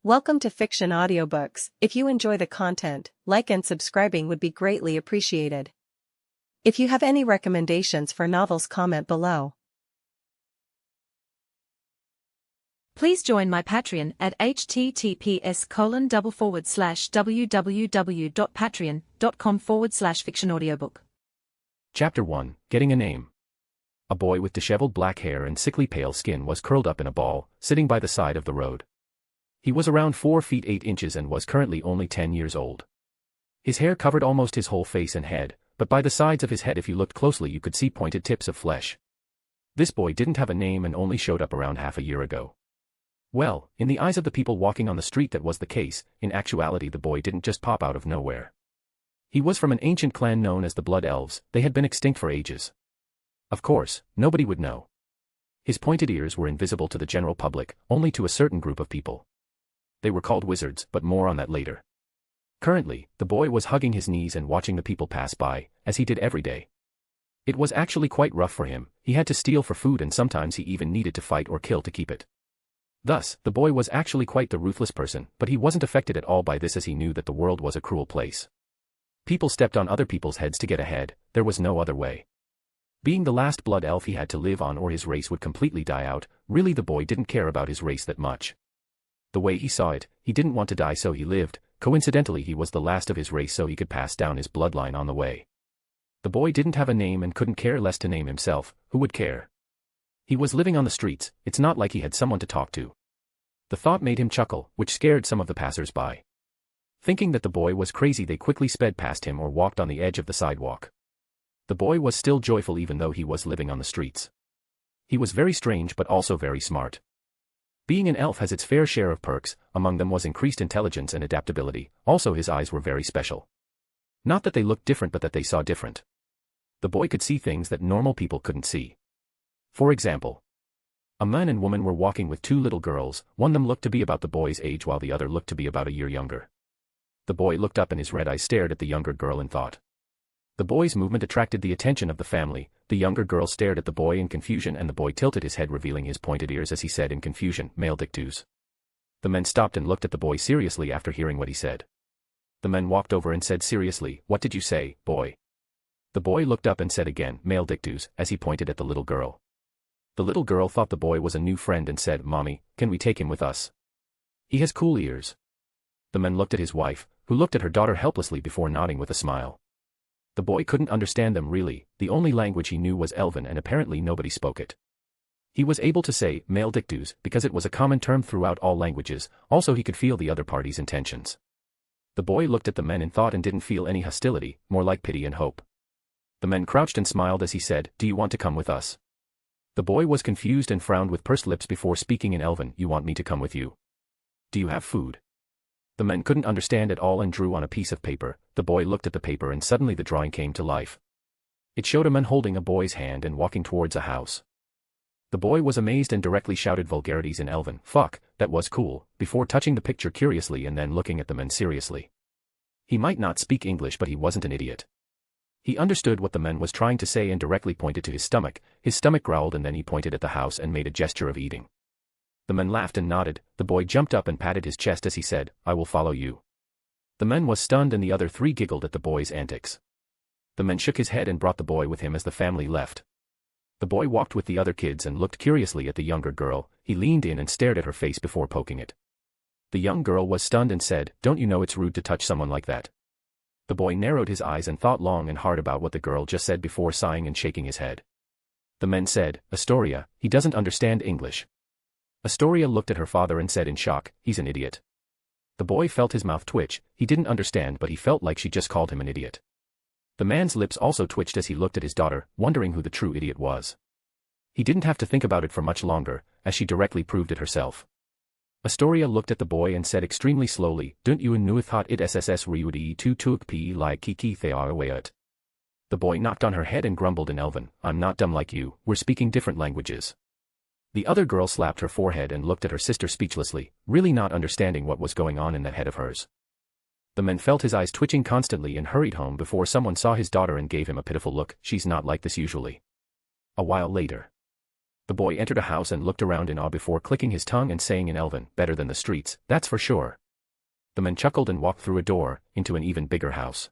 Welcome to Fiction Audiobooks. If you enjoy the content, like and subscribing would be greatly appreciated. If you have any recommendations for novels, comment below. Please join my Patreon at https://www.patreon.com/fictionaudiobook. Chapter 1, Getting a Name. A boy with disheveled black hair and sickly pale skin was curled up in a ball, sitting by the side of the road. He was around 4 feet 8 inches and was currently only 10 years old. His hair covered almost his whole face and head, but by the sides of his head if you looked closely you could see pointed tips of flesh. This boy didn't have a name and only showed up around half a year ago. Well, in the eyes of the people walking on the street that was the case. In actuality the boy didn't just pop out of nowhere. He was from an ancient clan known as the Blood Elves. They had been extinct for ages. Of course, nobody would know. His pointed ears were invisible to the general public, only to a certain group of people. They were called wizards, but more on that later. Currently, the boy was hugging his knees and watching the people pass by, as he did every day. It was actually quite rough for him. He had to steal for food and sometimes he even needed to fight or kill to keep it. Thus, the boy was actually quite the ruthless person, but he wasn't affected at all by this as he knew that the world was a cruel place. People stepped on other people's heads to get ahead. There was no other way. Being the last blood elf he had to live on or his race would completely die out. Really the boy didn't care about his race that much. The way he saw it, he didn't want to die so he lived. Coincidentally he was the last of his race so he could pass down his bloodline on the way. The boy didn't have a name and couldn't care less to name himself. Who would care? He was living on the streets. It's not like he had someone to talk to. The thought made him chuckle, which scared some of the passers-by. Thinking that the boy was crazy they quickly sped past him or walked on the edge of the sidewalk. The boy was still joyful even though he was living on the streets. He was very strange but also very smart. Being an elf has its fair share of perks. Among them was increased intelligence and adaptability. Also his eyes were very special. Not that they looked different but that they saw different. The boy could see things that normal people couldn't see. For example, a man and woman were walking with 2 little girls. One of them looked to be about the boy's age while the other looked to be about a year younger. The boy looked up and his red eyes stared at the younger girl in thought. The boy's movement attracted the attention of the family. The younger girl stared at the boy in confusion and the boy tilted his head revealing his pointed ears as he said in confusion, "Male dictus." The men stopped and looked at the boy seriously after hearing what he said. The men walked over and said seriously, "What did you say, boy?" The boy looked up and said again, "Male dictus," as he pointed at the little girl. The little girl thought the boy was a new friend and said, "Mommy, can we take him with us? He has cool ears." The men looked at his wife, who looked at her daughter helplessly before nodding with a smile. The boy couldn't understand them really. The only language he knew was Elven and apparently nobody spoke it. He was able to say "male dictus" because it was a common term throughout all languages. Also he could feel the other party's intentions. The boy looked at the men in thought and didn't feel any hostility, more like pity and hope. The men crouched and smiled as he said, "Do you want to come with us?" The boy was confused and frowned with pursed lips before speaking in Elven, "You want me to come with you? Do you have food?" The men couldn't understand at all and drew on a piece of paper. The boy looked at the paper and suddenly the drawing came to life. It showed a man holding a boy's hand and walking towards a house. The boy was amazed and directly shouted vulgarities in Elven, "Fuck, that was cool," before touching the picture curiously and then looking at the men seriously. He might not speak English but he wasn't an idiot. He understood what the man was trying to say and directly pointed to his stomach. His stomach growled and then he pointed at the house and made a gesture of eating. The men laughed and nodded. The boy jumped up and patted his chest as he said, "I will follow you." The man was stunned and the other 3 giggled at the boy's antics. The man shook his head and brought the boy with him as the family left. The boy walked with the other kids and looked curiously at the younger girl. He leaned in and stared at her face before poking it. The young girl was stunned and said, "Don't you know it's rude to touch someone like that?" The boy narrowed his eyes and thought long and hard about what the girl just said before sighing and shaking his head. The men said, "Astoria, he doesn't understand English." Astoria looked at her father and said in shock, "He's an idiot." The boy felt his mouth twitch. He didn't understand but he felt like she just called him an idiot. The man's lips also twitched as he looked at his daughter, wondering who the true idiot was. He didn't have to think about it for much longer, as she directly proved it herself. Astoria looked at the boy and said extremely slowly, "Don't you know thought it sss reudi tu tuk p like kiki thearawayat?" The boy knocked on her head and grumbled in Elven, "I'm not dumb like you, we're speaking different languages." The other girl slapped her forehead and looked at her sister speechlessly, really not understanding what was going on in that head of hers. The man felt his eyes twitching constantly and hurried home before someone saw his daughter and gave him a pitiful look. "She's not like this usually." A while later, The boy entered a house and looked around in awe before clicking his tongue and saying in Elven, better than the streets, that's for sure. The man chuckled and walked through a door, into an even bigger house.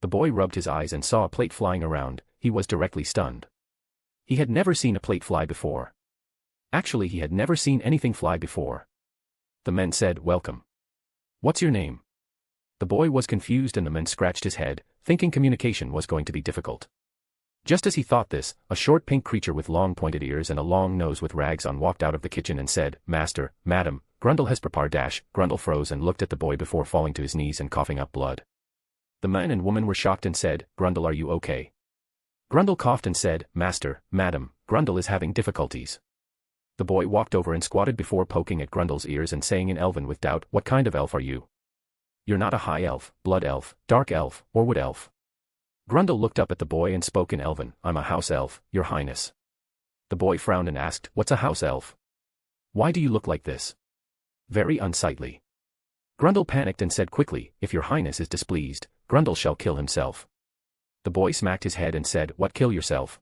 The boy rubbed his eyes and saw a plate flying around. He was directly stunned. He had never seen a plate fly before. Actually, he had never seen anything fly before. The man said, welcome. What's your name? The boy was confused and the man scratched his head, thinking communication was going to be difficult. Just as he thought this, a short pink creature with long pointed ears and a long nose with rags on walked out of the kitchen and said, Master, Madam, Grundle has prepared dash. Grundle froze and looked at the boy before falling to his knees and coughing up blood. The man and woman were shocked and said, Grundle, are you okay? Grundle coughed and said, Master, Madam, Grundle is having difficulties. The boy walked over and squatted before poking at Grundle's ears and saying in Elven with doubt, what kind of elf are you? You're not a high elf, blood elf, dark elf, or wood elf. Grundle looked up at the boy and spoke in Elven, I'm a house elf, your highness. The boy frowned and asked, what's a house elf? Why do you look like this? Very unsightly. Grundle panicked and said quickly, if your highness is displeased, Grundle shall kill himself. The boy smacked his head and said, what, kill yourself?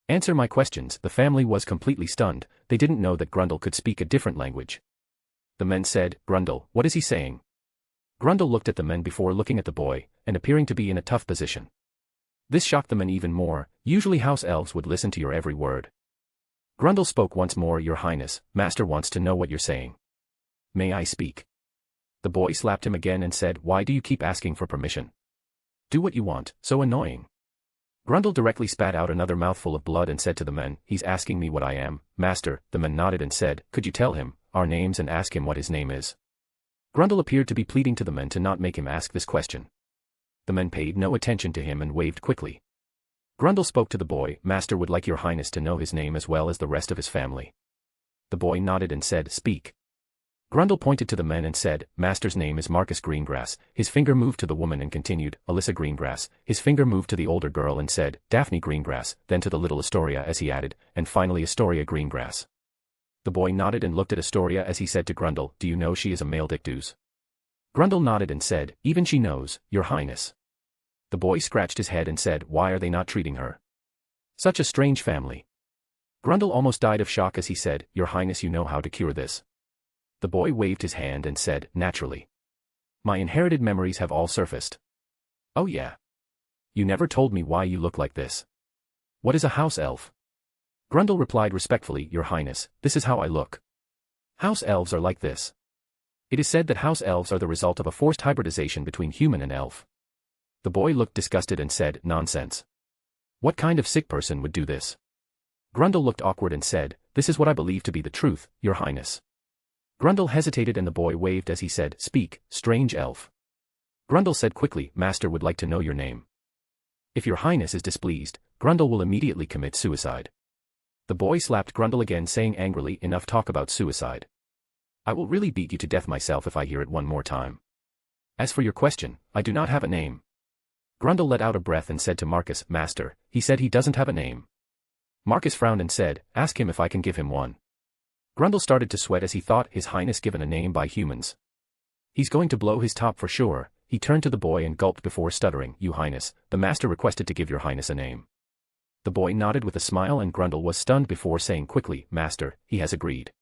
Answer my questions. The family was completely stunned. They didn't know that Grundle could speak a different language. The men said, Grundle, what is he saying? Grundle looked at the men before looking at the boy, and appearing to be in a tough position. This shocked the men even more. Usually house elves would listen to your every word. Grundle spoke once more, your highness, master wants to know what you're saying. May I speak? The boy slapped him again and said, why do you keep asking for permission? Do what you want, so annoying. Grundle directly spat out another mouthful of blood and said to the men, he's asking me what I am, master. The men nodded and said, could you tell him our names and ask him what his name is? Grundle appeared to be pleading to the men to not make him ask this question. The men paid no attention to him and waved quickly. Grundle spoke to the boy, master would like your highness to know his name as well as the rest of his family. The boy nodded and said, speak. Grundle pointed to the men and said, master's name is Marcus Greengrass. His finger moved to the woman and continued, Alyssa Greengrass. His finger moved to the older girl and said, Daphne Greengrass, then to the little Astoria as he added, and finally Astoria Greengrass. The boy nodded and looked at Astoria as he said to Grundle, do you know she is a male dictus? Grundle nodded and said, even she knows, your highness. The boy scratched his head and said, why are they not treating her? Such a strange family. Grundle almost died of shock as he said, your highness, you know how to cure this. The boy waved his hand and said, naturally. My inherited memories have all surfaced. Oh yeah. You never told me why you look like this. What is a house elf? Grundle replied respectfully, your highness, this is how I look. House elves are like this. It is said that house elves are the result of a forced hybridization between human and elf. The boy looked disgusted and said, nonsense. What kind of sick person would do this? Grundle looked awkward and said, this is what I believe to be the truth, your highness. Grundle hesitated and the boy waved as he said, speak, strange elf. Grundle said quickly, master would like to know your name. If your highness is displeased, Grundle will immediately commit suicide. The boy slapped Grundle again saying angrily, enough talk about suicide. I will really beat you to death myself if I hear it one more time. As for your question, I do not have a name. Grundle let out a breath and said to Marcus, master, he said he doesn't have a name. Marcus frowned and said, ask him if I can give him one. Grundle started to sweat as he thought his highness given a name by humans. He's going to blow his top for sure. He turned to the boy and gulped before stuttering, you highness, the master requested to give your highness a name. The boy nodded with a smile and Grundle was stunned before saying quickly, master, he has agreed.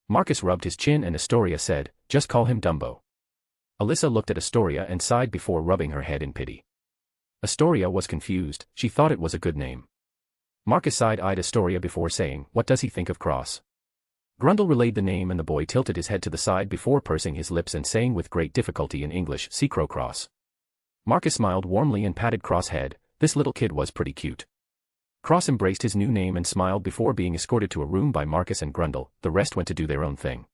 Marcus rubbed his chin and Astoria said, just call him Dumbo. Alyssa looked at Astoria and sighed before rubbing her head in pity. Astoria was confused, she thought it was a good name. Marcus side-eyed Astoria before saying, what does he think of Cross? Grundle relayed the name and the boy tilted his head to the side before pursing his lips and saying with great difficulty in English, see Crow Cross. Marcus smiled warmly and patted Cross' head, this little kid was pretty cute. Cross embraced his new name and smiled before being escorted to a room by Marcus and Grundle, the rest went to do their own thing.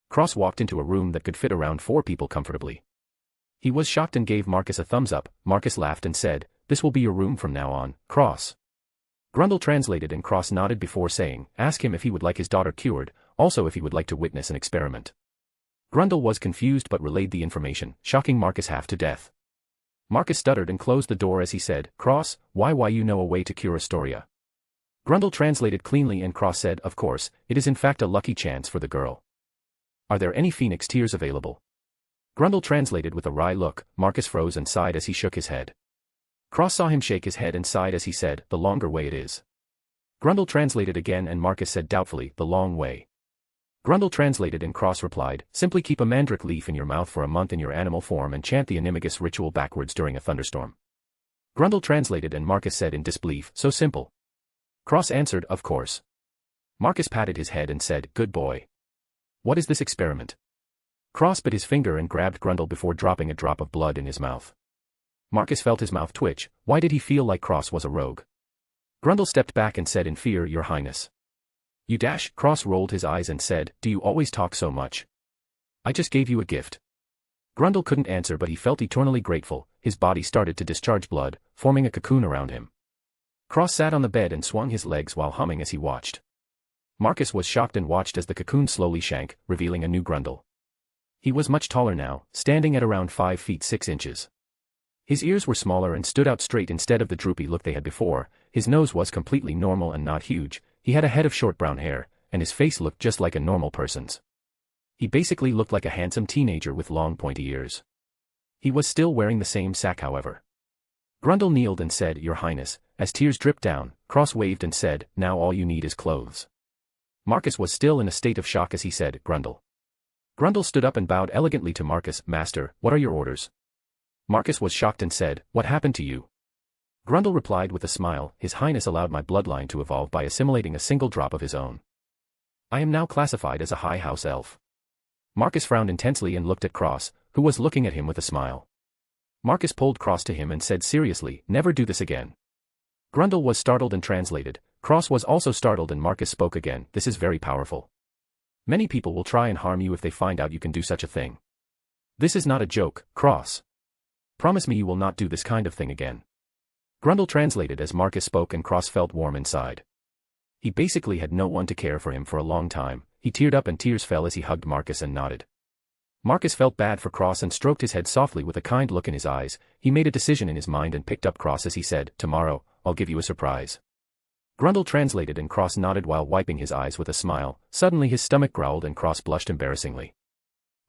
Cross walked into a room that could fit around 4 people comfortably. He was shocked and gave Marcus a thumbs up. Marcus laughed and said, this will be your room from now on, Cross. Grundle translated and Cross nodded before saying, ask him if he would like his daughter cured, also if he would like to witness an experiment. Grundle was confused but relayed the information, shocking Marcus half to death. Marcus stuttered and closed the door as he said, Cross, why you know a way to cure Astoria? Grundle translated cleanly and Cross said, of course, it is in fact a lucky chance for the girl. Are there any phoenix tears available? Grundle translated with a wry look. Marcus froze and sighed as he shook his head. Cross saw him shake his head and sighed as he said, the longer way it is. Grundle translated again and Marcus said doubtfully, the long way. Grundle translated and Cross replied, simply keep a mandrake leaf in your mouth for a month in your animal form and chant the animagus ritual backwards during a thunderstorm. Grundle translated and Marcus said in disbelief, so simple. Cross answered, of course. Marcus patted his head and said, good boy. What is this experiment? Cross bit his finger and grabbed Grundle before dropping a drop of blood in his mouth. Marcus felt his mouth twitch. Why did he feel like Cross was a rogue? Grundle stepped back and said in fear, Your Highness. You dash. Cross rolled his eyes and said, do you always talk so much? I just gave you a gift. Grundle couldn't answer but he felt eternally grateful. His body started to discharge blood, forming a cocoon around him. Cross sat on the bed and swung his legs while humming as he watched. Marcus was shocked and watched as the cocoon slowly shrank, revealing a new Grundle. He was much taller now, standing at around 5 feet 6 inches. His ears were smaller and stood out straight instead of the droopy look they had before. His nose was completely normal and not huge. He had a head of short brown hair, and his face looked just like a normal person's. He basically looked like a handsome teenager with long pointy ears. He was still wearing the same sack however. Grundle kneeled and said, Your Highness. As tears dripped down, Cross waved and said, now all you need is clothes. Marcus was still in a state of shock as he said, Grundle. Grundle stood up and bowed elegantly to Marcus, Master, what are your orders? Marcus was shocked and said, what happened to you? Grundle replied with a smile, His Highness allowed my bloodline to evolve by assimilating a single drop of his own. I am now classified as a high house elf. Marcus frowned intensely and looked at Cross, who was looking at him with a smile. Marcus pulled Cross to him and said seriously, never do this again. Grundle was startled and translated. Cross was also startled and Marcus spoke again, this is very powerful. Many people will try and harm you if they find out you can do such a thing. This is not a joke, Cross. Promise me you will not do this kind of thing again. Grundle translated as Marcus spoke and Cross felt warm inside. He basically had no one to care for him for a long time. He teared up and tears fell as he hugged Marcus and nodded. Marcus felt bad for Cross and stroked his head softly with a kind look in his eyes. He made a decision in his mind and picked up Cross as he said, tomorrow, I'll give you a surprise. Grundle translated and Cross nodded while wiping his eyes with a smile. Suddenly his stomach growled and Cross blushed embarrassingly.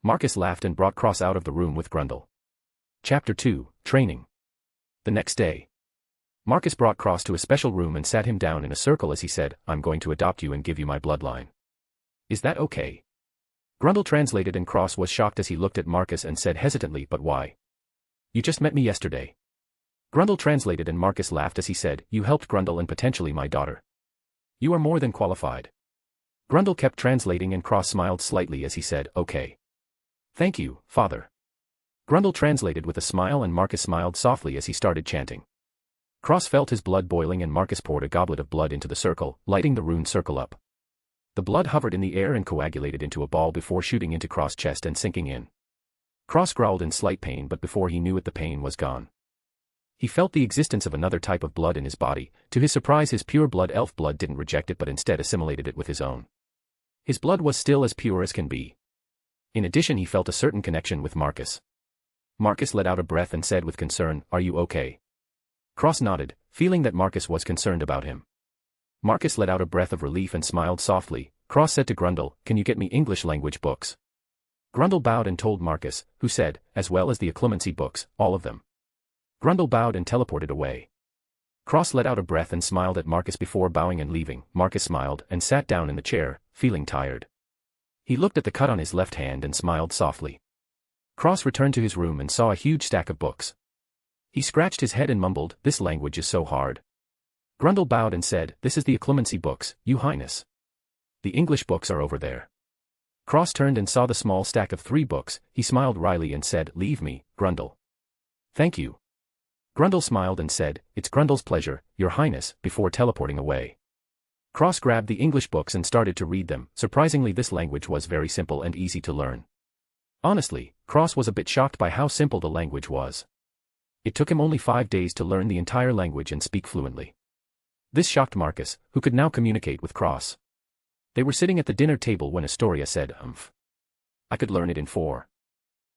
Marcus laughed and brought Cross out of the room with Grundle. Chapter 2, Training. The next day. Marcus brought Cross to a special room and sat him down in a circle as he said, I'm going to adopt you and give you my bloodline. Is that okay? Grundle translated and Cross was shocked as he looked at Marcus and said hesitantly, but why? You just met me yesterday. Grundle translated and Marcus laughed as he said, you helped Grundle and potentially my daughter. You are more than qualified. Grundle kept translating and Cross smiled slightly as he said, okay. Thank you, Father. Grundle translated with a smile and Marcus smiled softly as he started chanting. Cross felt his blood boiling and Marcus poured a goblet of blood into the circle, lighting the rune circle up. The blood hovered in the air and coagulated into a ball before shooting into Cross' chest and sinking in. Cross growled in slight pain but before he knew it the pain was gone. He felt the existence of another type of blood in his body. To his surprise his pure blood elf blood didn't reject it but instead assimilated it with his own. His blood was still as pure as can be. In addition he felt a certain connection with Marcus. Marcus let out a breath and said with concern, are you okay? Cross nodded, feeling that Marcus was concerned about him. Marcus let out a breath of relief and smiled softly. Cross said to Grundle, can you get me English language books? Grundle bowed and told Marcus, who said, as well as the occlumency books, all of them. Grundle bowed and teleported away. Cross let out a breath and smiled at Marcus before bowing and leaving. Marcus smiled and sat down in the chair, feeling tired. He looked at the cut on his left hand and smiled softly. Cross returned to his room and saw a huge stack of books. He scratched his head and mumbled, this language is so hard. Grundle bowed and said, this is the occlumency books, you highness. The English books are over there. Cross turned and saw the small stack of 3 books. He smiled wryly and said, leave me, Grundle. Thank you. Grundle smiled and said, it's Grundle's pleasure, your highness, before teleporting away. Cross grabbed the English books and started to read them. Surprisingly this language was very simple and easy to learn. Honestly, Cross was a bit shocked by how simple the language was. It took him only 5 days to learn the entire language and speak fluently. This shocked Marcus, who could now communicate with Cross. They were sitting at the dinner table when Astoria said, I could learn it in 4.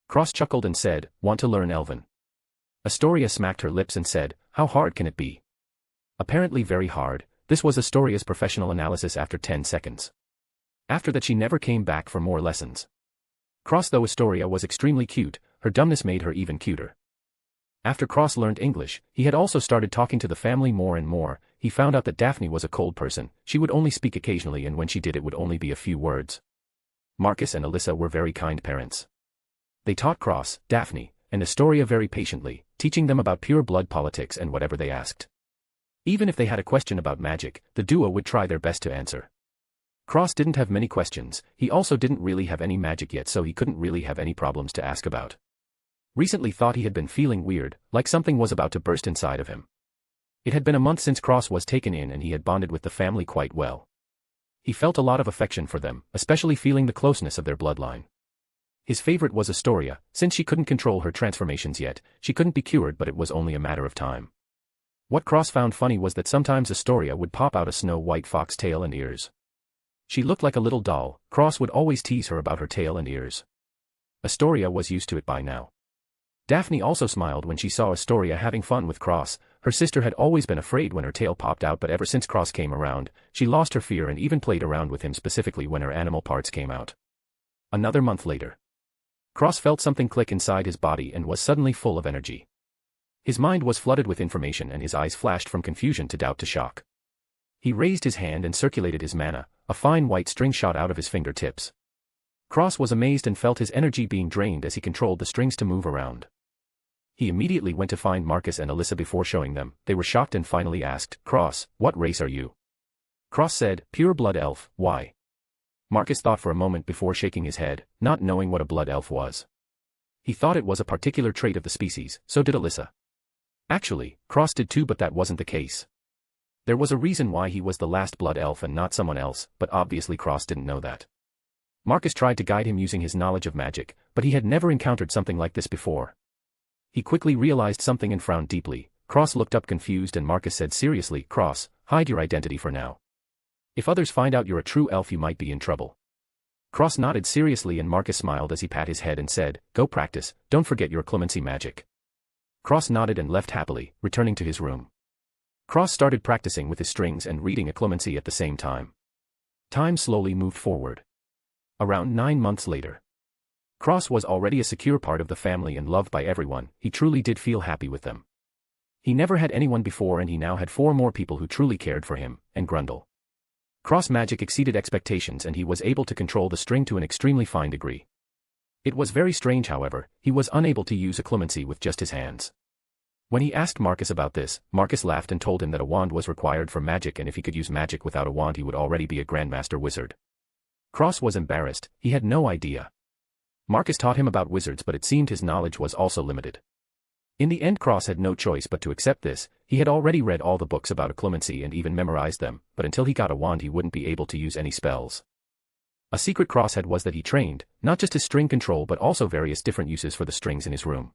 Cross chuckled and said, want to learn Elven? Astoria smacked her lips and said, how hard can it be? Apparently very hard. This was Astoria's professional analysis after 10 seconds. After that she never came back for more lessons. Cross though Astoria was extremely cute, her dumbness made her even cuter. After Cross learned English, he had also started talking to the family more and more. he found out that Daphne was a cold person. She would only speak occasionally, and when she did it would only be a few words. Marcus and Alyssa were very kind parents. They taught Cross, Daphne, and Astoria very patiently, teaching them about pure blood politics and whatever they asked. Even if they had a question about magic, the duo would try their best to answer. Cross didn't have many questions. He also didn't really have any magic yet, so he couldn't really have any problems to ask about. Recently thought he had been feeling weird, like something was about to burst inside of him. It had been a month since Cross was taken in, and he had bonded with the family quite well. He felt a lot of affection for them, especially feeling the closeness of their bloodline. His favorite was Astoria. Since she couldn't control her transformations yet, she couldn't be cured, but it was only a matter of time. What Cross found funny was that sometimes Astoria would pop out a snow-white fox tail and ears. She looked like a little doll. Cross would always tease her about her tail and ears. Astoria was used to it by now. Daphne also smiled when she saw Astoria having fun with Cross. Her sister had always been afraid when her tail popped out, but ever since Cross came around, she lost her fear and even played around with him, specifically when her animal parts came out. Another month later. Cross felt something click inside his body and was suddenly full of energy. His mind was flooded with information and his eyes flashed from confusion to doubt to shock. He raised his hand and circulated his mana. A fine white string shot out of his fingertips. Cross was amazed and felt his energy being drained as he controlled the strings to move around. He immediately went to find Marcus and Alyssa before showing them. They were shocked and finally asked, "Cross, what race are you?" Cross said, "Pure Blood Elf." "Why?" Marcus thought for a moment before shaking his head, not knowing what a Blood Elf was. He thought it was a particular trait of the species, so did Alyssa. Actually, Cross did too, but that wasn't the case. There was a reason why he was the last Blood Elf and not someone else, but obviously Cross didn't know that. Marcus tried to guide him using his knowledge of magic, but he had never encountered something like this before. He quickly realized something and frowned deeply. Cross looked up confused and Marcus said seriously, "Cross, hide your identity for now. If others find out you're a true elf, you might be in trouble." Cross nodded seriously and Marcus smiled as he pat his head and said, "Go practice, don't forget your clemency magic." Cross nodded and left happily, returning to his room. Cross started practicing with his strings and reading a clemency at the same time. Time slowly moved forward. Around 9 months later. Cross was already a secure part of the family and loved by everyone. He truly did feel happy with them. He never had anyone before and he now had 4 more people who truly cared for him, and Grundle. Cross magic exceeded expectations and he was able to control the string to an extremely fine degree. It was very strange, however, he was unable to use a clemency with just his hands. When he asked Marcus about this, Marcus laughed and told him that a wand was required for magic, and if he could use magic without a wand he would already be a grandmaster wizard. Cross was embarrassed. He had no idea. Marcus taught him about wizards, but it seemed his knowledge was also limited. In the end, Cross had no choice but to accept this. He had already read all the books about occlumency and even memorized them, but until he got a wand he wouldn't be able to use any spells. A secret Cross had was that he trained, not just his string control but also various different uses for the strings in his room.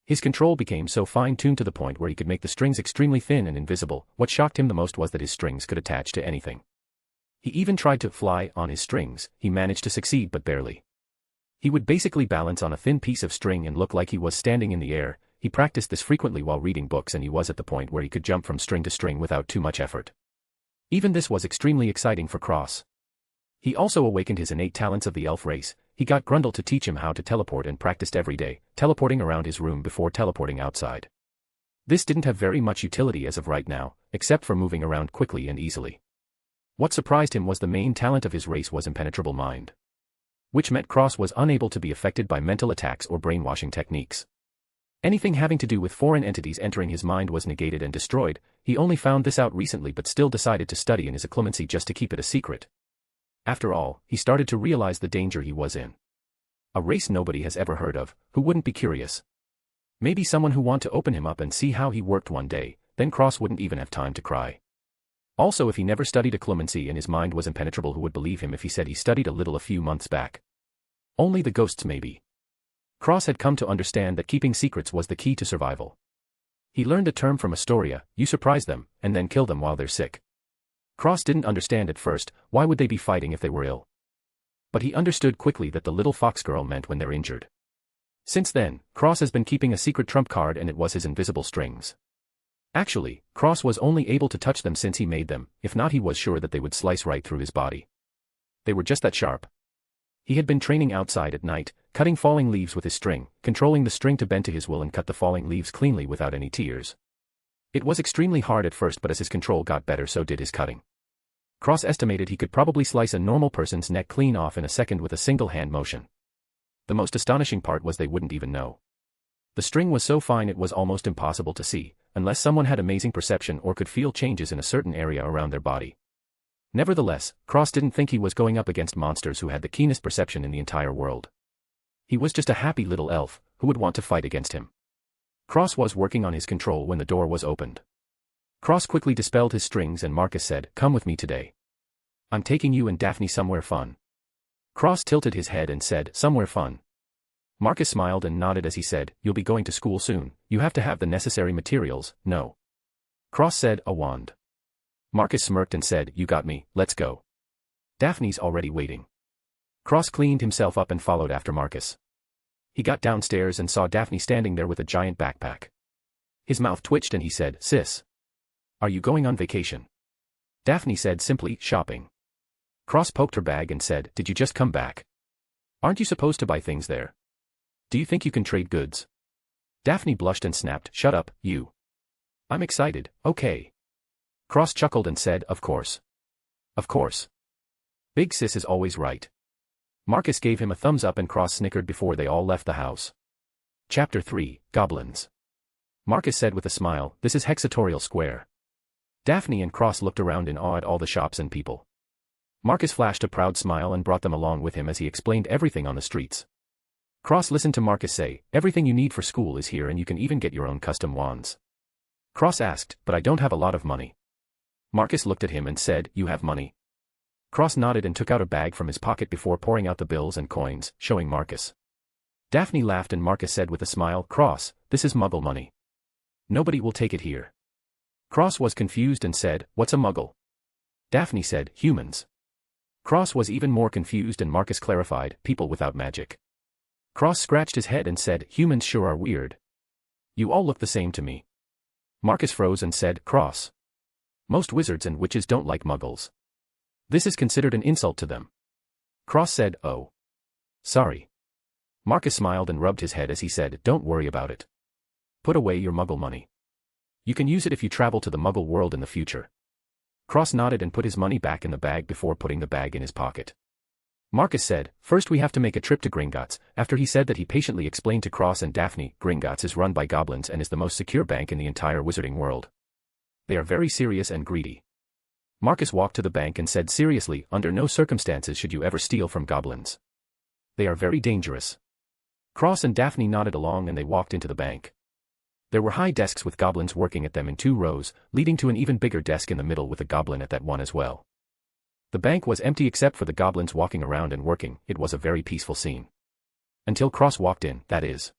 His control became so fine-tuned to the point where he could make the strings extremely thin and invisible. What shocked him the most was that his strings could attach to anything. He even tried to fly on his strings. He managed to succeed but barely. He would basically balance on a thin piece of string and look like he was standing in the air. He practiced this frequently while reading books and he was at the point where he could jump from string to string without too much effort. Even this was extremely exciting for Cross. He also awakened his innate talents of the elf race. He got Grundle to teach him how to teleport and practiced every day, teleporting around his room before teleporting outside. This didn't have very much utility as of right now, except for moving around quickly and easily. What surprised him was the main talent of his race was impenetrable mind. Which meant Cross was unable to be affected by mental attacks or brainwashing techniques. Anything having to do with foreign entities entering his mind was negated and destroyed. He only found this out recently but still decided to study in his occlumency just to keep it a secret. After all, he started to realize the danger he was in. A race nobody has ever heard of, who wouldn't be curious? Maybe someone who want to open him up and see how he worked one day, then Cross wouldn't even have time to cry. Also, if he never studied occlumency and his mind was impenetrable, who would believe him if he said he studied a little a few months back? Only the ghosts maybe. Cross had come to understand that keeping secrets was the key to survival. He learned a term from Astoria: you surprise them, and then kill them while they're sick. Cross didn't understand at first, why would they be fighting if they were ill? But he understood quickly that the little fox girl meant when they're injured. Since then, Cross has been keeping a secret trump card and it was his invisible strings. Actually, Cross was only able to touch them since he made them, if not he was sure that they would slice right through his body. They were just that sharp. He had been training outside at night, cutting falling leaves with his string, controlling the string to bend to his will and cut the falling leaves cleanly without any tears. It was extremely hard at first, but as his control got better, so did his cutting. Cross estimated he could probably slice a normal person's neck clean off in a second with a single hand motion. The most astonishing part was they wouldn't even know. The string was so fine it was almost impossible to see, unless someone had amazing perception or could feel changes in a certain area around their body. Nevertheless, Cross didn't think he was going up against monsters who had the keenest perception in the entire world. He was just a happy little elf, who would want to fight against him. Cross was working on his control when the door was opened. Cross quickly dispelled his strings and Marcus said, "Come with me today. I'm taking you and Daphne somewhere fun." Cross tilted his head and said, "Somewhere fun?" Marcus smiled and nodded as he said, "You'll be going to school soon, you have to have the necessary materials, no?" Cross said, "A wand." Marcus smirked and said, "You got me, let's go. Daphne's already waiting." Cross cleaned himself up and followed after Marcus. He got downstairs and saw Daphne standing there with a giant backpack. His mouth twitched and he said, "Sis. Are you going on vacation?" Daphne said simply, "Shopping." Cross poked her bag and said, "Did you just come back? Aren't you supposed to buy things there? Do you think you can trade goods?" Daphne blushed and snapped, "Shut up, you. I'm excited, okay." Cross chuckled and said, "Of course. Of course. Big sis is always right." Marcus gave him a thumbs up and Cross snickered before they all left the house. Chapter 3, Goblins. Marcus said with a smile, "This is Hexatorial Square." Daphne and Cross looked around in awe at all the shops and people. Marcus flashed a proud smile and brought them along with him as he explained everything on the streets. Cross listened to Marcus say, "Everything you need for school is here and you can even get your own custom wands." Cross asked, "But I don't have a lot of money." Marcus looked at him and said, "You have money?" Cross nodded and took out a bag from his pocket before pouring out the bills and coins, showing Marcus. Daphne laughed and Marcus said with a smile, "Cross, this is Muggle money. Nobody will take it here." Cross was confused and said, "What's a Muggle?" Daphne said, "Humans." Cross was even more confused and Marcus clarified, "People without magic." Cross scratched his head and said, "Humans sure are weird. You all look the same to me." Marcus froze and said, "Cross. Most wizards and witches don't like Muggles. This is considered an insult to them." Cross said, "Oh. Sorry." Marcus smiled and rubbed his head as he said, "Don't worry about it. Put away your Muggle money. You can use it if you travel to the Muggle world in the future." Cross nodded and put his money back in the bag before putting the bag in his pocket. Marcus said, "First we have to make a trip to Gringotts." After he said that, he patiently explained to Cross and Daphne, Gringotts is run by goblins and is the most secure bank in the entire wizarding world. They are very serious and greedy. Marcus walked to the bank and said seriously, "Under no circumstances should you ever steal from goblins. They are very dangerous." Cross and Daphne nodded along and they walked into the bank. There were high desks with goblins working at them in 2 rows, leading to an even bigger desk in the middle with a goblin at that one as well. The bank was empty except for the goblins walking around and working. It was a very peaceful scene. Until Cross walked in, that is.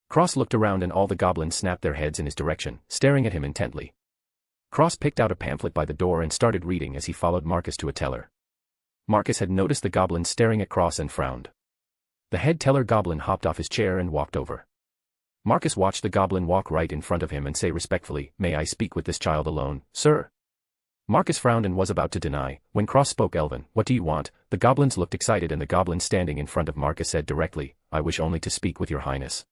Cross looked around and all the goblins snapped their heads in his direction, staring at him intently. Cross picked out a pamphlet by the door and started reading as he followed Marcus to a teller. Marcus had noticed the goblins staring at Cross and frowned. The head teller goblin hopped off his chair and walked over. Marcus watched the goblin walk right in front of him and say respectfully, "May I speak with this child alone, sir?" Marcus frowned and was about to deny, when Cross spoke Elven, "What do you want?" The goblins looked excited and the goblin standing in front of Marcus said directly, "I wish only to speak with your highness."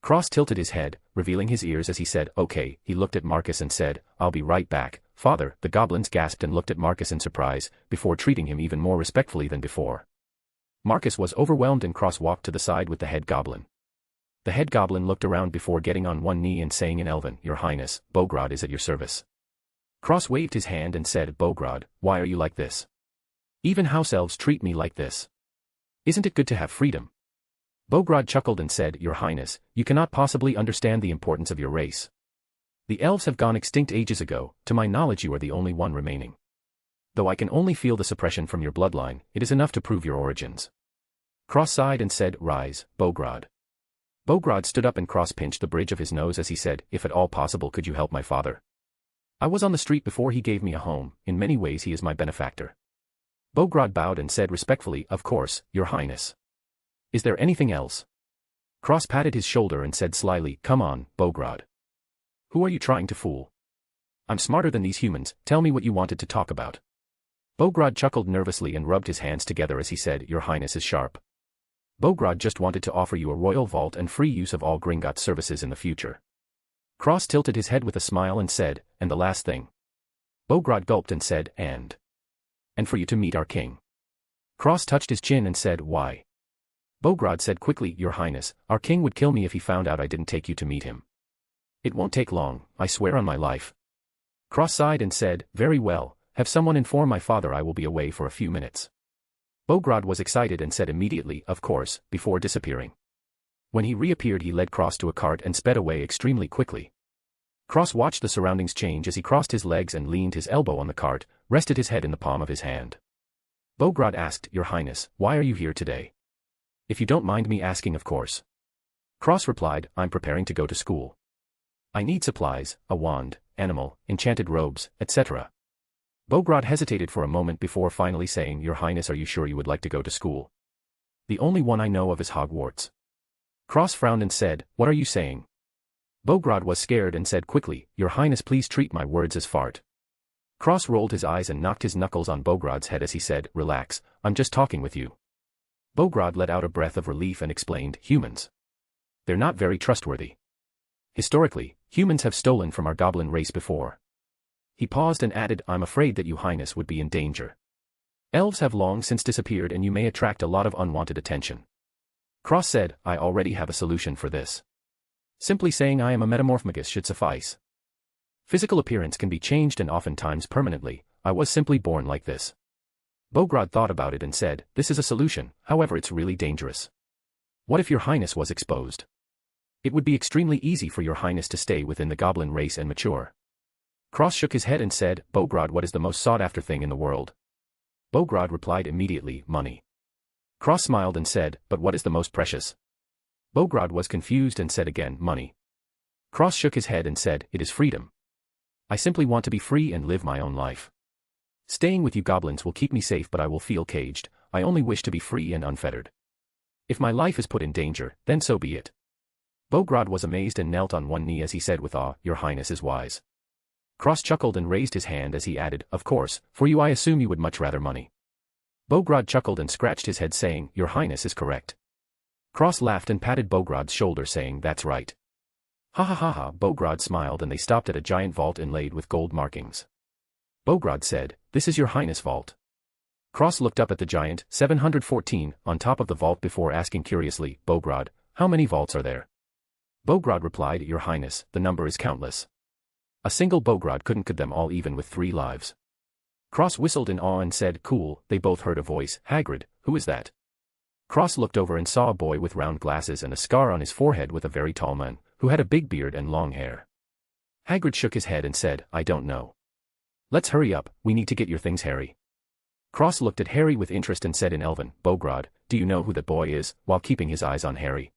Cross tilted his head, revealing his ears as he said, "Okay." He looked at Marcus and said, "I'll be right back, father." The goblins gasped and looked at Marcus in surprise, before treating him even more respectfully than before. Marcus was overwhelmed and Cross walked to the side with the head goblin. The head goblin looked around before getting on one knee and saying in Elven, "Your highness, Bogrod is at your service." Cross waved his hand and said, "Bogrod, why are you like this? Even house elves treat me like this. Isn't it good to have freedom?" Bogrod chuckled and said, "Your highness, you cannot possibly understand the importance of your race. The elves have gone extinct ages ago. To my knowledge you are the only one remaining. Though I can only feel the suppression from your bloodline, it is enough to prove your origins." Cross sighed and said, "Rise, Bogrod." Bogrod stood up and Cross pinched the bridge of his nose as he said, "If at all possible, could you help my father? I was on the street before he gave me a home. In many ways he is my benefactor." Bogrod bowed and said respectfully, "Of course, your highness. Is there anything else?" Cross patted his shoulder and said slyly, "Come on, Bogrod. Who are you trying to fool? I'm smarter than these humans. Tell me what you wanted to talk about." Bogrod chuckled nervously and rubbed his hands together as he said, "Your highness is sharp. Bogrod just wanted to offer you a royal vault and free use of all Gringotts services in the future." Cross tilted his head with a smile and said, and the last thing. Bogrod gulped and said, and for you to meet our king. Cross touched his chin and said, why? Bogrod said quickly, Your Highness, our king would kill me if he found out I didn't take you to meet him. It won't take long, I swear on my life. Cross sighed and said, very well, have someone inform my father I will be away for a few minutes. Bogrod was excited and said immediately, of course, before disappearing. When he reappeared he led Cross to a cart and sped away extremely quickly. Cross watched the surroundings change as he crossed his legs and leaned his elbow on the cart, rested his head in the palm of his hand. Bogrod asked, Your Highness, why are you here today? If you don't mind me asking, of course. Cross replied, I'm preparing to go to school. I need supplies, a wand, animal, enchanted robes, etc. Bogrod hesitated for a moment before finally saying, Your Highness, are you sure you would like to go to school? The only one I know of is Hogwarts. Cross frowned and said, What are you saying? Bogrod was scared and said quickly, Your Highness, please treat my words as fart. Cross rolled his eyes and knocked his knuckles on Bogrod's head as he said, Relax, I'm just talking with you. Bogrod let out a breath of relief and explained, Humans. They're not very trustworthy. Historically, humans have stolen from our goblin race before. He paused and added, I'm afraid that you Highness would be in danger. Elves have long since disappeared and you may attract a lot of unwanted attention. Cross said, I already have a solution for this. Simply saying I am a metamorphmagus should suffice. Physical appearance can be changed and oftentimes permanently, I was simply born like this. Bogrod thought about it and said, This is a solution, however it's really dangerous. What if Your Highness was exposed? It would be extremely easy for Your Highness to stay within the goblin race and mature. Cross shook his head and said, Bogrod, what is the most sought-after thing in the world? Bogrod replied immediately, money. Cross smiled and said, but what is the most precious? Bogrod was confused and said again, money. Cross shook his head and said, it is freedom. I simply want to be free and live my own life. Staying with you goblins will keep me safe, but I will feel caged. I only wish to be free and unfettered. If my life is put in danger, then so be it. Bogrod was amazed and knelt on one knee as he said with awe, Your Highness is wise. Cross chuckled and raised his hand as he added, Of course, for you I assume you would much rather money. Bogrod chuckled and scratched his head saying, Your Highness is correct. Cross laughed and patted Bogrod's shoulder saying, That's right. Ha ha ha ha. Bogrod smiled and they stopped at a giant vault inlaid with gold markings. Bogrod said, This is Your Highness' vault. Cross looked up at the giant, 714, on top of the vault before asking curiously, Bogrod, how many vaults are there? Bogrod replied, Your Highness, the number is countless. A single Bogrod couldn't cut them all even with 3 lives. Cross whistled in awe and said, Cool. They both heard a voice, Hagrid, who is that? Cross looked over and saw a boy with round glasses and a scar on his forehead with a very tall man, who had a big beard and long hair. Hagrid shook his head and said, I don't know. Let's hurry up, we need to get your things, Harry. Cross looked at Harry with interest and said in Elven, Bogrod, do you know who that boy is, while keeping his eyes on Harry.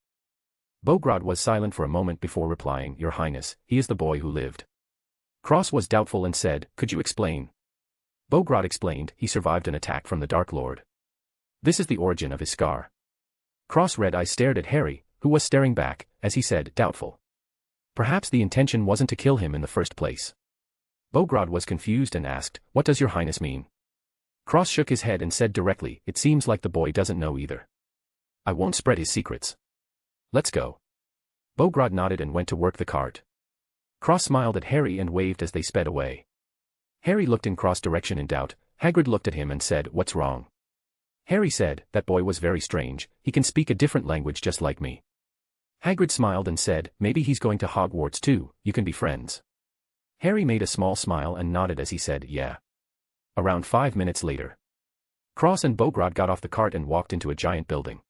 Bogrod was silent for a moment before replying, Your Highness, he is the boy who lived. Cross was doubtful and said, Could you explain? Bogrod explained, he survived an attack from the Dark Lord. This is the origin of his scar. Cross red eyes stared at Harry, who was staring back, as he said, doubtful. Perhaps the intention wasn't to kill him in the first place. Bogrod was confused and asked, What does Your Highness mean? Cross shook his head and said directly, It seems like the boy doesn't know either. I won't spread his secrets. Let's go. Bogrod nodded and went to work the cart. Cross smiled at Harry and waved as they sped away. Harry looked in Cross' direction in doubt. Hagrid looked at him and said, What's wrong? Harry said, That boy was very strange, he can speak a different language just like me. Hagrid smiled and said, Maybe he's going to Hogwarts too, you can be friends. Harry made a small smile and nodded as he said, Yeah. Around 5 minutes later. Cross and Bogrod got off the cart and walked into a giant building.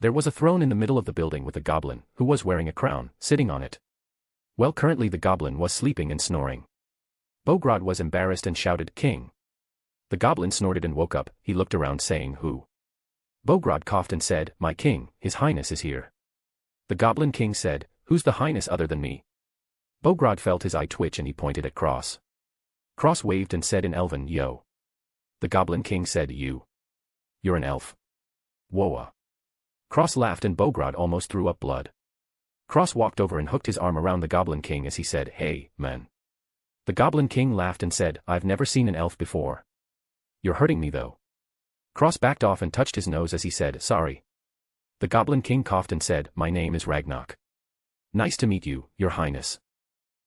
There was a throne in the middle of the building with a goblin, who was wearing a crown, sitting on it. Well, currently the goblin was sleeping and snoring. Bogrod was embarrassed and shouted, King. The goblin snorted and woke up, he looked around saying, Who? Bogrod coughed and said, My king, his highness is here. The goblin king said, Who's the highness other than me? Bogrod felt his eye twitch and he pointed at Cross. Cross waved and said in Elven, Yo. The goblin king said, You're an elf. Whoa. Cross laughed and Bogrod almost threw up blood. Cross walked over and hooked his arm around the goblin king as he said, Hey, man. The goblin king laughed and said, I've never seen an elf before. You're hurting me though. Cross backed off and touched his nose as he said, Sorry. The goblin king coughed and said, My name is Ragnarok. Nice to meet you, Your Highness.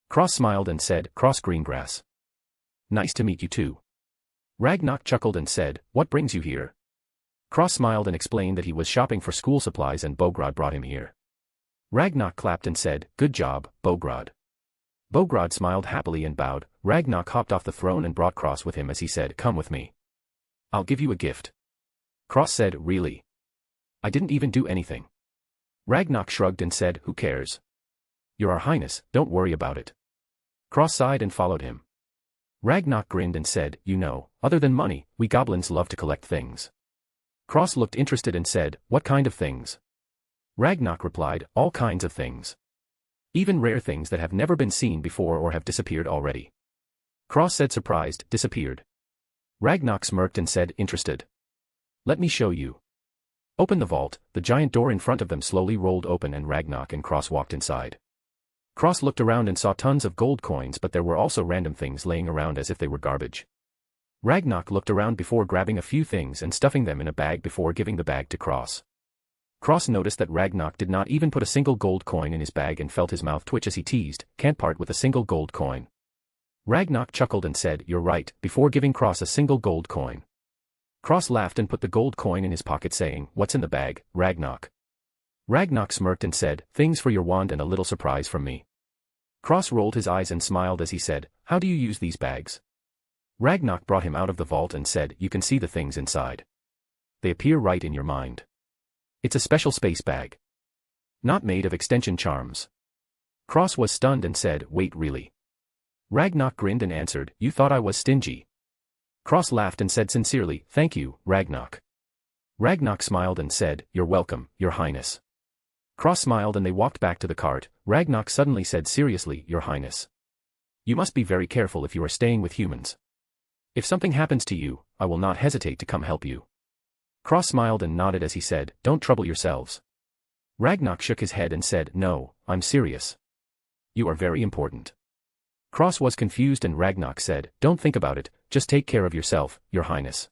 Cross smiled and said, Cross Greengrass. Nice to meet you too. Ragnock chuckled and said, what brings you here? Cross smiled and explained that he was shopping for school supplies and Bogrod brought him here. Ragnock clapped and said, good job, Bogrod. Bogrod smiled happily and bowed. Ragnock hopped off the throne and brought Cross with him as he said, come with me. I'll give you a gift. Cross said, really? I didn't even do anything. Ragnock shrugged and said, who cares? You're our highness, don't worry about it. Cross sighed and followed him. Ragnock grinned and said, you know, other than money, we goblins love to collect things. Cross looked interested and said, what kind of things? Ragnock replied, all kinds of things. Even rare things that have never been seen before or have disappeared already. Cross said surprised, disappeared. Ragnock smirked and said, interested. Let me show you. Open the vault. The giant door in front of them slowly rolled open and Ragnock and Cross walked inside. Cross looked around and saw tons of gold coins, but there were also random things laying around as if they were garbage. Ragnock looked around before grabbing a few things and stuffing them in a bag before giving the bag to Cross. Cross noticed that Ragnock did not even put a single gold coin in his bag and felt his mouth twitch as he teased, can't part with a single gold coin. Ragnock chuckled and said, you're right, before giving Cross a single gold coin. Cross laughed and put the gold coin in his pocket saying, what's in the bag, Ragnock? Ragnock smirked and said, things for your wand and a little surprise from me. Cross rolled his eyes and smiled as he said, how do you use these bags? Ragnock brought him out of the vault and said, you can see the things inside. They appear right in your mind. It's a special space bag. Not made of extension charms. Cross was stunned and said, wait, really? Ragnock grinned and answered, you thought I was stingy. Cross laughed and said sincerely, thank you, Ragnock. Ragnock smiled and said, you're welcome, your highness. Cross smiled and they walked back to the cart. Ragnock suddenly said seriously, your highness. You must be very careful if you are staying with humans. If something happens to you, I will not hesitate to come help you. Cross smiled and nodded as he said, don't trouble yourselves. Ragnock shook his head and said, no, I'm serious. You are very important. Cross was confused and Ragnock said, don't think about it, just take care of yourself, your highness.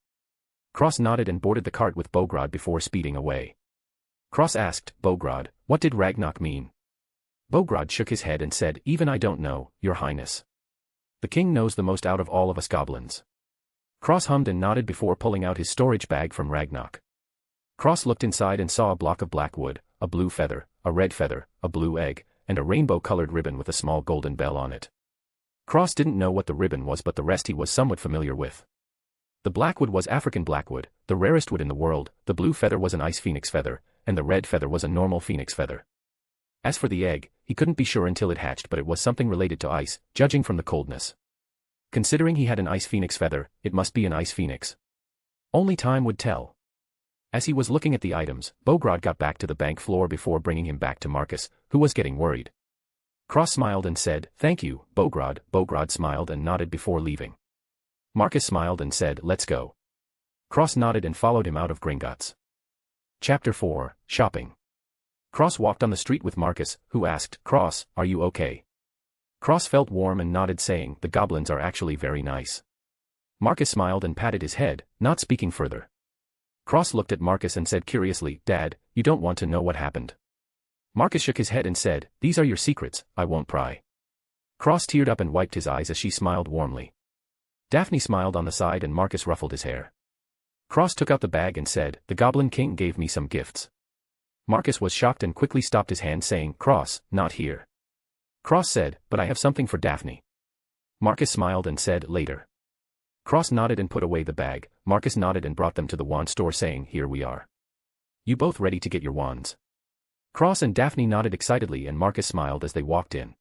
Cross nodded and boarded the cart with Bogrod before speeding away. Cross asked, Bogrod, what did Ragnock mean? Bogrod shook his head and said, even I don't know, your highness. The king knows the most out of all of us goblins. Cross hummed and nodded before pulling out his storage bag from Ragnock. Cross looked inside and saw a block of black wood, a blue feather, a red feather, a blue egg, and a rainbow-colored ribbon with a small golden bell on it. Cross didn't know what the ribbon was, but the rest he was somewhat familiar with. The blackwood was African blackwood, the rarest wood in the world, the blue feather was an ice phoenix feather, and the red feather was a normal phoenix feather. As for the egg, he couldn't be sure until it hatched, but it was something related to ice, judging from the coldness. Considering he had an ice phoenix feather, it must be an ice phoenix. Only time would tell. As he was looking at the items, Bogrod got back to the bank floor before bringing him back to Marcus, who was getting worried. Cross smiled and said, thank you, Bogrod. Bogrod smiled and nodded before leaving. Marcus smiled and said, let's go. Cross nodded and followed him out of Gringotts. Chapter 4, Shopping. Cross walked on the street with Marcus, who asked, Cross, are you okay? Cross felt warm and nodded saying, the goblins are actually very nice. Marcus smiled and patted his head, not speaking further. Cross looked at Marcus and said curiously, Dad, you don't want to know what happened? Marcus shook his head and said, these are your secrets, I won't pry. Cross teared up and wiped his eyes as she smiled warmly. Daphne smiled on the side and Marcus ruffled his hair. Cross took out the bag and said, the Goblin King gave me some gifts. Marcus was shocked and quickly stopped his hand saying, Cross, not here. Cross said, but I have something for Daphne. Marcus smiled and said, later. Cross nodded and put away the bag. Marcus nodded and brought them to the wand store saying, here we are. You both ready to get your wands? Cross and Daphne nodded excitedly and Marcus smiled as they walked in.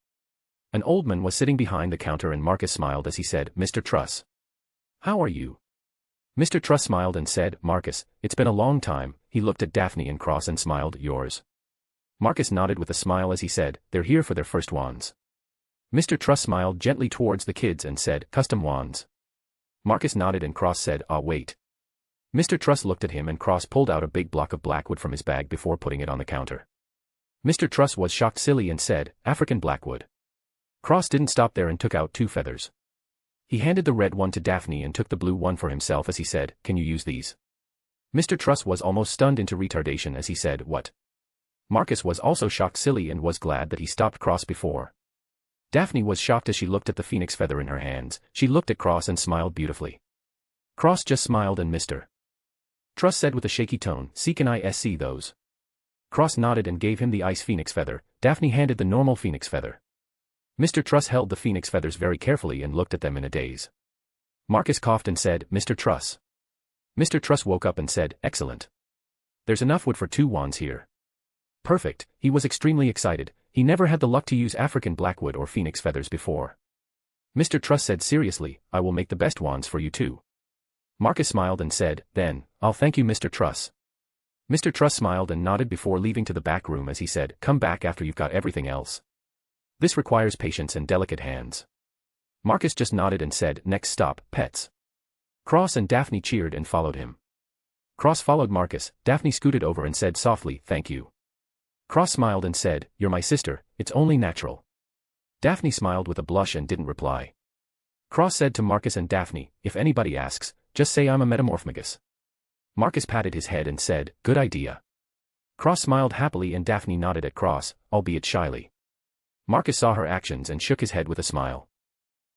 An old man was sitting behind the counter and Marcus smiled as he said, Mr. Truss. How are you? Mr. Truss smiled and said, Marcus, it's been a long time. He looked at Daphne and Cross and smiled, yours. Marcus nodded with a smile as he said, they're here for their first wands. Mr. Truss smiled gently towards the kids and said, custom wands. Marcus nodded and Cross said, wait. Mr. Truss looked at him and Cross pulled out a big block of blackwood from his bag before putting it on the counter. Mr. Truss was shocked silly and said, African blackwood. Cross didn't stop there and took out 2 feathers. He handed the red one to Daphne and took the blue one for himself as he said, can you use these? Mr. Truss was almost stunned into retardation as he said, what? Marcus was also shocked silly and was glad that he stopped Cross before. Daphne was shocked as she looked at the phoenix feather in her hands. She looked at Cross and smiled beautifully. Cross just smiled and Mr. Truss said with a shaky tone, "See, can I see those?" Cross nodded and gave him the ice phoenix feather. Daphne handed the normal phoenix feather. Mr. Truss held the phoenix feathers very carefully and looked at them in a daze. Marcus coughed and said, "Mr. Truss." Mr. Truss woke up and said, "Excellent. There's enough wood for 2 wands here." Perfect. He was extremely excited. He never had the luck to use African blackwood or phoenix feathers before. Mr. Truss said seriously, "I will make the best wands for you too." Marcus smiled and said, "Then, I'll thank you, Mr. Truss." Mr. Truss smiled and nodded before leaving to the back room as he said, "Come back after you've got everything else. This requires patience and delicate hands." Marcus just nodded and said, "Next stop, pets." Cross and Daphne cheered and followed him. Cross followed Marcus. Daphne scooted over and said softly, "Thank you." Cross smiled and said, "You're my sister, it's only natural." Daphne smiled with a blush and didn't reply. Cross said to Marcus and Daphne, "If anybody asks, just say I'm a metamorphmagus." Marcus patted his head and said, "Good idea." Cross smiled happily and Daphne nodded at Cross, albeit shyly. Marcus saw her actions and shook his head with a smile.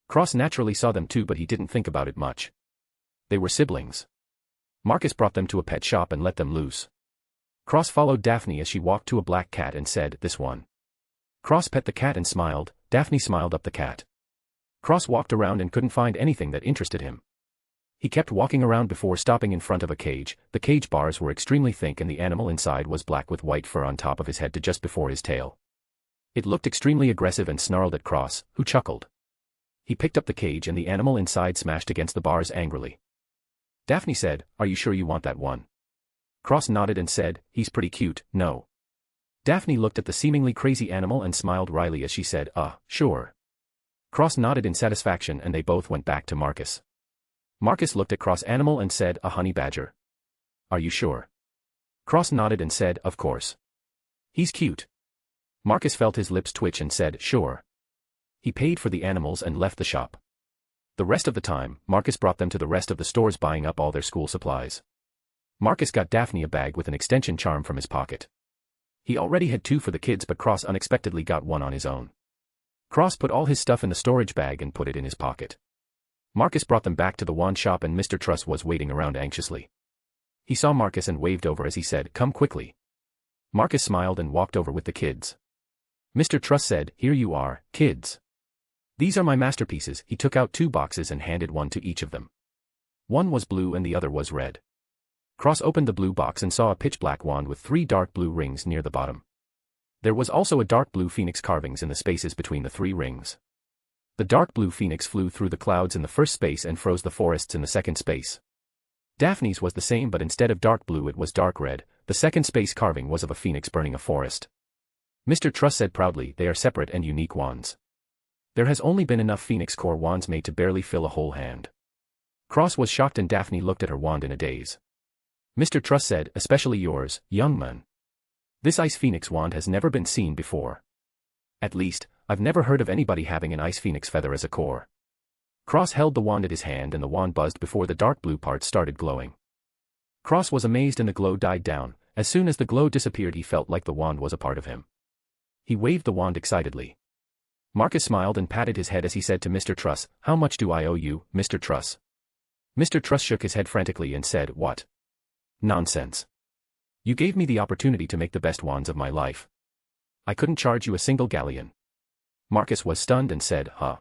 Cross naturally saw them too, but he didn't think about it much. They were siblings. Marcus brought them to a pet shop and let them loose. Cross followed Daphne as she walked to a black cat and said, "This one." Cross pet the cat and smiled. Daphne smiled up the cat. Cross walked around and couldn't find anything that interested him. He kept walking around before stopping in front of a cage. The cage bars were extremely thick and the animal inside was black with white fur on top of his head to just before his tail. It looked extremely aggressive and snarled at Cross, who chuckled. He picked up the cage and the animal inside smashed against the bars angrily. Daphne said, "Are you sure you want that one?" Cross nodded and said, "He's pretty cute, no?" Daphne looked at the seemingly crazy animal and smiled wryly as she said, Sure." Cross nodded in satisfaction and they both went back to Marcus. Marcus looked at Cross animal and said, "A honey badger." "Are you sure?" Cross nodded and said, "Of course. He's cute." Marcus felt his lips twitch and said, "Sure." He paid for the animals and left the shop. The rest of the time, Marcus brought them to the rest of the stores buying up all their school supplies. Marcus got Daphne a bag with an extension charm from his pocket. He already had 2 for the kids but Cross unexpectedly got 1 on his own. Cross put all his stuff in the storage bag and put it in his pocket. Marcus brought them back to the wand shop and Mr. Truss was waiting around anxiously. He saw Marcus and waved over as he said, "Come quickly." Marcus smiled and walked over with the kids. Mr. Truss said, "Here you are, kids. These are my masterpieces." He took out 2 boxes and handed one to each of them. One was blue and the other was red. Cross opened the blue box and saw a pitch-black wand with 3 dark blue rings near the bottom. There was also a dark blue phoenix carvings in the spaces between the 3 rings. The dark blue phoenix flew through the clouds in the first space and froze the forests in the second space. Daphne's was the same but instead of dark blue it was dark red. The second space carving was of a phoenix burning a forest. Mr. Truss said proudly, "They are separate and unique wands. There has only been enough phoenix core wands made to barely fill a whole hand." Cross was shocked and Daphne looked at her wand in a daze. Mr. Truss said, "Especially yours, young man. This ice phoenix wand has never been seen before. At least, I've never heard of anybody having an ice phoenix feather as a core." Cross held the wand at his hand and the wand buzzed before the dark blue part started glowing. Cross was amazed and the glow died down. As soon as the glow disappeared he felt like the wand was a part of him. He waved the wand excitedly. Marcus smiled and patted his head as he said to Mr. Truss, "How much do I owe you, Mr. Truss?" Mr. Truss shook his head frantically and said, "What? Nonsense. You gave me the opportunity to make the best wands of my life. I couldn't charge you a single galleon." Marcus was stunned and said, "Huh?"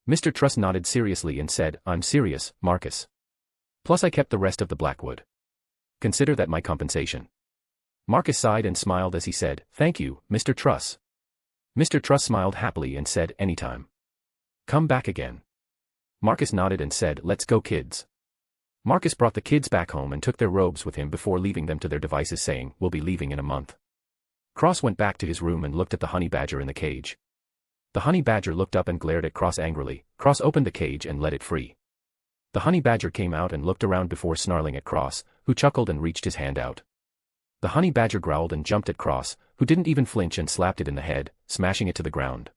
Mr. Truss nodded seriously and said, "I'm serious, Marcus. Plus I kept the rest of the blackwood. Consider that my compensation." Marcus sighed and smiled as he said, "Thank you, Mr. Truss." Mr. Truss smiled happily and said, "Anytime. Come back again." Marcus nodded and said, "Let's go, kids." Marcus brought the kids back home and took their robes with him before leaving them to their devices saying, "We'll be leaving in a month." Cross went back to his room and looked at the honey badger in the cage. The honey badger looked up and glared at Cross angrily. Cross opened the cage and let it free. The honey badger came out and looked around before snarling at Cross, who chuckled and reached his hand out. The honey badger growled and jumped at Cross, who didn't even flinch and slapped it in the head, smashing it to the ground.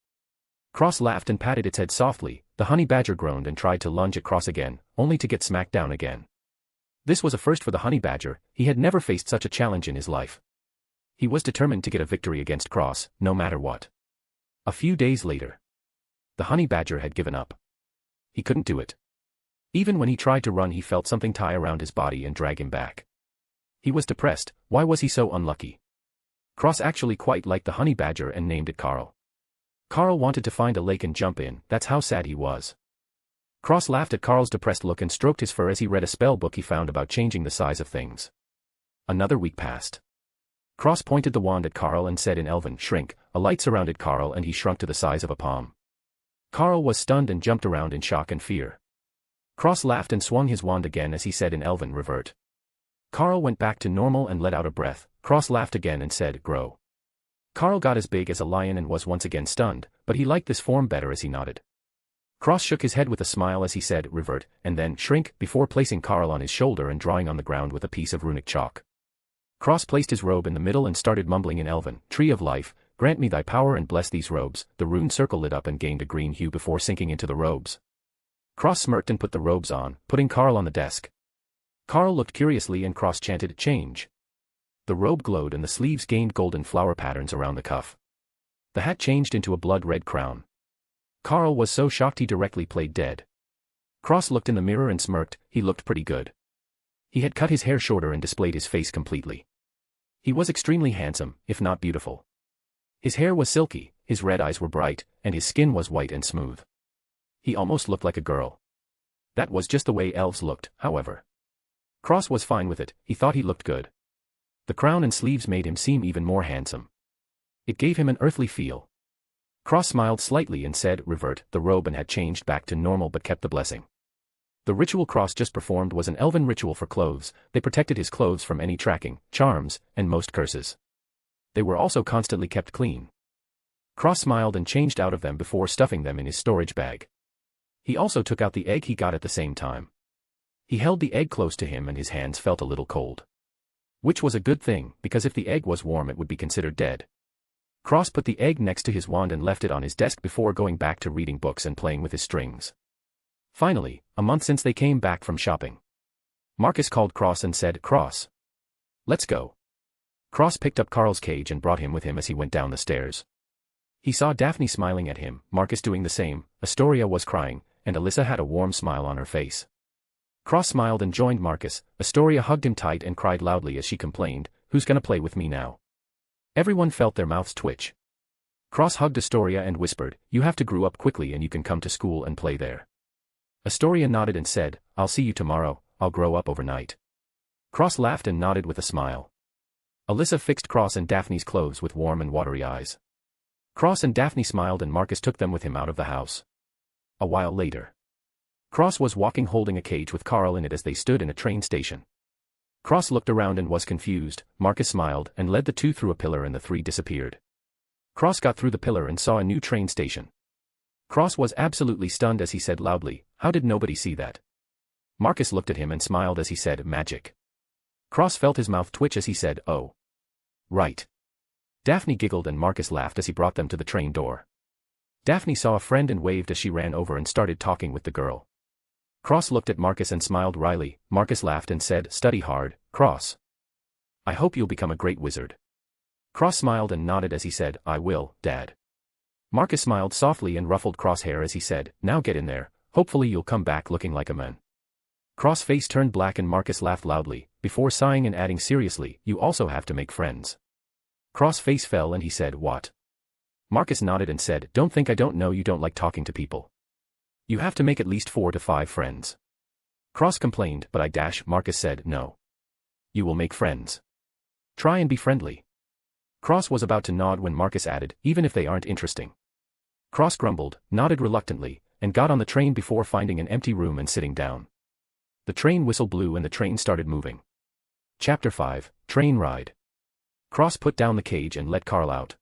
Cross laughed and patted its head softly. The honey badger groaned and tried to lunge at Cross again, only to get smacked down again. This was a first for the honey badger. He had never faced such a challenge in his life. He was determined to get a victory against Cross, no matter what. A few days later. The honey badger had given up. He couldn't do it. Even when he tried to run, he felt something tie around his body and drag him back. He was depressed. Why was he so unlucky? Cross actually quite liked the honey badger and named it Carl. Carl wanted to find a lake and jump in, that's how sad he was. Cross laughed at Carl's depressed look and stroked his fur as he read a spell book he found about changing the size of things. Another week passed. Cross pointed the wand at Carl and said in Elven, "Shrink." A light surrounded Carl and he shrunk to the size of a palm. Carl was stunned and jumped around in shock and fear. Cross laughed and swung his wand again as he said in Elven, "Revert." Carl went back to normal and let out a breath. Cross laughed again and said, "Grow." Carl got as big as a lion and was once again stunned, but he liked this form better as he nodded. Cross shook his head with a smile as he said, "Revert," and then, "Shrink," before placing Carl on his shoulder and drawing on the ground with a piece of runic chalk. Cross placed his robe in the middle and started mumbling in Elven, "Tree of life, grant me thy power and bless these robes." The rune circle lit up and gained a green hue before sinking into the robes. Cross smirked and put the robes on, putting Carl on the desk. Carl looked curiously and Cross chanted, "Change." The robe glowed and the sleeves gained golden flower patterns around the cuff. The hat changed into a blood-red crown. Carl was so shocked he directly played dead. Cross looked in the mirror and smirked. He looked pretty good. He had cut his hair shorter and displayed his face completely. He was extremely handsome, if not beautiful. His hair was silky, his red eyes were bright, and his skin was white and smooth. He almost looked like a girl. That was just the way elves looked, however. Cross was fine with it, he thought he looked good. The crown and sleeves made him seem even more handsome. It gave him an earthly feel. Cross smiled slightly and said, "Revert." The robe and had changed back to normal but kept the blessing. The ritual Cross just performed was an elven ritual for clothes. They protected his clothes from any tracking, charms, and most curses. They were also constantly kept clean. Cross smiled and changed out of them before stuffing them in his storage bag. He also took out the egg he got at the same time. He held the egg close to him and his hands felt a little cold. Which was a good thing, because if the egg was warm it would be considered dead. Cross put the egg next to his wand and left it on his desk before going back to reading books and playing with his strings. Finally, a month since they came back from shopping. Marcus called Cross and said, "Cross, let's go." Cross picked up Carl's cage and brought him with him as he went down the stairs. He saw Daphne smiling at him, Marcus doing the same, Astoria was crying, and Alyssa had a warm smile on her face. Cross smiled and joined Marcus. Astoria hugged him tight and cried loudly as she complained, "Who's gonna play with me now?" Everyone felt their mouths twitch. Cross hugged Astoria and whispered, "You have to grow up quickly and you can come to school and play there." Astoria nodded and said, "I'll see you tomorrow, I'll grow up overnight." Cross laughed and nodded with a smile. Alyssa fixed Cross and Daphne's clothes with warm and watery eyes. Cross and Daphne smiled and Marcus took them with him out of the house. A while later. Cross was walking holding a cage with Carl in it as they stood in a train station. Cross looked around and was confused. Marcus smiled and led the two through a pillar and the three disappeared. Cross got through the pillar and saw a new train station. Cross was absolutely stunned as he said loudly, "How did nobody see that?" Marcus looked at him and smiled as he said, "Magic." Cross felt his mouth twitch as he said, "Oh. Right." Daphne giggled and Marcus laughed as he brought them to the train door. Daphne saw a friend and waved as she ran over and started talking with the girl. Cross looked at Marcus and smiled wryly. Marcus laughed and said, "Study hard, Cross. I hope you'll become a great wizard." Cross smiled and nodded as he said, "I will, Dad." Marcus smiled softly and ruffled Cross' hair as he said, "Now get in there, hopefully you'll come back looking like a man." Cross' face turned black and Marcus laughed loudly, before sighing and adding seriously, "You also have to make friends." Cross' face fell and he said, "What?" Marcus nodded and said, "Don't think I don't know you don't like talking to people. You have to make at least 4 to 5 friends." Cross complained, "But Marcus said, "No. You will make friends. Try and be friendly." Cross was about to nod when Marcus added, "Even if they aren't interesting." Cross grumbled, nodded reluctantly, and got on the train before finding an empty room and sitting down. The train whistle blew and the train started moving. Chapter 5, Train Ride. Cross put down the cage and let Carl out.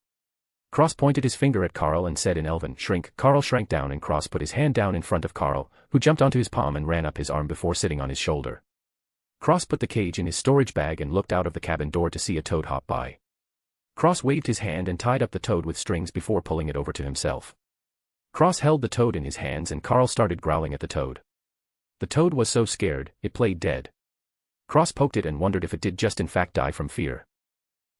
Cross pointed his finger at Carl and said in Elven, "Shrink." Carl shrank down and Cross put his hand down in front of Carl, who jumped onto his palm and ran up his arm before sitting on his shoulder. Cross put the cage in his storage bag and looked out of the cabin door to see a toad hop by. Cross waved his hand and tied up the toad with strings before pulling it over to himself. Cross held the toad in his hands and Carl started growling at the toad. The toad was so scared, it played dead. Cross poked it and wondered if it did just in fact die from fear.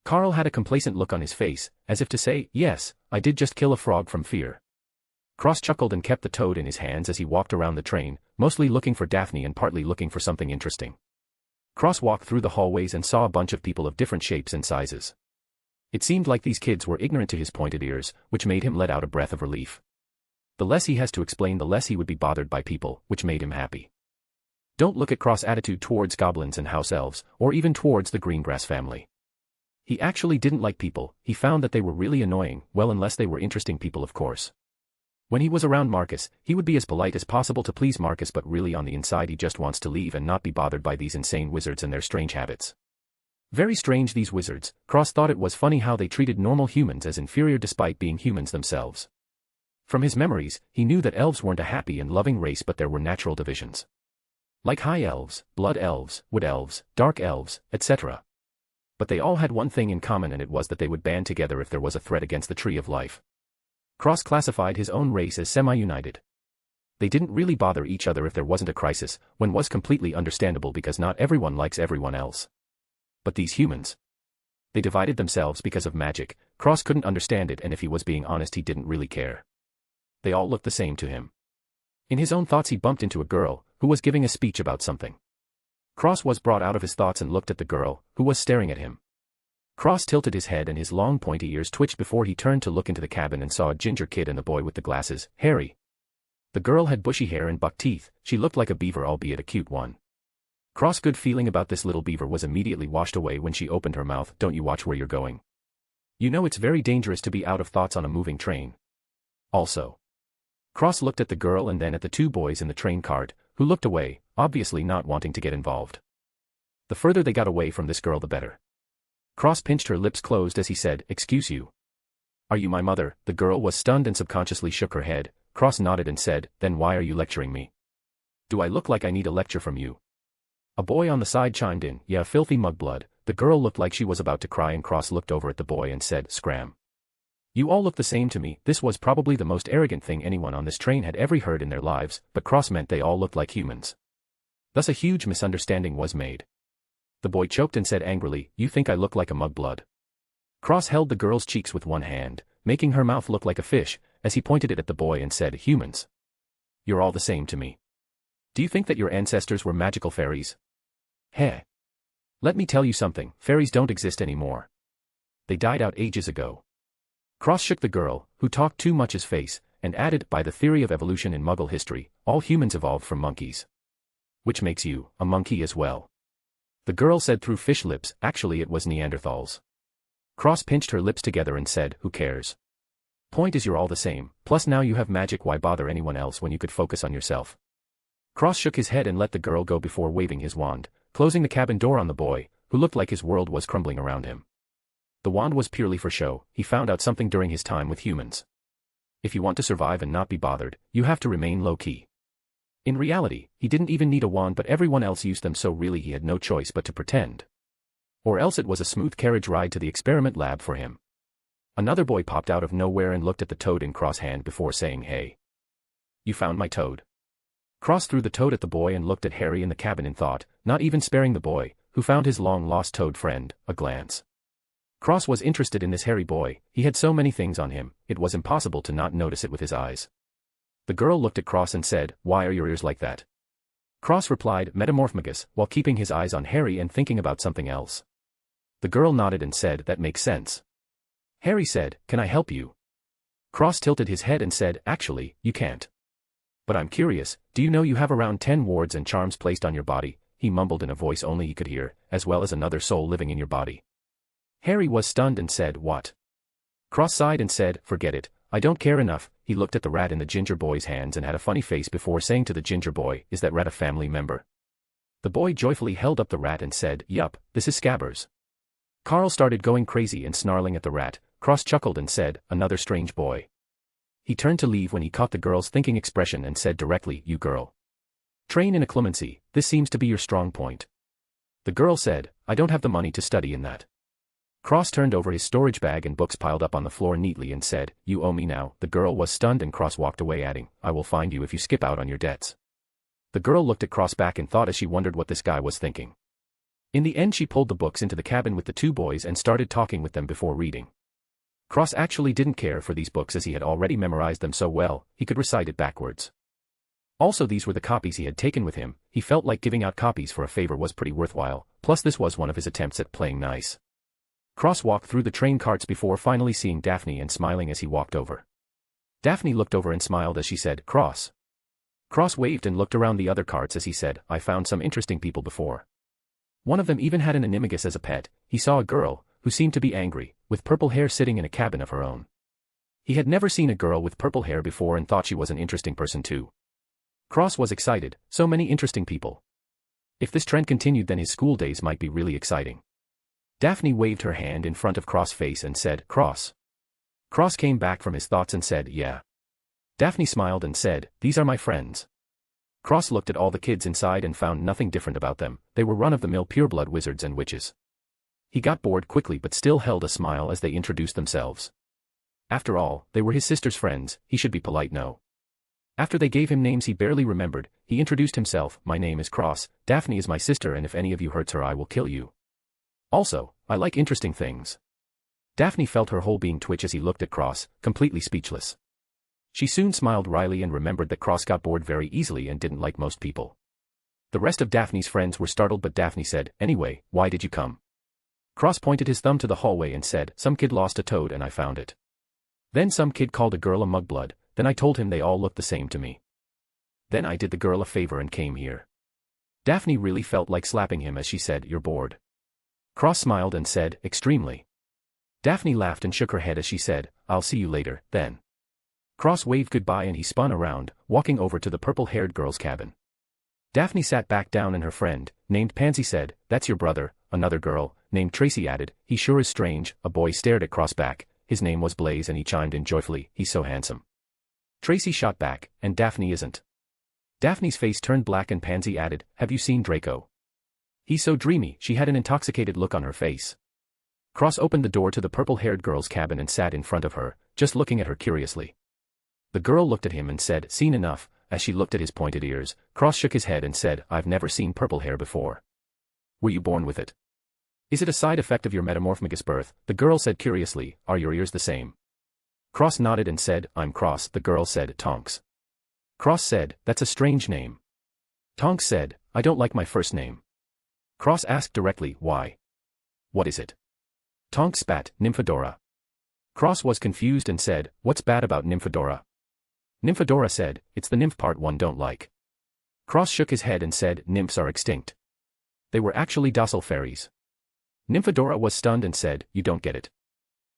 Carl had a complacent look on his face, as if to say, "Yes, I did just kill a frog from fear." Cross chuckled and kept the toad in his hands as he walked around the train, mostly looking for Daphne and partly looking for something interesting. Cross walked through the hallways and saw a bunch of people of different shapes and sizes. It seemed like these kids were ignorant to his pointed ears, which made him let out a breath of relief. The less he has to explain, the less he would be bothered by people, which made him happy. Don't look at Cross' attitude towards goblins and house elves, or even towards the Greengrass family. He actually didn't like people. He found that they were really annoying, well, unless they were interesting people, of course. When he was around Marcus, he would be as polite as possible to please Marcus, but really on the inside he just wants to leave and not be bothered by these insane wizards and their strange habits. Very strange, these wizards. Cross thought it was funny how they treated normal humans as inferior despite being humans themselves. From his memories, he knew that elves weren't a happy and loving race, but there were natural divisions. Like high elves, blood elves, wood elves, dark elves, etc. But they all had one thing in common, and it was that they would band together if there was a threat against the Tree of Life. Cross classified his own race as semi-united. They didn't really bother each other if there wasn't a crisis, when was completely understandable because not everyone likes everyone else. But these humans. They divided themselves because of magic. Cross couldn't understand it, and if he was being honest, he didn't really care. They all looked the same to him. In his own thoughts he bumped into a girl, who was giving a speech about something. Cross was brought out of his thoughts and looked at the girl, who was staring at him. Cross tilted his head and his long pointy ears twitched before he turned to look into the cabin and saw a ginger kid and the boy with the glasses, Harry. The girl had bushy hair and buck teeth. She looked like a beaver, albeit a cute one. Cross' good feeling about this little beaver was immediately washed away when she opened her mouth. Don't you watch where you're going. You know it's very dangerous to be out of thoughts on a moving train. Also. Cross looked at the girl and then at the two boys in the train cart, who looked away, obviously not wanting to get involved. The further they got away from this girl, the better. Cross pinched her lips closed as he said, "Excuse you. Are you my mother?" The girl was stunned and subconsciously shook her head. Cross nodded and said, "Then why are you lecturing me? Do I look like I need a lecture from you?" A boy on the side chimed in, "Yeah, filthy mudblood." The girl looked like she was about to cry and Cross looked over at the boy and said, "Scram. You all look the same to me." This was probably the most arrogant thing anyone on this train had ever heard in their lives, but Cross meant they all looked like humans. Thus a huge misunderstanding was made. The boy choked and said angrily, "You think I look like a mudblood?" Cross held the girl's cheeks with one hand, making her mouth look like a fish, as he pointed it at the boy and said, "Humans. You're all the same to me. Do you think that your ancestors were magical fairies? Heh. Let me tell you something, fairies don't exist anymore. They died out ages ago." Cross shook the girl, who talked too much his face, and added, "By the theory of evolution in Muggle history, all humans evolved from monkeys. Which makes you a monkey as well." The girl said through fish lips, "Actually it was Neanderthals." Cross pinched her lips together and said, "Who cares? Point is you're all the same, plus now you have magic, why bother anyone else when you could focus on yourself?" Cross shook his head and let the girl go before waving his wand, closing the cabin door on the boy, who looked like his world was crumbling around him. The wand was purely for show. He found out something during his time with humans. If you want to survive and not be bothered, you have to remain low-key. In reality, he didn't even need a wand, but everyone else used them, so really he had no choice but to pretend. Or else it was a smooth carriage ride to the experiment lab for him. Another boy popped out of nowhere and looked at the toad in Cross' hand before saying, "Hey. You found my toad." Cross threw the toad at the boy and looked at Harry in the cabin in thought, not even sparing the boy, who found his long-lost toad friend, a glance. Cross was interested in this hairy boy. He had so many things on him, it was impossible to not notice it with his eyes. The girl looked at Cross and said, "Why are your ears like that?" Cross replied, "Metamorphmagus," while keeping his eyes on Harry and thinking about something else. The girl nodded and said, "That makes sense." Harry said, "Can I help you?" Cross tilted his head and said, "Actually, you can't. But I'm curious, do you know you have around 10 wards and charms placed on your body?" He mumbled in a voice only he could hear, "as well as another soul living in your body." Harry was stunned and said, "What?" Cross sighed and said, "Forget it, I don't care enough." He looked at the rat in the ginger boy's hands and had a funny face before saying to the ginger boy, "Is that rat a family member?" The boy joyfully held up the rat and said, "Yup, this is Scabbers." Carl started going crazy and snarling at the rat. Cross chuckled and said, "Another strange boy." He turned to leave when he caught the girl's thinking expression and said directly, "You girl. Train in occlumency, this seems to be your strong point." The girl said, "I don't have the money to study in that." Cross turned over his storage bag and books piled up on the floor neatly and said, "You owe me now." The girl was stunned and Cross walked away adding, "I will find you if you skip out on your debts." The girl looked at Cross back and thought as she wondered what this guy was thinking. In the end she pulled the books into the cabin with the two boys and started talking with them before reading. Cross actually didn't care for these books as he had already memorized them so well, he could recite it backwards. Also these were the copies he had taken with him, he felt like giving out copies for a favor was pretty worthwhile, plus this was one of his attempts at playing nice. Cross walked through the train carts before finally seeing Daphne and smiling as he walked over. Daphne looked over and smiled as she said, Cross. Cross waved and looked around the other carts as he said, I found some interesting people before. One of them even had an animagus as a pet. He saw a girl, who seemed to be angry, with purple hair sitting in a cabin of her own. He had never seen a girl with purple hair before and thought she was an interesting person too. Cross was excited, so many interesting people. If this trend continued then his school days might be really exciting. Daphne waved her hand in front of Cross' face and said, Cross. Cross came back from his thoughts and said, yeah. Daphne smiled and said, these are my friends. Cross looked at all the kids inside and found nothing different about them, they were run-of-the-mill pureblood wizards and witches. He got bored quickly but still held a smile as they introduced themselves. After all, they were his sister's friends, he should be polite no. After they gave him names he barely remembered, he introduced himself, my name is Cross, Daphne is my sister and if any of you hurts her I will kill you. Also, I like interesting things. Daphne felt her whole being twitch as he looked at Cross, completely speechless. She soon smiled wryly and remembered that Cross got bored very easily and didn't like most people. The rest of Daphne's friends were startled but Daphne said, anyway, why did you come? Cross pointed his thumb to the hallway and said, some kid lost a toad and I found it. Then some kid called a girl a mudblood, then I told him they all looked the same to me. Then I did the girl a favor and came here. Daphne really felt like slapping him as she said, you're bored. Cross smiled and said, extremely. Daphne laughed and shook her head as she said, I'll see you later, then. Cross waved goodbye and he spun around, walking over to the purple-haired girl's cabin. Daphne sat back down and her friend, named Pansy said, that's your brother, another girl, named Tracy added, he sure is strange, a boy stared at Cross back, his name was Blaze and he chimed in joyfully, he's so handsome. Tracy shot back, and Daphne isn't. Daphne's face turned black and Pansy added, have you seen Draco? He's so dreamy, she had an intoxicated look on her face. Cross opened the door to the purple-haired girl's cabin and sat in front of her, just looking at her curiously. The girl looked at him and said, seen enough, as she looked at his pointed ears. Cross shook his head and said, I've never seen purple hair before. Were you born with it? Is it a side effect of your metamorphomagus birth? The girl said curiously, are your ears the same? Cross nodded and said, I'm Cross. The girl said, Tonks. Cross said, that's a strange name. Tonks said, I don't like my first name. Cross asked directly, why? What is it? Tonks spat, Nymphadora. Cross was confused and said, what's bad about Nymphadora? Nymphadora said, it's the nymph part one don't like. Cross shook his head and said, nymphs are extinct. They were actually docile fairies. Nymphadora was stunned and said, you don't get it.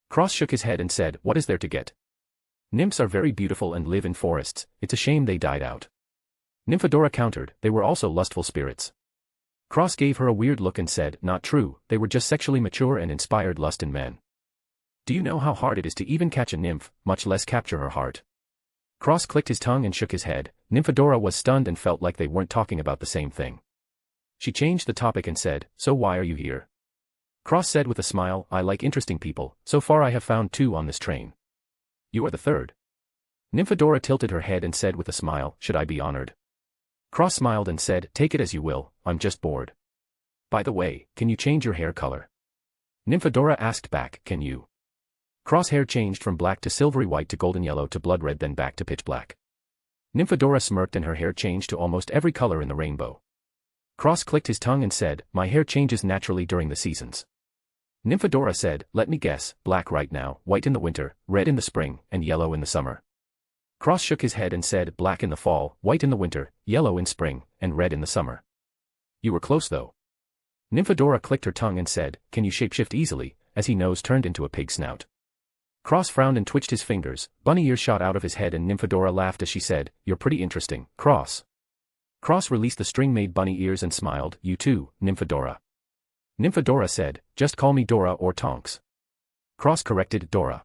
Cross shook his head and said, what is there to get? Nymphs are very beautiful and live in forests, it's a shame they died out. Nymphadora countered, they were also lustful spirits. Cross gave her a weird look and said, not true, they were just sexually mature and inspired lust in men. Do you know how hard it is to even catch a nymph, much less capture her heart? Cross clicked his tongue and shook his head. Nymphadora was stunned and felt like they weren't talking about the same thing. She changed the topic and said, so why are you here? Cross said with a smile, I like interesting people, so far I have found 2 on this train. You are the third. Nymphadora tilted her head and said with a smile, should I be honored? Cross smiled and said, take it as you will, I'm just bored. By the way, can you change your hair color? Nymphadora asked back, can you? Cross hair changed from black to silvery white to golden yellow to blood red then back to pitch black. Nymphadora smirked and her hair changed to almost every color in the rainbow. Cross clicked his tongue and said, my hair changes naturally during the seasons. Nymphadora said, let me guess, black right now, white in the winter, red in the spring, and yellow in the summer. Cross shook his head and said, black in the fall, white in the winter, yellow in spring, and red in the summer. You were close though. Nymphadora clicked her tongue and said, can you shapeshift easily, as his nose turned into a pig's snout. Cross frowned and twitched his fingers, bunny ears shot out of his head and Nymphadora laughed as she said, you're pretty interesting, Cross. Cross released the string-made bunny ears and smiled, you too, Nymphadora. Nymphadora said, just call me Dora or Tonks. Cross corrected, Dora.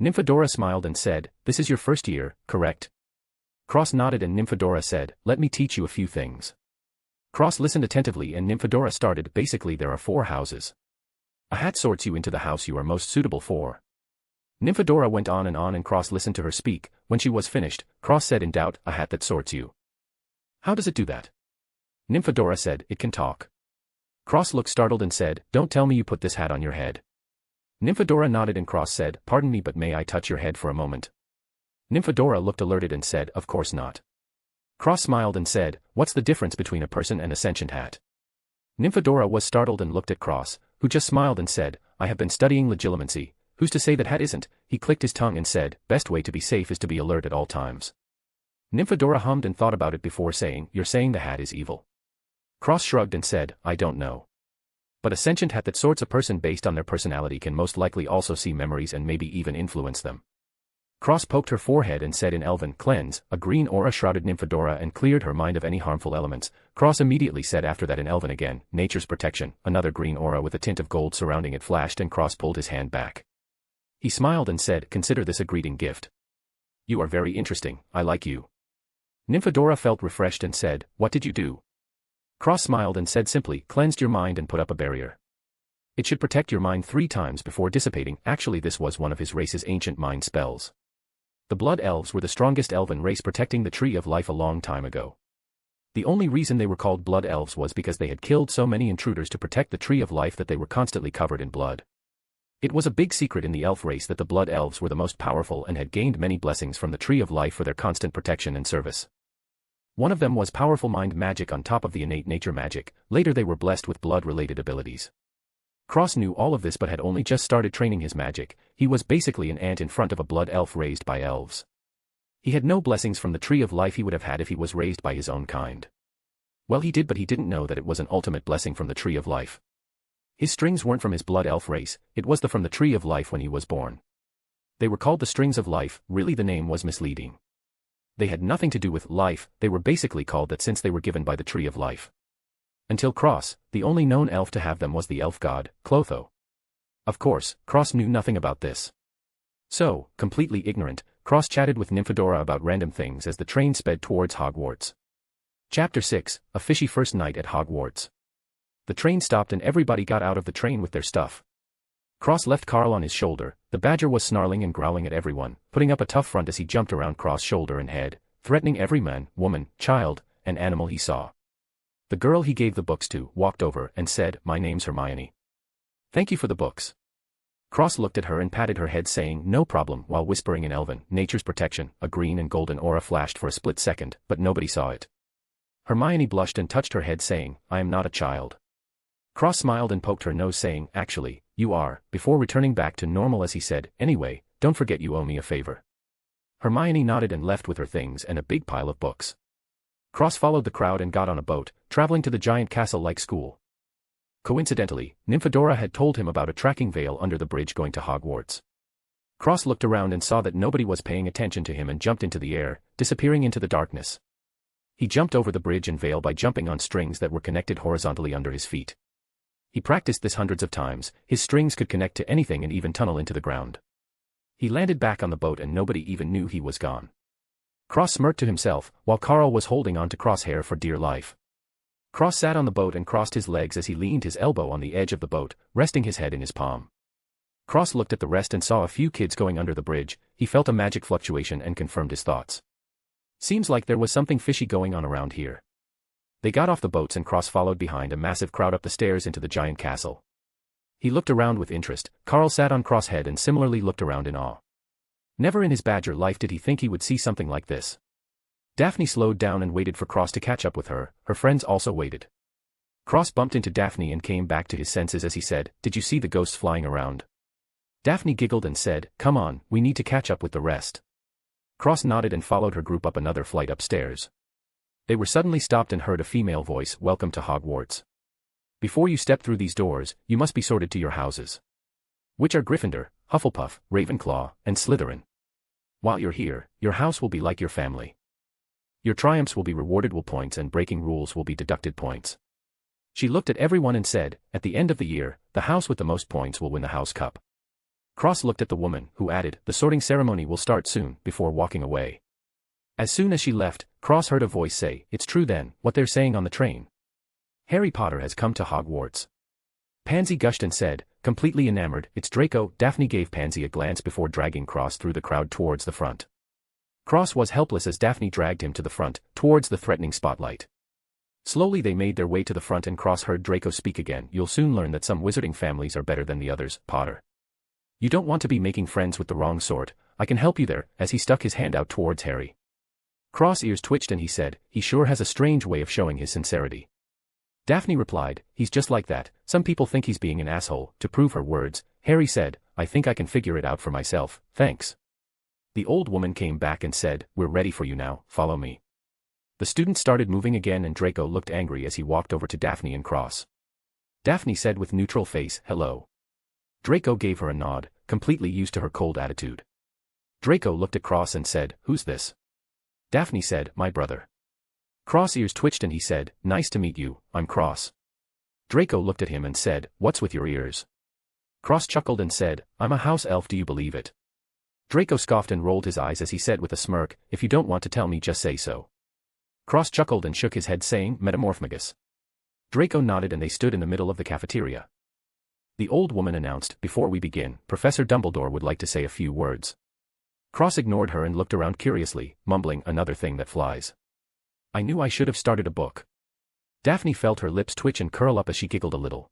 Nymphadora smiled and said, this is your first year, correct? Cross nodded and Nymphadora said, let me teach you a few things. Cross listened attentively and Nymphadora started, basically there are 4 houses. A hat sorts you into the house you are most suitable for. Nymphadora went on and Cross listened to her speak. When she was finished, Cross said in doubt, a hat that sorts you. How does it do that? Nymphadora said, it can talk. Cross looked startled and said, don't tell me you put this hat on your head. Nymphadora nodded and Cross said, pardon me but may I touch your head for a moment? Nymphadora looked alerted and said, of course not. Cross smiled and said, what's the difference between a person and a sentient hat? Nymphadora was startled and looked at Cross, who just smiled and said, I have been studying legilimency, who's to say that hat isn't? He clicked his tongue and said, best way to be safe is to be alert at all times. Nymphadora hummed and thought about it before saying, you're saying the hat is evil. Cross shrugged and said, I don't know. But a sentient hat that sorts a person based on their personality can most likely also see memories and maybe even influence them. Cross poked her forehead and said in Elven, cleanse, a green aura shrouded Nymphadora and cleared her mind of any harmful elements. Cross immediately said after that in Elven again, nature's protection, another green aura with a tint of gold surrounding it flashed and Cross pulled his hand back. He smiled and said, consider this a greeting gift. You are very interesting, I like you. Nymphadora felt refreshed and said, what did you do? Cross smiled and said simply, cleansed your mind and put up a barrier. It should protect your mind 3 times before dissipating. Actually this was one of his race's ancient mind spells. The Blood Elves were the strongest elven race protecting the Tree of Life a long time ago. The only reason they were called Blood Elves was because they had killed so many intruders to protect the Tree of Life that they were constantly covered in blood. It was a big secret in the elf race that the Blood Elves were the most powerful and had gained many blessings from the Tree of Life for their constant protection and service. One of them was powerful mind magic on top of the innate nature magic. Later they were blessed with blood-related abilities. Cross knew all of this but had only just started training his magic. He was basically an ant in front of a blood elf raised by elves. He had no blessings from the Tree of Life he would have had if he was raised by his own kind. Well he did but he didn't know that it was an ultimate blessing from the Tree of Life. His strings weren't from his blood elf race, it was from the Tree of Life when he was born. They were called the Strings of Life, really the name was misleading. They had nothing to do with life, they were basically called that since they were given by the Tree of Life. Until Cross, the only known elf to have them was the elf god, Clotho. Of course, Cross knew nothing about this. So, completely ignorant, Cross chatted with Nymphadora about random things as the train sped towards Hogwarts. Chapter 6, A Fishy First Night at Hogwarts. The train stopped and everybody got out of the train with their stuff. Cross left Carl on his shoulder. The badger was snarling and growling at everyone, putting up a tough front as he jumped around Cross' shoulder and head, threatening every man, woman, child, and animal he saw. The girl he gave the books to walked over and said, my name's Hermione. Thank you for the books. Cross looked at her and patted her head saying, no problem, while whispering in Elven, nature's protection. A green and golden aura flashed for a split second, but nobody saw it. Hermione blushed and touched her head saying, I am not a child. Cross smiled and poked her nose saying, actually, you are, before returning back to normal as he said, anyway, don't forget you owe me a favor. Hermione nodded and left with her things and a big pile of books. Cross followed the crowd and got on a boat, traveling to the giant castle-like school. Coincidentally, Nymphadora had told him about a tracking veil under the bridge going to Hogwarts. Cross looked around and saw that nobody was paying attention to him and jumped into the air, disappearing into the darkness. He jumped over the bridge and veil by jumping on strings that were connected horizontally under his feet. He practiced this hundreds of times, his strings could connect to anything and even tunnel into the ground. He landed back on the boat and nobody even knew he was gone. Cross smirked to himself, while Carl was holding on to Crosshair for dear life. Cross sat on the boat and crossed his legs as he leaned his elbow on the edge of the boat, resting his head in his palm. Cross looked at the rest and saw a few kids going under the bridge. He felt a magic fluctuation and confirmed his thoughts. Seems like there was something fishy going on around here. They got off the boats and Cross followed behind a massive crowd up the stairs into the giant castle. He looked around with interest. Carl sat on Cross' head and similarly looked around in awe. Never in his badger life did he think he would see something like this. Daphne slowed down and waited for Cross to catch up with her. Her friends also waited. Cross bumped into Daphne and came back to his senses as he said, "Did you see the ghosts flying around?" Daphne giggled and said, "Come on, we need to catch up with the rest." Cross nodded and followed her group up another flight upstairs. They were suddenly stopped and heard a female voice, "Welcome to Hogwarts. Before you step through these doors, you must be sorted to your houses. Which are Gryffindor, Hufflepuff, Ravenclaw, and Slytherin. While you're here, your house will be like your family. Your triumphs will be rewarded with points and breaking rules will be deducted points." She looked at everyone and said, "At the end of the year, the house with the most points will win the house cup." Cross looked at the woman, who added, "The sorting ceremony will start soon," before walking away. As soon as she left, Cross heard a voice say, "It's true then, what they're saying on the train. Harry Potter has come to Hogwarts." Pansy gushed and said, completely enamored, "It's Draco." Daphne gave Pansy a glance before dragging Cross through the crowd towards the front. Cross was helpless as Daphne dragged him to the front, towards the threatening spotlight. Slowly they made their way to the front and Cross heard Draco speak again. "You'll soon learn that some wizarding families are better than the others, Potter. You don't want to be making friends with the wrong sort. I can help you there, as he stuck his hand out towards Harry. Cross ears twitched and he said, he sure has a strange way of showing his sincerity. Daphne replied, he's just like that, some people think he's being an asshole. To prove her words, Harry said, I think I can figure it out for myself, thanks. The old woman came back and said, we're ready for you now, follow me. The students started moving again and Draco looked angry as he walked over to Daphne and Cross. Daphne said with neutral face, hello. Draco gave her a nod, completely used to her cold attitude. Draco looked at Cross and said, who's this? Daphne said, my brother. Cross ears twitched and he said, nice to meet you, I'm Cross. Draco looked at him and said, what's with your ears? Cross chuckled and said, I'm a house elf, do you believe it? Draco scoffed and rolled his eyes as he said with a smirk, if you don't want to tell me just say so. Cross chuckled and shook his head saying, metamorphmagus. Draco nodded and they stood in the middle of the cafeteria. The old woman announced, before we begin, Professor Dumbledore would like to say a few words. Cross ignored her and looked around curiously, mumbling, another thing that flies. I knew I should have started a book. Daphne felt her lips twitch and curl up as she giggled a little.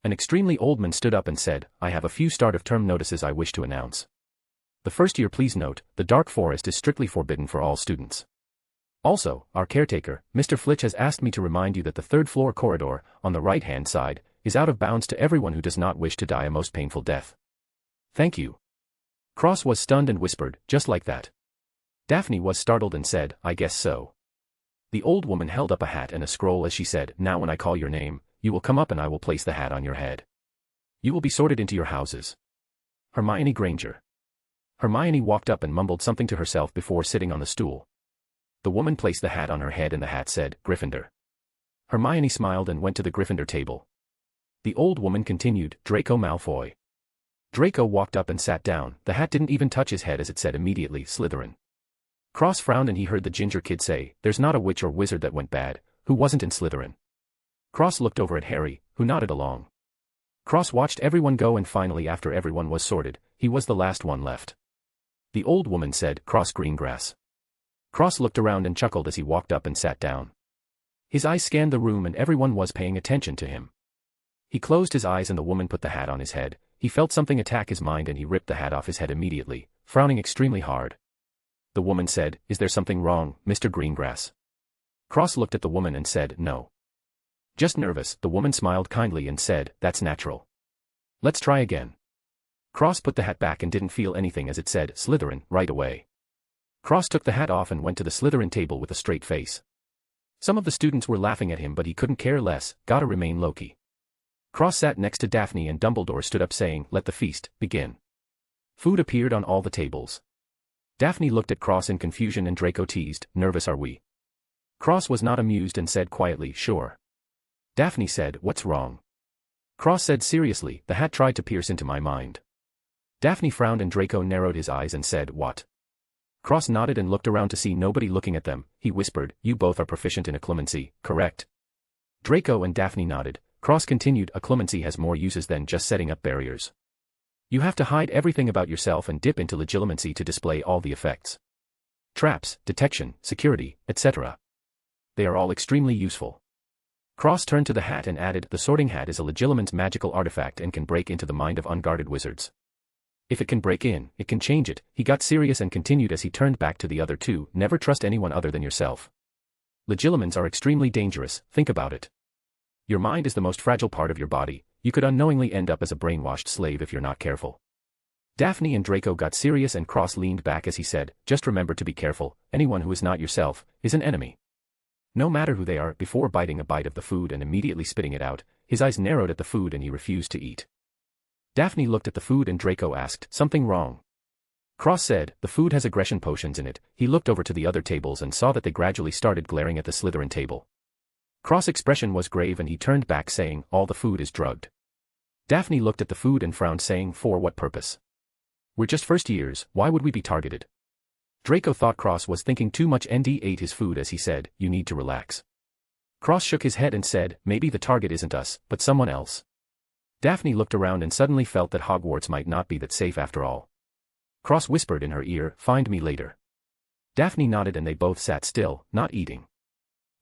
An extremely old man stood up and said, I have a few start-of-term notices I wish to announce. The first year, please note, the Dark Forest is strictly forbidden for all students. Also, our caretaker, Mr. Flitch has asked me to remind you that the third-floor corridor, on the right-hand side, is out of bounds to everyone who does not wish to die a most painful death. Thank you. Cross was stunned and whispered, just like that. Daphne was startled and said, I guess so. The old woman held up a hat and a scroll as she said, now when I call your name, you will come up and I will place the hat on your head. You will be sorted into your houses. Hermione Granger. Hermione walked up and mumbled something to herself before sitting on the stool. The woman placed the hat on her head and the hat said, Gryffindor. Hermione smiled and went to the Gryffindor table. The old woman continued, Draco Malfoy. Draco walked up and sat down, the hat didn't even touch his head as it said immediately, Slytherin. Cross frowned and he heard the ginger kid say, there's not a witch or wizard that went bad, who wasn't in Slytherin. Cross looked over at Harry, who nodded along. Cross watched everyone go and finally after everyone was sorted, he was the last one left. The old woman said, Cross Greengrass. Cross looked around and chuckled as he walked up and sat down. His eyes scanned the room and everyone was paying attention to him. He closed his eyes and the woman put the hat on his head, he felt something attack his mind and he ripped the hat off his head immediately, frowning extremely hard. The woman said, is there something wrong, Mr. Greengrass? Cross looked at the woman and said, no. Just nervous, the woman smiled kindly and said, that's natural. Let's try again. Cross put the hat back and didn't feel anything as it said, Slytherin, right away. Cross took the hat off and went to the Slytherin table with a straight face. Some of the students were laughing at him but he couldn't care less, gotta remain low-key. Cross sat next to Daphne and Dumbledore stood up saying, let the feast begin. Food appeared on all the tables. Daphne looked at Cross in confusion and Draco teased, nervous are we? Cross was not amused and said quietly, sure. Daphne said, what's wrong? Cross said seriously, the hat tried to pierce into my mind. Daphne frowned and Draco narrowed his eyes and said, what? Cross nodded and looked around to see nobody looking at them, he whispered, you both are proficient in occlumency, correct? Draco and Daphne nodded. Cross continued, occlumency has more uses than just setting up barriers. You have to hide everything about yourself and dip into legilimency to display all the effects. Traps, detection, security, etc. They are all extremely useful. Cross turned to the hat and added, the sorting hat is a legilimens magical artifact and can break into the mind of unguarded wizards. If it can break in, it can change it. He got serious and continued as he turned back to the other two, never trust anyone other than yourself. Legilimens are extremely dangerous, think about it. Your mind is the most fragile part of your body, you could unknowingly end up as a brainwashed slave if you're not careful. Daphne and Draco got serious and Cross leaned back as he said, just remember to be careful, anyone who is not yourself, is an enemy. No matter who they are, before biting a bite of the food and immediately spitting it out, his eyes narrowed at the food and he refused to eat. Daphne looked at the food and Draco asked, something wrong? Cross said, the food has aggression potions in it. He looked over to the other tables and saw that they gradually started glaring at the Slytherin table. Cross' expression was grave and he turned back saying, all the food is drugged. Daphne looked at the food and frowned saying, for what purpose? We're just first years, why would we be targeted? Draco thought Cross was thinking too much and ate his food as he said, you need to relax. Cross shook his head and said, maybe the target isn't us, but someone else. Daphne looked around and suddenly felt that Hogwarts might not be that safe after all. Cross whispered in her ear, find me later. Daphne nodded and they both sat still, not eating.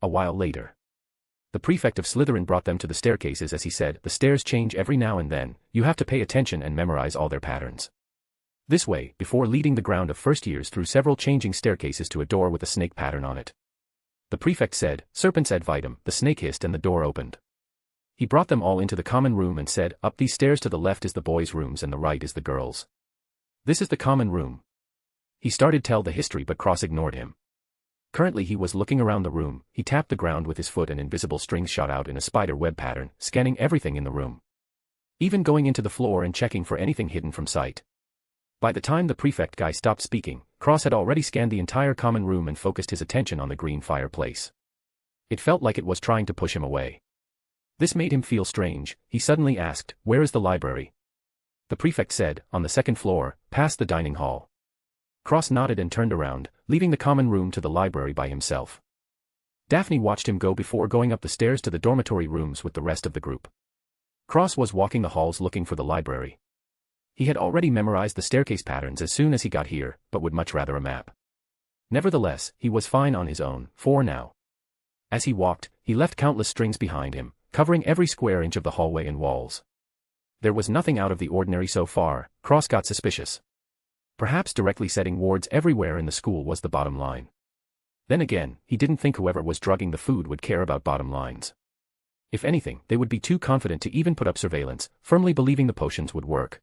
A while later. The prefect of Slytherin brought them to the staircases as he said, the stairs change every now and then, you have to pay attention and memorize all their patterns. This way, before leading the ground of first years through several changing staircases to a door with a snake pattern on it. The prefect said, serpents ad vitam, the snake hissed and the door opened. He brought them all into the common room and said, up these stairs to the left is the boys' rooms and the right is the girls'. This is the common room. He started tell the history but Cross ignored him. Currently he was looking around the room, he tapped the ground with his foot and invisible strings shot out in a spider web pattern, scanning everything in the room. Even going into the floor and checking for anything hidden from sight. By the time the prefect guy stopped speaking, Cross had already scanned the entire common room and focused his attention on the green fireplace. It felt like it was trying to push him away. This made him feel strange. He suddenly asked, where is the library? The prefect said, on the second floor, past the dining hall. Cross nodded and turned around, leaving the common room to the library by himself. Daphne watched him go before going up the stairs to the dormitory rooms with the rest of the group. Cross was walking the halls looking for the library. He had already memorized the staircase patterns as soon as he got here, but would much rather a map. Nevertheless, he was fine on his own, for now. As he walked, he left countless strings behind him, covering every square inch of the hallway and walls. There was nothing out of the ordinary so far. Cross got suspicious. Perhaps directly setting wards everywhere in the school was the bottom line. Then again, he didn't think whoever was drugging the food would care about bottom lines. If anything, they would be too confident to even put up surveillance, firmly believing the potions would work.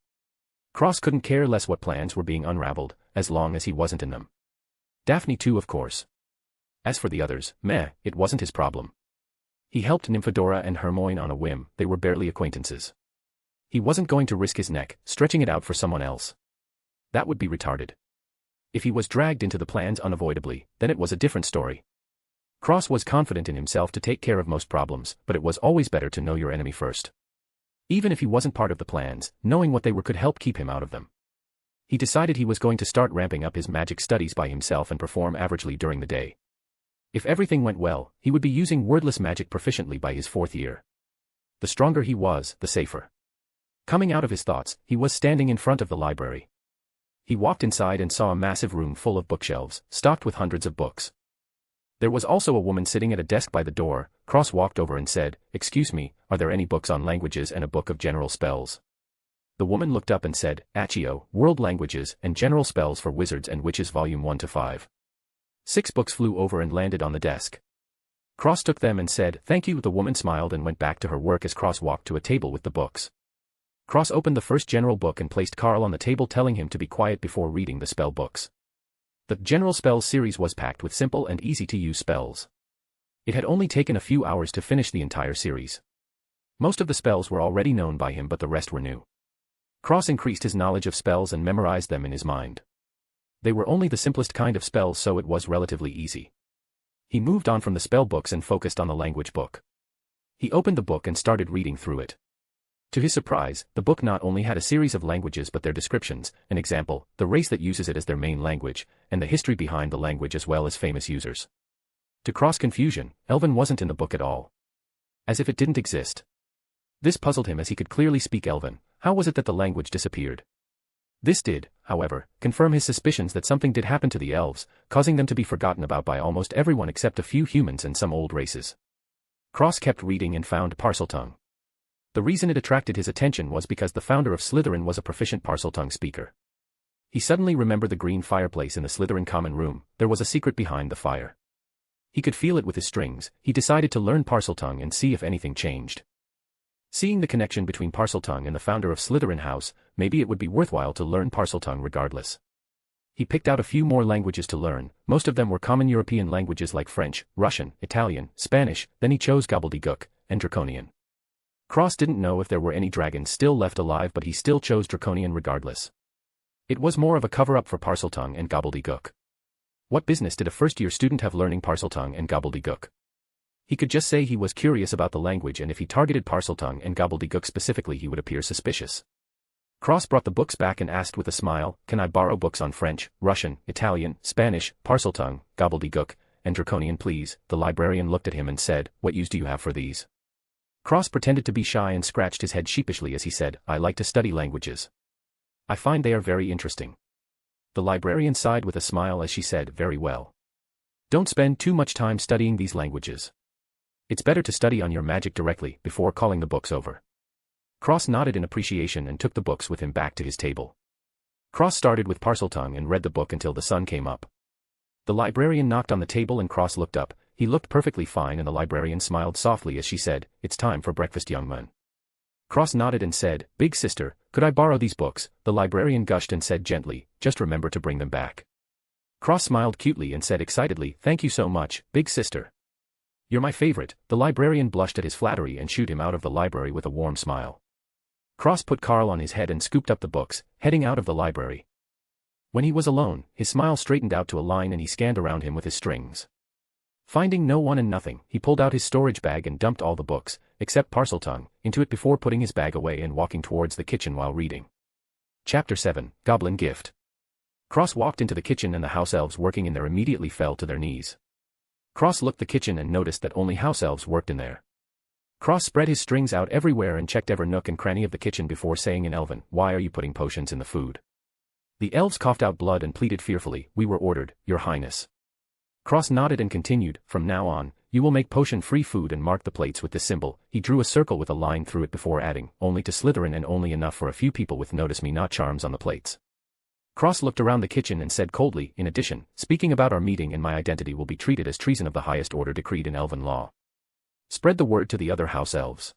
Cross couldn't care less what plans were being unraveled, as long as he wasn't in them. Daphne too, of course. As for the others, it wasn't his problem. He helped Nymphadora and Hermione on a whim, they were barely acquaintances. He wasn't going to risk his neck, stretching it out for someone else. That would be retarded. If he was dragged into the plans unavoidably, then it was a different story. Cross was confident in himself to take care of most problems, but it was always better to know your enemy first. Even if he wasn't part of the plans, knowing what they were could help keep him out of them. He decided he was going to start ramping up his magic studies by himself and perform averagely during the day. If everything went well, he would be using wordless magic proficiently by his 4th year. The stronger he was, the safer. Coming out of his thoughts, he was standing in front of the library. He walked inside and saw a massive room full of bookshelves, stocked with hundreds of books. There was also a woman sitting at a desk by the door. Cross walked over and said, excuse me, are there any books on languages and a book of general spells? The woman looked up and said, Accio, World Languages and General Spells for Wizards and Witches Volume 1 to 5. 6 books flew over and landed on the desk. Cross took them and said, thank you. The woman smiled and went back to her work as Cross walked to a table with the books. Cross opened the first general book and placed Carl on the table, telling him to be quiet before reading the spell books. The General Spells series was packed with simple and easy-to-use spells. It had only taken a few hours to finish the entire series. Most of the spells were already known by him, but the rest were new. Cross increased his knowledge of spells and memorized them in his mind. They were only the simplest kind of spells, so it was relatively easy. He moved on from the spell books and focused on the language book. He opened the book and started reading through it. To his surprise, the book not only had a series of languages but their descriptions, an example, the race that uses it as their main language, and the history behind the language as well as famous users. To Cross' confusion, Elven wasn't in the book at all. As if it didn't exist. This puzzled him as he could clearly speak Elven. How was it that the language disappeared? This did, however, confirm his suspicions that something did happen to the elves, causing them to be forgotten about by almost everyone except a few humans and some old races. Cross kept reading and found Parseltongue. The reason it attracted his attention was because the founder of Slytherin was a proficient Parseltongue speaker. He suddenly remembered the green fireplace in the Slytherin common room. There was a secret behind the fire. He could feel it with his strings. He decided to learn Parseltongue and see if anything changed. Seeing the connection between Parseltongue and the founder of Slytherin House, maybe it would be worthwhile to learn Parseltongue regardless. He picked out a few more languages to learn. Most of them were common European languages like French, Russian, Italian, Spanish. Then he chose Gobbledygook and Draconian. Cross didn't know if there were any dragons still left alive, but he still chose Draconian regardless. It was more of a cover-up for Parseltongue and Gobbledygook. What business did a first-year student have learning Parseltongue and Gobbledygook? He could just say he was curious about the language, and if he targeted Parseltongue and Gobbledygook specifically he would appear suspicious. Cross brought the books back and asked with a smile, can I borrow books on French, Russian, Italian, Spanish, Parseltongue, Gobbledygook, and Draconian please? The librarian looked at him and said, what use do you have for these? Cross pretended to be shy and scratched his head sheepishly as he said, I like to study languages. I find they are very interesting. The librarian sighed with a smile as she said, very well. Don't spend too much time studying these languages. It's better to study on your magic directly before calling the books over. Cross nodded in appreciation and took the books with him back to his table. Cross started with Parseltongue and read the book until the sun came up. The librarian knocked on the table and Cross looked up. He looked perfectly fine and the librarian smiled softly as she said, "It's time for breakfast, young man." Cross nodded and said, "Big sister, could I borrow these books?" The librarian gushed and said gently, "Just remember to bring them back." Cross smiled cutely and said excitedly, "Thank you so much, big sister. You're my favorite." The librarian blushed at his flattery and shooed him out of the library with a warm smile. Cross put Carl on his head and scooped up the books, heading out of the library. When he was alone, his smile straightened out to a line and he scanned around him with his strings. Finding no one and nothing, he pulled out his storage bag and dumped all the books, except Parseltongue, into it before putting his bag away and walking towards the kitchen while reading. Chapter 7, Goblin Gift. Cross walked into the kitchen and the house elves working in there immediately fell to their knees. Cross looked the kitchen and noticed that only house elves worked in there. Cross spread his strings out everywhere and checked every nook and cranny of the kitchen before saying in Elven, "Why are you putting potions in the food?" The elves coughed out blood and pleaded fearfully, "We were ordered, your highness." Cross nodded and continued, "From now on, you will make potion-free food and mark the plates with this symbol." He drew a circle with a line through it before adding, "Only to Slytherin and only enough for a few people with notice me not charms on the plates." Cross looked around the kitchen and said coldly, "In addition, speaking about our meeting and my identity will be treated as treason of the highest order decreed in Elven law. Spread the word to the other house elves.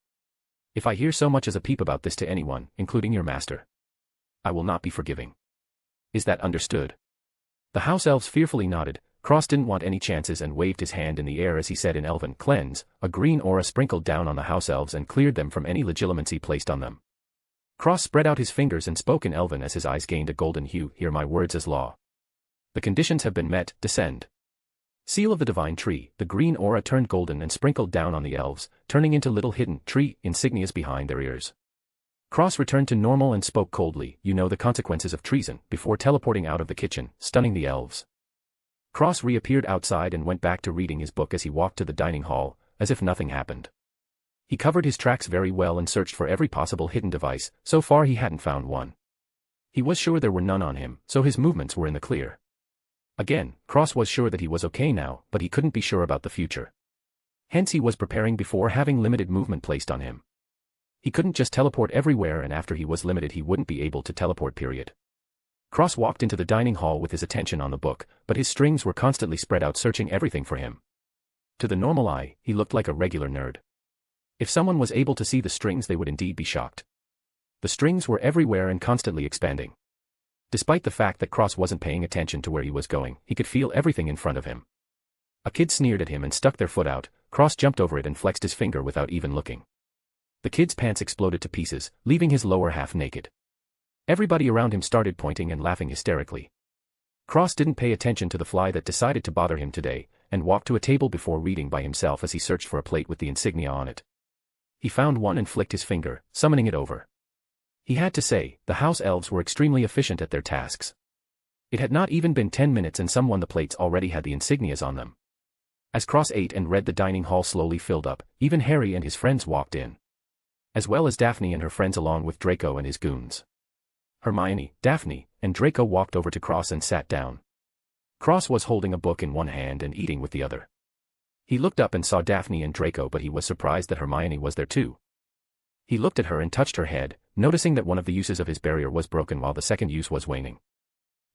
If I hear so much as a peep about this to anyone, including your master, I will not be forgiving. Is that understood?" The house elves fearfully nodded. Cross didn't want any chances and waved his hand in the air as he said in Elven, "Cleanse." A green aura sprinkled down on the house elves and cleared them from any legitimacy placed on them. Cross spread out his fingers and spoke in Elven as his eyes gained a golden hue, "Hear my words as law. The conditions have been met, descend." Seal of the divine tree. The green aura turned golden and sprinkled down on the elves, turning into little hidden tree insignias behind their ears. Cross returned to normal and spoke coldly, "You know the consequences of treason," before teleporting out of the kitchen, stunning the elves. Cross reappeared outside and went back to reading his book as he walked to the dining hall, as if nothing happened. He covered his tracks very well and searched for every possible hidden device. So far he hadn't found one. He was sure there were none on him, so his movements were in the clear. Again, Cross was sure that he was okay now, but he couldn't be sure about the future. Hence he was preparing before having limited movement placed on him. He couldn't just teleport everywhere, and after he was limited he wouldn't be able to teleport, period. Cross walked into the dining hall with his attention on the book, but his strings were constantly spread out searching everything for him. To the normal eye, he looked like a regular nerd. If someone was able to see the strings they would indeed be shocked. The strings were everywhere and constantly expanding. Despite the fact that Cross wasn't paying attention to where he was going, he could feel everything in front of him. A kid sneered at him and stuck their foot out. Cross jumped over it and flexed his finger without even looking. The kid's pants exploded to pieces, leaving his lower half naked. Everybody around him started pointing and laughing hysterically. Cross didn't pay attention to the fly that decided to bother him today, and walked to a table before reading by himself as he searched for a plate with the insignia on it. He found one and flicked his finger, summoning it over. He had to say, the house elves were extremely efficient at their tasks. It had not even been 10 minutes and someone the plates already had the insignias on them. As Cross ate and read, the dining hall slowly filled up. Even Harry and his friends walked in, as well as Daphne and her friends along with Draco and his goons. Hermione, Daphne, and Draco walked over to Cross and sat down. Cross was holding a book in one hand and eating with the other. He looked up and saw Daphne and Draco, but he was surprised that Hermione was there too. He looked at her and touched her head, noticing that one of the uses of his barrier was broken while the second use was waning.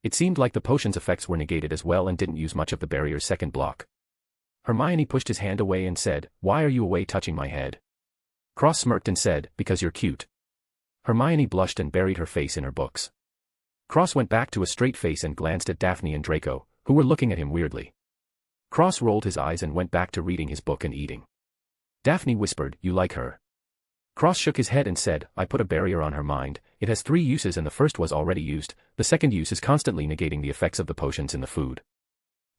It seemed like the potion's effects were negated as well and didn't use much of the barrier's second block. Hermione pushed his hand away and said, "Why are you away touching my head?" Cross smirked and said, "Because you're cute." Hermione blushed and buried her face in her books. Cross went back to a straight face and glanced at Daphne and Draco, who were looking at him weirdly. Cross rolled his eyes and went back to reading his book and eating. Daphne whispered, "You like her?" Cross shook his head and said, "I put a barrier on her mind. It has 3 uses and the first was already used. The second use is constantly negating the effects of the potions in the food.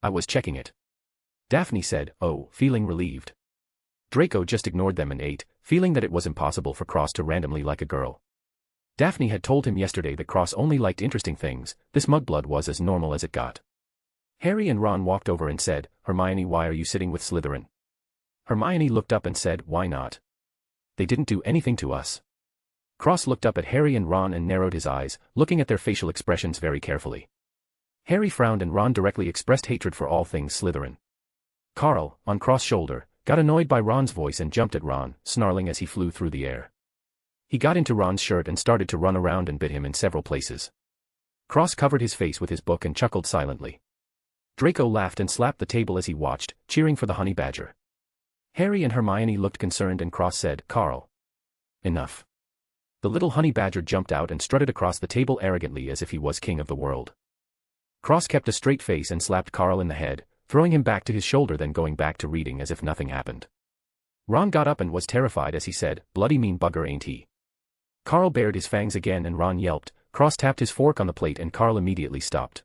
I was checking it." Daphne said, "Oh," feeling relieved. Draco just ignored them and ate, feeling that it was impossible for Cross to randomly like a girl. Daphne had told him yesterday that Cross only liked interesting things. This mudblood was as normal as it got. Harry and Ron walked over and said, "Hermione, why are you sitting with Slytherin?" Hermione looked up and said, "Why not? They didn't do anything to us." Cross looked up at Harry and Ron and narrowed his eyes, looking at their facial expressions very carefully. Harry frowned and Ron directly expressed hatred for all things Slytherin. Carl, on Cross' shoulder, got annoyed by Ron's voice and jumped at Ron, snarling as he flew through the air. He got into Ron's shirt and started to run around and bit him in several places. Cross covered his face with his book and chuckled silently. Draco laughed and slapped the table as he watched, cheering for the honey badger. Harry and Hermione looked concerned and Cross said, "Carl. Enough." The little honey badger jumped out and strutted across the table arrogantly as if he was king of the world. Cross kept a straight face and slapped Carl in the head, throwing him back to his shoulder then going back to reading as if nothing happened. Ron got up and was terrified as he said, "Bloody mean bugger ain't he?" Carl bared his fangs again and Ron yelped. Cross tapped his fork on the plate and Carl immediately stopped.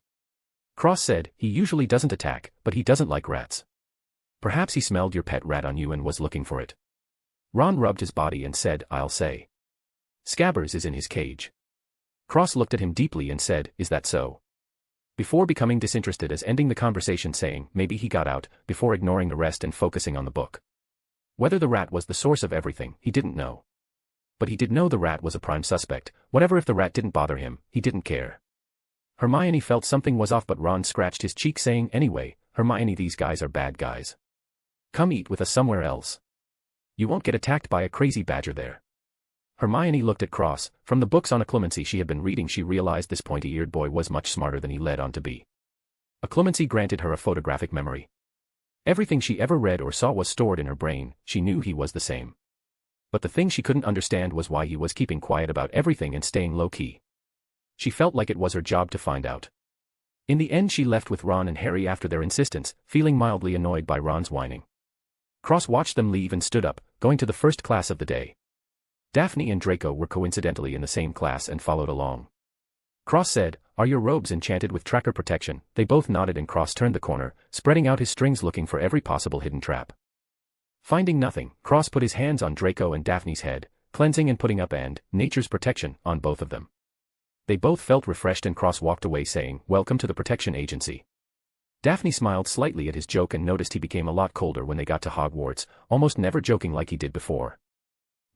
Cross said, "He usually doesn't attack, but he doesn't like rats. Perhaps he smelled your pet rat on you and was looking for it." Ron rubbed his body and said, "I'll say. Scabbers is in his cage." Cross looked at him deeply and said, "Is that so?" Before becoming disinterested as ending the conversation saying, "Maybe he got out," before ignoring the rest and focusing on the book. Whether the rat was the source of everything, he didn't know. But he did know the rat was a prime suspect, whatever if the rat didn't bother him, he didn't care. Hermione felt something was off but Ron scratched his cheek saying, "Anyway, Hermione, these guys are bad guys. Come eat with us somewhere else. You won't get attacked by a crazy badger there." Hermione looked at Cross. From the books on occlumency she had been reading she realized this pointy-eared boy was much smarter than he led on to be. Occlumency granted her a photographic memory. Everything she ever read or saw was stored in her brain, she knew he was the same. But the thing she couldn't understand was why he was keeping quiet about everything and staying low-key. She felt like it was her job to find out. In the end she left with Ron and Harry after their insistence, feeling mildly annoyed by Ron's whining. Cross watched them leave and stood up, going to the first class of the day. Daphne and Draco were coincidentally in the same class and followed along. Cross said, "Are your robes enchanted with tracker protection?" They both nodded and Cross turned the corner, spreading out his strings looking for every possible hidden trap. Finding nothing, Cross put his hands on Draco and Daphne's head, cleansing and putting up and nature's protection on both of them. They both felt refreshed and Cross walked away saying, "Welcome to the Protection Agency." Daphne smiled slightly at his joke and noticed he became a lot colder when they got to Hogwarts, almost never joking like he did before.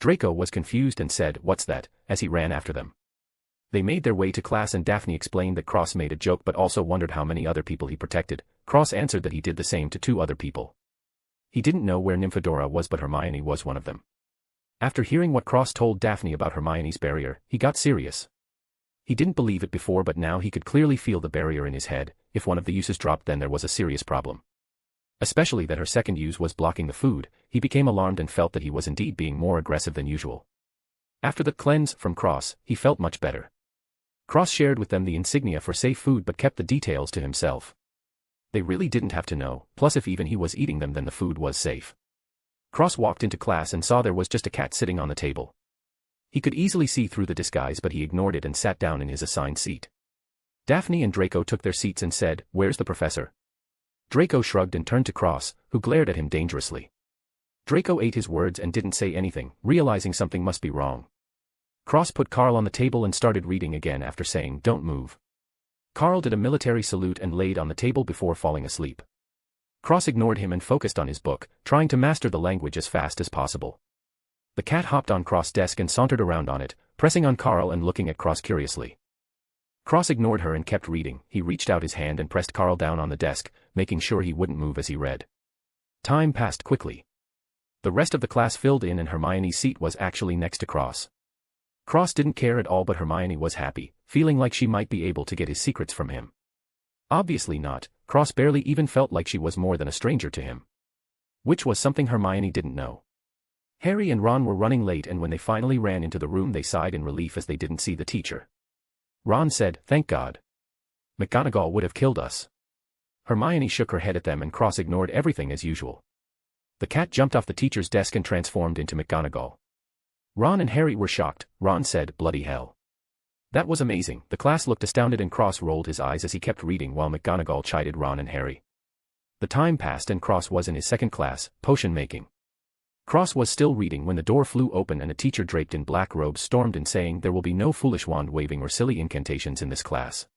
Draco was confused and said, "What's that?" as he ran after them. They made their way to class and Daphne explained that Cross made a joke but also wondered how many other people he protected. Cross answered that he did the same to 2 other people. He didn't know where Nymphadora was but Hermione was one of them. After hearing what Cross told Daphne about Hermione's barrier, he got serious. He didn't believe it before but now he could clearly feel the barrier in his head. If one of the uses dropped then there was a serious problem. Especially that her second use was blocking the food, he became alarmed and felt that he was indeed being more aggressive than usual. After the cleanse from Cross, he felt much better. Cross shared with them the insignia for safe food but kept the details to himself. They really didn't have to know, plus if even he was eating them then the food was safe. Cross walked into class and saw there was just a cat sitting on the table. He could easily see through the disguise but he ignored it and sat down in his assigned seat. Daphne and Draco took their seats and said, "Where's the professor?" Draco shrugged and turned to Cross, who glared at him dangerously. Draco ate his words and didn't say anything, realizing something must be wrong. Cross put Carl on the table and started reading again after saying, "Don't move." Carl did a military salute and laid on the table before falling asleep. Cross ignored him and focused on his book, trying to master the language as fast as possible. The cat hopped on Cross' desk and sauntered around on it, pressing on Carl and looking at Cross curiously. Cross ignored her and kept reading. He reached out his hand and pressed Carl down on the desk, making sure he wouldn't move as he read. Time passed quickly. The rest of the class filled in and Hermione's seat was actually next to Cross. Cross didn't care at all but Hermione was happy, feeling like she might be able to get his secrets from him. Obviously not, Cross barely even felt like she was more than a stranger to him. Which was something Hermione didn't know. Harry and Ron were running late and when they finally ran into the room they sighed in relief as they didn't see the teacher. Ron said, "Thank God. McGonagall would have killed us." Hermione shook her head at them and Cross ignored everything as usual. The cat jumped off the teacher's desk and transformed into McGonagall. Ron and Harry were shocked. Ron said, "Bloody hell. That was amazing." The class looked astounded and Cross rolled his eyes as he kept reading while McGonagall chided Ron and Harry. The time passed and Cross was in his second class, potion making. Cross was still reading when the door flew open and a teacher draped in black robes stormed in saying there will be no foolish wand waving or silly incantations in this class.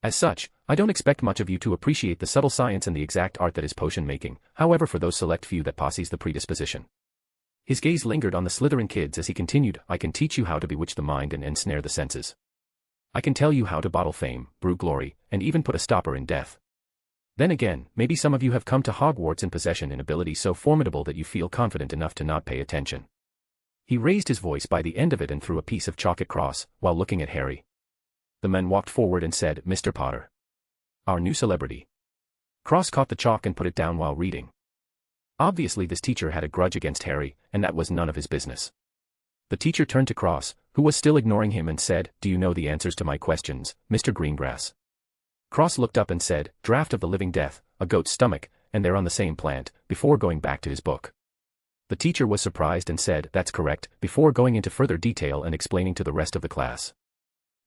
As such, I don't expect much of you to appreciate the subtle science and the exact art that is potion making, however for those select few that posses the predisposition. His gaze lingered on the Slytherin kids as he continued, "I can teach you how to bewitch the mind and ensnare the senses. I can tell you how to bottle fame, brew glory, and even put a stopper in death. Then again, maybe some of you have come to Hogwarts in possession in ability so formidable that you feel confident enough to not pay attention. He raised his voice by the end of it and threw a piece of chalk at Cross, while looking at Harry. The men walked forward and said, "Mr. Potter. Our new celebrity." Cross caught the chalk and put it down while reading. Obviously this teacher had a grudge against Harry, and that was none of his business. The teacher turned to Cross, who was still ignoring him, and said, "Do you know the answers to my questions, Mr. Greengrass?" Cross looked up and said, "Draft of the living death, a goat's stomach, and they're on the same plant," before going back to his book. The teacher was surprised and said, "That's correct," before going into further detail and explaining to the rest of the class.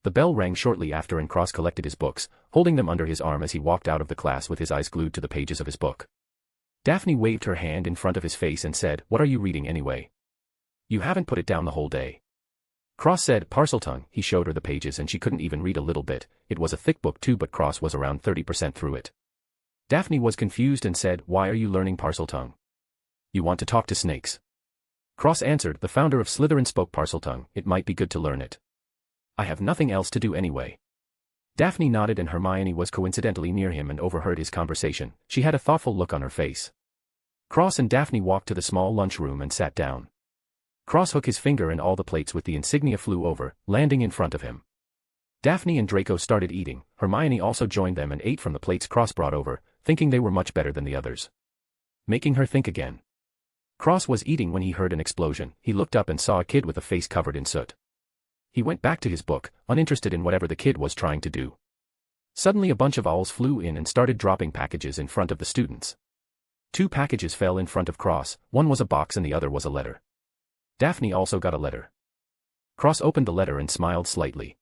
The bell rang shortly after and Cross collected his books, holding them under his arm as he walked out of the class with his eyes glued to the pages of his book. Daphne waved her hand in front of his face and said, "What are you reading anyway? You haven't put it down the whole day." Cross said, "Parseltongue." He showed her the pages and she couldn't even read a little bit. It was a thick book too, but Cross was around 30% through it. Daphne was confused and said, "Why are you learning Parseltongue? You want to talk to snakes?" Cross answered, "The founder of Slytherin spoke Parseltongue. It might be good to learn it. I have nothing else to do anyway." Daphne nodded and Hermione was coincidentally near him and overheard his conversation. She had a thoughtful look on her face. Cross and Daphne walked to the small lunchroom and sat down. Cross hooked his finger and all the plates with the insignia flew over, landing in front of him. Daphne and Draco started eating. Hermione also joined them and ate from the plates Cross brought over, thinking they were much better than the others. Making her think again. Cross was eating when he heard an explosion. He looked up and saw a kid with a face covered in soot. He went back to his book, uninterested in whatever the kid was trying to do. Suddenly a bunch of owls flew in and started dropping packages in front of the students. 2 packages fell in front of Cross, one was a box and the other was a letter. Daphne also got a letter. Cross opened the letter and smiled slightly.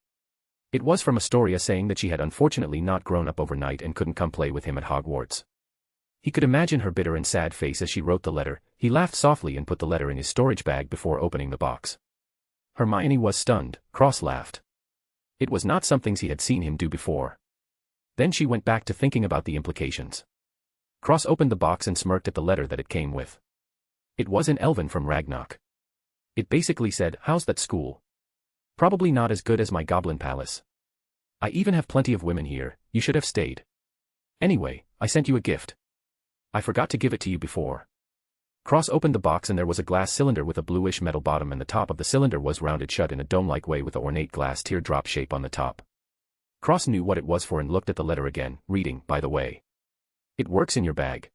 It was from Astoria saying that she had unfortunately not grown up overnight and couldn't come play with him at Hogwarts. He could imagine her bitter and sad face as she wrote the letter. He laughed softly and put the letter in his storage bag before opening the box. Hermione was stunned. Cross laughed. It was not something he had seen him do before. Then she went back to thinking about the implications. Cross opened the box and smirked at the letter that it came with. It was in Elven from Ragnarok. It basically said, "How's that school? Probably not as good as my goblin palace. I even have plenty of women here, you should have stayed. Anyway, I sent you a gift. I forgot to give it to you before." Cross opened the box and there was a glass cylinder with a bluish metal bottom and the top of the cylinder was rounded shut in a dome-like way with an ornate glass teardrop shape on the top. Cross knew what it was for and looked at the letter again, reading, "By the way. It works in your bag."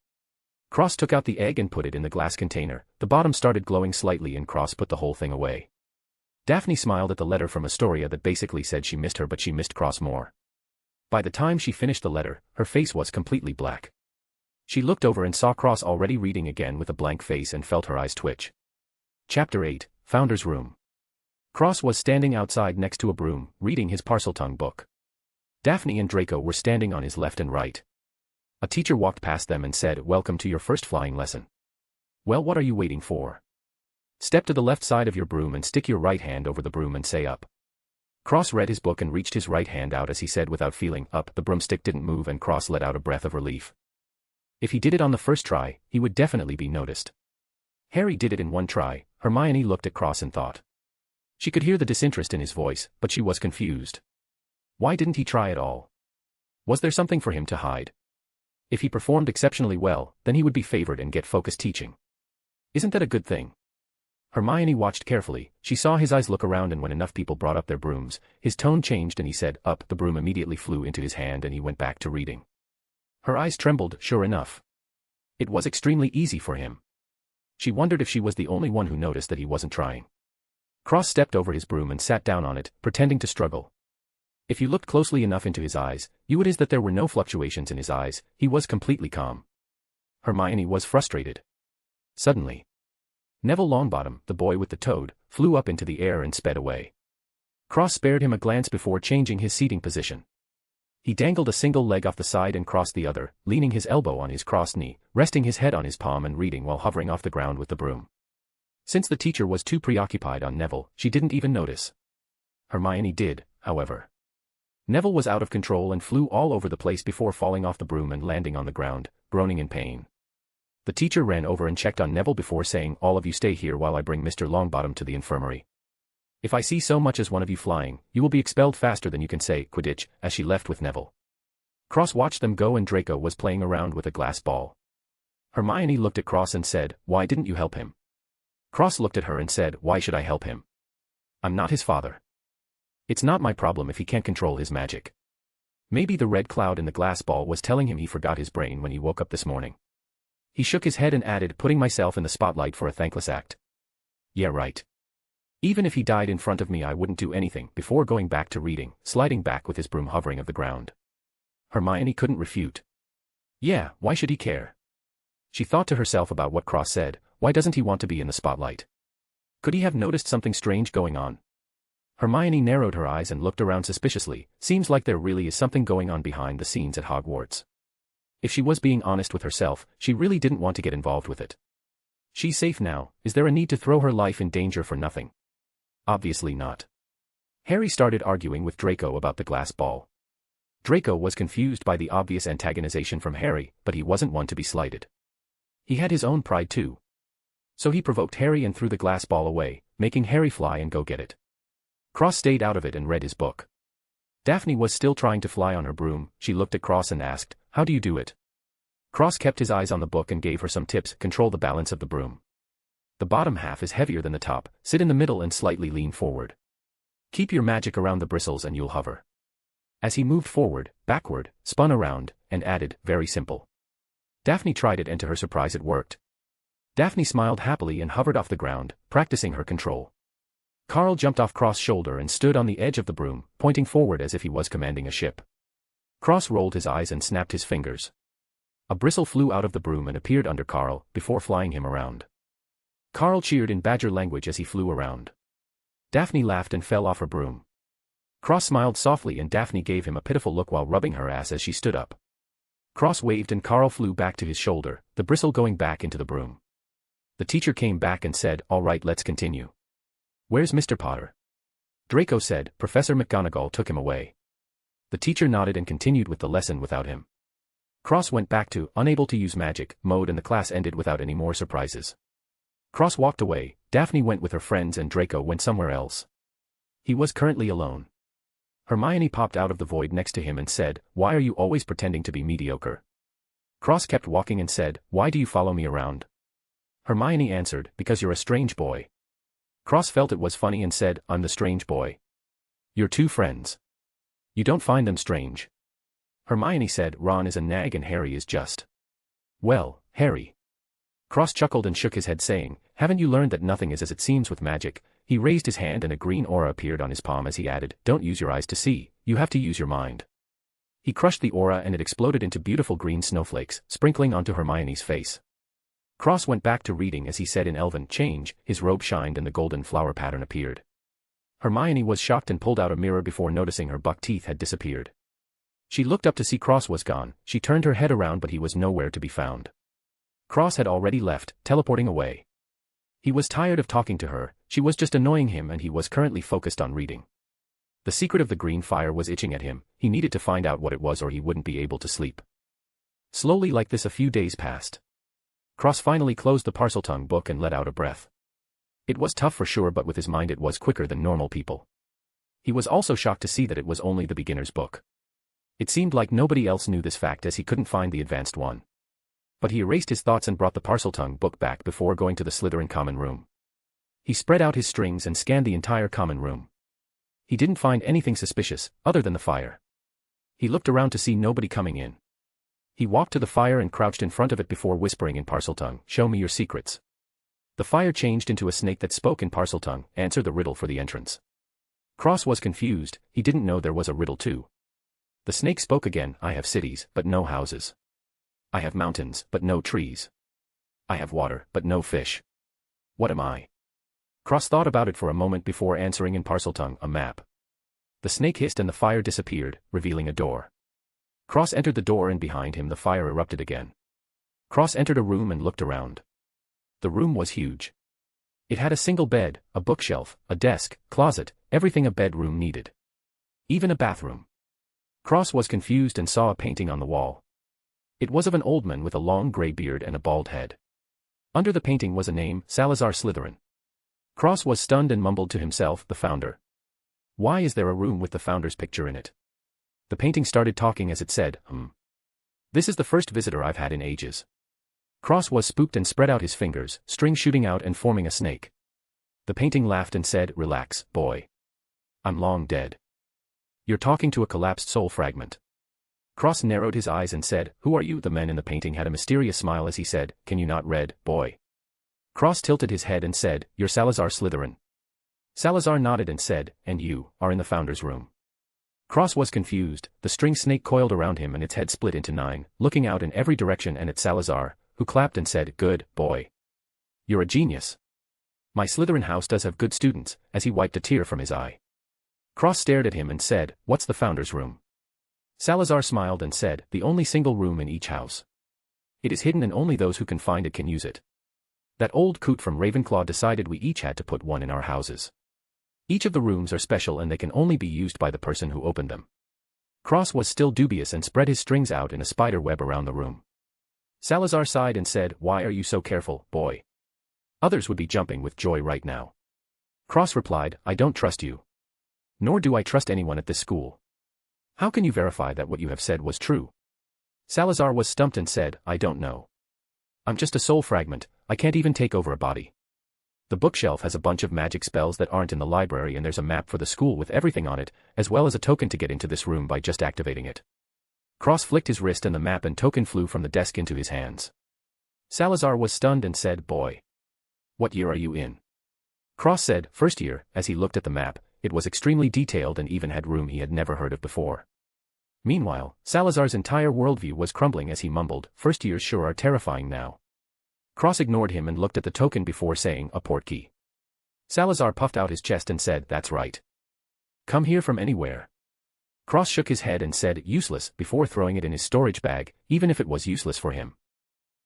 Cross took out the egg and put it in the glass container. The bottom started glowing slightly and Cross put the whole thing away. Daphne smiled at the letter from Astoria that basically said she missed her but she missed Cross more. By the time she finished the letter, her face was completely black. She looked over and saw Cross already reading again with a blank face and felt her eyes twitch. Chapter 8, Founder's Room. Cross was standing outside next to a broom, reading his Parseltongue book. Daphne and Draco were standing on his left and right. A teacher walked past them and said, "Welcome to your first flying lesson. Well, what are you waiting for? Step to the left side of your broom and stick your right hand over the broom and say up." Cross read his book and reached his right hand out as he said without feeling up. The broomstick didn't move and Cross let out a breath of relief. If he did it on the first try, he would definitely be noticed. Harry did it in one try. Hermione looked at Cross and thought. She could hear the disinterest in his voice, but she was confused. Why didn't he try at all? Was there something for him to hide? If he performed exceptionally well, then he would be favored and get focused teaching. Isn't that a good thing? Hermione watched carefully. She saw his eyes look around and when enough people brought up their brooms, his tone changed and he said, "Up." The broom immediately flew into his hand and he went back to reading. Her eyes trembled, sure enough. It was extremely easy for him. She wondered if she was the only one who noticed that he wasn't trying. Cross stepped over his broom and sat down on it, pretending to struggle. If you looked closely enough into his eyes, you would see that there were no fluctuations in his eyes. He was completely calm. Hermione was frustrated. Suddenly, Neville Longbottom, the boy with the toad, flew up into the air and sped away. Cross spared him a glance before changing his seating position. He dangled a single leg off the side and crossed the other, leaning his elbow on his crossed knee, resting his head on his palm and reading while hovering off the ground with the broom. Since the teacher was too preoccupied on Neville, she didn't even notice. Hermione did, however. Neville was out of control and flew all over the place before falling off the broom and landing on the ground, groaning in pain. The teacher ran over and checked on Neville before saying, "All of you stay here while I bring Mr. Longbottom to the infirmary. If I see so much as one of you flying, you will be expelled faster than you can say Quidditch," as she left with Neville. Cross watched them go and Draco was playing around with a glass ball. Hermione looked at Cross and said, "Why didn't you help him?" Cross looked at her and said, "Why should I help him? I'm not his father. It's not my problem if he can't control his magic. Maybe the red cloud in the glass ball was telling him he forgot his brain when he woke up this morning." He shook his head and added, "Putting myself in the spotlight for a thankless act. Yeah, right. Even if he died in front of me I wouldn't do anything," before going back to reading, sliding back with his broom hovering of the ground. Hermione couldn't refute. Yeah, why should he care? She thought to herself about what Cross said. Why doesn't he want to be in the spotlight? Could he have noticed something strange going on? Hermione narrowed her eyes and looked around suspiciously. Seems like there really is something going on behind the scenes at Hogwarts. If she was being honest with herself, she really didn't want to get involved with it. She's safe now. Is there a need to throw her life in danger for nothing? Obviously not. Harry started arguing with Draco about the glass ball. Draco was confused by the obvious antagonization from Harry, but he wasn't one to be slighted. He had his own pride too. So he provoked Harry and threw the glass ball away, making Harry fly and go get it. Cross stayed out of it and read his book. Daphne was still trying to fly on her broom. She looked at Cross and asked, "How do you do it?" Cross kept his eyes on the book and gave her some tips. Control the balance of the broom. The bottom half is heavier than the top. Sit in the middle and slightly lean forward. Keep your magic around the bristles and you'll hover. As he moved forward, backward, spun around, and added, "Very simple." Daphne tried it and to her surprise it worked. Daphne smiled happily and hovered off the ground, practicing her control. Carl jumped off Cross' shoulder and stood on the edge of the broom, pointing forward as if he was commanding a ship. Cross rolled his eyes and snapped his fingers. A bristle flew out of the broom and appeared under Carl, before flying him around. Carl cheered in badger language as he flew around. Daphne laughed and fell off her broom. Cross smiled softly and Daphne gave him a pitiful look while rubbing her ass as she stood up. Cross waved and Carl flew back to his shoulder, the bristle going back into the broom. The teacher came back and said, "All right, let's continue." "Where's Mr. Potter?" Draco said. "Professor McGonagall took him away." The teacher nodded and continued with the lesson without him. Cross went back to unable to use magic mode and the class ended without any more surprises. Cross walked away, Daphne went with her friends and Draco went somewhere else. He was currently alone. Hermione popped out of the void next to him and said, "Why are you always pretending to be mediocre?" Cross kept walking and said, "Why do you follow me around?" Hermione answered, "Because you're a strange boy." Cross felt it was funny and said, "I'm the strange boy." "You're two friends. You don't find them strange?" Hermione said, "Ron is a nag and Harry is just." "Well, Harry." Cross chuckled and shook his head saying, "Haven't you learned that nothing is as it seems with magic?" He raised his hand and a green aura appeared on his palm as he added, "Don't use your eyes to see, you have to use your mind." He crushed the aura and it exploded into beautiful green snowflakes, sprinkling onto Hermione's face. Cross went back to reading as he said in Elven, "Change," his robe shined and the golden flower pattern appeared. Hermione was shocked and pulled out a mirror before noticing her buck teeth had disappeared. She looked up to see Cross was gone. She turned her head around but he was nowhere to be found. Cross had already left, teleporting away. He was tired of talking to her, she was just annoying him and he was currently focused on reading. The secret of the green fire was itching at him, he needed to find out what it was or he wouldn't be able to sleep. Slowly like this a few days passed. Cross finally closed the Parseltongue book and let out a breath. It was tough for sure but with his mind it was quicker than normal people. He was also shocked to see that it was only the beginner's book. It seemed like nobody else knew this fact as he couldn't find the advanced one. But he erased his thoughts and brought the Parseltongue book back before going to the Slytherin common room. He spread out his strings and scanned the entire common room. He didn't find anything suspicious, other than the fire. He looked around to see nobody coming in. He walked to the fire and crouched in front of it before whispering in Parseltongue, "Show me your secrets." The fire changed into a snake that spoke in Parseltongue, "Answer the riddle for the entrance." Cross was confused, he didn't know there was a riddle too. The snake spoke again, "I have cities, but no houses. I have mountains, but no trees. I have water, but no fish. What am I?" Cross thought about it for a moment before answering in Parseltongue, "A map." The snake hissed and the fire disappeared, revealing a door. Cross entered the door and behind him the fire erupted again. Cross entered a room and looked around. The room was huge. It had a single bed, a bookshelf, a desk, closet, everything a bedroom needed. Even a bathroom. Cross was confused and saw a painting on the wall. It was of an old man with a long grey beard and a bald head. Under the painting was a name, Salazar Slytherin. Cross was stunned and mumbled to himself, "The founder. Why is there a room with the founder's picture in it?" The painting started talking as it said, This is the first visitor I've had in ages. Cross was spooked and spread out his fingers, string shooting out and forming a snake. The painting laughed and said, relax, boy. I'm long dead. You're talking to a collapsed soul fragment. Cross narrowed his eyes and said, who are you? The man in the painting had a mysterious smile as he said, can you not read, boy? Cross tilted his head and said, you're Salazar Slytherin. Salazar nodded and said, and you are in the founder's room. Cross was confused, the string snake coiled around him and its head split into 9, looking out in every direction and at Salazar, who clapped and said, good, boy. You're a genius. My Slytherin house does have good students, as he wiped a tear from his eye. Cross stared at him and said, what's the founder's room? Salazar smiled and said, the only single room in each house. It is hidden and only those who can find it can use it. That old coot from Ravenclaw decided we each had to put one in our houses. Each of the rooms are special and they can only be used by the person who opened them. Cross was still dubious and spread his strings out in a spider web around the room. Salazar sighed and said, why are you so careful, boy? Others would be jumping with joy right now. Cross replied, I don't trust you. Nor do I trust anyone at this school. How can you verify that what you have said was true? Salazar was stumped and said, I don't know. I'm just a soul fragment, I can't even take over a body. The bookshelf has a bunch of magic spells that aren't in the library and there's a map for the school with everything on it, as well as a token to get into this room by just activating it. Cross flicked his wrist and the map and token flew from the desk into his hands. Salazar was stunned and said, boy. What year are you in? Cross said, first year, as he looked at the map. It was extremely detailed and even had room he had never heard of before. Meanwhile, Salazar's entire worldview was crumbling as he mumbled, first years sure are terrifying now. Cross ignored him and looked at the token before saying, a portkey. Salazar puffed out his chest and said, that's right. Come here from anywhere. Cross shook his head and said, useless, before throwing it in his storage bag, even if it was useless for him.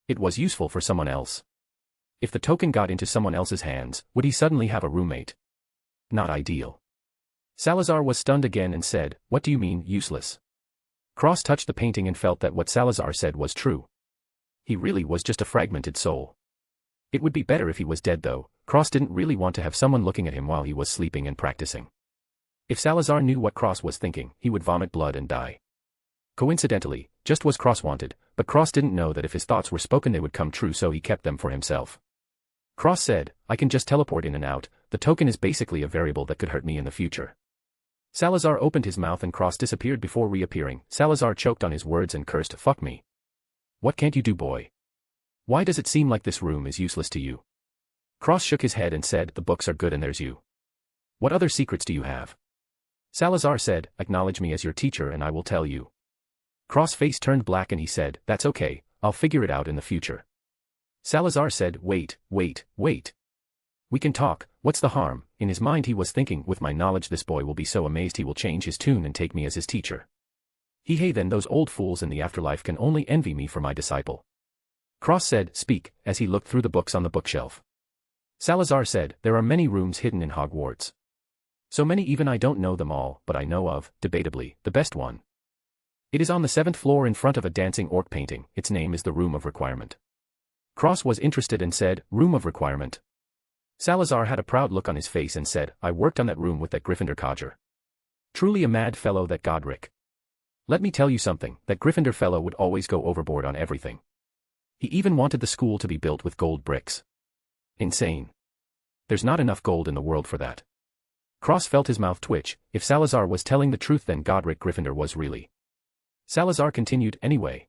It was useful for someone else. If the token got into someone else's hands, would he suddenly have a roommate? Not ideal. Salazar was stunned again and said, what do you mean, useless? Cross touched the painting and felt that what Salazar said was true. He really was just a fragmented soul. It would be better if he was dead though. Cross didn't really want to have someone looking at him while he was sleeping and practicing. If Salazar knew what Cross was thinking, he would vomit blood and die. Coincidentally, just was Cross wanted, but Cross didn't know that if his thoughts were spoken they would come true, so he kept them for himself. Cross said, I can just teleport in and out, the token is basically a variable that could hurt me in the future. Salazar opened his mouth and Cross disappeared before reappearing. Salazar choked on his words and cursed, fuck me. What can't you do, boy? Why does it seem like this room is useless to you? Cross shook his head and said, the books are good and there's you. What other secrets do you have? Salazar said, acknowledge me as your teacher and I will tell you. Cross' face turned black and he said, that's okay, I'll figure it out in the future. Salazar said, wait. We can talk, what's the harm? In his mind he was thinking, with my knowledge this boy will be so amazed he will change his tune and take me as his teacher. Hey then those old fools in the afterlife can only envy me for my disciple. Cross said, speak, as he looked through the books on the bookshelf. Salazar said, there are many rooms hidden in Hogwarts. So many even I don't know them all, but I know of, debatably, the best one. It is on the 7th floor in front of a dancing orc painting, its name is the Room of Requirement. Cross was interested and said, Room of Requirement. Salazar had a proud look on his face and said, I worked on that room with that Gryffindor codger. Truly a mad fellow that Godric. Let me tell you something, that Gryffindor fellow would always go overboard on everything. He even wanted the school to be built with gold bricks. Insane. There's not enough gold in the world for that. Cross felt his mouth twitch. If Salazar was telling the truth then Godric Gryffindor was really. Salazar continued, anyway.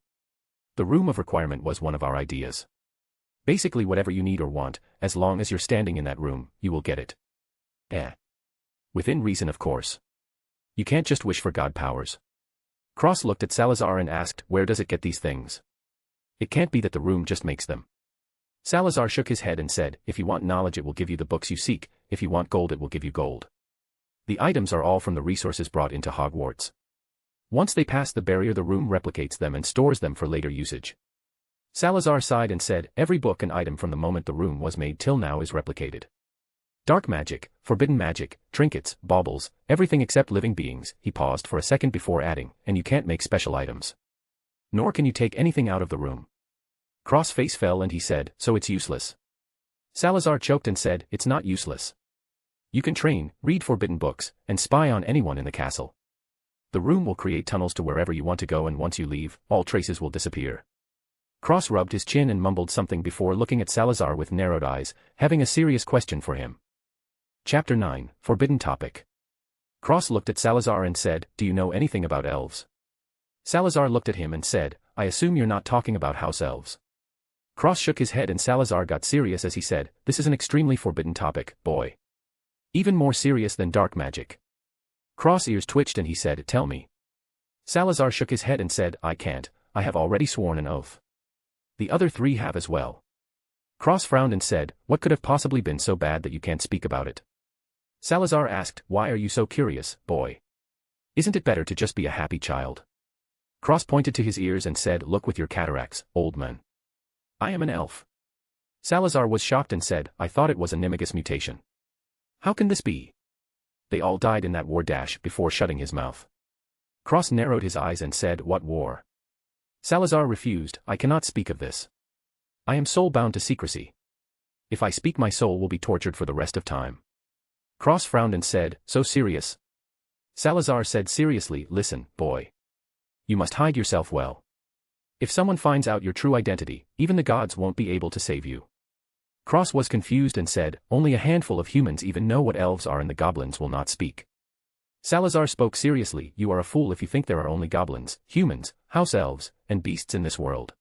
The Room of Requirement was one of our ideas. Basically whatever you need or want, as long as you're standing in that room, you will get it. Within reason of course. You can't just wish for god powers. Cross looked at Salazar and asked, where does it get these things? It can't be that the room just makes them. Salazar shook his head and said, if you want knowledge it will give you the books you seek, if you want gold it will give you gold. The items are all from the resources brought into Hogwarts. Once they pass the barrier the room replicates them and stores them for later usage. Salazar sighed and said, every book and item from the moment the room was made till now is replicated. Dark magic, forbidden magic, trinkets, baubles, everything except living beings. He paused for a second before adding, and you can't make special items. Nor can you take anything out of the room. Cross' face fell and he said, so it's useless. Salazar choked and said, it's not useless. You can train, read forbidden books, and spy on anyone in the castle. The room will create tunnels to wherever you want to go, and once you leave, all traces will disappear. Cross rubbed his chin and mumbled something before looking at Salazar with narrowed eyes, having a serious question for him. Chapter 9, Forbidden Topic. Cross looked at Salazar and said, "Do you know anything about elves?" Salazar looked at him and said, "I assume you're not talking about house elves." Cross shook his head and Salazar got serious as he said, "This is an extremely forbidden topic, boy. Even more serious than dark magic." Cross' ears twitched and he said, "Tell me." Salazar shook his head and said, "I can't, I have already sworn an oath. The other three have as well." Cross frowned and said, "What could have possibly been so bad that you can't speak about it?" Salazar asked, "Why are you so curious, boy? Isn't it better to just be a happy child?" Cross pointed to his ears and said, "Look with your cataracts, old man. I am an elf." Salazar was shocked and said, "I thought it was a Nimigus mutation. How can this be? They all died in that war dash," before shutting his mouth. Cross narrowed his eyes and said, "What war?" Salazar refused, "I cannot speak of this. I am soul-bound to secrecy. If I speak, my soul will be tortured for the rest of time." Cross frowned and said, "So serious?" Salazar said seriously, "Listen, boy. You must hide yourself well. If someone finds out your true identity, even the gods won't be able to save you." Cross was confused and said, "Only a handful of humans even know what elves are, and the goblins will not speak." Salazar spoke seriously, "You are a fool if you think there are only goblins, humans, house elves, and beasts in this world.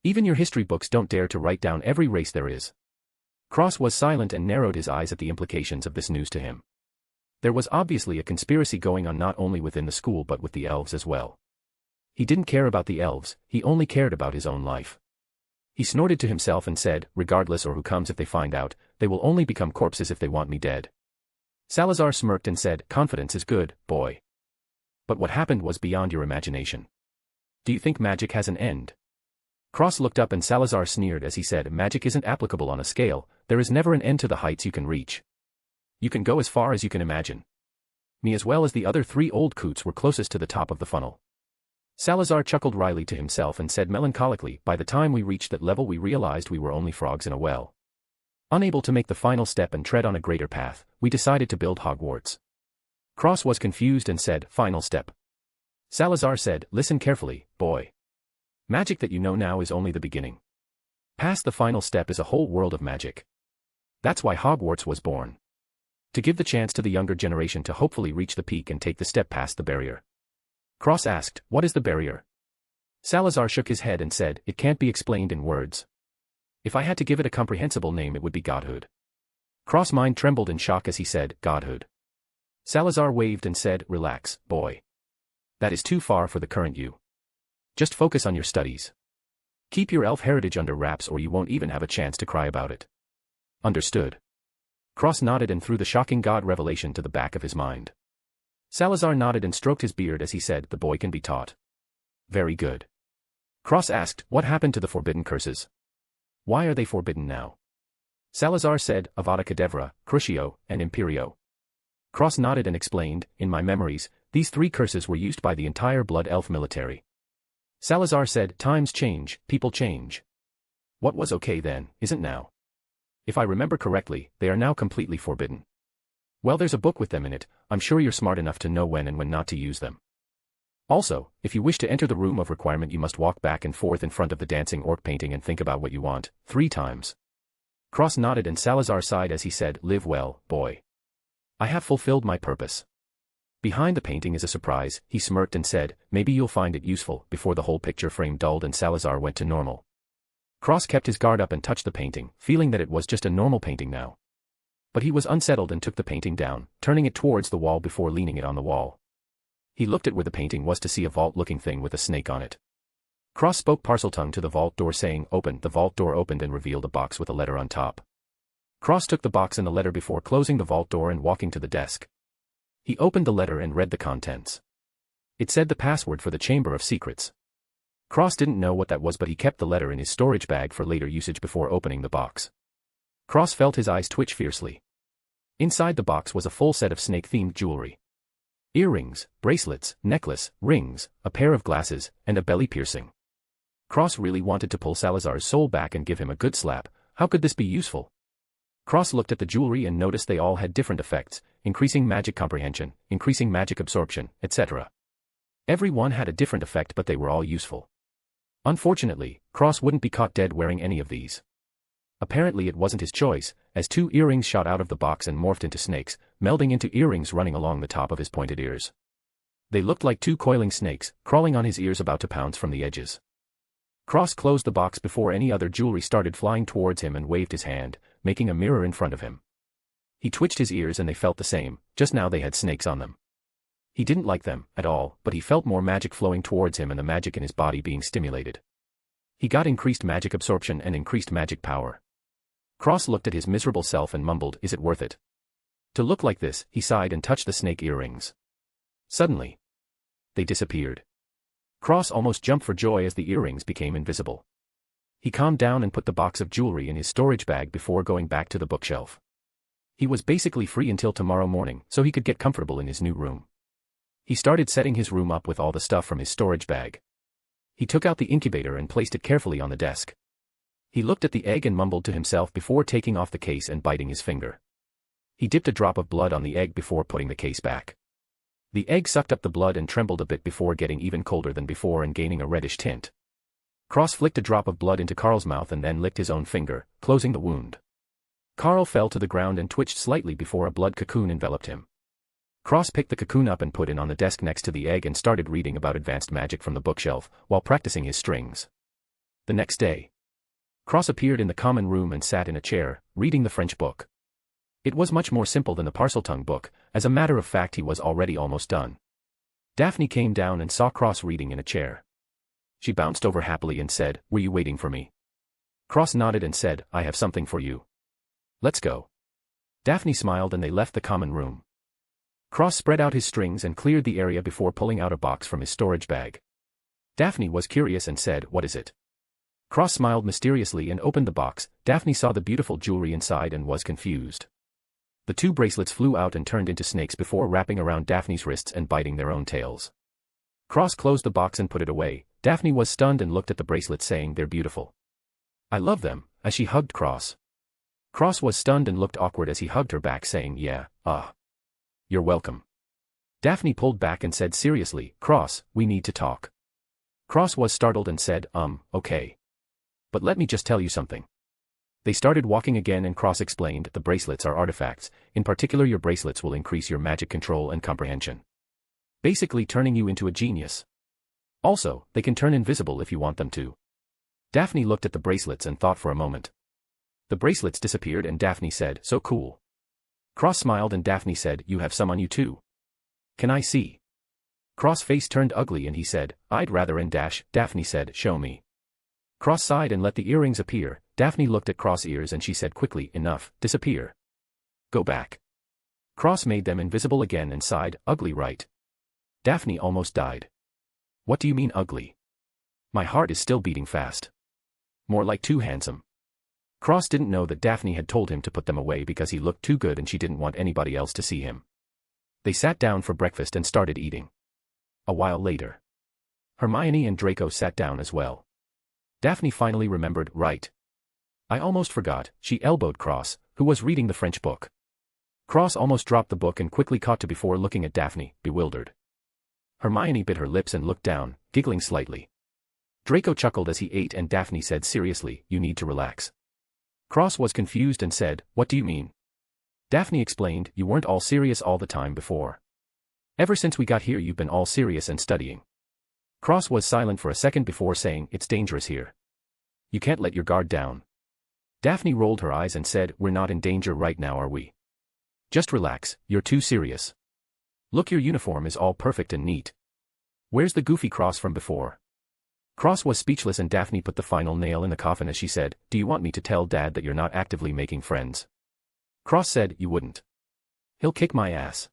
Even your history books don't dare to write down every race there is." Cross was silent and narrowed his eyes at the implications of this news to him. There was obviously a conspiracy going on not only within the school but with the elves as well. He didn't care about the elves, he only cared about his own life. He snorted to himself and said, "Regardless or who comes, if they find out, they will only become corpses if they want me dead." Salazar smirked and said, "Confidence is good, boy. But what happened was beyond your imagination. Do you think magic has an end?" Cross looked up and Salazar sneered as he said, "Magic isn't applicable on a scale, there is never an end to the heights you can reach. You can go as far as you can imagine. Me as well as the other three old coots were closest to the top of the funnel." Salazar chuckled wryly to himself and said melancholically, "By the time we reached that level we realized we were only frogs in a well. Unable to make the final step and tread on a greater path, we decided to build Hogwarts." Cross was confused and said, "Final step?" Salazar said, "Listen carefully, boy. Magic that you know now is only the beginning. Past the final step is a whole world of magic. That's why Hogwarts was born. To give the chance to the younger generation to hopefully reach the peak and take the step past the barrier." Cross asked, "What is the barrier?" Salazar shook his head and said, "It can't be explained in words. If I had to give it a comprehensible name, it would be godhood." Cross' mind trembled in shock as he said, "Godhood." Salazar waved and said, "Relax, boy. That is too far for the current you. Just focus on your studies. Keep your elf heritage under wraps or you won't even have a chance to cry about it. Understood?" Cross nodded and threw the shocking god revelation to the back of his mind. Salazar nodded and stroked his beard as he said, "The boy can be taught." "Very good." Cross asked, "What happened to the forbidden curses? Why are they forbidden now?" Salazar said, "Avada Kedavra, Crucio, and Imperio." Cross nodded and explained, "In my memories, these three curses were used by the entire Blood Elf military." Salazar said, "Times change, people change. What was okay then, isn't now. If I remember correctly, they are now completely forbidden. Well, there's a book with them in it, I'm sure you're smart enough to know when and when not to use them. Also, if you wish to enter the room of requirement you must walk back and forth in front of the dancing orc painting and think about what you want, 3 times. Cross nodded and Salazar sighed as he said, "Live well, boy. I have fulfilled my purpose." Behind the painting is a surprise, he smirked and said, "Maybe you'll find it useful," before the whole picture frame dulled and Salazar went to normal. Cross kept his guard up and touched the painting, feeling that it was just a normal painting now. But he was unsettled and took the painting down, turning it towards the wall before leaning it on the wall. He looked at where the painting was to see a vault-looking thing with a snake on it. Cross spoke Parseltongue to the vault door saying, "Open." The vault door opened and revealed a box with a letter on top. Cross took the box and the letter before closing the vault door and walking to the desk. He opened the letter and read the contents. It said the password for the Chamber of Secrets. Cross didn't know what that was, but he kept the letter in his storage bag for later usage before opening the box. Cross felt his eyes twitch fiercely. Inside the box was a full set of snake-themed jewelry. Earrings, bracelets, necklace, rings, a pair of glasses, and a belly piercing. Cross really wanted to pull Salazar's soul back and give him a good slap. How could this be useful? Cross looked at the jewelry and noticed they all had different effects, increasing magic comprehension, increasing magic absorption, etc. Every one had a different effect, but they were all useful. Unfortunately, Cross wouldn't be caught dead wearing any of these. Apparently it wasn't his choice, as 2 earrings shot out of the box and morphed into snakes, melding into earrings running along the top of his pointed ears. They looked like 2 coiling snakes, crawling on his ears about to pounce from the edges. Cross closed the box before any other jewelry started flying towards him and waved his hand, making a mirror in front of him. He twitched his ears and they felt the same, just now they had snakes on them. He didn't like them, at all, but he felt more magic flowing towards him and the magic in his body being stimulated. He got increased magic absorption and increased magic power. Cross looked at his miserable self and mumbled, "Is it worth it?" To look like this, he sighed and touched the snake earrings. Suddenly, they disappeared. Cross almost jumped for joy as the earrings became invisible. He calmed down and put the box of jewelry in his storage bag before going back to the bookshelf. He was basically free until tomorrow morning, so he could get comfortable in his new room. He started setting his room up with all the stuff from his storage bag. He took out the incubator and placed it carefully on the desk. He looked at the egg and mumbled to himself before taking off the case and biting his finger. He dipped a drop of blood on the egg before putting the case back. The egg sucked up the blood and trembled a bit before getting even colder than before and gaining a reddish tint. Cross flicked a drop of blood into Carl's mouth and then licked his own finger, closing the wound. Carl fell to the ground and twitched slightly before a blood cocoon enveloped him. Cross picked the cocoon up and put it on the desk next to the egg and started reading about advanced magic from the bookshelf, while practicing his strings. The next day, Cross appeared in the common room and sat in a chair, reading the French book. It was much more simple than the Parseltongue book, as a matter of fact he was already almost done. Daphne came down and saw Cross reading in a chair. She bounced over happily and said, "Were you waiting for me?" Cross nodded and said, "I have something for you. Let's go." Daphne smiled and they left the common room. Cross spread out his strings and cleared the area before pulling out a box from his storage bag. Daphne was curious and said, "What is it?" Cross smiled mysteriously and opened the box. Daphne saw the beautiful jewelry inside and was confused. The 2 bracelets flew out and turned into snakes before wrapping around Daphne's wrists and biting their own tails. Cross closed the box and put it away. Daphne was stunned and looked at the bracelets saying, "They're beautiful. I love them," as she hugged Cross. Cross was stunned and looked awkward as he hugged her back saying, "Yeah, you're welcome." Daphne pulled back and said seriously, "Cross, we need to talk." Cross was startled and said, Okay. But let me just tell you something." They started walking again and Cross explained, "The bracelets are artifacts, in particular your bracelets will increase your magic control and comprehension. Basically turning you into a genius. Also, they can turn invisible if you want them to." Daphne looked at the bracelets and thought for a moment. The bracelets disappeared and Daphne said, "So cool." Cross smiled and Daphne said, "You have some on you too. Can I see?" Cross' face turned ugly and he said, "I'd rather and Daphne said, "Show me." Cross sighed and let the earrings appear. Daphne looked at Cross' ears and she said quickly, "Enough, disappear. Go back." Cross made them invisible again and sighed, "Ugly, right?" Daphne almost died. "What do you mean ugly? My heart is still beating fast. More like too handsome." Cross didn't know that Daphne had told him to put them away because he looked too good and she didn't want anybody else to see him. They sat down for breakfast and started eating. A while later, Hermione and Draco sat down as well. Daphne finally remembered, "Right. I almost forgot." She elbowed Cross, who was reading the French book. Cross almost dropped the book and quickly caught to before looking at Daphne, bewildered. Hermione bit her lips and looked down, giggling slightly. Draco chuckled as he ate and Daphne said seriously, "You need to relax." Cross was confused and said, "What do you mean?" Daphne explained, "You weren't all serious all the time before. Ever since we got here you've been all serious and studying." Cross was silent for a second before saying, "It's dangerous here. You can't let your guard down." Daphne rolled her eyes and said, "We're not in danger right now, are we? Just relax, you're too serious. Look, your uniform is all perfect and neat. Where's the goofy Cross from before?" Cross was speechless and Daphne put the final nail in the coffin as she said, "Do you want me to tell Dad that you're not actively making friends?" Cross said, "You wouldn't. He'll kick my ass."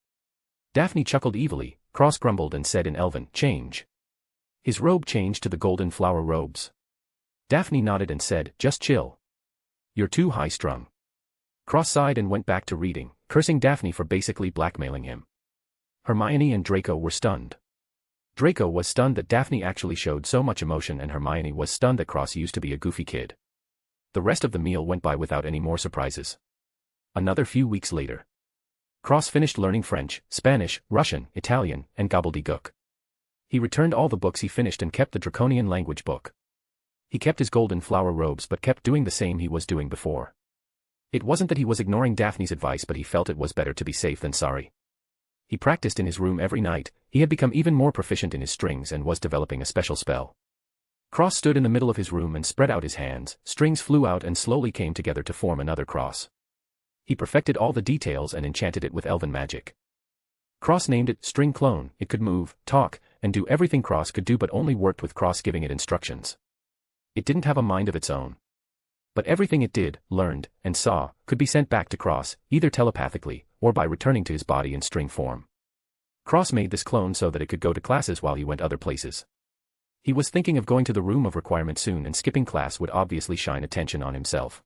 Daphne chuckled evilly. Cross grumbled and said in Elven, "Change." His robe changed to the golden flower robes. Daphne nodded and said, "Just chill. You're too high-strung." Cross sighed and went back to reading, cursing Daphne for basically blackmailing him. Hermione and Draco were stunned. Draco was stunned that Daphne actually showed so much emotion and Hermione was stunned that Cross used to be a goofy kid. The rest of the meal went by without any more surprises. Another few weeks later, Cross finished learning French, Spanish, Russian, Italian, and gobbledygook. He returned all the books he finished and kept the draconian language book. He kept his golden flower robes but kept doing the same he was doing before. It wasn't that he was ignoring Daphne's advice, but he felt it was better to be safe than sorry. He practiced in his room every night. He had become even more proficient in his strings and was developing a special spell. Cross stood in the middle of his room and spread out his hands. Strings flew out and slowly came together to form another cross. He perfected all the details and enchanted it with elven magic. Cross named it String Clone. It could move, talk, and do everything Cross could do, but only worked with Cross giving it instructions. It didn't have a mind of its own. But everything it did, learned, and saw, could be sent back to Cross, either telepathically, or by returning to his body in string form. Cross made this clone so that it could go to classes while he went other places. He was thinking of going to the room of requirement soon, and skipping class would obviously shine attention on himself.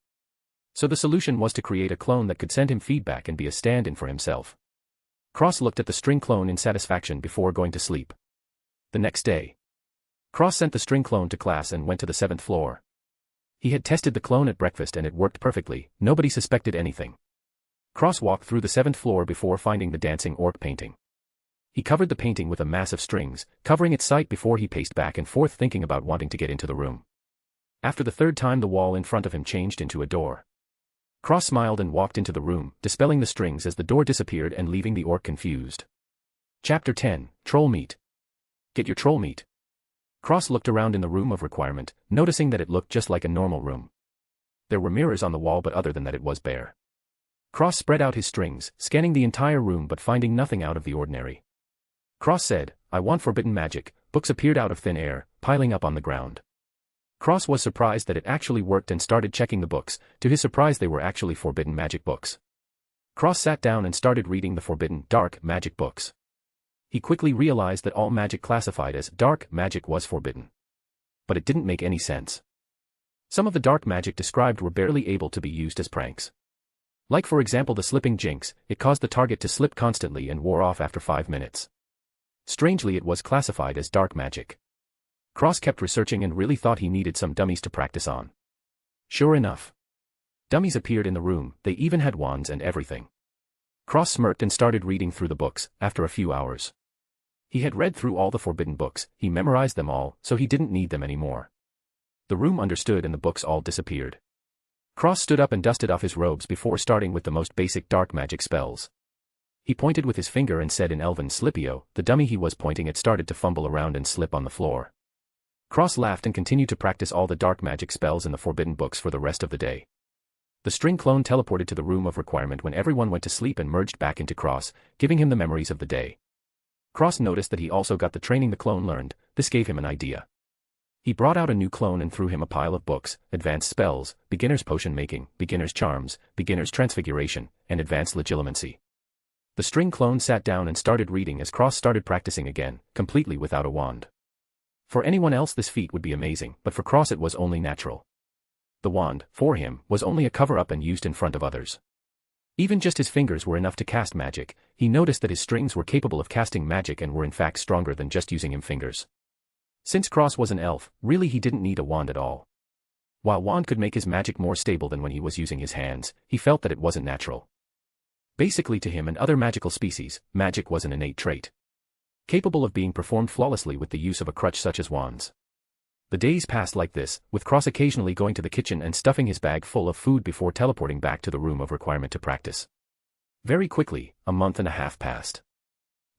So the solution was to create a clone that could send him feedback and be a stand-in for himself. Cross looked at the string clone in satisfaction before going to sleep. The next day, Cross sent the string clone to class and went to the 7th floor. He had tested the clone at breakfast and it worked perfectly. Nobody suspected anything. Cross walked through the 7th floor before finding the dancing orc painting. He covered the painting with a mass of strings, covering its sight before he paced back and forth thinking about wanting to get into the room. After the 3rd time, the wall in front of him changed into a door. Cross smiled and walked into the room, dispelling the strings as the door disappeared and leaving the orc confused. Chapter 10, Troll Meat. Get your troll meat. Cross looked around in the room of requirement, noticing that it looked just like a normal room. There were mirrors on the wall, but other than that it was bare. Cross spread out his strings, scanning the entire room but finding nothing out of the ordinary. Cross said, "I want forbidden magic." Books appeared out of thin air, piling up on the ground. Cross was surprised that it actually worked and started checking the books. To his surprise, they were actually forbidden magic books. Cross sat down and started reading the forbidden, dark magic books. He quickly realized that all magic classified as dark magic was forbidden. But it didn't make any sense. Some of the dark magic described were barely able to be used as pranks. Like for example the slipping jinx, it caused the target to slip constantly and wore off after 5 minutes. Strangely, it was classified as dark magic. Cross kept researching and really thought he needed some dummies to practice on. Sure enough, dummies appeared in the room. They even had wands and everything. Cross smirked and started reading through the books. After a few hours, he had read through all the forbidden books. He memorized them all, so he didn't need them anymore. The room understood and the books all disappeared. Cross stood up and dusted off his robes before starting with the most basic dark magic spells. He pointed with his finger and said in Elven, "Slipio." The dummy he was pointing at started to fumble around and slip on the floor. Cross laughed and continued to practice all the dark magic spells in the forbidden books for the rest of the day. The string clone teleported to the room of requirement when everyone went to sleep and merged back into Cross, giving him the memories of the day. Cross noticed that he also got the training the clone learned. This gave him an idea. He brought out a new clone and threw him a pile of books: advanced spells, beginner's potion making, beginner's charms, beginner's transfiguration, and advanced legilimency. The string clone sat down and started reading as Cross started practicing again, completely without a wand. For anyone else this feat would be amazing, but for Cross it was only natural. The wand, for him, was only a cover-up and used in front of others. Even just his fingers were enough to cast magic. He noticed that his strings were capable of casting magic and were in fact stronger than just using him fingers. Since Cross was an elf, really he didn't need a wand at all. While wand could make his magic more stable than when he was using his hands, he felt that it wasn't natural. Basically, to him and other magical species, magic was an innate trait, capable of being performed flawlessly with the use of a crutch such as wands. The days passed like this, with Cross occasionally going to the kitchen and stuffing his bag full of food before teleporting back to the room of requirement to practice. Very quickly, a month and a half passed.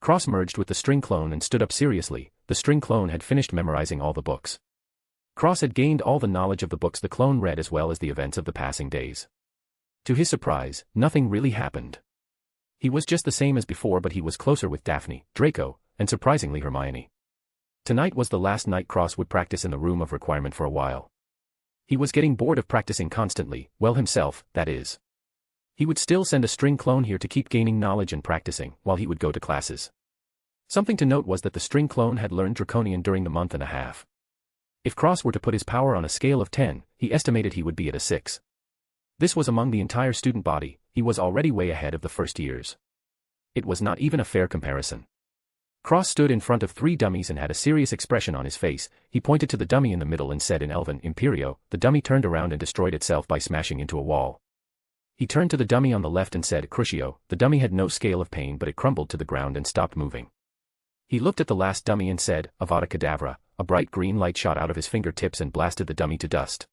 Cross merged with the string clone and stood up seriously. The string clone had finished memorizing all the books. Cross had gained all the knowledge of the books the clone read as well as the events of the passing days. To his surprise, nothing really happened. He was just the same as before, but he was closer with Daphne, Draco, and surprisingly Hermione. Tonight was the last night Cross would practice in the room of requirement for a while. He was getting bored of practicing constantly, well himself, that is. He would still send a string clone here to keep gaining knowledge and practicing, while he would go to classes. Something to note was that the string clone had learned Draconian during the month and a half. If Cross were to put his power on a scale of 10, he estimated he would be at a 6. This was among the entire student body. He was already way ahead of the first years. It was not even a fair comparison. Cross stood in front of 3 dummies and had a serious expression on his face. He pointed to the dummy in the middle and said in Elven, "Imperio." The dummy turned around and destroyed itself by smashing into a wall. He turned to the dummy on the left and said, "Crucio." The dummy had no scale of pain, but it crumbled to the ground and stopped moving. He looked at the last dummy and said, Avada Kedavra. A bright green light shot out of his fingertips and blasted the dummy to dust.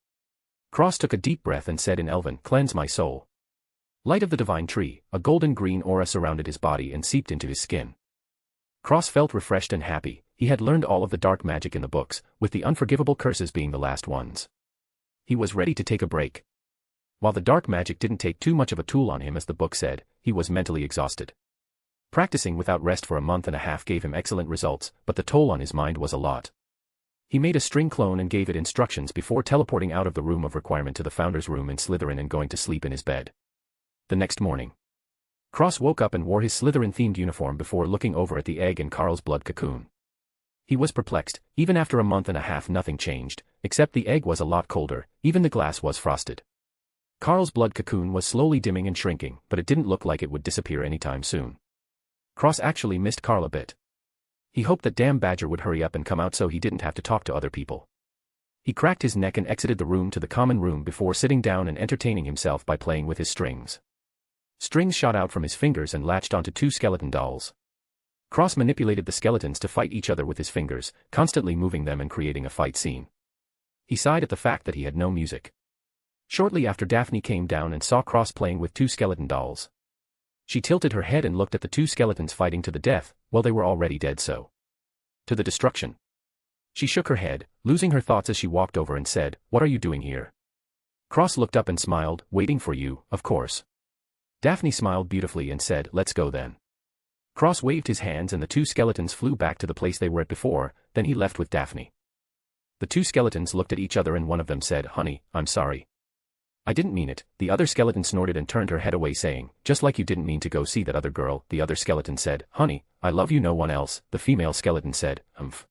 Cross took a deep breath and said in Elven, cleanse my soul. Light of the divine tree, a golden green aura surrounded his body and seeped into his skin. Cross felt refreshed and happy. He had learned all of the dark magic in the books, with the unforgivable curses being the last ones. He was ready to take a break. While the dark magic didn't take too much of a toll on him as the book said, he was mentally exhausted. Practicing without rest for a month and a half gave him excellent results, but the toll on his mind was a lot. He made a string clone and gave it instructions before teleporting out of the room of requirement to the founder's room in Slytherin and going to sleep in his bed. The next morning, Cross woke up and wore his Slytherin-themed uniform before looking over at the egg in Carl's blood cocoon. He was perplexed. Even after a month and a half nothing changed, except the egg was a lot colder, even the glass was frosted. Carl's blood cocoon was slowly dimming and shrinking, but it didn't look like it would disappear anytime soon. Cross actually missed Carl a bit. He hoped that damn Badger would hurry up and come out so he didn't have to talk to other people. He cracked his neck and exited the room to the common room before sitting down and entertaining himself by playing with his strings. Strings shot out from his fingers and latched onto two skeleton dolls. Cross manipulated the skeletons to fight each other with his fingers, constantly moving them and creating a fight scene. He sighed at the fact that he had no music. Shortly after, Daphne came down and saw Cross playing with two skeleton dolls. She tilted her head and looked at the two skeletons fighting to the death, well they were already dead so. To the destruction. She shook her head, losing her thoughts as she walked over and said, "What are you doing here?" Cross looked up and smiled, "Waiting for you, of course." Daphne smiled beautifully and said, "Let's go then." Cross waved his hands and the two skeletons flew back to the place they were at before, then he left with Daphne. The two skeletons looked at each other and one of them said, "Honey, I'm sorry." "I didn't mean it," the other skeleton snorted and turned her head away saying, "Just like you didn't mean to go see that other girl." The other skeleton said, "Honey, I love you, no one else." The female skeleton said, "Humph.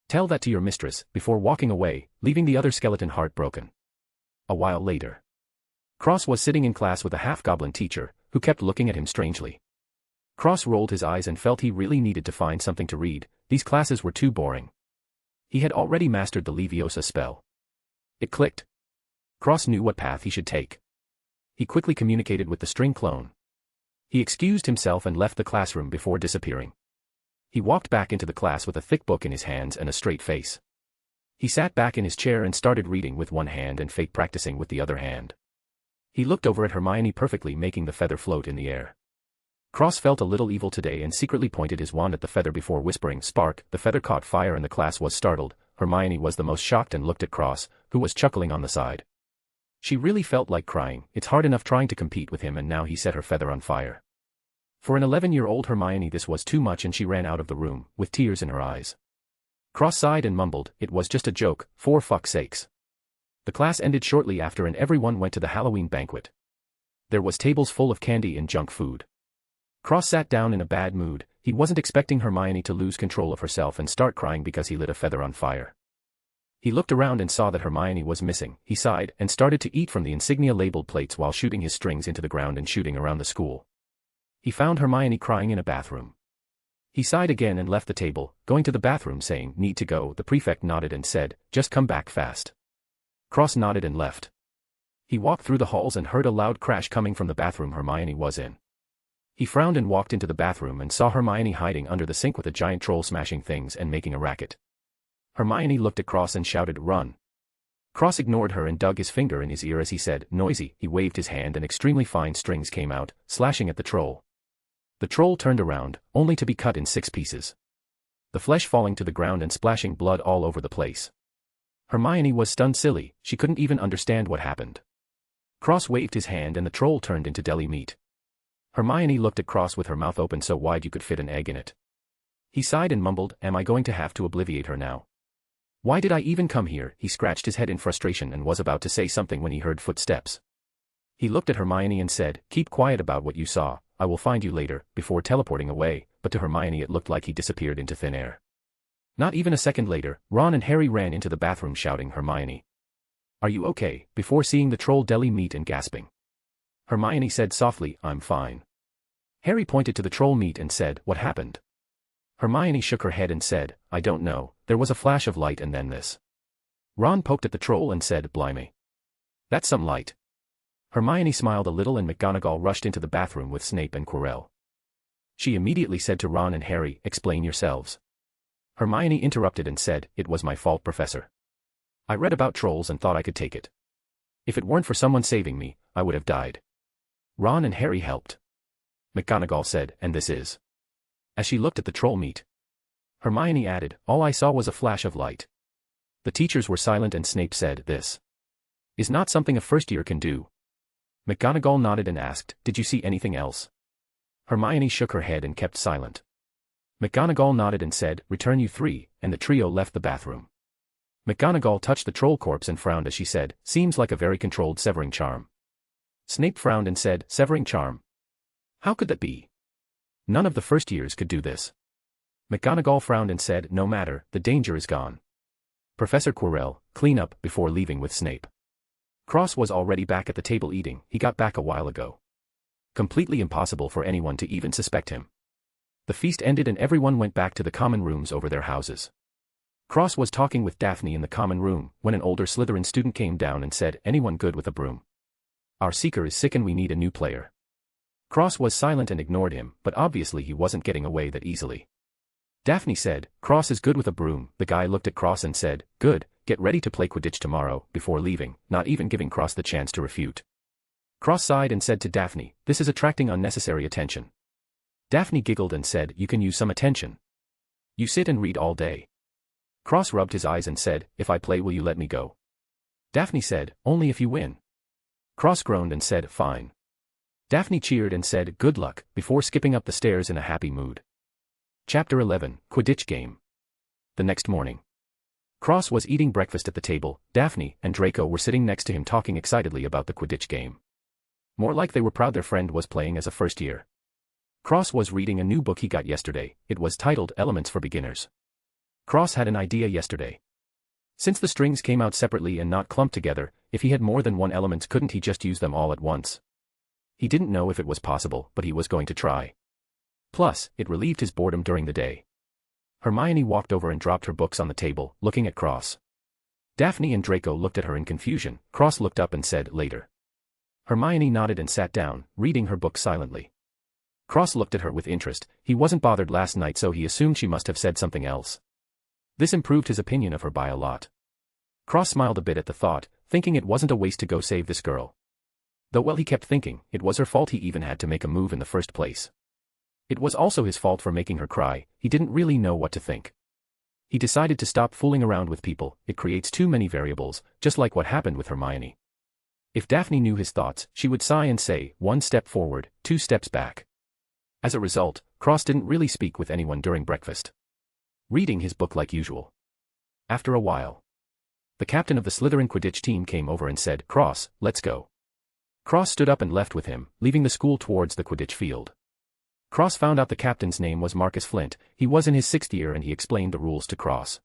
Tell that to your mistress," before walking away, leaving the other skeleton heartbroken. A while later, Cross was sitting in class with a half-goblin teacher, who kept looking at him strangely. Cross rolled his eyes and felt he really needed to find something to read. These classes were too boring. He had already mastered the Leviosa spell. It clicked. Cross knew what path he should take. He quickly communicated with the string clone. He excused himself and left the classroom before disappearing. He walked back into the class with a thick book in his hands and a straight face. He sat back in his chair and started reading with one hand and fake practicing with the other hand. He looked over at Hermione perfectly making the feather float in the air. Cross felt a little evil today and secretly pointed his wand at the feather before whispering, "Spark." The feather caught fire and the class was startled. Hermione was the most shocked and looked at Cross, who was chuckling on the side. She really felt like crying. It's hard enough trying to compete with him and now he set her feather on fire. For an 11-year-old Hermione this was too much and she ran out of the room, with tears in her eyes. Cross sighed and mumbled, "It was just a joke, for fuck's sakes." The class ended shortly after and everyone went to the Halloween banquet. There was tables full of candy and junk food. Cross sat down in a bad mood. He wasn't expecting Hermione to lose control of herself and start crying because he lit a feather on fire. He looked around and saw that Hermione was missing. He sighed and started to eat from the insignia-labeled plates while shooting his strings into the ground and shooting around the school. He found Hermione crying in a bathroom. He sighed again and left the table, going to the bathroom saying, "Need to go." The prefect nodded and said, "Just come back fast." Cross nodded and left. He walked through the halls and heard a loud crash coming from the bathroom Hermione was in. He frowned and walked into the bathroom and saw Hermione hiding under the sink with a giant troll smashing things and making a racket. Hermione looked at Cross and shouted, "Run." Cross ignored her and dug his finger in his ear as he said, "Noisy." He waved his hand and extremely fine strings came out, slashing at the troll. The troll turned around, only to be cut in 6 pieces. The flesh falling to the ground and splashing blood all over the place. Hermione was stunned silly, she couldn't even understand what happened. Cross waved his hand and the troll turned into deli meat. Hermione looked at Cross with her mouth open so wide you could fit an egg in it. He sighed and mumbled, "Am I going to have to obliviate her now? Why did I even come here?" He scratched his head in frustration and was about to say something when he heard footsteps. He looked at Hermione and said, "Keep quiet about what you saw, I will find you later," before teleporting away, but to Hermione it looked like he disappeared into thin air. Not even a second later, Ron and Harry ran into the bathroom shouting, "Hermione, are you okay?" before seeing the troll deli meat and gasping. Hermione said softly, "I'm fine." Harry pointed to the troll meat and said, "What happened?" Hermione shook her head and said, "I don't know, there was a flash of light and then this." Ron poked at the troll and said, "Blimey. That's some light." Hermione smiled a little and McGonagall rushed into the bathroom with Snape and Quirrell. She immediately said to Ron and Harry, explain yourselves. Hermione interrupted and said, it was my fault, Professor. I read about trolls and thought I could take it. If it weren't for someone saving me, I would have died. Ron and Harry helped. McGonagall said, and this is. As she looked at the troll meat. Hermione added, all I saw was a flash of light. The teachers were silent and Snape said, this is not something a first year can do. McGonagall nodded and asked, did you see anything else? Hermione shook her head and kept silent. McGonagall nodded and said, return you three, and the trio left the bathroom. McGonagall touched the troll corpse and frowned as she said, seems like a very controlled severing charm. Snape frowned and said, severing charm? How could that be? None of the first years could do this. McGonagall frowned and said, no matter, the danger is gone. Professor Quirrell, clean up before leaving with Snape. Cross was already back at the table eating, he got back a while ago. Completely impossible for anyone to even suspect him. The feast ended and everyone went back to the common rooms over their houses. Cross was talking with Daphne in the common room, when an older Slytherin student came down and said, anyone good with a broom? Our seeker is sick and we need a new player. Cross was silent and ignored him, but obviously he wasn't getting away that easily. Daphne said, Cross is good with a broom. The guy looked at Cross and said, good, get ready to play Quidditch tomorrow, before leaving, not even giving Cross the chance to refute. Cross sighed and said to Daphne, this is attracting unnecessary attention. Daphne giggled and said, you can use some attention. You sit and read all day. Cross rubbed his eyes and said, if I play will you let me go? Daphne said, only if you win. Cross groaned and said, fine. Daphne cheered and said, good luck, before skipping up the stairs in a happy mood. Chapter 11, Quidditch Game. The next morning. Cross was eating breakfast at the table, Daphne and Draco were sitting next to him talking excitedly about the Quidditch game. More like they were proud their friend was playing as a first year. Cross was reading a new book he got yesterday, it was titled Elements for Beginners. Cross had an idea yesterday. Since the strings came out separately and not clumped together, if he had more than one element couldn't he just use them all at once? He didn't know if it was possible, but he was going to try. Plus, it relieved his boredom during the day. Hermione walked over and dropped her books on the table, looking at Cross. Daphne and Draco looked at her in confusion. Cross looked up and said, later. Hermione nodded and sat down, reading her book silently. Cross looked at her with interest. He wasn't bothered last night so he assumed she must have said something else. This improved his opinion of her by a lot. Cross smiled a bit at the thought, thinking it wasn't a waste to go save this girl. Though while he kept thinking, it was her fault he even had to make a move in the first place. It was also his fault for making her cry, he didn't really know what to think. He decided to stop fooling around with people, it creates too many variables, just like what happened with Hermione. If Daphne knew his thoughts, she would sigh and say, 1 step forward, 2 steps back. As a result, Cross didn't really speak with anyone during breakfast. Reading his book like usual. After a while, the captain of the Slytherin Quidditch team came over and said, Cross, let's go. Cross stood up and left with him, leaving the school towards the Quidditch field. Cross found out the captain's name was Marcus Flint, he was in his 6th year and he explained the rules to Cross.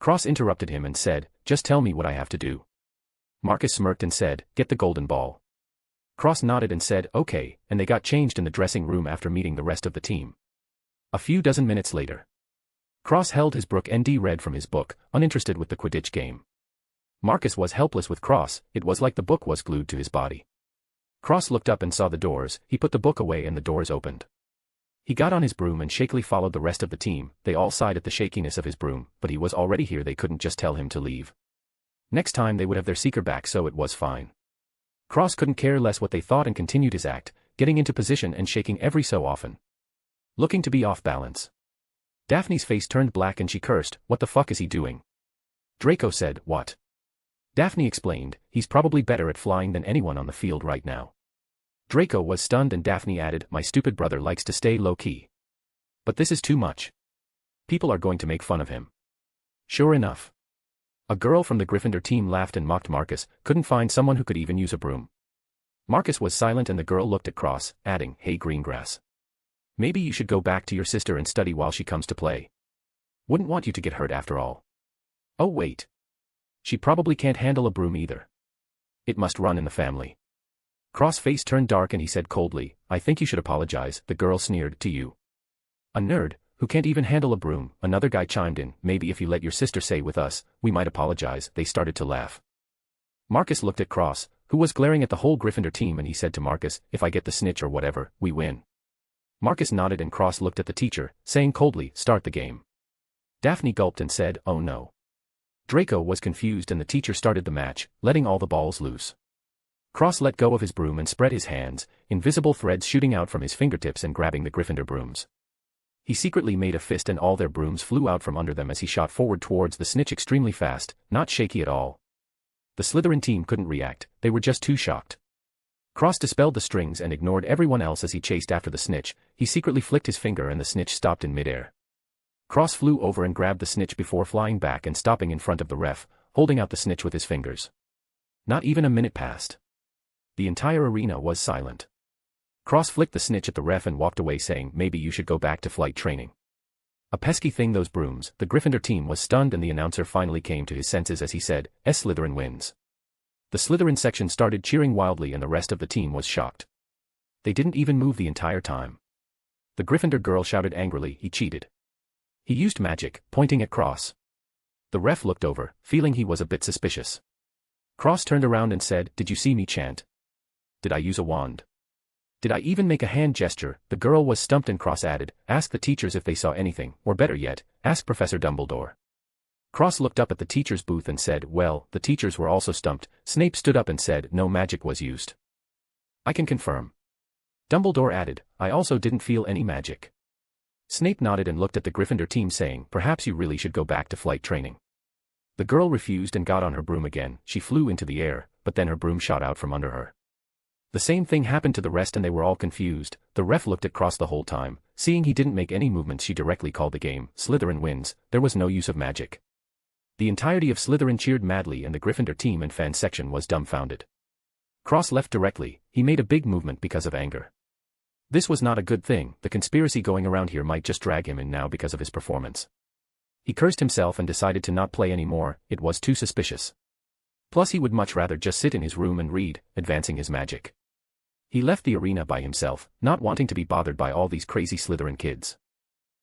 Cross interrupted him and said, just tell me what I have to do. Marcus smirked and said, get the golden ball. Cross nodded and said, okay, and they got changed in the dressing room after meeting the rest of the team. A few dozen minutes later. Cross held his book and read from his book, uninterested with the Quidditch game. Marcus was helpless with Cross, it was like the book was glued to his body. Cross looked up and saw the doors, he put the book away and the doors opened. He got on his broom and shakily followed the rest of the team, they all sighed at the shakiness of his broom, but he was already here they couldn't just tell him to leave. Next time they would have their seeker back so it was fine. Cross couldn't care less what they thought and continued his act, getting into position and shaking every so often. Looking to be off balance. Daphne's face turned black and she cursed, what the fuck is he doing? Draco said, what? Daphne explained, he's probably better at flying than anyone on the field right now. Draco was stunned and Daphne added, my stupid brother likes to stay low-key. But this is too much. People are going to make fun of him. Sure enough. A girl from the Gryffindor team laughed and mocked Marcus, couldn't find someone who could even use a broom. Marcus was silent and the girl looked at Cross, adding, hey Greengrass. Maybe you should go back to your sister and study while she comes to play. Wouldn't want you to get hurt after all. Oh wait. She probably can't handle a broom either. It must run in the family. Cross' face turned dark and he said coldly, I think you should apologize, the girl sneered, to you. A nerd, who can't even handle a broom, another guy chimed in, maybe if you let your sister stay with us, we might apologize, they started to laugh. Marcus looked at Cross, who was glaring at the whole Gryffindor team and he said to Marcus, if I get the snitch or whatever, we win. Marcus nodded and Cross looked at the teacher, saying coldly, "Start the game." Daphne gulped and said, "Oh no." Draco was confused and the teacher started the match, letting all the balls loose. Cross let go of his broom and spread his hands, invisible threads shooting out from his fingertips and grabbing the Gryffindor brooms. He secretly made a fist and all their brooms flew out from under them as he shot forward towards the snitch extremely fast, not shaky at all. The Slytherin team couldn't react, they were just too shocked. Cross dispelled the strings and ignored everyone else as he chased after the snitch. He secretly flicked his finger and the snitch stopped in midair. Cross flew over and grabbed the snitch before flying back and stopping in front of the ref, holding out the snitch with his fingers. Not even a minute passed. The entire arena was silent. Cross flicked the snitch at the ref and walked away saying, "Maybe you should go back to flight training." A pesky thing those brooms. The Gryffindor team was stunned and the announcer finally came to his senses as he said, Slytherin wins." The Slytherin section started cheering wildly and the rest of the team was shocked. They didn't even move the entire time. The Gryffindor girl shouted angrily, "He cheated. He used magic," pointing at Cross. The ref looked over, feeling he was a bit suspicious. Cross turned around and said, "Did you see me chant? Did I use a wand? Did I even make a hand gesture?" The girl was stumped and Cross added, "Ask the teachers if they saw anything, or better yet, ask Professor Dumbledore." Cross looked up at the teacher's booth and said, "Well, the teachers were also stumped." Snape stood up and said, "No magic was used." "I can confirm." Dumbledore added, "I also didn't feel any magic." Snape nodded and looked at the Gryffindor team saying, "Perhaps you really should go back to flight training." The girl refused and got on her broom again. She flew into the air, but then her broom shot out from under her. The same thing happened to the rest and they were all confused. The ref looked at Cross the whole time. Seeing he didn't make any movements, she directly called the game. Slytherin wins. There was no use of magic. The entirety of Slytherin cheered madly and the Gryffindor team and fan section was dumbfounded. Cross left directly. He made a big movement because of anger. This was not a good thing. The conspiracy going around here might just drag him in now because of his performance. He cursed himself and decided to not play anymore. It was too suspicious. Plus he would much rather just sit in his room and read, advancing his magic. He left the arena by himself, not wanting to be bothered by all these crazy Slytherin kids.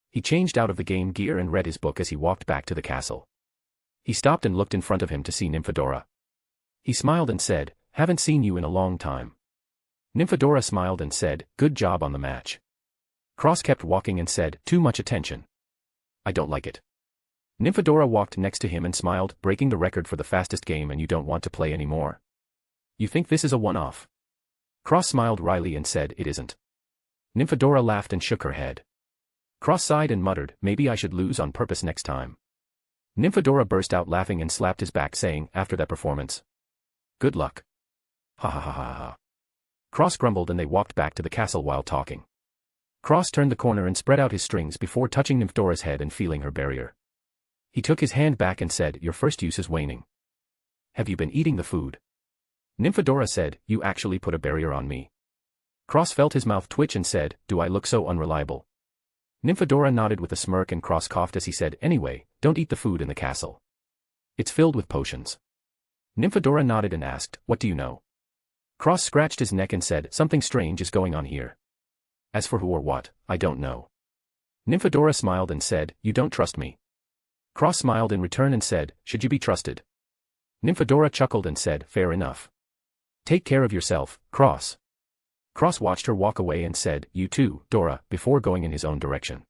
He changed out of the game gear and read his book as he walked back to the castle. He stopped and looked in front of him to see Nymphadora. He smiled and said, "Haven't seen you in a long time." Nymphadora smiled and said, "Good job on the match." Cross kept walking and said, "Too much attention. I don't like it." Nymphadora walked next to him and smiled, "Breaking the record for the fastest game and you don't want to play anymore? You think this is a one-off?" Cross smiled wryly and said, "It isn't." Nymphadora laughed and shook her head. Cross sighed and muttered, "Maybe I should lose on purpose next time." Nymphadora burst out laughing and slapped his back saying, "After that performance? Good luck." "Ha ha ha ha ha." Cross grumbled and they walked back to the castle while talking. Cross turned the corner and spread out his strings before touching Nymphadora's head and feeling her barrier. He took his hand back and said, "Your first use is waning. Have you been eating the food?" Nymphadora said, "You actually put a barrier on me." Cross felt his mouth twitch and said, "Do I look so unreliable?" Nymphadora nodded with a smirk and Cross coughed as he said, "Anyway, don't eat the food in the castle. It's filled with potions." Nymphadora nodded and asked, "What do you know?" Cross scratched his neck and said, "Something strange is going on here. As for who or what, I don't know." Nymphadora smiled and said, "You don't trust me." Cross smiled in return and said, "Should you be trusted?" Nymphadora chuckled and said, "Fair enough. Take care of yourself, Cross." Cross watched her walk away and said, "You too, Dora," before going in his own direction.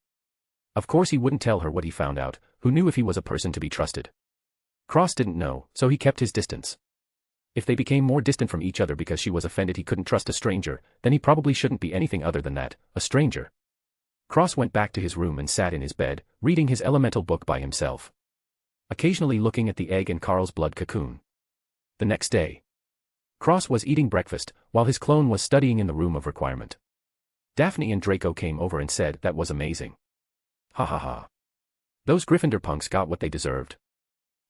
Of course he wouldn't tell her what he found out. Who knew if he was a person to be trusted? Cross didn't know, so he kept his distance. If they became more distant from each other because she was offended he couldn't trust a stranger, then he probably shouldn't be anything other than that, a stranger. Cross went back to his room and sat in his bed, reading his elemental book by himself. Occasionally looking at the egg in Carl's blood cocoon. The next day, Cross was eating breakfast, while his clone was studying in the room of requirement. Daphne and Draco came over and said, "That was amazing." "Ha ha ha. Those Gryffindor punks got what they deserved."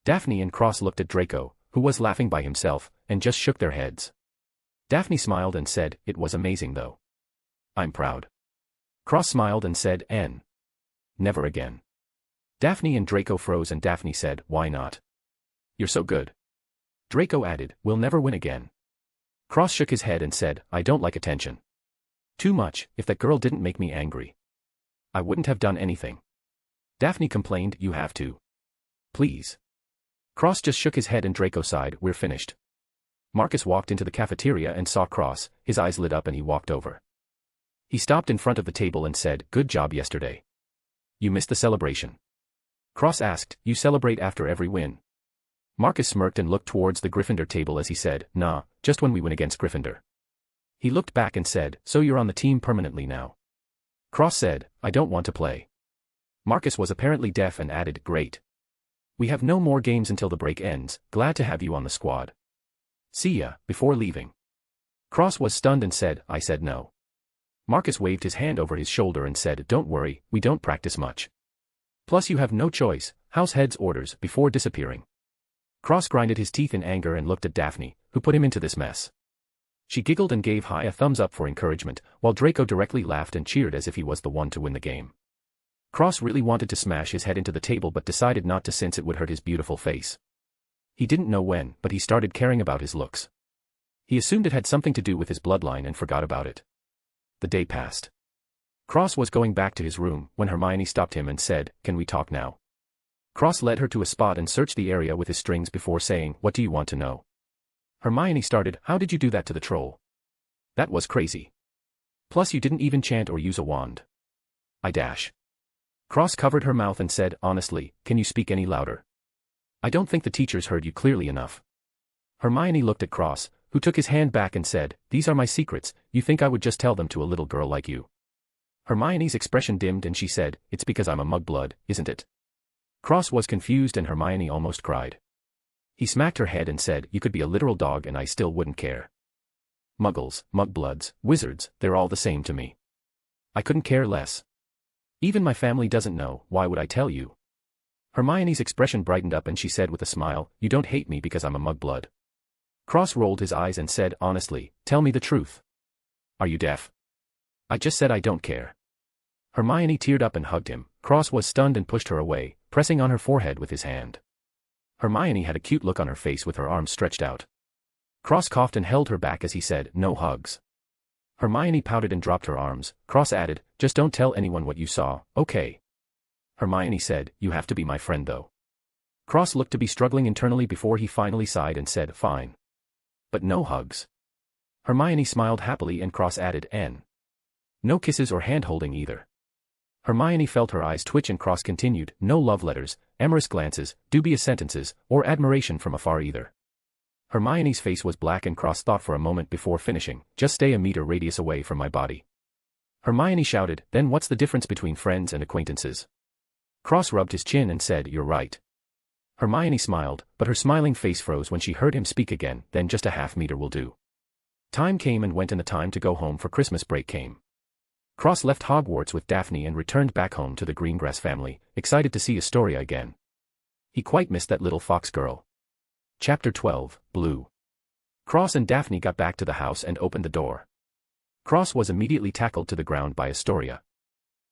Daphne and Cross looked at Draco, who was laughing by himself, and just shook their heads. Daphne smiled and said, "It was amazing though. I'm proud." Cross smiled and said, "N. Never again." Daphne and Draco froze and Daphne said, "Why not? You're so good." Draco added, "We'll never win again." Cross shook his head and said, "I don't like attention. Too much. If that girl didn't make me angry, I wouldn't have done anything." Daphne complained, "You have to. Please." Cross just shook his head and Draco sighed, "We're finished." Marcus walked into the cafeteria and saw Cross, his eyes lit up and he walked over. He stopped in front of the table and said, "Good job yesterday. You missed the celebration." Cross asked, "You celebrate after every win?" Marcus smirked and looked towards the Gryffindor table as he said, "Nah, just when we win against Gryffindor." He looked back and said, "So you're on the team permanently now?" Cross said, "I don't want to play." Marcus was apparently deaf and added, "Great. We have no more games until the break ends, glad to have you on the squad. See ya," before leaving. Cross was stunned and said, "I said no." Marcus waved his hand over his shoulder and said, "Don't worry, we don't practice much. Plus you have no choice, house head's orders," before disappearing. Cross grinded his teeth in anger and looked at Daphne, who put him into this mess. She giggled and gave Hai a thumbs up for encouragement, while Draco directly laughed and cheered as if he was the one to win the game. Cross really wanted to smash his head into the table but decided not to since it would hurt his beautiful face. He didn't know when, but he started caring about his looks. He assumed it had something to do with his bloodline and forgot about it. The day passed. Cross was going back to his room when Hermione stopped him and said, "Can we talk now?" Cross led her to a spot and searched the area with his strings before saying, "What do you want to know?" Hermione started, "How did you do that to the troll? That was crazy. Plus you didn't even chant or use a wand." I dash. Cross covered her mouth and said, "Honestly, can you speak any louder? I don't think the teachers heard you clearly enough." Hermione looked at Cross, who took his hand back and said, "These are my secrets, you think I would just tell them to a little girl like you?" Hermione's expression dimmed and she said, "It's because I'm a mudblood, isn't it?" Cross was confused and Hermione almost cried. He smacked her head and said, "You could be a literal dog and I still wouldn't care. Muggles, mudbloods, wizards, they're all the same to me. I couldn't care less. Even my family doesn't know, why would I tell you?" Hermione's expression brightened up and she said with a smile, "You don't hate me because I'm a mudblood." Cross rolled his eyes and said, "Honestly, tell me the truth. Are you deaf?" "I just said I don't care." Hermione teared up and hugged him. Cross was stunned and pushed her away, pressing on her forehead with his hand. Hermione had a cute look on her face with her arms stretched out. Cross coughed and held her back as he said, "No hugs." Hermione pouted and dropped her arms. Cross added, "Just don't tell anyone what you saw, okay?" Hermione said, "You have to be my friend though." Cross looked to be struggling internally before he finally sighed and said, "Fine. But no hugs." Hermione smiled happily and Cross added, "N. No kisses or hand-holding either." Hermione felt her eyes twitch and Cross continued, "No love letters, amorous glances, dubious sentences, or admiration from afar either." Hermione's face was black and Cross thought for a moment before finishing, "Just stay a meter radius away from my body." Hermione shouted, "Then what's the difference between friends and acquaintances?" Cross rubbed his chin and said, "You're right." Hermione smiled, but her smiling face froze when she heard him speak again, "Then just a half meter will do." Time came and went and the time to go home for Christmas break came. Cross left Hogwarts with Daphne and returned back home to the Greengrass family, excited to see Astoria again. He quite missed that little fox girl. Chapter 12, Blue. Cross and Daphne got back to the house and opened the door. Cross was immediately tackled to the ground by Astoria.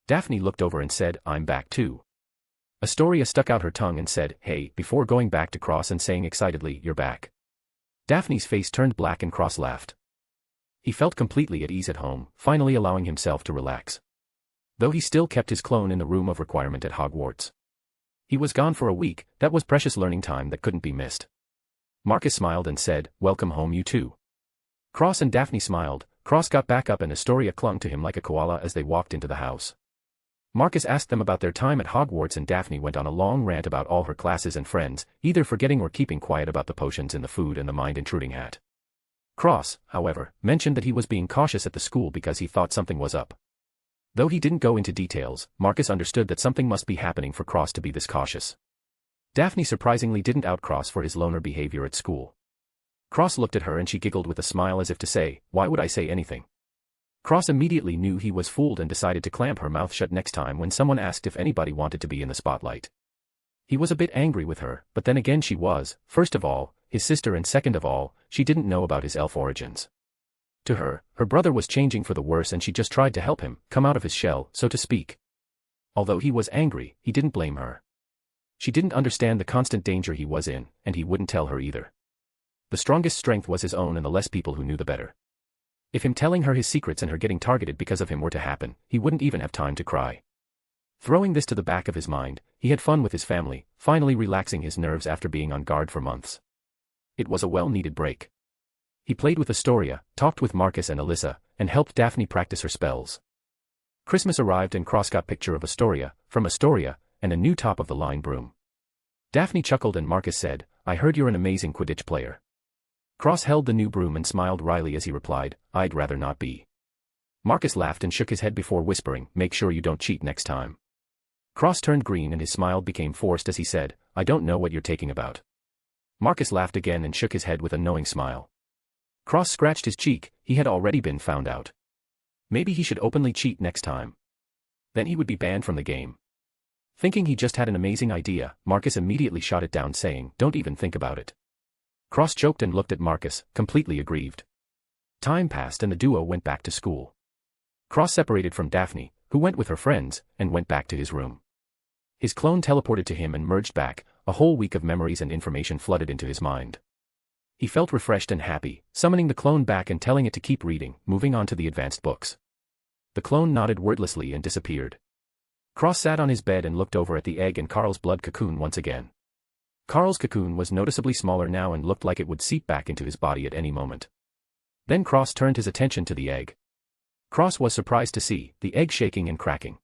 Daphne looked over and said, "I'm back too." Astoria stuck out her tongue and said, "Hey," before going back to Cross and saying excitedly, "You're back." Daphne's face turned black and Cross laughed. He felt completely at ease at home, finally allowing himself to relax. Though he still kept his clone in the room of requirement at Hogwarts. He was gone for a week, that was precious learning time that couldn't be missed. Marcus smiled and said, "Welcome home you too." Cross and Daphne smiled. Cross got back up and Astoria clung to him like a koala as they walked into the house. Marcus asked them about their time at Hogwarts and Daphne went on a long rant about all her classes and friends, either forgetting or keeping quiet about the potions in the food and the mind-intruding hat. Cross, however, mentioned that he was being cautious at the school because he thought something was up. Though he didn't go into details, Marcus understood that something must be happening for Cross to be this cautious. Daphne surprisingly didn't out Cross for his loner behavior at school. Cross looked at her and she giggled with a smile as if to say, "Why would I say anything?" Cross immediately knew he was fooled and decided to clamp her mouth shut next time when someone asked if anybody wanted to be in the spotlight. He was a bit angry with her, but then again she was, first of all, his sister and second of all, she didn't know about his elf origins. To her, her brother was changing for the worse and she just tried to help him, come out of his shell, so to speak. Although he was angry, he didn't blame her. She didn't understand the constant danger he was in, and he wouldn't tell her either. The strongest strength was his own and the less people who knew the better. If him telling her his secrets and her getting targeted because of him were to happen, he wouldn't even have time to cry. Throwing this to the back of his mind, he had fun with his family, finally relaxing his nerves after being on guard for months. It was a well-needed break. He played with Astoria, talked with Marcus and Alyssa, and helped Daphne practice her spells. Christmas arrived and Cross got picture of Astoria, from Astoria, and a new top-of-the-line broom. Daphne chuckled and Marcus said, I heard you're an amazing Quidditch player. Cross held the new broom and smiled wryly as he replied, I'd rather not be. Marcus laughed and shook his head before whispering, make sure you don't cheat next time. Cross turned green and his smile became forced as he said, I don't know what you're talking about. Marcus laughed again and shook his head with a knowing smile. Cross scratched his cheek, he had already been found out. Maybe he should openly cheat next time. Then he would be banned from the game. Thinking he just had an amazing idea, Marcus immediately shot it down saying, don't even think about it. Cross choked and looked at Marcus, completely aggrieved. Time passed and the duo went back to school. Cross separated from Daphne, who went with her friends, and went back to his room. His clone teleported to him and merged back, a whole week of memories and information flooded into his mind. He felt refreshed and happy, summoning the clone back and telling it to keep reading, moving on to the advanced books. The clone nodded wordlessly and disappeared. Cross sat on his bed and looked over at the egg and Carl's blood cocoon once again. Carl's cocoon was noticeably smaller now and looked like it would seep back into his body at any moment. Then Cross turned his attention to the egg. Cross was surprised to see the egg shaking and cracking.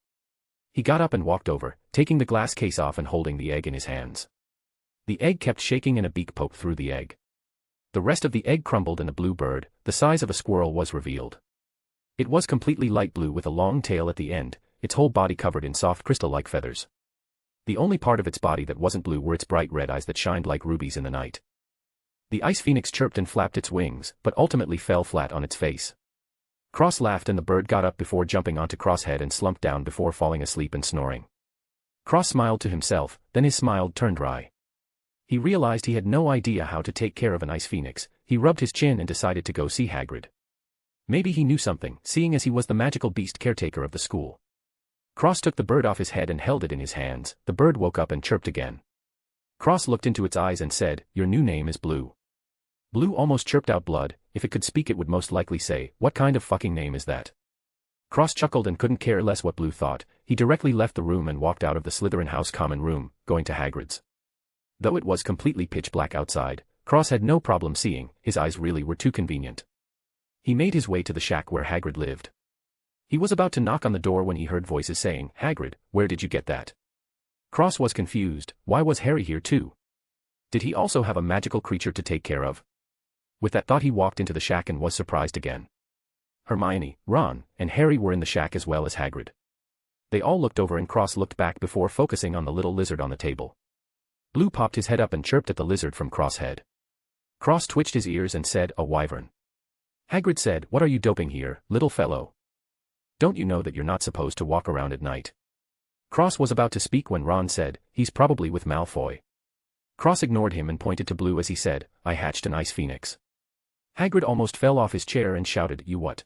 He got up and walked over, taking the glass case off and holding the egg in his hands. The egg kept shaking and a beak poked through the egg. The rest of the egg crumbled and a blue bird, the size of a squirrel, was revealed. It was completely light blue with a long tail at the end, its whole body covered in soft crystal-like feathers. The only part of its body that wasn't blue were its bright red eyes that shined like rubies in the night. The ice phoenix chirped and flapped its wings, but ultimately fell flat on its face. Cross laughed and the bird got up before jumping onto Cross' head and slumped down before falling asleep and snoring. Cross smiled to himself, then his smile turned wry. He realized he had no idea how to take care of an ice phoenix. He rubbed his chin and decided to go see Hagrid. Maybe he knew something, seeing as he was the magical beast caretaker of the school. Cross took the bird off his head and held it in his hands. The bird woke up and chirped again. Cross looked into its eyes and said, your new name is Blue. Blue almost chirped out Blood. If it could speak it would most likely say, what kind of fucking name is that? Cross chuckled and couldn't care less what Blue thought. He directly left the room and walked out of the Slytherin house common room, going to Hagrid's. Though it was completely pitch black outside, Cross had no problem seeing, his eyes really were too convenient. He made his way to the shack where Hagrid lived. He was about to knock on the door when he heard voices saying, Hagrid, where did you get that? Cross was confused. Why was Harry here too? Did he also have a magical creature to take care of? With that thought he walked into the shack and was surprised again. Hermione, Ron, and Harry were in the shack as well as Hagrid. They all looked over and Cross looked back before focusing on the little lizard on the table. Blue popped his head up and chirped at the lizard from Cross' head. Cross twitched his ears and said, a wyvern. Hagrid said, what are you doping here, little fellow? Don't you know that you're not supposed to walk around at night? Cross was about to speak when Ron said, he's probably with Malfoy. Cross ignored him and pointed to Blue as he said, I hatched an ice phoenix. Hagrid almost fell off his chair and shouted, you what?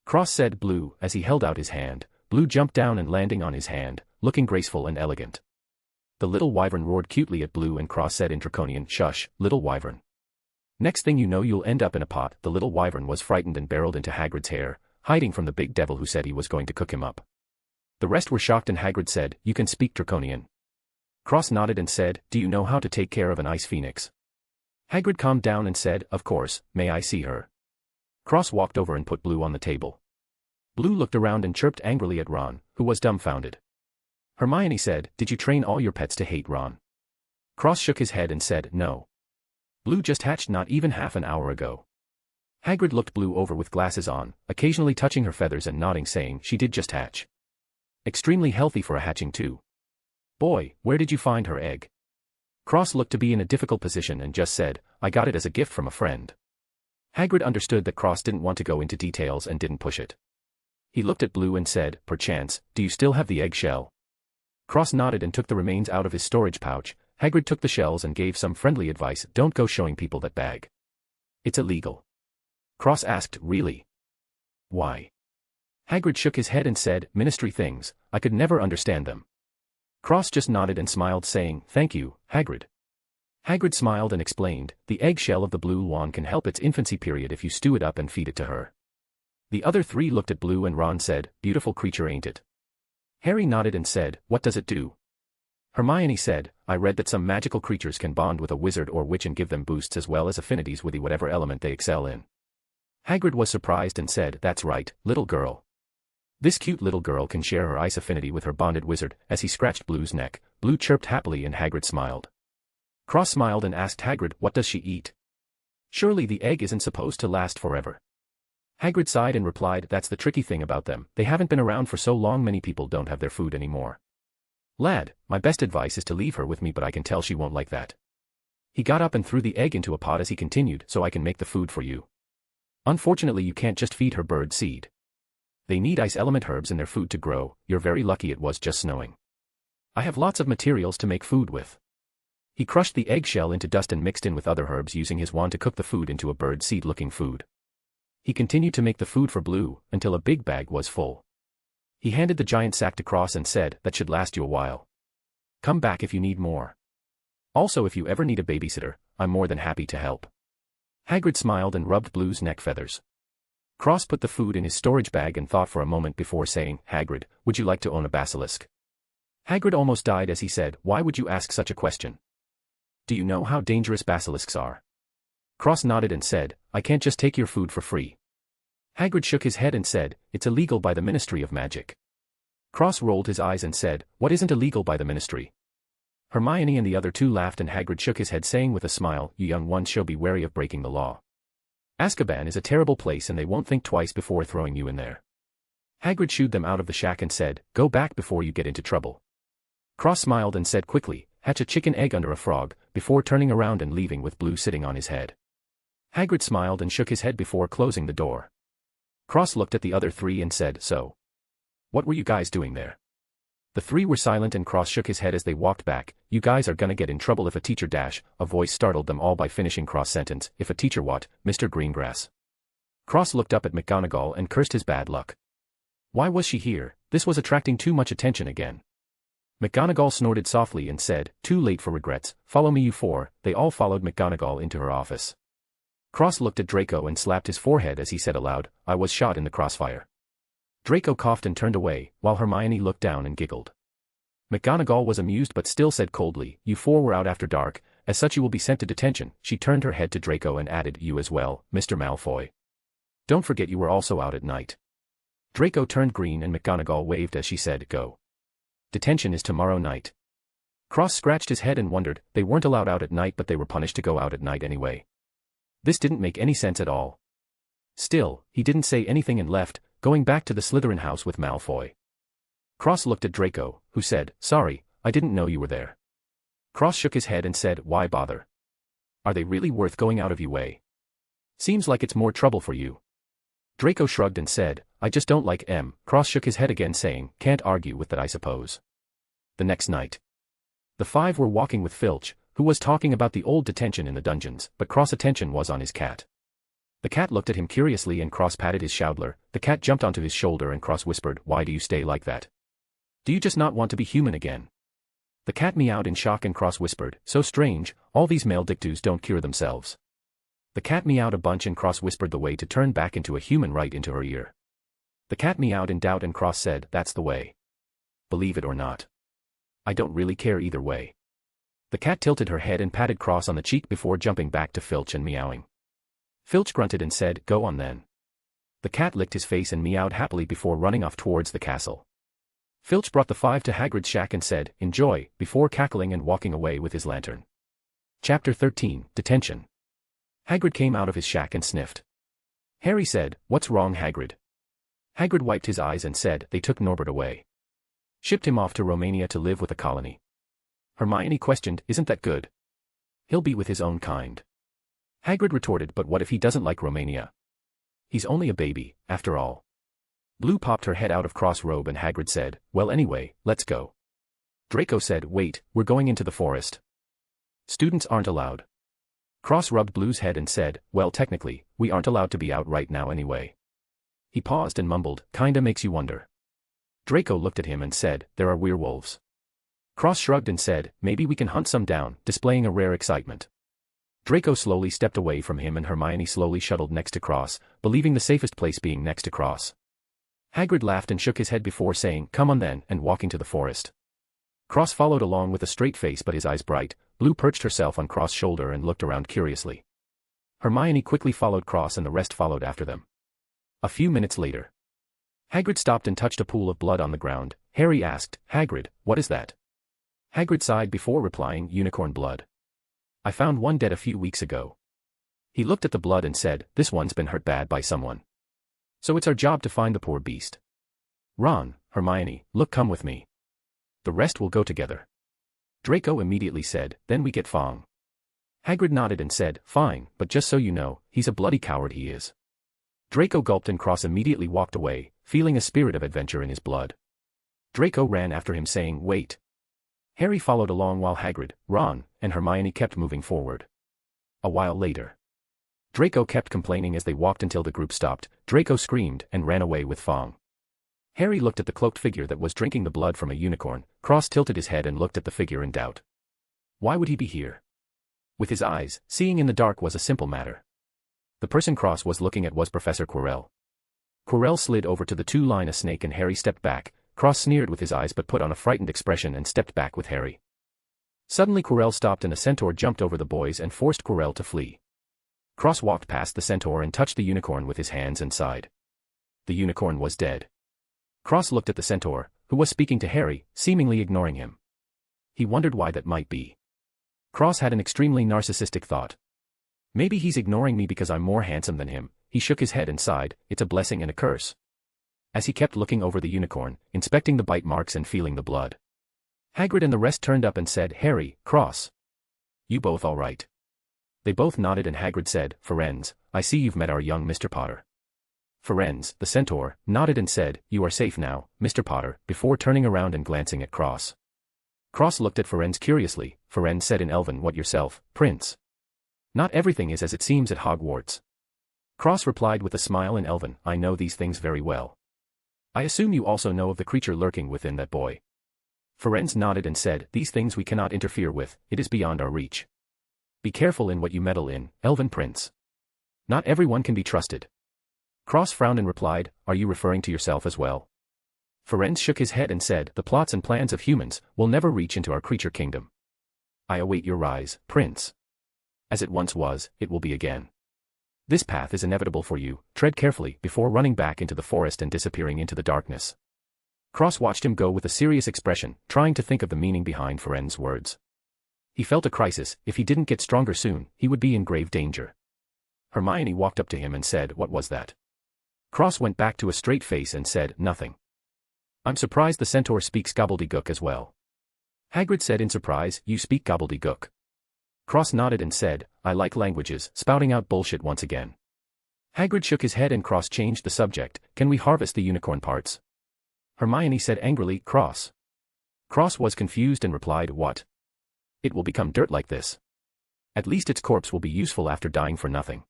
Cross said, Blue, as he held out his hand. Blue jumped down and landing on his hand, looking graceful and elegant. The little wyvern roared cutely at Blue and Cross said in Draconian, shush, little wyvern. Next thing you know you'll end up in a pot. The little wyvern was frightened and barreled into Hagrid's hair, hiding from the big devil who said he was going to cook him up. The rest were shocked and Hagrid said, you can speak Draconian. Cross nodded and said, do you know how to take care of an ice phoenix? Hagrid calmed down and said, of course, may I see her? Cross walked over and put Blue on the table. Blue looked around and chirped angrily at Ron, who was dumbfounded. Hermione said, did you train all your pets to hate Ron? Cross shook his head and said, no. Blue just hatched not even half an hour ago. Hagrid looked Blue over with glasses on, occasionally touching her feathers and nodding saying she did just hatch. Extremely healthy for a hatching too. Boy, where did you find her egg? Cross looked to be in a difficult position and just said, I got it as a gift from a friend. Hagrid understood that Cross didn't want to go into details and didn't push it. He looked at Blue and said, perchance, do you still have the egg shell? Cross nodded and took the remains out of his storage pouch. Hagrid took the shells and gave some friendly advice, don't go showing people that bag. It's illegal. Cross asked, really? Why? Hagrid shook his head and said, ministry things, I could never understand them. Cross just nodded and smiled saying, thank you, Hagrid. Hagrid smiled and explained, the eggshell of the blue wand can help its infancy period if you stew it up and feed it to her. The other three looked at Blue and Ron said, beautiful creature ain't it? Harry nodded and said, what does it do? Hermione said, I read that some magical creatures can bond with a wizard or witch and give them boosts as well as affinities with whatever element they excel in. Hagrid was surprised and said, that's right, little girl. This cute little girl can share her ice affinity with her bonded wizard. As he scratched Blue's neck, Blue chirped happily and Hagrid smiled. Cross smiled and asked Hagrid, what does she eat? Surely the egg isn't supposed to last forever. Hagrid sighed and replied, that's the tricky thing about them, they haven't been around for so long many people don't have their food anymore. Lad, my best advice is to leave her with me, but I can tell she won't like that. He got up and threw the egg into a pot as he continued, so I can make the food for you. Unfortunately you can't just feed her bird seed. They need ice element herbs in their food to grow. You're very lucky it was just snowing. I have lots of materials to make food with. He crushed the eggshell into dust and mixed in with other herbs using his wand to cook the food into a bird seed looking food. He continued to make the food for Blue, until a big bag was full. He handed the giant sack to Cross and said, that should last you a while. Come back if you need more. Also if you ever need a babysitter, I'm more than happy to help. Hagrid smiled and rubbed Blue's neck feathers. Cross put the food in his storage bag and thought for a moment before saying, Hagrid, would you like to own a basilisk? Hagrid almost died as he said, why would you ask such a question? Do you know how dangerous basilisks are? Cross nodded and said, I can't just take your food for free. Hagrid shook his head and said, it's illegal by the Ministry of Magic. Cross rolled his eyes and said, what isn't illegal by the Ministry? Hermione and the other two laughed and Hagrid shook his head saying with a smile, you young ones shall be wary of breaking the law. Azkaban is a terrible place and they won't think twice before throwing you in there. Hagrid shooed them out of the shack and said, go back before you get into trouble. Cross smiled and said quickly, hatch a chicken egg under a frog, before turning around and leaving with Blue sitting on his head. Hagrid smiled and shook his head before closing the door. Cross looked at the other three and said, so? What were you guys doing there? The three were silent and Cross shook his head as they walked back. You guys are gonna get in trouble if a teacher dash. A voice startled them all by finishing Cross' sentence. If a teacher what, Mr. Greengrass? Cross looked up at McGonagall and cursed his bad luck. Why was she here? This was attracting too much attention again. McGonagall snorted softly and said, too late for regrets, follow me you four. They all followed McGonagall into her office. Cross looked at Draco and slapped his forehead as he said aloud, I was shot in the crossfire. Draco coughed and turned away, while Hermione looked down and giggled. McGonagall was amused but still said coldly, you four were out after dark, as such you will be sent to detention. She turned her head to Draco and added, you as well, Mr. Malfoy. Don't forget you were also out at night. Draco turned green and McGonagall waved as she said, go. Detention is tomorrow night. Cross scratched his head and wondered, they weren't allowed out at night but they were punished to go out at night anyway. This didn't make any sense at all. Still, he didn't say anything and left, going back to the Slytherin house with Malfoy. Cross looked at Draco, who said, sorry, I didn't know you were there. Cross shook his head and said, why bother? Are they really worth going out of your way? Seems like it's more trouble for you. Draco shrugged and said, I just don't like M. Cross shook his head again saying, can't argue with that I suppose. The next night. The five were walking with Filch, who was talking about the old detention in the dungeons, but Cross' attention was on his cat. The cat looked at him curiously and Cross patted his shoudler. The cat jumped onto his shoulder and Cross whispered, why do you stay like that? Do you just not want to be human again? The cat meowed in shock and Cross whispered, so strange, all these male dictus don't cure themselves. The cat meowed a bunch and Cross whispered the way to turn back into a human right into her ear. The cat meowed in doubt and Cross said, that's the way. Believe it or not. I don't really care either way. The cat tilted her head and patted Cross on the cheek before jumping back to Filch and meowing. Filch grunted and said, go on then. The cat licked his face and meowed happily before running off towards the castle. Filch brought the five to Hagrid's shack and said, enjoy, before cackling and walking away with his lantern. Chapter 13, Detention. Hagrid came out of his shack and sniffed. Harry said, what's wrong Hagrid? Hagrid wiped his eyes and said, they took Norbert away. Shipped him off to Romania to live with a colony. Hermione questioned, isn't that good? He'll be with his own kind. Hagrid retorted, but what if he doesn't like Romania? He's only a baby, after all. Blue popped her head out of Cross' robe and Hagrid said, well anyway, let's go. Draco said, wait, we're going into the forest. Students aren't allowed. Cross rubbed Blue's head and said, well technically, we aren't allowed to be out right now anyway. He paused and mumbled, kinda makes you wonder. Draco looked at him and said, there are werewolves. Cross shrugged and said, maybe we can hunt some down, displaying a rare excitement. Draco slowly stepped away from him and Hermione slowly shuttled next to Cross, believing the safest place being next to Cross. Hagrid laughed and shook his head before saying, come on then, and walking to the forest. Cross followed along with a straight face but his eyes bright. Blue perched herself on Cross' shoulder and looked around curiously. Hermione quickly followed Cross and the rest followed after them. A few minutes later. Hagrid stopped and touched a pool of blood on the ground. Harry asked, Hagrid, what is that? Hagrid sighed before replying, unicorn blood. I found one dead a few weeks ago. He looked at the blood and said, this one's been hurt bad by someone. So it's our job to find the poor beast. Ron, Hermione, look, come with me. The rest will go together. Draco immediately said, then we get Fong. Hagrid nodded and said, fine, but just so you know, he's a bloody coward, he is. Draco gulped and Cross immediately walked away, feeling a spirit of adventure in his blood. Draco ran after him saying, wait. Harry followed along while Hagrid, Ron, and Hermione kept moving forward. A while later. Draco kept complaining as they walked until the group stopped. Draco screamed and ran away with Fong. Harry looked at the cloaked figure that was drinking the blood from a unicorn. Cross tilted his head and looked at the figure in doubt. Why would he be here? With his eyes, seeing in the dark was a simple matter. The person Cross was looking at was Professor Quirrell. Quirrell slid over to the two-line a snake and Harry stepped back. Cross sneered with his eyes but put on a frightened expression and stepped back with Harry. Suddenly Quirrell stopped and a centaur jumped over the boys and forced Quirrell to flee. Cross walked past the centaur and touched the unicorn with his hands and sighed. The unicorn was dead. Cross looked at the centaur, who was speaking to Harry, seemingly ignoring him. He wondered why that might be. Cross had an extremely narcissistic thought. Maybe he's ignoring me because I'm more handsome than him. He shook his head and sighed, it's a blessing and a curse. As he kept looking over the unicorn, inspecting the bite marks and feeling the blood. Hagrid and the rest turned up and said, Harry, Cross. You both all right? They both nodded and Hagrid said, Firenze, I see you've met our young Mr. Potter. Firenze, the centaur, nodded and said, you are safe now, Mr. Potter, before turning around and glancing at Cross. Cross looked at Firenze curiously. Firenze said in Elven, what yourself, Prince? Not everything is as it seems at Hogwarts. Cross replied with a smile in Elven, I know these things very well. I assume you also know of the creature lurking within that boy. Firenze nodded and said, these things we cannot interfere with, it is beyond our reach. Be careful in what you meddle in, Elven Prince. Not everyone can be trusted. Cross frowned and replied, are you referring to yourself as well? Firenze shook his head and said, the plots and plans of humans will never reach into our creature kingdom. I await your rise, Prince. As it once was, it will be again. This path is inevitable for you, tread carefully before running back into the forest and disappearing into the darkness. Cross watched him go with a serious expression, trying to think of the meaning behind Firenze's words. He felt a crisis. If he didn't get stronger soon, he would be in grave danger. Hermione walked up to him and said, what was that? Cross went back to a straight face and said, nothing. I'm surprised the centaur speaks gobbledygook as well. Hagrid said in surprise, you speak gobbledygook. Cross nodded and said, I like languages, spouting out bullshit once again. Hagrid shook his head and Cross changed the subject, can we harvest the unicorn parts? Hermione said angrily, Cross. Cross was confused and replied, what? It will become dirt like this. At least its corpse will be useful after dying for nothing.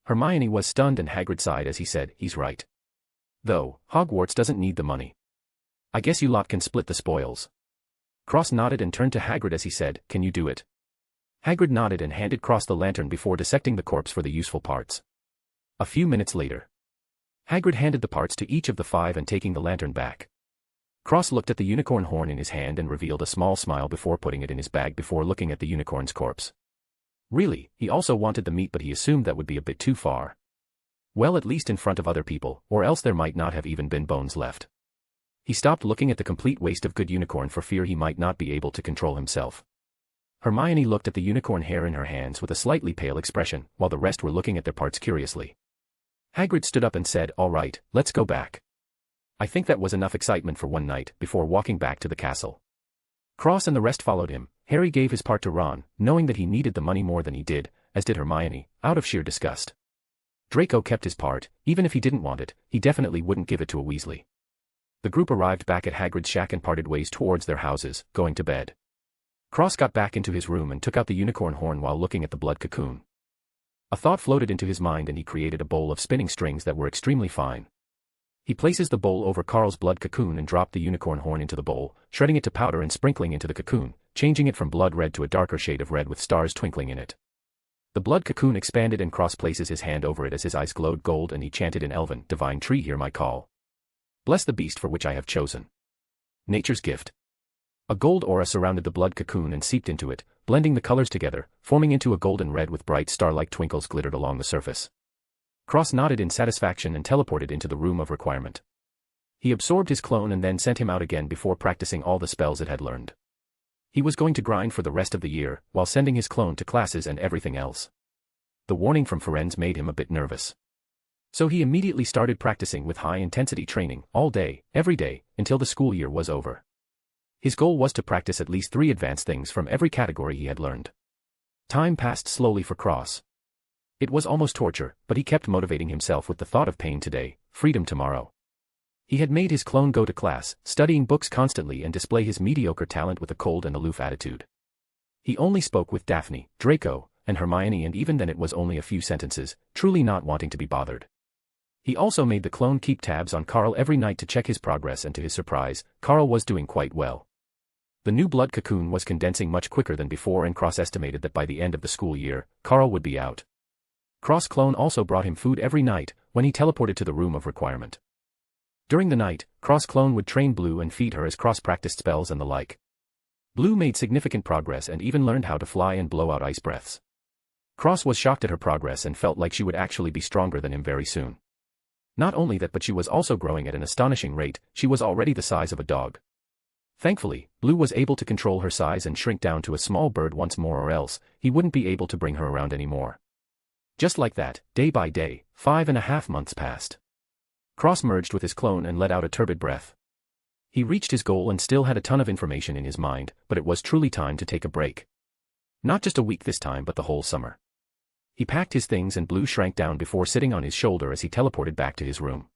Hermione was stunned and Hagrid sighed as he said, he's right. Though, Hogwarts doesn't need the money. I guess you lot can split the spoils. Cross nodded and turned to Hagrid as he said, can you do it? Hagrid nodded and handed Cross the lantern before dissecting the corpse for the useful parts. A few minutes later. Hagrid handed the parts to each of the 5 and taking the lantern back. Cross looked at the unicorn horn in his hand and revealed a small smile before putting it in his bag before looking at the unicorn's corpse. Really, he also wanted the meat but he assumed that would be a bit too far. Well, at least in front of other people, or else there might not have even been bones left. He stopped looking at the complete waste of good unicorn for fear he might not be able to control himself. Hermione looked at the unicorn hair in her hands with a slightly pale expression, while the rest were looking at their parts curiously. Hagrid stood up and said, all right, let's go back. I think that was enough excitement for one night, before walking back to the castle. Cross and the rest followed him. Harry gave his part to Ron, knowing that he needed the money more than he did, as did Hermione, out of sheer disgust. Draco kept his part. Even if he didn't want it, he definitely wouldn't give it to a Weasley. The group arrived back at Hagrid's shack and parted ways towards their houses, going to bed. Cross got back into his room and took out the unicorn horn while looking at the blood cocoon. A thought floated into his mind and he created a bowl of spinning strings that were extremely fine. He places the bowl over Carl's blood cocoon and dropped the unicorn horn into the bowl, shredding it to powder and sprinkling into the cocoon, changing it from blood red to a darker shade of red with stars twinkling in it. The blood cocoon expanded and Cross places his hand over it as his eyes glowed gold and he chanted in Elven, Divine tree, hear my call. Bless the beast for which I have chosen. Nature's gift. A gold aura surrounded the blood cocoon and seeped into it, blending the colors together, forming into a golden red with bright star-like twinkles glittered along the surface. Cross nodded in satisfaction and teleported into the room of requirement. He absorbed his clone and then sent him out again before practicing all the spells it had learned. He was going to grind for the rest of the year, while sending his clone to classes and everything else. The warning from Ferenz made him a bit nervous. So he immediately started practicing with high-intensity training, all day, every day, until the school year was over. His goal was to practice at least 3 advanced things from every category he had learned. Time passed slowly for Cross. It was almost torture, but he kept motivating himself with the thought of pain today, freedom tomorrow. He had made his clone go to class, studying books constantly and display his mediocre talent with a cold and aloof attitude. He only spoke with Daphne, Draco, and Hermione, and even then it was only a few sentences, truly not wanting to be bothered. He also made the clone keep tabs on Carl every night to check his progress, and to his surprise, Carl was doing quite well. The new blood cocoon was condensing much quicker than before, and Cross estimated that by the end of the school year, Carl would be out. Cross clone also brought him food every night, when he teleported to the room of requirement. During the night, Cross clone would train Blue and feed her as Cross practiced spells and the like. Blue made significant progress and even learned how to fly and blow out ice breaths. Cross was shocked at her progress and felt like she would actually be stronger than him very soon. Not only that, but she was also growing at an astonishing rate. She was already the size of a dog. Thankfully, Blue was able to control her size and shrink down to a small bird once more, or else he wouldn't be able to bring her around anymore. Just like that, day by day, 5.5 months passed. Cross merged with his clone and let out a turbid breath. He reached his goal and still had a ton of information in his mind, but it was truly time to take a break. Not just a week this time, but the whole summer. He packed his things and Blue shrank down before sitting on his shoulder as he teleported back to his room.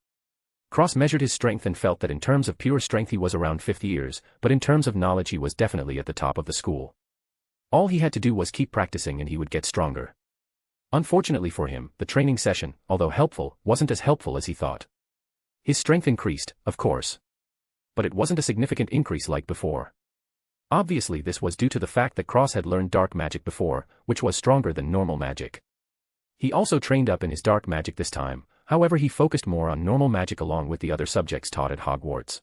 Cross measured his strength and felt that in terms of pure strength he was around 50 years, but in terms of knowledge he was definitely at the top of the school. All he had to do was keep practicing and he would get stronger. Unfortunately for him, the training session, although helpful, wasn't as helpful as he thought. His strength increased, of course. But it wasn't a significant increase like before. Obviously this was due to the fact that Cross had learned dark magic before, which was stronger than normal magic. He also trained up in his dark magic this time, however he focused more on normal magic along with the other subjects taught at Hogwarts.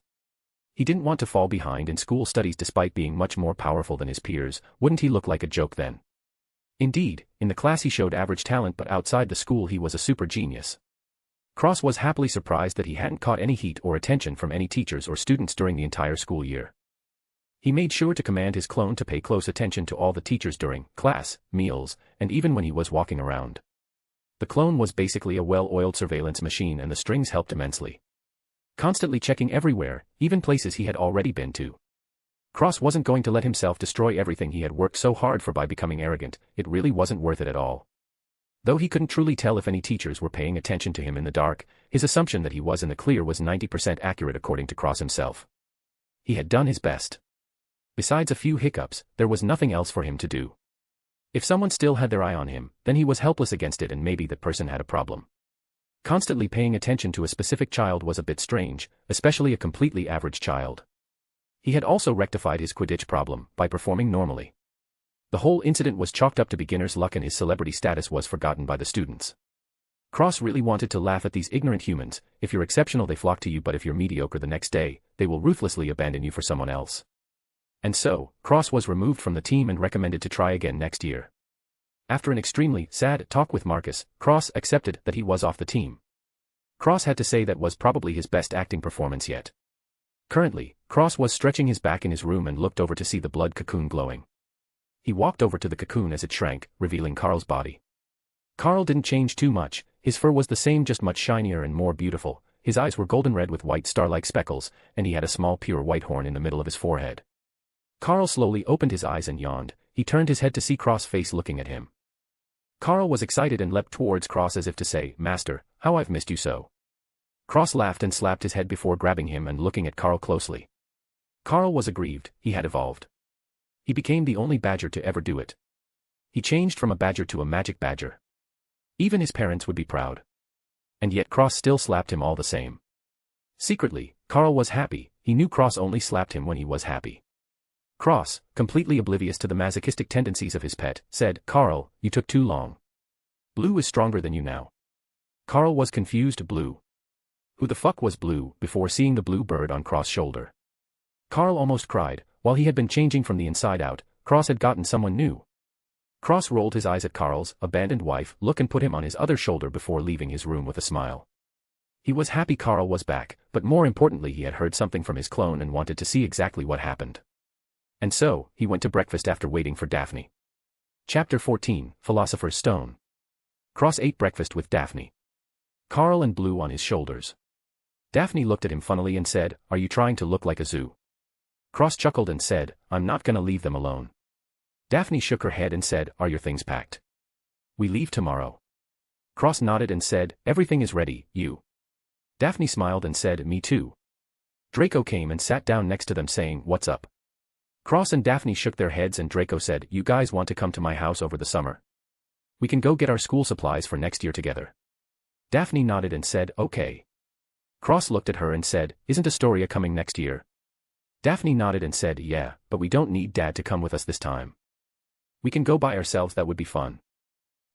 He didn't want to fall behind in school studies despite being much more powerful than his peers. Wouldn't he look like a joke then? Indeed, in the class he showed average talent, but outside the school he was a super genius. Cross was happily surprised that he hadn't caught any heat or attention from any teachers or students during the entire school year. He made sure to command his clone to pay close attention to all the teachers during class, meals, and even when he was walking around. The clone was basically a well-oiled surveillance machine, and the strings helped immensely. Constantly checking everywhere, even places he had already been to. Cross wasn't going to let himself destroy everything he had worked so hard for by becoming arrogant. It really wasn't worth it at all. Though he couldn't truly tell if any teachers were paying attention to him in the dark, his assumption that he was in the clear was 90% accurate according to Cross himself. He had done his best. Besides a few hiccups, there was nothing else for him to do. If someone still had their eye on him, then he was helpless against it, and maybe that person had a problem. Constantly paying attention to a specific child was a bit strange, especially a completely average child. He had also rectified his Quidditch problem by performing normally. The whole incident was chalked up to beginner's luck, and his celebrity status was forgotten by the students. Cross really wanted to laugh at these ignorant humans. If you're exceptional they flock to you, but if you're mediocre the next day, they will ruthlessly abandon you for someone else. And so, Cross was removed from the team and recommended to try again next year. After an extremely sad talk with Marcus, Cross accepted that he was off the team. Cross had to say that was probably his best acting performance yet. Currently, Cross was stretching his back in his room and looked over to see the blood cocoon glowing. He walked over to the cocoon as it shrank, revealing Carl's body. Carl didn't change too much. His fur was the same, just much shinier and more beautiful. His eyes were golden red with white star-like speckles, and he had a small pure white horn in the middle of his forehead. Carl slowly opened his eyes and yawned. He turned his head to see Cross' face looking at him. Carl was excited and leapt towards Cross as if to say, "Master, how I've missed you so." Cross laughed and slapped his head before grabbing him and looking at Carl closely. Carl was aggrieved. He had evolved. He became the only badger to ever do it. He changed from a badger to a magic badger. Even his parents would be proud. And yet Cross still slapped him all the same. Secretly, Carl was happy. He knew Cross only slapped him when he was happy. Cross, completely oblivious to the masochistic tendencies of his pet, said, "Carl, you took too long. Blue is stronger than you now." Carl was confused. Blue? Who the fuck was Blue? Before seeing the blue bird on Cross' shoulder. Carl almost cried. While he had been changing from the inside out, Cross had gotten someone new. Cross rolled his eyes at Carl's abandoned wife look and put him on his other shoulder before leaving his room with a smile. He was happy Carl was back, but more importantly he had heard something from his clone and wanted to see exactly what happened. And so, he went to breakfast after waiting for Daphne. Chapter 14, Philosopher's Stone. Cross ate breakfast with Daphne. Carl and blew on his shoulders. Daphne looked at him funnily and said, "Are you trying to look like a zoo?" Cross chuckled and said, "I'm not gonna leave them alone." Daphne shook her head and said, "Are your things packed? We leave tomorrow." Cross nodded and said, "Everything is ready, you." Daphne smiled and said, "Me too." Draco came and sat down next to them saying, "What's up?" Cross and Daphne shook their heads and Draco said, "You guys want to come to my house over the summer? We can go get our school supplies for next year together." Daphne nodded and said, "Okay." Cross looked at her and said, "Isn't Astoria coming next year?" Daphne nodded and said, "Yeah, but we don't need Dad to come with us this time. We can go by ourselves, that would be fun."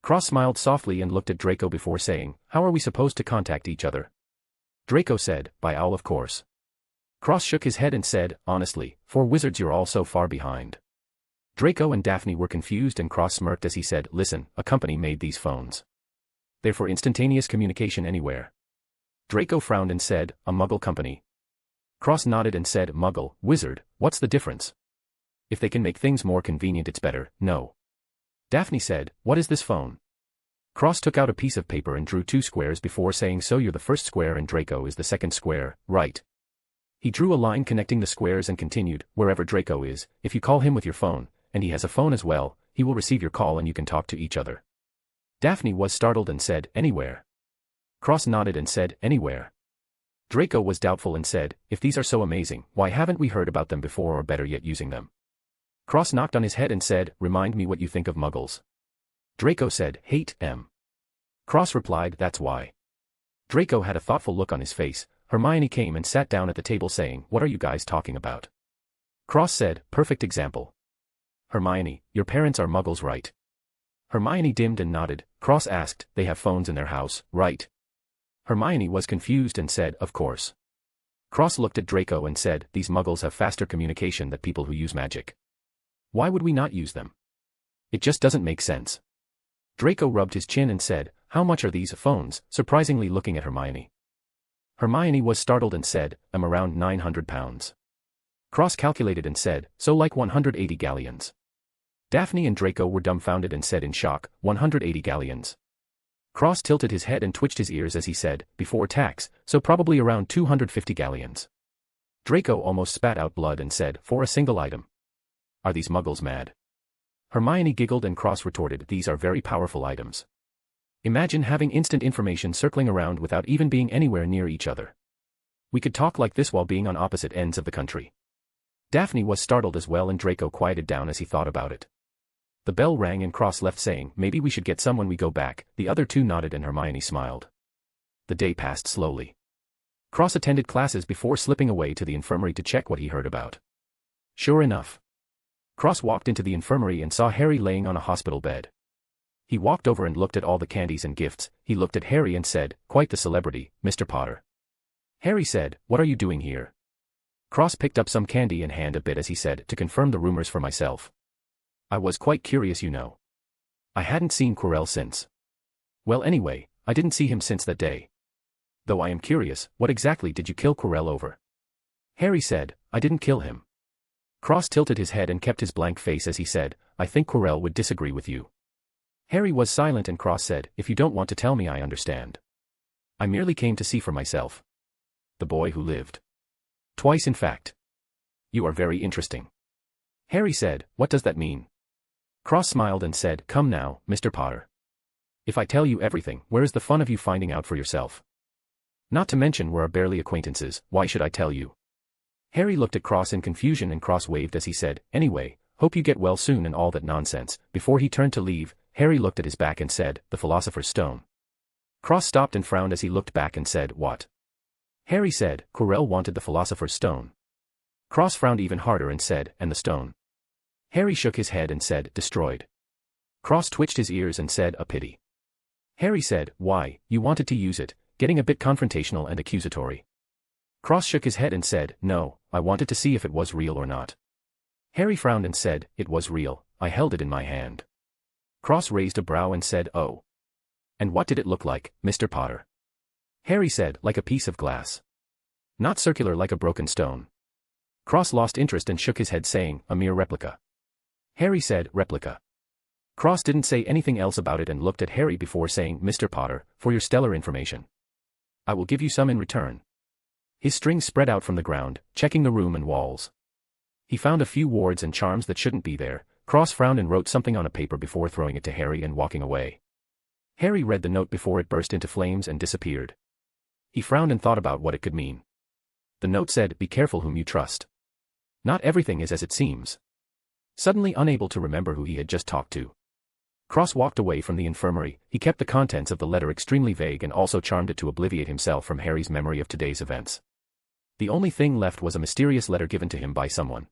Cross smiled softly and looked at Draco before saying, "How are we supposed to contact each other?" Draco said, "By owl of course." Cross shook his head and said, "Honestly, for wizards you're all so far behind." Draco and Daphne were confused and Cross smirked as he said, "Listen, a company made these phones. They're for instantaneous communication anywhere." Draco frowned and said, "A Muggle company?" Cross nodded and said, "Muggle, wizard, what's the difference? If they can make things more convenient it's better, no." Daphne said, "What is this phone?" Cross took out a piece of paper and drew 2 squares before saying, "So you're the first square and Draco is the second square, right?" He drew a line connecting the squares and continued, "Wherever Draco is, if you call him with your phone, and he has a phone as well, he will receive your call and you can talk to each other." Daphne was startled and said, "Anywhere?" Cross nodded and said, "Anywhere." Draco was doubtful and said, "If these are so amazing, why haven't we heard about them before or better yet using them?" Cross knocked on his head and said, "Remind me what you think of Muggles." Draco said, "Hate em." Cross replied, "That's why." Draco had a thoughtful look on his face. Hermione came and sat down at the table saying, "What are you guys talking about?" Cross said, "Perfect example. Hermione, your parents are Muggles, right?" Hermione dimmed and nodded. Cross asked, "They have phones in their house, right?" Hermione was confused and said, "Of course." Cross looked at Draco and said, "These Muggles have faster communication than people who use magic. Why would we not use them? It just doesn't make sense." Draco rubbed his chin and said, "How much are these phones?" surprisingly looking at Hermione. Hermione was startled and said, "I'm around 900 pounds. Cross calculated and said, "So like 180 galleons." Daphne and Draco were dumbfounded and said in shock, 180 galleons. Cross tilted his head and twitched his ears as he said, "Before tax, so probably around 250 galleons." Draco almost spat out blood and said, "For a single item. Are these Muggles mad?" Hermione giggled and Cross retorted, "These are very powerful items. Imagine having instant information circling around without even being anywhere near each other. We could talk like this while being on opposite ends of the country." Daphne was startled as well and Draco quieted down as he thought about it. The bell rang and Cross left saying, "Maybe we should get some when we go back." The other two nodded and Hermione smiled. The day passed slowly. Cross attended classes before slipping away to the infirmary to check what he heard about. Sure enough, Cross walked into the infirmary and saw Harry laying on a hospital bed. He walked over and looked at all the candies and gifts. He looked at Harry and said, "Quite the celebrity, Mr. Potter." Harry said, "What are you doing here?" Cross picked up some candy and handed a bit as he said, "To confirm the rumors for myself. I was quite curious, you know. I hadn't seen Quirrell since. Well anyway, I didn't see him since that day. Though I am curious, what exactly did you kill Quirrell over?" Harry said, "I didn't kill him." Cross tilted his head and kept his blank face as he said, "I think Quirrell would disagree with you." Harry was silent and Cross said, "If you don't want to tell me I understand. I merely came to see for myself. The boy who lived. Twice in fact. You are very interesting." Harry said, "What does that mean?" Cross smiled and said, "Come now, Mr. Potter. If I tell you everything, where is the fun of you finding out for yourself? Not to mention we're barely acquaintances, why should I tell you?" Harry looked at Cross in confusion and Cross waved as he said, "Anyway, hope you get well soon and all that nonsense." Before he turned to leave, Harry looked at his back and said, "The Philosopher's Stone." Cross stopped and frowned as he looked back and said, "What?" Harry said, "Quirrell wanted the Philosopher's Stone." Cross frowned even harder and said, "And the stone?" Harry shook his head and said, "Destroyed." Cross twitched his ears and said, "A pity." Harry said, "Why, you wanted to use it," getting a bit confrontational and accusatory. Cross shook his head and said, "No, I wanted to see if it was real or not." Harry frowned and said, "It was real, I held it in my hand." Cross raised a brow and said, "Oh. And what did it look like, Mr. Potter?" Harry said, like a piece of glass. Not circular like a broken stone. Cross lost interest and shook his head saying, a mere replica. Harry said, replica. Cross didn't say anything else about it and looked at Harry before saying, Mr. Potter, for your stellar information. I will give you some in return. His strings spread out from the ground, checking the room and walls. He found a few wards and charms that shouldn't be there. Cross frowned and wrote something on a paper before throwing it to Harry and walking away. Harry read the note before it burst into flames and disappeared. He frowned and thought about what it could mean. The note said, be careful whom you trust. Not everything is as it seems. Suddenly unable to remember who he had just talked to, Cross walked away from the infirmary. He kept the contents of the letter extremely vague and also charmed it to obliviate himself from Harry's memory of today's events. The only thing left was a mysterious letter given to him by someone.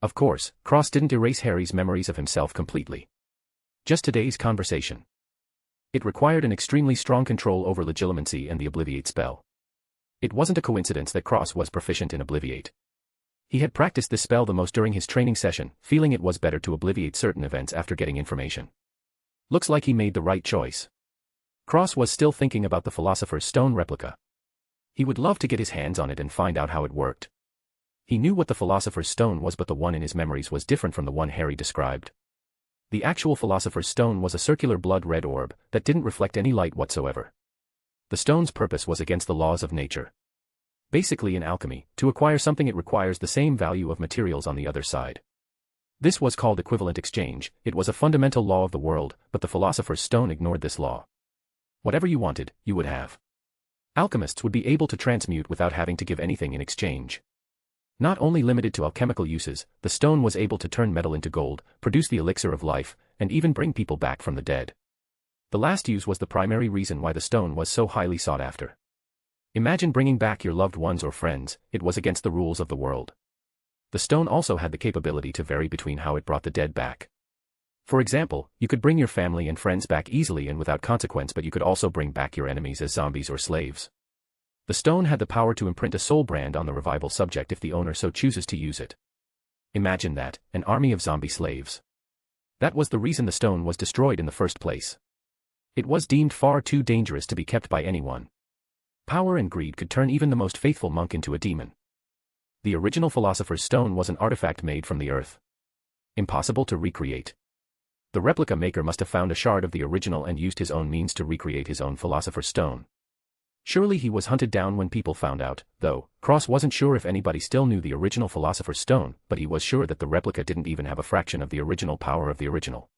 Of course, Cross didn't erase Harry's memories of himself completely. Just today's conversation. It required an extremely strong control over legilimency and the Obliviate spell. It wasn't a coincidence that Cross was proficient in Obliviate. He had practiced this spell the most during his training session, feeling it was better to obliviate certain events after getting information. Looks like he made the right choice. Cross was still thinking about the Philosopher's Stone replica. He would love to get his hands on it and find out how it worked. He knew what the Philosopher's Stone was, but the one in his memories was different from the one Harry described. The actual Philosopher's Stone was a circular blood-red orb that didn't reflect any light whatsoever. The stone's purpose was against the laws of nature. Basically in alchemy, to acquire something it requires the same value of materials on the other side. This was called equivalent exchange. It was a fundamental law of the world, but the Philosopher's Stone ignored this law. Whatever you wanted, you would have. Alchemists would be able to transmute without having to give anything in exchange. Not only limited to alchemical uses, the stone was able to turn metal into gold, produce the elixir of life, and even bring people back from the dead. The last use was the primary reason why the stone was so highly sought after. Imagine bringing back your loved ones or friends. It was against the rules of the world. The stone also had the capability to vary between how it brought the dead back. For example, you could bring your family and friends back easily and without consequence, but you could also bring back your enemies as zombies or slaves. The stone had the power to imprint a soul brand on the revival subject if the owner so chooses to use it. Imagine that, an army of zombie slaves. That was the reason the stone was destroyed in the first place. It was deemed far too dangerous to be kept by anyone. Power and greed could turn even the most faithful monk into a demon. The original Philosopher's Stone was an artifact made from the earth. Impossible to recreate. The replica maker must have found a shard of the original and used his own means to recreate his own Philosopher's Stone. Surely he was hunted down when people found out, though. Cross wasn't sure if anybody still knew the original Philosopher's Stone, but he was sure that the replica didn't even have a fraction of the original power of the original.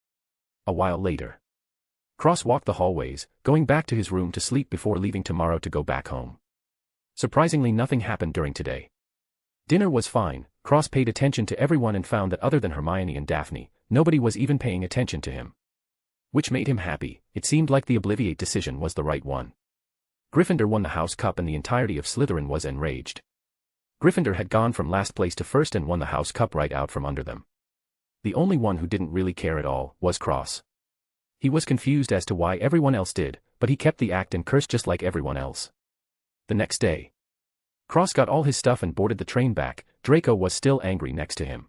A while later, Cross walked the hallways, going back to his room to sleep before leaving tomorrow to go back home. Surprisingly, nothing happened during today. Dinner was fine. Cross paid attention to everyone and found that other than Hermione and Daphne, nobody was even paying attention to him. Which made him happy. It seemed like the Obliviate decision was the right one. Gryffindor won the House Cup and the entirety of Slytherin was enraged. Gryffindor had gone from last place to first and won the House Cup right out from under them. The only one who didn't really care at all was Cross. He was confused as to why everyone else did, but he kept the act and cursed just like everyone else. The next day, Cross got all his stuff and boarded the train back. Draco was still angry next to him.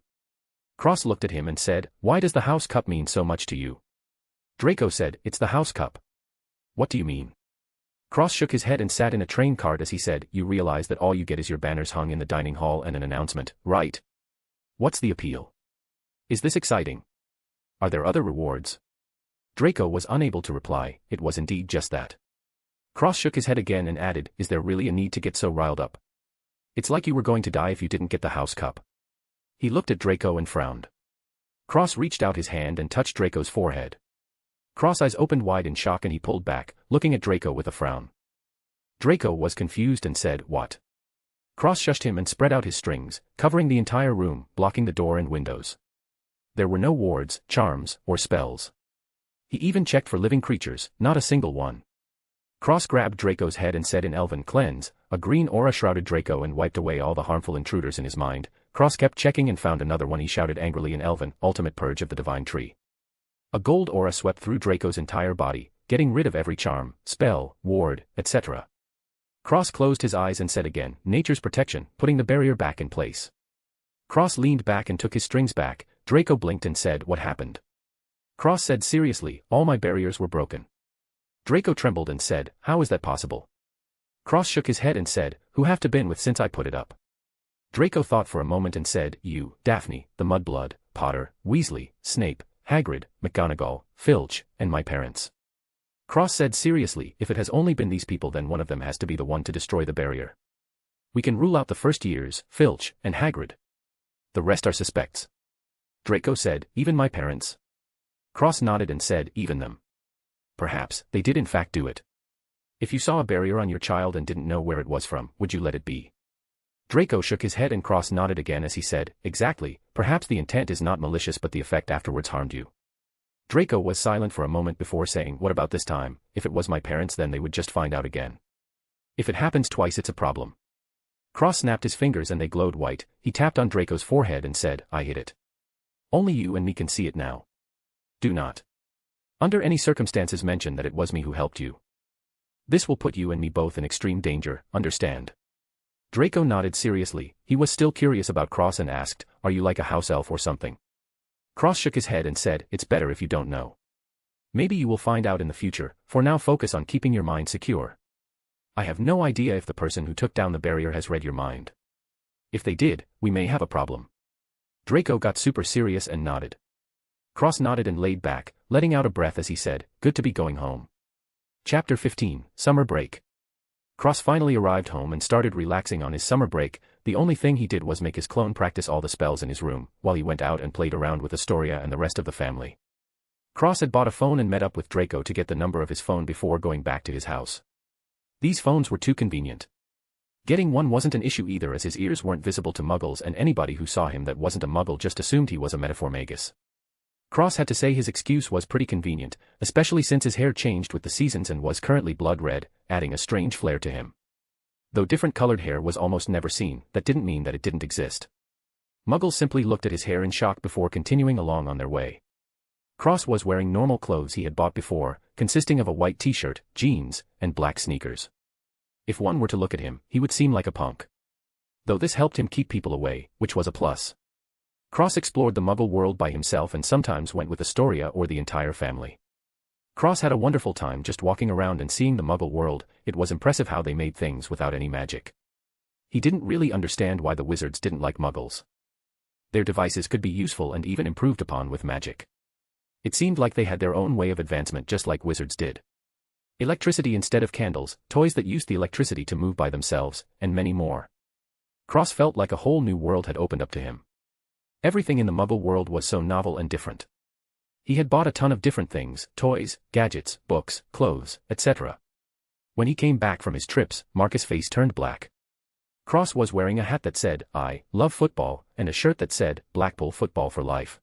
Cross looked at him and said, "Why does the House Cup mean so much to you?" Draco said, "It's the House Cup." "What do you mean?" Cross shook his head and sat in a train cart as he said, "You realize that all you get is your banners hung in the dining hall and an announcement, right? What's the appeal? Is this exciting? Are there other rewards?" Draco was unable to reply. It was indeed just that. Cross shook his head again and added, "Is there really a need to get so riled up? It's like you were going to die if you didn't get the House Cup." He looked at Draco and frowned. Cross reached out his hand and touched Draco's forehead. Cross eyes opened wide in shock and he pulled back, looking at Draco with a frown. Draco was confused and said, "What?" Cross shushed him and spread out his strings, covering the entire room, blocking the door and windows. There were no wards, charms, or spells. He even checked for living creatures, not a single one. Cross grabbed Draco's head and said in Elven, "Cleanse." A green aura shrouded Draco and wiped away all the harmful intruders in his mind. Cross kept checking and found another one. He shouted angrily in Elven, "Ultimate purge of the divine tree." A gold aura swept through Draco's entire body, getting rid of every charm, spell, ward, etc. Cross closed his eyes and said again, "Nature's protection," putting the barrier back in place. Cross leaned back and took his strings back. Draco blinked and said, "What happened?" Cross said seriously, "All my barriers were broken." Draco trembled and said, "How is that possible?" Cross shook his head and said, who have to been with since I put it up? Draco thought for a moment and said, you, Daphne, the Mudblood, Potter, Weasley, Snape, Hagrid, McGonagall, Filch, and my parents. Cross said seriously, if it has only been these people then one of them has to be the one to destroy the barrier. We can rule out the first years, Filch, and Hagrid. The rest are suspects. Draco said, even my parents? Cross nodded and said, even them. Perhaps, they did in fact do it. If you saw a barrier on your child and didn't know where it was from, would you let it be? Draco shook his head and Cross nodded again as he said, exactly, perhaps the intent is not malicious but the effect afterwards harmed you. Draco was silent for a moment before saying, what about this time? If it was my parents then they would just find out again. If it happens twice it's a problem. Cross snapped his fingers and they glowed white. He tapped on Draco's forehead and said, I hid it. Only you and me can see it now. Do not. Under any circumstances mention that it was me who helped you. This will put you and me both in extreme danger, understand? Draco nodded seriously. He was still curious about Cross and asked, are you like a house elf or something? Cross shook his head and said, it's better if you don't know. Maybe you will find out in the future, for now focus on keeping your mind secure. I have no idea if the person who took down the barrier has read your mind. If they did, we may have a problem. Draco got super serious and nodded. Cross nodded and laid back, letting out a breath as he said, good to be going home. Chapter 15, Summer Break. Cross finally arrived home and started relaxing on his summer break. The only thing he did was make his clone practice all the spells in his room, while he went out and played around with Astoria and the rest of the family. Cross had bought a phone and met up with Draco to get the number of his phone before going back to his house. These phones were too convenient. Getting one wasn't an issue either as his ears weren't visible to muggles and anybody who saw him that wasn't a muggle just assumed he was a metaphormagus. Cross had to say his excuse was pretty convenient, especially since his hair changed with the seasons and was currently blood red, adding a strange flair to him. Though different colored hair was almost never seen, that didn't mean that it didn't exist. Muggles simply looked at his hair in shock before continuing along on their way. Cross was wearing normal clothes he had bought before, consisting of a white t-shirt, jeans, and black sneakers. If one were to look at him, he would seem like a punk. Though this helped him keep people away, which was a plus. Cross explored the Muggle world by himself and sometimes went with Astoria or the entire family. Cross had a wonderful time just walking around and seeing the Muggle world. It was impressive how they made things without any magic. He didn't really understand why the wizards didn't like Muggles. Their devices could be useful and even improved upon with magic. It seemed like they had their own way of advancement just like wizards did. Electricity instead of candles, toys that used the electricity to move by themselves, and many more. Cross felt like a whole new world had opened up to him. Everything in the Muggle world was so novel and different. He had bought a ton of different things, toys, gadgets, books, clothes, etc. When he came back from his trips, Marcus' face turned black. Cross was wearing a hat that said, I love football, and a shirt that said, Blackpool football for life.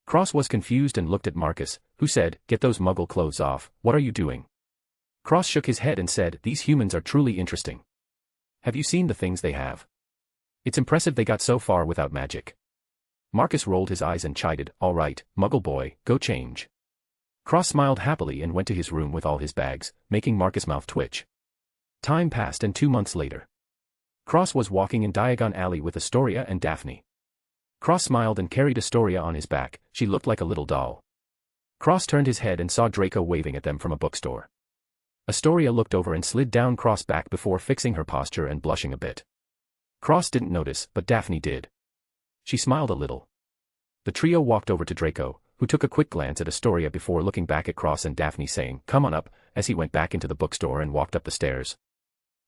Cross was confused and looked at Marcus, who said, get those Muggle clothes off, what are you doing? Cross shook his head and said, these humans are truly interesting. Have you seen the things they have? It's impressive they got so far without magic. Marcus rolled his eyes and chided, all right, Muggle boy, go change. Cross smiled happily and went to his room with all his bags, making Marcus' mouth twitch. Time passed and 2 months later. Cross was walking in Diagon Alley with Astoria and Daphne. Cross smiled and carried Astoria on his back. She looked like a little doll. Cross turned his head and saw Draco waving at them from a bookstore. Astoria looked over and slid down Cross' back before fixing her posture and blushing a bit. Cross didn't notice, but Daphne did. She smiled a little. The trio walked over to Draco, who took a quick glance at Astoria before looking back at Cross and Daphne saying, come on up, as he went back into the bookstore and walked up the stairs.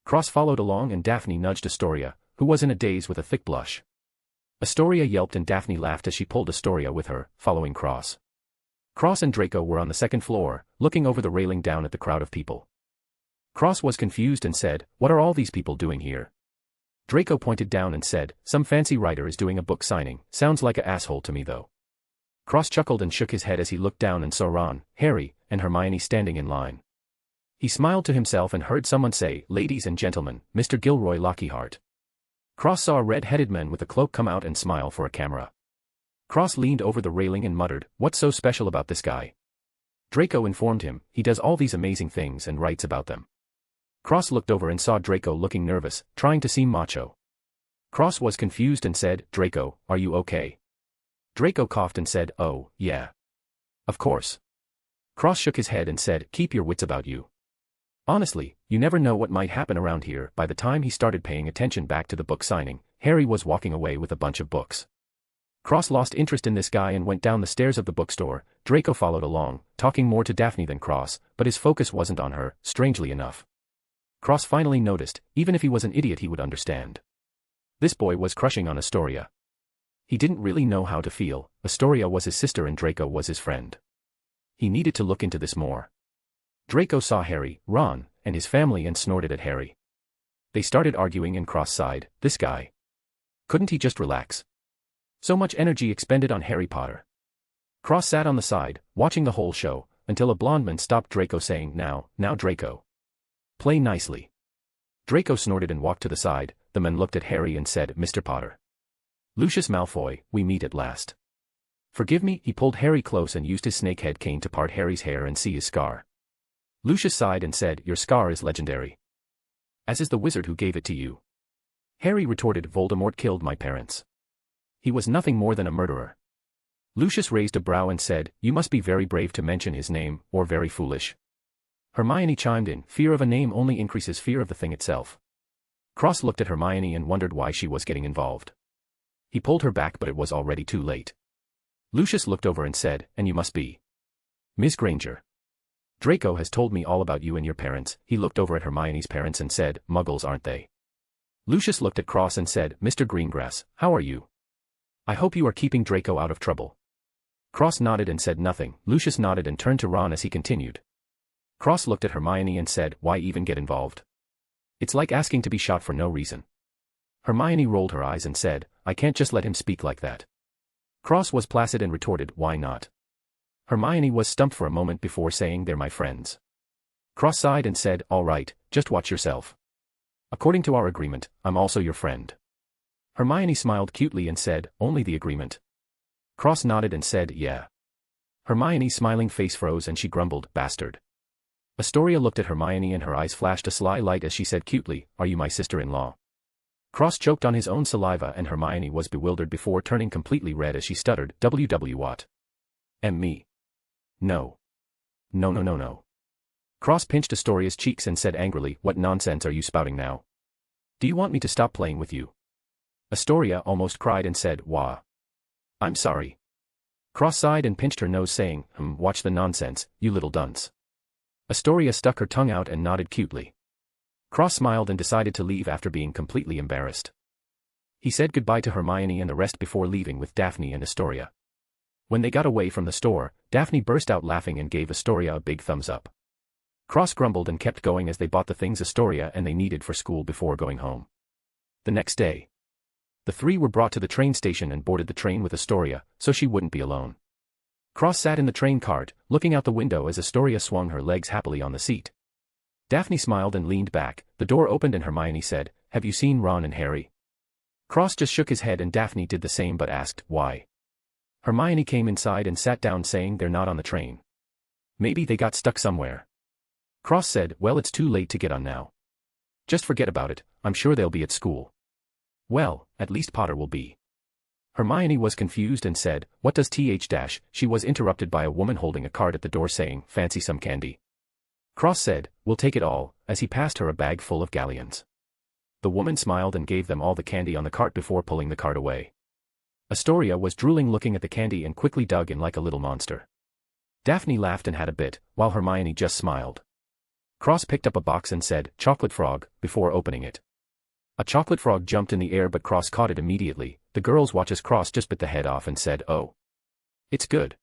Cross followed along and Daphne nudged Astoria, who was in a daze with a thick blush. Astoria yelped and Daphne laughed as she pulled Astoria with her, following Cross. Cross and Draco were on the second floor, looking over the railing down at the crowd of people. Cross was confused and said, what are all these people doing here? Draco pointed down and said, some fancy writer is doing a book signing, sounds like a asshole to me though. Cross chuckled and shook his head as he looked down and saw Ron, Harry, and Hermione standing in line. He smiled to himself and heard someone say, ladies and gentlemen, Mr. Gilroy Lockhart. Cross saw a red-headed man with a cloak come out and smile for a camera. Cross leaned over the railing and muttered, what's so special about this guy? Draco informed him, he does all these amazing things and writes about them. Cross looked over and saw Draco looking nervous, trying to seem macho. Cross was confused and said, Draco, are you okay? Draco coughed and said, oh, yeah. Of course. Cross shook his head and said, keep your wits about you. Honestly, you never know what might happen around here. By the time he started paying attention back to the book signing, Harry was walking away with a bunch of books. Cross lost interest in this guy and went down the stairs of the bookstore. Draco followed along, talking more to Daphne than Cross, but his focus wasn't on her, strangely enough. Cross finally noticed, even if he was an idiot he would understand. This boy was crushing on Astoria. He didn't really know how to feel. Astoria was his sister and Draco was his friend. He needed to look into this more. Draco saw Harry, Ron, and his family and snorted at Harry. They started arguing and Cross sighed, this guy. Couldn't he just relax? So much energy expended on Harry Potter. Cross sat on the side, watching the whole show, until a blonde man stopped Draco saying, now Draco. Play nicely. Draco snorted and walked to the side. The man looked at Harry and said, Mr. Potter. Lucius Malfoy, we meet at last. Forgive me, he pulled Harry close and used his snakehead cane to part Harry's hair and see his scar. Lucius sighed and said, your scar is legendary. As is the wizard who gave it to you. Harry retorted, Voldemort killed my parents. He was nothing more than a murderer. Lucius raised a brow and said, you must be very brave to mention his name, or very foolish. Hermione chimed in, fear of a name only increases fear of the thing itself. Cross looked at Hermione and wondered why she was getting involved. He pulled her back but it was already too late. Lucius looked over and said, and you must be Miss Granger. Draco has told me all about you and your parents. He looked over at Hermione's parents and said, Muggles aren't they? Lucius looked at Cross and said, Mr. Greengrass, how are you? I hope you are keeping Draco out of trouble. Cross nodded and said nothing. Lucius nodded and turned to Ron as he continued. Cross looked at Hermione and said, why even get involved? It's like asking to be shot for no reason. Hermione rolled her eyes and said, I can't just let him speak like that. Cross was placid and retorted, why not? Hermione was stumped for a moment before saying, they're my friends. Cross sighed and said, all right, just watch yourself. According to our agreement, I'm also your friend. Hermione smiled cutely and said, only the agreement. Cross nodded and said, yeah. Hermione's smiling face froze and she grumbled, bastard. Astoria looked at Hermione and her eyes flashed a sly light as she said cutely, are you my sister-in-law? Cross choked on his own saliva and Hermione was bewildered before turning completely red as she stuttered, WW what? Me. No. No. Cross pinched Astoria's cheeks and said angrily, what nonsense are you spouting now? Do you want me to stop playing with you? Astoria almost cried and said, wah. I'm sorry. Cross sighed and pinched her nose saying, watch the nonsense, you little dunce. Astoria stuck her tongue out and nodded cutely. Cross smiled and decided to leave after being completely embarrassed. He said goodbye to Hermione and the rest before leaving with Daphne and Astoria. When they got away from the store, Daphne burst out laughing and gave Astoria a big thumbs up. Cross grumbled and kept going as they bought the things Astoria and they needed for school before going home. The next day, the three were brought to the train station and boarded the train with Astoria, so she wouldn't be alone. Cross sat in the train cart, looking out the window as Astoria swung her legs happily on the seat. Daphne smiled and leaned back. The door opened and Hermione said, have you seen Ron and Harry? Cross just shook his head and Daphne did the same but asked, why? Hermione came inside and sat down saying they're not on the train. Maybe they got stuck somewhere. Cross said, well it's too late to get on now. Just forget about it, I'm sure they'll be at school. Well, at least Potter will be. Hermione was confused and said, what does th dash? She was interrupted by a woman holding a cart at the door saying, fancy some candy. Cross said, we'll take it all, as he passed her a bag full of galleons. The woman smiled and gave them all the candy on the cart before pulling the cart away. Astoria was drooling looking at the candy and quickly dug in like a little monster. Daphne laughed and had a bit, while Hermione just smiled. Cross picked up a box and said, chocolate frog, before opening it. A chocolate frog jumped in the air but Cross caught it immediately. The girls watched as Cross just bit the head off and said, oh. It's good.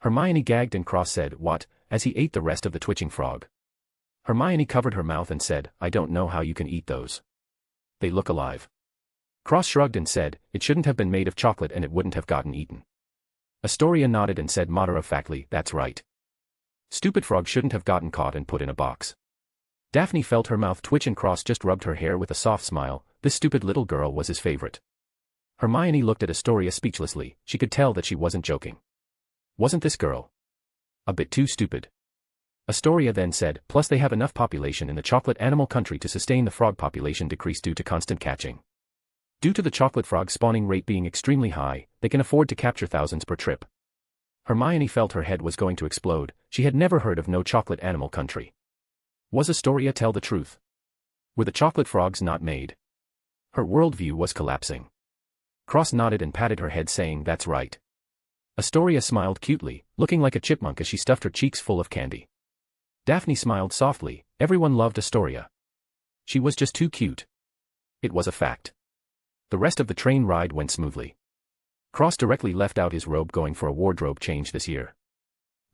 Hermione gagged and Cross said, what, as he ate the rest of the twitching frog. Hermione covered her mouth and said, I don't know how you can eat those. They look alive. Cross shrugged and said, it shouldn't have been made of chocolate and it wouldn't have gotten eaten. Astoria nodded and said matter-of-factly, that's right. Stupid frog shouldn't have gotten caught and put in a box. Daphne felt her mouth twitch and Cross just rubbed her hair with a soft smile. This stupid little girl was his favorite. Hermione looked at Astoria speechlessly. She could tell that she wasn't joking. Wasn't this girl a bit too stupid? Astoria then said, plus they have enough population in the chocolate animal country to sustain the frog population decrease due to constant catching. Due to the chocolate frog spawning rate being extremely high, they can afford to capture thousands per trip. Hermione felt her head was going to explode. She had never heard of no chocolate animal country. Was Astoria tell the truth? Were the chocolate frogs not made? Her worldview was collapsing. Cross nodded and patted her head saying that's right. Astoria smiled cutely, looking like a chipmunk as she stuffed her cheeks full of candy. Daphne smiled softly, everyone loved Astoria. She was just too cute. It was a fact. The rest of the train ride went smoothly. Cross directly left out his robe going for a wardrobe change this year.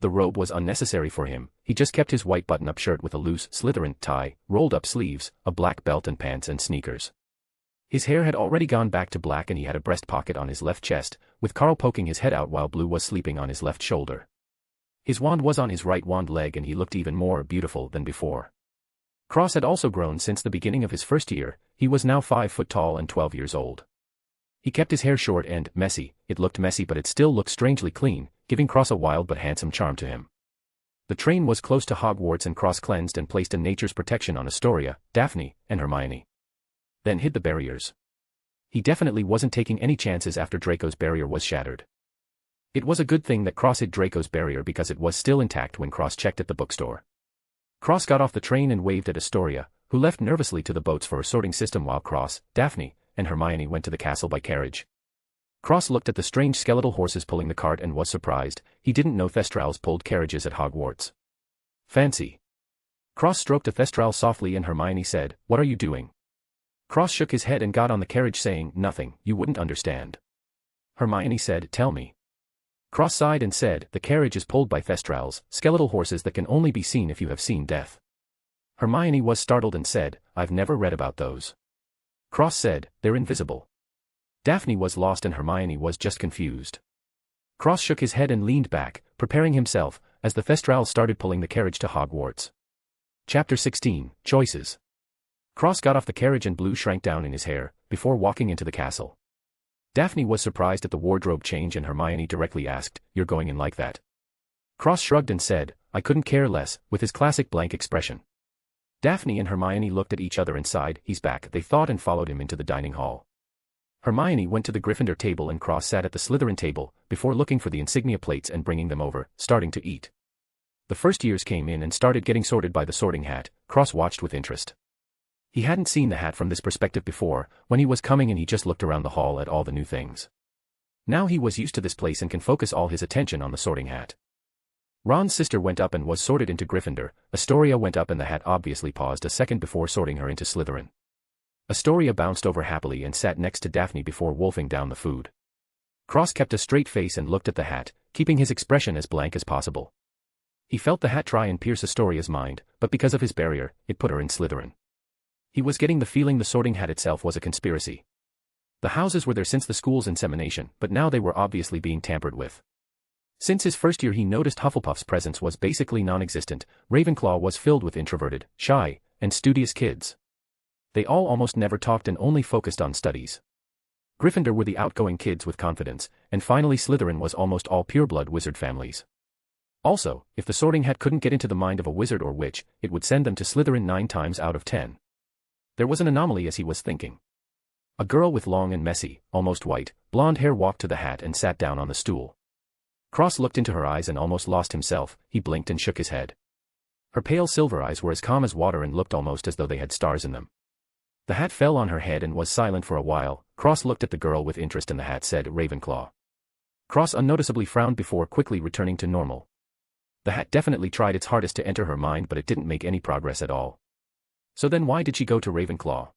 The robe was unnecessary for him, he just kept his white button-up shirt with a loose Slytherin tie, rolled-up sleeves, a black belt and pants and sneakers. His hair had already gone back to black and he had a breast pocket on his left chest, with Carl poking his head out while Blue was sleeping on his left shoulder. His wand was on his right wand leg and he looked even more beautiful than before. Cross had also grown since the beginning of his first year, he was now 5 foot tall and 12 years old. He kept his hair short and messy, it looked messy but it still looked strangely clean, giving Cross a wild but handsome charm to him. The train was close to Hogwarts and Cross cleansed and placed a nature's protection on Astoria, Daphne, and Hermione. Then hid the barriers. He definitely wasn't taking any chances after Draco's barrier was shattered. It was a good thing that Cross hid Draco's barrier because it was still intact when Cross checked at the bookstore. Cross got off the train and waved at Astoria, who left nervously to the boats for a sorting system while Cross, Daphne, and Hermione went to the castle by carriage. Cross looked at the strange skeletal horses pulling the cart and was surprised, he didn't know Thestrals pulled carriages at Hogwarts. Fancy. Cross stroked a Thestral softly and Hermione said, "What are you doing?" Cross shook his head and got on the carriage saying, "Nothing, you wouldn't understand." Hermione said, "Tell me." Cross sighed and said, "The carriage is pulled by Thestrals, skeletal horses that can only be seen if you have seen death." Hermione was startled and said, "I've never read about those." Cross said, "They're invisible." Daphne was lost and Hermione was just confused. Cross shook his head and leaned back, preparing himself, as the Thestrals started pulling the carriage to Hogwarts. Chapter 16, Choices. Cross got off the carriage and Blue shrank down in his hair, before walking into the castle. Daphne was surprised at the wardrobe change and Hermione directly asked, "You're going in like that?" Cross shrugged and said, "I couldn't care less," with his classic blank expression. Daphne and Hermione looked at each other and sighed, "He's back," they thought and followed him into the dining hall. Hermione went to the Gryffindor table and Cross sat at the Slytherin table, before looking for the insignia plates and bringing them over, starting to eat. The first years came in and started getting sorted by the sorting hat, Cross watched with interest. He hadn't seen the hat from this perspective before, when he was coming and he just looked around the hall at all the new things. Now he was used to this place and can focus all his attention on the sorting hat. Ron's sister went up and was sorted into Gryffindor, Astoria went up and the hat obviously paused a second before sorting her into Slytherin. Astoria bounced over happily and sat next to Daphne before wolfing down the food. Cross kept a straight face and looked at the hat, keeping his expression as blank as possible. He felt the hat try and pierce Astoria's mind, but because of his barrier, it put her in Slytherin. He was getting the feeling the sorting hat itself was a conspiracy. The houses were there since the school's insemination, but now they were obviously being tampered with. Since his first year he noticed Hufflepuff's presence was basically non-existent, Ravenclaw was filled with introverted, shy, and studious kids. They all almost never talked and only focused on studies. Gryffindor were the outgoing kids with confidence, and finally Slytherin was almost all pureblood wizard families. Also, if the sorting hat couldn't get into the mind of a wizard or witch, it would send them to Slytherin 9 times out of 10. There was an anomaly as he was thinking. A girl with long and messy, almost white, blonde hair walked to the hat and sat down on the stool. Cross looked into her eyes and almost lost himself, he blinked and shook his head. Her pale silver eyes were as calm as water and looked almost as though they had stars in them. The hat fell on her head and was silent for a while. Cross looked at the girl with interest and the hat said Ravenclaw. Cross unnoticeably frowned before quickly returning to normal. The hat definitely tried its hardest to enter her mind but it didn't make any progress at all. So then why did she go to Ravenclaw?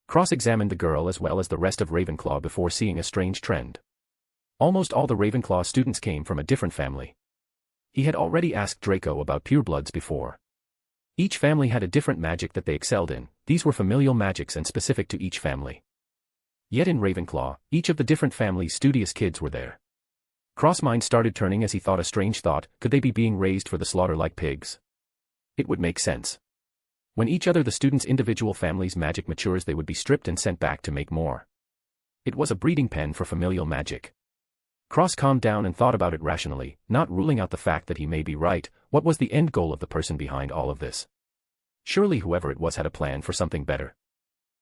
Cross examined the girl as well as the rest of Ravenclaw before seeing a strange trend. Almost all the Ravenclaw students came from a different family. He had already asked Draco about purebloods before. Each family had a different magic that they excelled in, these were familial magics and specific to each family. Yet in Ravenclaw, each of the different families' studious kids were there. Cross' mind started turning as he thought a strange thought, could they be being raised for the slaughter like pigs? It would make sense. When each other the students' individual families' magic matures they would be stripped and sent back to make more. It was a breeding pen for familial magic. Cross calmed down and thought about it rationally, not ruling out the fact that he may be right. What was the end goal of the person behind all of this? Surely whoever it was had a plan for something better.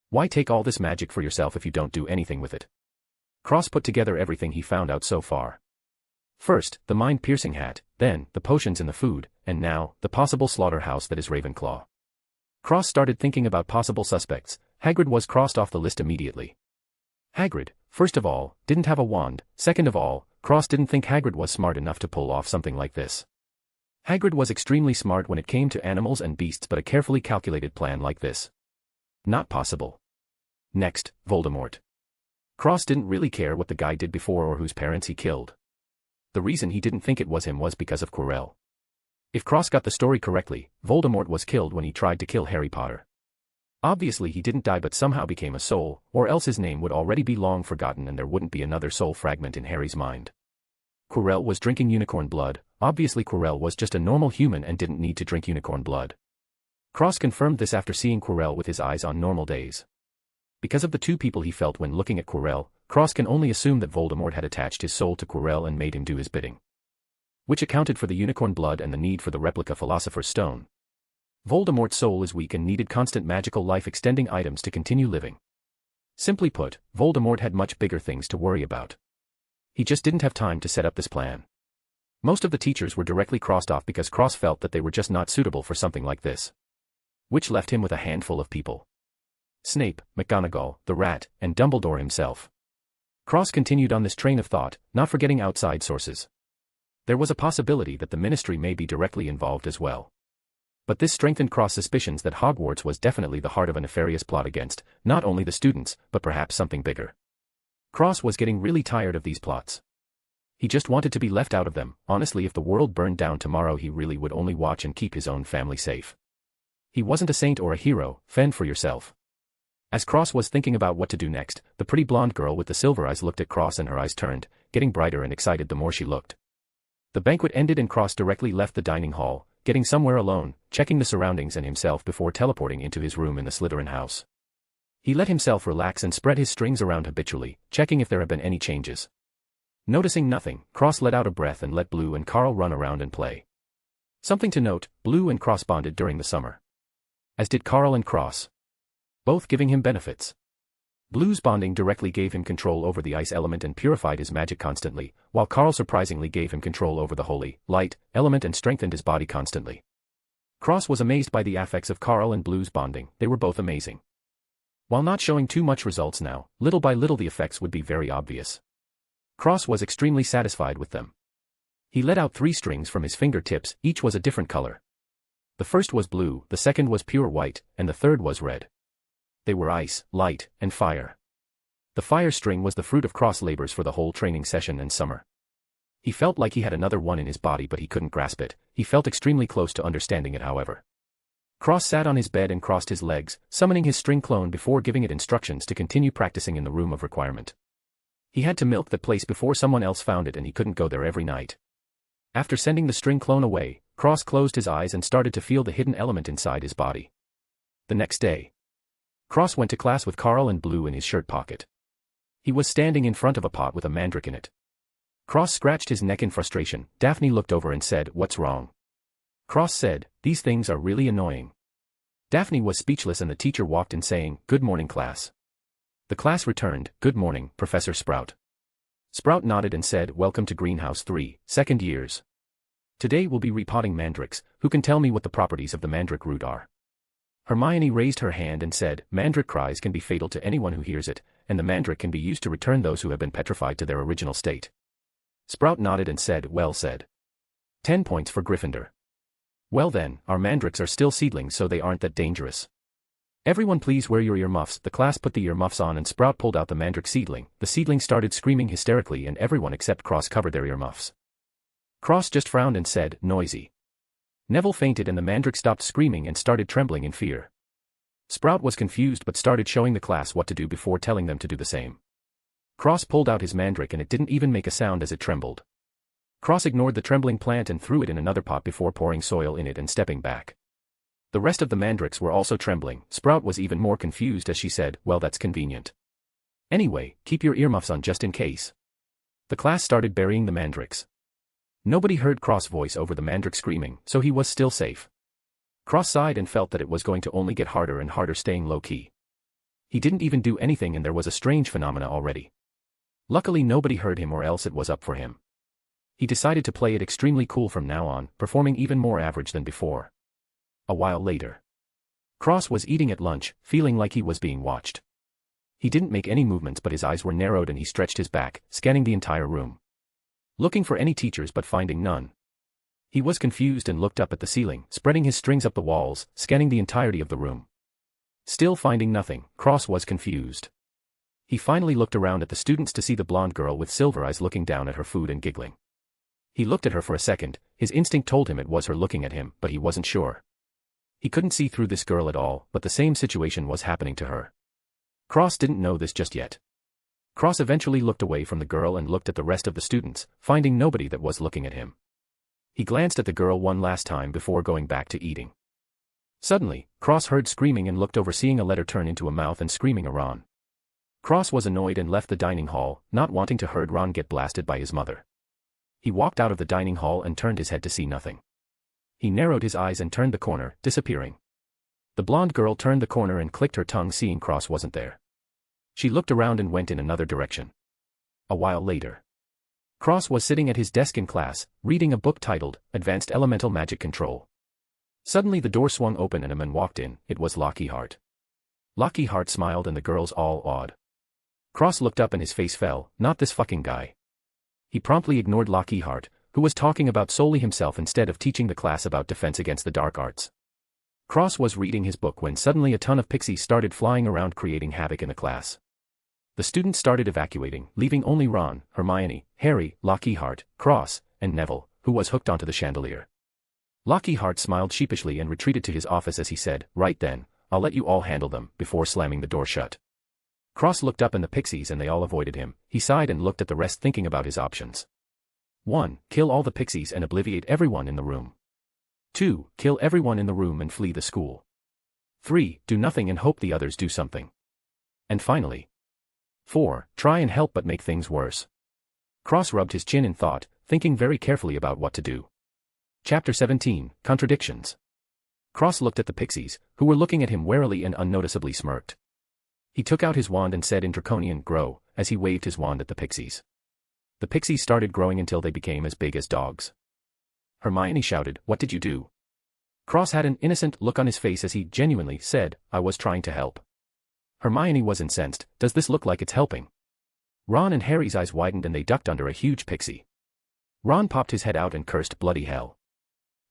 Why take all this magic for yourself if you don't do anything with it? Cross put together everything he found out so far. First, the mind-piercing hat, then, the potions in the food, and now, the possible slaughterhouse that is Ravenclaw. Cross started thinking about possible suspects. Hagrid was crossed off the list immediately. Hagrid, first of all, didn't have a wand. Second of all, Cross didn't think Hagrid was smart enough to pull off something like this. Hagrid was extremely smart when it came to animals and beasts, but a carefully calculated plan like this? Not possible. Next, Voldemort. Cross didn't really care what the guy did before or whose parents he killed. The reason he didn't think it was him was because of Quirrell. If Cross got the story correctly, Voldemort was killed when he tried to kill Harry Potter. Obviously he didn't die but somehow became a soul, or else his name would already be long forgotten and there wouldn't be another soul fragment in Harry's mind. Quirrell was drinking unicorn blood. Obviously Quirrell was just a normal human and didn't need to drink unicorn blood. Cross confirmed this after seeing Quirrell with his eyes on normal days. Because of the two people he felt when looking at Quirrell, Cross can only assume that Voldemort had attached his soul to Quirrell and made him do his bidding. Which accounted for the unicorn blood and the need for the replica Philosopher's Stone. Voldemort's soul is weak and needed constant magical life-extending items to continue living. Simply put, Voldemort had much bigger things to worry about. He just didn't have time to set up this plan. Most of the teachers were directly crossed off because Cross felt that they were just not suitable for something like this. Which left him with a handful of people. Snape, McGonagall, the Rat, and Dumbledore himself. Cross continued on this train of thought, not forgetting outside sources. There was a possibility that the Ministry may be directly involved as well. But this strengthened Cross' suspicions that Hogwarts was definitely the heart of a nefarious plot against, not only the students, but perhaps something bigger. Cross was getting really tired of these plots. He just wanted to be left out of them. Honestly, if the world burned down tomorrow he really would only watch and keep his own family safe. He wasn't a saint or a hero. Fend for yourself. As Cross was thinking about what to do next, the pretty blonde girl with the silver eyes looked at Cross and her eyes turned, getting brighter and excited the more she looked. The banquet ended and Cross directly left the dining hall, getting somewhere alone, checking the surroundings and himself before teleporting into his room in the Slytherin house. He let himself relax and spread his strings around habitually, checking if there had been any changes. Noticing nothing, Cross let out a breath and let Blue and Carl run around and play. Something to note, Blue and Cross bonded during the summer. As did Carl and Cross. Both giving him benefits. Blue's bonding directly gave him control over the ice element and purified his magic constantly, while Carl surprisingly gave him control over the holy, light, element and strengthened his body constantly. Cross was amazed by the affects of Carl and Blue's bonding. They were both amazing. While not showing too much results now, little by little the effects would be very obvious. Cross was extremely satisfied with them. He let out 3 strings from his fingertips, each was a different color. The first was blue, the second was pure white, and the third was red. They were ice, light, and fire. The fire string was the fruit of Cross' labors for the whole training session and summer. He felt like he had another one in his body but he couldn't grasp it. He felt extremely close to understanding it however. Cross sat on his bed and crossed his legs, summoning his string clone before giving it instructions to continue practicing in the room of requirement. He had to milk that place before someone else found it and he couldn't go there every night. After sending the string clone away, Cross closed his eyes and started to feel the hidden element inside his body. The next day, Cross went to class with Carl and Blue in his shirt pocket. He was standing in front of a pot with a mandrake in it. Cross scratched his neck in frustration. Daphne looked over and said, "What's wrong?" Cross said, "These things are really annoying." Daphne was speechless and the teacher walked in saying, "Good morning, class." The class returned, "Good morning, Professor Sprout." Sprout nodded and said, "Welcome to Greenhouse 3, second years. Today we'll be repotting mandrakes. Who can tell me what the properties of the mandrake root are?" Hermione raised her hand and said, "Mandrake cries can be fatal to anyone who hears it, and the mandrake can be used to return those who have been petrified to their original state." Sprout nodded and said, "Well said. 10 points for Gryffindor. Well then, our mandrakes are still seedlings so they aren't that dangerous. Everyone please wear your earmuffs." The class put the earmuffs on and Sprout pulled out the mandrake seedling. The seedling started screaming hysterically and everyone except Cross covered their earmuffs. Cross just frowned and said, "Noisy." Neville fainted and the mandrake stopped screaming and started trembling in fear. Sprout was confused but started showing the class what to do before telling them to do the same. Cross pulled out his mandrake and it didn't even make a sound as it trembled. Cross ignored the trembling plant and threw it in another pot before pouring soil in it and stepping back. The rest of the mandrakes were also trembling. Sprout was even more confused as she said, "Well, that's convenient. Anyway, keep your earmuffs on just in case." The class started burying the mandrakes. Nobody heard Cross' voice over the mandrake screaming, so he was still safe. Cross sighed and felt that it was going to only get harder and harder staying low-key. He didn't even do anything and there was a strange phenomena already. Luckily nobody heard him or else it was up for him. He decided to play it extremely cool from now on, performing even more average than before. A while later. Cross was eating at lunch, feeling like he was being watched. He didn't make any movements but his eyes were narrowed and he stretched his back, scanning the entire room. Looking for any teachers but finding none. He was confused and looked up at the ceiling, spreading his strings up the walls, scanning the entirety of the room. Still finding nothing, Cross was confused. He finally looked around at the students to see the blonde girl with silver eyes looking down at her food and giggling. He looked at her for a second, his instinct told him it was her looking at him, but he wasn't sure. He couldn't see through this girl at all, but the same situation was happening to her. Cross didn't know this just yet. Cross eventually looked away from the girl and looked at the rest of the students, finding nobody that was looking at him. He glanced at the girl one last time before going back to eating. Suddenly, Cross heard screaming and looked over, seeing a letter turn into a mouth and screaming a Ron. Cross was annoyed and left the dining hall, not wanting to heard Ron get blasted by his mother. He walked out of the dining hall and turned his head to see nothing. He narrowed his eyes and turned the corner, disappearing. The blonde girl turned the corner and clicked her tongue, seeing Cross wasn't there. She looked around and went in another direction. A while later, Cross was sitting at his desk in class, reading a book titled Advanced Elemental Magic Control. Suddenly the door swung open and a man walked in. It was Lockyheart. Lockyheart smiled and the girls all awed. Cross looked up and his face fell. Not this fucking guy. He promptly ignored Lockyheart, who was talking about solely himself instead of teaching the class about defense against the dark arts. Cross was reading his book when suddenly a ton of pixies started flying around, creating havoc in the class. The students started evacuating, leaving only Ron, Hermione, Harry, Lockyheart, Cross, and Neville, who was hooked onto the chandelier. Lockyheart smiled sheepishly and retreated to his office as he said, "Right then, I'll let you all handle them," before slamming the door shut. Cross looked up at the pixies and they all avoided him. He sighed and looked at the rest, thinking about his options. 1. Kill all the pixies and obliviate everyone in the room. 2. Kill everyone in the room and flee the school. 3. Do nothing and hope the others do something. And finally, 4. Try and help but make things worse. Cross rubbed his chin in thought, thinking very carefully about what to do. Chapter 17, Contradictions. Cross looked at the pixies, who were looking at him warily and unnoticeably smirked. He took out his wand and said in Draconian, "Grow," as he waved his wand at the pixies. The pixies started growing until they became as big as dogs. Hermione shouted, "What did you do?" Cross had an innocent look on his face as he genuinely said, "I was trying to help." Hermione was incensed. "Does this look like it's helping?" Ron and Harry's eyes widened and they ducked under a huge pixie. Ron popped his head out and cursed bloody hell.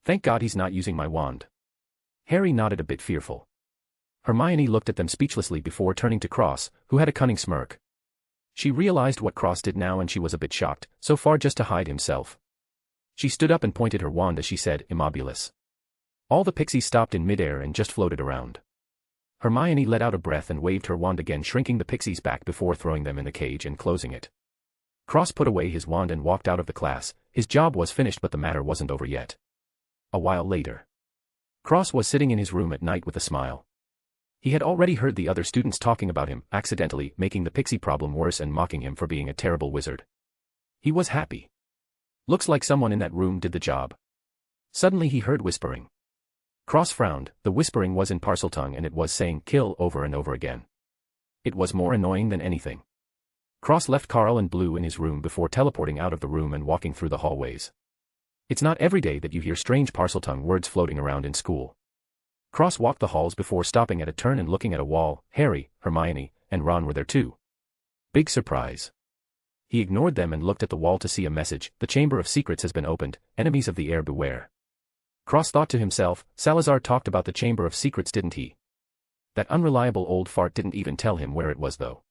"Thank God he's not using my wand." Harry nodded, a bit fearful. Hermione looked at them speechlessly before turning to Cross, who had a cunning smirk. She realized what Cross did now and she was a bit shocked, so far just to hide himself. She stood up and pointed her wand as she said, "Immobilis." All the pixies stopped in midair and just floated around. Hermione let out a breath and waved her wand again, shrinking the pixies back before throwing them in the cage and closing it. Cross put away his wand and walked out of the class. His job was finished, but the matter wasn't over yet. A while later, Cross was sitting in his room at night with a smile. He had already heard the other students talking about him, accidentally making the pixie problem worse and mocking him for being a terrible wizard. He was happy. Looks like someone in that room did the job. Suddenly he heard whispering. Cross frowned. The whispering was in Parseltongue and it was saying "kill" over and over again. It was more annoying than anything. Cross left Carl and Blue in his room before teleporting out of the room and walking through the hallways. It's not every day that you hear strange Parseltongue words floating around in school. Cross walked the halls before stopping at a turn and looking at a wall. Harry, Hermione, and Ron were there too. Big surprise. He ignored them and looked at the wall to see a message. "The Chamber of Secrets has been opened. Enemies of the air beware." Cross thought to himself, Salazar talked about the Chamber of Secrets, didn't he? That unreliable old fart didn't even tell him where it was though.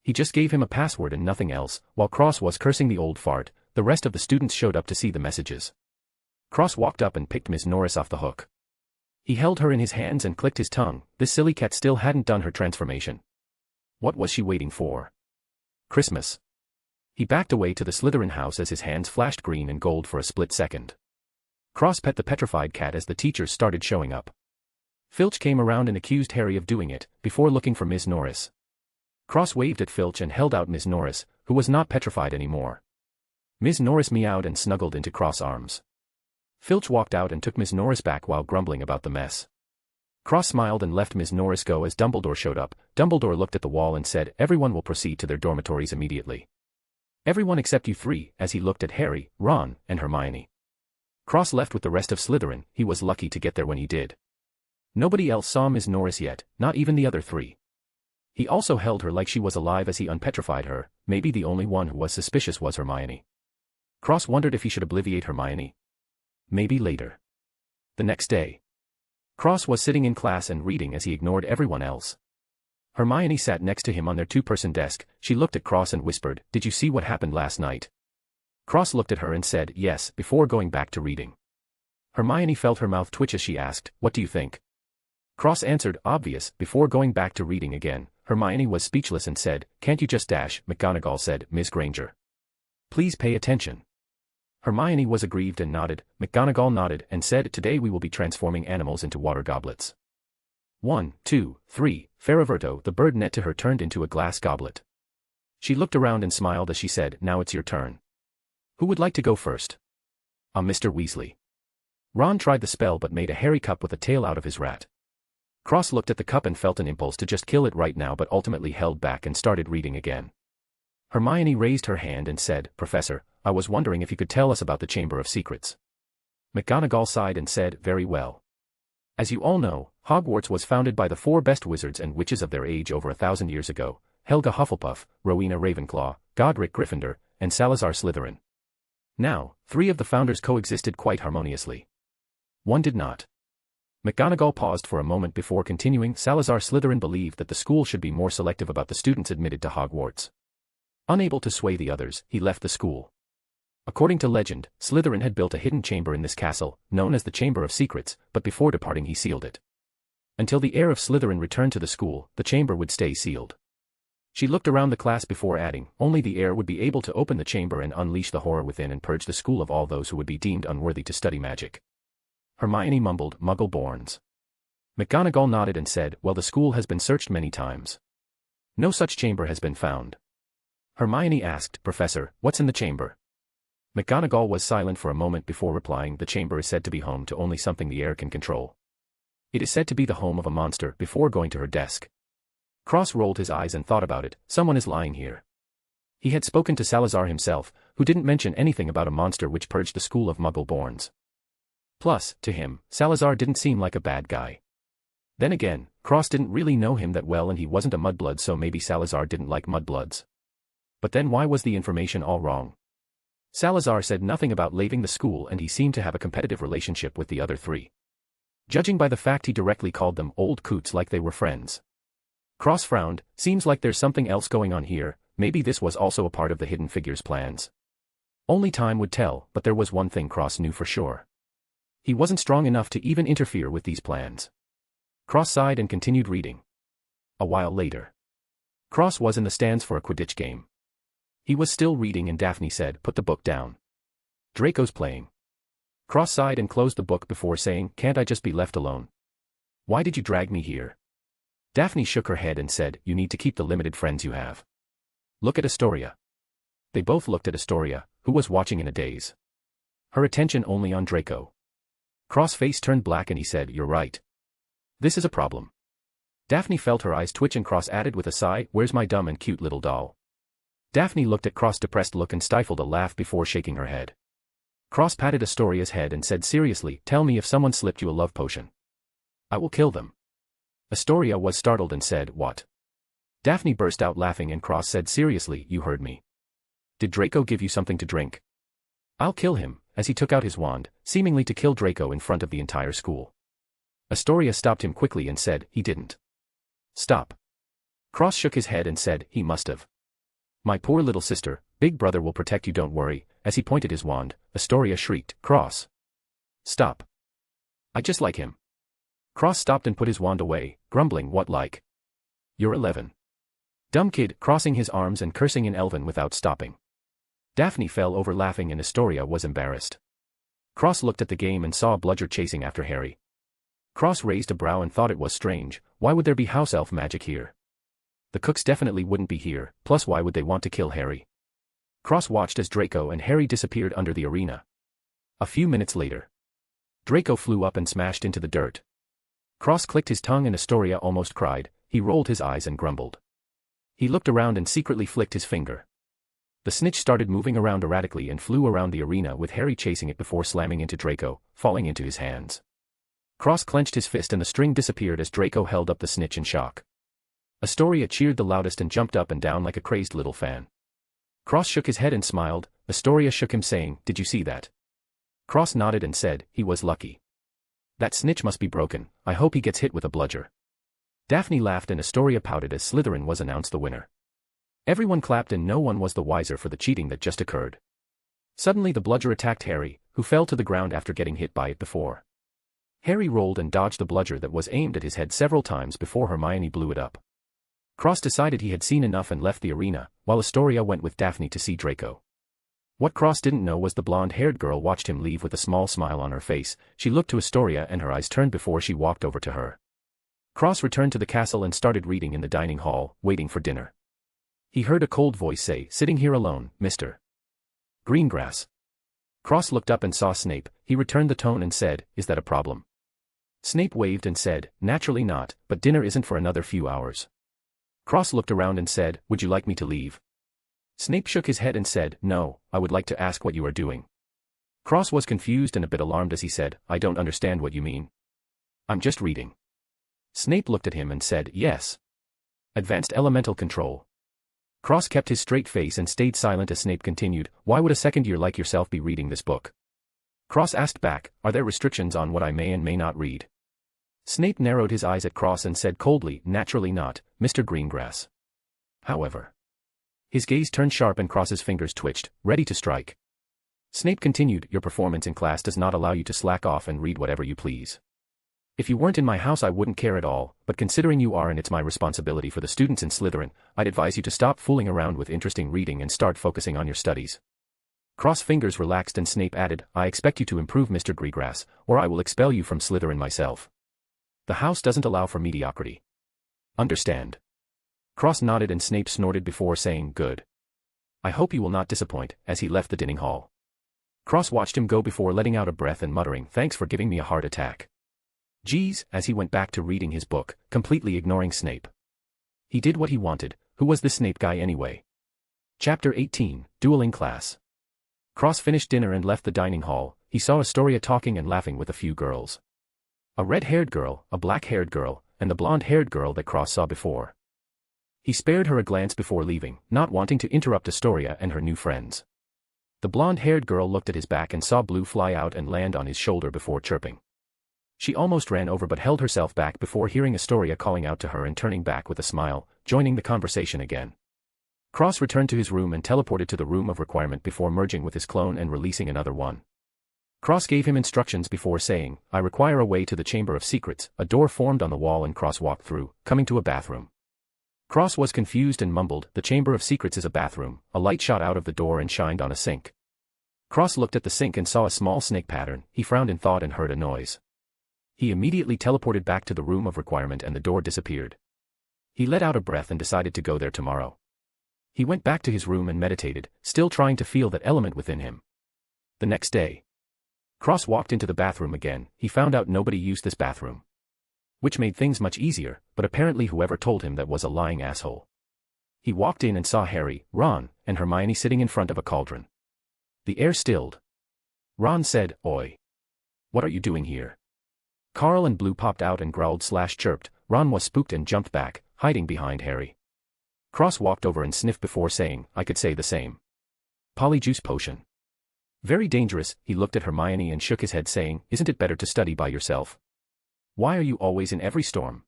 He just gave him a password and nothing else. While Cross was cursing the old fart, the rest of the students showed up to see the messages. Cross walked up and picked Miss Norris off the hook. He held her in his hands and clicked his tongue. This silly cat still hadn't done her transformation. What was she waiting for? Christmas. He backed away to the Slytherin house as his hands flashed green and gold for a split second. Cross pet the petrified cat as the teachers started showing up. Filch came around and accused Harry of doing it, before looking for Miss Norris. Cross waved at Filch and held out Miss Norris, who was not petrified anymore. Miss Norris meowed and snuggled into Cross' arms. Filch walked out and took Miss Norris back while grumbling about the mess. Cross smiled and left Miss Norris go as Dumbledore showed up. Dumbledore looked at the wall and said, "Everyone will proceed to their dormitories immediately. Everyone except you three," as he looked at Harry, Ron, and Hermione. Cross left with the rest of Slytherin. He was lucky to get there when he did. Nobody else saw Ms. Norris yet, not even the other three. He also held her like she was alive as he unpetrified her. Maybe the only one who was suspicious was Hermione. Cross wondered if he should obviate Hermione. Maybe later. The next day. Cross was sitting in class and reading as he ignored everyone else. Hermione sat next to him on their two-person desk. She looked at Cross and whispered, "Did you see what happened last night?" Cross looked at her and said, "Yes," before going back to reading. Hermione felt her mouth twitch as she asked, "What do you think?" Cross answered, "Obvious," before going back to reading again. Hermione was speechless and said, "Can't you just dash?" McGonagall said, "Miss Granger. Please pay attention." Hermione was aggrieved and nodded. McGonagall nodded and said, "Today we will be transforming animals into water goblets." 1, 2, 3, Faraverto, the bird net to her turned into a glass goblet. She looked around and smiled as she said, "Now it's your turn. Who would like to go first?" Mr. Weasley. Ron tried the spell but made a hairy cup with a tail out of his rat. Cross looked at the cup and felt an impulse to just kill it right now but ultimately held back and started reading again. Hermione raised her hand and said, "Professor, I was wondering if you could tell us about the Chamber of Secrets." McGonagall sighed and said, "Very well. As you all know, Hogwarts was founded by the four best wizards and witches of their age over 1,000 years ago: Helga Hufflepuff, Rowena Ravenclaw, Godric Gryffindor, and Salazar Slytherin. Now, three of the founders coexisted quite harmoniously. One did not. McGonagall paused for a moment before continuing. Salazar Slytherin believed that the school should be more selective about the students admitted to Hogwarts. Unable to sway the others, he left the school. According to legend, Slytherin had built a hidden chamber in this castle, known as the Chamber of Secrets, but before departing he sealed it. Until the heir of Slytherin returned to the school, the chamber would stay sealed. She looked around the class before adding, "Only the heir would be able to open the chamber and unleash the horror within and purge the school of all those who would be deemed unworthy to study magic." Hermione mumbled, "Muggle-borns." McGonagall nodded and said, "Well, the school has been searched many times. No such chamber has been found." Hermione asked, "Professor, what's in the chamber?" McGonagall was silent for a moment before replying, "The chamber is said to be home to only something the heir can control. It is said to be the home of a monster," before going to her desk. Cross rolled his eyes and thought about it. Someone is lying here. He had spoken to Salazar himself, who didn't mention anything about a monster which purged the school of Muggle-borns. Plus, to him, Salazar didn't seem like a bad guy. Then again, Cross didn't really know him that well and he wasn't a mudblood, so maybe Salazar didn't like mudbloods. But then why was the information all wrong? Salazar said nothing about leaving the school and he seemed to have a competitive relationship with the other three. Judging by the fact he directly called them old coots like they were friends. Cross frowned. Seems like there's something else going on here. Maybe this was also a part of the Hidden Figures plans. Only time would tell, but there was one thing Cross knew for sure. He wasn't strong enough to even interfere with these plans. Cross sighed and continued reading. A while later. Cross was in the stands for a Quidditch game. He was still reading and Daphne said, "Put the book down. Draco's playing." Cross sighed and closed the book before saying, "Can't I just be left alone? Why did you drag me here?" Daphne shook her head and said, "You need to keep the limited friends you have. Look at Astoria." They both looked at Astoria, who was watching in a daze. Her attention only on Draco. Cross' face turned black and he said, "You're right. This is a problem." Daphne felt her eyes twitch and Cross added with a sigh, "Where's my dumb and cute little doll?" Daphne looked at Cross' depressed look and stifled a laugh before shaking her head. Cross patted Astoria's head and said seriously, "Tell me if someone slipped you a love potion. I will kill them." Astoria was startled and said, "What?" Daphne burst out laughing and Cross said seriously, "You heard me. Did Draco give you something to drink? I'll kill him," as he took out his wand, seemingly to kill Draco in front of the entire school. Astoria stopped him quickly and said, "He didn't." "Stop." Cross shook his head and said, "He must have." "My poor little sister, Big Brother will protect you, don't worry," as he pointed his wand. Astoria shrieked, "Cross. Stop. I just like him." Cross stopped and put his wand away, grumbling, "What like? You're 11. Dumb kid," crossing his arms and cursing in Elven without stopping. Daphne fell over laughing and Astoria was embarrassed. Cross looked at the game and saw Bludger chasing after Harry. Cross raised a brow and thought it was strange. Why would there be house elf magic here? The cooks definitely wouldn't be here, plus why would they want to kill Harry? Cross watched as Draco and Harry disappeared under the arena. A few minutes later. Draco flew up and smashed into the dirt. Cross clicked his tongue and Astoria almost cried. He rolled his eyes and grumbled. He looked around and secretly flicked his finger. The snitch started moving around erratically and flew around the arena with Harry chasing it before slamming into Draco, falling into his hands. Cross clenched his fist and the string disappeared as Draco held up the snitch in shock. Astoria cheered the loudest and jumped up and down like a crazed little fan. Cross shook his head and smiled. Astoria shook him saying, "Did you see that?" Cross nodded and said, "He was lucky. That snitch must be broken. I hope he gets hit with a bludger." Daphne laughed and Astoria pouted as Slytherin was announced the winner. Everyone clapped and no one was the wiser for the cheating that just occurred. Suddenly the bludger attacked Harry, who fell to the ground after getting hit by it before. Harry rolled and dodged the bludger that was aimed at his head several times before Hermione blew it up. Cross decided he had seen enough and left the arena, while Astoria went with Daphne to see Draco. What Cross didn't know was the blonde-haired girl watched him leave with a small smile on her face. She looked to Astoria and her eyes turned before she walked over to her. Cross returned to the castle and started reading in the dining hall, waiting for dinner. He heard a cold voice say, "Sitting here alone, Mr. Greengrass." Cross looked up and saw Snape. He returned the tone and said, "Is that a problem?" Snape waved and said, "Naturally not, but dinner isn't for another few hours." Cross looked around and said, "Would you like me to leave?" Snape shook his head and said, "No, I would like to ask what you are doing." Cross was confused and a bit alarmed as he said, "I don't understand what you mean." "I'm just reading." Snape looked at him and said, "Yes. Advanced Elemental Control." Cross kept his straight face and stayed silent as Snape continued, "Why would a second year like yourself be reading this book?" Cross asked back, "Are there restrictions on what I may and may not read?" Snape narrowed his eyes at Cross and said coldly, "Naturally not, Mr. Greengrass." However. His gaze turned sharp and Cross's fingers twitched, ready to strike. Snape continued, "Your performance in class does not allow you to slack off and read whatever you please. If you weren't in my house I wouldn't care at all, but considering you are and it's my responsibility for the students in Slytherin, I'd advise you to stop fooling around with interesting reading and start focusing on your studies." Cross fingers relaxed and Snape added, "I expect you to improve, Mr. Greengrass, or I will expel you from Slytherin myself. The house doesn't allow for mediocrity. Understand?" Cross nodded and Snape snorted before saying, "Good. I hope you will not disappoint," as he left the dining hall. Cross watched him go before letting out a breath and muttering, "Thanks for giving me a heart attack." Geez, as he went back to reading his book, completely ignoring Snape. He did what he wanted. Who was this Snape guy anyway? Chapter 18, Dueling Class. Cross finished dinner and left the dining hall. He saw Astoria talking and laughing with a few girls. A red-haired girl, a black-haired girl, and the blonde-haired girl that Cross saw before. He spared her a glance before leaving, not wanting to interrupt Astoria and her new friends. The blonde-haired girl looked at his back and saw blue fly out and land on his shoulder before chirping. She almost ran over but held herself back before hearing Astoria calling out to her and turning back with a smile, joining the conversation again. Cross returned to his room and teleported to the room of requirement before merging with his clone and releasing another one. Cross gave him instructions before saying, "I require a way to the Chamber of Secrets." A door formed on the wall and Cross walked through, coming to a bathroom. Cross was confused and mumbled, "The Chamber of Secrets is a bathroom." A light shot out of the door and shined on a sink. Cross looked at the sink and saw a small snake pattern. He frowned in thought and heard a noise. He immediately teleported back to the room of requirement and the door disappeared. He let out a breath and decided to go there tomorrow. He went back to his room and meditated, still trying to feel that element within him. The next day, Cross walked into the bathroom again. He found out nobody used this bathroom, which made things much easier, but apparently whoever told him that was a lying asshole. He walked in and saw Harry, Ron, and Hermione sitting in front of a cauldron. The air stilled. Ron said, "Oi. What are you doing here?" Carl and Blue popped out and growled/chirped. Ron was spooked and jumped back, hiding behind Harry. Cross walked over and sniffed before saying, "I could say the same. Polyjuice potion. Very dangerous." He looked at Hermione and shook his head saying, "Isn't it better to study by yourself? Why are you always in every storm?"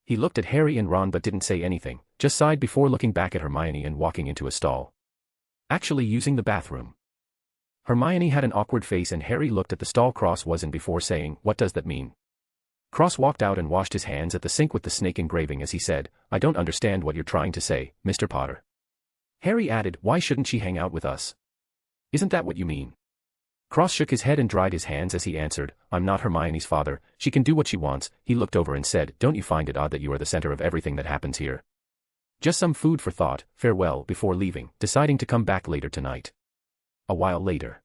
He looked at Harry and Ron but didn't say anything, just sighed before looking back at Hermione and walking into a stall. Actually using the bathroom. Hermione had an awkward face and Harry looked at the stall Cross was in before saying, "What does that mean?" Cross walked out and washed his hands at the sink with the snake engraving as he said, "I don't understand what you're trying to say, Mr. Potter." Harry added, "Why shouldn't she hang out with us? Isn't that what you mean?" Cross shook his head and dried his hands as he answered, "I'm not Hermione's father, she can do what she wants." He looked over and said, "Don't you find it odd that you are the center of everything that happens here?" Just some food for thought. Farewell before leaving, deciding to come back later tonight. A while later,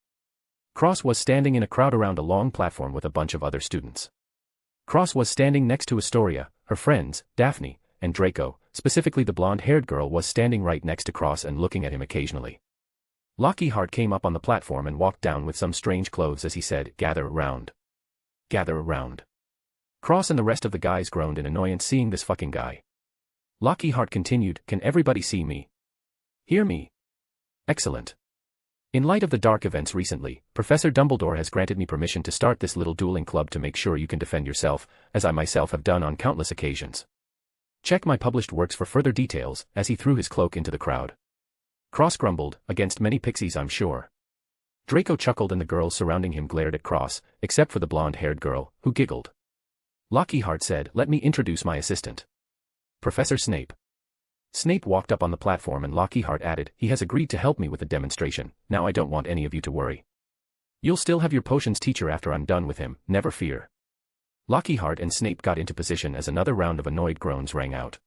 Cross was standing in a crowd around a long platform with a bunch of other students. Cross was standing next to Astoria, her friends, Daphne, and Draco. Specifically the blonde-haired girl was standing right next to Cross and looking at him occasionally. Lockyheart came up on the platform and walked down with some strange clothes as he said, "Gather around. Gather around." Cross and the rest of the guys groaned in annoyance seeing this fucking guy. Lockhart continued, can everybody see me? Hear me? Excellent. In light of the dark events recently, Professor Dumbledore has granted me permission to start this little dueling club to make sure you can defend yourself, as I myself have done on countless occasions. Check my published works for further details, as he threw his cloak into the crowd. Cross grumbled, against many pixies I'm sure. Draco chuckled and the girls surrounding him glared at Cross, except for the blonde-haired girl, who giggled. Lockhart said, let me introduce my assistant. Professor Snape. Snape walked up on the platform and Lockhart added, he has agreed to help me with the demonstration, now I don't want any of you to worry. You'll still have your potions teacher after I'm done with him, never fear. Lockhart and Snape got into position as another round of annoyed groans rang out.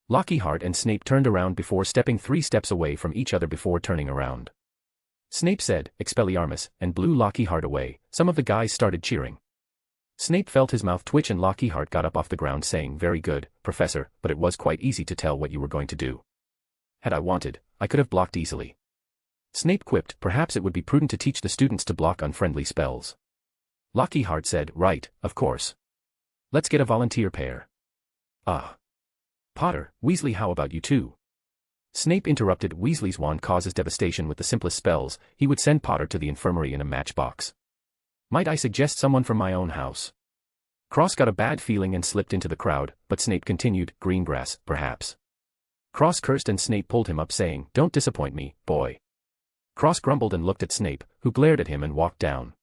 Lockhart and Snape turned around before stepping 3 steps away from each other before turning around. Snape said, Expelliarmus, and blew Lockhart away. Some of the guys started cheering. Snape felt his mouth twitch and Lockhart got up off the ground saying, very good, Professor, but it was quite easy to tell what you were going to do. Had I wanted, I could have blocked easily. Snape quipped, perhaps it would be prudent to teach the students to block unfriendly spells. Lockhart said, right, of course. Let's get a volunteer pair. Ah. Potter, Weasley, how about you two? Snape interrupted. Weasley's wand causes devastation with the simplest spells, he would send Potter to the infirmary in a matchbox. Might I suggest someone from my own house? Cross got a bad feeling and slipped into the crowd, but Snape continued, Greengrass, perhaps. Cross cursed and Snape pulled him up saying, don't disappoint me, boy. Cross grumbled and looked at Snape, who glared at him and walked down.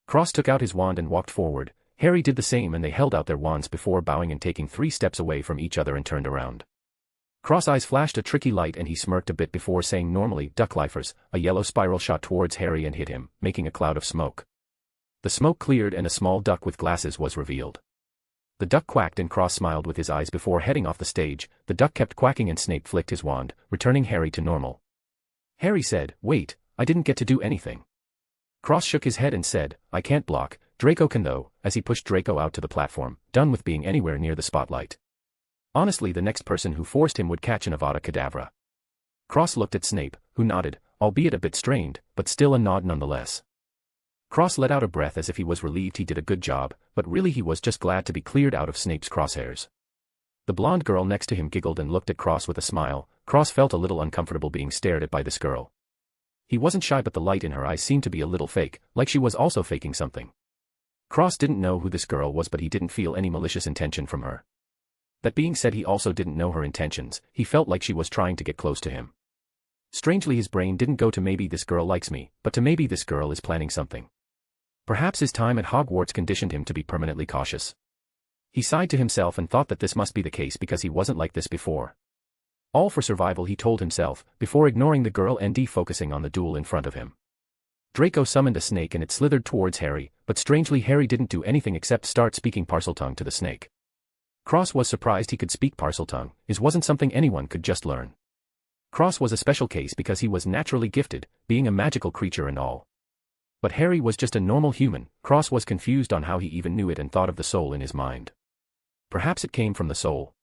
Cross took out his wand and walked forward. Harry did the same and they held out their wands before bowing and taking 3 steps away from each other and turned around. Cross eyes flashed a tricky light and he smirked a bit before saying normally, Ducklifers, a yellow spiral shot towards Harry and hit him, making a cloud of smoke. The smoke cleared and a small duck with glasses was revealed. The duck quacked and Cross smiled with his eyes before heading off the stage. The duck kept quacking and Snape flicked his wand, returning Harry to normal. Harry said, wait, I didn't get to do anything. Cross shook his head and said, I can't block, Draco can though, as he pushed Draco out to the platform, done with being anywhere near the spotlight. Honestly, the next person who forced him would catch an Avada Kedavra. Cross looked at Snape, who nodded, albeit a bit strained, but still a nod nonetheless. Cross let out a breath as if he was relieved he did a good job, but really he was just glad to be cleared out of Snape's crosshairs. The blonde girl next to him giggled and looked at Cross with a smile. Cross felt a little uncomfortable being stared at by this girl. He wasn't shy but the light in her eyes seemed to be a little fake, like she was also faking something. Cross didn't know who this girl was but he didn't feel any malicious intention from her. That being said, he also didn't know her intentions. He felt like she was trying to get close to him. Strangely, his brain didn't go to maybe this girl likes me, but to maybe this girl is planning something. Perhaps his time at Hogwarts conditioned him to be permanently cautious. He sighed to himself and thought that this must be the case because he wasn't like this before. All for survival, he told himself, before ignoring the girl and focusing on the duel in front of him. Draco summoned a snake and it slithered towards Harry, but strangely Harry didn't do anything except start speaking Parseltongue to the snake. Cross was surprised he could speak Parseltongue. It wasn't something anyone could just learn. Cross was a special case because he was naturally gifted, being a magical creature and all. But Harry was just a normal human. Cross was confused on how he even knew it and thought of the soul in his mind. Perhaps it came from the soul.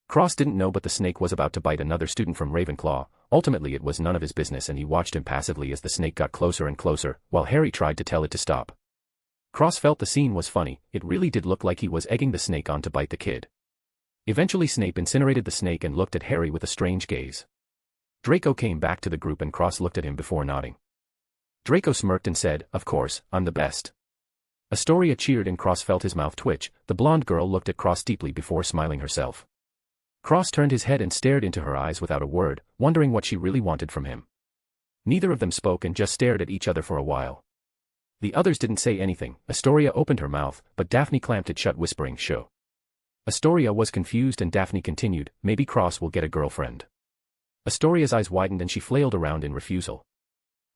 Cross didn't know, but the snake was about to bite another student from Ravenclaw. Ultimately it was none of his business and he watched impassively as the snake got closer and closer, while Harry tried to tell it to stop. Cross felt the scene was funny. It really did look like he was egging the snake on to bite the kid. Eventually Snape incinerated the snake and looked at Harry with a strange gaze. Draco came back to the group and Cross looked at him before nodding. Draco smirked and said, of course, I'm the best. Astoria cheered and Cross felt his mouth twitch. The blonde girl looked at Cross deeply before smiling herself. Cross turned his head and stared into her eyes without a word, wondering what she really wanted from him. Neither of them spoke and just stared at each other for a while. The others didn't say anything. Astoria opened her mouth, but Daphne clamped it shut, whispering, "Shoo." Astoria was confused and Daphne continued, maybe Cross will get a girlfriend. Astoria's eyes widened and she flailed around in refusal.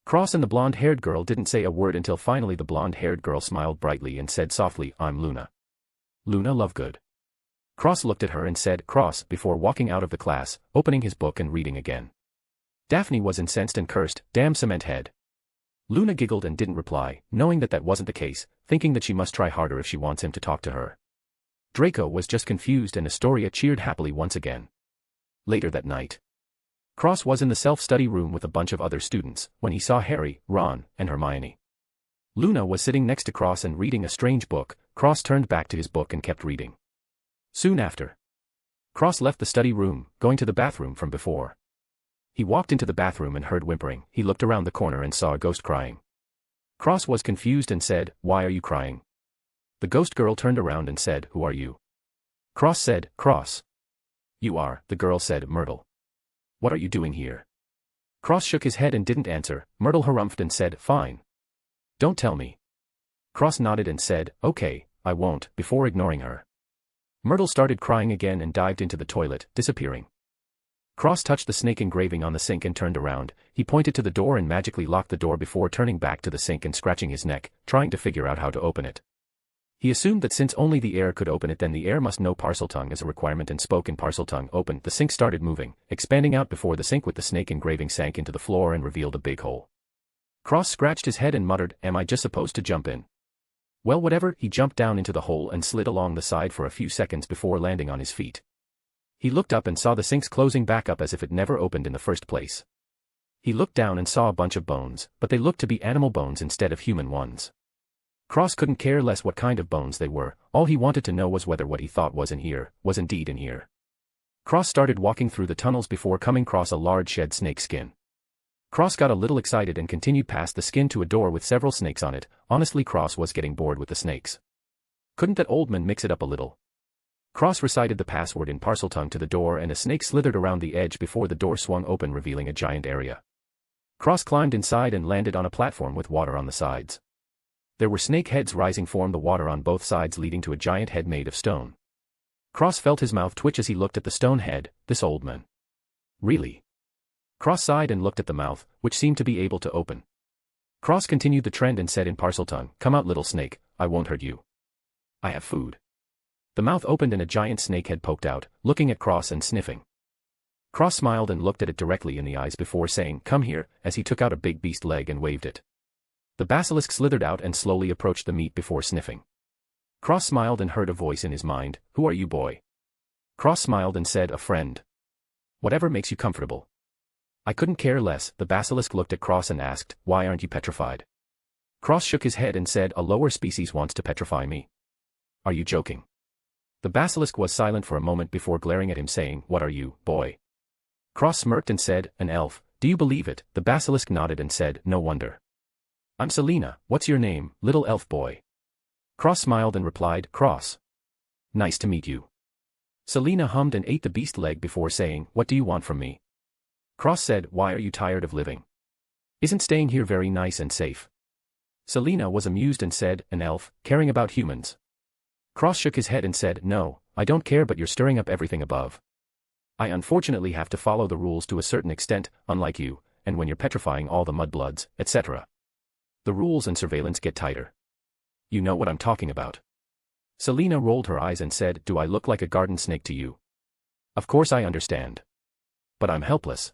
Cross and the blonde-haired girl didn't say a word until finally the blonde-haired girl smiled brightly and said softly, I'm Luna. Luna Lovegood. Cross looked at her and said, Cross, before walking out of the class, opening his book and reading again. Daphne was incensed and cursed, damn cement head. Luna giggled and didn't reply, knowing that that wasn't the case, thinking that she must try harder if she wants him to talk to her. Draco was just confused and Astoria cheered happily once again. Later that night, Cross was in the self-study room with a bunch of other students, when he saw Harry, Ron, and Hermione. Luna was sitting next to Cross and reading a strange book. Cross turned back to his book and kept reading. Soon after, Cross left the study room, going to the bathroom from before. He walked into the bathroom and heard whimpering. He looked around the corner and saw a ghost crying. Cross was confused and said, "Why are you crying?" The ghost girl turned around and said, "Who are you?" Cross said, "Cross." "You are," the girl said, "Myrtle. What are you doing here?" Cross shook his head and didn't answer. Myrtle harumphed and said, "Fine. Don't tell me." Cross nodded and said, "Okay, I won't," before ignoring her. Myrtle started crying again and dived into the toilet, disappearing. Cross touched the snake engraving on the sink and turned around. He pointed to the door and magically locked the door before turning back to the sink and scratching his neck, trying to figure out how to open it. He assumed that since only the air could open it, then the air must know Parseltongue as a requirement and spoke in Parseltongue. Open. The sink started moving, expanding out before the sink with the snake engraving sank into the floor and revealed a big hole. Cross scratched his head and muttered, "Am I just supposed to jump in?" Well, whatever. He jumped down into the hole and slid along the side for a few seconds before landing on his feet. He looked up and saw the sinks closing back up as if it never opened in the first place. He looked down and saw a bunch of bones, but they looked to be animal bones instead of human ones. Cross couldn't care less what kind of bones they were. All he wanted to know was whether what he thought was in here was indeed in here. Cross started walking through the tunnels before coming across a large shed snake skin. Cross got a little excited and continued past the skin to a door with several snakes on it. Honestly, Cross was getting bored with the snakes. Couldn't that old man mix it up a little? Cross recited the password in Parseltongue to the door and a snake slithered around the edge before the door swung open, revealing a giant area. Cross climbed inside and landed on a platform with water on the sides. There were snake heads rising from the water on both sides, leading to a giant head made of stone. Cross felt his mouth twitch as he looked at the stone head. This old man. Really? Cross sighed and looked at the mouth, which seemed to be able to open. Cross continued the trend and said in Parseltongue, "Come out, little snake, I won't hurt you. I have food." The mouth opened and a giant snake head poked out, looking at Cross and sniffing. Cross smiled and looked at it directly in the eyes before saying, "Come here," as he took out a big beast leg and waved it. The basilisk slithered out and slowly approached the meat before sniffing. Cross smiled and heard a voice in his mind, "Who are you, boy?" Cross smiled and said, "A friend. Whatever makes you comfortable." "I couldn't care less." The basilisk looked at Cross and asked, "Why aren't you petrified?" Cross shook his head and said, "A lower species wants to petrify me." "Are you joking?" The basilisk was silent for a moment before glaring at him saying, "What are you, boy?" Cross smirked and said, "An elf. Do you believe it?" The basilisk nodded and said, "No wonder. I'm Selena. What's your name, little elf boy?" Cross smiled and replied, "Cross. Nice to meet you." Selena hummed and ate the beast leg before saying, "What do you want from me?" Cross said, "Why are you tired of living? Isn't staying here very nice and safe?" Selena was amused and said, "An elf, caring about humans." Cross shook his head and said, "No, I don't care, but you're stirring up everything above. I unfortunately have to follow the rules to a certain extent, unlike you, and when you're petrifying all the mudbloods, etc. The rules and surveillance get tighter. You know what I'm talking about." Selena rolled her eyes and said, "Do I look like a garden snake to you?" "Of course I understand. But I'm helpless.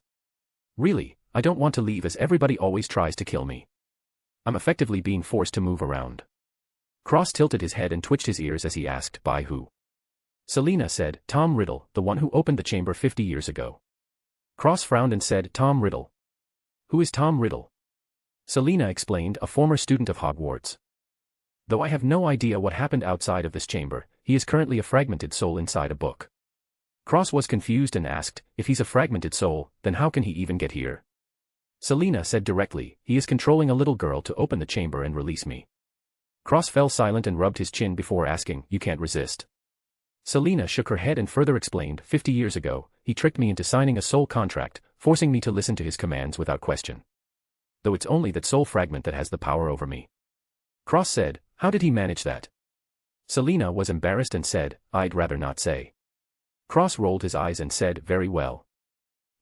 Really, I don't want to leave as everybody always tries to kill me. I'm effectively being forced to move around." Cross tilted his head and twitched his ears as he asked, "By who?" Selena said, "Tom Riddle, the one who opened the chamber 50 years ago." Cross frowned and said, "Tom Riddle? Who is Tom Riddle?" Selena explained, "A former student of Hogwarts. Though I have no idea what happened outside of this chamber, he is currently a fragmented soul inside a book." Cross was confused and asked, "If he's a fragmented soul, then how can he even get here?" Selena said directly, "He is controlling a little girl to open the chamber and release me." Cross fell silent and rubbed his chin before asking, "You can't resist?" Selena shook her head and further explained, 50 years ago, he tricked me into signing a soul contract, forcing me to listen to his commands without question. Though it's only that soul fragment that has the power over me." Cross said, "How did he manage that?" Selena was embarrassed and said, "I'd rather not say." Cross rolled his eyes and said, "Very well."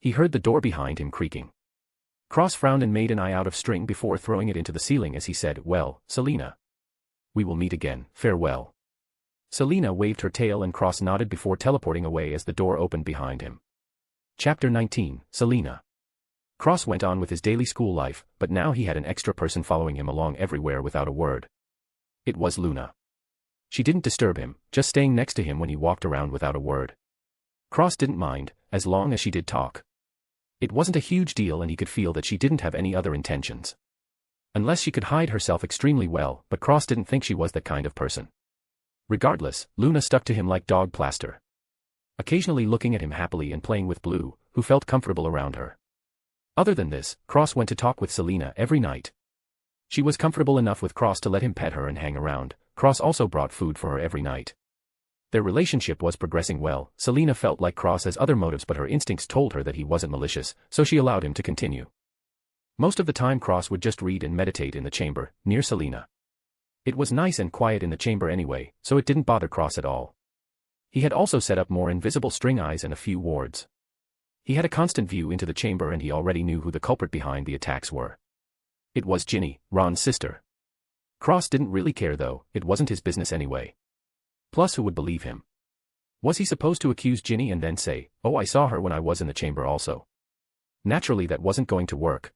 He heard the door behind him creaking. Cross frowned and made an eye out of string before throwing it into the ceiling as he said, "Well, Selena. We will meet again, farewell." Selena waved her tail and Cross nodded before teleporting away as the door opened behind him. Chapter 19, Selena. Cross went on with his daily school life, but now he had an extra person following him along everywhere without a word. It was Luna. She didn't disturb him, just staying next to him when he walked around without a word. Cross didn't mind, as long as she did talk. It wasn't a huge deal and he could feel that she didn't have any other intentions. Unless she could hide herself extremely well, but Cross didn't think she was that kind of person. Regardless, Luna stuck to him like dog plaster, occasionally looking at him happily and playing with Blue, who felt comfortable around her. Other than this, Cross went to talk with Selena every night. She was comfortable enough with Cross to let him pet her and hang around. Cross also brought food for her every night. Their relationship was progressing well. Selena felt like Cross has other motives, but her instincts told her that he wasn't malicious, so she allowed him to continue. Most of the time Cross would just read and meditate in the chamber, near Selena. It was nice and quiet in the chamber anyway, so it didn't bother Cross at all. He had also set up more invisible string eyes and a few wards. He had a constant view into the chamber and he already knew who the culprit behind the attacks were. It was Ginny, Ron's sister. Cross didn't really care though, it wasn't his business anyway. Plus, who would believe him? Was he supposed to accuse Ginny and then say, "Oh, I saw her when I was in the chamber also"? Naturally that wasn't going to work.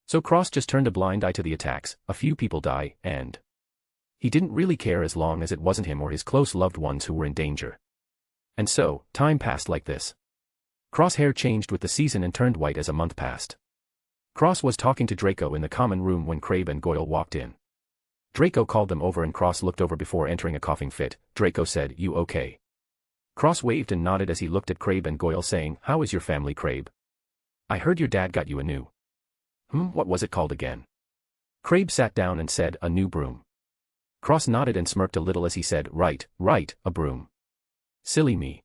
So Cross just turned a blind eye to the attacks, a few people die, and he didn't really care as long as it wasn't him or his close loved ones who were in danger. And so, time passed like this. Cross' hair changed with the season and turned white as a month passed. Cross was talking to Draco in the common room when Crabe and Goyle walked in. Draco called them over and Cross looked over before entering a coughing fit. Draco said, "You okay?" Cross waved and nodded as he looked at Crabe and Goyle saying, "How is your family, Crabe? I heard your dad got you a new..." What was it called again? Crabe sat down and said, "A new broom." Cross nodded and smirked a little as he said, right, a broom. Silly me."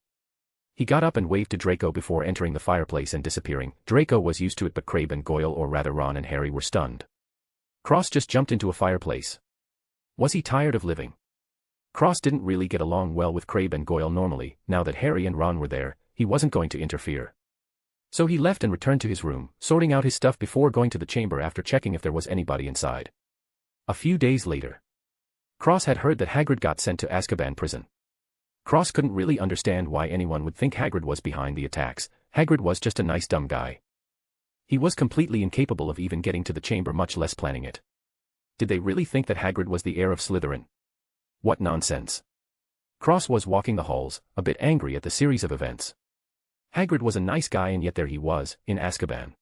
He got up and waved to Draco before entering the fireplace and disappearing. Draco was used to it, but Crabe and Goyle, or rather Ron and Harry, were stunned. Cross just jumped into a fireplace. Was he tired of living? Cross didn't really get along well with Crabe and Goyle normally. Now that Harry and Ron were there, he wasn't going to interfere. So he left and returned to his room, sorting out his stuff before going to the chamber after checking if there was anybody inside. A few days later, Cross had heard that Hagrid got sent to Azkaban prison. Cross couldn't really understand why anyone would think Hagrid was behind the attacks. Hagrid was just a nice dumb guy. He was completely incapable of even getting to the chamber, much less planning it. Did they really think that Hagrid was the heir of Slytherin? What nonsense. Cross was walking the halls, a bit angry at the series of events. Hagrid was a nice guy and yet there he was, in Azkaban.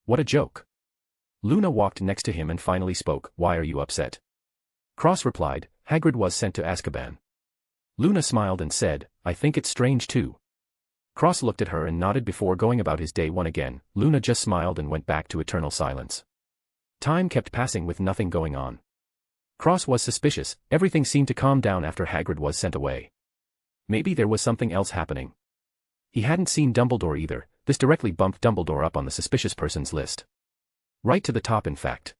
What a joke. Luna walked next to him and finally spoke. "Why are you upset?" Cross replied, "Hagrid was sent to Azkaban." Luna smiled and said, "I think it's strange too." Cross looked at her and nodded before going about his day one again. Luna just smiled and went back to eternal silence. Time kept passing with nothing going on. Cross was suspicious. Everything seemed to calm down after Hagrid was sent away. Maybe there was something else happening. He hadn't seen Dumbledore either. This directly bumped Dumbledore up on the suspicious persons list. Right to the top, in fact.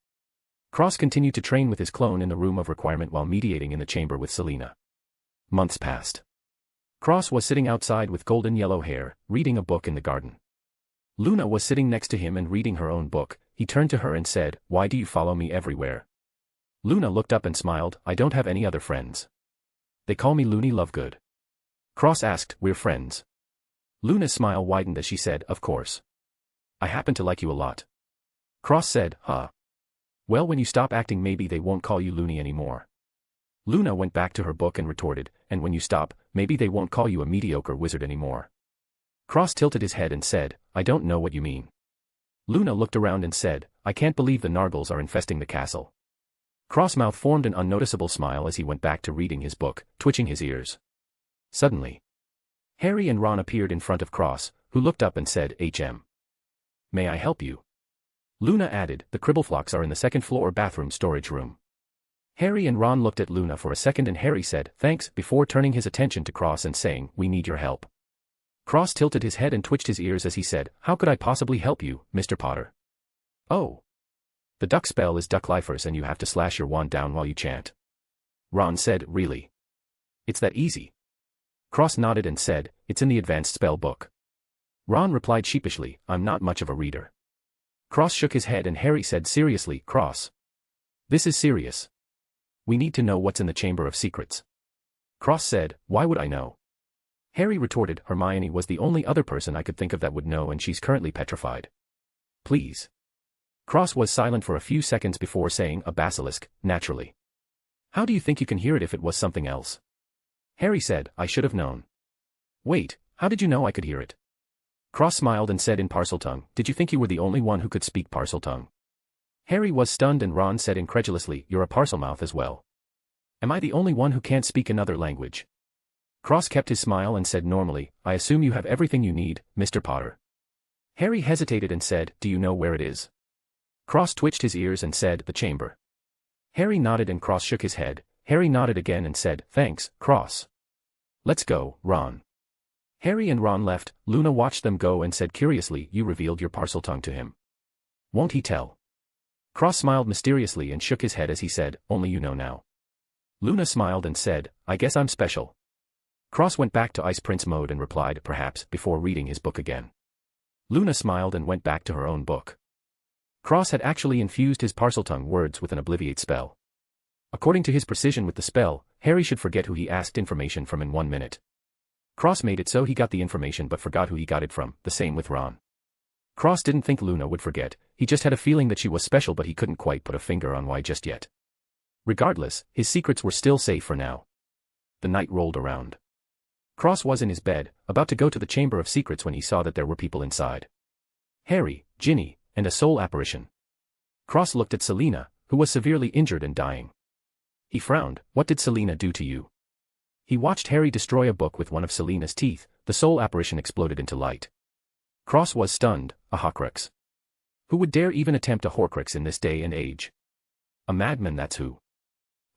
Cross continued to train with his clone in the room of requirement while mediating in the chamber with Selena. Months passed. Cross was sitting outside with golden yellow hair, reading a book in the garden. Luna was sitting next to him and reading her own book. He turned to her and said, "Why do you follow me everywhere?" Luna looked up and smiled. "I don't have any other friends. They call me Loony Lovegood." Cross asked, "We're friends?" Luna's smile widened as she said, "Of course. I happen to like you a lot." Cross said, "Huh. Well, when you stop acting maybe they won't call you Loony anymore." Luna went back to her book and retorted, "And when you stop, maybe they won't call you a mediocre wizard anymore." Cross tilted his head and said, "I don't know what you mean." Luna looked around and said, "I can't believe the Nargles are infesting the castle." Crossmouth formed an unnoticeable smile as he went back to reading his book, twitching his ears. Suddenly, Harry and Ron appeared in front of Cross, who looked up and said, "HM. May I help you?" Luna added, "The Cribbleflocks are in the second-floor bathroom storage room." Harry and Ron looked at Luna for a second and Harry said, "Thanks," before turning his attention to Cross and saying, "We need your help." Cross tilted his head and twitched his ears as he said, "How could I possibly help you, Mr. Potter?" "Oh. The duck spell is Duck Lifers and you have to slash your wand down while you chant." Ron said, "Really? It's that easy?" Cross nodded and said, "It's in the advanced spell book." Ron replied sheepishly, "I'm not much of a reader." Cross shook his head and Harry said seriously, "Cross. This is serious. We need to know what's in the Chamber of Secrets." Cross said, "Why would I know?" Harry retorted, "Hermione was the only other person I could think of that would know and she's currently petrified. Please." Cross was silent for a few seconds before saying, "A basilisk, naturally. How do you think you can hear it if it was something else?" Harry said, "I should have known." "Wait, how did you know I could hear it?" Cross smiled and said in Parseltongue, "Did you think you were the only one who could speak Parseltongue?" Harry was stunned and Ron said incredulously, "You're a Parselmouth as well." Am I the only one who can't speak another language? Cross kept his smile and said normally, I assume you have everything you need, Mr. Potter. Harry hesitated and said, do you know where it is? Cross twitched his ears and said, the chamber. Harry nodded and Cross shook his head. Harry nodded again and said, thanks, Cross. Let's go, Ron. Harry and Ron left. Luna watched them go and said curiously, you revealed your Parseltongue to him. Won't he tell? Cross smiled mysteriously and shook his head as he said, only you know now. Luna smiled and said, I guess I'm special. Cross went back to Ice Prince mode and replied, perhaps, before reading his book again. Luna smiled and went back to her own book. Cross had actually infused his Parseltongue words with an Obliviate spell. According to his precision with the spell, Harry should forget who he asked information from in 1 minute. Cross made it so he got the information but forgot who he got it from, the same with Ron. Cross didn't think Luna would forget, he just had a feeling that she was special but he couldn't quite put a finger on why just yet. Regardless, his secrets were still safe for now. The night rolled around. Cross was in his bed, about to go to the Chamber of Secrets when he saw that there were people inside. Harry, Ginny, and a soul apparition. Cross looked at Selena, who was severely injured and dying. He frowned, what did Selena do to you? He watched Harry destroy a book with one of Selena's teeth, the soul apparition exploded into light. Cross was stunned, a Horcrux. Who would dare even attempt a Horcrux in this day and age? A madman, that's who.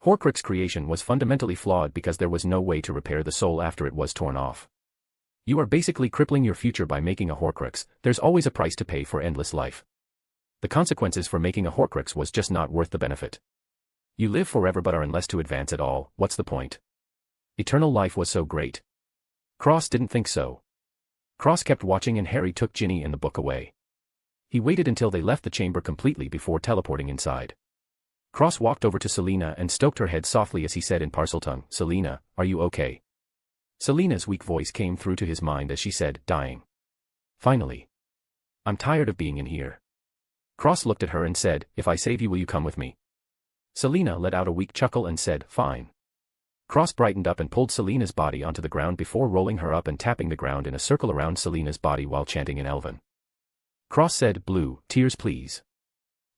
Horcrux creation was fundamentally flawed because there was no way to repair the soul after it was torn off. You are basically crippling your future by making a Horcrux, there's always a price to pay for endless life. The consequences for making a Horcrux was just not worth the benefit. You live forever but are unless to advance at all, what's the point? Eternal life was so great. Cross didn't think so. Cross kept watching and Harry took Ginny and the book away. He waited until they left the chamber completely before teleporting inside. Cross walked over to Selena and stroked her head softly as he said in Parseltongue, Selena, are you okay? Selena's weak voice came through to his mind as she said, dying. Finally. I'm tired of being in here. Cross looked at her and said, if I save you will you come with me? Selena let out a weak chuckle and said, fine. Cross brightened up and pulled Selena's body onto the ground before rolling her up and tapping the ground in a circle around Selena's body while chanting in Elven. Cross said, Blue, tears please.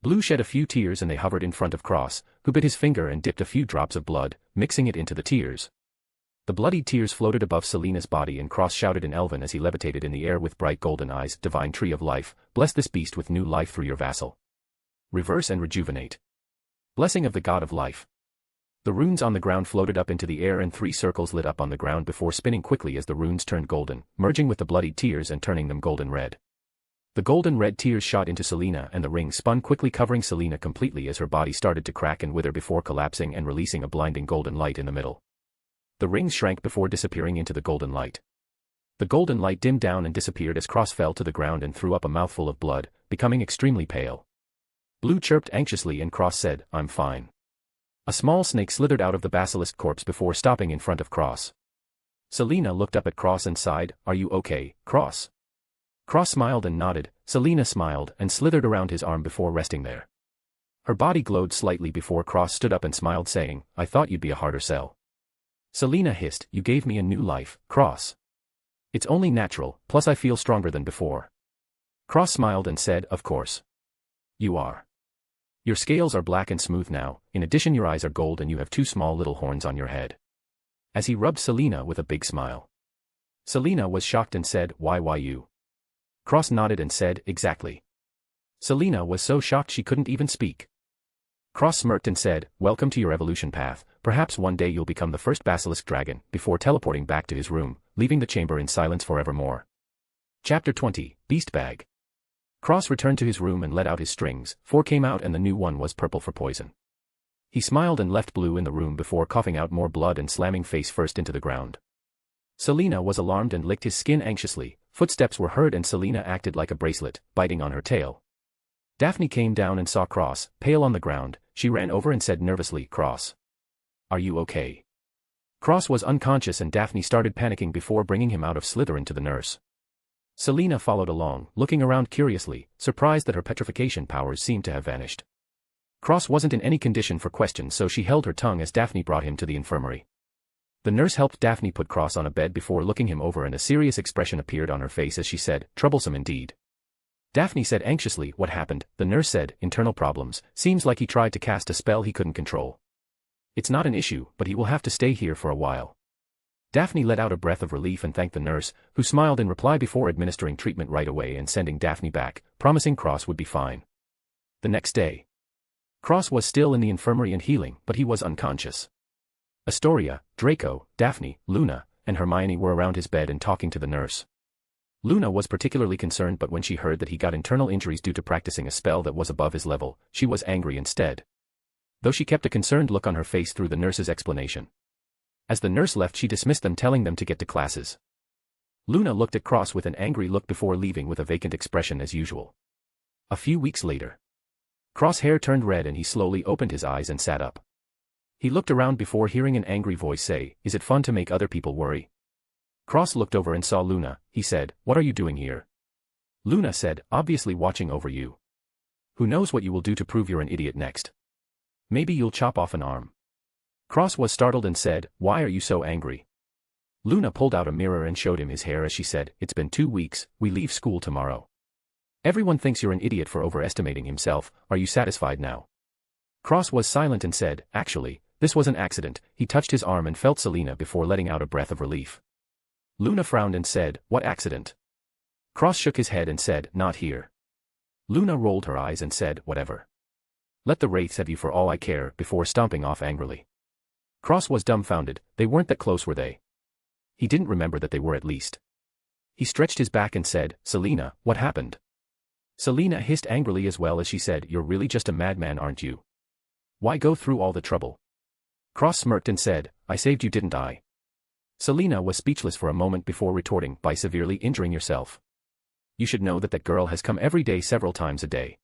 Blue shed a few tears and they hovered in front of Cross, who bit his finger and dipped a few drops of blood, mixing it into the tears. The bloodied tears floated above Selena's body and Cross shouted in Elven as he levitated in the air with bright golden eyes, Divine Tree of Life, bless this beast with new life through your vassal. Reverse and rejuvenate. Blessing of the God of Life. The runes on the ground floated up into the air and 3 circles lit up on the ground before spinning quickly as the runes turned golden, merging with the bloodied tears and turning them golden red. The golden red tears shot into Selena and the ring spun quickly covering Selena completely as her body started to crack and wither before collapsing and releasing a blinding golden light in the middle. The rings shrank before disappearing into the golden light. The golden light dimmed down and disappeared as Cross fell to the ground and threw up a mouthful of blood, becoming extremely pale. Blue chirped anxiously and Cross said, I'm fine. A small snake slithered out of the basilisk corpse before stopping in front of Cross. Selena looked up at Cross and sighed, are you okay, Cross? Cross smiled and nodded, Selena smiled and slithered around his arm before resting there. Her body glowed slightly before Cross stood up and smiled saying, I thought you'd be a harder sell. Selena hissed, you gave me a new life, Cross. It's only natural, plus I feel stronger than before. Cross smiled and said, of course. You are. Your scales are black and smooth now, in addition your eyes are gold and you have 2 small little horns on your head. As he rubbed Selena with a big smile. Selena was shocked and said, why you? Cross nodded and said, exactly. Selena was so shocked she couldn't even speak. Cross smirked and said, welcome to your evolution path, perhaps one day you'll become the first basilisk dragon, before teleporting back to his room, leaving the chamber in silence forevermore. Chapter 20, Beast Bag. Cross returned to his room and let out his strings, 4 came out and the new one was purple for poison. He smiled and left Blue in the room before coughing out more blood and slamming face first into the ground. Selena was alarmed and licked his skin anxiously, footsteps were heard and Selena acted like a bracelet, biting on her tail. Daphne came down and saw Cross, pale on the ground, she ran over and said nervously, Cross. Are you okay? Cross was unconscious and Daphne started panicking before bringing him out of Slytherin to the nurse. Selena followed along, looking around curiously, surprised that her petrification powers seemed to have vanished. Cross wasn't in any condition for questions so she held her tongue as Daphne brought him to the infirmary. The nurse helped Daphne put Cross on a bed before looking him over and a serious expression appeared on her face as she said, troublesome indeed. Daphne said anxiously, what happened? The nurse said, internal problems, seems like he tried to cast a spell he couldn't control. It's not an issue, but he will have to stay here for a while. Daphne let out a breath of relief and thanked the nurse, who smiled in reply before administering treatment right away and sending Daphne back, promising Cross would be fine. The next day. Cross was still in the infirmary and healing, but he was unconscious. Astoria, Draco, Daphne, Luna, and Hermione were around his bed and talking to the nurse. Luna was particularly concerned, but when she heard that he got internal injuries due to practicing a spell that was above his level, she was angry instead. Though she kept a concerned look on her face through the nurse's explanation. As the nurse left, she dismissed them, telling them to get to classes. Luna looked at Cross with an angry look before leaving with a vacant expression as usual. A few weeks later. Cross' hair turned red and he slowly opened his eyes and sat up. He looked around before hearing an angry voice say, "Is it fun to make other people worry?" Cross looked over and saw Luna. He said, "What are you doing here?" Luna said, "Obviously watching over you. Who knows what you will do to prove you're an idiot next? Maybe you'll chop off an arm." Cross was startled and said, "Why are you so angry?" Luna pulled out a mirror and showed him his hair as she said, "It's been 2 weeks, we leave school tomorrow. Everyone thinks you're an idiot for overestimating himself, are you satisfied now?" Cross was silent and said, "Actually, this was an accident." He touched his arm and felt Selena before letting out a breath of relief. Luna frowned and said, "What accident?" Cross shook his head and said, "Not here." Luna rolled her eyes and said, "Whatever. Let the wraiths have you for all I care," before stomping off angrily. Cross was dumbfounded. They weren't that close, were they? He didn't remember that they were, at least. He stretched his back and said, "Selena, what happened?" Selena hissed angrily as well as she said, "You're really just a madman, aren't you? Why go through all the trouble?" Cross smirked and said, "I saved you, didn't I?" Selena was speechless for a moment before retorting, "By severely injuring yourself. You should know that that girl has come every day several times a day.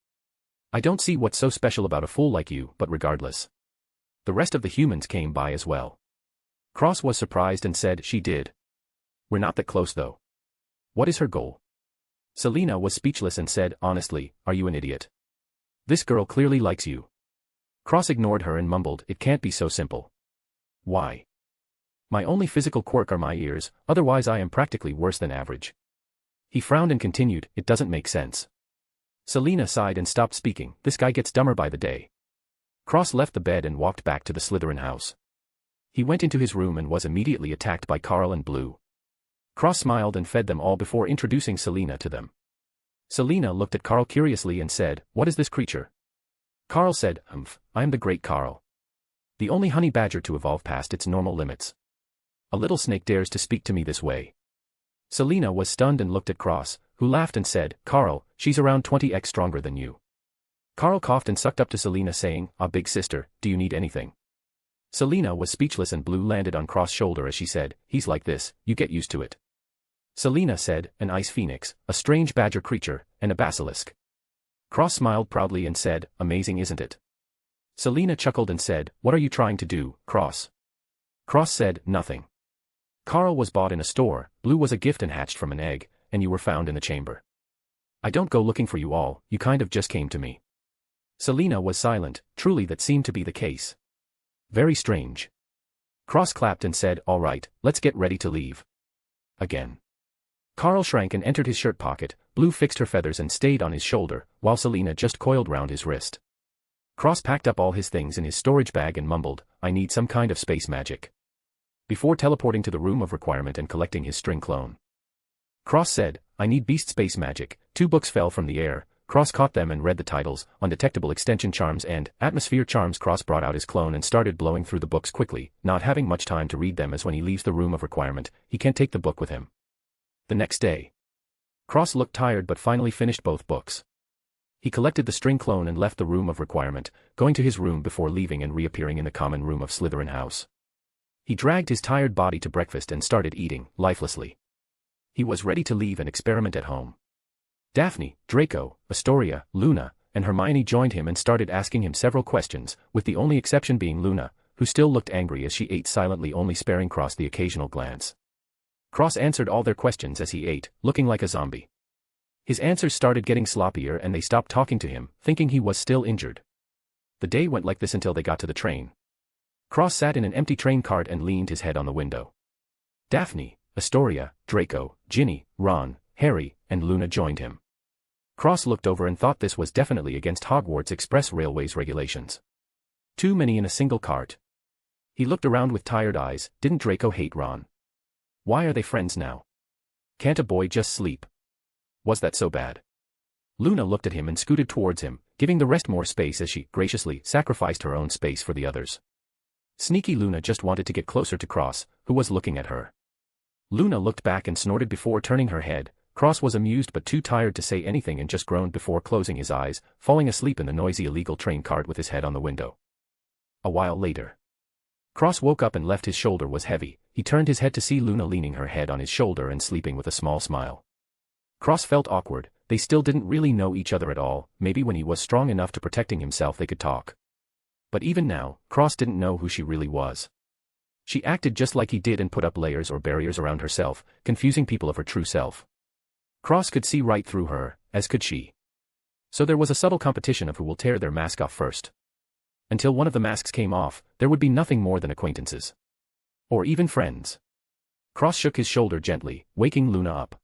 I don't see what's so special about a fool like you, but regardless. The rest of the humans came by as well." Cross was surprised and said, "She did. We're not that close though. What is her goal?" Selena was speechless and said, "Honestly, are you an idiot? This girl clearly likes you." Cross ignored her and mumbled, "It can't be so simple." "Why?" "My only physical quirk are my ears, otherwise I am practically worse than average." He frowned and continued, "It doesn't make sense." Selena sighed and stopped speaking. This guy gets dumber by the day. Cross left the bed and walked back to the Slytherin house. He went into his room and was immediately attacked by Carl and Blue. Cross smiled and fed them all before introducing Selena to them. Selena looked at Carl curiously and said, "What is this creature?" Carl said, I am the great Carl. The only honey badger to evolve past its normal limits. A little snake dares to speak to me this way." Selena was stunned and looked at Cross, who laughed and said, "Carl, she's around 20x stronger than you." Carl coughed and sucked up to Selena saying, "Ah, big sister, do you need anything?" Selena was speechless and Blue landed on Cross' shoulder as she said, "He's like this, you get used to it." Selena said, "An ice phoenix, a strange badger creature, and a basilisk." Cross smiled proudly and said, "Amazing, isn't it?" Selena chuckled and said, "What are you trying to do, Cross?" Cross said, "Nothing. Carl was bought in a store, Blue was a gift and hatched from an egg, and you were found in the chamber. I don't go looking for you all, you kind of just came to me." Selena was silent. Truly that seemed to be the case. Very strange. Cross clapped and said, "All right, let's get ready to leave." Again. Carl shrank and entered his shirt pocket. Blue fixed her feathers and stayed on his shoulder, while Selena just coiled round his wrist. Cross packed up all his things in his storage bag and mumbled, "I need some kind of space magic," before teleporting to the room of requirement and collecting his string clone. Cross said, "I need beast space magic." 2 books fell from the air. Cross caught them and read the titles, Undetectable Extension Charms and Atmosphere Charms. Cross brought out his clone and started blowing through the books quickly, not having much time to read them as when he leaves the room of requirement, he can't take the book with him. The next day. Cross looked tired but finally finished both books. He collected the string clone and left the room of requirement, going to his room before leaving and reappearing in the common room of Slytherin house. He dragged his tired body to breakfast and started eating, lifelessly. He was ready to leave and experiment at home. Daphne, Draco, Astoria, Luna, and Hermione joined him and started asking him several questions, with the only exception being Luna, who still looked angry as she ate silently, only sparing Cross the occasional glance. Cross answered all their questions as he ate, looking like a zombie. His answers started getting sloppier and they stopped talking to him, thinking he was still injured. The day went like this until they got to the train. Cross sat in an empty train cart and leaned his head on the window. Daphne, Astoria, Draco, Ginny, Ron, Harry, and Luna joined him. Cross looked over and thought this was definitely against Hogwarts Express Railways regulations. Too many in a single cart. He looked around with tired eyes. Didn't Draco hate Ron? Why are they friends now? Can't a boy just sleep? Was that so bad? Luna looked at him and scooted towards him, giving the rest more space as she, graciously, sacrificed her own space for the others. Sneaky Luna just wanted to get closer to Cross, who was looking at her. Luna looked back and snorted before turning her head. Cross was amused but too tired to say anything and just groaned before closing his eyes, falling asleep in the noisy illegal train cart with his head on the window. A while later. Cross woke up and left. His shoulder was heavy. He turned his head to see Luna leaning her head on his shoulder and sleeping with a small smile. Cross felt awkward. They still didn't really know each other at all. Maybe when he was strong enough to protecting himself they could talk. But even now, Cross didn't know who she really was. She acted just like he did and put up layers or barriers around herself, confusing people of her true self. Cross could see right through her, as could she. So there was a subtle competition of who will tear their mask off first. Until one of the masks came off, there would be nothing more than acquaintances. Or even friends. Cross shook his shoulder gently, waking Luna up.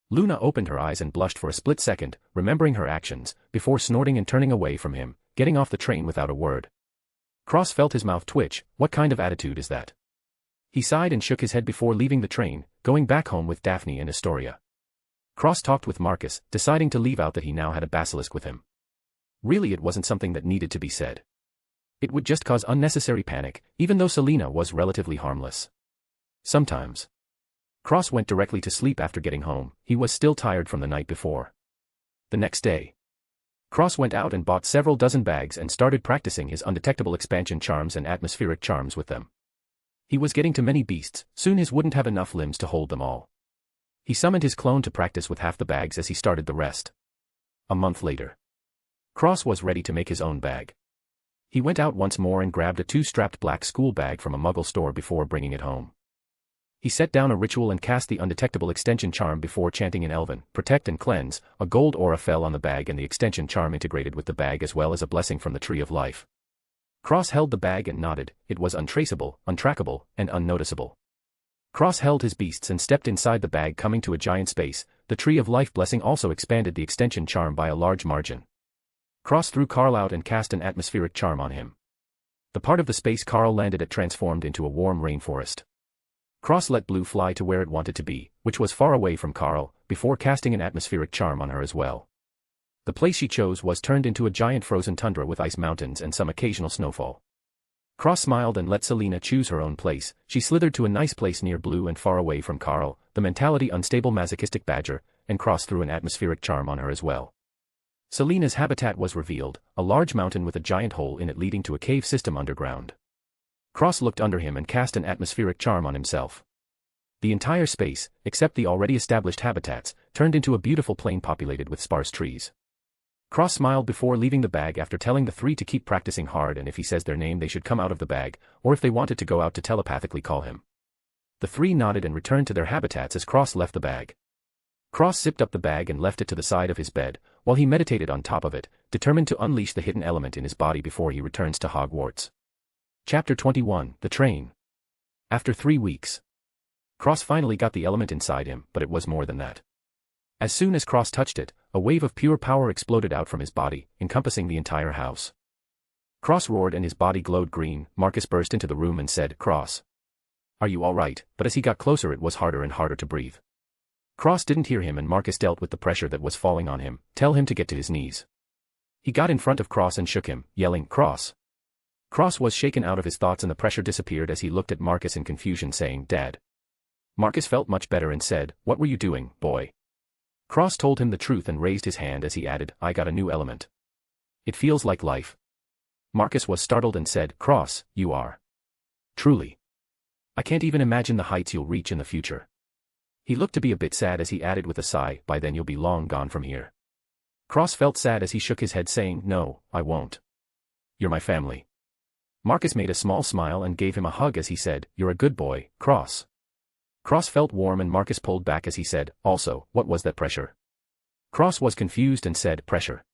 Luna opened her eyes and blushed for a split second, remembering her actions, before snorting and turning away from him, getting off the train without a word. Cross felt his mouth twitch. What kind of attitude is that? He sighed and shook his head before leaving the train, going back home with Daphne and Astoria. Cross talked with Marcus, deciding to leave out that he now had a basilisk with him. Really, it wasn't something that needed to be said. It would just cause unnecessary panic, even though Selena was relatively harmless. Sometimes. Cross went directly to sleep after getting home. He was still tired from the night before. The next day. Cross went out and bought several dozen bags and started practicing his undetectable expansion charms and atmospheric charms with them. He was getting to many beasts. Soon he wouldn't have enough limbs to hold them all. He summoned his clone to practice with half the bags as he started the rest. A month later. Cross was ready to make his own bag. He went out once more and grabbed a two-strapped black school bag from a Muggle store before bringing it home. He set down a ritual and cast the undetectable extension charm before chanting in Elven, "Protect and Cleanse." A gold aura fell on the bag and the extension charm integrated with the bag as well as a blessing from the Tree of Life. Cross held the bag and nodded. It was untraceable, untrackable, and unnoticeable. Cross held his beasts and stepped inside the bag, coming to a giant space. The Tree of Life blessing also expanded the extension charm by a large margin. Cross threw Carl out and cast an atmospheric charm on him. The part of the space Carl landed at transformed into a warm rainforest. Cross let Blue fly to where it wanted to be, which was far away from Carl, before casting an atmospheric charm on her as well. The place she chose was turned into a giant frozen tundra with ice mountains and some occasional snowfall. Cross smiled and let Selena choose her own place. She slithered to a nice place near Blue and far away from Carl, the mentality unstable masochistic badger, and Cross threw an atmospheric charm on her as well. Selena's habitat was revealed, a large mountain with a giant hole in it leading to a cave system underground. Cross looked under him and cast an atmospheric charm on himself. The entire space, except the already established habitats, turned into a beautiful plain populated with sparse trees. Cross smiled before leaving the bag after telling the three to keep practicing hard, and if he says their name they should come out of the bag, or if they wanted to go out to telepathically call him. The three nodded and returned to their habitats as Cross left the bag. Cross zipped up the bag and left it to the side of his bed, while he meditated on top of it, determined to unleash the hidden element in his body before he returns to Hogwarts. Chapter 21, The Train. After 3 weeks. Cross finally got the element inside him, but it was more than that. As soon as Cross touched it, a wave of pure power exploded out from his body, encompassing the entire house. Cross roared and his body glowed green. Marcus burst into the room and said, "Cross, are you all right?" But as he got closer it was harder and harder to breathe. Cross didn't hear him and Marcus dealt with the pressure that was falling on him. Tell him to get to his knees. He got in front of Cross and shook him, yelling, "Cross." Cross was shaken out of his thoughts and the pressure disappeared as he looked at Marcus in confusion, saying, "Dad." Marcus felt much better and said, "What were you doing, boy?" Cross told him the truth and raised his hand as he added, "I got a new element. It feels like life." Marcus was startled and said, "Cross, you are. Truly. I can't even imagine the heights you'll reach in the future." He looked to be a bit sad as he added with a sigh, "By then you'll be long gone from here." Cross felt sad as he shook his head, saying, "No, I won't. You're my family." Marcus made a small smile and gave him a hug as he said, "You're a good boy, Cross." Cross felt warm and Marcus pulled back as he said, "Also, what was that pressure?" Cross was confused and said, "Pressure."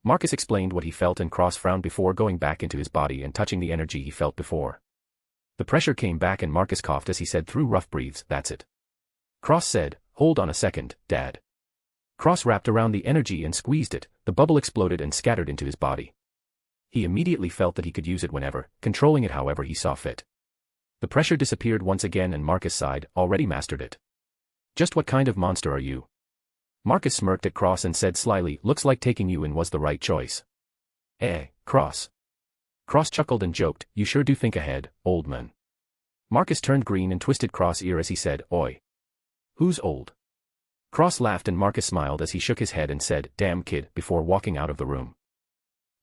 Marcus explained what he felt and Cross frowned before going back into his body and touching the energy he felt before. The pressure came back and Marcus coughed as he said through rough breaths, "That's it." Cross said, "Hold on a second, Dad." Cross wrapped around the energy and squeezed it. The bubble exploded and scattered into his body. He immediately felt that he could use it whenever, controlling it however he saw fit. The pressure disappeared once again and Marcus sighed, already mastered it. Just what kind of monster are you? Marcus smirked at Cross and said slyly, looks like taking you in was the right choice. Cross. Cross chuckled and joked, you sure do think ahead, old man. Marcus turned green and twisted Cross' ear as he said, oi. Who's old? Cross laughed and Marcus smiled as he shook his head and said, damn kid, before walking out of the room.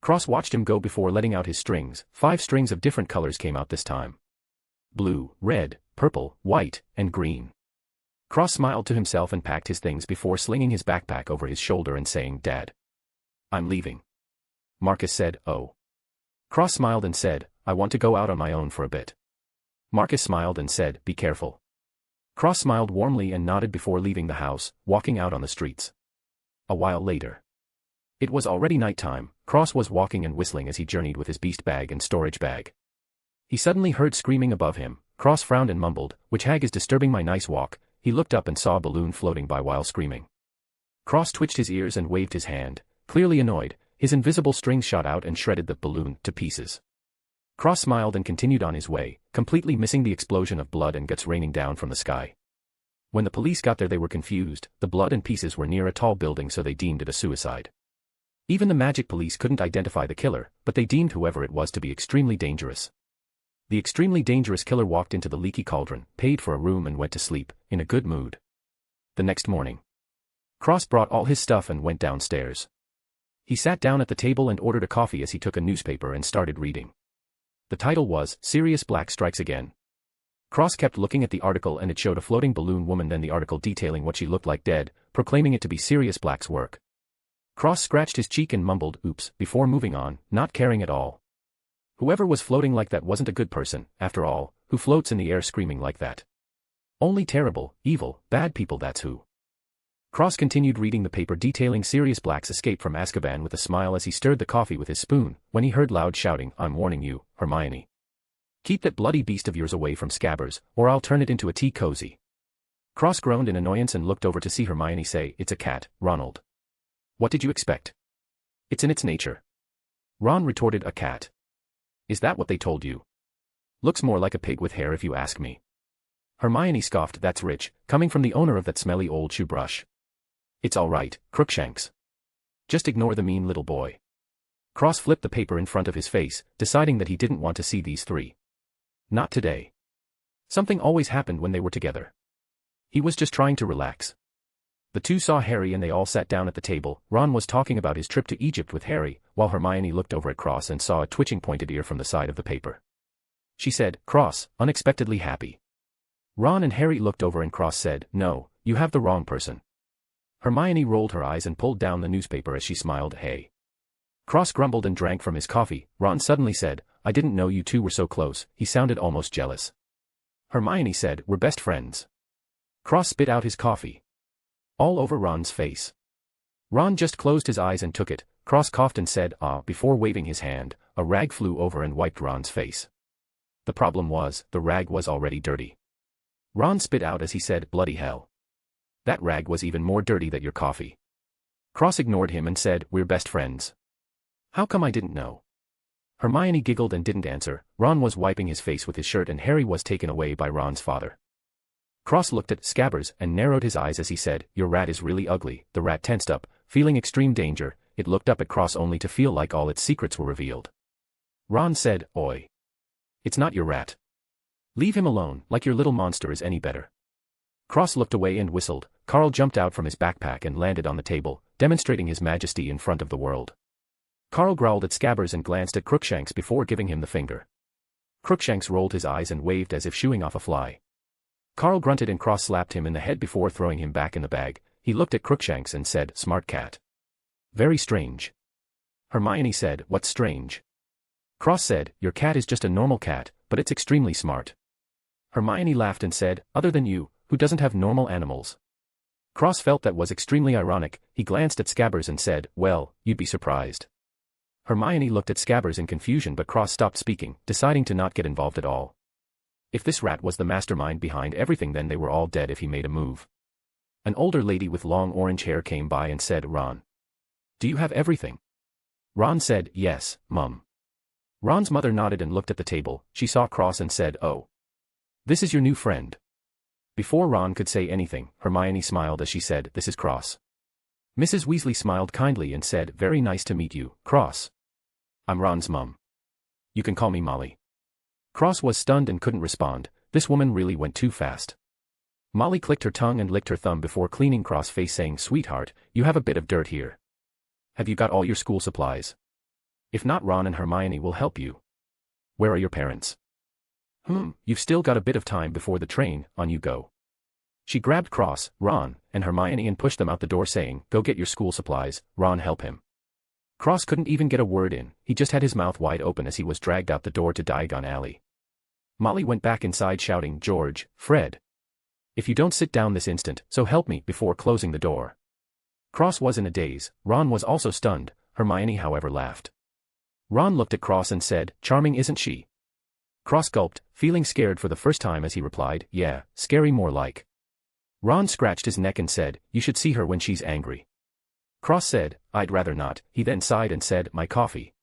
Cross watched him go before letting out his strings. 5 strings of different colors came out this time. Blue, red, purple, white, and green. Cross smiled to himself and packed his things before slinging his backpack over his shoulder and saying, Dad. I'm leaving. Marcus said, oh. Cross smiled and said, I want to go out on my own for a bit. Marcus smiled and said, be careful. Cross smiled warmly and nodded before leaving the house, walking out on the streets. A while later. It was already nighttime. Cross was walking and whistling as he journeyed with his beast bag and storage bag. He suddenly heard screaming above him. Cross frowned and mumbled, which hag is disturbing my nice walk? He looked up and saw a balloon floating by while screaming. Cross twitched his ears and waved his hand, clearly annoyed. His invisible strings shot out and shredded the balloon to pieces. Cross smiled and continued on his way, completely missing the explosion of blood and guts raining down from the sky. When the police got there they were confused. The blood and pieces were near a tall building so they deemed it a suicide. Even the magic police couldn't identify the killer, but they deemed whoever it was to be extremely dangerous. The extremely dangerous killer walked into the leaky cauldron, paid for a room and went to sleep, in a good mood. The next morning. Cross brought all his stuff and went downstairs. He sat down at the table and ordered a coffee as he took a newspaper and started reading. The title was, Sirius Black Strikes Again. Cross kept looking at the article and it showed a floating balloon woman, then the article detailing what she looked like dead, proclaiming it to be Sirius Black's work. Cross scratched his cheek and mumbled, oops, before moving on, not caring at all. Whoever was floating like that wasn't a good person, after all. Who floats in the air screaming like that? Only terrible, evil, bad people, that's who. Cross continued reading the paper detailing Sirius Black's escape from Azkaban with a smile as he stirred the coffee with his spoon, when he heard loud shouting, I'm warning you, Hermione. Keep that bloody beast of yours away from Scabbers, or I'll turn it into a tea cozy. Cross groaned in annoyance and looked over to see Hermione say, it's a cat, Ronald. What did you expect? It's in its nature. Ron retorted, a cat. Is that what they told you? Looks more like a pig with hair if you ask me. Hermione scoffed, that's rich, coming from the owner of that smelly old shoe brush. It's all right, Crookshanks. Just ignore the mean little boy. Cross flipped the paper in front of his face, deciding that he didn't want to see these 3. Not today. Something always happened when they were together. He was just trying to relax. The 2 saw Harry and they all sat down at the table. Ron was talking about his trip to Egypt with Harry, while Hermione looked over at Cross and saw a twitching pointed ear from the side of the paper. She said, Cross, unexpectedly happy. Ron and Harry looked over and Cross said, no, you have the wrong person. Hermione rolled her eyes and pulled down the newspaper as she smiled, hey. Cross grumbled and drank from his coffee. Ron suddenly said, I didn't know you 2 were so close. He sounded almost jealous. Hermione said, we're best friends. Cross spit out his coffee. All over Ron's face. Ron just closed his eyes and took it. Cross coughed and said, ah, before waving his hand. A rag flew over and wiped Ron's face. The problem was, the rag was already dirty. Ron spit out as he said, bloody hell. That rag was even more dirty than your coffee. Cross ignored him and said, we're best friends. How come I didn't know? Hermione giggled and didn't answer. Ron was wiping his face with his shirt and Harry was taken away by Ron's father. Cross looked at Scabbers and narrowed his eyes as he said, your rat is really ugly. The rat tensed up, feeling extreme danger. It looked up at Cross only to feel like all its secrets were revealed. Ron said, oi. It's not your rat. Leave him alone, like your little monster is any better. Cross looked away and whistled. Carl jumped out from his backpack and landed on the table, demonstrating his majesty in front of the world. Carl growled at Scabbers and glanced at Crookshanks before giving him the finger. Crookshanks rolled his eyes and waved as if shooing off a fly. Carl grunted and Cross slapped him in the head before throwing him back in the bag. He looked at Crookshanks and said, smart cat. Very strange. Hermione said, what's strange? Cross said, your cat is just a normal cat, but it's extremely smart. Hermione laughed and said, other than you, who doesn't have normal animals? Cross felt that was extremely ironic. He glanced at Scabbers and said, well, you'd be surprised. Hermione looked at Scabbers in confusion but Cross stopped speaking, deciding to not get involved at all. If this rat was the mastermind behind everything then they were all dead if he made a move. An older lady with long orange hair came by and said, Ron. Do you have everything? Ron said, yes, Mum. Ron's mother nodded and looked at the table. She saw Cross and said, "Oh. This is your new friend." Before Ron could say anything, Hermione smiled as she said, "This is Cross." Mrs. Weasley smiled kindly and said, "Very nice to meet you, Cross. I'm Ron's mum. You can call me Molly." Cross was stunned and couldn't respond. This woman really went too fast. Molly clicked her tongue and licked her thumb before cleaning Cross' face, saying, "Sweetheart, you have a bit of dirt here. Have you got all your school supplies? If not, Ron and Hermione will help you. Where are your parents?" You've still got a bit of time before the train, on you go." She grabbed Cross, Ron, and Hermione and pushed them out the door, saying, "Go get your school supplies, Ron, help him." Cross couldn't even get a word in, he just had his mouth wide open as he was dragged out the door to Diagon Alley. Molly went back inside shouting, "George, Fred. If you don't sit down this instant, so help me," before closing the door. Cross was in a daze, Ron was also stunned, Hermione however laughed. Ron looked at Cross and said, "Charming, isn't she?" Cross gulped, feeling scared for the first time as he replied, "Yeah, scary more like." Ron scratched his neck and said, "You should see her when she's angry." Cross said, "I'd rather not." He then sighed and said, "My coffee."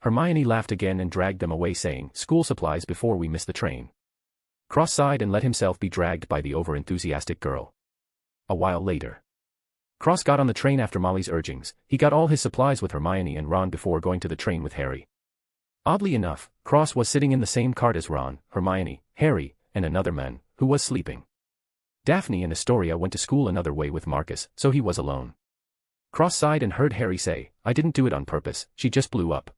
Hermione laughed again and dragged them away, saying, "School supplies before we miss the train." Cross sighed and let himself be dragged by the over-enthusiastic girl. A while later, Cross got on the train after Molly's urgings. He got all his supplies with Hermione and Ron before going to the train with Harry. Oddly enough, Cross was sitting in the same cart as Ron, Hermione, Harry, and another man, who was sleeping. Daphne and Astoria went to school another way with Marcus, so he was alone. Cross sighed and heard Harry say, "I didn't do it on purpose, she just blew up."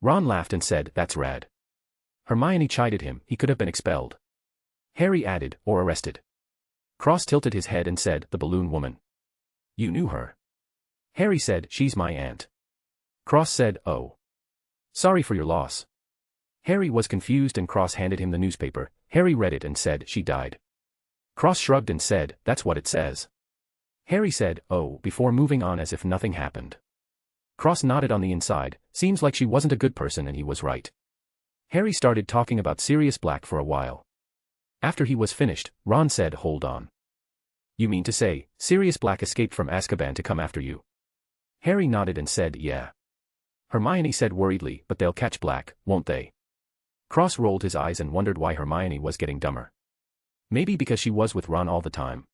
Ron laughed and said, "That's rad." Hermione chided him, he could have been expelled. Harry added, "Or arrested." Cross tilted his head and said, "The balloon woman. You knew her?" Harry said, "She's my aunt." Cross said, "Oh. Sorry for your loss." Harry was confused and Cross handed him the newspaper. Harry read it and said, "She died." Cross shrugged and said, "That's what it says." Harry said, "Oh," before moving on as if nothing happened. Cross nodded on the inside, seems like she wasn't a good person, and he was right. Harry started talking about Sirius Black for a while. After he was finished, Ron said, "Hold on. You mean to say, Sirius Black escaped from Azkaban to come after you?" Harry nodded and said, "Yeah." Hermione said worriedly, "But they'll catch Black, won't they?" Cross rolled his eyes and wondered why Hermione was getting dumber. Maybe because she was with Ron all the time.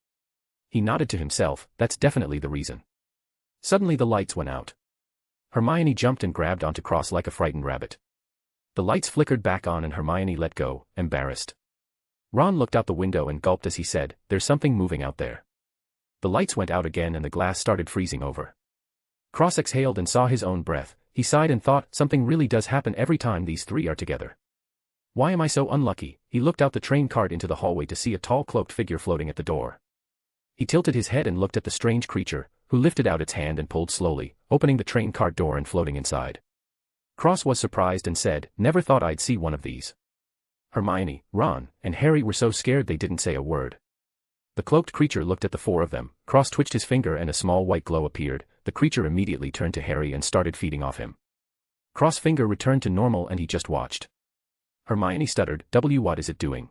He nodded to himself, that's definitely the reason. Suddenly the lights went out. Hermione jumped and grabbed onto Cross like a frightened rabbit. The lights flickered back on and Hermione let go, embarrassed. Ron looked out the window and gulped as he said, "There's something moving out there." The lights went out again and the glass started freezing over. Cross exhaled and saw his own breath. He sighed and thought, something really does happen every time these three are together. Why am I so unlucky? He looked out the train cart into the hallway to see a tall cloaked figure floating at the door. He tilted his head and looked at the strange creature, who lifted out its hand and pulled slowly, opening the train cart door and floating inside. Cross was surprised and said, "Never thought I'd see one of these." Hermione, Ron, and Harry were so scared they didn't say a word. The cloaked creature looked at the four of them. Cross twitched his finger and a small white glow appeared. The creature immediately turned to Harry and started feeding off him. Cross' finger returned to normal and he just watched. Hermione stuttered, What is it doing?"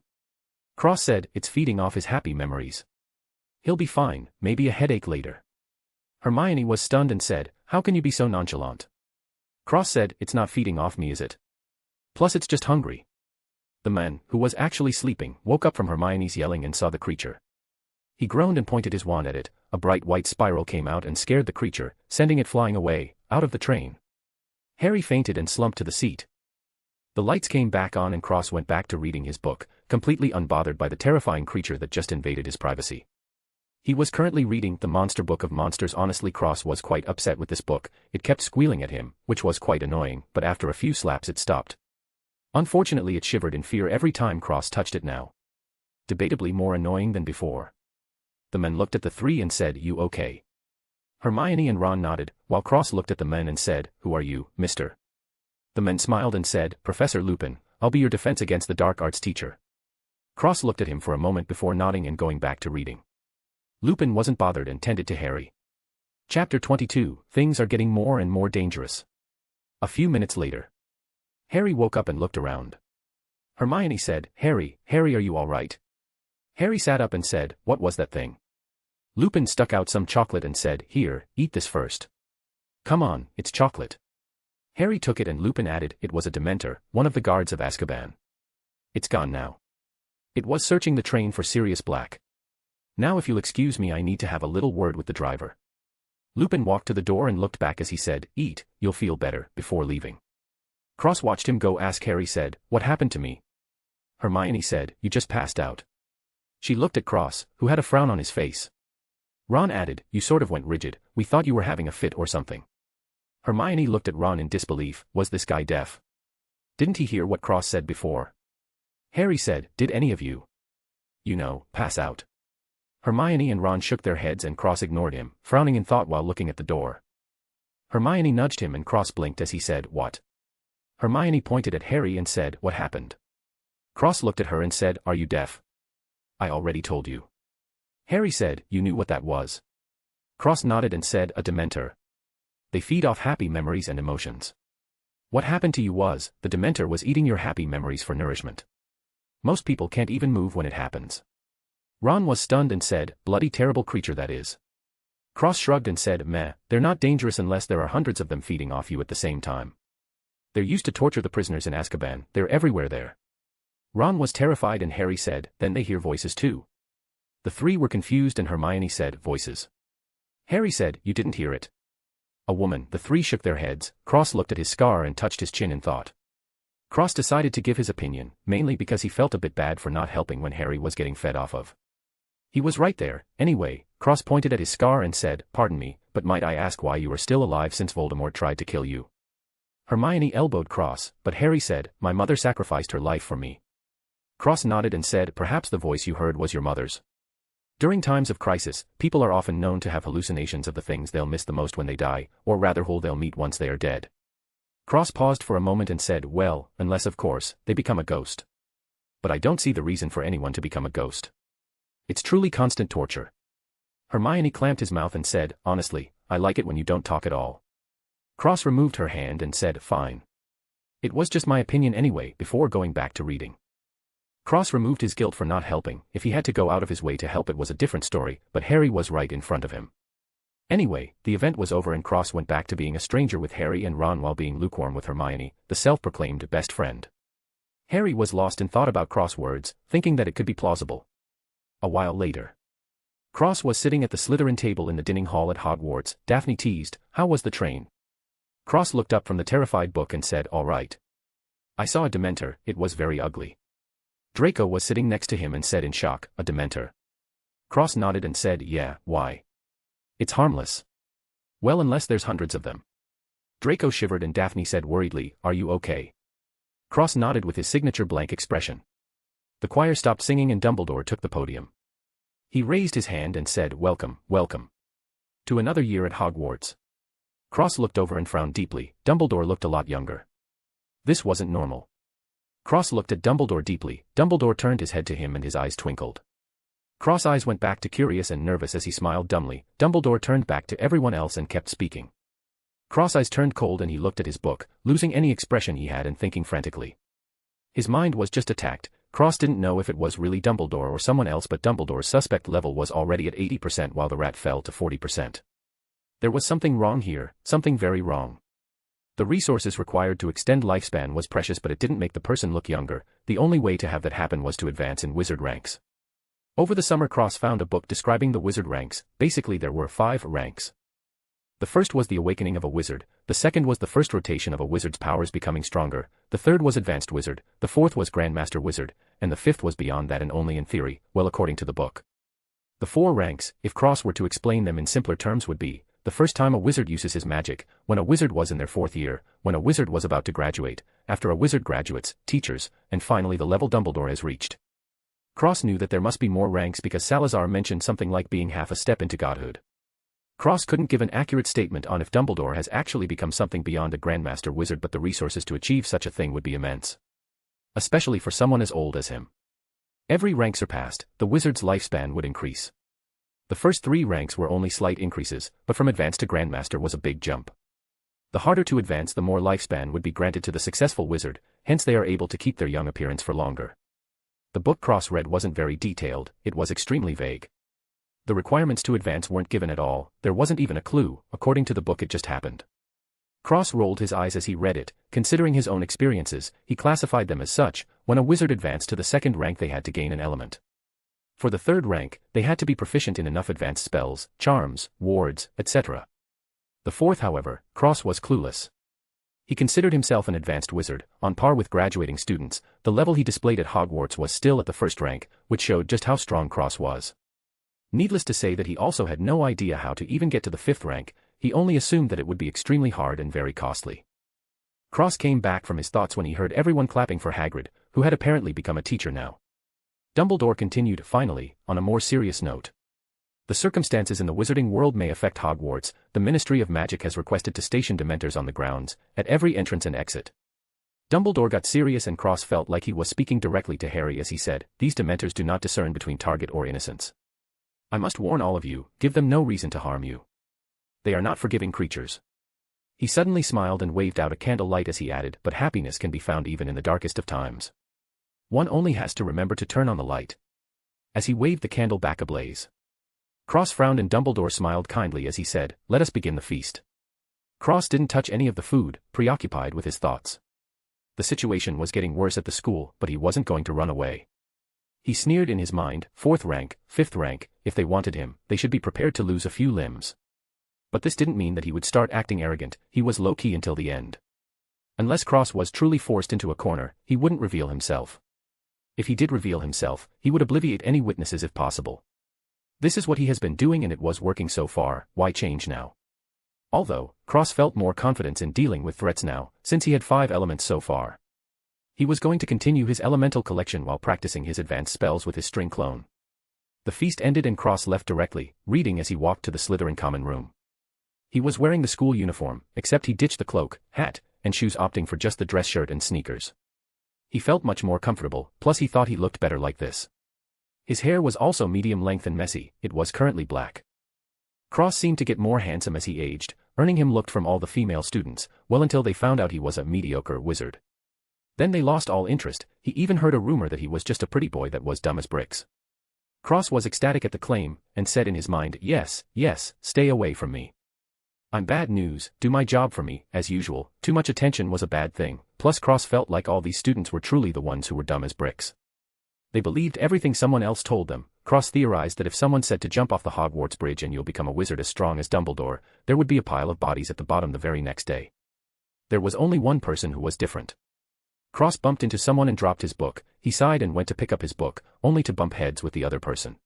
Cross said, "It's feeding off his happy memories. He'll be fine, maybe a headache later." Hermione was stunned and said, "How can you be so nonchalant?" Cross said, "It's not feeding off me, is it? Plus it's just hungry." The man, who was actually sleeping, woke up from Hermione's yelling and saw the creature. He groaned and pointed his wand at it. A bright white spiral came out and scared the creature, sending it flying away, out of the train. Harry fainted and slumped to the seat. The lights came back on and Cross went back to reading his book, completely unbothered by the terrifying creature that just invaded his privacy. He was currently reading The Monster Book of Monsters. Honestly, Cross was quite upset with this book. It kept squealing at him, which was quite annoying, but after a few slaps it stopped. Unfortunately, it shivered in fear every time Cross touched it now. Debatably more annoying than before. The men looked at the three and said, "You okay?" Hermione and Ron nodded, while Cross looked at the men and said, "Who are you, mister?" The men smiled and said, "Professor Lupin, I'll be your defense against the dark arts teacher." Cross looked at him for a moment before nodding and going back to reading. Lupin wasn't bothered and tended to Harry. Chapter 22, Things are getting more and more dangerous. A few minutes later. Harry woke up and looked around. Hermione said, Harry, are you all right?" Harry sat up and said, "What was that thing?" Lupin stuck out some chocolate and said, "Here, eat this first." "Come on, it's chocolate." Harry took it and Lupin added it was a Dementor, one of the guards of Azkaban. It's gone now. It was searching the train for Sirius Black. Now if you'll excuse me I need to have a little word with the driver. Lupin walked to the door and looked back as he said, eat, you'll feel better, before leaving. Cross watched him go. Harry said, what happened to me? Hermione said, you just passed out. She looked at Cross, who had a frown on his face. Ron added, you sort of went rigid, we thought you were having a fit or something. Hermione looked at Ron in disbelief, was this guy deaf? Didn't he hear what Cross said before? Harry said, did any of you? You know, pass out. Hermione and Ron shook their heads and Cross ignored him, frowning in thought while looking at the door. Hermione nudged him and Cross blinked as he said, what? Hermione pointed at Harry and said, what happened? Cross looked at her and said, are you deaf? I already told you. Harry said, you knew what that was. Cross nodded and said, a Dementor. They feed off happy memories and emotions. What happened to you was, the Dementor was eating your happy memories for nourishment. Most people can't even move when it happens. Ron was stunned and said, bloody terrible creature that is. Cross shrugged and said, meh, they're not dangerous unless there are hundreds of them feeding off you at the same time. They're used to torture the prisoners in Azkaban, they're everywhere there. Ron was terrified and Harry said, then they hear voices too. The three were confused and Hermione said, voices. Harry said, you didn't hear it. A woman. The three shook their heads. Cross looked at his scar and touched his chin in thought. Cross decided to give his opinion, mainly because he felt a bit bad for not helping when Harry was getting fed off of. He was right there, anyway. Cross pointed at his scar and said, pardon me, but might I ask why you are still alive since Voldemort tried to kill you? Hermione elbowed Cross, but Harry said, my mother sacrificed her life for me. Cross nodded and said, perhaps the voice you heard was your mother's. During times of crisis, people are often known to have hallucinations of the things they'll miss the most when they die, or rather who they'll meet once they are dead. Cross paused for a moment and said, well, unless of course, they become a ghost. But I don't see the reason for anyone to become a ghost. It's truly constant torture. Hermione clamped his mouth and said, honestly, I like it when you don't talk at all. Cross removed her hand and said, fine. It was just my opinion anyway, before going back to reading. Cross removed his guilt for not helping. If he had to go out of his way to help it was a different story, but Harry was right in front of him. Anyway, the event was over and Cross went back to being a stranger with Harry and Ron while being lukewarm with Hermione, the self-proclaimed best friend. Harry was lost in thought about Cross words, thinking that it could be plausible. A while later. Cross was sitting at the Slytherin table in the dining hall at Hogwarts. Daphne teased, how was the train? Cross looked up from the terrified book and said, all right. I saw a Dementor, it was very ugly. Draco was sitting next to him and said in shock, a Dementor. Cross nodded and said, yeah, why? It's harmless. Well, unless there's hundreds of them. Draco shivered and Daphne said worriedly, are you okay? Cross nodded with his signature blank expression. The choir stopped singing and Dumbledore took the podium. He raised his hand and said, welcome, welcome. To another year at Hogwarts. Cross looked over and frowned deeply. Dumbledore looked a lot younger. This wasn't normal. Cross looked at Dumbledore deeply. Dumbledore turned his head to him and his eyes twinkled. Cross eyes went back to curious and nervous as he smiled dumbly. Dumbledore turned back to everyone else and kept speaking. Cross eyes turned cold and he looked at his book, losing any expression he had and thinking frantically. His mind was just attacked. Cross didn't know if it was really Dumbledore or someone else, but Dumbledore's suspect level was already at 80% while the rat fell to 40%. There was something wrong here, something very wrong. The resources required to extend lifespan was precious, but it didn't make the person look younger. The only way to have that happen was to advance in wizard ranks. Over the summer Cross found a book describing the wizard ranks. Basically there were 5 ranks. The first was the awakening of a wizard, the second was the first rotation of a wizard's powers becoming stronger, the third was advanced wizard, the fourth was grandmaster wizard, and the fifth was beyond that and only in theory, well according to the book. The 4 ranks, if Cross were to explain them in simpler terms, would be: the first time a wizard uses his magic, when a wizard was in their 4th year, when a wizard was about to graduate, after a wizard graduates, teachers, and finally the level Dumbledore has reached. Cross knew that there must be more ranks because Salazar mentioned something like being half a step into godhood. Cross couldn't give an accurate statement on if Dumbledore has actually become something beyond a grandmaster wizard, but the resources to achieve such a thing would be immense. Especially for someone as old as him. Every rank surpassed, the wizard's lifespan would increase. The first 3 ranks were only slight increases, but from advanced to grandmaster was a big jump. The harder to advance, the more lifespan would be granted to the successful wizard, hence they are able to keep their young appearance for longer. The book Cross read wasn't very detailed, it was extremely vague. The requirements to advance weren't given at all, there wasn't even a clue. According to the book it just happened. Cross rolled his eyes as he read it. Considering his own experiences, he classified them as such. When a wizard advanced to the second rank, they had to gain an element. For the third rank, they had to be proficient in enough advanced spells, charms, wards, etc. The fourth, however, Cross was clueless. He considered himself an advanced wizard, on par with graduating students. The level he displayed at Hogwarts was still at the first rank, which showed just how strong Cross was. Needless to say that he also had no idea how to even get to the fifth rank. He only assumed that it would be extremely hard and very costly. Cross came back from his thoughts when he heard everyone clapping for Hagrid, who had apparently become a teacher now. Dumbledore continued, finally, on a more serious note. The circumstances in the wizarding world may affect Hogwarts. The Ministry of Magic has requested to station Dementors on the grounds, at every entrance and exit. Dumbledore got serious and Cross felt like he was speaking directly to Harry as he said, "These Dementors do not discern between target or innocence. I must warn all of you, give them no reason to harm you. They are not forgiving creatures." He suddenly smiled and waved out a candle light as he added, "But happiness can be found even in the darkest of times. One only has to remember to turn on the light." As he waved the candle back ablaze, Cross frowned and Dumbledore smiled kindly as he said, "Let us begin the feast." Cross didn't touch any of the food, preoccupied with his thoughts. The situation was getting worse at the school, but he wasn't going to run away. He sneered in his mind, fourth rank, fifth rank, if they wanted him, they should be prepared to lose a few limbs. But this didn't mean that he would start acting arrogant. He was low-key until the end. Unless Cross was truly forced into a corner, he wouldn't reveal himself. If he did reveal himself, he would obliviate any witnesses if possible. This is what he has been doing and it was working so far, why change now? Although, Cross felt more confidence in dealing with threats now, since he had 5 elements so far. He was going to continue his elemental collection while practicing his advanced spells with his string clone. The feast ended and Cross left directly, reading as he walked to the Slytherin common room. He was wearing the school uniform, except he ditched the cloak, hat, and shoes, opting for just the dress shirt and sneakers. He felt much more comfortable, plus he thought he looked better like this. His hair was also medium length and messy, it was currently black. Cross seemed to get more handsome as he aged, earning him looked from all the female students, well until they found out he was a mediocre wizard. Then they lost all interest. He even heard a rumor that he was just a pretty boy that was dumb as bricks. Cross was ecstatic at the claim, and said in his mind, "Yes, yes, stay away from me. I'm bad news, do my job for me." As usual, too much attention was a bad thing, plus Cross felt like all these students were truly the ones who were dumb as bricks. They believed everything someone else told them. Cross theorized that if someone said to jump off the Hogwarts bridge and you'll become a wizard as strong as Dumbledore, there would be a pile of bodies at the bottom the very next day. There was only one person who was different. Cross bumped into someone and dropped his book. He sighed and went to pick up his book, only to bump heads with the other person.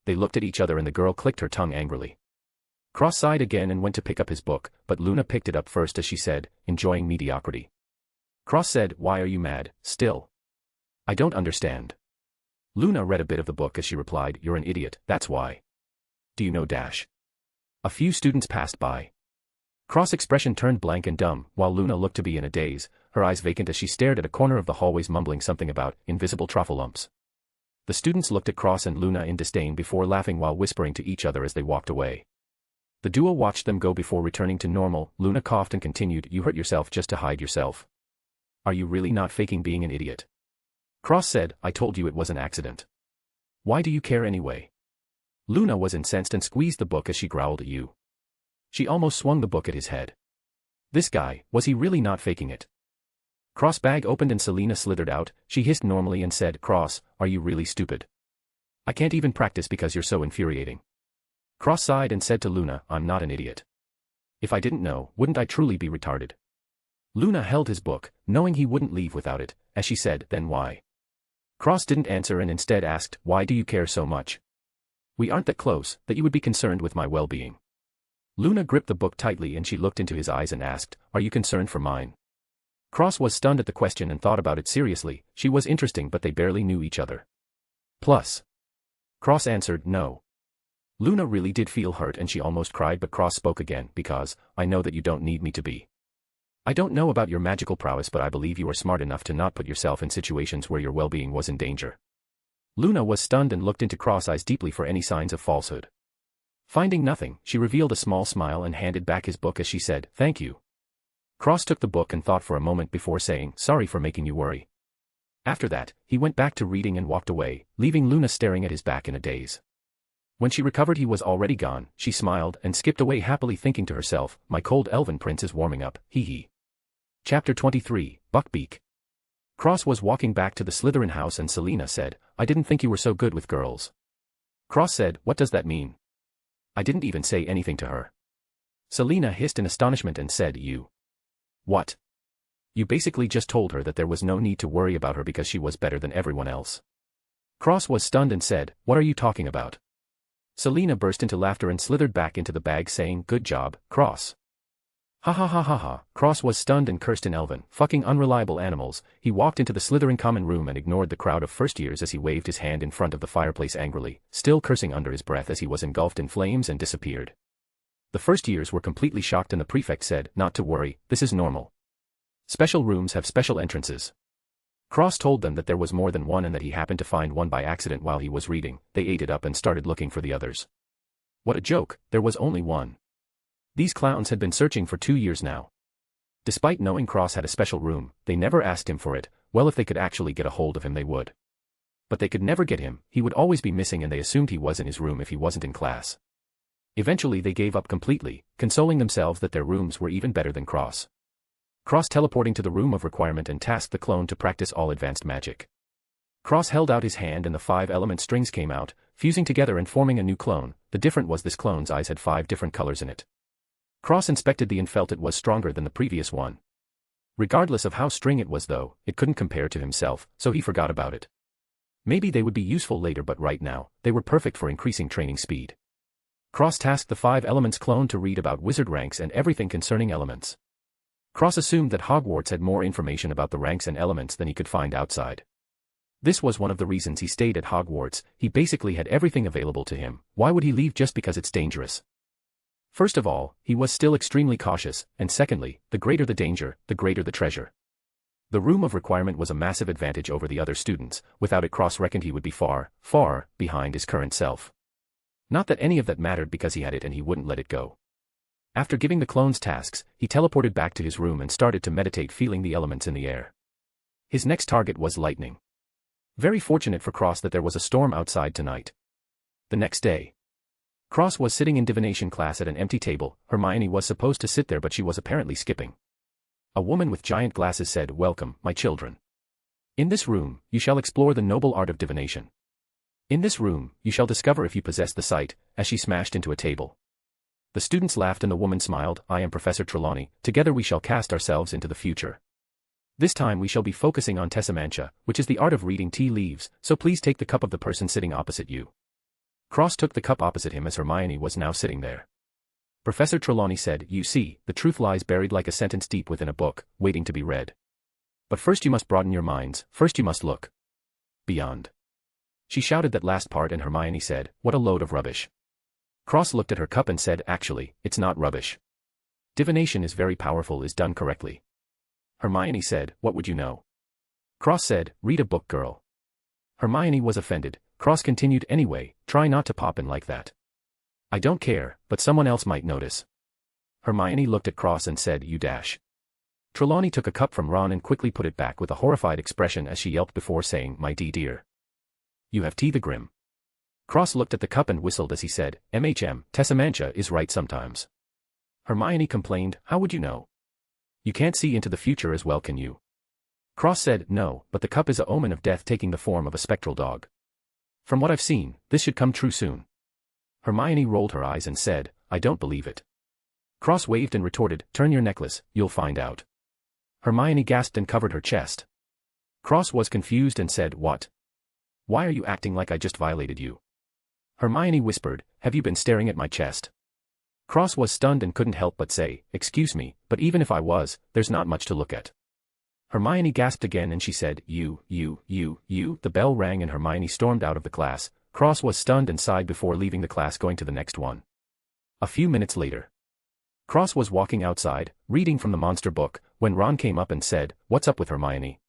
They looked at each other and the girl clicked her tongue angrily. Cross sighed again and went to pick up his book, but Luna picked it up first as she said, "Enjoying mediocrity." Cross said, "Why are you mad, still? I don't understand." Luna read a bit of the book as she replied, "You're an idiot, that's why. Do you know dash?" A few students passed by. Cross' expression turned blank and dumb, while Luna looked to be in a daze, her eyes vacant as she stared at a corner of the hallways mumbling something about invisible truffle lumps. The students looked at Cross and Luna in disdain before laughing while whispering to each other as they walked away. The duo watched them go before returning to normal. Luna coughed and continued, "You hurt yourself just to hide yourself. Are you really not faking being an idiot?" Cross said, "I told you it was an accident. Why do you care anyway?" Luna was incensed and squeezed the book as she growled at you. She almost swung the book at his head. This guy, was he really not faking it? Cross' bag opened and Selena slithered out. She hissed normally and said, "Cross, are you really stupid? I can't even practice because you're so infuriating." Cross sighed and said to Luna, "I'm not an idiot. If I didn't know, wouldn't I truly be retarded?" Luna held his book, knowing he wouldn't leave without it, as she said, "Then why?" Cross didn't answer and instead asked, "Why do you care so much? We aren't that close, that you would be concerned with my well-being." Luna gripped the book tightly and she looked into his eyes and asked, "Are you concerned for mine?" Cross was stunned at the question and thought about it seriously. She was interesting but they barely knew each other. Plus. Cross answered, "No." Luna really did feel hurt and she almost cried, but Cross spoke again, "Because I know that you don't need me to be. I don't know about your magical prowess, but I believe you are smart enough to not put yourself in situations where your well-being was in danger." Luna was stunned and looked into Cross' eyes deeply for any signs of falsehood. Finding nothing, she revealed a small smile and handed back his book as she said, "Thank you." Cross took the book and thought for a moment before saying, "Sorry for making you worry." After that, he went back to reading and walked away, leaving Luna staring at his back in a daze. When she recovered he was already gone, she smiled and skipped away happily thinking to herself, my cold elven prince is warming up, hee hee. Chapter 23, Buckbeak. Cross was walking back to the Slytherin house and Selena said, I didn't think you were so good with girls. Cross said, what does that mean? I didn't even say anything to her. Selena hissed in astonishment and said, you. What? You basically just told her that there was no need to worry about her because she was better than everyone else. Cross was stunned and said, what are you talking about? Selena burst into laughter and slithered back into the bag saying, good job, Cross. Ha ha ha ha ha. Cross was stunned and cursed in Elven, fucking unreliable animals. He walked into the Slytherin common room and ignored the crowd of first years as he waved his hand in front of the fireplace angrily, still cursing under his breath as he was engulfed in flames and disappeared. The first years were completely shocked and the prefect said, not to worry, this is normal. Special rooms have special entrances. Cross told them that there was more than one and that he happened to find one by accident while he was reading. They ate it up and started looking for the others. What a joke, there was only one. These clowns had been searching for 2 years now. Despite knowing Cross had a special room, they never asked him for it. Well, if they could actually get a hold of him they would. But they could never get him, he would always be missing and they assumed he was in his room if he wasn't in class. Eventually they gave up completely, consoling themselves that their rooms were even better than Cross. Cross teleporting to the room of requirement and tasked the clone to practice all advanced magic. Cross held out his hand and the 5 element strings came out, fusing together and forming a new clone. The difference was this clone's eyes had 5 different colors in it. Cross inspected the and felt it was stronger than the previous one. Regardless of how strong it was though, it couldn't compare to himself, so he forgot about it. Maybe they would be useful later but right now, they were perfect for increasing training speed. Cross tasked the 5 elements clone to read about wizard ranks and everything concerning elements. Cross assumed that Hogwarts had more information about the ranks and elements than he could find outside. This was one of the reasons he stayed at Hogwarts, he basically had everything available to him, why would he leave just because it's dangerous? First of all, he was still extremely cautious, and secondly, the greater the danger, the greater the treasure. The room of requirement was a massive advantage over the other students, without it Cross reckoned he would be far, far behind his current self. Not that any of that mattered because he had it and he wouldn't let it go. After giving the clones tasks, he teleported back to his room and started to meditate feeling the elements in the air. His next target was lightning. Very fortunate for Cross that there was a storm outside tonight. The next day. Cross was sitting in divination class at an empty table. Hermione was supposed to sit there but she was apparently skipping. A woman with giant glasses said, welcome, my children. In this room, you shall explore the noble art of divination. In this room, you shall discover if you possess the sight, as she smashed into a table. The students laughed and the woman smiled, I am Professor Trelawney, together we shall cast ourselves into the future. This time we shall be focusing on Tessamantia, which is the art of reading tea leaves, so please take the cup of the person sitting opposite you. Cross took the cup opposite him as Hermione was now sitting there. Professor Trelawney said, you see, the truth lies buried like a sentence deep within a book, waiting to be read. But first you must broaden your minds, first you must look beyond. She shouted that last part and Hermione said, what a load of rubbish. Cross looked at her cup and said, actually, it's not rubbish. Divination is very powerful is done correctly. Hermione said, what would you know? Cross said, read a book, girl. Hermione was offended. Cross continued, anyway, try not to pop in like that. I don't care, but someone else might notice. Hermione looked at Cross and said, you dash. Trelawney took a cup from Ron and quickly put it back with a horrified expression as she yelped before saying, my dear. You have tea the grim. Cross looked at the cup and whistled as he said, Tessamantia is right sometimes. Hermione complained, how would you know? You can't see into the future as well can you? Cross said, no, but the cup is a omen of death taking the form of a spectral dog. From what I've seen, this should come true soon. Hermione rolled her eyes and said, I don't believe it. Cross waved and retorted, turn your necklace, you'll find out. Hermione gasped and covered her chest. Cross was confused and said, what? Why are you acting like I just violated you? Hermione whispered, have you been staring at my chest? Cross was stunned and couldn't help but say, excuse me, but even if I was, there's not much to look at. Hermione gasped again and she said, you. The bell rang and Hermione stormed out of the class. Cross was stunned and sighed before leaving the class going to the next one. A few minutes later. Cross was walking outside, reading from the monster book, when Ron came up and said, what's up with Hermione?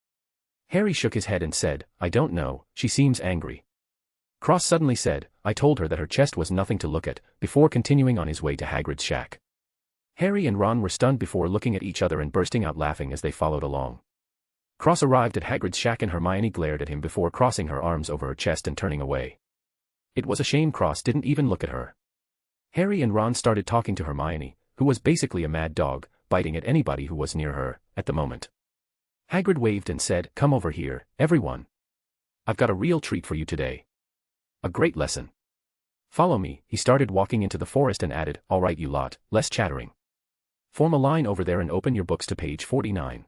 Harry shook his head and said, I don't know, she seems angry. Cross suddenly said, I told her that her chest was nothing to look at, before continuing on his way to Hagrid's shack. Harry and Ron were stunned before looking at each other and bursting out laughing as they followed along. Cross arrived at Hagrid's shack and Hermione glared at him before crossing her arms over her chest and turning away. It was a shame Cross didn't even look at her. Harry and Ron started talking to Hermione, who was basically a mad dog, biting at anybody who was near her, at the moment. Hagrid waved and said, "Come over here, everyone. I've got a real treat for you today. A great lesson. Follow me." He started walking into the forest and added, "All right you lot, less chattering. Form a line over there and open your books to page 49.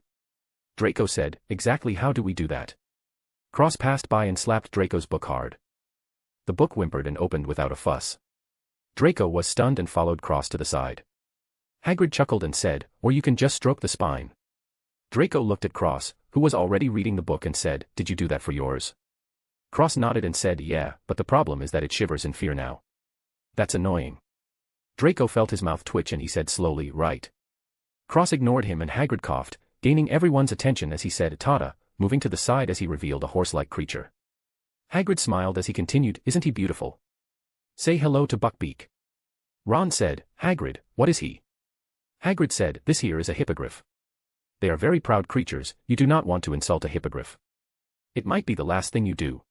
Draco said, "Exactly how do we do that?" Cross passed by and slapped Draco's book hard. The book whimpered and opened without a fuss. Draco was stunned and followed Cross to the side. Hagrid chuckled and said, "Or you can just stroke the spine." Draco looked at Cross, who was already reading the book and said, "Did you do that for yours?" Cross nodded and said, "Yeah, but the problem is that it shivers in fear now. That's annoying." Draco felt his mouth twitch and he said slowly, "Right." Cross ignored him and Hagrid coughed, gaining everyone's attention as he said, "Tata," moving to the side as he revealed a horse-like creature. Hagrid smiled as he continued, "Isn't he beautiful? Say hello to Buckbeak." Ron said, "Hagrid, what is he?" Hagrid said, "This here is a hippogriff. They are very proud creatures, you do not want to insult a hippogriff. It might be the last thing you do.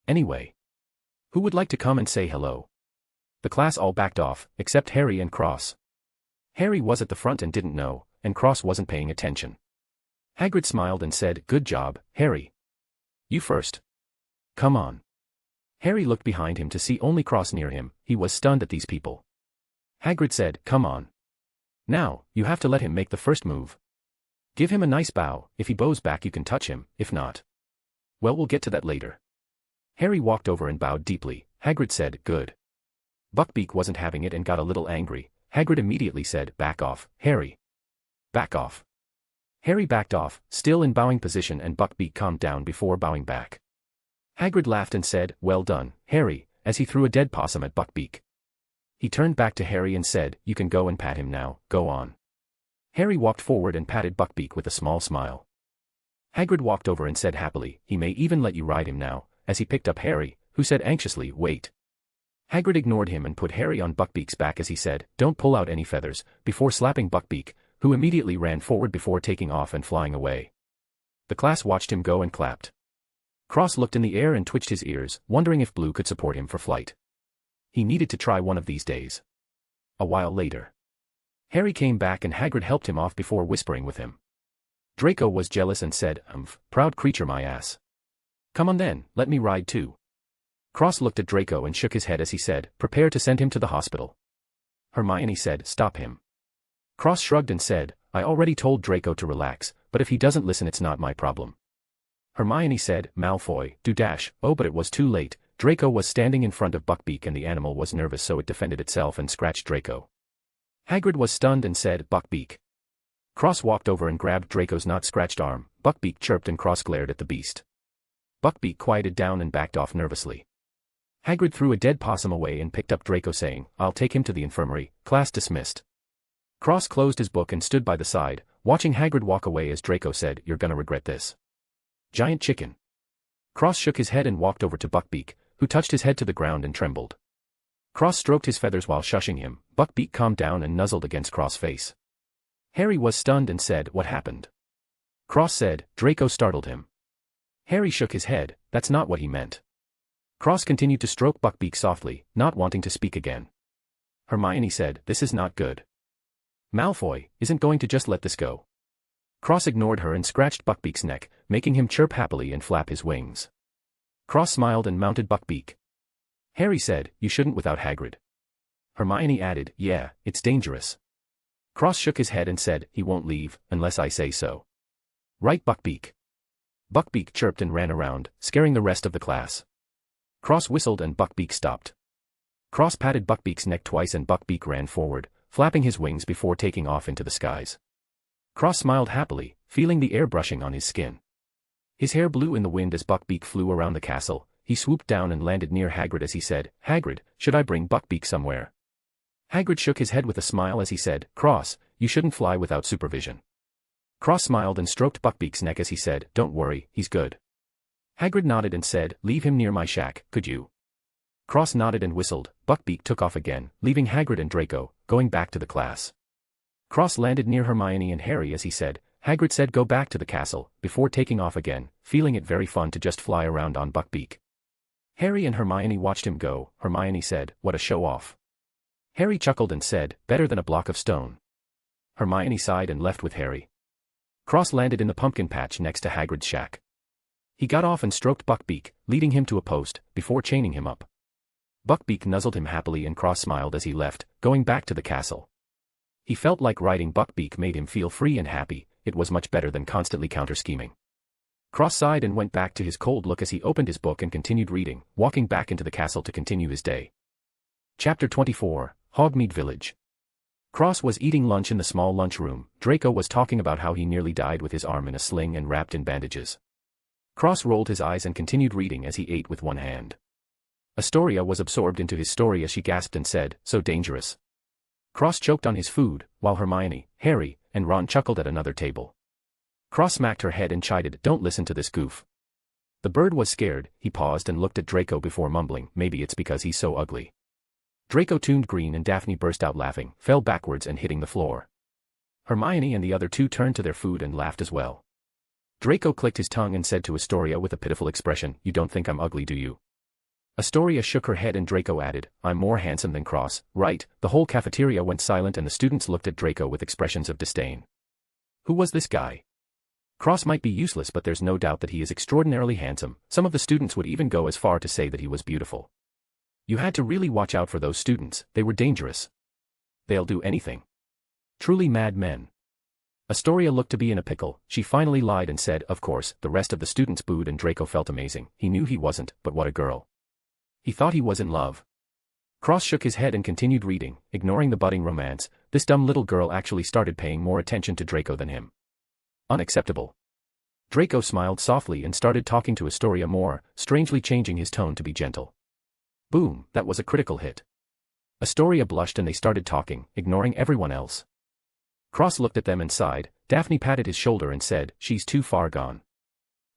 Anyway. Who would like to come and say hello?" The class all backed off, except Harry and Cross. Harry was at the front and didn't know, and Cross wasn't paying attention. Hagrid smiled and said, "Good job, Harry. You first. Come on." Harry looked behind him to see only Cross near him, he was stunned at these people. Hagrid said, "Come on. Now, you have to let him make the first move. Give him a nice bow, if he bows back you can touch him, if not. Well, we'll get to that later." Harry walked over and bowed deeply. Hagrid said, "Good." Buckbeak wasn't having it and got a little angry. Hagrid immediately said, "Back off, Harry. Back off." Harry backed off, still in bowing position, and Buckbeak calmed down before bowing back. Hagrid laughed and said, "Well done, Harry," as he threw a dead possum at Buckbeak. He turned back to Harry and said, "You can go and pat him now, go on." Harry walked forward and patted Buckbeak with a small smile. Hagrid walked over and said happily, "He may even let you ride him now," as he picked up Harry, who said anxiously, "Wait." Hagrid ignored him and put Harry on Buckbeak's back as he said, "Don't pull out any feathers," before slapping Buckbeak, who immediately ran forward before taking off and flying away. The class watched him go and clapped. Cross looked in the air and twitched his ears, wondering if Blue could support him for flight. He needed to try one of these days. A while later, Harry came back and Hagrid helped him off before whispering with him. Draco was jealous and said, Proud creature my ass. Come on then, let me ride too." Cross looked at Draco and shook his head as he said, "Prepare to send him to the hospital." Hermione said, "Stop him." Cross shrugged and said, "I already told Draco to relax, but if he doesn't listen it's not my problem." Hermione said, "Malfoy, do dash." Oh, but it was too late. Draco was standing in front of Buckbeak and the animal was nervous, so it defended itself and scratched Draco. Hagrid was stunned and said, "Buckbeak." Cross walked over and grabbed Draco's not-scratched arm. Buckbeak chirped and Cross glared at the beast. Buckbeak quieted down and backed off nervously. Hagrid threw a dead possum away and picked up Draco, saying, "I'll take him to the infirmary." Class dismissed. Cross closed his book and stood by the side, watching Hagrid walk away as Draco said, "You're gonna regret this. Giant chicken." Cross shook his head and walked over to Buckbeak, who touched his head to the ground and trembled. Cross stroked his feathers while shushing him. Buckbeak calmed down and nuzzled against Cross' face. Harry was stunned and said, "What happened?" Cross said, "Draco startled him." Harry shook his head, "That's not what he meant." Cross continued to stroke Buckbeak softly, not wanting to speak again. Hermione said, "This is not good. Malfoy isn't going to just let this go." Cross ignored her and scratched Buckbeak's neck, making him chirp happily and flap his wings. Cross smiled and mounted Buckbeak. Harry said, "You shouldn't without Hagrid." Hermione added, "Yeah, it's dangerous." Cross shook his head and said, "He won't leave, unless I say so. Right, Buckbeak?" Buckbeak chirped and ran around, scaring the rest of the class. Cross whistled and Buckbeak stopped. Cross patted Buckbeak's neck twice and Buckbeak ran forward, flapping his wings before taking off into the skies. Cross smiled happily, feeling the air brushing on his skin. His hair blew in the wind as Buckbeak flew around the castle. He swooped down and landed near Hagrid as he said, "Hagrid, should I bring Buckbeak somewhere?" Hagrid shook his head with a smile as he said, "Cross, you shouldn't fly without supervision." Cross smiled and stroked Buckbeak's neck as he said, "Don't worry, he's good." Hagrid nodded and said, "Leave him near my shack, could you?" Cross nodded and whistled. Buckbeak took off again, leaving Hagrid and Draco, going back to the class. Cross landed near Hermione and Harry as he said, "Hagrid said go back to the castle," before taking off again, feeling it very fun to just fly around on Buckbeak. Harry and Hermione watched him go. Hermione said, "What a show-off." Harry chuckled and said, "Better than a block of stone." Hermione sighed and left with Harry. Cross landed in the pumpkin patch next to Hagrid's shack. He got off and stroked Buckbeak, leading him to a post, before chaining him up. Buckbeak nuzzled him happily and Cross smiled as he left, going back to the castle. He felt like riding Buckbeak made him feel free and happy. It was much better than constantly counter-scheming. Cross sighed and went back to his cold look as he opened his book and continued reading, walking back into the castle to continue his day. Chapter 24, Hogmeade Village. Cross was eating lunch in the small lunchroom. Draco was talking about how he nearly died with his arm in a sling and wrapped in bandages. Cross rolled his eyes and continued reading as he ate with one hand. Astoria was absorbed into his story as she gasped and said, "So dangerous." Cross choked on his food, while Hermione, Harry, and Ron chuckled at another table. Cross smacked her head and chided, "Don't listen to this goof." The bird was scared. He paused and looked at Draco before mumbling, "Maybe it's because he's so ugly." Draco turned green and Daphne burst out laughing, fell backwards and hitting the floor. Hermione and the other two turned to their food and laughed as well. Draco clicked his tongue and said to Astoria with a pitiful expression, "You don't think I'm ugly, do you?" Astoria shook her head and Draco added, "I'm more handsome than Cross, right?" The whole cafeteria went silent and the students looked at Draco with expressions of disdain. Who was this guy? Cross might be useless, but there's no doubt that he is extraordinarily handsome. Some of the students would even go as far to say that he was beautiful. You had to really watch out for those students, they were dangerous. They'll do anything. Truly mad men. Astoria looked to be in a pickle. She finally lied and said, "Of course." The rest of the students booed and Draco felt amazing. He knew he wasn't, but what a girl. He thought he was in love. Cross shook his head and continued reading, ignoring the budding romance. This dumb little girl actually started paying more attention to Draco than him. Unacceptable. Draco smiled softly and started talking to Astoria more, strangely changing his tone to be gentle. Boom, that was a critical hit. Astoria blushed and they started talking, ignoring everyone else. Cross looked at them and sighed. Daphne patted his shoulder and said, "She's too far gone."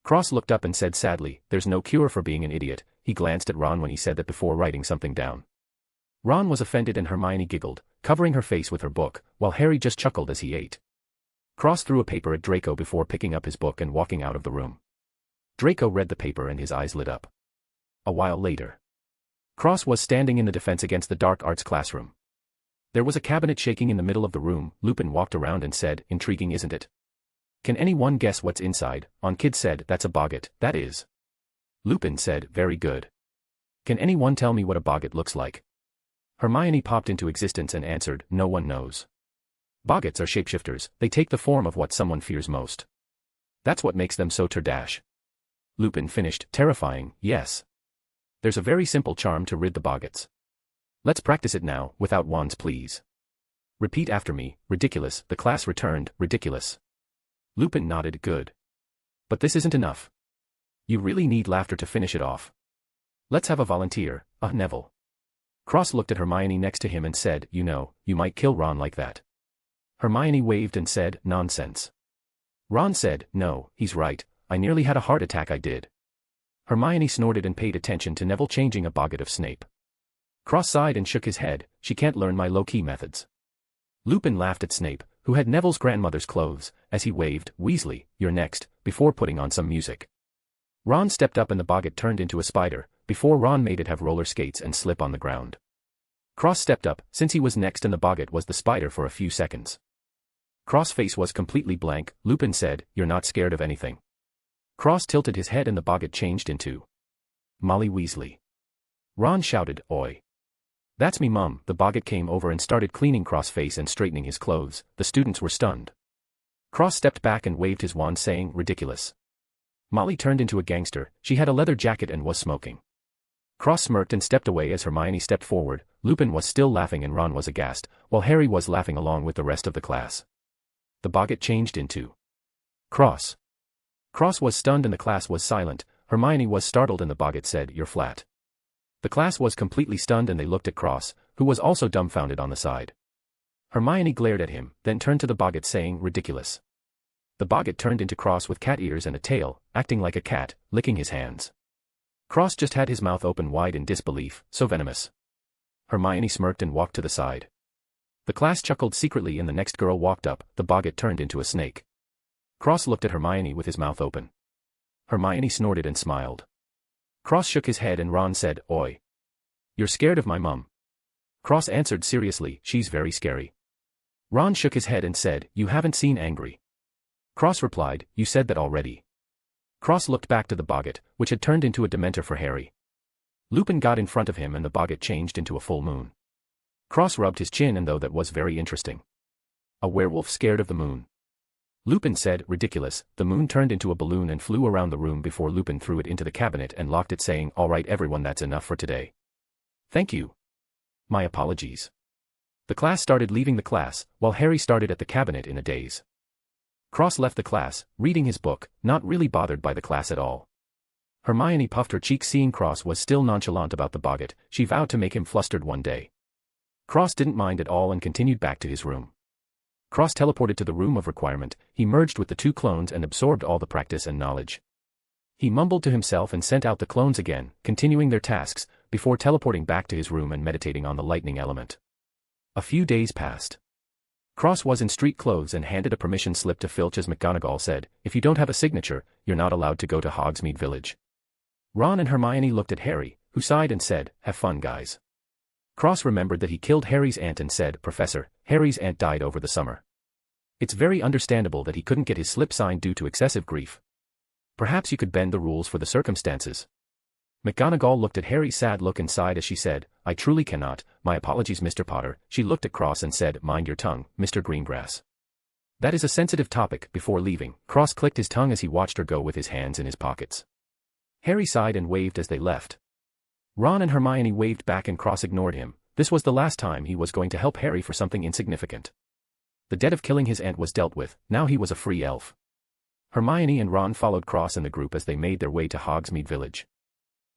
Cross looked up and said sadly, "There's no cure for being an idiot." He glanced at Ron when he said that before writing something down. Ron was offended and Hermione giggled, covering her face with her book, while Harry just chuckled as he ate. Cross threw a paper at Draco before picking up his book and walking out of the room. Draco read the paper and his eyes lit up. A while later, Cross was standing in the Defense Against the Dark Arts classroom. There was a cabinet shaking in the middle of the room. Lupin walked around and said, "Intriguing, isn't it? Can anyone guess what's inside?" Kid said, "That's a boggart, that is." Lupin said, "Very good. Can anyone tell me what a boggart looks like?" Hermione popped into existence and answered, "No one knows. Boggarts are shapeshifters. They take the form of what someone fears most. That's what makes them so turdash." Lupin finished, "Terrifying, yes. There's a very simple charm to rid the boggarts. Let's practice it now, without wands please. Repeat after me, ridiculous." The class returned, "Ridiculous." Lupin nodded, "Good. But this isn't enough. You really need laughter to finish it off. Let's have a volunteer, Neville." Cross looked at Hermione next to him and said, "You know, you might kill Ron like that." Hermione waved and said, "Nonsense." Ron said, "No, he's right, I nearly had a heart attack, I did." Hermione snorted and paid attention to Neville changing a boggart of Snape. Cross sighed and shook his head, "She can't learn my low-key methods." Lupin laughed at Snape, who had Neville's grandmother's clothes, as he waved, "Weasley, you're next," before putting on some music. Ron stepped up and the boggart turned into a spider, before Ron made it have roller skates and slip on the ground. Cross stepped up, since he was next and the boggart was the spider for a few seconds. Cross' face was completely blank. Lupin said, "You're not scared of anything." Cross tilted his head and the boggart changed into Molly Weasley. Ron shouted, "Oi. That's me, Mum." The boggart came over and started cleaning Cross' face and straightening his clothes. The students were stunned. Cross stepped back and waved his wand saying, "Ridiculous." Molly turned into a gangster. She had a leather jacket and was smoking. Cross smirked and stepped away as Hermione stepped forward. Lupin was still laughing and Ron was aghast, while Harry was laughing along with the rest of the class. The boggart changed into Cross. Cross was stunned and the class was silent. Hermione was startled and the boggart said, "You're flat." The class was completely stunned and they looked at Cross, who was also dumbfounded on the side. Hermione glared at him, then turned to the boggart saying, "Ridiculous." The boggart turned into Cross with cat ears and a tail, acting like a cat, licking his hands. Cross just had his mouth open wide in disbelief, so venomous. Hermione smirked and walked to the side. The class chuckled secretly and the next girl walked up. The boggart turned into a snake. Cross looked at Hermione with his mouth open. Hermione snorted and smiled. Cross shook his head and Ron said, "Oi. You're scared of my mum?" Cross answered seriously, "She's very scary." Ron shook his head and said, "You haven't seen Angry." Cross replied, "You said that already." Cross looked back to the boggart, which had turned into a Dementor for Harry. Lupin got in front of him and the boggart changed into a full moon. Cross rubbed his chin and though that was very interesting. A werewolf scared of the moon. Lupin said, "Ridiculous." The moon turned into a balloon and flew around the room before Lupin threw it into the cabinet and locked it saying, "All right everyone, that's enough for today. Thank you. My apologies." The class started leaving the class, while Harry started at the cabinet in a daze. Cross left the class, reading his book, not really bothered by the class at all. Hermione puffed her cheeks seeing Cross was still nonchalant about the boggart. She vowed to make him flustered one day. Cross didn't mind at all and continued back to his room. Cross teleported to the room of requirement. He merged with the two clones and absorbed all the practice and knowledge. He mumbled to himself and sent out the clones again, continuing their tasks, before teleporting back to his room and meditating on the lightning element. A few days passed. Cross was in street clothes and handed a permission slip to Filch as McGonagall said, "If you don't have a signature, you're not allowed to go to Hogsmeade Village." Ron and Hermione looked at Harry, who sighed and said, "Have fun guys." Cross remembered that he killed Harry's aunt and said, "Professor, Harry's aunt died over the summer. It's very understandable that he couldn't get his slip signed due to excessive grief. Perhaps you could bend the rules for the circumstances." McGonagall looked at Harry's sad look and sighed as she said, "I truly cannot, my apologies Mr. Potter." She looked at Cross and said, "Mind your tongue, Mr. Greengrass. That is a sensitive topic." Before leaving, Cross clicked his tongue as he watched her go with his hands in his pockets. Harry sighed and waved as they left. Ron and Hermione waved back and Cross ignored him. This was the last time he was going to help Harry for something insignificant. The debt of killing his aunt was dealt with, now he was a free elf. Hermione and Ron followed Cross and the group as they made their way to Hogsmeade Village.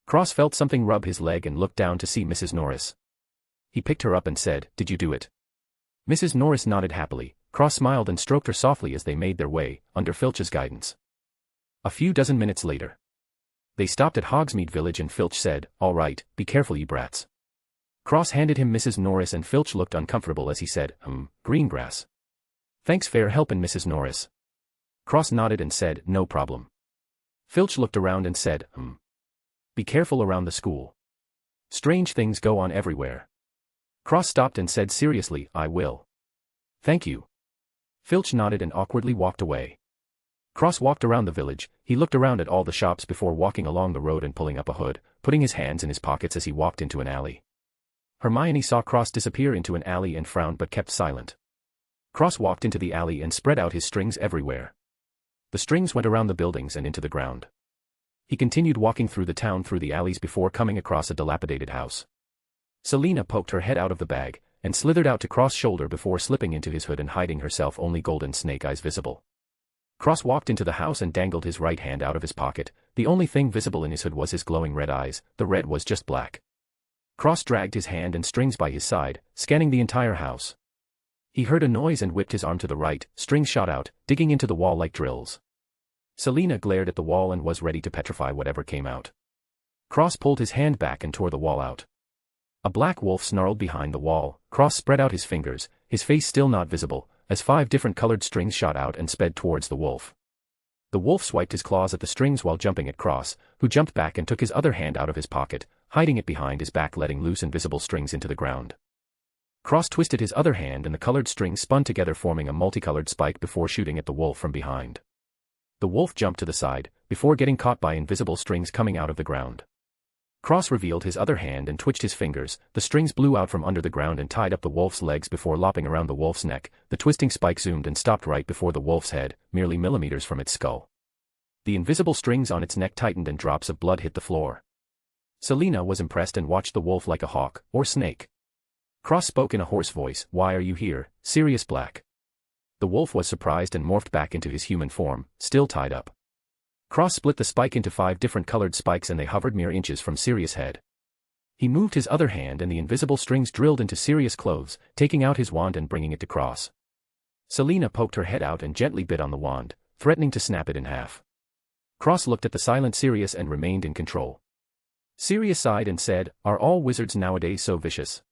Cross felt something rub his leg and looked down to see Mrs. Norris. He picked her up and said, "Did you do it?" Mrs. Norris nodded happily. Cross smiled and stroked her softly as they made their way, under Filch's guidance. A few dozen minutes later. They stopped at Hogsmeade Village and Filch said, "All right, be careful you brats." Cross handed him Mrs. Norris and Filch looked uncomfortable as he said, Greengrass. Thanks fair helpin' Mrs. Norris." Cross nodded and said, "No problem." Filch looked around and said, Be careful around the school. Strange things go on everywhere." Cross stopped and said seriously, "I will." "Thank you." Filch nodded and awkwardly walked away. Cross walked around the village. He looked around at all the shops before walking along the road and pulling up a hood, putting his hands in his pockets as he walked into an alley. Hermione saw Cross disappear into an alley and frowned but kept silent. Cross walked into the alley and spread out his strings everywhere. The strings went around the buildings and into the ground. He continued walking through the town through the alleys before coming across a dilapidated house. Selina poked her head out of the bag, and slithered out to Cross' shoulder before slipping into his hood and hiding herself, only golden snake eyes visible. Cross walked into the house and dangled his right hand out of his pocket. The only thing visible in his hood was his glowing red eyes. The red was just black. Cross dragged his hand and strings by his side, scanning the entire house. He heard a noise and whipped his arm to the right. Strings shot out, digging into the wall like drills. Selina glared at the wall and was ready to petrify whatever came out. Cross pulled his hand back and tore the wall out. A black wolf snarled behind the wall. Cross spread out his fingers, his face still not visible, as 5 different colored strings shot out and sped towards the wolf. The wolf swiped his claws at the strings while jumping at Cross, who jumped back and took his other hand out of his pocket, hiding it behind his back, letting loose invisible strings into the ground. Cross twisted his other hand and the colored strings spun together, forming a multicolored spike before shooting at the wolf from behind. The wolf jumped to the side, before getting caught by invisible strings coming out of the ground. Cross revealed his other hand and twitched his fingers. The strings blew out from under the ground and tied up the wolf's legs before lopping around the wolf's neck. The twisting spike zoomed and stopped right before the wolf's head, merely millimeters from its skull. The invisible strings on its neck tightened and drops of blood hit the floor. Selina was impressed and watched the wolf like a hawk, or snake. Cross spoke in a hoarse voice, "Why are you here, Sirius Black?" The wolf was surprised and morphed back into his human form, still tied up. Cross split the spike into 5 different colored spikes and they hovered mere inches from Sirius' head. He moved his other hand and the invisible strings drilled into Sirius' clothes, taking out his wand and bringing it to Cross. Selina poked her head out and gently bit on the wand, threatening to snap it in half. Cross looked at the silent Sirius and remained in control. Sirius sighed and said, "Are all wizards nowadays so vicious?"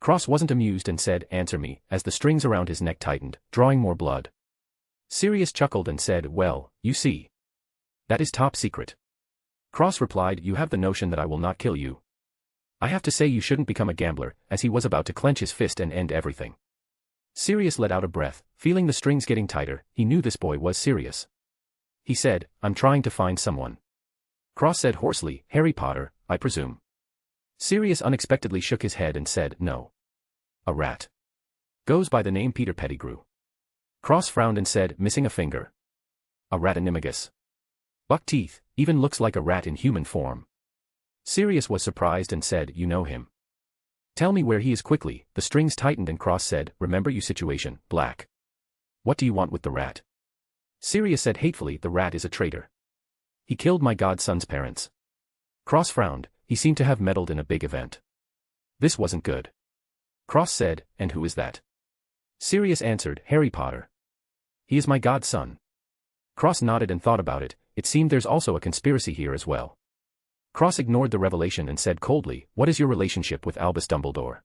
Cross wasn't amused and said, "Answer me," as the strings around his neck tightened, drawing more blood. Sirius chuckled and said, "Well, you see. That is top secret." Cross replied, you have the notion that I will not kill you. I have to say you shouldn't become a gambler, as he was about to clench his fist and end everything. Sirius let out a breath, feeling the strings getting tighter. He knew this boy was serious. He said, I'm trying to find someone. Cross said hoarsely, Harry Potter, I presume. Sirius unexpectedly shook his head and said, no. A rat. Goes by the name Peter Pettigrew. Cross frowned and said, missing a finger. A rat animagus. Buck teeth, even looks like a rat in human form. Sirius was surprised and said, you know him. Tell me where he is quickly. The strings tightened and Cross said, remember you situation, Black. What do you want with the rat? Sirius said hatefully, the rat is a traitor. He killed my godson's parents. Cross frowned, he seemed to have meddled in a big event. This wasn't good. Cross said, and who is that? Sirius answered, Harry Potter. He is my godson. Cross nodded and thought about it. It seemed there's also a conspiracy here as well. Cross ignored the revelation and said coldly, what is your relationship with Albus Dumbledore?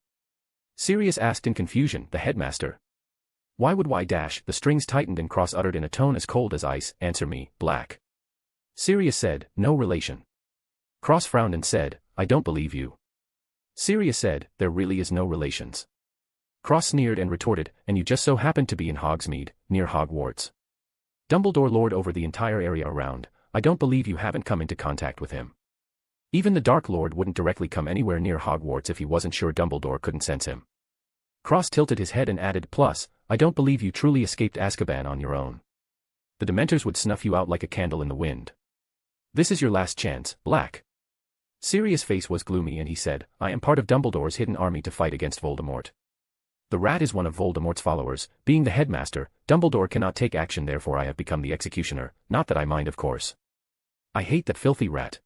Sirius asked in confusion, the headmaster. Why would the strings tightened and Cross uttered in a tone as cold as ice, answer me, Black. Sirius said, no relation. Cross frowned and said, I don't believe you. Sirius said, there really is no relations. Cross sneered and retorted, and you just so happened to be in Hogsmeade, near Hogwarts. Dumbledore lord over the entire area around. I don't believe you haven't come into contact with him. Even the Dark Lord wouldn't directly come anywhere near Hogwarts if he wasn't sure Dumbledore couldn't sense him. Cross tilted his head and added, plus, I don't believe you truly escaped Azkaban on your own. The Dementors would snuff you out like a candle in the wind. This is your last chance, Black. Sirius' face was gloomy and he said, I am part of Dumbledore's hidden army to fight against Voldemort. The rat is one of Voldemort's followers. Being the headmaster, Dumbledore cannot take action, therefore I have become the executioner, not that I mind of course. I hate that filthy rat.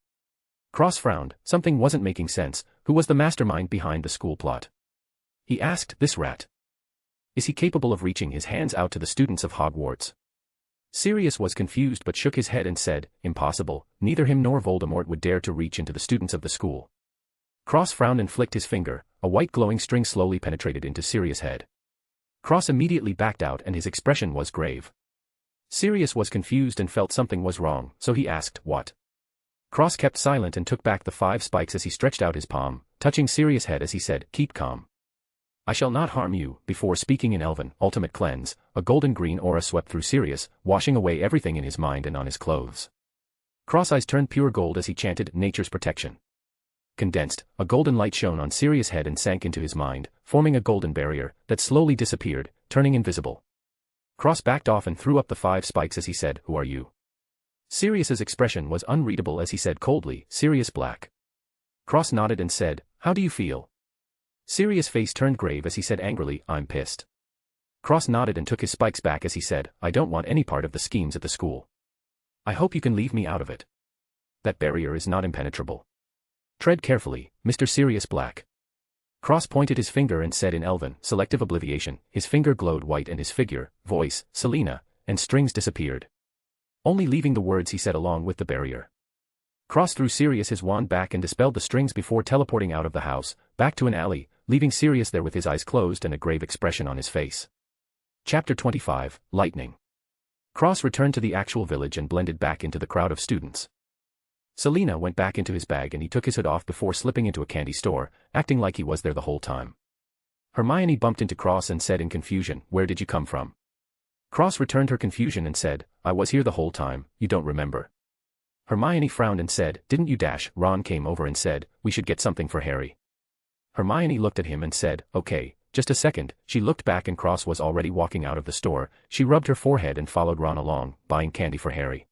Cross frowned, something wasn't making sense. Who was the mastermind behind the school plot? He asked, this rat. Is he capable of reaching his hands out to the students of Hogwarts? Sirius was confused but shook his head and said, impossible, neither him nor Voldemort would dare to reach into the students of the school. Cross frowned and flicked his finger. A white glowing string slowly penetrated into Sirius' head. Cross immediately backed out and his expression was grave. Sirius was confused and felt something was wrong, so he asked, what? Cross kept silent and took back the 5 spikes as he stretched out his palm, touching Sirius' head as he said, keep calm. I shall not harm you. Before speaking in Elven, ultimate cleanse, a golden green aura swept through Sirius, washing away everything in his mind and on his clothes. Cross eyes turned pure gold as he chanted, nature's protection. Condensed, a golden light shone on Sirius' head and sank into his mind, forming a golden barrier that slowly disappeared, turning invisible. Cross backed off and threw up the 5 spikes as he said, who are you? Sirius's expression was unreadable as he said coldly, Sirius Black. Cross nodded and said, how do you feel? Sirius' face turned grave as he said angrily, I'm pissed. Cross nodded and took his spikes back as he said, I don't want any part of the schemes at the school. I hope you can leave me out of it. That barrier is not impenetrable. Tread carefully, Mr. Sirius Black. Cross pointed his finger and said in Elven, selective obliviation. His finger glowed white and his figure, voice, Selena, and strings disappeared. Only leaving the words he said along with the barrier. Cross threw Sirius his wand back and dispelled the strings before teleporting out of the house, back to an alley, leaving Sirius there with his eyes closed and a grave expression on his face. Chapter 25, Lightning. Cross returned to the actual village and blended back into the crowd of students. Selena went back into his bag and he took his hood off before slipping into a candy store, acting like he was there the whole time. Hermione bumped into Cross and said in confusion, where did you come from? Cross returned her confusion and said, I was here the whole time, you don't remember. Hermione frowned and said, didn't you? Ron came over and said, we should get something for Harry. Hermione looked at him and said, okay, just a second. She looked back and Cross was already walking out of the store. She rubbed her forehead and followed Ron along, buying candy for Harry.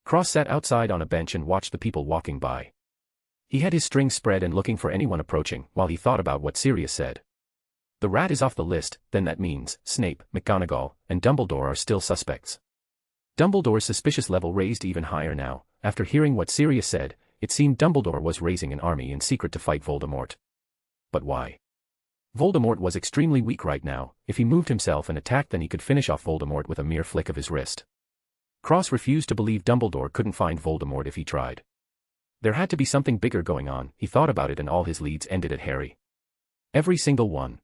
Cross sat outside on a bench and watched the people walking by. He had his strings spread and looking for anyone approaching, while he thought about what Sirius said. The rat is off the list, then that means Snape, McGonagall, and Dumbledore are still suspects. Dumbledore's suspicious level raised even higher now. After hearing what Sirius said, it seemed Dumbledore was raising an army in secret to fight Voldemort. But why? Voldemort was extremely weak right now. If he moved himself and attacked, then he could finish off Voldemort with a mere flick of his wrist. Cross refused to believe Dumbledore couldn't find Voldemort if he tried. There had to be something bigger going on. He thought about it and all his leads ended at Harry. Every single one.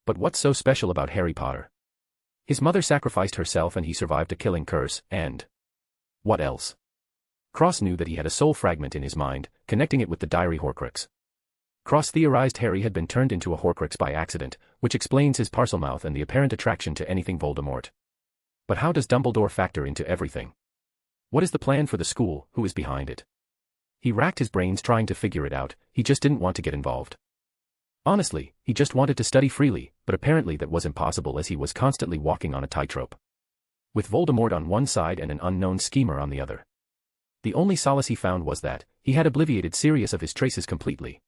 But what's so special about Harry Potter? His mother sacrificed herself and he survived a killing curse, and what else? Cross knew that he had a soul fragment in his mind, connecting it with the diary Horcrux. Cross theorized Harry had been turned into a Horcrux by accident, which explains his Parselmouth and the apparent attraction to anything Voldemort. But how does Dumbledore factor into everything? What is the plan for the school? Who is behind it? He racked his brains trying to figure it out. He just didn't want to get involved. Honestly, he just wanted to study freely, but apparently that was impossible as he was constantly walking on a tightrope, with Voldemort on one side and an unknown schemer on the other. The only solace he found was that he had obliterated Sirius of his traces completely.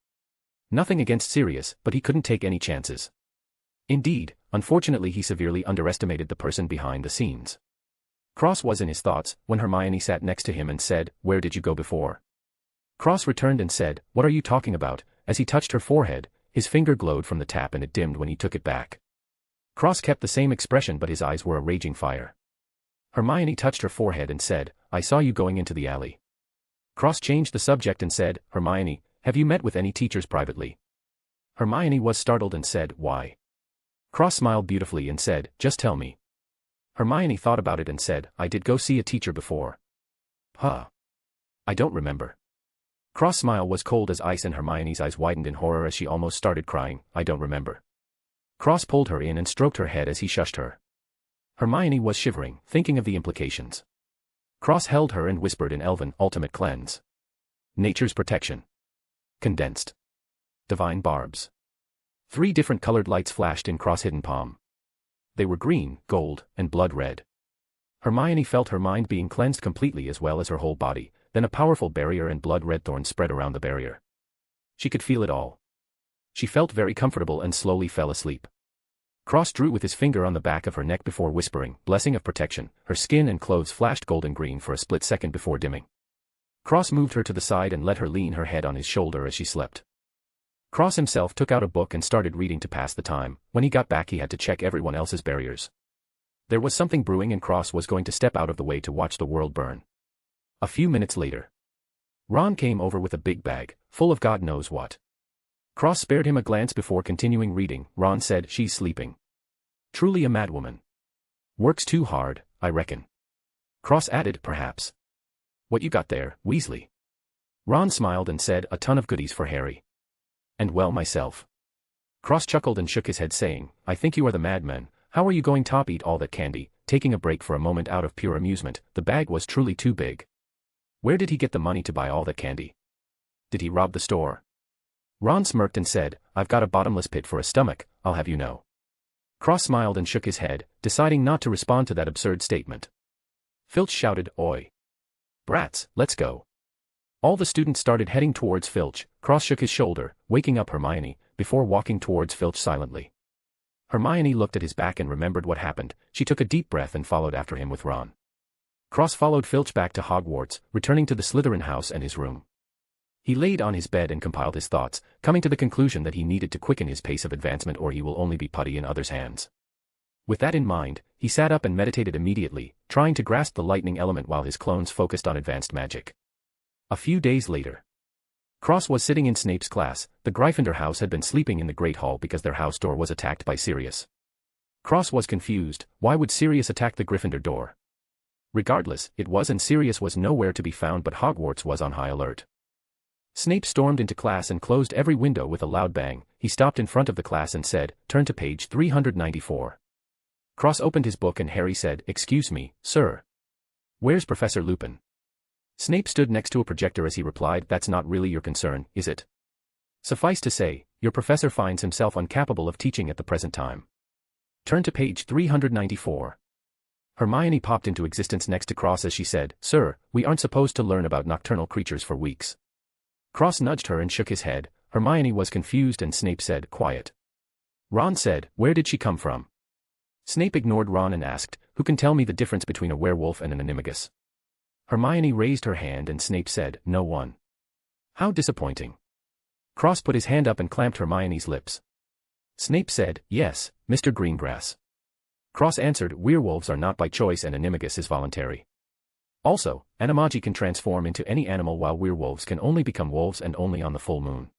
Nothing against Sirius, but he couldn't take any chances. Indeed, unfortunately he severely underestimated the person behind the scenes. Cross was in his thoughts when Hermione sat next to him and said, "Where did you go before?" Cross returned and said, "What are you talking about?" As he touched her forehead, his finger glowed from the tap and it dimmed when he took it back. Cross kept the same expression but his eyes were a raging fire. Hermione touched her forehead and said, "I saw you going into the alley." Cross changed the subject and said, "Hermione, have you met with any teachers privately?" Hermione was startled and said, "Why?" Cross smiled beautifully and said, "Just tell me." Hermione thought about it and said, "I did go see a teacher before." Huh. I don't remember. Cross' smile was cold as ice and Hermione's eyes widened in horror as she almost started crying. "I don't remember." Cross pulled her in and stroked her head as he shushed her. Hermione was shivering, thinking of the implications. Cross held her and whispered in Elven, "Ultimate cleanse. Nature's protection. Condensed. Divine barbs." 3 different colored lights flashed in Cross' hidden palm. They were green, gold, and blood red. Hermione felt her mind being cleansed completely as well as her whole body, then a powerful barrier and blood red thorns spread around the barrier. She could feel it all. She felt very comfortable and slowly fell asleep. Cross drew with his finger on the back of her neck before whispering, "Blessing of protection." Her skin and clothes flashed golden green for a split second before dimming. Cross moved her to the side and let her lean her head on his shoulder as she slept. Cross himself took out a book and started reading to pass the time. When he got back he had to check everyone else's barriers. There was something brewing and Cross was going to step out of the way to watch the world burn. A few minutes later, Ron came over with a big bag, full of God knows what. Cross spared him a glance before continuing reading. Ron said, "She's sleeping. Truly a madwoman. Works too hard, I reckon." Cross added, "Perhaps. What you got there, Weasley?" Ron smiled and said, "A ton of goodies for Harry. And well myself." Cross chuckled and shook his head saying, "I think you are the madman. How are you going to eat all that candy?" Taking a break for a moment out of pure amusement, the bag was truly too big. Where did he get the money to buy all that candy? Did he rob the store? Ron smirked and said, "I've got a bottomless pit for a stomach, I'll have you know." Cross smiled and shook his head, deciding not to respond to that absurd statement. Filch shouted, "Oi! Brats, let's go." All the students started heading towards Filch. Cross shook his shoulder, waking up Hermione, before walking towards Filch silently. Hermione looked at his back and remembered what happened. She took a deep breath and followed after him with Ron. Cross followed Filch back to Hogwarts, returning to the Slytherin house and his room. He laid on his bed and compiled his thoughts, coming to the conclusion that he needed to quicken his pace of advancement or he will only be putty in others' hands. With that in mind, he sat up and meditated immediately, trying to grasp the lightning element while his clones focused on advanced magic. A few days later, Cross was sitting in Snape's class. The Gryffindor house had been sleeping in the Great Hall because their house door was attacked by Sirius. Cross was confused. Why would Sirius attack the Gryffindor door? Regardless, it was and Sirius was nowhere to be found but Hogwarts was on high alert. Snape stormed into class and closed every window with a loud bang. He stopped in front of the class and said, "Turn to page 394. Cross opened his book and Harry said, "Excuse me, sir. Where's Professor Lupin?" Snape stood next to a projector as he replied, "That's not really your concern, is it? Suffice to say, your professor finds himself incapable of teaching at the present time. Turn to page 394. Hermione popped into existence next to Cross as she said, "Sir, we aren't supposed to learn about nocturnal creatures for weeks." Cross nudged her and shook his head. Hermione was confused and Snape said, "Quiet." Ron said, "Where did she come from?" Snape ignored Ron and asked, "Who can tell me the difference between a werewolf and an animagus?" Hermione raised her hand and Snape said, "No one." How disappointing. Cross put his hand up and clamped Hermione's lips. Snape said, "Yes, Mr. Greengrass." Cross answered, "Werewolves are not by choice and animagus is voluntary. Also, animagi can transform into any animal while werewolves can only become wolves and only on the full moon."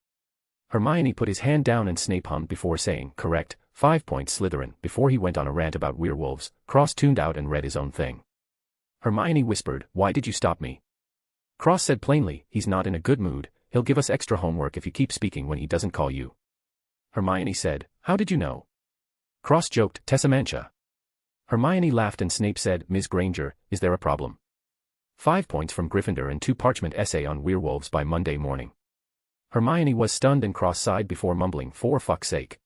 Hermione put his hand down and Snape hummed before saying, "Correct, 5 points Slytherin." Before he went on a rant about werewolves, Cross tuned out and read his own thing. Hermione whispered, "Why did you stop me?" Cross said plainly, he's not in a good mood, he'll give us extra homework if you keep speaking when he doesn't call you. Hermione said, how did you know? Cross joked, Tessamantia. Hermione laughed and Snape said, Ms. Granger, is there a problem? 5 points from Gryffindor and 2 parchment essay on werewolves by Monday morning. Hermione was stunned and Cross sighed before mumbling, for fuck's sake.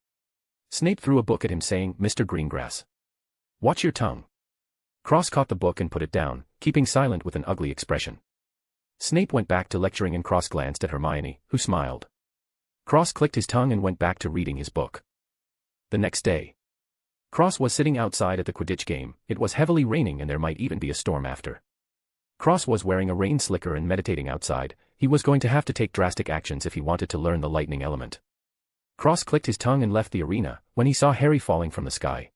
Snape threw a book at him saying, Mr. Greengrass. Watch your tongue. Cross caught the book and put it down, keeping silent with an ugly expression. Snape went back to lecturing and Cross glanced at Hermione, who smiled. Cross clicked his tongue and went back to reading his book. The next day. Cross was sitting outside at the Quidditch game, it was heavily raining and there might even be a storm after. Cross was wearing a rain slicker and meditating outside, he was going to have to take drastic actions if he wanted to learn the lightning element. Cross clicked his tongue and left the arena, when he saw Harry falling from the sky.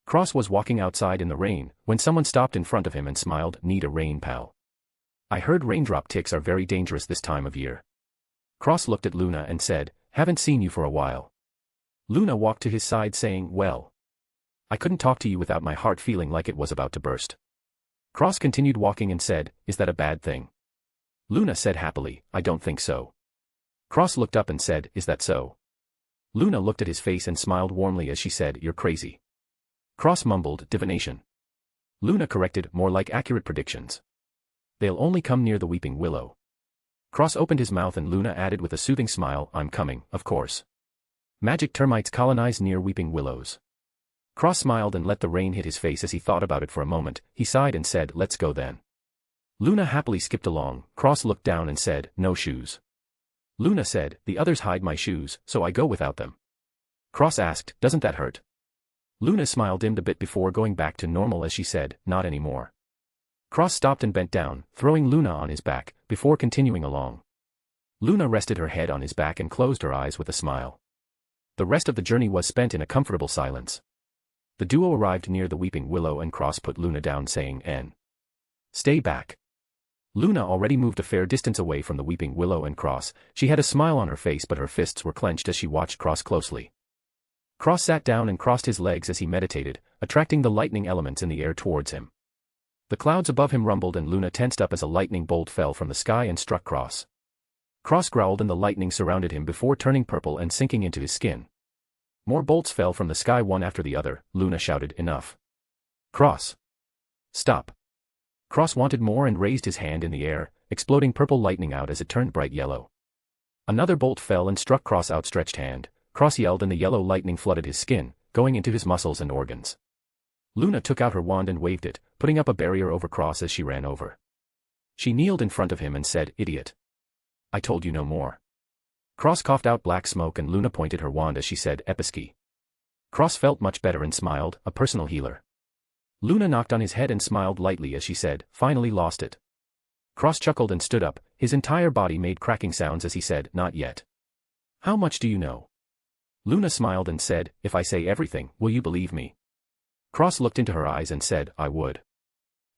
Cross was walking outside in the rain, when someone stopped in front of him and smiled, need a rain pal. I heard raindrop ticks are very dangerous this time of year. Cross looked at Luna and said, haven't seen you for a while. Luna walked to his side saying, well. I couldn't talk to you without my heart feeling like it was about to burst. Cross continued walking and said, is that a bad thing? Luna said happily, I don't think so. Cross looked up and said, is that so? Luna looked at his face and smiled warmly as she said, you're crazy. Cross mumbled, divination. Luna corrected, more like accurate predictions. They'll only come near the weeping willow. Cross opened his mouth and Luna added with a soothing smile, I'm coming, of course. Magic termites colonize near weeping willows. Cross smiled and let the rain hit his face as he thought about it for a moment, he sighed and said, let's go then. Luna happily skipped along, Cross looked down and said, no shoes. Luna said, the others hide my shoes, so I go without them. Cross asked, doesn't that hurt? Luna smile dimmed a bit before going back to normal as she said, not anymore. Cross stopped and bent down, throwing Luna on his back, before continuing along. Luna rested her head on his back and closed her eyes with a smile. The rest of the journey was spent in a comfortable silence. The duo arrived near the weeping willow and Cross put Luna down saying, N. Stay back. Luna already moved a fair distance away from the weeping willow and Cross, she had a smile on her face but her fists were clenched as she watched Cross closely. Cross sat down and crossed his legs as he meditated, attracting the lightning elements in the air towards him. The clouds above him rumbled and Luna tensed up as a lightning bolt fell from the sky and struck Cross. Cross growled and the lightning surrounded him before turning purple and sinking into his skin. More bolts fell from the sky one after the other. Luna shouted, enough. Cross. Stop. Cross wanted more and raised his hand in the air, exploding purple lightning out as it turned bright yellow. Another bolt fell and struck Cross' outstretched hand. Cross yelled and the yellow lightning flooded his skin, going into his muscles and organs. Luna took out her wand and waved it, putting up a barrier over Cross as she ran over. She kneeled in front of him and said, idiot. I told you no more. Cross coughed out black smoke and Luna pointed her wand as she said, Episki. Cross felt much better and smiled, a personal healer. Luna knocked on his head and smiled lightly as she said, finally lost it. Cross chuckled and stood up, his entire body made cracking sounds as he said, not yet. How much do you know? Luna smiled and said, if I say everything, will you believe me? Cross looked into her eyes and said, I would.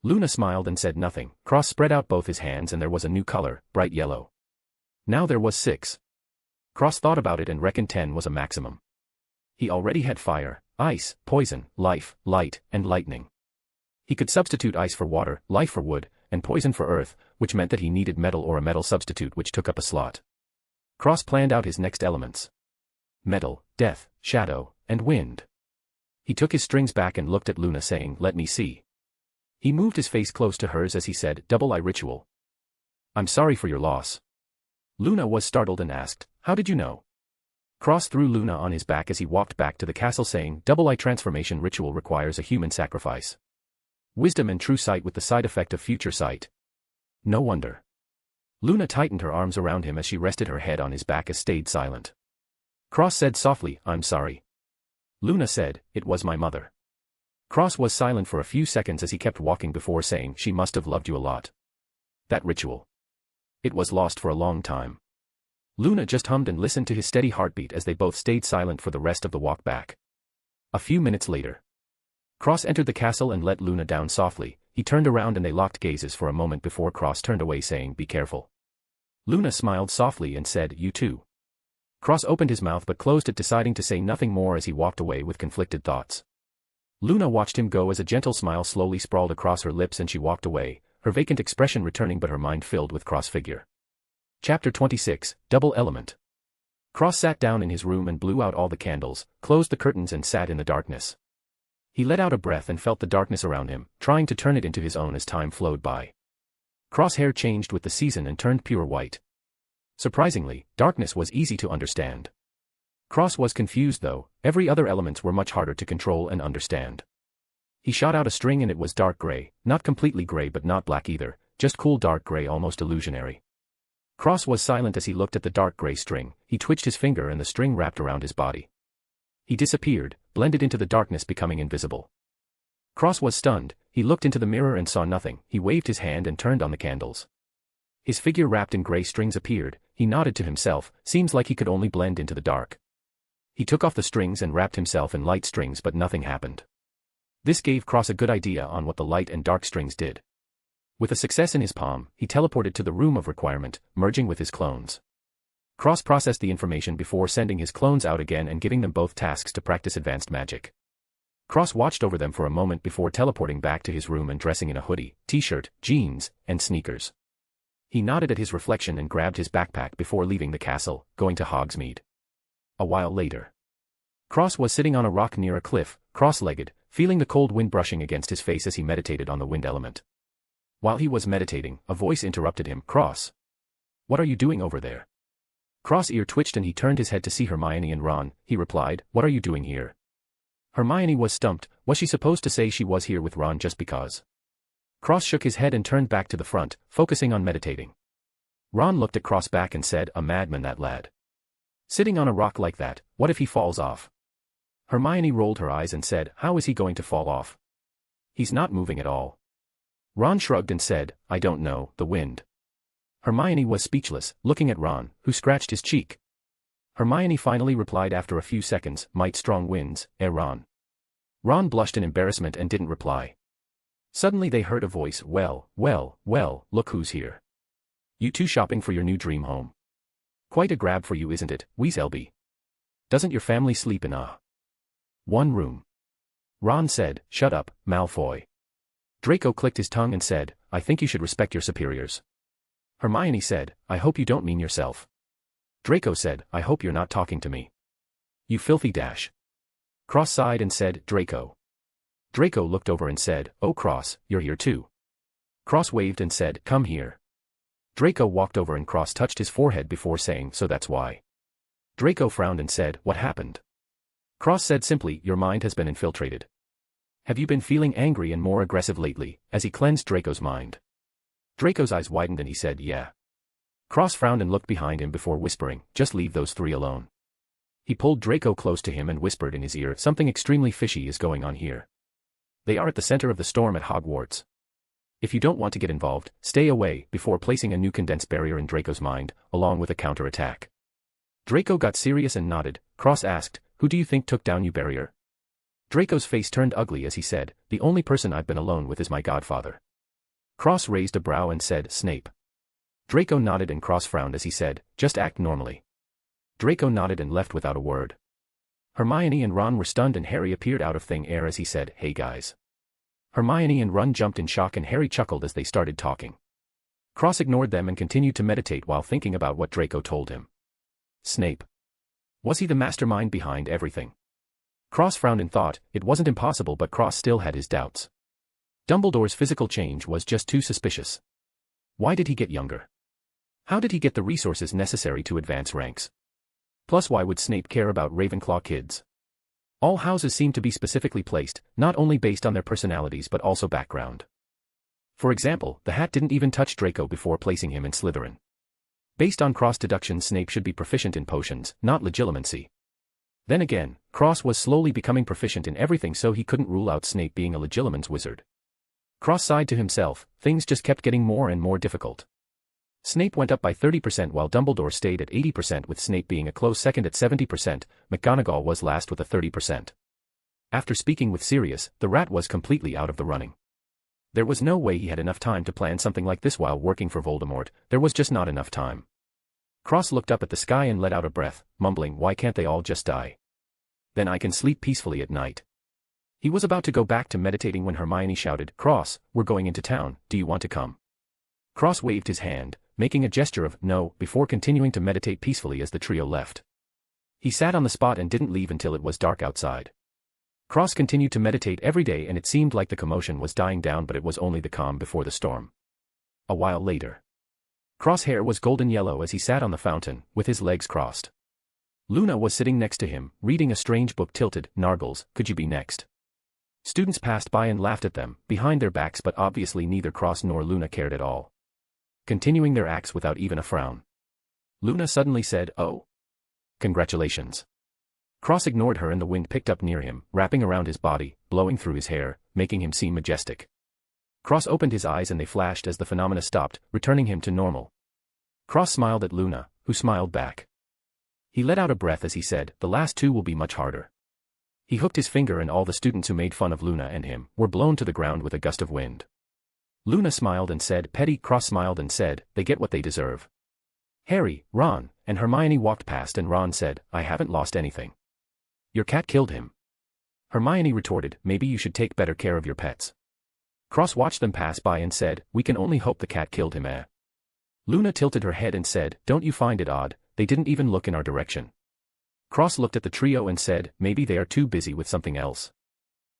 Luna smiled and said nothing. Cross spread out both his hands and there was a new color, bright yellow. Now there was 6. Cross thought about it and reckoned 10 was a maximum. He already had fire, ice, poison, life, light, and lightning. He could substitute ice for water, life for wood, and poison for earth, which meant that he needed metal or a metal substitute which took up a slot. Cross planned out his next elements. Metal, death, shadow, and wind. He took his strings back and looked at Luna saying, let me see. He moved his face close to hers as he said, double eye ritual. I'm sorry for your loss. Luna was startled and asked, how did you know? Cross threw Luna on his back as he walked back to the castle saying, double eye transformation ritual requires a human sacrifice. Wisdom and true sight with the side effect of future sight. No wonder. Luna tightened her arms around him as she rested her head on his back and stayed silent. Cross said softly, I'm sorry. Luna said, it was my mother. Cross was silent for a few seconds as he kept walking before saying, she must have loved you a lot. That ritual. It was lost for a long time. Luna just hummed and listened to his steady heartbeat as they both stayed silent for the rest of the walk back. A few minutes later. Cross entered the castle and let Luna down softly. He turned around and they locked gazes for a moment before Cross turned away saying, be careful. Luna smiled softly and said, you too. Cross opened his mouth but closed it, deciding to say nothing more as he walked away with conflicted thoughts. Luna watched him go as a gentle smile slowly sprawled across her lips and she walked away, her vacant expression returning but her mind filled with Cross' figure. Chapter 26, Double Element. Cross sat down in his room and blew out all the candles, closed the curtains and sat in the darkness. He let out a breath and felt the darkness around him, trying to turn it into his own as time flowed by. Cross' hair changed with the season and turned pure white. Surprisingly, darkness was easy to understand. Cross was confused though, every other elements were much harder to control and understand. He shot out a string and it was dark gray, not completely gray but not black either, just cool dark gray, almost illusionary. Cross was silent as he looked at the dark gray string. He twitched his finger and the string wrapped around his body. He disappeared, blended into the darkness, becoming invisible. Cross was stunned. He looked into the mirror and saw nothing. He waved his hand and turned on the candles. His figure wrapped in gray strings appeared. He nodded to himself. Seems like he could only blend into the dark. He took off the strings and wrapped himself in light strings, but nothing happened. This gave Cross a good idea on what the light and dark strings did. With a success in his palm, he teleported to the room of requirement, merging with his clones. Cross processed the information before sending his clones out again and giving them both tasks to practice advanced magic. Cross watched over them for a moment before teleporting back to his room and dressing in a hoodie, t-shirt, jeans, and sneakers. He nodded at his reflection and grabbed his backpack before leaving the castle, going to Hogsmeade. A while later. Cross was sitting on a rock near a cliff, cross-legged, feeling the cold wind brushing against his face as he meditated on the wind element. While he was meditating, a voice interrupted him. "Cross. What are you doing over there?" Cross' ear twitched and he turned his head to see Hermione and Ron. He replied, "What are you doing here?" Hermione was stumped. Was she supposed to say she was here with Ron just because? Cross shook his head and turned back to the front, focusing on meditating. Ron looked at Cross back and said, "A madman, that lad. Sitting on a rock like that, what if he falls off?" Hermione rolled her eyes and said, "How is he going to fall off? He's not moving at all." Ron shrugged and said, "I don't know, the wind." Hermione was speechless, looking at Ron, who scratched his cheek. Hermione finally replied after a few seconds, "Might strong winds, Ron." Ron blushed in embarrassment and didn't reply. Suddenly they heard a voice, well, look who's here. You two shopping for your new dream home. Quite a grab for you, isn't it, Weaselby? Doesn't your family sleep in one room?" Ron said, "Shut up, Malfoy." Draco clicked his tongue and said, "I think you should respect your superiors." Hermione said, "I hope you don't mean yourself." Draco said, "I hope you're not talking to me. You filthy dash." Cross sighed and said, "Draco." Draco looked over and said, "Oh Cross, you're here too." Cross waved and said, "Come here." Draco walked over and Cross touched his forehead before saying, "So that's why." Draco frowned and said, "What happened?" Cross said simply, "Your mind has been infiltrated. Have you been feeling angry and more aggressive lately?" as he cleansed Draco's mind. Draco's eyes widened and he said, "Yeah." Cross frowned and looked behind him before whispering, "Just leave those three alone." He pulled Draco close to him and whispered in his ear, "Something extremely fishy is going on here. They are at the center of the storm at Hogwarts. If you don't want to get involved, stay away," before placing a new condensed barrier in Draco's mind, along with a counterattack. Draco got serious and nodded. Cross asked, "Who do you think took down your barrier?" Draco's face turned ugly as he said, "The only person I've been alone with is my godfather." Cross raised a brow and said, "Snape." Draco nodded and Cross frowned as he said, "Just act normally." Draco nodded and left without a word. Hermione and Ron were stunned and Harry appeared out of thin air as he said, "Hey guys." Hermione and Ron jumped in shock and Harry chuckled as they started talking. Cross ignored them and continued to meditate while thinking about what Draco told him. Snape. Was he the mastermind behind everything? Cross frowned and thought, it wasn't impossible, but Cross still had his doubts. Dumbledore's physical change was just too suspicious. Why did he get younger? How did he get the resources necessary to advance ranks? Plus, why would Snape care about Ravenclaw kids? All houses seem to be specifically placed, not only based on their personalities but also background. For example, the Hat didn't even touch Draco before placing him in Slytherin. Based on Cross deduction, Snape should be proficient in potions, not legilimency. Then again, Cross was slowly becoming proficient in everything, so he couldn't rule out Snape being a legilimens wizard. Cross sighed to himself, things just kept getting more and more difficult. Snape went up by 30% while Dumbledore stayed at 80%, with Snape being a close second at 70%, McGonagall was last with a 30%. After speaking with Sirius, the Rat was completely out of the running. There was no way he had enough time to plan something like this while working for Voldemort, there was just not enough time. Cross looked up at the sky and let out a breath, mumbling, "Why can't they all just die? Then I can sleep peacefully at night." He was about to go back to meditating when Hermione shouted, "Cross, we're going into town, do you want to come?" Cross waved his hand, making a gesture of no before continuing to meditate peacefully as the trio left. He sat on the spot and didn't leave until it was dark outside. Cross continued to meditate every day and it seemed like the commotion was dying down, but it was only the calm before the storm. A while later. Cross' hair was golden yellow as he sat on the fountain, with his legs crossed. Luna was sitting next to him, reading a strange book tilted. "Nargles, could you be next?" Students passed by and laughed at them, behind their backs, but obviously neither Cross nor Luna cared at all. Continuing their acts without even a frown. Luna suddenly said, "Oh. Congratulations." Cross ignored her and the wind picked up near him, wrapping around his body, blowing through his hair, making him seem majestic. Cross opened his eyes and they flashed as the phenomena stopped, returning him to normal. Cross smiled at Luna, who smiled back. He let out a breath as he said, "The last two will be much harder." He hooked his finger and all the students who made fun of Luna and him were blown to the ground with a gust of wind. Luna smiled and said, "Petty." Cross smiled and said, "They get what they deserve." Harry, Ron, and Hermione walked past and Ron said, "I haven't lost anything." "Your cat killed him." Hermione retorted, "Maybe you should take better care of your pets." Cross watched them pass by and said, "We can only hope the cat killed him, eh?" Luna tilted her head and said, "Don't you find it odd, they didn't even look in our direction?" Cross looked at the trio and said, "Maybe they are too busy with something else."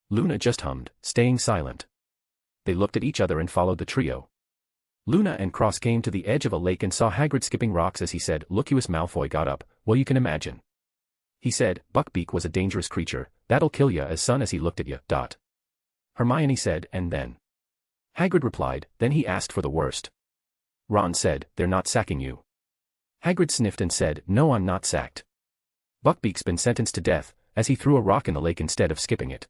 Luna just hummed, staying silent. They looked at each other and followed the trio. Luna and Cross came to the edge of a lake and saw Hagrid skipping rocks as he said, "Lucius Malfoy got up, well you can imagine." He said, "Buckbeak was a dangerous creature, that'll kill ya as soon as he looked at ya." Hermione said, "And then?" Hagrid replied, "Then he asked for the worst." Ron said, "They're not sacking you." Hagrid sniffed and said, "No, I'm not sacked. Buckbeak's been sentenced to death," as he threw a rock in the lake instead of skipping it.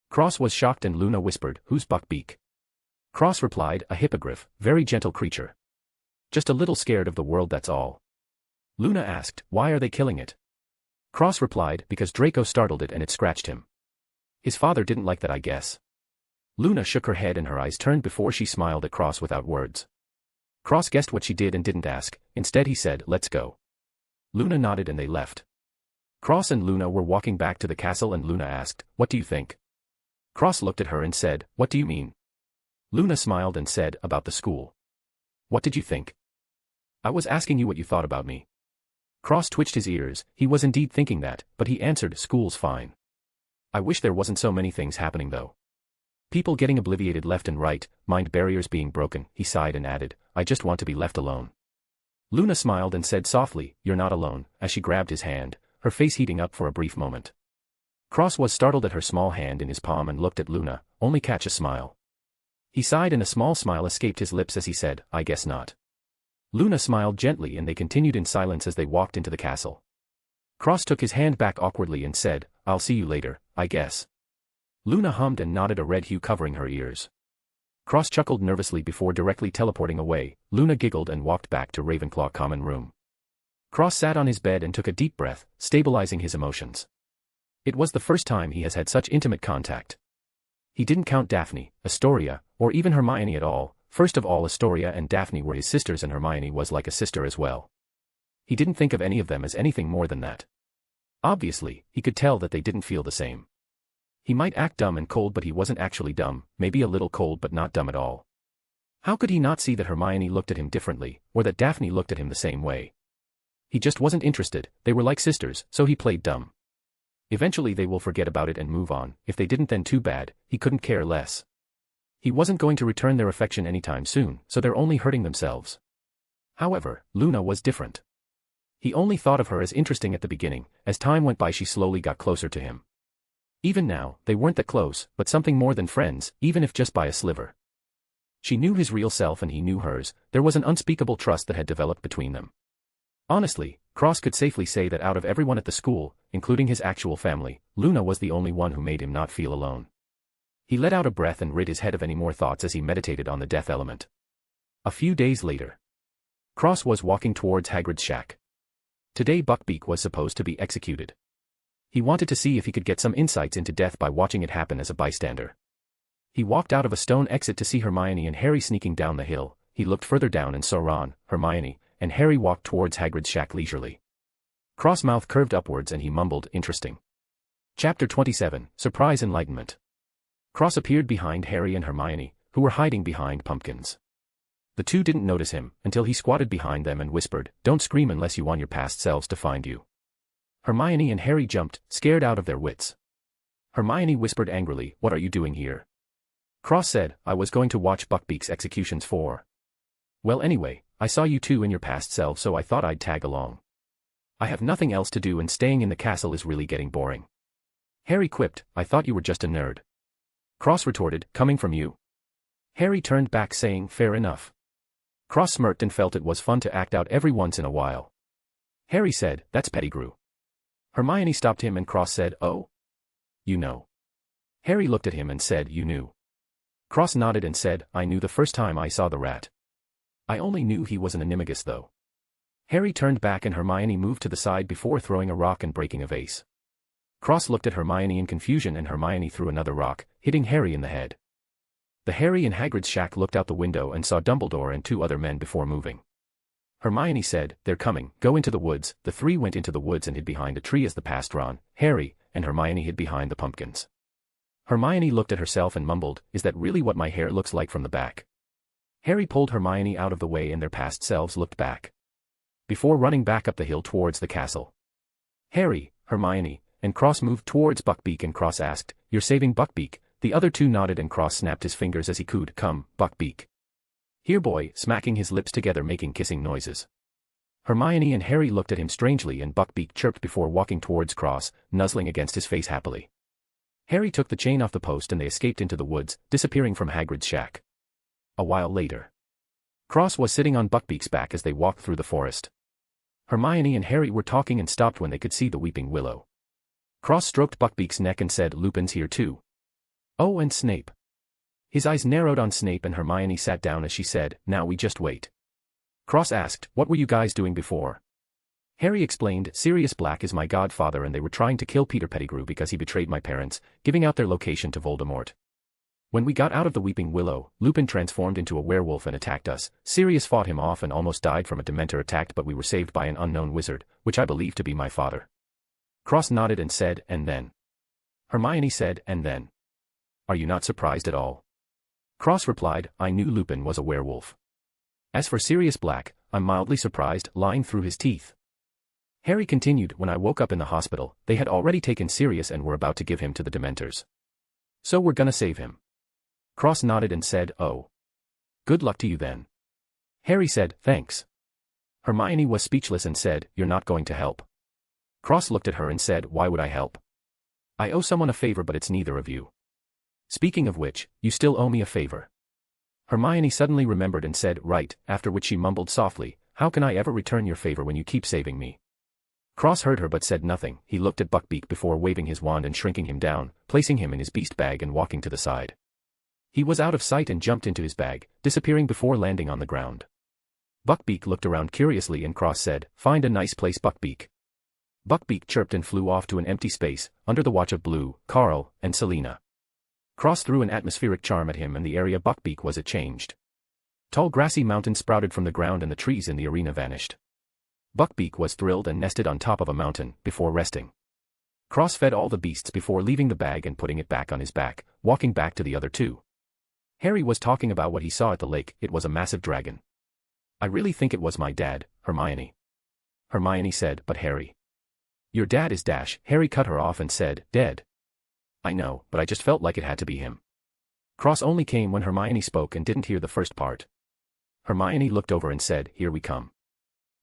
Cross was shocked and Luna whispered, "Who's Buckbeak?" Cross replied, "A hippogriff, very gentle creature. Just a little scared of the world, that's all." Luna asked, "Why are they killing it?" Cross replied, "Because Draco startled it and it scratched him. His father didn't like that, I guess." Luna shook her head and her eyes turned before she smiled at Cross without words. Cross guessed what she did and didn't ask, instead he said, "Let's go." Luna nodded and they left. Cross and Luna were walking back to the castle and Luna asked, "What do you think?" Cross looked at her and said, "What do you mean?" Luna smiled and said, "About the school." "What did you think?" "I was asking you what you thought about me." Cross twitched his ears, he was indeed thinking that, but he answered, "School's fine. I wish there wasn't so many things happening though. People getting obliviated left and right, mind barriers being broken." He sighed and added, "I just want to be left alone." Luna smiled and said softly, "You're not alone," as she grabbed his hand, her face heating up for a brief moment. Cross was startled at her small hand in his palm and looked at Luna, only catch a smile. He sighed and a small smile escaped his lips as he said, "I guess not." Luna smiled gently and they continued in silence as they walked into the castle. Cross took his hand back awkwardly and said, "I'll see you later, I guess." Luna hummed and nodded, a red hue covering her ears. Cross chuckled nervously before directly teleporting away. Luna giggled and walked back to Ravenclaw common room. Cross sat on his bed and took a deep breath, stabilizing his emotions. It was the first time he has had such intimate contact. He didn't count Daphne, Astoria, or even Hermione at all. First of all, Astoria and Daphne were his sisters and Hermione was like a sister as well. He didn't think of any of them as anything more than that. Obviously, he could tell that they didn't feel the same. He might act dumb and cold, but he wasn't actually dumb, maybe a little cold but not dumb at all. How could he not see that Hermione looked at him differently, or that Daphne looked at him the same way? He just wasn't interested, they were like sisters, so he played dumb. Eventually they will forget about it and move on, if they didn't then too bad, he couldn't care less. He wasn't going to return their affection anytime soon, so they're only hurting themselves. However, Luna was different. He only thought of her as interesting at the beginning, as time went by she slowly got closer to him. Even now, they weren't that close, but something more than friends, even if just by a sliver. She knew his real self and he knew hers, there was an unspeakable trust that had developed between them. Honestly, Cross could safely say that out of everyone at the school, including his actual family, Luna was the only one who made him not feel alone. He let out a breath and rid his head of any more thoughts as he meditated on the death element. A few days later. Cross was walking towards Hagrid's shack. Today Buckbeak was supposed to be executed. He wanted to see if he could get some insights into death by watching it happen as a bystander. He walked out of a stone exit to see Hermione and Harry sneaking down the hill. He looked further down and saw Ron, Hermione, and Harry walked towards Hagrid's shack leisurely. Cross' mouth curved upwards and he mumbled, "Interesting." Chapter 27, Surprise Enlightenment. Cross appeared behind Harry and Hermione, who were hiding behind pumpkins. The two didn't notice him until he squatted behind them and whispered, "Don't scream unless you want your past selves to find you." Hermione and Harry jumped, scared out of their wits. Hermione whispered angrily, "What are you doing here?" Cross said, "I was going to watch Buckbeak's executions for. Well anyway, I saw you two in your past selves so I thought I'd tag along. I have nothing else to do and staying in the castle is really getting boring." Harry quipped, "I thought you were just a nerd." Cross retorted, "Coming from you?" Harry turned back saying, "Fair enough." Cross smirked and felt it was fun to act out every once in a while. Harry said, "That's Pettigrew." Hermione stopped him and Cross said, "Oh? You know." Harry looked at him and said, "You knew." Cross nodded and said, "I knew the first time I saw the rat. I only knew he was an animagus though." Harry turned back and Hermione moved to the side before throwing a rock and breaking a vase. Cross looked at Hermione in confusion and Hermione threw another rock, hitting Harry in the head. The Harry in Hagrid's shack looked out the window and saw Dumbledore and two other men before moving. Hermione said, "They're coming, go into the woods." The three went into the woods and hid behind a tree as the past Ron, Harry, and Hermione hid behind the pumpkins. Hermione looked at herself and mumbled, "Is that really what my hair looks like from the back?" Harry pulled Hermione out of the way and their past selves looked back, before running back up the hill towards the castle. Harry, Hermione, and Cross moved towards Buckbeak and Cross asked, "You're saving Buckbeak?" The other two nodded and Cross snapped his fingers as he cooed, "Come, Buckbeak. Here boy," smacking his lips together making kissing noises. Hermione and Harry looked at him strangely and Buckbeak chirped before walking towards Cross, nuzzling against his face happily. Harry took the chain off the post and they escaped into the woods, disappearing from Hagrid's shack. A while later, Cross was sitting on Buckbeak's back as they walked through the forest. Hermione and Harry were talking and stopped when they could see the weeping willow. Cross stroked Buckbeak's neck and said, "Lupin's here too." "Oh, and Snape." His eyes narrowed on Snape and Hermione sat down as she said, "Now we just wait." Cross asked, "What were you guys doing before?" Harry explained, "Sirius Black is my godfather and they were trying to kill Peter Pettigrew because he betrayed my parents, giving out their location to Voldemort. When we got out of the Weeping Willow, Lupin transformed into a werewolf and attacked us. Sirius fought him off and almost died from a Dementor attack but we were saved by an unknown wizard, which I believe to be my father." Cross nodded and said, "And then?" Hermione said, "And then? Are you not surprised at all?" Cross replied, "I knew Lupin was a werewolf. As for Sirius Black, I'm mildly surprised," lying through his teeth. Harry continued, "When I woke up in the hospital, they had already taken Sirius and were about to give him to the Dementors. So we're gonna save him." Cross nodded and said, "Oh. Good luck to you then." Harry said, "Thanks." Hermione was speechless and said, "You're not going to help?" Cross looked at her and said, "Why would I help? I owe someone a favor but it's neither of you. Speaking of which, you still owe me a favor." Hermione suddenly remembered and said, "Right," after which she mumbled softly, "How can I ever return your favor when you keep saving me?" Cross heard her but said nothing. He looked at Buckbeak before waving his wand and shrinking him down, placing him in his beast bag and walking to the side. He was out of sight and jumped into his bag, disappearing before landing on the ground. Buckbeak looked around curiously and Cross said, "Find a nice place, Buckbeak." Buckbeak chirped and flew off to an empty space, under the watch of Blue, Carl, and Selena. Cross threw an atmospheric charm at him and the area Buckbeak was changed. Tall grassy mountains sprouted from the ground and the trees in the arena vanished. Buckbeak was thrilled and nested on top of a mountain, before resting. Cross fed all the beasts before leaving the bag and putting it back on his back, walking back to the other two. Harry was talking about what he saw at the lake. It was a massive dragon. "I really think it was my dad, Hermione." Hermione said, "But Harry. Your dad is Dash." Harry cut her off and said, "Dead." "I know, but I just felt like it had to be him." Cross only came when Hermione spoke and didn't hear the first part. Hermione looked over and said, "Here we come."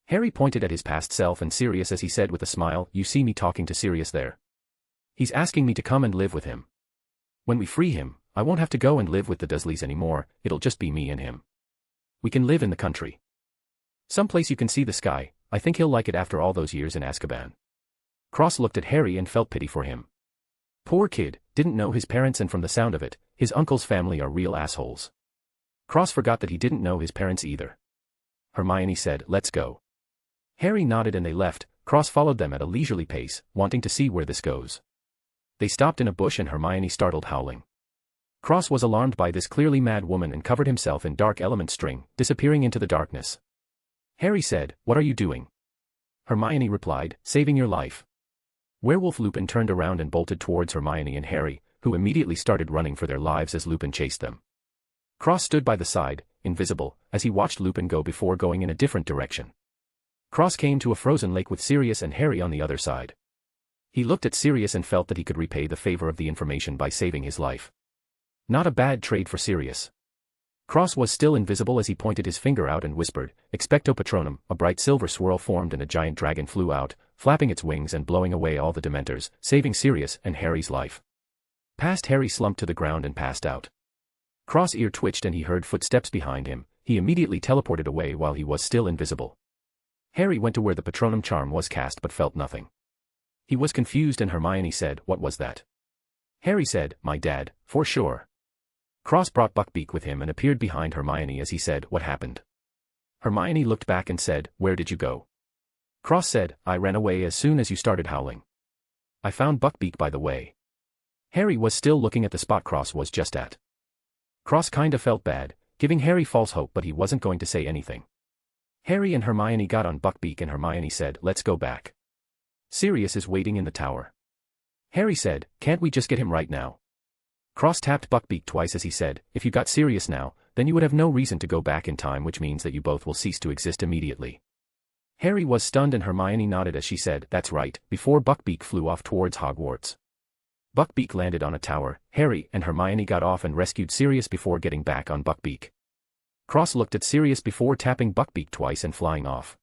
Harry pointed at his past self and Sirius as he said with a smile, "You see me talking to Sirius there? He's asking me to come and live with him. When we free him, I won't have to go and live with the Dursleys anymore, it'll just be me and him. We can live in the country. Someplace you can see the sky. I think he'll like it after all those years in Azkaban." Cross looked at Harry and felt pity for him. Poor kid, didn't know his parents and from the sound of it, his uncle's family are real assholes. Cross forgot that he didn't know his parents either. Hermione said, "Let's go." Harry nodded and they left. Cross followed them at a leisurely pace, wanting to see where this goes. They stopped in a bush and Hermione startled howling. Cross was alarmed by this clearly mad woman and covered himself in dark element string, disappearing into the darkness. Harry said, "What are you doing?" Hermione replied, "Saving your life." Werewolf Lupin turned around and bolted towards Hermione and Harry, who immediately started running for their lives as Lupin chased them. Cross stood by the side, invisible, as he watched Lupin go before going in a different direction. Cross came to a frozen lake with Sirius and Harry on the other side. He looked at Sirius and felt that he could repay the favor of the information by saving his life. Not a bad trade for Sirius. Cross was still invisible as he pointed his finger out and whispered, "Expecto Patronum." A bright silver swirl formed and a giant dragon flew out, flapping its wings and blowing away all the Dementors, saving Sirius and Harry's life. Past Harry slumped to the ground and passed out. Cross' ear twitched and he heard footsteps behind him. He immediately teleported away while he was still invisible. Harry went to where the Patronum charm was cast but felt nothing. He was confused and Hermione said, "What was that?" Harry said, "My dad, for sure." Cross brought Buckbeak with him and appeared behind Hermione as he said, "What happened?" Hermione looked back and said, "Where did you go?" Cross said, "I ran away as soon as you started howling. I found Buckbeak by the way." Harry was still looking at the spot Cross was just at. Cross kinda felt bad, giving Harry false hope but he wasn't going to say anything. Harry and Hermione got on Buckbeak and Hermione said, "Let's go back. Sirius is waiting in the tower." Harry said, "Can't we just get him right now?" Cross tapped Buckbeak twice as he said, "If you got Sirius now, then you would have no reason to go back in time, which means that you both will cease to exist immediately." Harry was stunned and Hermione nodded as she said, "That's right," before Buckbeak flew off towards Hogwarts. Buckbeak landed on a tower. Harry and Hermione got off and rescued Sirius before getting back on Buckbeak. Cross looked at Sirius before tapping Buckbeak twice and flying off.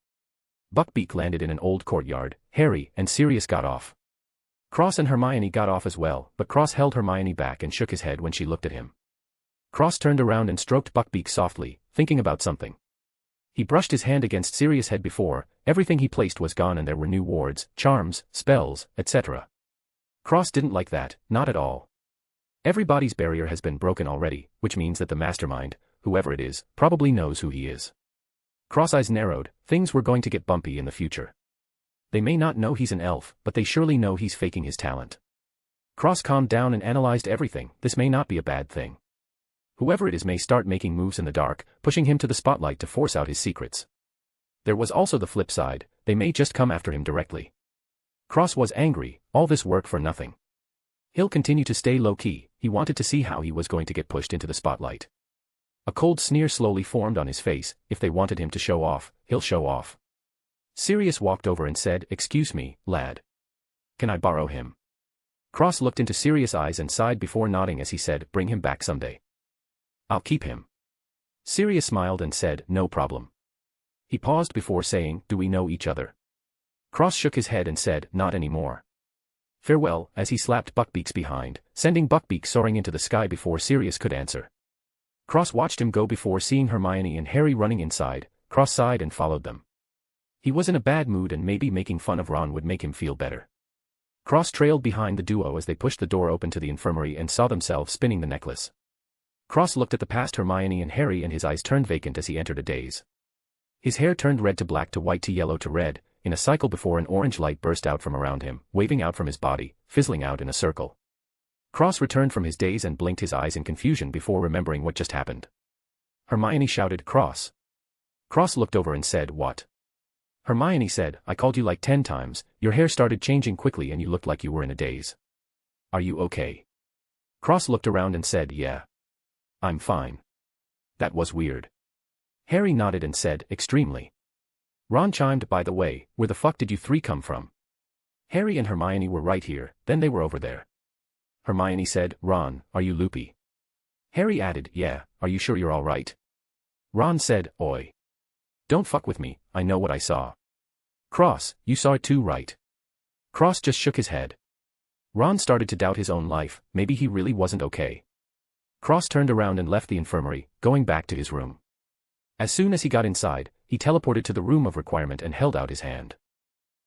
Buckbeak landed in an old courtyard. Harry and Sirius got off. Cross and Hermione got off as well, but Cross held Hermione back and shook his head when she looked at him. Cross turned around and stroked Buckbeak softly, thinking about something. He brushed his hand against Sirius' head before, everything he placed was gone and there were new wards, charms, spells, etc. Cross didn't like that, not at all. Everybody's barrier has been broken already, which means that the mastermind, whoever it is, probably knows who he is. Cross' eyes narrowed, things were going to get bumpy in the future. They may not know he's an elf, but they surely know he's faking his talent. Cross calmed down and analyzed everything. This may not be a bad thing. Whoever it is may start making moves in the dark, pushing him to the spotlight to force out his secrets. There was also the flip side, they may just come after him directly. Cross was angry, all this work for nothing. He'll continue to stay low-key, he wanted to see how he was going to get pushed into the spotlight. A cold sneer slowly formed on his face. If they wanted him to show off, he'll show off. Sirius walked over and said, "Excuse me, lad. Can I borrow him?" Cross looked into Sirius' eyes and sighed before nodding as he said, "Bring him back someday. I'll keep him." Sirius smiled and said, "No problem." He paused before saying, "Do we know each other?" Cross shook his head and said, "Not anymore. Farewell," as he slapped Buckbeak's behind, sending Buckbeak soaring into the sky before Sirius could answer. Cross watched him go before seeing Hermione and Harry running inside. Cross sighed and followed them. He was in a bad mood and maybe making fun of Ron would make him feel better. Cross trailed behind the duo as they pushed the door open to the infirmary and saw themselves spinning the necklace. Cross looked at the past Hermione and Harry and his eyes turned vacant as he entered a daze. His hair turned red to black to white to yellow to red, in a cycle before an orange light burst out from around him, waving out from his body, fizzling out in a circle. Cross returned from his daze and blinked his eyes in confusion before remembering what just happened. Hermione shouted, "Cross." Cross looked over and said, "What?" Hermione said, "I called you like 10 times, your hair started changing quickly and you looked like you were in a daze. Are you okay?" Cross looked around and said, "Yeah. I'm fine." "That was weird." Harry nodded and said, "Extremely." Ron chimed, "By the way, where the fuck did you three come from?" Harry and Hermione were right here, then they were over there. Hermione said, "Ron, are you loopy?" Harry added, "Yeah, are you sure you're alright?" Ron said, "Oi. Don't fuck with me, I know what I saw." "Cross, you saw it too, right?" Cross just shook his head. Ron started to doubt his own life, maybe he really wasn't okay. Cross turned around and left the infirmary, going back to his room. As soon as he got inside, he teleported to the room of requirement and held out his hand.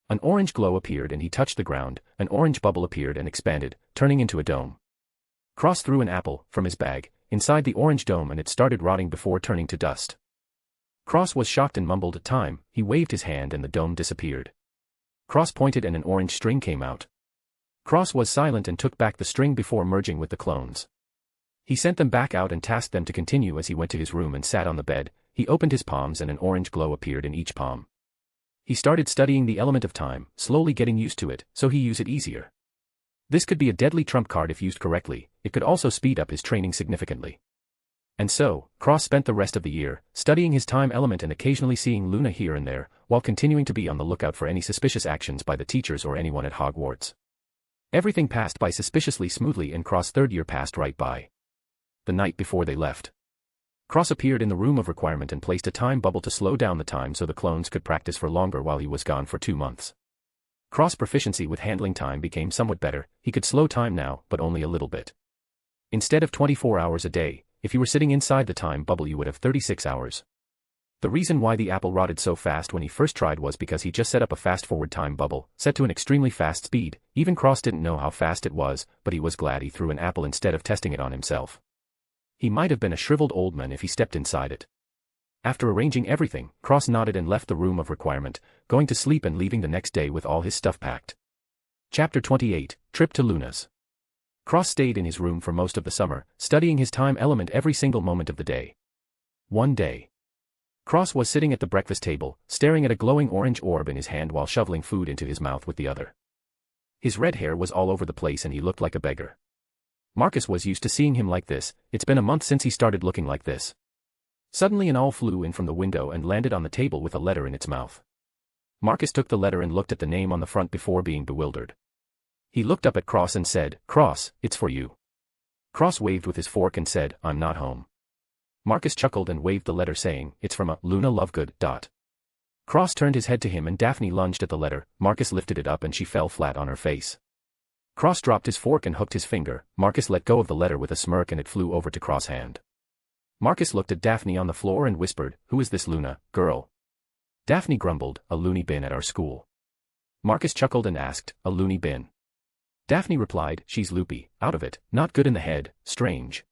An orange glow appeared and he touched the ground, an orange bubble appeared and expanded, turning into a dome. Cross threw an apple, from his bag, inside the orange dome and it started rotting before turning to dust. Cross was shocked and mumbled, "Time," he waved his hand and the dome disappeared. Cross pointed and an orange string came out. Cross was silent and took back the string before merging with the clones. He sent them back out and tasked them to continue as he went to his room and sat on the bed. He opened his palms and an orange glow appeared in each palm. He started studying the element of time, slowly getting used to it, so he used it easier. This could be a deadly trump card if used correctly. It could also speed up his training significantly. And so, Cross spent the rest of the year, studying his time element and occasionally seeing Luna here and there, while continuing to be on the lookout for any suspicious actions by the teachers or anyone at Hogwarts. Everything passed by suspiciously smoothly and Cross' third year passed right by. The night before they left, Cross appeared in the room of requirement and placed a time bubble to slow down the time so the clones could practice for longer while he was gone for 2 months. Cross' proficiency with handling time became somewhat better. He could slow time now, but only a little bit. Instead of 24 hours a day, if you were sitting inside the time bubble you would have 36 hours. The reason why the apple rotted so fast when he first tried was because he just set up a fast-forward time bubble, set to an extremely fast speed. Even Cross didn't know how fast it was, but he was glad he threw an apple instead of testing it on himself. He might have been a shriveled old man if he stepped inside it. After arranging everything, Cross nodded and left the room of requirement, going to sleep and leaving the next day with all his stuff packed. Chapter 28, Trip to Luna's. Cross stayed in his room for most of the summer, studying his time element every single moment of the day. One day, Cross was sitting at the breakfast table, staring at a glowing orange orb in his hand while shoveling food into his mouth with the other. His red hair was all over the place and he looked like a beggar. Marcus was used to seeing him like this. It's been a month since he started looking like this. Suddenly an owl flew in from the window and landed on the table with a letter in its mouth. Marcus took the letter and looked at the name on the front before being bewildered. He looked up at Cross and said, "Cross, it's for you." Cross waved with his fork and said, "I'm not home." Marcus chuckled and waved the letter saying, "It's from a Luna Lovegood. Cross turned his head to him and Daphne lunged at the letter. Marcus lifted it up and she fell flat on her face. Cross dropped his fork and hooked his finger. Marcus let go of the letter with a smirk and it flew over to Cross' hand. Marcus looked at Daphne on the floor and whispered, "Who is this Luna, girl?" Daphne grumbled, "A loony bin at our school." Marcus chuckled and asked, "A loony bin?" Daphne replied, "She's loopy, out of it, not good in the head, strange."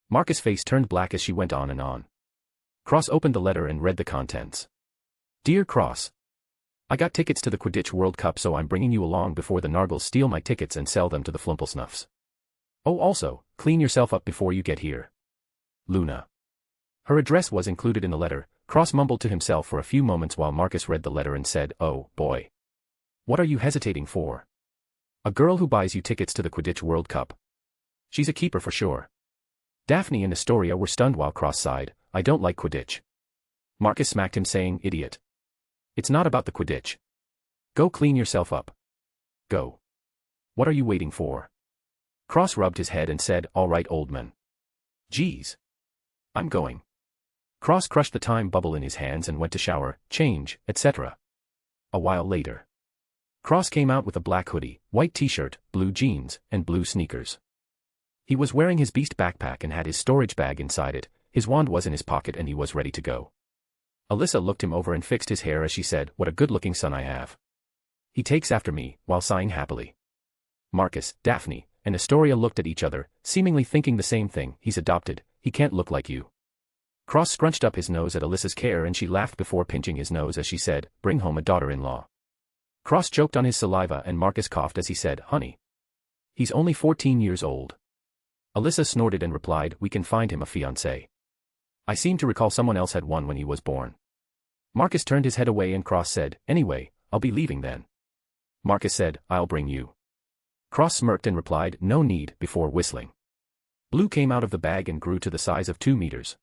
Marcus' face turned black as she went on and on. Cross opened the letter and read the contents. "Dear Cross, I got tickets to the Quidditch World Cup so I'm bringing you along before the Nargles steal my tickets and sell them to the Flumplesnuffs. Oh also, clean yourself up before you get here. Luna." Her address was included in the letter. Cross mumbled to himself for a few moments while Marcus read the letter and said, "Oh, boy. What are you hesitating for? A girl who buys you tickets to the Quidditch World Cup. She's a keeper for sure." Daphne and Astoria were stunned while Cross sighed, "I don't like Quidditch." Marcus smacked him saying, "Idiot. It's not about the Quidditch. Go clean yourself up. Go. What are you waiting for?" Cross rubbed his head and said, "All right, old man. Geez. I'm going." Cross crushed the time bubble in his hands and went to shower, change, etc. A while later, Cross came out with a black hoodie, white t-shirt, blue jeans, and blue sneakers. He was wearing his beast backpack and had his storage bag inside it. His wand was in his pocket and he was ready to go. Alyssa looked him over and fixed his hair as she said, "What a good-looking son I have. He takes after me," while sighing happily. Marcus, Daphne, and Astoria looked at each other, seemingly thinking the same thing. "He's adopted, he can't look like you." Cross scrunched up his nose at Alyssa's care and she laughed before pinching his nose as she said, "Bring home a daughter-in-law." Cross choked on his saliva and Marcus coughed as he said, "Honey. He's only 14 years old." Alyssa snorted and replied, "We can find him a fiancé. I seem to recall someone else had one when he was born." Marcus turned his head away and Cross said, "Anyway, I'll be leaving then." Marcus said, "I'll bring you." Cross smirked and replied, "No need," before whistling. Blue came out of the bag and grew to the size of 2 meters.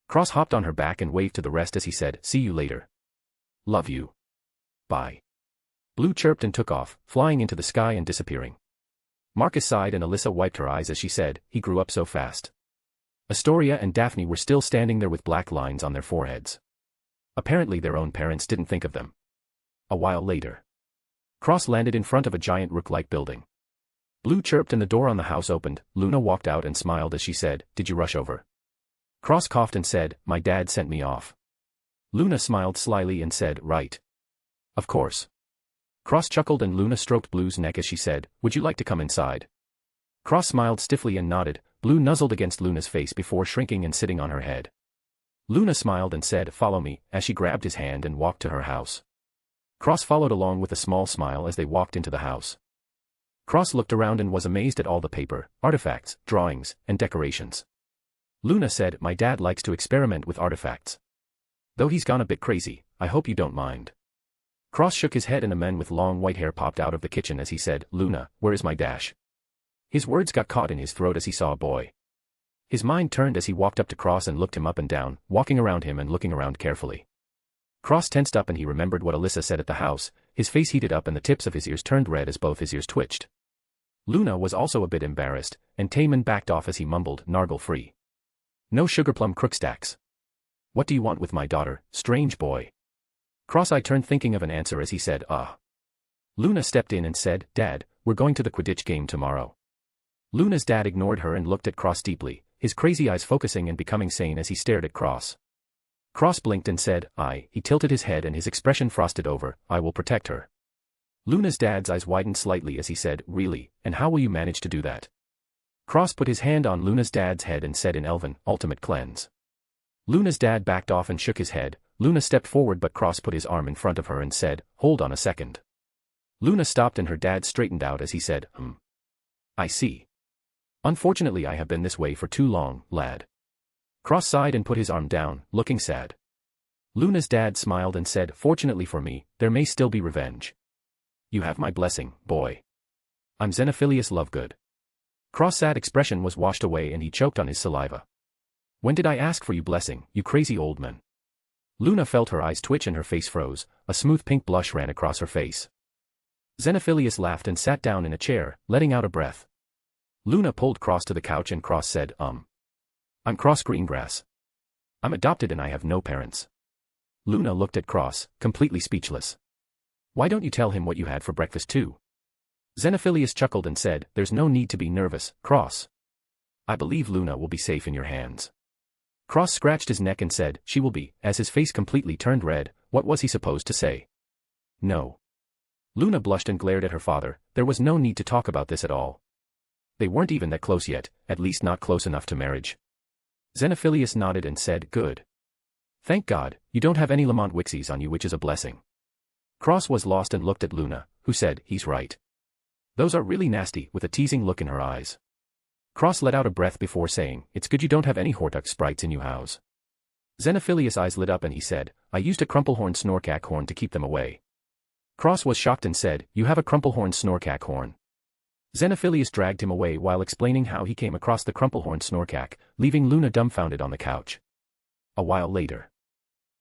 Cross hopped on her back and waved to the rest as he said, "See you later. Love you. Bye." Blue chirped and took off, flying into the sky and disappearing. Marcus sighed and Alyssa wiped her eyes as she said, "He grew up so fast." Astoria and Daphne were still standing there with black lines on their foreheads. Apparently their own parents didn't think of them. A while later, Cross landed in front of a giant rook-like building. Blue chirped and the door on the house opened. Luna walked out and smiled as she said, "Did you rush over?" Cross coughed and said, "My dad sent me off." Luna smiled slyly and said, "Right. Of course." Cross chuckled and Luna stroked Blue's neck as she said, "Would you like to come inside?" Cross smiled stiffly and nodded. Blue nuzzled against Luna's face before shrinking and sitting on her head. Luna smiled and said, "Follow me," as she grabbed his hand and walked to her house. Cross followed along with a small smile as they walked into the house. Cross looked around and was amazed at all the paper, artifacts, drawings, and decorations. Luna said, "My dad likes to experiment with artifacts. Though he's gone a bit crazy, I hope you don't mind." Cross shook his head and a man with long white hair popped out of the kitchen as he said, "Luna, where is my dash?" His words got caught in his throat as he saw a boy. His mind turned as he walked up to Cross and looked him up and down, walking around him and looking around carefully. Cross tensed up and he remembered what Alyssa said at the house, his face heated up and the tips of his ears turned red as both his ears twitched. Luna was also a bit embarrassed, and Taman backed off as he mumbled, "Nargle free. No sugarplum crookstacks. What do you want with my daughter, strange boy?" Cross-eyed turned thinking of an answer as he said, Luna stepped in and said, "Dad, we're going to the Quidditch game tomorrow." Luna's dad ignored her and looked at Cross deeply, his crazy eyes focusing and becoming sane as he stared at Cross. Cross blinked and said, "I." He tilted his head and his expression frosted over, "I will protect her." Luna's dad's eyes widened slightly as he said, "Really, and how will you manage to do that?" Cross put his hand on Luna's dad's head and said in Elven, "Ultimate cleanse." Luna's dad backed off and shook his head. Luna stepped forward but Cross put his arm in front of her and said, "Hold on a second." Luna stopped and her dad straightened out as he said, I see. Unfortunately I have been this way for too long, lad." Cross sighed and put his arm down, looking sad. Luna's dad smiled and said, "Fortunately for me, there may still be revenge. You have my blessing, boy. I'm Xenophilius Lovegood." Cross' sad expression was washed away and he choked on his saliva. "When did I ask for you blessing, you crazy old man?" Luna felt her eyes twitch and her face froze, a smooth pink blush ran across her face. Xenophilius laughed and sat down in a chair, letting out a breath. Luna pulled Cross to the couch and Cross said, I'm Cross Greengrass. I'm adopted and I have no parents." Luna looked at Cross, completely speechless. "Why don't you tell him what you had for breakfast too?" Xenophilius chuckled and said, "There's no need to be nervous, Cross. I believe Luna will be safe in your hands." Cross scratched his neck and said, "She will be," as his face completely turned red. What was he supposed to say? No. Luna blushed and glared at her father. There was no need to talk about this at all. They weren't even that close yet, at least not close enough to marriage. Xenophilius nodded and said, "Good. Thank God, you don't have any Lamont Wixies on you, which is a blessing." Cross was lost and looked at Luna, who said, "He's right. Those are really nasty," with a teasing look in her eyes. Cross let out a breath before saying, "It's good you don't have any Hortuck sprites in you house." Xenophilius' eyes lit up and he said, "I used a crumplehorn snorkack horn to keep them away." Cross was shocked and said, "You have a crumplehorn snorkack horn?" Xenophilius dragged him away while explaining how he came across the crumplehorn snorkack, leaving Luna dumbfounded on the couch. A while later,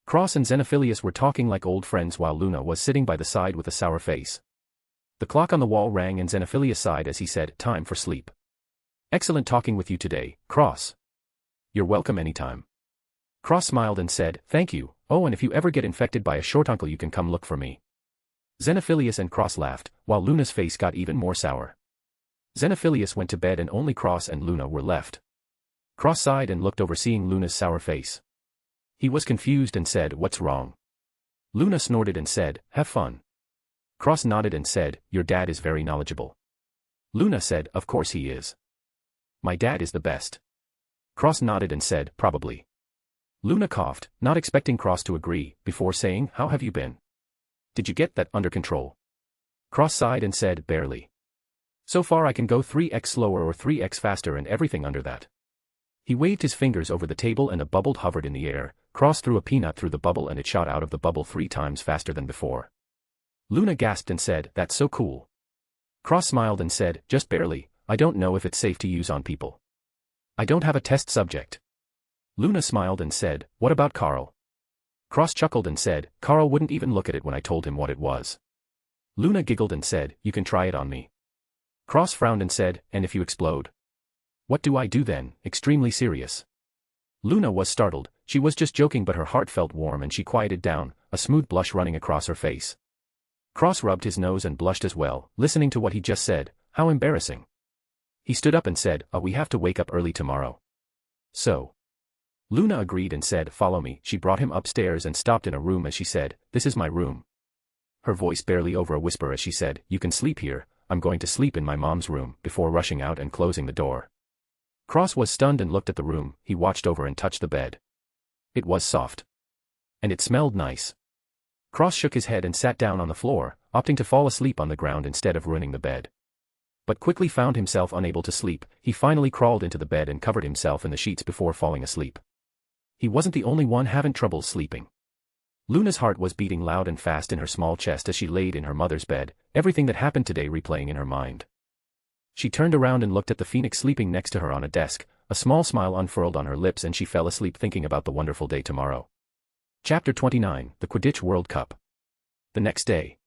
Cross and Xenophilius were talking like old friends while Luna was sitting by the side with a sour face. The clock on the wall rang and Xenophilius sighed as he said, "Time for sleep." "Excellent talking with you today, Cross." "You're welcome anytime." Cross smiled and said, "Thank you. Oh, and if you ever get infected by a short uncle you can come look for me." Xenophilius and Cross laughed, while Luna's face got even more sour. Xenophilius went to bed and only Cross and Luna were left. Cross sighed and looked over seeing Luna's sour face. He was confused and said, "What's wrong?" Luna snorted and said, "Have fun." Cross nodded and said, "Your dad is very knowledgeable." Luna said, "Of course he is. My dad is the best." Cross nodded and said, "Probably." Luna coughed, not expecting Cross to agree, before saying, "How have you been? Did you get that under control?" Cross sighed and said, "Barely. So far I can go 3x slower or 3x faster and everything under that." He waved his fingers over the table and a bubble hovered in the air. Cross threw a peanut through the bubble and it shot out of the bubble 3 times faster than before. Luna gasped and said, "That's so cool." Cross smiled and said, "Just barely. I don't know if it's safe to use on people. I don't have a test subject." Luna smiled and said, "What about Carl?" Cross chuckled and said, "Carl wouldn't even look at it when I told him what it was." Luna giggled and said, "You can try it on me." Cross frowned and said, "And if you explode?" "What do I do then?" Extremely serious. Luna was startled. She was just joking but her heart felt warm and she quieted down, a smooth blush running across her face. Cross rubbed his nose and blushed as well, listening to what he just said. How embarrassing. He stood up and said, "We have to wake up early tomorrow." "So?" Luna agreed and said, "Follow me." She brought him upstairs and stopped in a room as she said, "This is my room." Her voice barely over a whisper as she said, "You can sleep here, I'm going to sleep in my mom's room," before rushing out and closing the door. Cross was stunned and looked at the room. He watched over and touched the bed. It was soft. And it smelled nice. Cross shook his head and sat down on the floor, opting to fall asleep on the ground instead of ruining the bed. But quickly found himself unable to sleep. He finally crawled into the bed and covered himself in the sheets before falling asleep. He wasn't the only one having trouble sleeping. Luna's heart was beating loud and fast in her small chest as she laid in her mother's bed, everything that happened today replaying in her mind. She turned around and looked at the phoenix sleeping next to her on a desk, a small smile unfurled on her lips and she fell asleep thinking about the wonderful day tomorrow. Chapter 29, The Quidditch World Cup. The next day.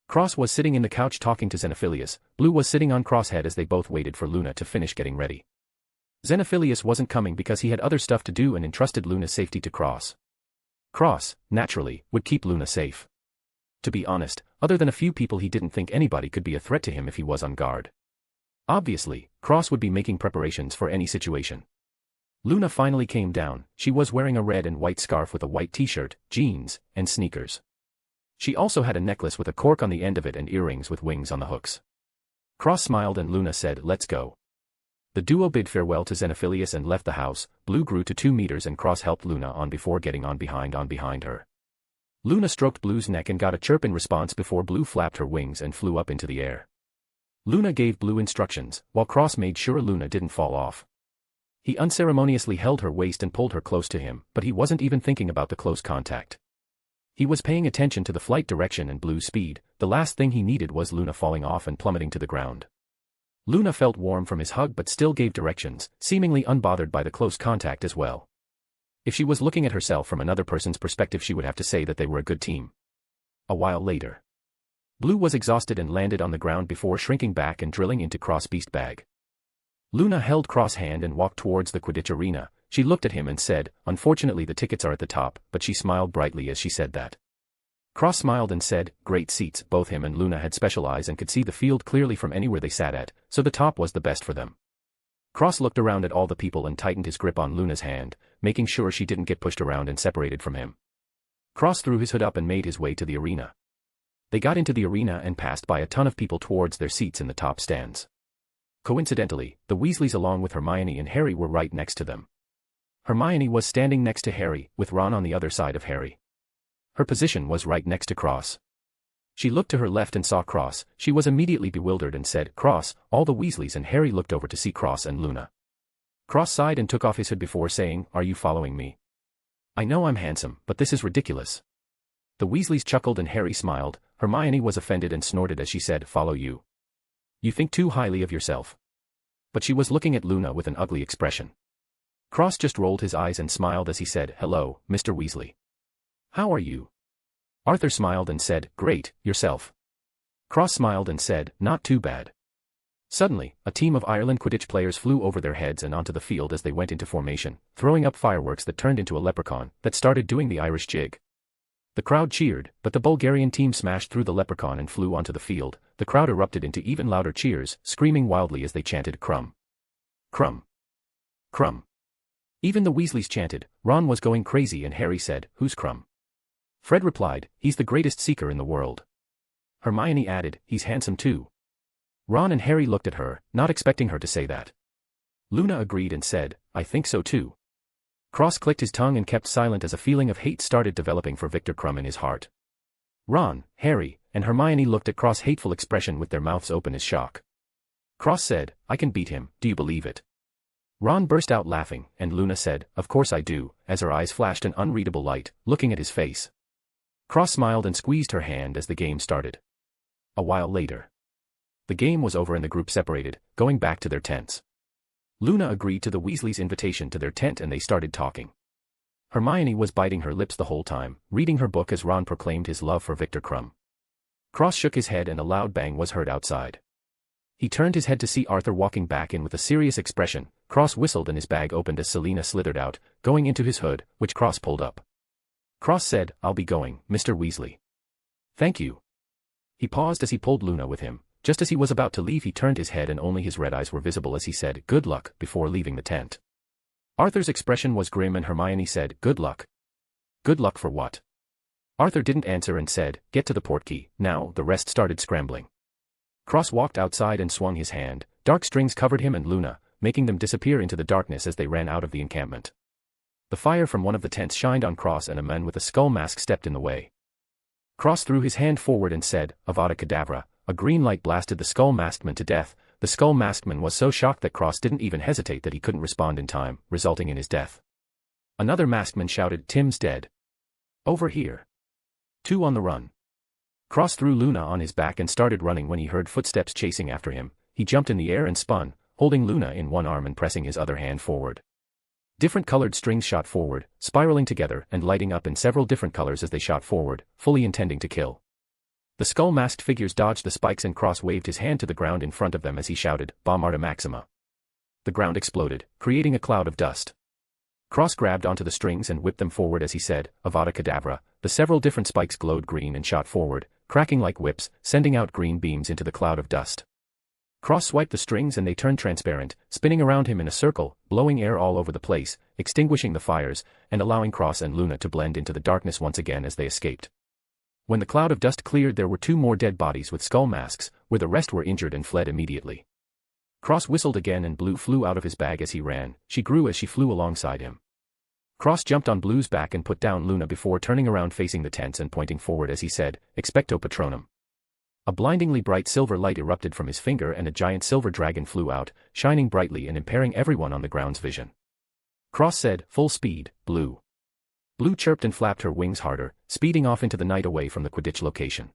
Cross was sitting in the couch talking to Xenophilius, Blue was sitting on Cross' head as they both waited for Luna to finish getting ready. Xenophilius wasn't coming because he had other stuff to do and entrusted Luna's safety to Cross. Cross, naturally, would keep Luna safe. To be honest, other than a few people he didn't think anybody could be a threat to him if he was on guard. Obviously, Cross would be making preparations for any situation. Luna finally came down, she was wearing a red and white scarf with a white t-shirt, jeans, and sneakers. She also had a necklace with a cork on the end of it and earrings with wings on the hooks. Cross smiled and Luna said, "Let's go." The duo bid farewell to Xenophilius and left the house. Blue grew to 2 meters and Cross helped Luna on before getting on behind her. Luna stroked Blue's neck and got a chirp in response before Blue flapped her wings and flew up into the air. Luna gave Blue instructions, while Cross made sure Luna didn't fall off. He unceremoniously held her waist and pulled her close to him, but he wasn't even thinking about the close contact. He was paying attention to the flight direction and Blue's speed. The last thing he needed was Luna falling off and plummeting to the ground. Luna felt warm from his hug but still gave directions, seemingly unbothered by the close contact as well. If she was looking at herself from another person's perspective she would have to say that they were a good team. A while later. Blue was exhausted and landed on the ground before shrinking back and drilling into Cross' beast bag. Luna held Cross' hand and walked towards the Quidditch arena. She looked at him and said, "Unfortunately the tickets are at the top," but she smiled brightly as she said that. Cross smiled and said, "Great seats." Both him and Luna had special eyes and could see the field clearly from anywhere they sat at, so the top was the best for them. Cross looked around at all the people and tightened his grip on Luna's hand, making sure she didn't get pushed around and separated from him. Cross threw his hood up and made his way to the arena. They got into the arena and passed by a ton of people towards their seats in the top stands. Coincidentally, the Weasleys along with Hermione and Harry were right next to them. Hermione was standing next to Harry, with Ron on the other side of Harry. Her position was right next to Cross. She looked to her left and saw Cross. She was immediately bewildered and said, "Cross." All the Weasleys and Harry looked over to see Cross and Luna. Cross sighed and took off his hood before saying, "Are you following me? I know I'm handsome, but this is ridiculous." The Weasleys chuckled and Harry smiled. Hermione was offended and snorted as she said, "Follow you? You think too highly of yourself." But she was looking at Luna with an ugly expression. Cross just rolled his eyes and smiled as he said, "Hello, Mr. Weasley. How are you?" Arthur smiled and said, "Great, yourself?" Cross smiled and said, "Not too bad." Suddenly, a team of Ireland Quidditch players flew over their heads and onto the field as they went into formation, throwing up fireworks that turned into a leprechaun that started doing the Irish jig. The crowd cheered, but the Bulgarian team smashed through the leprechaun and flew onto the field. The crowd erupted into even louder cheers, screaming wildly as they chanted, "Crumb! Crumb! Crumb!" Even the Weasleys chanted. Ron was going crazy and Harry said, "Who's Crumb?" Fred replied, "He's the greatest seeker in the world." Hermione added, "He's handsome too." Ron and Harry looked at her, not expecting her to say that. Luna agreed and said, "I think so too." Cross clicked his tongue and kept silent as a feeling of hate started developing for Victor Crumb in his heart. Ron, Harry, and Hermione looked at Cross' hateful expression with their mouths open as shock. Cross said, "I can beat him, do you believe it?" Ron burst out laughing, and Luna said, "Of course I do," as her eyes flashed an unreadable light, looking at his face. Cross smiled and squeezed her hand as the game started. A while later. The game was over and the group separated, going back to their tents. Luna agreed to the Weasleys' invitation to their tent and they started talking. Hermione was biting her lips the whole time, reading her book as Ron proclaimed his love for Victor Crumb. Cross shook his head and a loud bang was heard outside. He turned his head to see Arthur walking back in with a serious expression. Cross whistled and his bag opened as Selena slithered out, going into his hood, which Cross pulled up. Cross said, "I'll be going, Mr. Weasley." "Thank you." He paused as he pulled Luna with him. Just as he was about to leave he turned his head and only his red eyes were visible as he said, "Good luck," before leaving the tent. Arthur's expression was grim and Hermione said, "Good luck." "Good luck for what?" Arthur didn't answer and said, "Get to the portkey." Now, the rest started scrambling. Cross walked outside and swung his hand. Dark strings covered him and Luna, making them disappear into the darkness as they ran out of the encampment. The fire from one of the tents shined on Cross and a man with a skull mask stepped in the way. Cross threw his hand forward and said, "Avada Kedavra." A green light blasted the skull masked man to death. The skull masked man was so shocked that Cross didn't even hesitate that he couldn't respond in time, resulting in his death. Another masked man shouted, "Tim's dead. Over here." 2 on the run. Cross threw Luna on his back and started running when he heard footsteps chasing after him. He jumped in the air and spun, holding Luna in one arm and pressing his other hand forward. Different colored strings shot forward, spiraling together and lighting up in several different colors as they shot forward, fully intending to kill. The skull-masked figures dodged the spikes and Cross waved his hand to the ground in front of them as he shouted, "Bomb Arta Maxima." The ground exploded, creating a cloud of dust. Cross grabbed onto the strings and whipped them forward as he said, "Avada Kedavra." The several different spikes glowed green and shot forward, cracking like whips, sending out green beams into the cloud of dust. Cross swiped the strings and they turned transparent, spinning around him in a circle, blowing air all over the place, extinguishing the fires, and allowing Cross and Luna to blend into the darkness once again as they escaped. When the cloud of dust cleared, there were 2 more dead bodies with skull masks, where the rest were injured and fled immediately. Cross whistled again and Blue flew out of his bag as he ran. She grew as she flew alongside him. Cross jumped on Blue's back and put down Luna before turning around facing the tents and pointing forward as he said, "Expecto Patronum." A blindingly bright silver light erupted from his finger and a giant silver dragon flew out, shining brightly and impairing everyone on the ground's vision. Cross said, "Full speed, Blue." Blue chirped and flapped her wings harder, speeding off into the night away from the Quidditch location.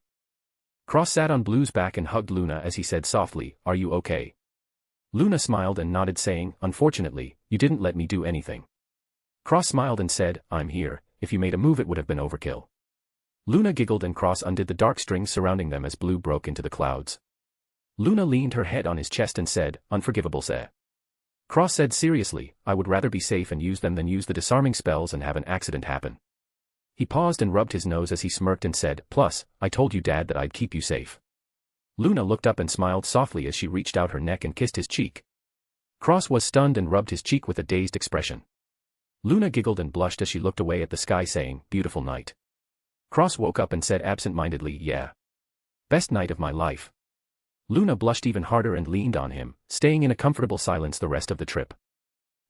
Cross sat on Blue's back and hugged Luna as he said softly, "Are you okay?" Luna smiled and nodded saying, "Unfortunately, you didn't let me do anything." Cross smiled and said, "I'm here. If you made a move it would have been overkill." Luna giggled and Cross undid the dark strings surrounding them as Blue broke into the clouds. Luna leaned her head on his chest and said, "Unforgivable, sir." Cross said seriously, "I would rather be safe and use them than use the disarming spells and have an accident happen." He paused and rubbed his nose as he smirked and said, "Plus, I told you Dad that I'd keep you safe." Luna looked up and smiled softly as she reached out her neck and kissed his cheek. Cross was stunned and rubbed his cheek with a dazed expression. Luna giggled and blushed as she looked away at the sky saying, "Beautiful night." Cross woke up and said absent-mindedly, "Yeah. Best night of my life." Luna blushed even harder and leaned on him, staying in a comfortable silence the rest of the trip.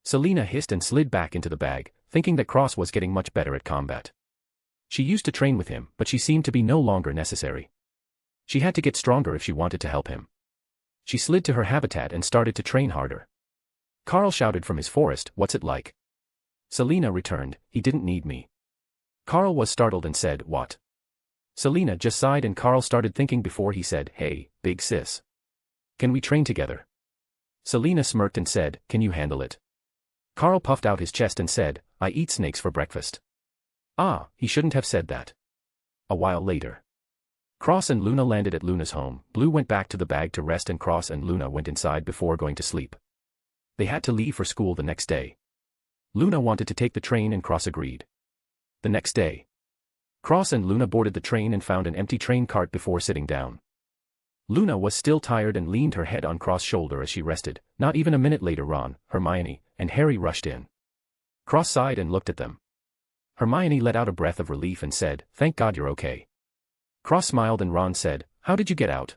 Selena hissed and slid back into the bag, thinking that Cross was getting much better at combat. She used to train with him, but she seemed to be no longer necessary. She had to get stronger if she wanted to help him. She slid to her habitat and started to train harder. Carl shouted from his forest, "What's it like?" Selena returned, "He didn't need me." Carl was startled and said, "What?" Selena just sighed and Carl started thinking before he said, "Hey, big sis. Can we train together?" Selena smirked and said, "Can you handle it?" Carl puffed out his chest and said, "I eat snakes for breakfast." Ah, he shouldn't have said that. A while later. Cross and Luna landed at Luna's home. Blue went back to the bag to rest and Cross and Luna went inside before going to sleep. They had to leave for school the next day. Luna wanted to take the train and Cross agreed. The next day. Cross and Luna boarded the train and found an empty train cart before sitting down. Luna was still tired and leaned her head on Cross' shoulder as she rested. Not even a minute later Ron, Hermione, and Harry rushed in. Cross sighed and looked at them. Hermione let out a breath of relief and said, "Thank God you're okay." Cross smiled and Ron said, "How did you get out?"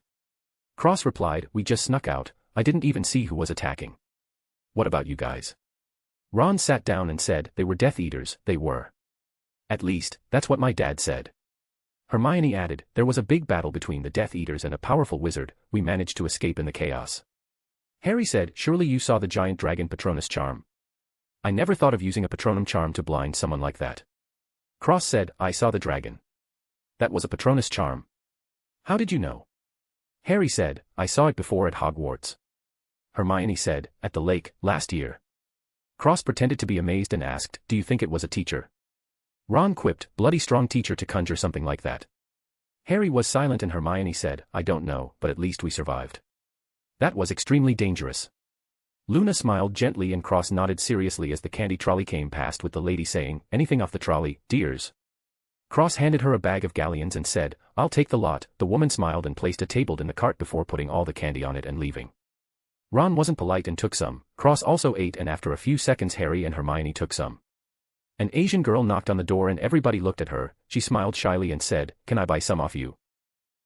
Cross replied, "We just snuck out. I didn't even see who was attacking." "What about you guys?" Ron sat down and said, "They were Death Eaters, they were. At least, that's what my dad said." Hermione added, "There was a big battle between the Death Eaters and a powerful wizard. We managed to escape in the chaos." Harry said, "Surely you saw the giant dragon Patronus charm." "I never thought of using a Patronum charm to blind someone like that." Cross said, "I saw the dragon. That was a Patronus charm." "How did you know?" Harry said, "I saw it before at Hogwarts." Hermione said, "At the lake, last year." Cross pretended to be amazed and asked, "Do you think it was a teacher?" Ron quipped, "Bloody strong teacher to conjure something like that." Harry was silent and Hermione said, "I don't know, but at least we survived." "That was extremely dangerous." Luna smiled gently and Cross nodded seriously as the candy trolley came past with the lady saying, "Anything off the trolley, dears?" Cross handed her a bag of galleons and said, "I'll take the lot." The woman smiled and placed a table in the cart before putting all the candy on it and leaving. Ron wasn't polite and took some. Cross also ate and after a few seconds Harry and Hermione took some. An Asian girl knocked on the door and everybody looked at her. She smiled shyly and said, "Can I buy some off you?"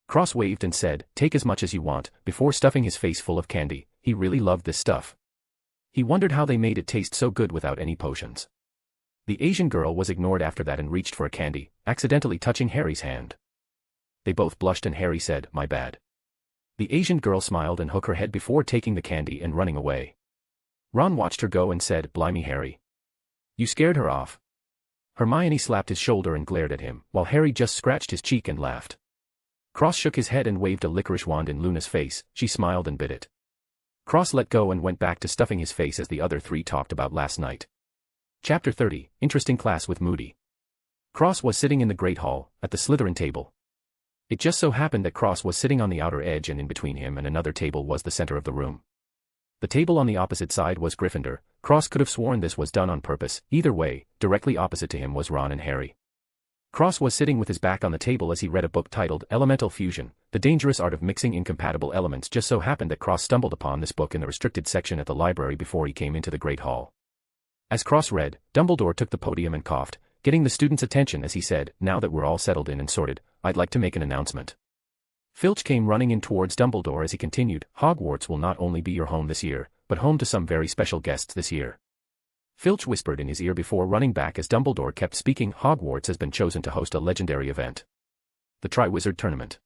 Cross waved and said, "Take as much as you want," before stuffing his face full of candy. He really loved this stuff. He wondered how they made it taste so good without any potions. The Asian girl was ignored after that and reached for a candy, accidentally touching Harry's hand. They both blushed and Harry said, "My bad." The Asian girl smiled and shook her head before taking the candy and running away. Ron watched her go and said, "Blimey Harry. You scared her off." Hermione slapped his shoulder and glared at him, while Harry just scratched his cheek and laughed. Cross shook his head and waved a licorice wand in Luna's face. She smiled and bit it. Cross let go and went back to stuffing his face as the other three talked about last night. Chapter 30, Interesting Class with Moody. Cross was sitting in the Great Hall, at the Slytherin table. It just so happened that Cross was sitting on the outer edge, and in between him and another table was the center of the room. The table on the opposite side was Gryffindor. Cross could have sworn this was done on purpose. Either way, directly opposite to him was Ron and Harry. Cross was sitting with his back on the table as he read a book titled Elemental Fusion, The Dangerous Art of Mixing Incompatible Elements. Just so happened that Cross stumbled upon this book in the restricted section at the library before he came into the Great Hall. As Cross read, Dumbledore took the podium and coughed, getting the students' attention as he said, "Now that we're all settled in and sorted, I'd like to make an announcement." Filch came running in towards Dumbledore as he continued, "Hogwarts will not only be your home this year, but home to some very special guests this year." Filch whispered in his ear before running back as Dumbledore kept speaking. "Hogwarts has been chosen to host a legendary event. The Triwizard Tournament.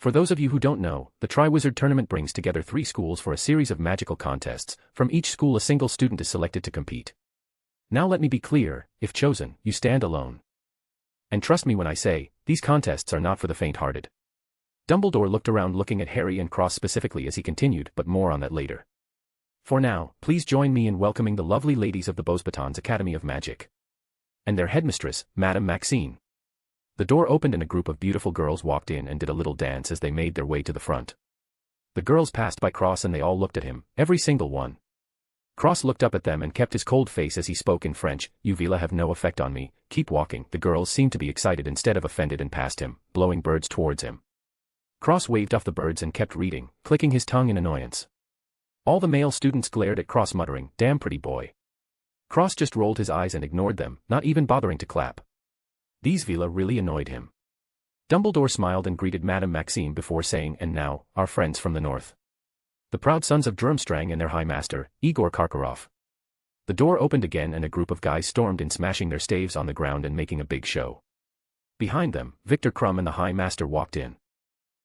For those of you who don't know, the Triwizard Tournament brings together 3 schools for a series of magical contests. From each school a single student is selected to compete. Now let me be clear, if chosen, you stand alone. And trust me when I say, these contests are not for the faint-hearted." Dumbledore looked around looking at Harry and Cross specifically as he continued, but more on that later. "For now, please join me in welcoming the lovely ladies of the Beauxbatons Academy of Magic. And their headmistress, Madame Maxine." The door opened and a group of beautiful girls walked in and did a little dance as they made their way to the front. The girls passed by Cross and they all looked at him, every single one. Cross looked up at them and kept his cold face as he spoke in French. "You Vila have no effect on me, keep walking." The girls seemed to be excited instead of offended and passed him, blowing birds towards him. Cross waved off the birds and kept reading, clicking his tongue in annoyance. All the male students glared at Cross muttering, "Damn pretty boy." Cross just rolled his eyes and ignored them, not even bothering to clap. These Vila really annoyed him. Dumbledore smiled and greeted Madame Maxime before saying, "And now, our friends from the north. The proud sons of Durmstrang and their High Master, Igor Karkaroff." The door opened again and a group of guys stormed in, smashing their staves on the ground and making a big show. Behind them, Victor Krum and the High Master walked in.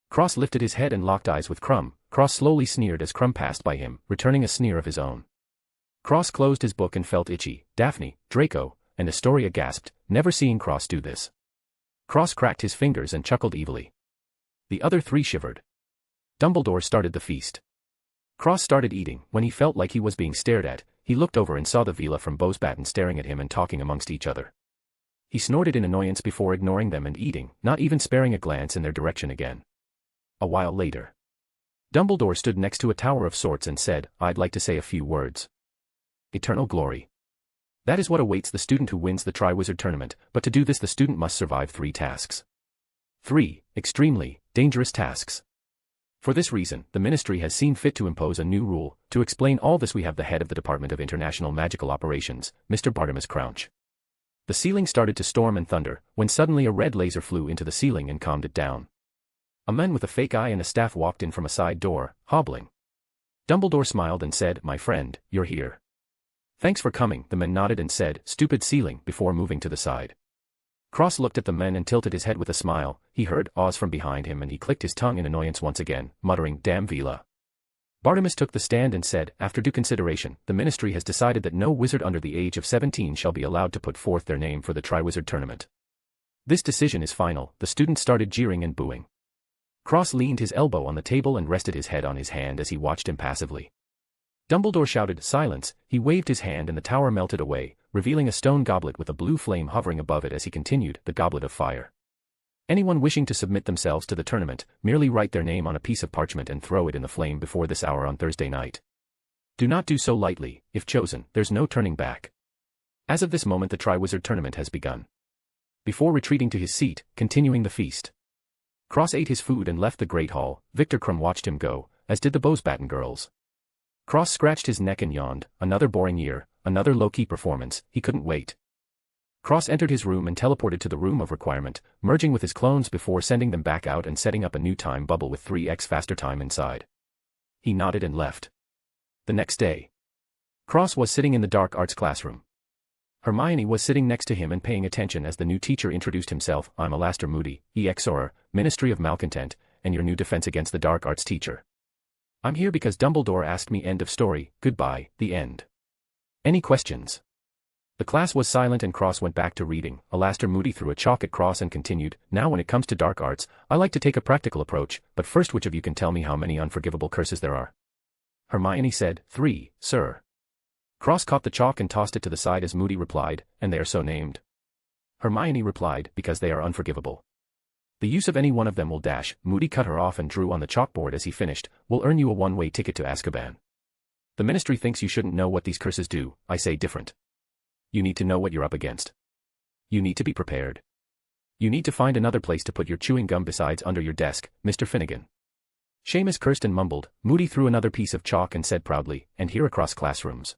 Cross lifted his head and locked eyes with Krum. Cross slowly sneered as Krum passed by him, returning a sneer of his own. Cross closed his book and felt itchy. Daphne, Draco, and Astoria gasped, never seeing Cross do this. Cross cracked his fingers and chuckled evilly. The other 3 shivered. Dumbledore started the feast. Cross started eating. When he felt like he was being stared at, he looked over and saw the Vila from Beauxbatons staring at him and talking amongst each other. He snorted in annoyance before ignoring them and eating, not even sparing a glance in their direction again. A while later, Dumbledore stood next to a tower of sorts and said, "I'd like to say a few words. Eternal glory. That is what awaits the student who wins the Triwizard Tournament, but to do this the student must survive 3 tasks. 3 extremely dangerous tasks. For this reason, the Ministry has seen fit to impose a new rule. To explain all this we have the head of the Department of International Magical Operations, Mr. Bartimus Crouch." The ceiling started to storm and thunder, when suddenly a red laser flew into the ceiling and calmed it down. A man with a fake eye and a staff walked in from a side door, hobbling. Dumbledore smiled and said, "My friend, you're here." "Thanks for coming," the man nodded and said, "Stupid ceiling," before moving to the side. Cross looked at the men and tilted his head with a smile. He heard "Oz" from behind him and he clicked his tongue in annoyance once again, muttering, "Damn Vila." Bartimus took the stand and said, "After due consideration, the Ministry has decided that no wizard under the age of 17 shall be allowed to put forth their name for the Triwizard Tournament. This decision is final." The students started jeering and booing. Cross leaned his elbow on the table and rested his head on his hand as he watched impassively. Dumbledore shouted, "Silence." He waved his hand and the tower melted away, revealing a stone goblet with a blue flame hovering above it as he continued, "The Goblet of Fire. Anyone wishing to submit themselves to the tournament, merely write their name on a piece of parchment and throw it in the flame before this hour on Thursday night. Do not do so lightly. If chosen, there's no turning back. As of this moment the Triwizard Tournament has begun." Before retreating to his seat, continuing the feast. Cross ate his food and left the Great Hall. Victor Krum watched him go, as did the Beauxbaton girls. Cross scratched his neck and yawned. Another boring year, another low-key performance. He couldn't wait. Cross entered his room and teleported to the room of requirement, merging with his clones before sending them back out and setting up a new time bubble with 3x faster time inside. He nodded and left. The next day, Cross was sitting in the dark arts classroom. Hermione was sitting next to him and paying attention as the new teacher introduced himself. "I'm Alastair Moody, EXOR, Ministry of Malcontent, and your new Defense Against the Dark Arts teacher. I'm here because Dumbledore asked me. End of story. Goodbye, the end. Any questions?" The class was silent and Cross went back to reading. Alastair Moody threw a chalk at Cross and continued, now when it comes to dark arts, I like to take a practical approach, but first which of you can tell me how many unforgivable curses there are? Hermione said, 3, sir. Cross caught the chalk and tossed it to the side as Moody replied, and they are so named. Hermione replied, because they are unforgivable. The use of any one of them will dash, Moody cut her off and drew on the chalkboard as he finished, will earn you a one-way ticket to Azkaban. The ministry thinks you shouldn't know what these curses do, I say different. You need to know what you're up against. You need to be prepared. You need to find another place to put your chewing gum besides under your desk, Mr. Finnegan. Seamus cursed and mumbled. Moody threw another piece of chalk and said proudly, and here across classrooms.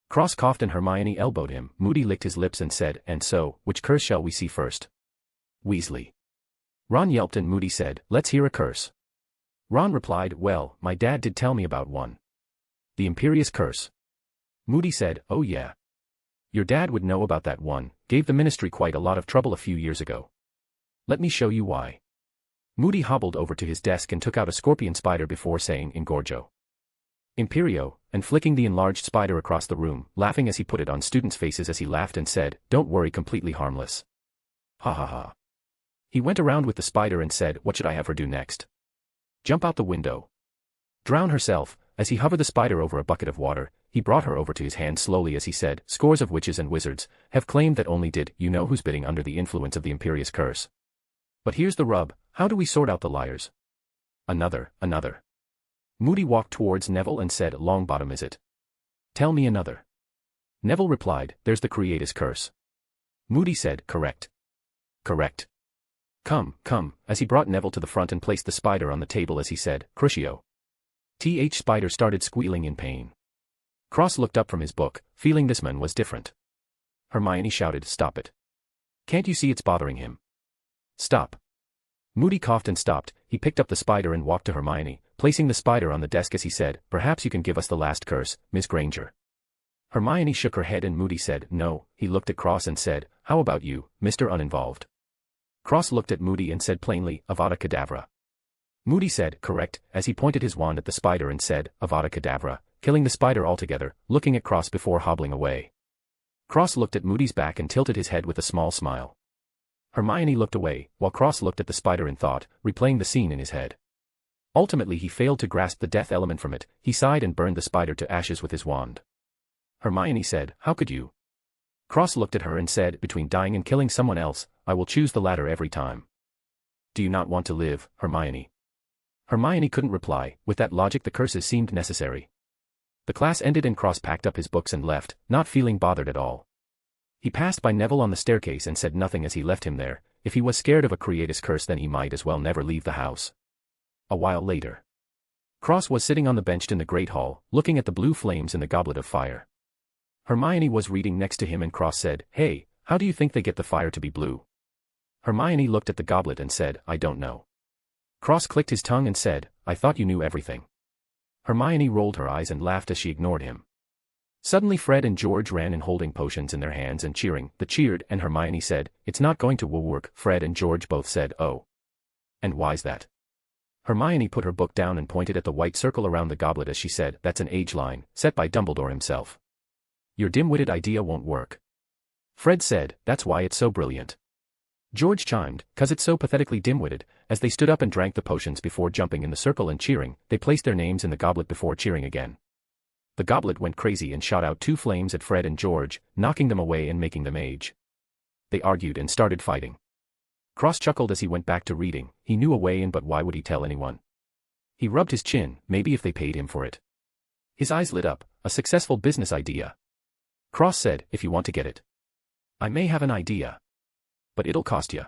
Cross coughed and Hermione elbowed him. Moody licked his lips and said, and so, which curse shall we see first? Weasley. Ron yelped and Moody said, let's hear a curse. Ron replied, well, my dad did tell me about one. The Imperious Curse. Moody said, oh yeah. Your dad would know about that one, gave the ministry quite a lot of trouble a few years ago. Let me show you why. Moody hobbled over to his desk and took out a scorpion spider before saying Ingorgo. Imperio, and flicking the enlarged spider across the room, laughing as he put it on students' faces as he laughed and said, don't worry, completely harmless. Ha ha ha. He went around with the spider and said, what should I have her do next? Jump out the window. Drown herself. As he hovered the spider over a bucket of water, he brought her over to his hand slowly as he said, scores of witches and wizards have claimed that only did you know who's bidding under the influence of the Imperious Curse. But here's the rub, how do we sort out the liars? Another. Moody walked towards Neville and said, Longbottom is it? Tell me another. Neville replied, there's the Creator's Curse. Moody said, correct. Come, as he brought Neville to the front and placed the spider on the table as he said, Crucio. Spider started squealing in pain. Cross looked up from his book, feeling this man was different. Hermione shouted, stop it. Can't you see it's bothering him? Stop. Moody coughed and stopped. He picked up the spider and walked to Hermione, placing the spider on the desk as he said, perhaps you can give us the last curse, Miss Granger. Hermione shook her head and Moody said, no. He looked at Cross and said, how about you, Mr. Uninvolved? Cross looked at Moody and said plainly, Avada Kedavra. Moody said, correct, as he pointed his wand at the spider and said, Avada Kedavra, killing the spider altogether, looking at Cross before hobbling away. Cross looked at Moody's back and tilted his head with a small smile. Hermione looked away, while Cross looked at the spider in thought, replaying the scene in his head. Ultimately he failed to grasp the death element from it, he sighed and burned the spider to ashes with his wand. Hermione said, how could you? Cross looked at her and said, between dying and killing someone else, I will choose the latter every time. Do you not want to live, Hermione? Hermione couldn't reply. With that logic the curses seemed necessary. The class ended and Cross packed up his books and left, not feeling bothered at all. He passed by Neville on the staircase and said nothing as he left him there. If he was scared of a Creator's Curse then he might as well never leave the house. A while later. Cross was sitting on the bench in the Great Hall, looking at the blue flames in the goblet of fire. Hermione was reading next to him and Cross said, hey, how do you think they get the fire to be blue? Hermione looked at the goblet and said, I don't know. Cross clicked his tongue and said, I thought you knew everything. Hermione rolled her eyes and laughed as she ignored him. Suddenly Fred and George ran in holding potions in their hands and cheering. They cheered and Hermione said, it's not going to work. Fred and George both said, oh. And why's that? Hermione put her book down and pointed at the white circle around the goblet as she said, that's an age line, set by Dumbledore himself. Your dim-witted idea won't work. Fred said, that's why it's so brilliant. George chimed, 'cause it's so pathetically dim-witted. As they stood up and drank the potions before jumping in the circle and cheering, they placed their names in the goblet before cheering again. The goblet went crazy and shot out 2 flames at Fred and George, knocking them away and making them age. They argued and started fighting. Cross chuckled as he went back to reading. He knew a way in, but why would he tell anyone? He rubbed his chin, maybe if they paid him for it. His eyes lit up, a successful business idea. Cross said, if you want to get it. I may have an idea. But it'll cost ya.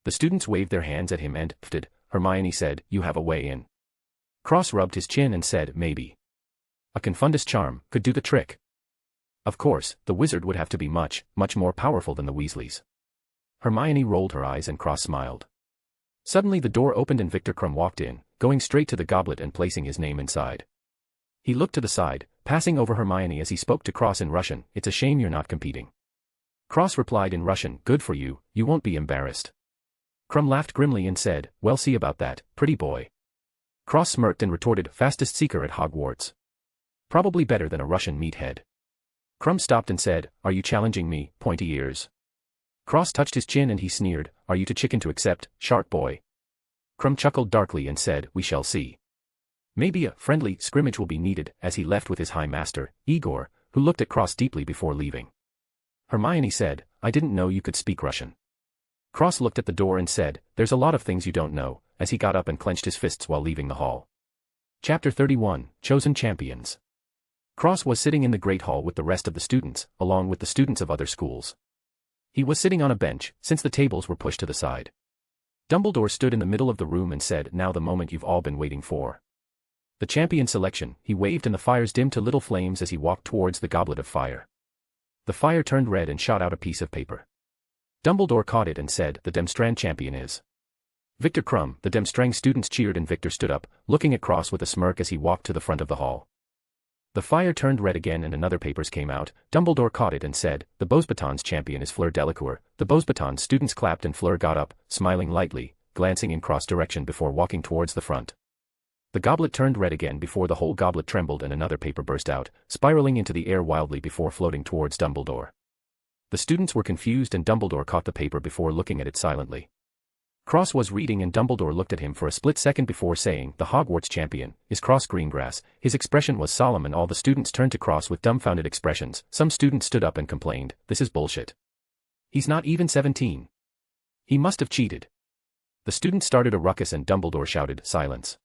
The students waved their hands at him and, pfted. Hermione said, you have a way in. Cross rubbed his chin and said, maybe. A Confundus charm could do the trick. Of course, the wizard would have to be much, much more powerful than the Weasleys. Hermione rolled her eyes and Cross smiled. Suddenly the door opened and Victor Crumb walked in, going straight to the goblet and placing his name inside. He looked to the side, passing over Hermione as he spoke to Cross in Russian, it's a shame you're not competing. Cross replied in Russian, good for you, you won't be embarrassed. Crumb laughed grimly and said, well, see about that, pretty boy. Cross smirked and retorted, fastest seeker at Hogwarts. Probably better than a Russian meathead. Crumb stopped and said, "Are you challenging me, pointy ears?" Cross touched his chin and he sneered, "Are you too chicken to accept, shark boy?" Crumb chuckled darkly and said, "We shall see. Maybe a friendly scrimmage will be needed," as he left with his high master, Igor, who looked at Cross deeply before leaving. Hermione said, "I didn't know you could speak Russian." Cross looked at the door and said, "There's a lot of things you don't know," as he got up and clenched his fists while leaving the hall. Chapter 31, Chosen Champions. Cross was sitting in the Great Hall with the rest of the students, along with the students of other schools. He was sitting on a bench, since the tables were pushed to the side. Dumbledore stood in the middle of the room and said, "Now the moment you've all been waiting for. The champion selection." He waved and the fires dimmed to little flames as he walked towards the goblet of fire. The fire turned red and shot out a piece of paper. Dumbledore caught it and said, "The Demstrand champion is Victor Krum." The Demstrang students cheered and Victor stood up, looking at Cross with a smirk as he walked to the front of the hall. The fire turned red again and another papers came out. Dumbledore caught it and said, "The Beauxbatons champion is Fleur Delacour." The Beauxbatons students clapped and Fleur got up, smiling lightly, glancing in Cross' direction before walking towards the front. The goblet turned red again before the whole goblet trembled and another paper burst out, spiraling into the air wildly before floating towards Dumbledore. The students were confused and Dumbledore caught the paper before looking at it silently. Cross was reading and Dumbledore looked at him for a split second before saying, "The Hogwarts champion is Cross Greengrass." His expression was solemn and all the students turned to Cross with dumbfounded expressions. Some students stood up and complained, "This is bullshit. He's not even 17. He must have cheated." The students started a ruckus and Dumbledore shouted, "Silence."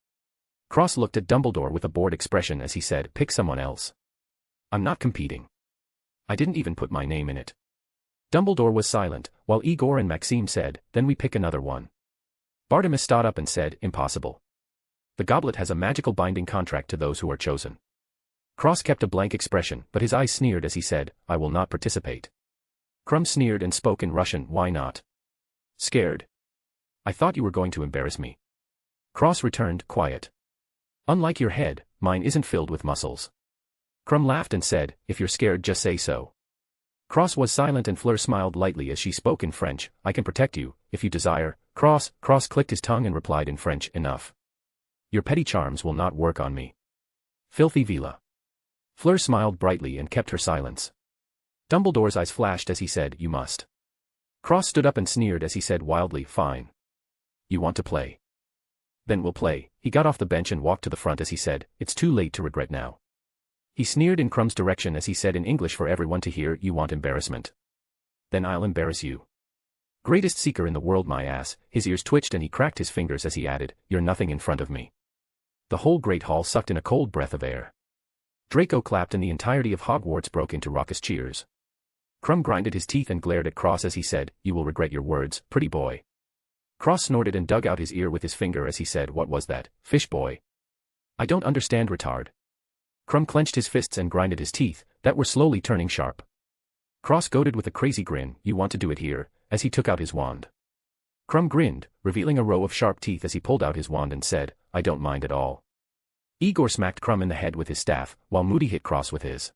Cross looked at Dumbledore with a bored expression as he said, "Pick someone else. I'm not competing. I didn't even put my name in it." Dumbledore was silent, while Igor and Maxime said, "Then we pick another one." Bartimus stood up and said, "Impossible. The goblet has a magical binding contract to those who are chosen." Cross kept a blank expression, but his eyes sneered as he said, "I will not participate." Krum sneered and spoke in Russian, "Why not?" "Scared. I thought you were going to embarrass me." Cross returned, quiet. "Unlike your head, mine isn't filled with muscles." Krum laughed and said, "If you're scared just say so." Cross was silent and Fleur smiled lightly as she spoke in French, "I can protect you, if you desire." Cross clicked his tongue and replied in French, "Enough. Your petty charms will not work on me. Filthy Vila." Fleur smiled brightly and kept her silence. Dumbledore's eyes flashed as he said, "You must." Cross stood up and sneered as he said wildly, "Fine. You want to play? Then we'll play." He got off the bench and walked to the front as he said, "It's too late to regret now." He sneered in Krum's direction as he said in English for everyone to hear, "You want embarrassment? Then I'll embarrass you. Greatest seeker in the world, my ass." His ears twitched and he cracked his fingers as he added, "You're nothing in front of me." The whole great hall sucked in a cold breath of air. Draco clapped and the entirety of Hogwarts broke into raucous cheers. Krum grinded his teeth and glared at Cross as he said, "You will regret your words, pretty boy." Cross snorted and dug out his ear with his finger as he said, "What was that, fish boy?" "I don't understand, retard." Krum clenched his fists and grinded his teeth, that were slowly turning sharp. Cross goaded with a crazy grin, "You want to do it here," as he took out his wand. Krum grinned, revealing a row of sharp teeth as he pulled out his wand and said, "I don't mind at all." Igor smacked Krum in the head with his staff, while Moody hit Cross with his.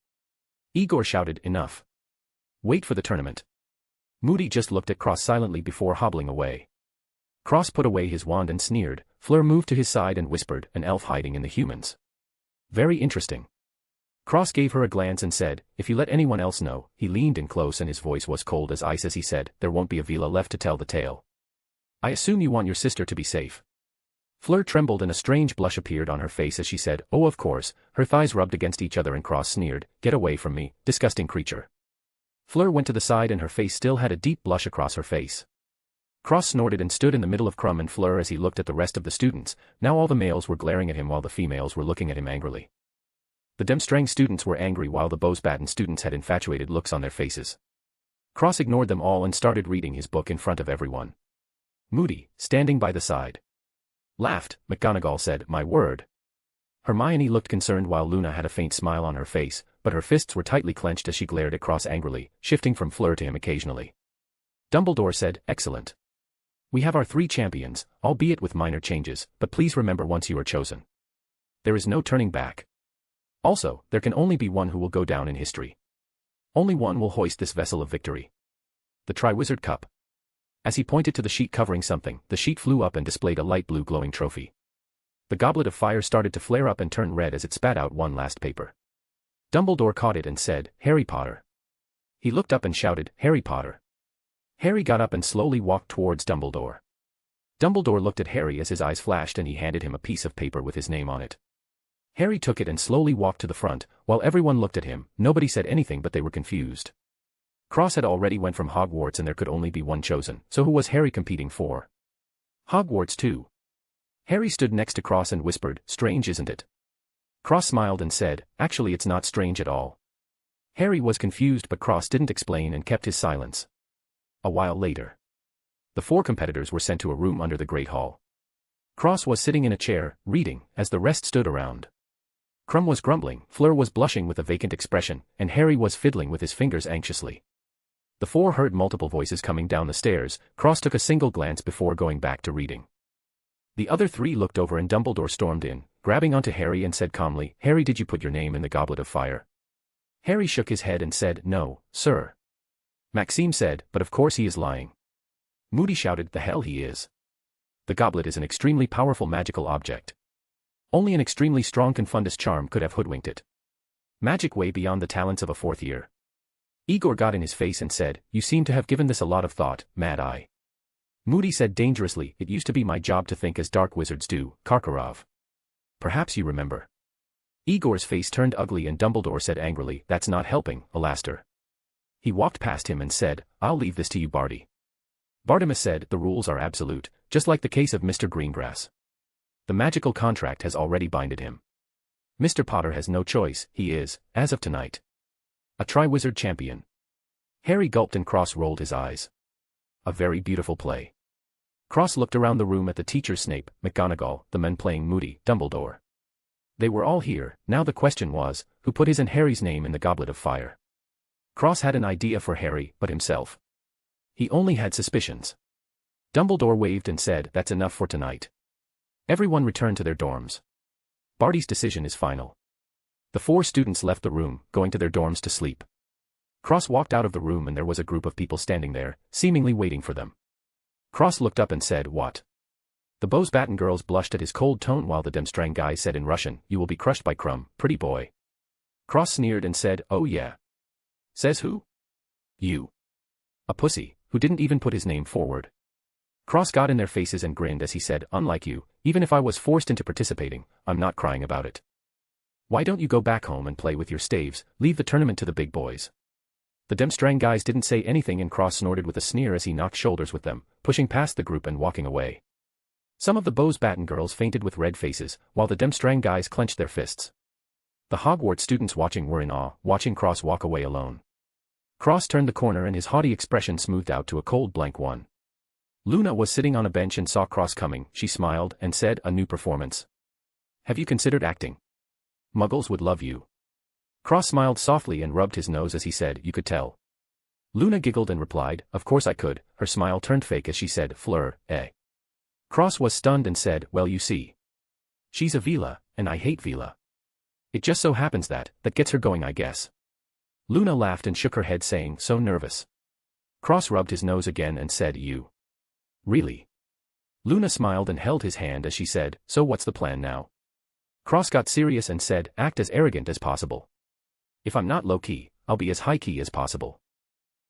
Igor shouted, "Enough. Wait for the tournament." Moody just looked at Cross silently before hobbling away. Cross put away his wand and sneered. Fleur moved to his side and whispered, "An elf hiding in the humans. Very interesting." Cross gave her a glance and said, "If you let anyone else know." He leaned in close and his voice was cold as ice as he said, "There won't be a Vila left to tell the tale. I assume you want your sister to be safe." Fleur trembled and a strange blush appeared on her face as she said, "Oh, of course." Her thighs rubbed against each other and Cross sneered, "Get away from me, disgusting creature." Fleur went to the side and her face still had a deep blush across her face. Cross snorted and stood in the middle of Krum and Fleur as he looked at the rest of the students. Now all the males were glaring at him while the females were looking at him angrily. The Demstrang students were angry while the Beauxbaton students had infatuated looks on their faces. Cross ignored them all and started reading his book in front of everyone. Moody, standing by the side, laughed. McGonagall said, "My word." Hermione looked concerned while Luna had a faint smile on her face, but her fists were tightly clenched as she glared at Cross angrily, shifting from Fleur to him occasionally. Dumbledore said, "Excellent. We have our 3 champions, albeit with minor changes, but please remember once you are chosen, there is no turning back. Also, there can only be one who will go down in history. Only one will hoist this vessel of victory. The Triwizard Cup." As he pointed to the sheet covering something, the sheet flew up and displayed a light blue glowing trophy. The goblet of fire started to flare up and turn red as it spat out one last paper. Dumbledore caught it and said, Harry Potter. He looked up and shouted, Harry Potter. Harry got up and slowly walked towards Dumbledore. Dumbledore looked at Harry as his eyes flashed and he handed him a piece of paper with his name on it. Harry took it and slowly walked to the front. While everyone looked at him, nobody said anything but they were confused. Cross had already went from Hogwarts and there could only be one chosen, so who was Harry competing for? Hogwarts too. Harry stood next to Cross and whispered, strange isn't it? Cross smiled and said, actually it's not strange at all. Harry was confused but Cross didn't explain and kept his silence. A while later, the 4 competitors were sent to a room under the Great Hall. Cross was sitting in a chair, reading, as the rest stood around. Crumb was grumbling, Fleur was blushing with a vacant expression, and Harry was fiddling with his fingers anxiously. The 4 heard multiple voices coming down the stairs. Cross took a single glance before going back to reading. The other 3 looked over and Dumbledore stormed in, grabbing onto Harry and said calmly, Harry, did you put your name in the Goblet of Fire? Harry shook his head and said, no, sir. Maxime said, but of course he is lying. Moody shouted, the hell he is. The goblet is an extremely powerful magical object. Only an extremely strong Confundus charm could have hoodwinked it. Magic way beyond the talents of a 4th year. Igor got in his face and said, you seem to have given this a lot of thought, Mad Eye. Moody said dangerously, it used to be my job to think as dark wizards do, Karkaroff. Perhaps you remember. Igor's face turned ugly and Dumbledore said angrily, that's not helping, Alastair. He walked past him and said, I'll leave this to you, Barty. Bartimus said, the rules are absolute, just like the case of Mr. Greengrass. The magical contract has already binded him. Mr. Potter has no choice, he is, as of tonight, a Triwizard champion. Harry gulped and Cross rolled his eyes. A very beautiful play. Cross looked around the room at the teachers Snape, McGonagall, the men playing Moody, Dumbledore. They were all here. Now the question was, who put his and Harry's name in the Goblet of Fire? Cross had an idea for Harry, but himself. He only had suspicions. Dumbledore waved and said, that's enough for tonight. Everyone returned to their dorms. Barty's decision is final. The 4 students left the room, going to their dorms to sleep. Cross walked out of the room and there was a group of people standing there, seemingly waiting for them. Cross looked up and said, what? The Bose-Batten girls blushed at his cold tone while the Demstrang guy said in Russian, you will be crushed by Crumb, pretty boy. Cross sneered and said, oh yeah. Says who? You. A pussy, who didn't even put his name forward. Cross got in their faces and grinned as he said, unlike you, even if I was forced into participating, I'm not crying about it. Why don't you go back home and play with your staves, leave the tournament to the big boys. The Demstrang guys didn't say anything and Cross snorted with a sneer as he knocked shoulders with them, pushing past the group and walking away. Some of the Bose-Batten girls fainted with red faces, while the Demstrang guys clenched their fists. The Hogwarts students watching were in awe, watching Cross walk away alone. Cross turned the corner and his haughty expression smoothed out to a cold blank one. Luna was sitting on a bench and saw Cross coming. She smiled and said, a new performance. Have you considered acting? Muggles would love you. Cross smiled softly and rubbed his nose as he said, you could tell. Luna giggled and replied, of course I could. Her smile turned fake as she said, Fleur, eh? Cross was stunned and said, well you see. She's a Vila, and I hate Vila. It just so happens that gets her going I guess. Luna laughed and shook her head saying, so nervous. Cross rubbed his nose again and said, you. Really? Luna smiled and held his hand as she said, so what's the plan now? Cross got serious and said, act as arrogant as possible. If I'm not low-key, I'll be as high-key as possible.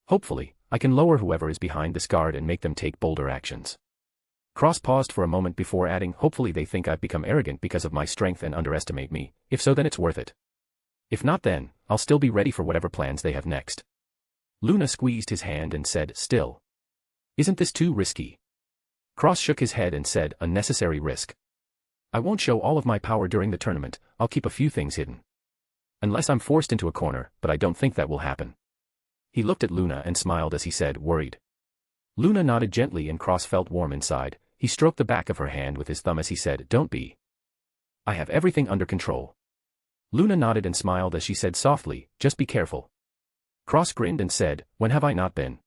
Hopefully, I can lower whoever is behind this guard and make them take bolder actions. Cross paused for a moment before adding, hopefully they think I've become arrogant because of my strength and underestimate me. If so, then it's worth it. If not, then I'll still be ready for whatever plans they have next. Luna squeezed his hand and said, still. Isn't this too risky? Cross shook his head and said, a necessary risk. I won't show all of my power during the tournament, I'll keep a few things hidden. Unless I'm forced into a corner, but I don't think that will happen. He looked at Luna and smiled as he said, worried. Luna nodded gently and Cross felt warm inside. He stroked the back of her hand with his thumb as he said, don't be. I have everything under control. Luna nodded and smiled as she said softly, just be careful. Cross grinned and said, when have I not been?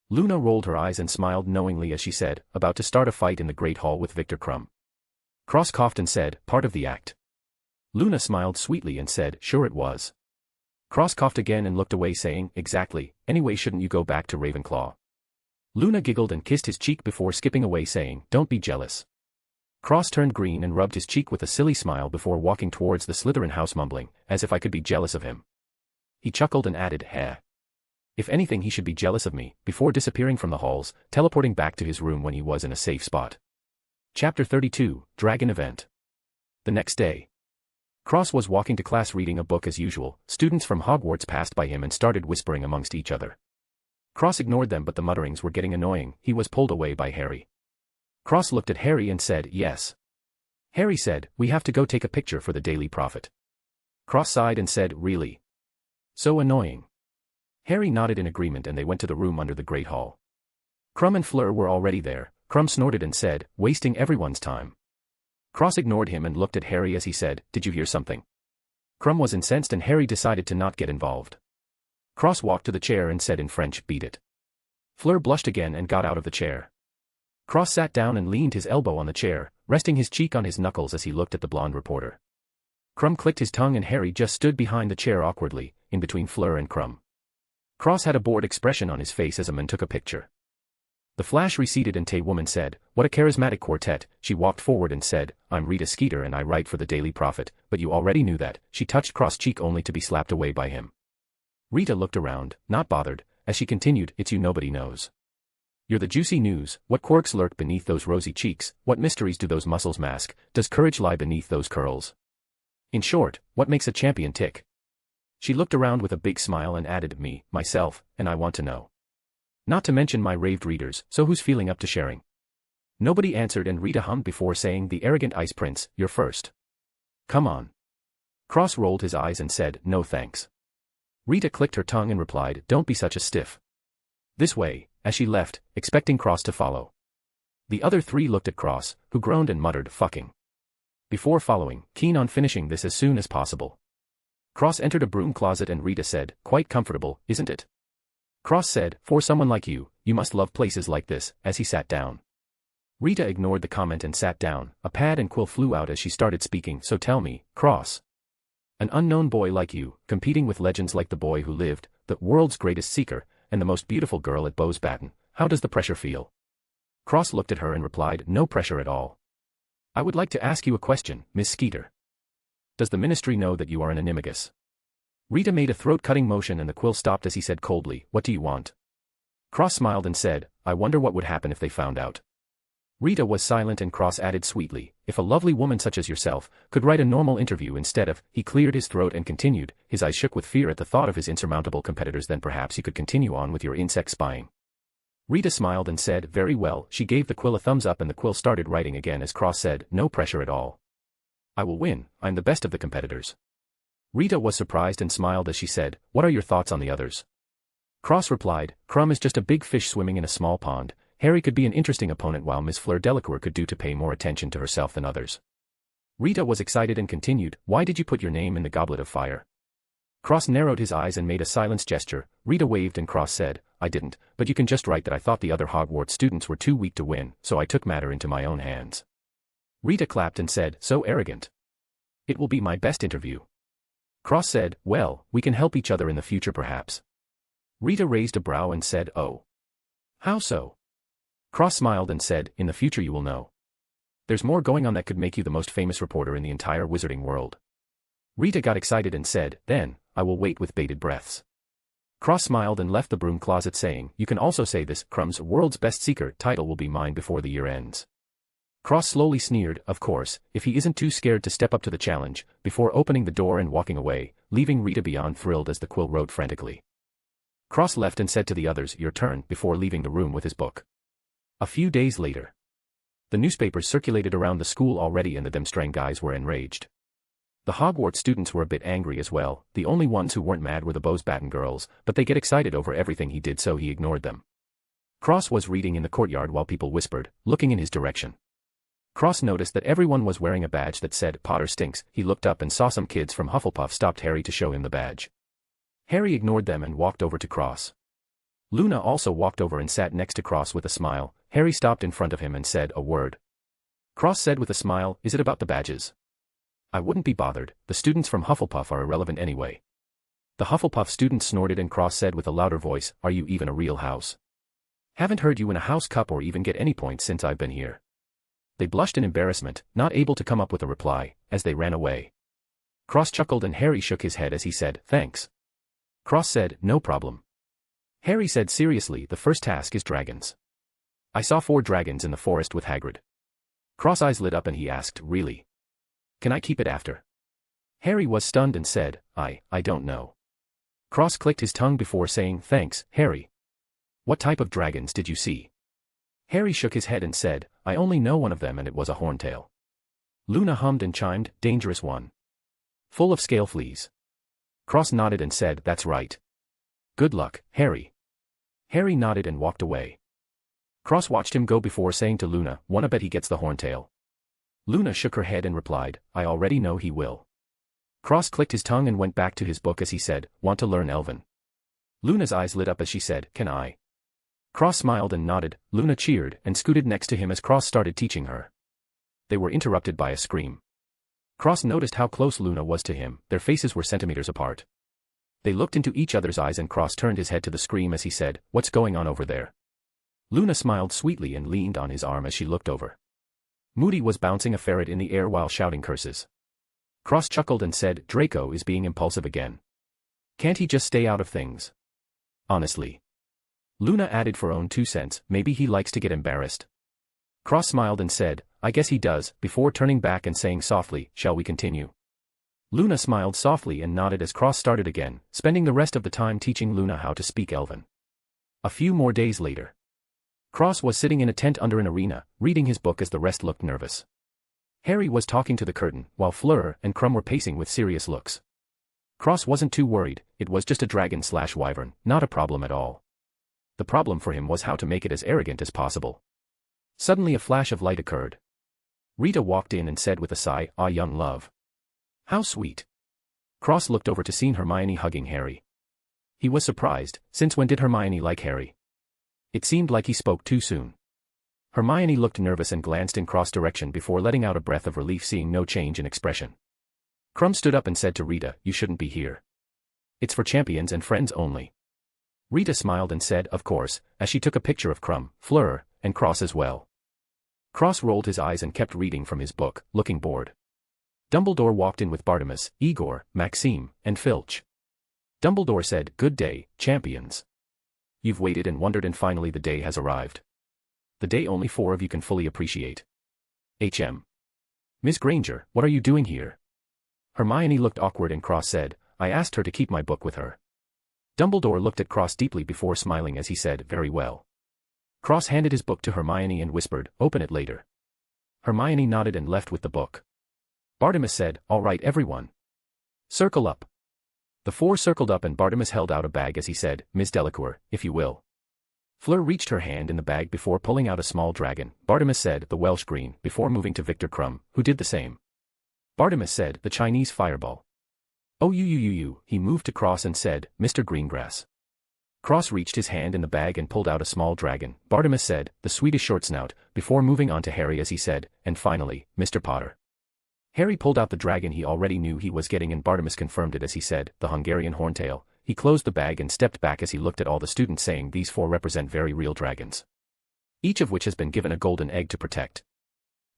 Luna rolled her eyes and smiled knowingly as she said, about to start a fight in the Great Hall with Victor Crumb. Cross coughed and said, part of the act. Luna smiled sweetly and said, sure it was. Cross coughed again and looked away saying, exactly, anyway shouldn't you go back to Ravenclaw? Luna giggled and kissed his cheek before skipping away saying, don't be jealous. Cross turned green and rubbed his cheek with a silly smile before walking towards the Slytherin house mumbling, as if I could be jealous of him. He chuckled and added, "Heh. If anything he should be jealous of me," before disappearing from the halls, teleporting back to his room when he was in a safe spot. Chapter 32, Dragon Event. The next day. Cross was walking to class reading a book as usual. Students from Hogwarts passed by him and started whispering amongst each other. Cross ignored them, but the mutterings were getting annoying. He was pulled away by Harry. Cross looked at Harry and said, "Yes." Harry said, "We have to go take a picture for the Daily Prophet." Cross sighed and said, "Really? So annoying." Harry nodded in agreement and they went to the room under the Great Hall. Crumb and Fleur were already there. Crumb snorted and said, "Wasting everyone's time." Cross ignored him and looked at Harry as he said, "Did you hear something?" Crumb was incensed and Harry decided to not get involved. Cross walked to the chair and said in French, "Beat it." Fleur blushed again and got out of the chair. Cross sat down and leaned his elbow on the chair, resting his cheek on his knuckles as he looked at the blonde reporter. Crumb clicked his tongue and Harry just stood behind the chair awkwardly, in between Fleur and Crumb. Cross had a bored expression on his face as a man took a picture. The flash receded and Tay Woman said, "What a charismatic quartet." She walked forward and said, "I'm Rita Skeeter and I write for the Daily Prophet, but you already knew that." She touched Cross' cheek only to be slapped away by him. Rita looked around, not bothered, as she continued, "It's you nobody knows. You're the juicy news. What quirks lurk beneath those rosy cheeks? What mysteries do those muscles mask? Does courage lie beneath those curls? In short, what makes a champion tick?" She looked around with a big smile and added, "Me, myself, and I want to know. Not to mention my raved readers, so who's feeling up to sharing?" Nobody answered and Rita hummed before saying, "The arrogant Ice Prince, you're first. Come on." Cross rolled his eyes and said, "No thanks." Rita clicked her tongue and replied, "Don't be such a stiff. This way," as she left, expecting Cross to follow. The other three looked at Cross, who groaned and muttered, "Fucking," before following, keen on finishing this as soon as possible. Cross entered a broom closet and Rita said, "Quite comfortable, isn't it?" Cross said, "For someone like you, you must love places like this," as he sat down. Rita ignored the comment and sat down. A pad and quill flew out as she started speaking. "So tell me, Cross. An unknown boy like you, competing with legends like the boy who lived, the world's greatest seeker, and the most beautiful girl at Bowes Batten, how does the pressure feel?" Cross looked at her and replied, "No pressure at all. I would like to ask you a question, Miss Skeeter. Does the ministry know that you are an animagus?" Rita made a throat-cutting motion and the quill stopped as he said coldly, "What do you want?" Cross smiled and said, "I wonder what would happen if they found out." Rita was silent and Cross added sweetly, "If a lovely woman such as yourself could write a normal interview instead of..." He cleared his throat and continued, his eyes shook with fear at the thought of his insurmountable competitors. "Then perhaps you could continue on with your insect spying." Rita smiled and said, "Very well." She gave the quill a thumbs up and the quill started writing again as Cross said, "No pressure at all. I will win, I'm the best of the competitors." Rita was surprised and smiled as she said, "What are your thoughts on the others?" Cross replied, "Crumb is just a big fish swimming in a small pond. Harry could be an interesting opponent while Miss Fleur Delacour could do to pay more attention to herself than others." Rita was excited and continued, "Why did you put your name in the Goblet of Fire?" Cross narrowed his eyes and made a silence gesture. Rita waved and Cross said, "I didn't, but you can just write that I thought the other Hogwarts students were too weak to win, so I took matter into my own hands." Rita clapped and said, "So arrogant. It will be my best interview." Cross said, "Well, we can help each other in the future perhaps." Rita raised a brow and said, "Oh. How so?" Cross smiled and said, "In the future you will know. There's more going on that could make you the most famous reporter in the entire wizarding world." Rita got excited and said, "Then, I will wait with bated breaths." Cross smiled and left the broom closet saying, "You can also say this, Crumb's World's Best Seeker title will be mine before the year ends." Cross slowly sneered, "Of course, if he isn't too scared to step up to the challenge," before opening the door and walking away, leaving Rita beyond thrilled as the quill wrote frantically. Cross left and said to the others, "Your turn," before leaving the room with his book. A few days later. The newspapers circulated around the school already and the Demstrang guys were enraged. The Hogwarts students were a bit angry as well. The only ones who weren't mad were the Bowes Batten girls, but they get excited over everything he did so he ignored them. Cross was reading in the courtyard while people whispered, looking in his direction. Cross noticed that everyone was wearing a badge that said, "Potter stinks." He looked up and saw some kids from Hufflepuff stopped Harry to show him the badge. Harry ignored them and walked over to Cross. Luna also walked over and sat next to Cross with a smile. Harry stopped in front of him and said a word. Cross said with a smile, "Is it about the badges?" "I wouldn't be bothered, the students from Hufflepuff are irrelevant anyway." The Hufflepuff students snorted and Cross said with a louder voice, "Are you even a real house? Haven't heard you win a house cup or even get any points since I've been here." They blushed in embarrassment, not able to come up with a reply, as they ran away. Cross chuckled and Harry shook his head as he said, "Thanks." Cross said, "No problem." Harry said seriously, "The first task is dragons. I saw 4 dragons in the forest with Hagrid." Cross' eyes lit up and he asked, "Really? Can I keep it after?" Harry was stunned and said, I don't know." Cross clicked his tongue before saying, "Thanks, Harry. What type of dragons did you see?" Harry shook his head and said, "I only know one of them and it was a horntail." Luna hummed and chimed, "Dangerous one. Full of scale fleas." Cross nodded and said, "That's right. Good luck, Harry." Harry nodded and walked away. Cross watched him go before saying to Luna, "Wanna bet he gets the horntail?" Luna shook her head and replied, "I already know he will." Cross clicked his tongue and went back to his book as he said, "Want to learn Elven?" Luna's eyes lit up as she said, "Can I?" Cross smiled and nodded. Luna cheered and scooted next to him as Cross started teaching her. They were interrupted by a scream. Cross noticed how close Luna was to him, their faces were centimeters apart. They looked into each other's eyes and Cross turned his head to the scream as he said, "What's going on over there?" Luna smiled sweetly and leaned on his arm as she looked over. Moody was bouncing a ferret in the air while shouting curses. Cross chuckled and said, "Draco is being impulsive again. Can't he just stay out of things? Honestly." Luna added for own 2 cents, "Maybe he likes to get embarrassed." Cross smiled and said, "I guess he does," before turning back and saying softly, "Shall we continue?" Luna smiled softly and nodded as Cross started again, spending the rest of the time teaching Luna how to speak Elven. A few more days later. Cross was sitting in a tent under an arena, reading his book as the rest looked nervous. Harry was talking to the curtain, while Fleur and Crumb were pacing with serious looks. Cross wasn't too worried, it was just a dragon/wyvern, not a problem at all. The problem for him was how to make it as arrogant as possible. Suddenly a flash of light occurred. Rita walked in and said with a sigh, "Ah, young love. How sweet." Cross looked over to see Hermione hugging Harry. He was surprised, since when did Hermione like Harry? It seemed like he spoke too soon. Hermione looked nervous and glanced in Cross' direction before letting out a breath of relief seeing no change in expression. Crumb stood up and said to Rita, "You shouldn't be here. It's for champions and friends only." Rita smiled and said, "Of course," as she took a picture of Crumb, Fleur, and Cross as well. Cross rolled his eyes and kept reading from his book, looking bored. Dumbledore walked in with Bartimus, Igor, Maxime, and Filch. Dumbledore said, "Good day, champions. You've waited and wondered and finally the day has arrived. The day only 4 of you can fully appreciate. Miss Granger, what are you doing here?" Hermione looked awkward and Cross said, "I asked her to keep my book with her." Dumbledore looked at Cross deeply before smiling as he said, "Very well." Cross handed his book to Hermione and whispered, "Open it later." Hermione nodded and left with the book. Bartimus said, "All right everyone. Circle up." The 4 circled up and Bartimus held out a bag as he said, "Miss Delacour, if you will." Fleur reached her hand in the bag before pulling out a small dragon. Bartimus said, "The Welsh green," before moving to Victor Crumb, who did the same. Bartimus said, "The Chinese fireball." "Oh you. He moved to Cross and said, "Mr. Greengrass." Cross reached his hand in the bag and pulled out a small dragon. Bartimus said, "The Swedish short snout," before moving on to Harry as he said, "And finally, Mr. Potter." Harry pulled out the dragon he already knew he was getting and Bartimus confirmed it as he said, "The Hungarian horntail." He closed the bag and stepped back as he looked at all the students saying these 4 represent very real dragons. Each of which has been given a golden egg to protect.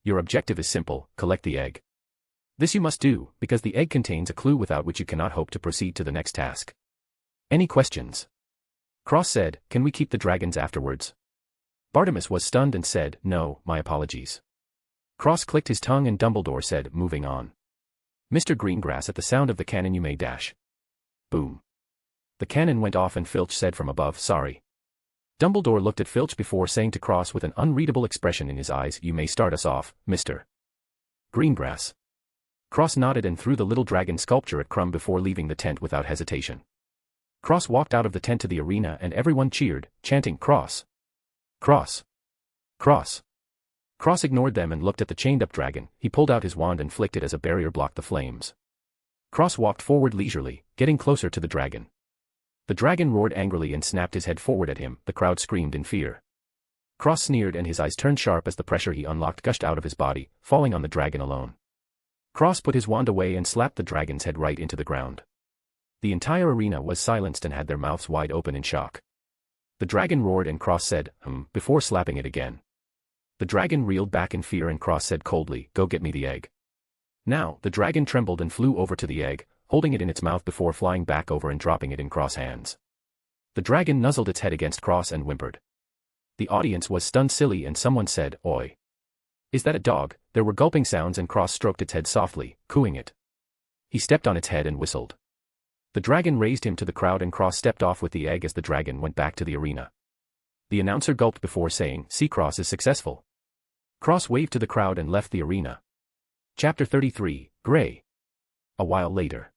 Your objective is simple, collect the egg. This you must do, because the egg contains a clue without which you cannot hope to proceed to the next task. Any questions? Cross said, "Can we keep the dragons afterwards?" Bartimus was stunned and said, "No, my apologies." Cross clicked his tongue and Dumbledore said, "Moving on. Mr. Greengrass, at the sound of the cannon you may dash." Boom. The cannon went off and Filch said from above, "Sorry." Dumbledore looked at Filch before saying to Cross with an unreadable expression in his eyes, "You may start us off, Mr. Greengrass." Cross nodded and threw the little dragon sculpture at Crumb before leaving the tent without hesitation. Cross walked out of the tent to the arena and everyone cheered, chanting, "Cross! Cross! Cross!" Cross ignored them and looked at the chained-up dragon. He pulled out his wand and flicked it as a barrier blocked the flames. Cross walked forward leisurely, getting closer to the dragon. The dragon roared angrily and snapped his head forward at him. The crowd screamed in fear. Cross sneered and his eyes turned sharp as the pressure he unlocked gushed out of his body, falling on the dragon alone. Cross put his wand away and slapped the dragon's head right into the ground. The entire arena was silenced and had their mouths wide open in shock. The dragon roared and Cross said, before slapping it again. The dragon reeled back in fear and Cross said coldly, "Go get me the egg." Now, the dragon trembled and flew over to the egg, holding it in its mouth before flying back over and dropping it in Cross' hands. The dragon nuzzled its head against Cross and whimpered. The audience was stunned silly and someone said, "Oi. Is that a dog?" There were gulping sounds and Cross stroked its head softly, cooing it. He stepped on its head and whistled. The dragon raised him to the crowd and Cross stepped off with the egg as the dragon went back to the arena. The announcer gulped before saying, "See, Cross is successful." Cross waved to the crowd and left the arena. Chapter 33, Grey. A while later.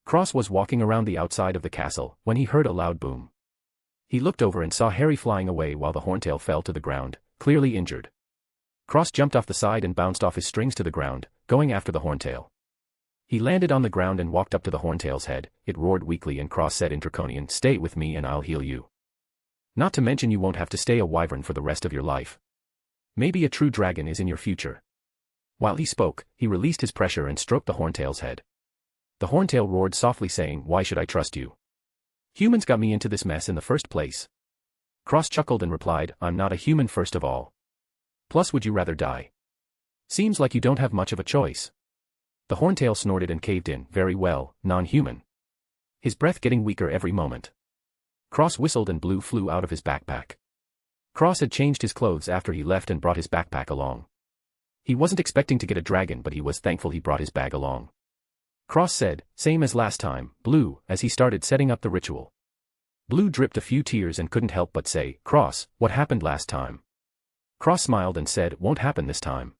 Cross was walking around the outside of the castle when he heard a loud boom. He looked over and saw Harry flying away while the horntail fell to the ground, clearly injured. Cross jumped off the side and bounced off his strings to the ground, going after the horntail. He landed on the ground and walked up to the horntail's head. It roared weakly and Cross said in Draconian, "Stay with me and I'll heal you. Not to mention you won't have to stay a wyvern for the rest of your life. Maybe a true dragon is in your future." While he spoke, he released his pressure and stroked the horntail's head. The horntail roared softly saying, "Why should I trust you? Humans got me into this mess in the first place." Cross chuckled and replied, "I'm not a human first of all. Plus would you rather die? Seems like you don't have much of a choice." The horntail snorted and caved in, "Very well, non-human." His breath getting weaker every moment. Cross whistled and blue flew out of his backpack. Cross had changed his clothes after he left and brought his backpack along. He wasn't expecting to get a dragon but he was thankful he brought his bag along. Cross said, "Same as last time, Blue," as he started setting up the ritual. Blue dripped a few tears and couldn't help but say, "Cross, what happened last time?" Cross smiled and said, "Won't happen this time.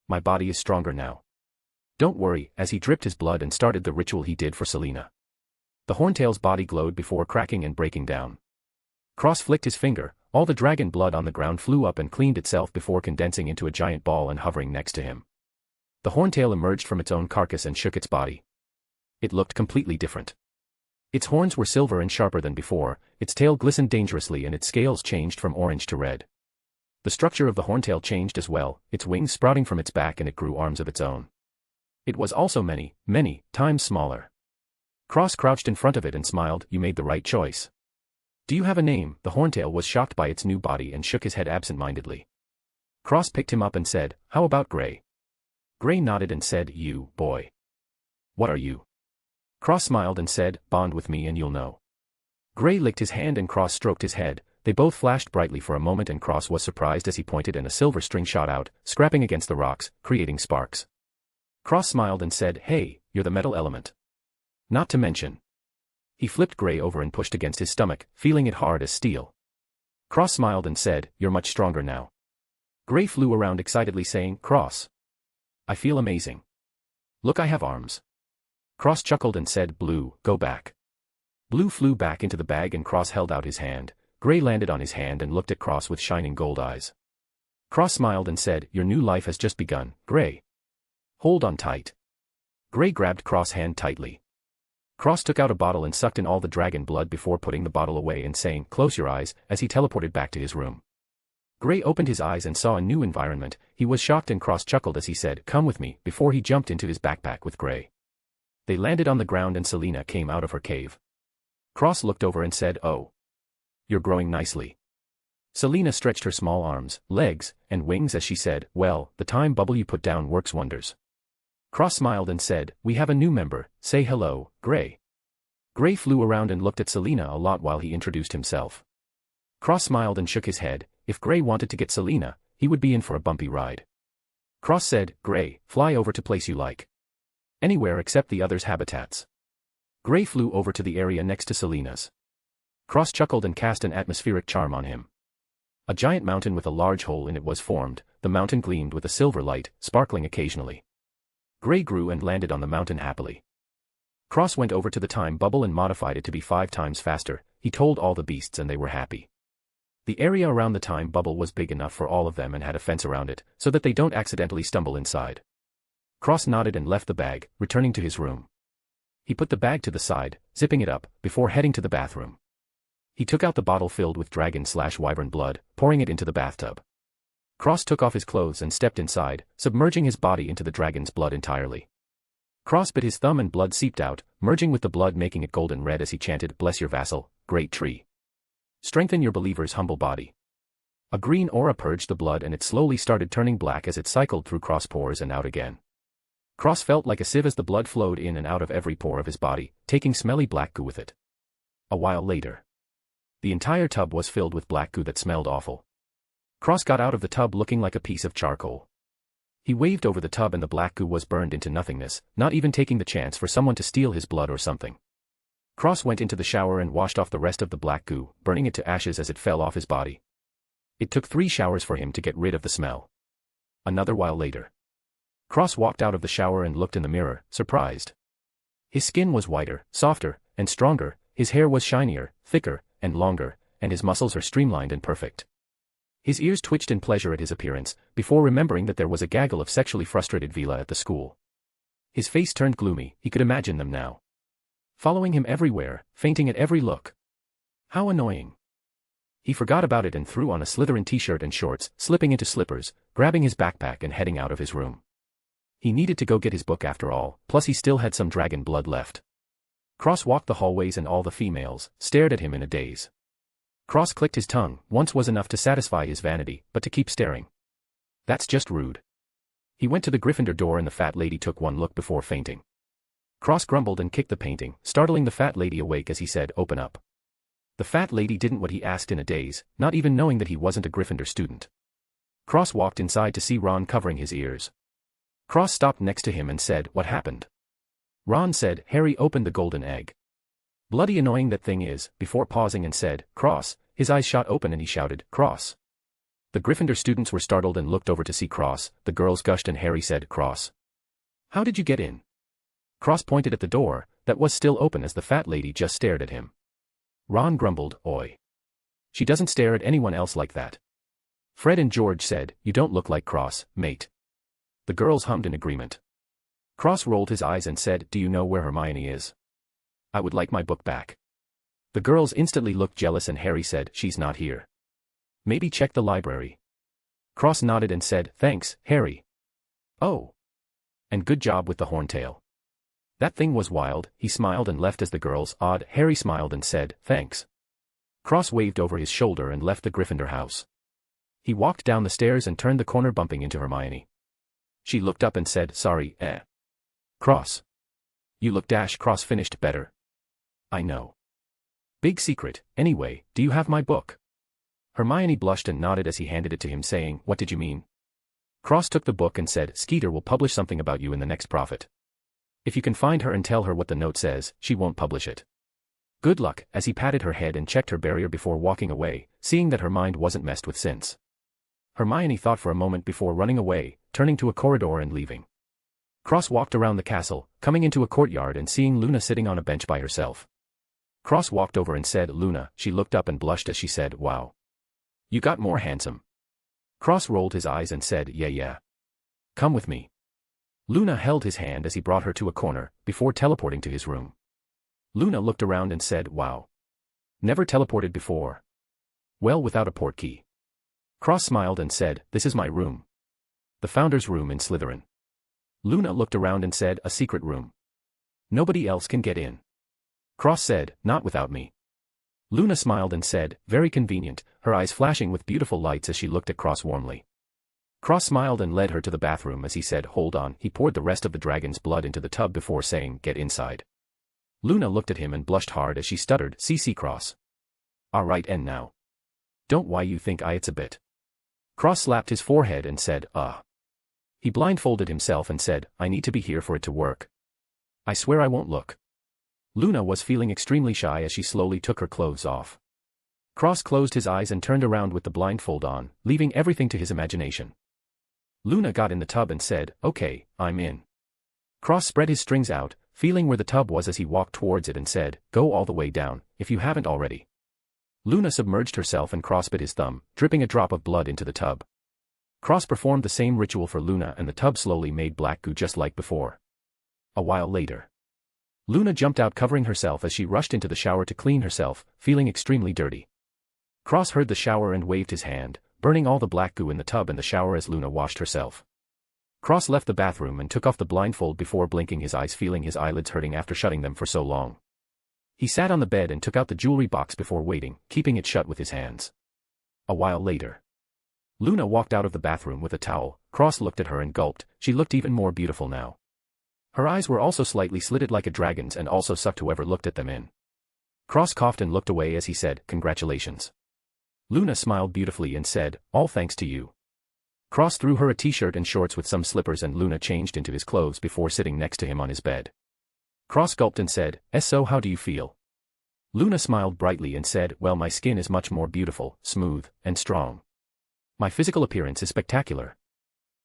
My body is stronger now. Don't worry," as he dripped his blood and started the ritual he did for Selena. The horntail's body glowed before cracking and breaking down. Cross flicked his finger, all the dragon blood on the ground flew up and cleaned itself before condensing into a giant ball and hovering next to him. The horntail emerged from its own carcass and shook its body. It looked completely different. Its horns were silver and sharper than before, its tail glistened dangerously and its scales changed from orange to red. The structure of the horntail changed as well, its wings sprouting from its back and it grew arms of its own. It was also many, many times smaller. Cross crouched in front of it and smiled, "You made the right choice. Do you have a name?" The horntail was shocked by its new body and shook his head absent-mindedly. Cross picked him up and said, "How about Grey?" Grey nodded and said, "You, boy. What are you?" Cross smiled and said, "Bond with me and you'll know." Grey licked his hand and Cross stroked his head. They both flashed brightly for a moment and Cross was surprised as he pointed and a silver string shot out, scrapping against the rocks, creating sparks. Cross smiled and said, "Hey, you're the metal element. Not to mention." He flipped Grey over and pushed against his stomach, feeling it hard as steel. Cross smiled and said, "You're much stronger now." Grey flew around excitedly saying, "Cross. I feel amazing. Look, I have arms." Cross chuckled and said, "Blue, go back." Blue flew back into the bag and Cross held out his hand. Grey landed on his hand and looked at Cross with shining gold eyes. Cross smiled and said, "Your new life has just begun, Grey. Hold on tight." Grey grabbed Cross' hand tightly. Cross took out a bottle and sucked in all the dragon blood before putting the bottle away and saying, "Close your eyes," as he teleported back to his room. Grey opened his eyes and saw a new environment. He was shocked and Cross chuckled as he said, "Come with me," before he jumped into his backpack with Grey. They landed on the ground and Selena came out of her cave. Cross looked over and said, "Oh. You're growing nicely." Selena stretched her small arms, legs, and wings as she said, "Well, the time bubble you put down works wonders." Cross smiled and said, "We have a new member, say hello, Grey." Grey flew around and looked at Selena a lot while he introduced himself. Cross smiled and shook his head. If Grey wanted to get Selena, he would be in for a bumpy ride. Cross said, "Grey, fly over to place you like. Anywhere except the others' habitats." Grey flew over to the area next to Selena's. Cross chuckled and cast an atmospheric charm on him. A giant mountain with a large hole in it was formed. The mountain gleamed with a silver light, sparkling occasionally. Grey grew and landed on the mountain happily. Cross went over to the time bubble and modified it to be 5 times faster. He told all the beasts and they were happy. The area around the time bubble was big enough for all of them and had a fence around it, so that they don't accidentally stumble inside. Cross nodded and left the bag, returning to his room. He put the bag to the side, zipping it up, before heading to the bathroom. He took out the bottle filled with dragon/wyvern blood, pouring it into the bathtub. Cross took off his clothes and stepped inside, submerging his body into the dragon's blood entirely. Cross bit his thumb and blood seeped out, merging with the blood making it golden red as he chanted, "Bless your vassal, great tree. Strengthen your believer's humble body. A green aura purged the blood and it slowly started turning black as it cycled through Cross' pores and out again. Cross felt like a sieve as the blood flowed in and out of every pore of his body, taking smelly black goo with it. A while later, the entire tub was filled with black goo that smelled awful. Cross got out of the tub looking like a piece of charcoal. He waved over the tub and the black goo was burned into nothingness, not even taking the chance for someone to steal his blood or something. Cross went into the shower and washed off the rest of the black goo, burning it to ashes as it fell off his body. It took 3 showers for him to get rid of the smell. Another while later, Cross walked out of the shower and looked in the mirror, surprised. His skin was whiter, softer, and stronger, his hair was shinier, thicker, and longer, and his muscles are streamlined and perfect. His ears twitched in pleasure at his appearance, before remembering that there was a gaggle of sexually frustrated Vila at the school. His face turned gloomy, he could imagine them now. Following him everywhere, fainting at every look. How annoying. He forgot about it and threw on a Slytherin t-shirt and shorts, slipping into slippers, grabbing his backpack and heading out of his room. He needed to go get his book after all, plus he still had some dragon blood left. Cross walked the hallways and all the females stared at him in a daze. Cross clicked his tongue, once was enough to satisfy his vanity, but to keep staring. That's just rude. He went to the Gryffindor door and the fat lady took one look before fainting. Cross grumbled and kicked the painting, startling the fat lady awake as he said, "Open up." The fat lady didn't what he asked in a daze, not even knowing that he wasn't a Gryffindor student. Cross walked inside to see Ron covering his ears. Cross stopped next to him and said, "What happened?" Ron said, "Harry opened the golden egg." "Bloody annoying that thing is," before pausing and said, "Cross." His eyes shot open and he shouted, "Cross." The Gryffindor students were startled and looked over to see Cross, the girls gushed and Harry said, "Cross. How did you get in?" Cross pointed at the door, that was still open as the fat lady just stared at him. Ron grumbled, "Oi. She doesn't stare at anyone else like that." Fred and George said, "You don't look like Cross, mate." The girls hummed in agreement. Cross rolled his eyes and said, "Do you know where Hermione is? I would like my book back." The girls instantly looked jealous and Harry said, "She's not here. Maybe check the library." Cross nodded and said, "Thanks, Harry." "Oh. And good job with the horntail. That thing was wild." He smiled and left as the girls awed. Harry smiled and said, "Thanks." Cross waved over his shoulder and left the Gryffindor house. He walked down the stairs and turned the corner bumping into Hermione. She looked up and said, "Sorry, Cross. You look dash." Cross finished better. "I know. Big secret. Anyway, do you have my book?" Hermione blushed and nodded as he handed it to him saying, "What did you mean?" Cross took the book and said, "Skeeter will publish something about you in the next Prophet. If you can find her and tell her what the note says, she won't publish it. Good luck." As he patted her head and checked her barrier before walking away, seeing that her mind wasn't messed with since. Hermione thought for a moment before running away, turning to a corridor and leaving. Cross walked around the castle, coming into a courtyard and seeing Luna sitting on a bench by herself. Cross walked over and said, "Luna." She looked up and blushed as she said, "Wow. You got more handsome." Cross rolled his eyes and said, Yeah. Come with me." Luna held his hand as he brought her to a corner, before teleporting to his room. Luna looked around and said, "Wow. Never teleported before. Well, without a portkey." Cross smiled and said, "This is my room. The founder's room in Slytherin." Luna looked around and said, "A secret room. Nobody else can get in." Cross said, "Not without me." Luna smiled and said, "Very convenient," her eyes flashing with beautiful lights as she looked at Cross warmly. Cross smiled and led her to the bathroom as he said, "Hold on." He poured the rest of the dragon's blood into the tub before saying, "Get inside." Luna looked at him and blushed hard as she stuttered, "CC Cross. Alright, and now. Don't why you think it's a bit." Cross slapped his forehead and said, He blindfolded himself and said, "I need to be here for it to work. I swear I won't look." Luna was feeling extremely shy as she slowly took her clothes off. Cross closed his eyes and turned around with the blindfold on, leaving everything to his imagination. Luna got in the tub and said, "Okay, I'm in." Cross spread his strings out, feeling where the tub was as he walked towards it and said, "Go all the way down, if you haven't already." Luna submerged herself and Cross bit his thumb, dripping a drop of blood into the tub. Cross performed the same ritual for Luna and the tub slowly made black goo just like before. A while later, Luna jumped out covering herself as she rushed into the shower to clean herself, feeling extremely dirty. Cross heard the shower and waved his hand, burning all the black goo in the tub and the shower as Luna washed herself. Cross left the bathroom and took off the blindfold before blinking his eyes, feeling his eyelids hurting after shutting them for so long. He sat on the bed and took out the jewelry box before waiting, keeping it shut with his hands. A while later, Luna walked out of the bathroom with a towel. Cross looked at her and gulped. She looked even more beautiful now. Her eyes were also slightly slitted like a dragon's and also sucked whoever looked at them in. Cross coughed and looked away as he said, "Congratulations." Luna smiled beautifully and said, "All thanks to you." Cross threw her a t-shirt and shorts with some slippers and Luna changed into his clothes before sitting next to him on his bed. Cross gulped and said, "So how do you feel?" Luna smiled brightly and said, "Well, my skin is much more beautiful, smooth, and strong. My physical appearance is spectacular.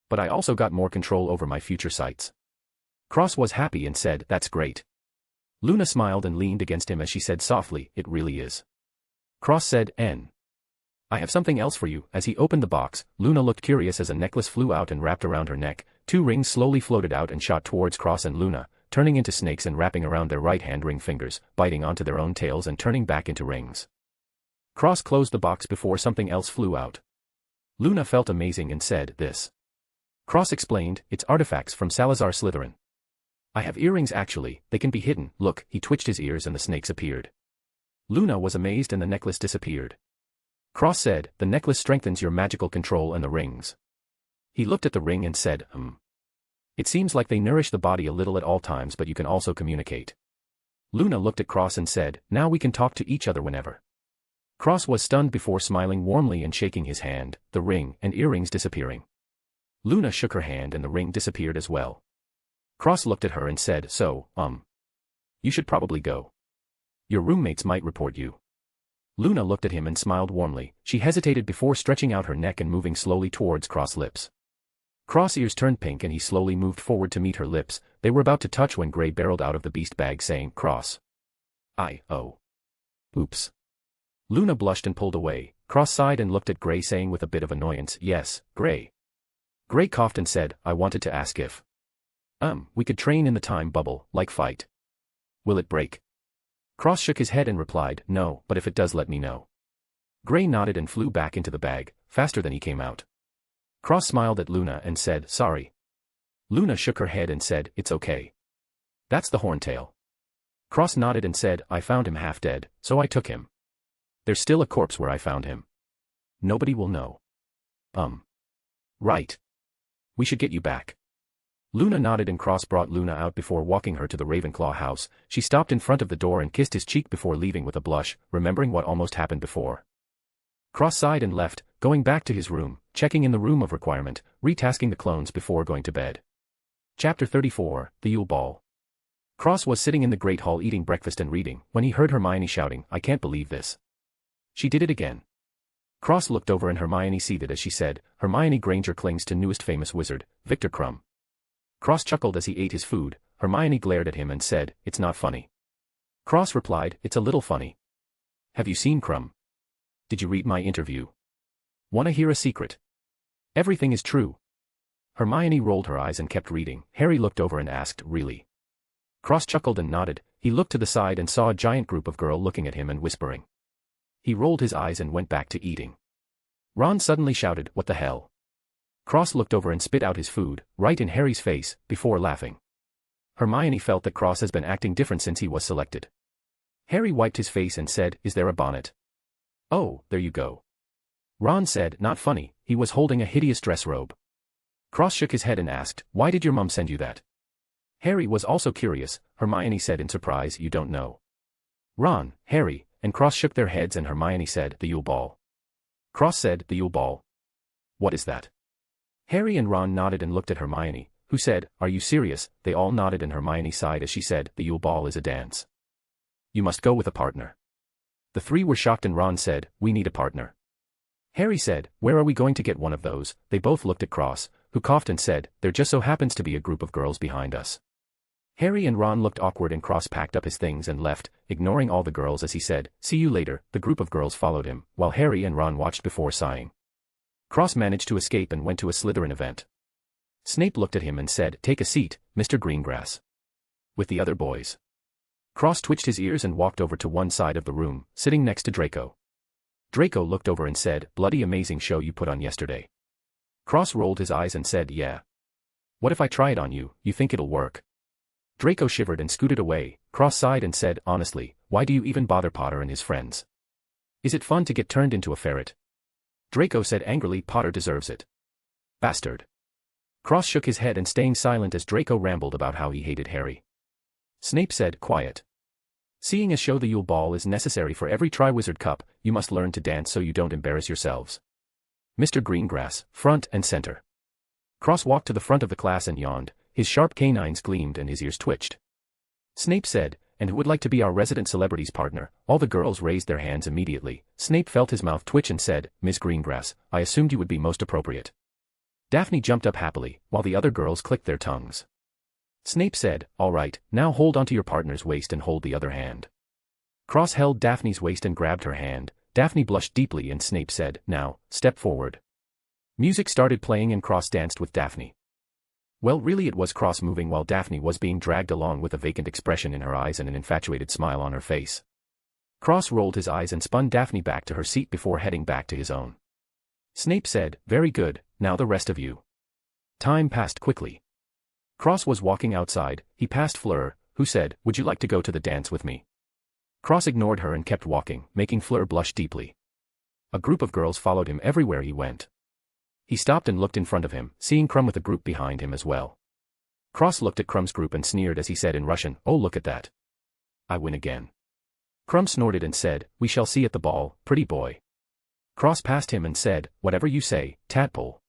But I also got more control over my future sights." Cross was happy and said, "That's great." Luna smiled and leaned against him as she said softly, "It really is." Cross said, "I have something else for you." As he opened the box, Luna looked curious as a necklace flew out and wrapped around her neck. 2 rings slowly floated out and shot towards Cross and Luna, turning into snakes and wrapping around their right-hand ring fingers, biting onto their own tails and turning back into rings. Cross closed the box before something else flew out. Luna felt amazing and said, "This." Cross explained, "It's artifacts from Salazar Slytherin. I have earrings actually, they can be hidden." Look, he twitched his ears and the snakes appeared. Luna was amazed and the necklace disappeared. Cross said, "The necklace strengthens your magical control and the rings." He looked at the ring and said, It seems like they nourish the body a little at all times but you can also communicate." Luna looked at Cross and said, "Now we can talk to each other whenever." Cross was stunned before smiling warmly and shaking his hand, the ring and earrings disappearing. Luna shook her hand and the ring disappeared as well. Cross looked at her and said, "So, you should probably go. Your roommates might report you." Luna looked at him and smiled warmly. She hesitated before stretching out her neck and moving slowly towards Cross' lips. Cross' ears turned pink and he slowly moved forward to meet her lips. They were about to touch when Gray barreled out of the beast bag saying, "Cross. Oh. Oops." Luna blushed and pulled away. Cross sighed and looked at Gray saying with a bit of annoyance, "Yes, Gray." Gray coughed and said, "I wanted to ask if we could train in the time bubble, like fight. Will it break?" Cross shook his head and replied, "No, but if it does let me know." Gray nodded and flew back into the bag, faster than he came out. Cross smiled at Luna and said, "Sorry." Luna shook her head and said, "It's okay. That's the Horntail." Cross nodded and said, "I found him half dead, so I took him. There's still a corpse where I found him. Nobody will know." Right. We should get you back." Luna nodded and Cross brought Luna out before walking her to the Ravenclaw house. She stopped in front of the door and kissed his cheek before leaving with a blush, remembering what almost happened before. Cross sighed and left, going back to his room, checking in the room of requirement, retasking the clones before going to bed. Chapter 34, The Yule Ball. Cross was sitting in the Great Hall eating breakfast and reading, when he heard Hermione shouting, "I can't believe this. She did it again." Cross looked over and Hermione seethed as she said, "Hermione Granger clings to newest famous wizard, Victor Krum." Cross chuckled as he ate his food. Hermione glared at him and said, "It's not funny." Cross replied, "It's a little funny. Have you seen Krum? Did you read my interview? Wanna hear a secret? Everything is true." Hermione rolled her eyes and kept reading. Harry looked over and asked, "Really?" Cross chuckled and nodded. He looked to the side and saw a giant group of girls looking at him and whispering. He rolled his eyes and went back to eating. Ron suddenly shouted, "What the hell?" Cross looked over and spit out his food, right in Harry's face, before laughing. Hermione felt that Cross has been acting different since he was selected. Harry wiped his face and said, "Is there a bonnet?" "Oh, there you go." Ron said, "Not funny." He was holding a hideous dress robe. Cross shook his head and asked, "Why did your mum send you that?" Harry was also curious. Hermione said in surprise, "You don't know?" Ron, Harry, and Cross shook their heads and Hermione said, "The Yule Ball." Cross said, "The Yule Ball? What is that?" Harry and Ron nodded and looked at Hermione, who said, "Are you serious?" They all nodded and Hermione sighed as she said, "The Yule Ball is a dance. You must go with a partner." The 3 were shocked and Ron said, "We need a partner." Harry said, "Where are we going to get one of those?" They both looked at Cross, who coughed and said, "There just so happens to be a group of girls behind us." Harry and Ron looked awkward and Cross packed up his things and left, ignoring all the girls as he said, "See you later." The group of girls followed him, while Harry and Ron watched before sighing. Cross managed to escape and went to a Slytherin event. Snape looked at him and said, "Take a seat, Mr. Greengrass." With the other boys. Cross twitched his ears and walked over to one side of the room, sitting next to Draco. Draco looked over and said, "Bloody amazing show you put on yesterday." Cross rolled his eyes and said, "Yeah. What if I try it on you? You think it'll work?" Draco shivered and scooted away. Cross sighed and said, "Honestly, why do you even bother Potter and his friends? Is it fun to get turned into a ferret?" Draco said angrily, Potter deserves it. Bastard. Cross shook his head and staying silent as Draco rambled about how he hated Harry. Snape said, quiet. Seeing as show the Yule Ball is necessary for every Triwizard Cup, you must learn to dance so you don't embarrass yourselves. Mr. Greengrass, front and center. Cross walked to the front of the class and yawned, his sharp canines gleamed and his ears twitched. Snape said, and who would like to be our resident celebrity's partner? All the girls raised their hands immediately. Snape felt his mouth twitch and said, Miss Greengrass, I assumed you would be most appropriate. Daphne jumped up happily, while the other girls clicked their tongues. Snape said, all right, now hold onto your partner's waist and hold the other hand. Cross held Daphne's waist and grabbed her hand. Daphne blushed deeply and Snape said, now, step forward. Music started playing and Cross danced with Daphne. Well, really it was Cross moving while Daphne was being dragged along with a vacant expression in her eyes and an infatuated smile on her face. Cross rolled his eyes and spun Daphne back to her seat before heading back to his own. Snape said, very good, now the rest of you. Time passed quickly. Cross was walking outside, he passed Fleur, who said, would you like to go to the dance with me? Cross ignored her and kept walking, making Fleur blush deeply. A group of girls followed him everywhere he went. He stopped and looked in front of him, seeing Crumb with a group behind him as well. Cross looked at Crumb's group and sneered as he said in Russian, oh look at that. I win again. Crumb snorted and said, we shall see at the ball, pretty boy. Cross passed him and said, whatever you say, tadpole.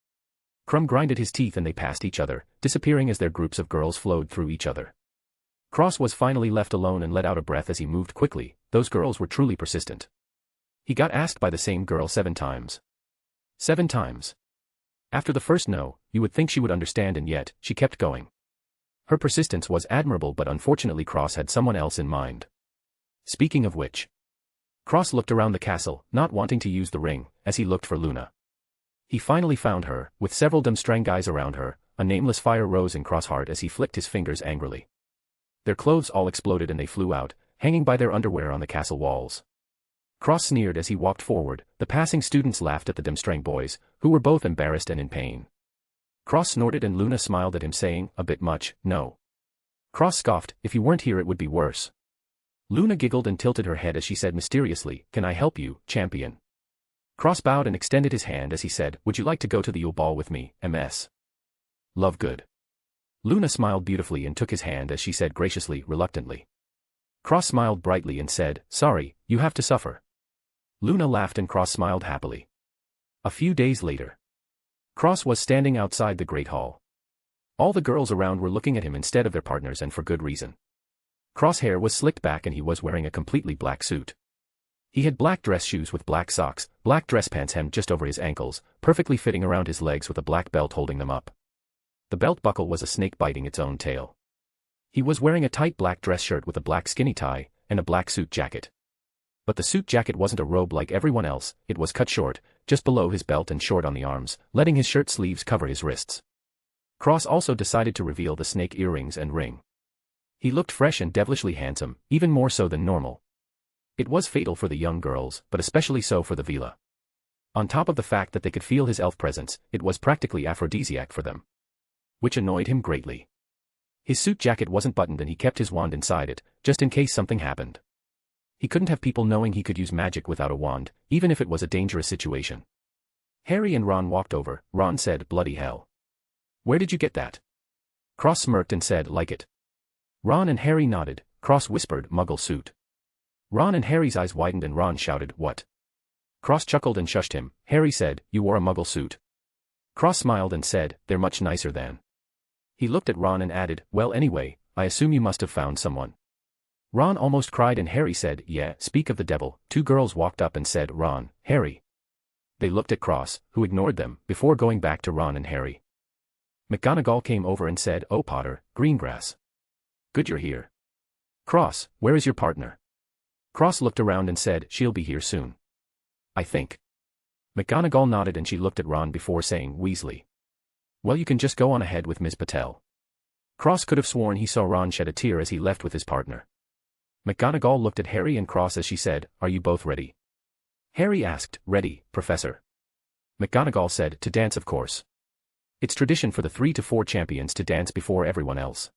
Crumb grinded his teeth and they passed each other, disappearing as their groups of girls flowed through each other. Cross was finally left alone and let out a breath as he moved quickly. Those girls were truly persistent. He got asked by the same girl 7 times. 7 times. After the first no, you would think she would understand and yet, she kept going. Her persistence was admirable but unfortunately Cross had someone else in mind. Speaking of which. Cross looked around the castle, not wanting to use the ring, as he looked for Luna. He finally found her, with several Dumstrang around her. A nameless fire rose in Cross' heart as he flicked his fingers angrily. Their clothes all exploded and they flew out, hanging by their underwear on the castle walls. Cross sneered as he walked forward. The passing students laughed at the Dumstrang boys, who were both embarrassed and in pain. Cross snorted and Luna smiled at him saying, a bit much, no. Cross scoffed, if you weren't here it would be worse. Luna giggled and tilted her head as she said mysteriously, can I help you, champion? Cross bowed and extended his hand as he said, would you like to go to the Yule Ball with me, MS? Love good. Luna smiled beautifully and took his hand as she said graciously, reluctantly. Cross smiled brightly and said, sorry, you have to suffer. Luna laughed and Cross smiled happily. A few days later. Cross was standing outside the Great Hall. All the girls around were looking at him instead of their partners and for good reason. Cross' hair was slicked back and he was wearing a completely black suit. He had black dress shoes with black socks, black dress pants hemmed just over his ankles, perfectly fitting around his legs with a black belt holding them up. The belt buckle was a snake biting its own tail. He was wearing a tight black dress shirt with a black skinny tie, and a black suit jacket. But the suit jacket wasn't a robe like everyone else, it was cut short, just below his belt and short on the arms, letting his shirt sleeves cover his wrists. Cross also decided to reveal the snake earrings and ring. He looked fresh and devilishly handsome, even more so than normal. It was fatal for the young girls, but especially so for the Vila. On top of the fact that they could feel his elf presence, it was practically aphrodisiac for them. Which annoyed him greatly. His suit jacket wasn't buttoned and he kept his wand inside it, just in case something happened. He couldn't have people knowing he could use magic without a wand, even if it was a dangerous situation. Harry and Ron walked over. Ron said, bloody hell. Where did you get that? Cross smirked and said, like it. Ron and Harry nodded. Cross whispered, Muggle suit. Ron and Harry's eyes widened and Ron shouted, what? Cross chuckled and shushed him. Harry said, you wore a Muggle suit. Cross smiled and said, they're much nicer than. He looked at Ron and added, well anyway, I assume you must have found someone. Ron almost cried and Harry said, yeah, speak of the devil. 2 girls walked up and said, Ron, Harry. They looked at Cross, who ignored them, before going back to Ron and Harry. McGonagall came over and said, oh Potter, Greengrass. Good you're here. Cross, where is your partner? Cross looked around and said, she'll be here soon. I think. McGonagall nodded and she looked at Ron before saying, Weasley. Well you can just go on ahead with Ms. Patel. Cross could have sworn he saw Ron shed a tear as he left with his partner. McGonagall looked at Harry and Cross as she said, are you both ready? Harry asked, ready, Professor. McGonagall said, to dance of course. It's tradition for the 3 to 4 champions to dance before everyone else.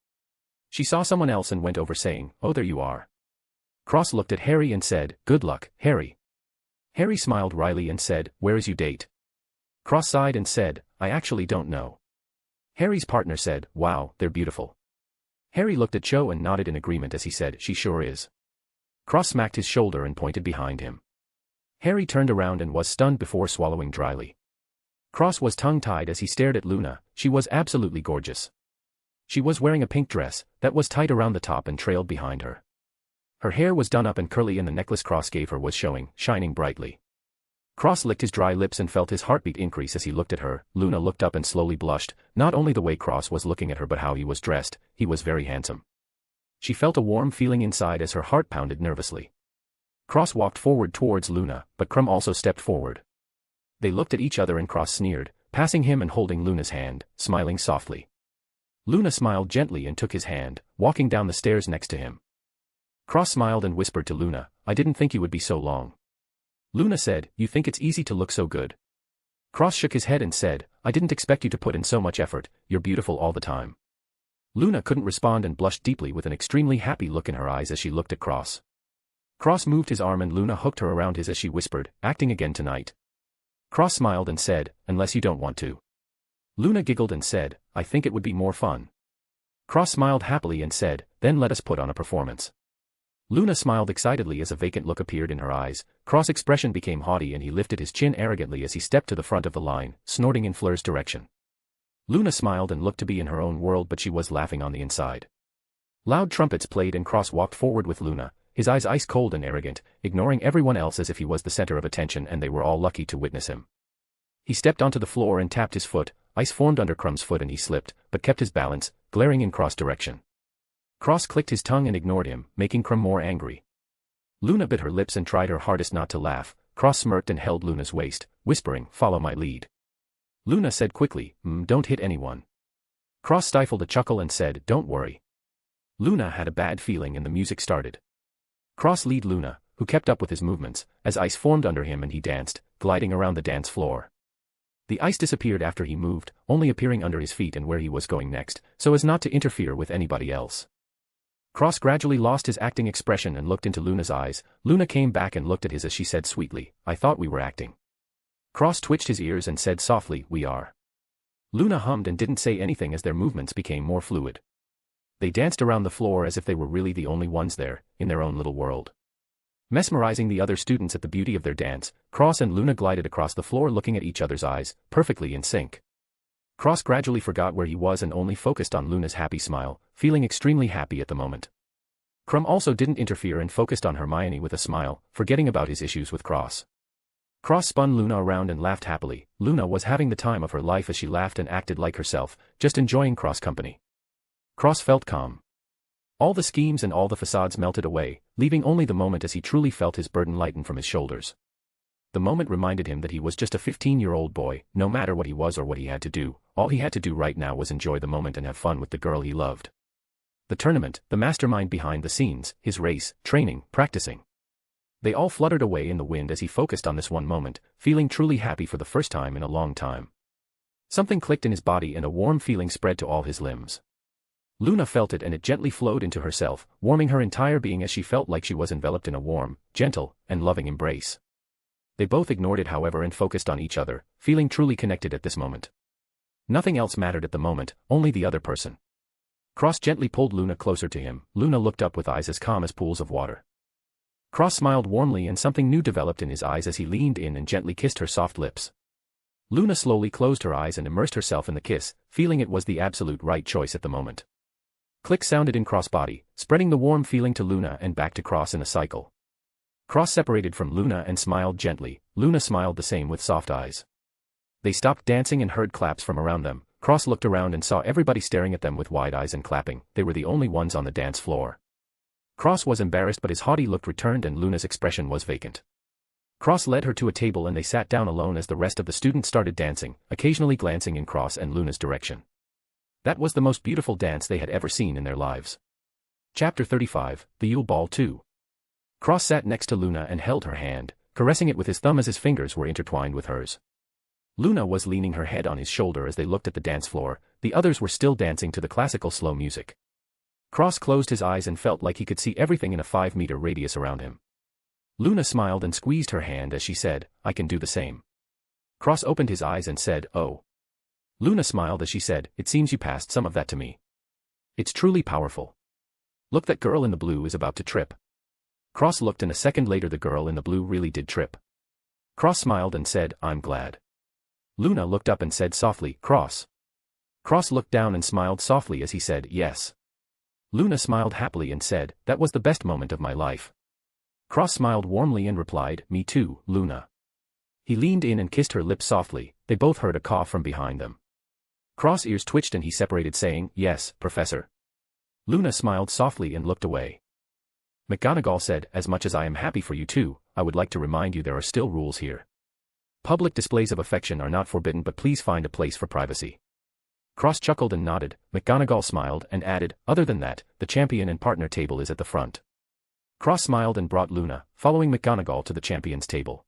She saw someone else and went over saying, oh there you are. Cross looked at Harry and said, good luck, Harry. Harry smiled wryly and said, "Where is your date?" Cross sighed and said, "I actually don't know." Harry's partner said, "Wow, they're beautiful." Harry looked at Cho and nodded in agreement as he said, "She sure is." Cross smacked his shoulder and pointed behind him. Harry turned around and was stunned before swallowing dryly. Cross was tongue-tied as he stared at Luna. She was absolutely gorgeous. She was wearing a pink dress that was tight around the top and trailed behind her. Her hair was done up and curly and the necklace Cross gave her was showing, shining brightly. Cross licked his dry lips and felt his heartbeat increase as he looked at her. Luna looked up and slowly blushed, not only the way Cross was looking at her but how he was dressed. He was very handsome. She felt a warm feeling inside as her heart pounded nervously. Cross walked forward towards Luna, but Crumb also stepped forward. They looked at each other and Cross sneered, passing him and holding Luna's hand, smiling softly. Luna smiled gently and took his hand, walking down the stairs next to him. Cross smiled and whispered to Luna, "I didn't think you would be so long." Luna said, "You think it's easy to look so good?" Cross shook his head and said, "I didn't expect you to put in so much effort. You're beautiful all the time." Luna couldn't respond and blushed deeply with an extremely happy look in her eyes as she looked at Cross. Cross moved his arm and Luna hooked her around his as she whispered, "Acting again tonight?" Cross smiled and said, "Unless you don't want to." Luna giggled and said, "I think it would be more fun." Cross smiled happily and said, "Then let us put on a performance." Luna smiled excitedly as a vacant look appeared in her eyes. Cross' expression became haughty and he lifted his chin arrogantly as he stepped to the front of the line, snorting in Fleur's direction. Luna smiled and looked to be in her own world but she was laughing on the inside. Loud trumpets played and Cross walked forward with Luna, his eyes ice cold and arrogant, ignoring everyone else as if he was the center of attention and they were all lucky to witness him. He stepped onto the floor and tapped his foot. Ice formed under Crumb's foot and he slipped, but kept his balance, glaring in Cross' direction. Cross clicked his tongue and ignored him, making Crumb more angry. Luna bit her lips and tried her hardest not to laugh. Cross smirked and held Luna's waist, whispering, "Follow my lead." Luna said quickly, "Don't hit anyone." Cross stifled a chuckle and said, "Don't worry." Luna had a bad feeling and the music started. Cross led Luna, who kept up with his movements, as ice formed under him and he danced, gliding around the dance floor. The ice disappeared after he moved, only appearing under his feet and where he was going next, so as not to interfere with anybody else. Cross gradually lost his acting expression and looked into Luna's eyes. Luna came back and looked at his as she said sweetly, "I thought we were acting." Cross twitched his ears and said softly, "We are." Luna hummed and didn't say anything as their movements became more fluid. They danced around the floor as if they were really the only ones there, in their own little world. Mesmerizing the other students at the beauty of their dance, Cross and Luna glided across the floor looking at each other's eyes, perfectly in sync. Cross gradually forgot where he was and only focused on Luna's happy smile, feeling extremely happy at the moment. Crumb also didn't interfere and focused on Hermione with a smile, forgetting about his issues with Cross. Cross spun Luna around and laughed happily. Luna was having the time of her life as she laughed and acted like herself, just enjoying Cross' company. Cross felt calm. All the schemes and all the facades melted away, leaving only the moment as he truly felt his burden lighten from his shoulders. The moment reminded him that he was just a 15-year-old boy. No matter what he was or what he had to do, all he had to do right now was enjoy the moment and have fun with the girl he loved. The tournament, the mastermind behind the scenes, his race, training, practicing. They all fluttered away in the wind as he focused on this one moment, feeling truly happy for the first time in a long time. Something clicked in his body and a warm feeling spread to all his limbs. Luna felt it and it gently flowed into herself, warming her entire being as she felt like she was enveloped in a warm, gentle, and loving embrace. They both ignored it however and focused on each other, feeling truly connected at this moment. Nothing else mattered at the moment, only the other person. Cross gently pulled Luna closer to him. Luna looked up with eyes as calm as pools of water. Cross smiled warmly and something new developed in his eyes as he leaned in and gently kissed her soft lips. Luna slowly closed her eyes and immersed herself in the kiss, feeling it was the absolute right choice at the moment. Click sounded in Cross' body, spreading the warm feeling to Luna and back to Cross in a cycle. Cross separated from Luna and smiled gently. Luna smiled the same with soft eyes. They stopped dancing and heard claps from around them. Cross looked around and saw everybody staring at them with wide eyes and clapping. They were the only ones on the dance floor. Cross was embarrassed but his haughty look returned and Luna's expression was vacant. Cross led her to a table and they sat down alone as the rest of the students started dancing, occasionally glancing in Cross and Luna's direction. That was the most beautiful dance they had ever seen in their lives. Chapter 35, The Yule Ball 2. Cross sat next to Luna and held her hand, caressing it with his thumb as his fingers were intertwined with hers. Luna was leaning her head on his shoulder as they looked at the dance floor. The others were still dancing to the classical slow music. Cross closed his eyes and felt like he could see everything in a 5-meter radius around him. Luna smiled and squeezed her hand as she said, I can do the same. Cross opened his eyes and said, oh. Luna smiled as she said, it seems you passed some of that to me. It's truly powerful. Look, that girl in the blue is about to trip. Cross looked and a second later the girl in the blue really did trip. Cross smiled and said, I'm glad. Luna looked up and said softly, Cross. Cross looked down and smiled softly as he said, yes. Luna smiled happily and said, that was the best moment of my life. Cross smiled warmly and replied, me too, Luna. He leaned in and kissed her lips softly. They both heard a cough from behind them. Cross' ears twitched and he separated saying, yes, Professor. Luna smiled softly and looked away. McGonagall said, as much as I am happy for you too, I would like to remind you there are still rules here. Public displays of affection are not forbidden, but please find a place for privacy. Cross chuckled and nodded. McGonagall smiled and added, other than that, the champion and partner table is at the front. Cross smiled and brought Luna, following McGonagall, to the champion's table.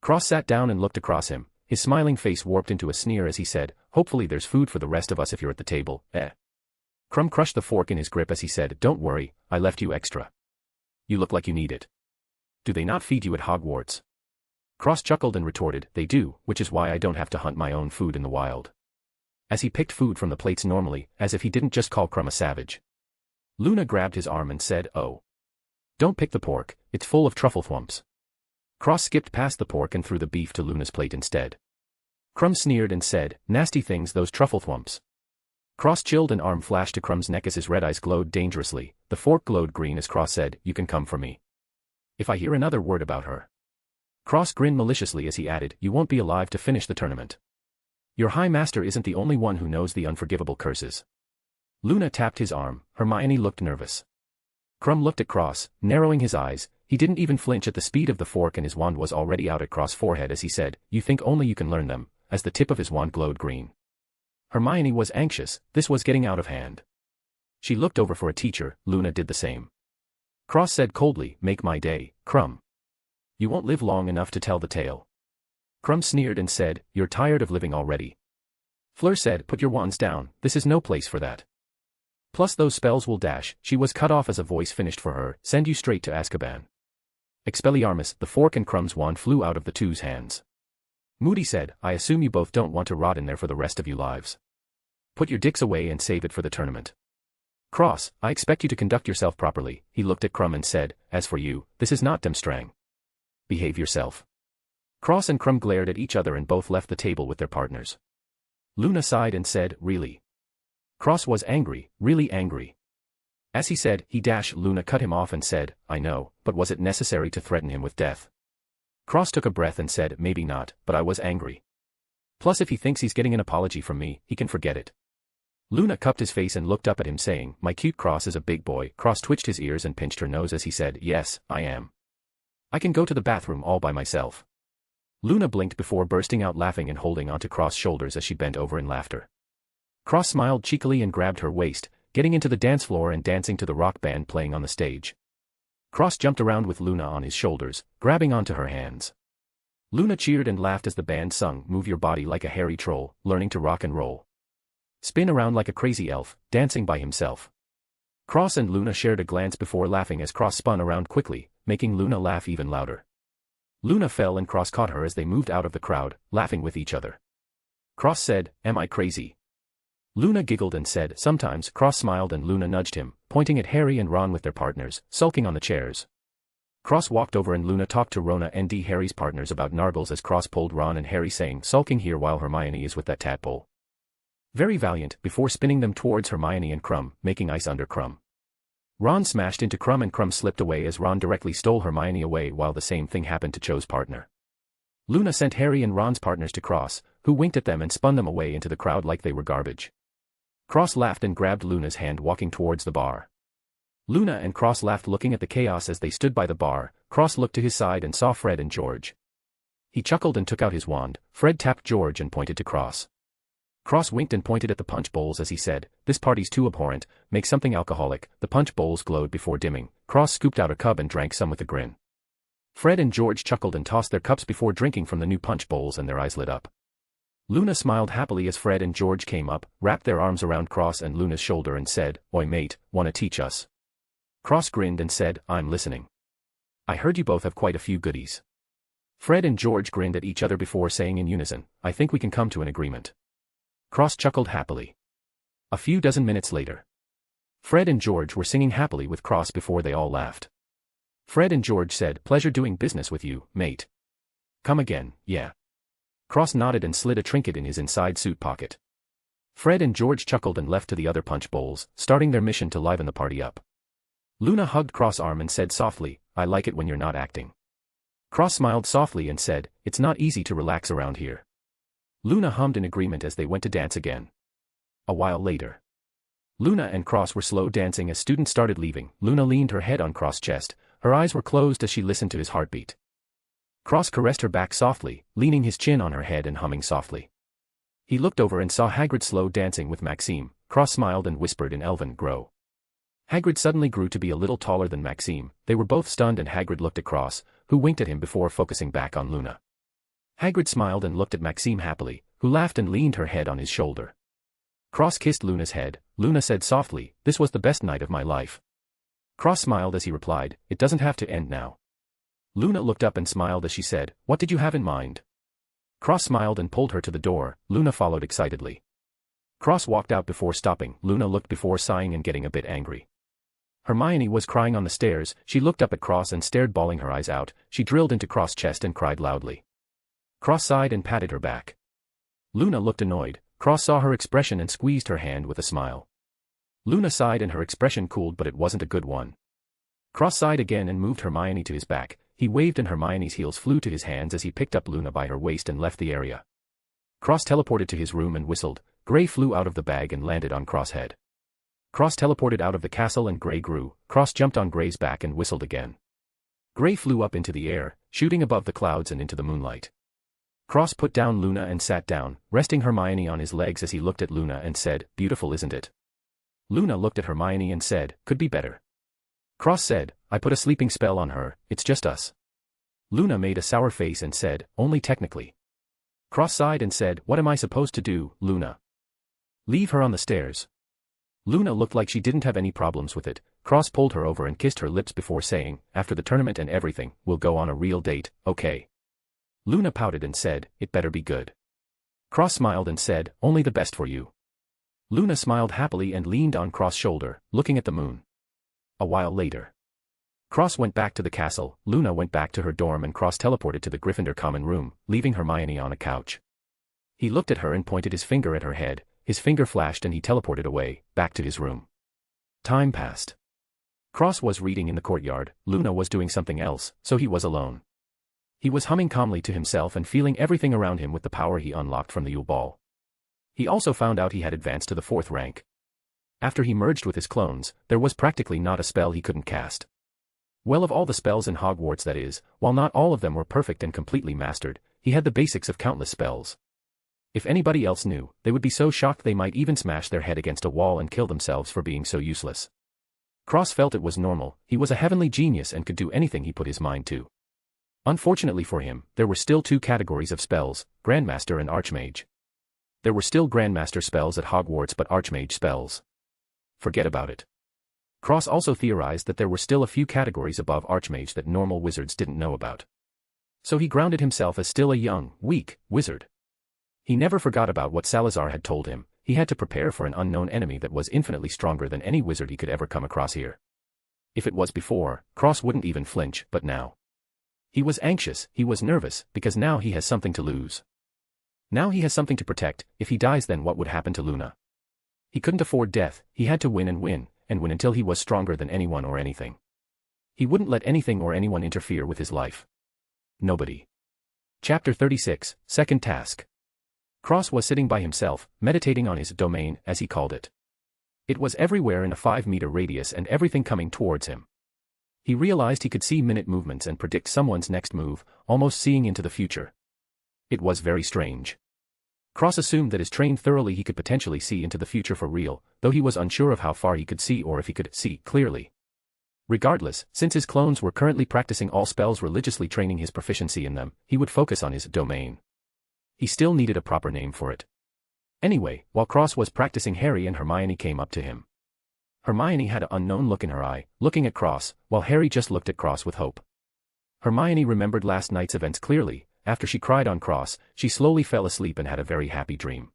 Cross sat down and looked across him, his smiling face warped into a sneer as he said, hopefully there's food for the rest of us if you're at the table, eh? Crumb crushed the fork in his grip as he said, don't worry, I left you extra. You look like you need it. Do they not feed you at Hogwarts? Cross chuckled and retorted, they do, which is why I don't have to hunt my own food in the wild. As he picked food from the plates normally, as if he didn't just call Crumb a savage. Luna grabbed his arm and said, oh. Don't pick the pork, it's full of truffle thwumps. Cross skipped past the pork and threw the beef to Luna's plate instead. Crumb sneered and said, nasty things those truffle thwumps. Cross chilled, an arm flashed to Crumb's neck as his red eyes glowed dangerously. The fork glowed green as Cross said, you can come for me. If I hear another word about her. Cross grinned maliciously as he added, you won't be alive to finish the tournament. Your High Master isn't the only one who knows the unforgivable curses. Luna tapped his arm. Hermione looked nervous. Crumb looked at Cross, narrowing his eyes. He didn't even flinch at the speed of the fork and his wand was already out at Cross' forehead as he said, you think only you can learn them, as the tip of his wand glowed green. Hermione was anxious, this was getting out of hand. She looked over for a teacher. Luna did the same. Cross said coldly, make my day, Crumb. You won't live long enough to tell the tale. Crumb sneered and said, you're tired of living already. Fleur said, put your wands down, this is no place for that. Plus those spells will dash. She was cut off as a voice finished for her, send you straight to Azkaban. Expelliarmus, the fork and Crumb's wand flew out of the two's hands. Moody said, I assume you both don't want to rot in there for the rest of your lives. Put your dicks away and save it for the tournament. Cross, I expect you to conduct yourself properly. He looked at Crumb and said, as for you, this is not Demstrang. Behave yourself. Cross and Crumb glared at each other and both left the table with their partners. Luna sighed and said, really? Cross was angry, really angry. As he said, Luna cut him off and said, I know, but was it necessary to threaten him with death? Cross took a breath and said, maybe not, but I was angry. Plus if he thinks he's getting an apology from me, he can forget it. Luna cupped his face and looked up at him saying, my cute Cross is a big boy. Cross twitched his ears and pinched her nose as he said, yes, I am. I can go to the bathroom all by myself. Luna blinked before bursting out laughing and holding onto Cross' shoulders as she bent over in laughter. Cross smiled cheekily and grabbed her waist, getting into the dance floor and dancing to the rock band playing on the stage. Cross jumped around with Luna on his shoulders, grabbing onto her hands. Luna cheered and laughed as the band sung, move your body like a hairy troll, learning to rock and roll. Spin around like a crazy elf, dancing by himself. Cross and Luna shared a glance before laughing as Cross spun around quickly, making Luna laugh even louder. Luna fell and Cross caught her as they moved out of the crowd, laughing with each other. Cross said, am I crazy? Luna giggled and said, sometimes. Cross smiled and Luna nudged him, pointing at Harry and Ron with their partners, sulking on the chairs. Cross walked over and Luna talked to Rona and Harry's partners about Nargles as Cross pulled Ron and Harry saying, sulking here while Hermione is with that tadpole. Very valiant, before spinning them towards Hermione and Crumb, making ice under Crumb. Ron smashed into Crumb and Crumb slipped away as Ron directly stole Hermione away while the same thing happened to Cho's partner. Luna sent Harry and Ron's partners to Cross, who winked at them and spun them away into the crowd like they were garbage. Cross laughed and grabbed Luna's hand walking towards the bar. Luna and Cross laughed looking at the chaos as they stood by the bar. Cross looked to his side and saw Fred and George. He chuckled and took out his wand. Fred tapped George and pointed to Cross. Cross winked and pointed at the punch bowls as he said, this party's too abhorrent, make something alcoholic. The punch bowls glowed before dimming. Cross scooped out a cup and drank some with a grin. Fred and George chuckled and tossed their cups before drinking from the new punch bowls and their eyes lit up. Luna smiled happily as Fred and George came up, wrapped their arms around Cross and Luna's shoulder and said, oi mate, wanna teach us? Cross grinned and said, I'm listening. I heard you both have quite a few goodies. Fred and George grinned at each other before saying in unison, I think we can come to an agreement. Cross chuckled happily. A few dozen minutes later, Fred and George were singing happily with Cross before they all laughed. Fred and George said, pleasure doing business with you, mate. Come again, yeah. Cross nodded and slid a trinket in his inside suit pocket. Fred and George chuckled and left to the other punch bowls, starting their mission to liven the party up. Luna hugged Cross' arm and said softly, I like it when you're not acting. Cross smiled softly and said, it's not easy to relax around here. Luna hummed in agreement as they went to dance again. A while later, Luna and Cross were slow dancing as students started leaving. Luna leaned her head on Cross' chest, her eyes were closed as she listened to his heartbeat. Cross caressed her back softly, leaning his chin on her head and humming softly. He looked over and saw Hagrid slow dancing with Maxime. Cross smiled and whispered in Elven, grow. Hagrid suddenly grew to be a little taller than Maxime. They were both stunned and Hagrid looked at Cross, who winked at him before focusing back on Luna. Hagrid smiled and looked at Maxime happily, who laughed and leaned her head on his shoulder. Cross kissed Luna's head. Luna said softly, this was the best night of my life. Cross smiled as he replied, it doesn't have to end now. Luna looked up and smiled as she said, what did you have in mind? Cross smiled and pulled her to the door. Luna followed excitedly. Cross walked out before stopping. Luna looked before sighing and getting a bit angry. Hermione was crying on the stairs. She looked up at Cross and stared, bawling her eyes out. She drilled into Cross' chest and cried loudly. Cross sighed and patted her back. Luna looked annoyed. Cross saw her expression and squeezed her hand with a smile. Luna sighed and her expression cooled, but it wasn't a good one. Cross sighed again and moved Hermione to his back. He waved and Hermione's heels flew to his hands as he picked up Luna by her waist and left the area. Cross teleported to his room and whistled. Gray flew out of the bag and landed on Cross' head. Cross teleported out of the castle and Gray grew. Cross jumped on Gray's back and whistled again. Gray flew up into the air, shooting above the clouds and into the moonlight. Cross put down Luna and sat down, resting Hermione on his legs as he looked at Luna and said, beautiful isn't it? Luna looked at Hermione and said, could be better. Cross said, I put a sleeping spell on her, it's just us. Luna made a sour face and said, only technically. Cross sighed and said, what am I supposed to do, Luna? Leave her on the stairs. Luna looked like she didn't have any problems with it. Cross pulled her over and kissed her lips before saying, after the tournament and everything, we'll go on a real date, okay? Luna pouted and said, it better be good. Cross smiled and said, only the best for you. Luna smiled happily and leaned on Cross' shoulder, looking at the moon. A while later, Cross went back to the castle. Luna went back to her dorm and Cross teleported to the Gryffindor common room, leaving Hermione on a couch. He looked at her and pointed his finger at her head. His finger flashed and he teleported away, back to his room. Time passed. Cross was reading in the courtyard. Luna was doing something else, so he was alone. He was humming calmly to himself and feeling everything around him with the power he unlocked from the Yule Ball. He also found out he had advanced to the 4th rank. After he merged with his clones, there was practically not a spell he couldn't cast. Well, of all the spells in Hogwarts, that is, while not all of them were perfect and completely mastered, he had the basics of countless spells. If anybody else knew, they would be so shocked they might even smash their head against a wall and kill themselves for being so useless. Cross felt it was normal. He was a heavenly genius and could do anything he put his mind to. Unfortunately for him, there were still 2 categories of spells, Grandmaster and Archmage. There were still Grandmaster spells at Hogwarts, but Archmage spells, forget about it. Cross also theorized that there were still a few categories above Archmage that normal wizards didn't know about. So he grounded himself as still a young, weak, wizard. He never forgot about what Salazar had told him. He had to prepare for an unknown enemy that was infinitely stronger than any wizard he could ever come across here. If it was before, Cross wouldn't even flinch, but now. He was anxious, he was nervous, because now he has something to lose. Now he has something to protect. If he dies, then what would happen to Luna? He couldn't afford death. He had to win and win until he was stronger than anyone or anything. He wouldn't let anything or anyone interfere with his life. Nobody. Chapter 36, Second Task. Cross was sitting by himself, meditating on his domain, as he called it. It was everywhere in a 5-meter radius and everything coming towards him. He realized he could see minute movements and predict someone's next move, almost seeing into the future. It was very strange. Cross assumed that as trained thoroughly he could potentially see into the future for real, though he was unsure of how far he could see or if he could see clearly. Regardless, since his clones were currently practicing all spells religiously, training his proficiency in them, he would focus on his domain. He still needed a proper name for it. Anyway, while Cross was practicing, Harry and Hermione came up to him. Hermione had an unknown look in her eye, looking at Cross, while Harry just looked at Cross with hope. Hermione remembered last night's events clearly. After she cried on Cross, she slowly fell asleep and had a very happy dream.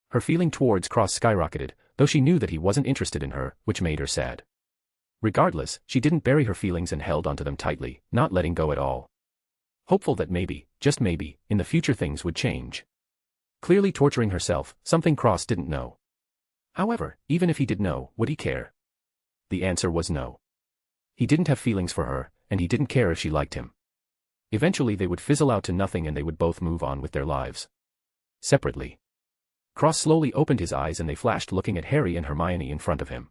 Her feeling towards Cross skyrocketed, though she knew that he wasn't interested in her, which made her sad. Regardless, she didn't bury her feelings and held onto them tightly, not letting go at all. Hopeful that maybe, just maybe, in the future things would change. Clearly torturing herself, something Cross didn't know. However, even if he did know, would he care? The answer was no. He didn't have feelings for her, and he didn't care if she liked him. Eventually they would fizzle out to nothing and they would both move on with their lives. Separately. Cross slowly opened his eyes and they flashed looking at Harry and Hermione in front of him.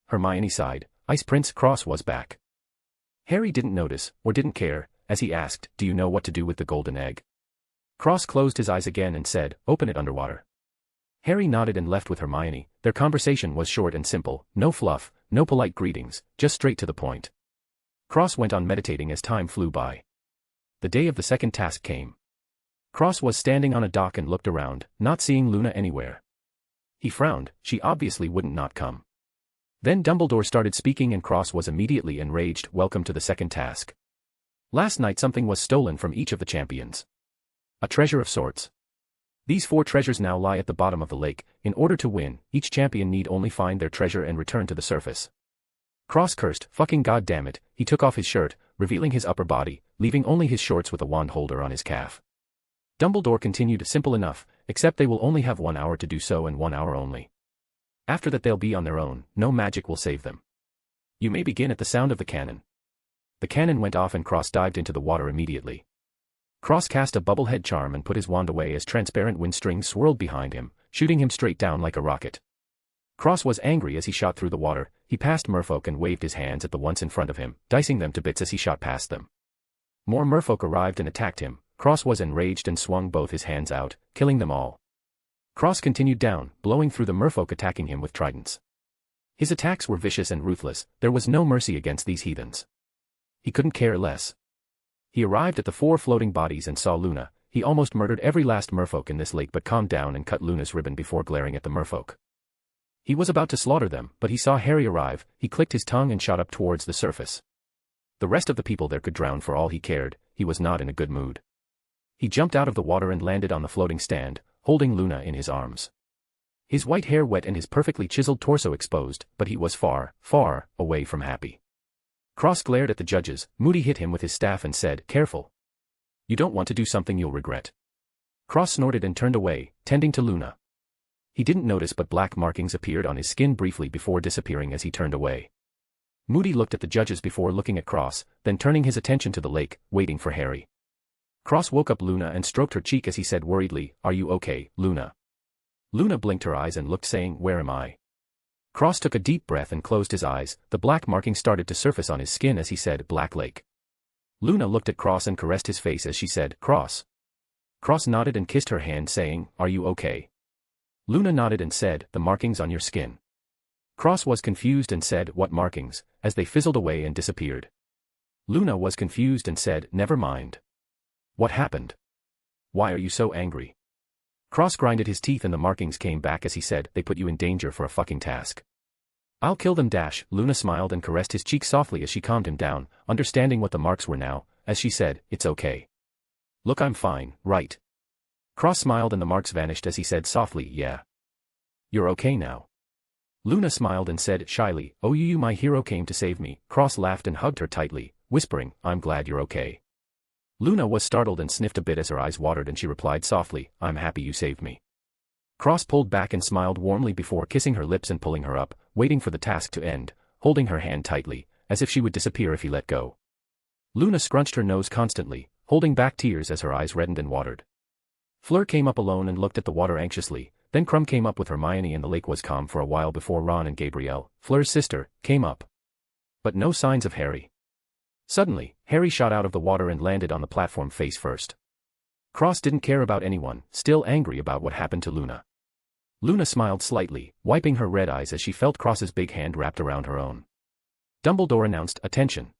Hermione sighed. Ice Prince Cross was back. Harry didn't notice, or didn't care, as he asked, do you know what to do with the golden egg? Cross closed his eyes again and said, open it underwater. Harry nodded and left with Hermione. Their conversation was short and simple, no fluff, no polite greetings, just straight to the point. Cross went on meditating as time flew by. The day of the second task came. Cross was standing on a dock and looked around, not seeing Luna anywhere. He frowned, she obviously wouldn't not come. Then Dumbledore started speaking and Cross was immediately enraged. Welcome to the second task. Last night something was stolen from each of the champions. A treasure of sorts. These 4 treasures now lie at the bottom of the lake. In order to win, each champion need only find their treasure and return to the surface. Cross cursed, fucking goddammit. He took off his shirt, revealing his upper body, leaving only his shorts with a wand holder on his calf. Dumbledore continued, simple enough, except they will only have 1 hour to do so and 1 hour only. After that they'll be on their own, no magic will save them. You may begin at the sound of the cannon. The cannon went off and Cross dived into the water immediately. Cross cast a bubblehead charm and put his wand away as transparent wind strings swirled behind him, shooting him straight down like a rocket. Cross was angry as he shot through the water. He passed merfolk and waved his hands at the ones in front of him, dicing them to bits as he shot past them. More merfolk arrived and attacked him. Cross was enraged and swung both his hands out, killing them all. Cross continued down, blowing through the merfolk attacking him with tridents. His attacks were vicious and ruthless. There was no mercy against these heathens. He couldn't care less. He arrived at the 4 floating bodies and saw Luna. He almost murdered every last merfolk in this lake but calmed down and cut Luna's ribbon before glaring at the merfolk. He was about to slaughter them, but he saw Harry arrive. He clicked his tongue and shot up towards the surface. The rest of the people there could drown for all he cared. He was not in a good mood. He jumped out of the water and landed on the floating stand, holding Luna in his arms. His white hair wet and his perfectly chiseled torso exposed, but he was far, far away from happy. Cross glared at the judges. Moody hit him with his staff and said, careful. You don't want to do something you'll regret. Cross snorted and turned away, tending to Luna. He didn't notice but black markings appeared on his skin briefly before disappearing as he turned away. Moody looked at the judges before looking at Cross, then turning his attention to the lake, waiting for Harry. Cross woke up Luna and stroked her cheek as he said worriedly, are you okay, Luna? Luna blinked her eyes and looked saying, where am I? Cross took a deep breath and closed his eyes. The black marking started to surface on his skin as he said, Black Lake. Luna looked at Cross and caressed his face as she said, Cross. Cross nodded and kissed her hand saying, are you okay? Luna nodded and said, the markings on your skin. Cross was confused and said, what markings, as they fizzled away and disappeared. Luna was confused and said, never mind. What happened? Why are you so angry? Cross grinded his teeth and the markings came back as he said, they put you in danger for a fucking task. I'll kill them dash. Luna smiled and caressed his cheek softly as she calmed him down, understanding what the marks were now, as she said, it's okay. Look, I'm fine, right? Cross smiled and the marks vanished as he said softly, yeah. You're okay now. Luna smiled and said shyly, oh you my hero came to save me. Cross laughed and hugged her tightly, whispering, I'm glad you're okay. Luna was startled and sniffed a bit as her eyes watered and she replied softly, I'm happy you saved me. Cross pulled back and smiled warmly before kissing her lips and pulling her up, waiting for the task to end, holding her hand tightly, as if she would disappear if he let go. Luna scrunched her nose constantly, holding back tears as her eyes reddened and watered. Fleur came up alone and looked at the water anxiously, then Crumb came up with Hermione and the lake was calm for a while before Ron and Gabrielle, Fleur's sister, came up. But no signs of Harry. Suddenly, Harry shot out of the water and landed on the platform face first. Cross didn't care about anyone, still angry about what happened to Luna. Luna smiled slightly, wiping her red eyes as she felt Cross's big hand wrapped around her own. Dumbledore announced, attention.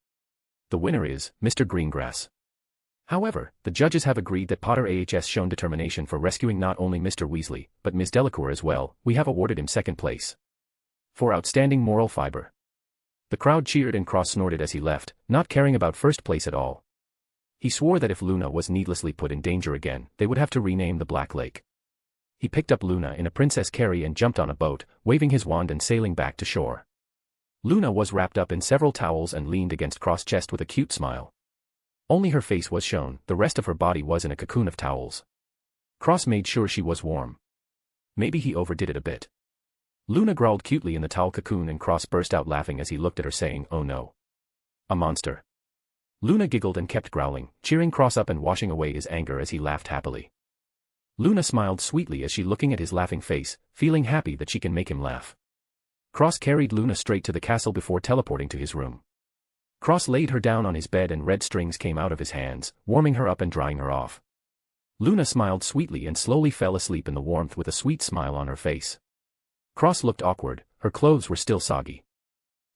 The winner is Mr. Greengrass. However, the judges have agreed that Potter has shown determination for rescuing not only Mr. Weasley, but Ms. Delacour as well. We have awarded him second place. For outstanding moral fiber. The crowd cheered and Cross snorted as he left, not caring about first place at all. He swore that if Luna was needlessly put in danger again, they would have to rename the Black Lake. He picked up Luna in a princess carry and jumped on a boat, waving his wand and sailing back to shore. Luna was wrapped up in several towels and leaned against Cross' chest with a cute smile. Only her face was shown, the rest of her body was in a cocoon of towels. Cross made sure she was warm. Maybe he overdid it a bit. Luna growled cutely in the towel cocoon and Cross burst out laughing as he looked at her saying, "Oh no. A monster." Luna giggled and kept growling, cheering Cross up and washing away his anger as he laughed happily. Luna smiled sweetly as she looking at his laughing face, feeling happy that she can make him laugh. Cross carried Luna straight to the castle before teleporting to his room. Cross laid her down on his bed and red strings came out of his hands, warming her up and drying her off. Luna smiled sweetly and slowly fell asleep in the warmth with a sweet smile on her face. Cross looked awkward, her clothes were still soggy.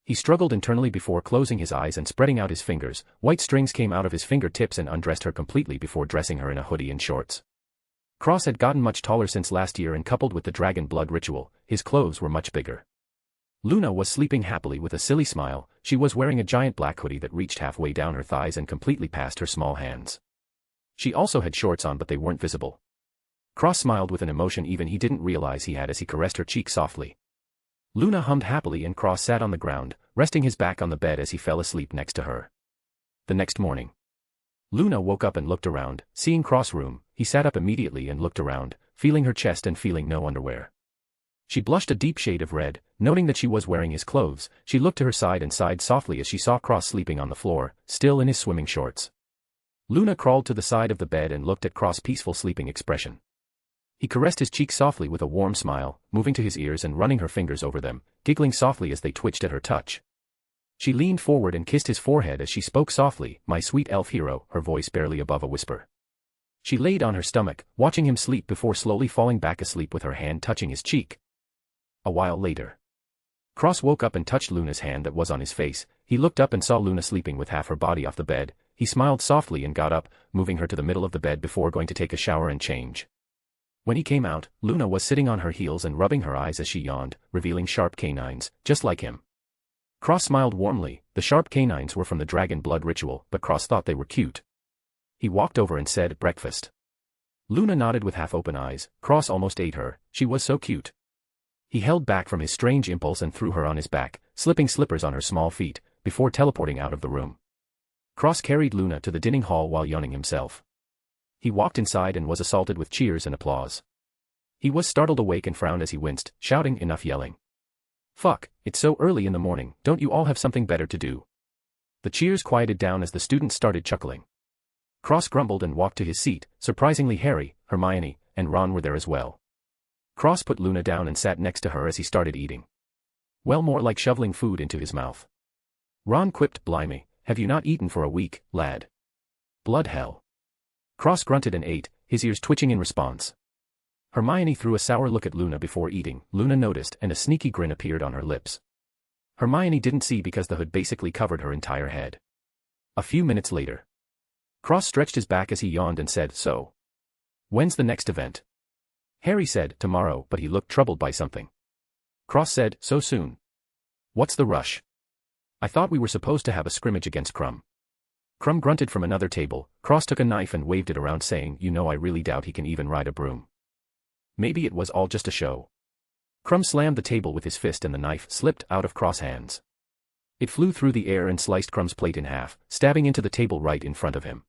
He struggled internally before closing his eyes and spreading out his fingers. White strings came out of his fingertips and undressed her completely before dressing her in a hoodie and shorts. Cross had gotten much taller since last year and coupled with the dragon blood ritual, his clothes were much bigger. Luna was sleeping happily with a silly smile. She was wearing a giant black hoodie that reached halfway down her thighs and completely past her small hands. She also had shorts on but they weren't visible. Cross smiled with an emotion even he didn't realize he had as he caressed her cheek softly. Luna hummed happily and Cross sat on the ground, resting his back on the bed as he fell asleep next to her. The next morning, Luna woke up and looked around, seeing Cross' room. He sat up immediately and looked around, feeling her chest and feeling no underwear. She blushed a deep shade of red, noting that she was wearing his clothes. She looked to her side and sighed softly as she saw Cross sleeping on the floor, still in his swimming shorts. Luna crawled to the side of the bed and looked at Cross' peaceful sleeping expression. He caressed his cheek softly with a warm smile, moving to his ears and running her fingers over them, giggling softly as they twitched at her touch. She leaned forward and kissed his forehead as she spoke softly, "My sweet elf hero," her voice barely above a whisper. She laid on her stomach, watching him sleep before slowly falling back asleep with her hand touching his cheek. A while later, Cross woke up and touched Luna's hand that was on his face. He looked up and saw Luna sleeping with half her body off the bed. He smiled softly and got up, moving her to the middle of the bed before going to take a shower and change. When he came out, Luna was sitting on her heels and rubbing her eyes as she yawned, revealing sharp canines, just like him. Cross smiled warmly. The sharp canines were from the dragon blood ritual, but Cross thought they were cute. He walked over and said, "Breakfast." Luna nodded with half-open eyes. Cross almost ate her, she was so cute. He held back from his strange impulse and threw her on his back, slipping slippers on her small feet, before teleporting out of the room. Cross carried Luna to the dining hall while yawning himself. He walked inside and was assaulted with cheers and applause. He was startled awake and frowned as he winced, shouting, "Enough yelling. Fuck, it's so early in the morning, don't you all have something better to do?" The cheers quieted down as the students started chuckling. Cross grumbled and walked to his seat. Surprisingly, Harry, Hermione, and Ron were there as well. Cross put Luna down and sat next to her as he started eating. Well, more like shoveling food into his mouth. Ron quipped, "Blimey, have you not eaten for a week, lad?" "Blood hell." Cross grunted and ate, his ears twitching in response. Hermione threw a sour look at Luna before eating. Luna noticed and a sneaky grin appeared on her lips. Hermione didn't see because the hood basically covered her entire head. A few minutes later, Cross stretched his back as he yawned and said, "So, when's the next event?" Harry said, "Tomorrow," but he looked troubled by something. Cross said, "So soon? What's the rush? I thought we were supposed to have a scrimmage against Crumb." Crumb grunted from another table. Cross took a knife and waved it around saying, "You know, I really doubt he can even ride a broom. Maybe it was all just a show." Crumb slammed the table with his fist and the knife slipped out of Cross' hands. It flew through the air and sliced Crumb's plate in half, stabbing into the table right in front of him.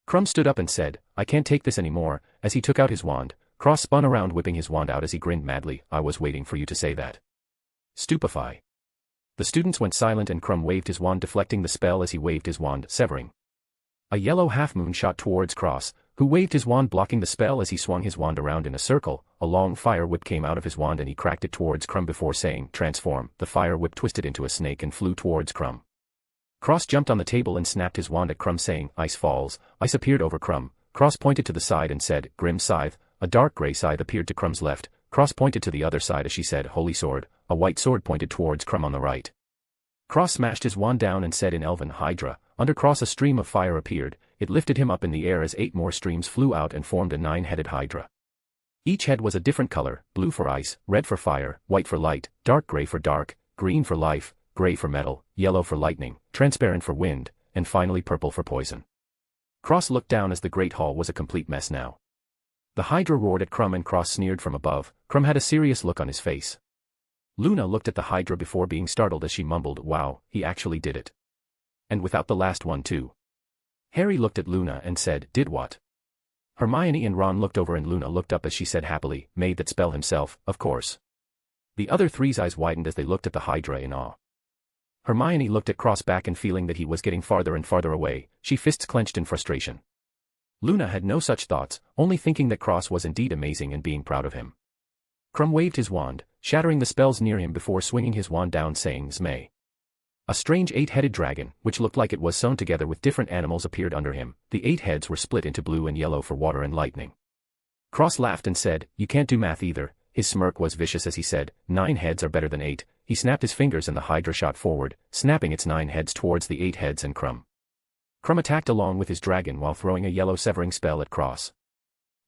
Crumb stood up and said, "I can't take this anymore." As he took out his wand, Cross spun around whipping his wand out as he grinned madly. "I was waiting for you to say that." Stupefy. The students went silent and Crumb waved his wand deflecting the spell as he waved his wand, severing. A yellow half-moon shot towards Cross, who waved his wand blocking the spell as he swung his wand around in a circle. A long fire whip came out of his wand and he cracked it towards Crumb before saying, "Transform." The fire whip twisted into a snake and flew towards Crumb. Cross jumped on the table and snapped his wand at Crumb saying, "Ice falls." Ice appeared over Crumb. Cross pointed to the side and said, "Grim scythe." A dark gray scythe appeared to Crumb's left. Cross pointed to the other side as she said, "Holy sword." A white sword pointed towards Crumb on the right. Cross smashed his wand down and said in Elven, "Hydra." Under Cross a stream of fire appeared. It lifted him up in the air as 8 more streams flew out and formed a 9-headed Hydra. Each head was a different color, blue for ice, red for fire, white for light, dark gray for dark, green for life, gray for metal, yellow for lightning, transparent for wind, and finally purple for poison. Cross looked down as the great hall was a complete mess now. The Hydra roared at Crumb and Cross sneered from above. Crumb had a serious look on his face. Luna looked at the Hydra before being startled as she mumbled, "Wow, he actually did it. And without the last one too." Harry looked at Luna and said, "Did what?" Hermione and Ron looked over and Luna looked up as she said happily, "Made that spell himself, of course." The other three's eyes widened as they looked at the Hydra in awe. Hermione looked at Cross back and feeling that he was getting farther and farther away, she fists clenched in frustration. Luna had no such thoughts, only thinking that Cross was indeed amazing and being proud of him. Crumb waved his wand, shattering the spells near him before swinging his wand down saying Zmay. A strange 8-headed dragon, which looked like it was sewn together with different animals appeared under him. The 8 heads were split into blue and yellow for water and lightning. Cross laughed and said, "You can't do math either." His smirk was vicious as he said, 9 heads are better than 8. He snapped his fingers and the Hydra shot forward, snapping its 9 heads towards the 8 heads and Crumb. Crumb attacked along with his dragon while throwing a yellow severing spell at Cross.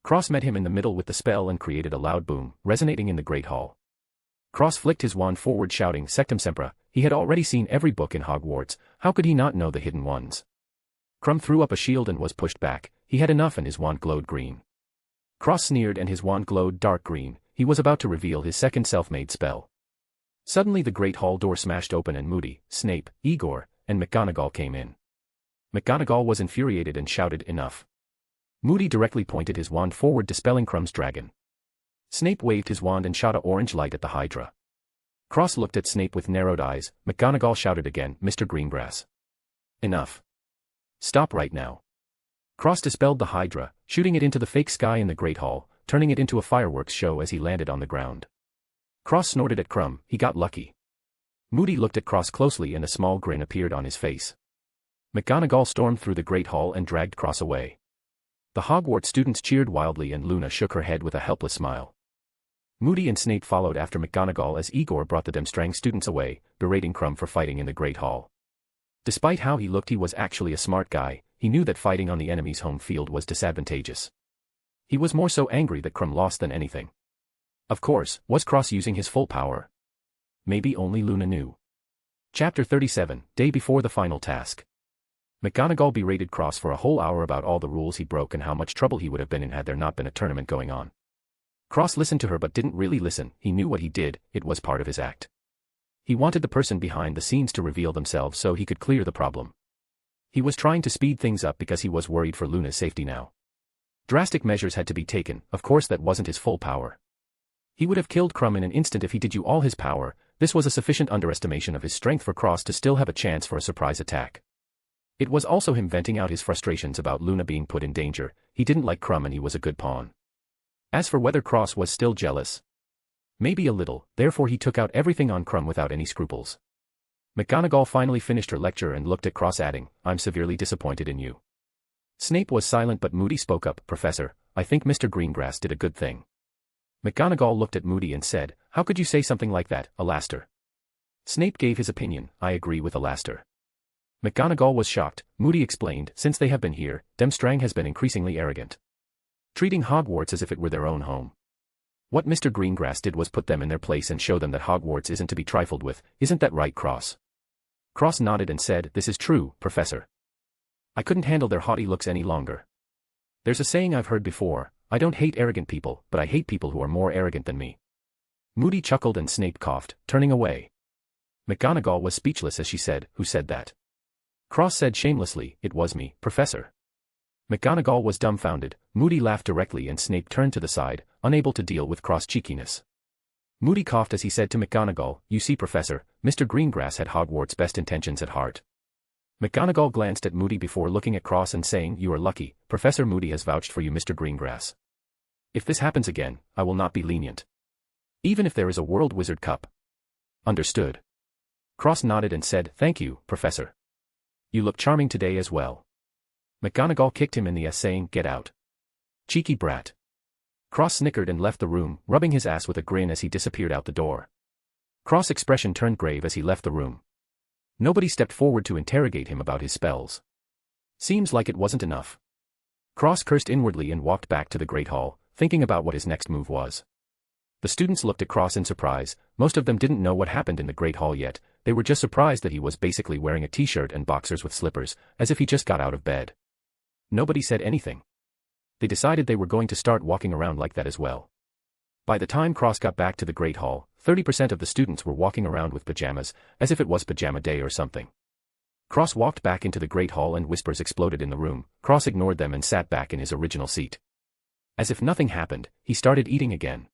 Cross met him in the middle with the spell and created a loud boom, resonating in the Great Hall. Cross flicked his wand forward shouting Sectum Sempra. He had already seen every book in Hogwarts, how could he not know the hidden ones? Crumb threw up a shield and was pushed back, he had enough and his wand glowed green. Cross sneered and his wand glowed dark green, he was about to reveal his second self-made spell. Suddenly the Great Hall door smashed open and Moody, Snape, Igor, and McGonagall came in. McGonagall was infuriated and shouted, "Enough." Moody directly pointed his wand forward dispelling Crumb's dragon. Snape waved his wand and shot an orange light at the Hydra. Cross looked at Snape with narrowed eyes. McGonagall shouted again, "Mr. Greengrass. Enough. Stop right now." Cross dispelled the Hydra, shooting it into the fake sky in the Great Hall, turning it into a fireworks show as he landed on the ground. Cross snorted at Crumb, he got lucky. Moody looked at Cross closely and a small grin appeared on his face. McGonagall stormed through the Great Hall and dragged Cross away. The Hogwarts students cheered wildly and Luna shook her head with a helpless smile. Moody and Snape followed after McGonagall as Igor brought the Demstrang students away, berating Crumb for fighting in the Great Hall. Despite how he looked, he was actually a smart guy. He knew that fighting on the enemy's home field was disadvantageous. He was more so angry that Crumb lost than anything. Of course, was Cross using his full power? Maybe only Luna knew. Chapter 37, Day before the final task. McGonagall berated Cross for a whole hour about all the rules he broke and how much trouble he would have been in had there not been a tournament going on. Cross listened to her but didn't really listen, he knew what he did, it was part of his act. He wanted the person behind the scenes to reveal themselves so he could clear the problem. He was trying to speed things up because he was worried for Luna's safety now. Drastic measures had to be taken, of course that wasn't his full power. He would have killed Crumb in an instant if he did use all his power. This was a sufficient underestimation of his strength for Cross to still have a chance for a surprise attack. It was also him venting out his frustrations about Luna being put in danger. He didn't like Crumb and he was a good pawn. As for whether Cross was still jealous, maybe a little, therefore he took out everything on Crumb without any scruples. McGonagall finally finished her lecture and looked at Cross adding, "I'm severely disappointed in you." Snape was silent but Moody spoke up, "Professor, I think Mr. Greengrass did a good thing." McGonagall looked at Moody and said, "How could you say something like that, Alastair?" Snape gave his opinion, "I agree with Alastair." McGonagall was shocked. Moody explained, "Since they have been here, Demstrang has been increasingly arrogant. Treating Hogwarts as if it were their own home. What Mr. Greengrass did was put them in their place and show them that Hogwarts isn't to be trifled with, isn't that right, Cross?" Cross nodded and said, "This is true, Professor. I couldn't handle their haughty looks any longer. There's a saying I've heard before, I don't hate arrogant people, but I hate people who are more arrogant than me." Moody chuckled and Snape coughed, turning away. McGonagall was speechless as she said, "Who said that?" Cross said shamelessly, "It was me, Professor." McGonagall was dumbfounded. Moody laughed directly and Snape turned to the side, unable to deal with Cross' cheekiness. Moody coughed as he said to McGonagall, "You see, Professor, Mr. Greengrass had Hogwarts' best intentions at heart." McGonagall glanced at Moody before looking at Cross and saying, "You are lucky, Professor Moody has vouched for you, Mr. Greengrass. If this happens again, I will not be lenient. Even if there is a World Wizard Cup." "Understood." Cross nodded and said, "Thank you, Professor. You look charming today as well." McGonagall kicked him in the ass saying, "Get out. Cheeky brat." Cross snickered and left the room, rubbing his ass with a grin as he disappeared out the door. Cross' expression turned grave as he left the room. Nobody stepped forward to interrogate him about his spells. Seems like it wasn't enough. Cross cursed inwardly and walked back to the Great Hall, thinking about what his next move was. The students looked at Cross in surprise. Most of them didn't know what happened in the Great Hall yet, they were just surprised that he was basically wearing a t-shirt and boxers with slippers, as if he just got out of bed. Nobody said anything. They decided they were going to start walking around like that as well. By the time Cross got back to the Great Hall, 30% of the students were walking around with pajamas, as if it was pajama day or something. Cross walked back into the Great Hall and whispers exploded in the room. Cross ignored them and sat back in his original seat. As if nothing happened, he started eating again.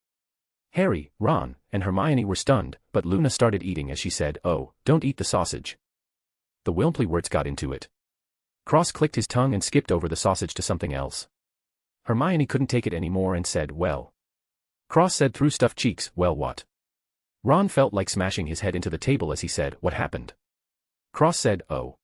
Harry, Ron, and Hermione were stunned, but Luna started eating as she said, "Oh, don't eat the sausage." The Wilmpleyworts got into it. Cross clicked his tongue and skipped over the sausage to something else. Hermione couldn't take it anymore and said, "Well." Cross said through stuffed cheeks, "Well what?" Ron felt like smashing his head into the table as he said, "What happened?" Cross said, "Oh.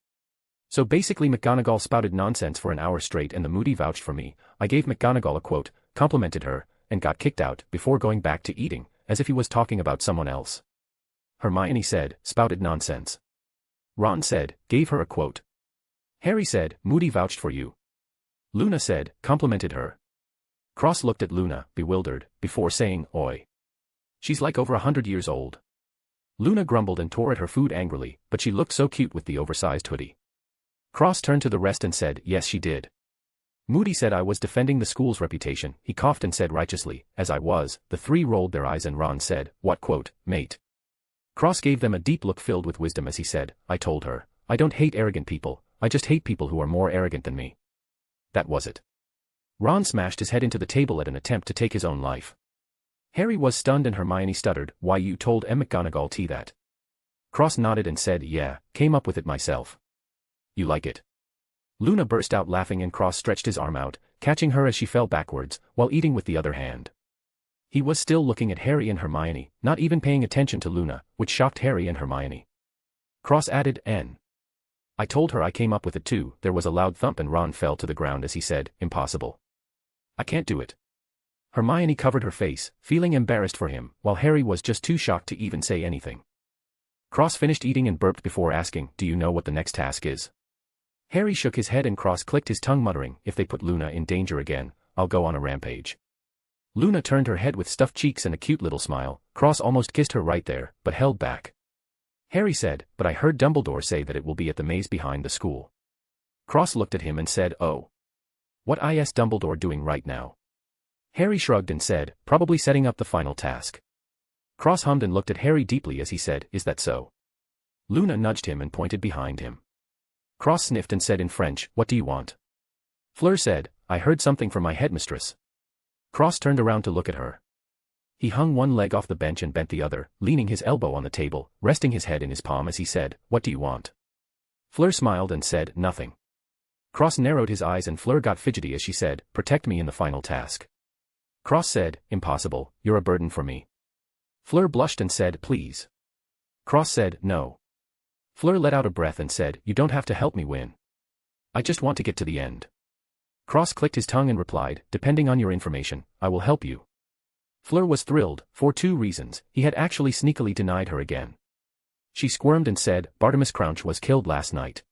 So basically McGonagall spouted nonsense for an hour straight and the Moody vouched for me. I gave McGonagall a quote, complimented her, and got kicked out before going back to eating, as if he was talking about someone else." Hermione said, "Spouted nonsense." Ron said, "Gave her a quote." Harry said, "Moody vouched for you." Luna said, "Complimented her." Cross looked at Luna, bewildered, before saying, "Oi. She's like over 100 years old." Luna grumbled and tore at her food angrily, but she looked so cute with the oversized hoodie. Cross turned to the rest and said, "Yes she did." Moody said, "I was defending the school's reputation." He coughed and said righteously, "As I was." The three rolled their eyes and Ron said, "What quote, mate?" Cross gave them a deep look filled with wisdom as he said, "I told her, I don't hate arrogant people, I just hate people who are more arrogant than me." That was it. Ron smashed his head into the table at an attempt to take his own life. Harry was stunned and Hermione stuttered, "Why you told McGonagall T that?" Cross nodded and said, "Yeah, came up with it myself." "You like it?" Luna burst out laughing and Cross stretched his arm out, catching her as she fell backwards, while eating with the other hand. He was still looking at Harry and Hermione, not even paying attention to Luna, which shocked Harry and Hermione. Cross added, "I told her I came up with it too." There was a loud thump and Ron fell to the ground as he said, "Impossible. I can't do it." Hermione covered her face, feeling embarrassed for him, while Harry was just too shocked to even say anything. Cross finished eating and burped before asking, "Do you know what the next task is?" Harry shook his head and Cross clicked his tongue muttering, "If they put Luna in danger again, I'll go on a rampage." Luna turned her head with stuffed cheeks and a cute little smile. Cross almost kissed her right there, but held back. Harry said, "But I heard Dumbledore say that it will be at the maze behind the school." Cross looked at him and said, "Oh. What is Dumbledore doing right now?" Harry shrugged and said, "Probably setting up the final task." Cross hummed and looked at Harry deeply as he said, "Is that so?" Luna nudged him and pointed behind him. Cross sniffed and said in French, "What do you want?" Fleur said, "I heard something from my headmistress." Cross turned around to look at her. He hung one leg off the bench and bent the other, leaning his elbow on the table, resting his head in his palm as he said, "What do you want?" Fleur smiled and said, "Nothing." Cross narrowed his eyes and Fleur got fidgety as she said, "Protect me in the final task." Cross said, "Impossible, you're a burden for me." Fleur blushed and said, "Please." Cross said, "No." Fleur let out a breath and said, "You don't have to help me win. I just want to get to the end." Cross clicked his tongue and replied, "Depending on your information, I will help you." Fleur was thrilled, for two reasons. He had actually sneakily denied her again. She squirmed and said, "Bartimus Crouch was killed last night."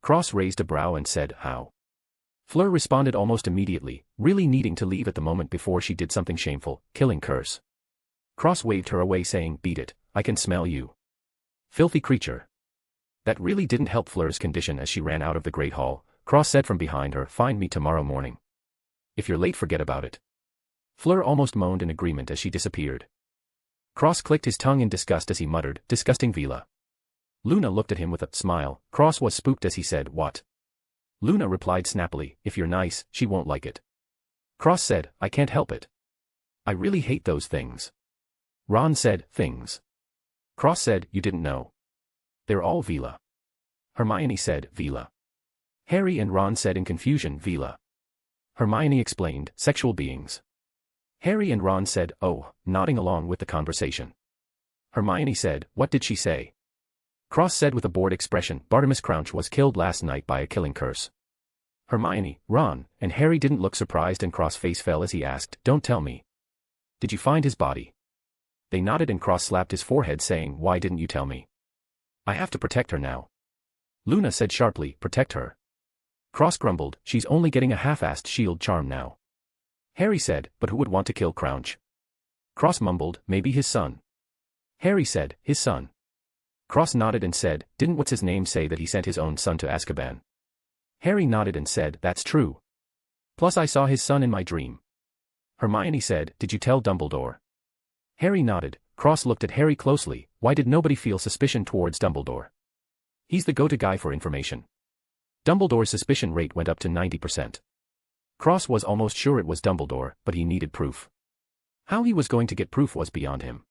Cross raised a brow and said, "How?" Fleur responded almost immediately, really needing to leave at the moment before she did something shameful, killing Curse. Cross waved her away saying, "Beat it, I can smell you. Filthy creature." That really didn't help Fleur's condition as she ran out of the Great Hall. Cross said from behind her, "Find me tomorrow morning. If you're late, forget about it." Fleur almost moaned in agreement as she disappeared. Cross clicked his tongue in disgust as he muttered, "Disgusting Vila." Luna looked at him with a smile. Cross was spooked as he said, "What?" Luna replied snappily, "If you're nice, she won't like it." Cross said, "I can't help it. I really hate those things." Ron said, "Things." Cross said, "You didn't know. They're all Vila." Hermione said, "Vila." Harry and Ron said in confusion, "Vila." Hermione explained, "Sexual beings." Harry and Ron said, "Oh," nodding along with the conversation. Hermione said, "What did she say?" Cross said with a bored expression, "Bartimus Crouch was killed last night by a killing curse." Hermione, Ron, and Harry didn't look surprised and Cross' face fell as he asked, "Don't tell me. Did you find his body?" They nodded and Cross slapped his forehead saying, "Why didn't you tell me? I have to protect her now." Luna said sharply, "Protect her?" Cross grumbled, "She's only getting a half-assed shield charm now." Harry said, "But who would want to kill Crouch?" Cross mumbled, "Maybe his son." Harry said, "His son?" Cross nodded and said, "Didn't what's-his-name say that he sent his own son to Azkaban?" Harry nodded and said, that's true. Plus I saw his son in my dream. Hermione said, did you tell Dumbledore? Harry nodded. Cross looked at Harry closely. Why did nobody feel suspicion towards Dumbledore? He's the go-to guy for information. Dumbledore's suspicion rate went up to 90%. Cross was almost sure it was Dumbledore, but he needed proof. How he was going to get proof was beyond him.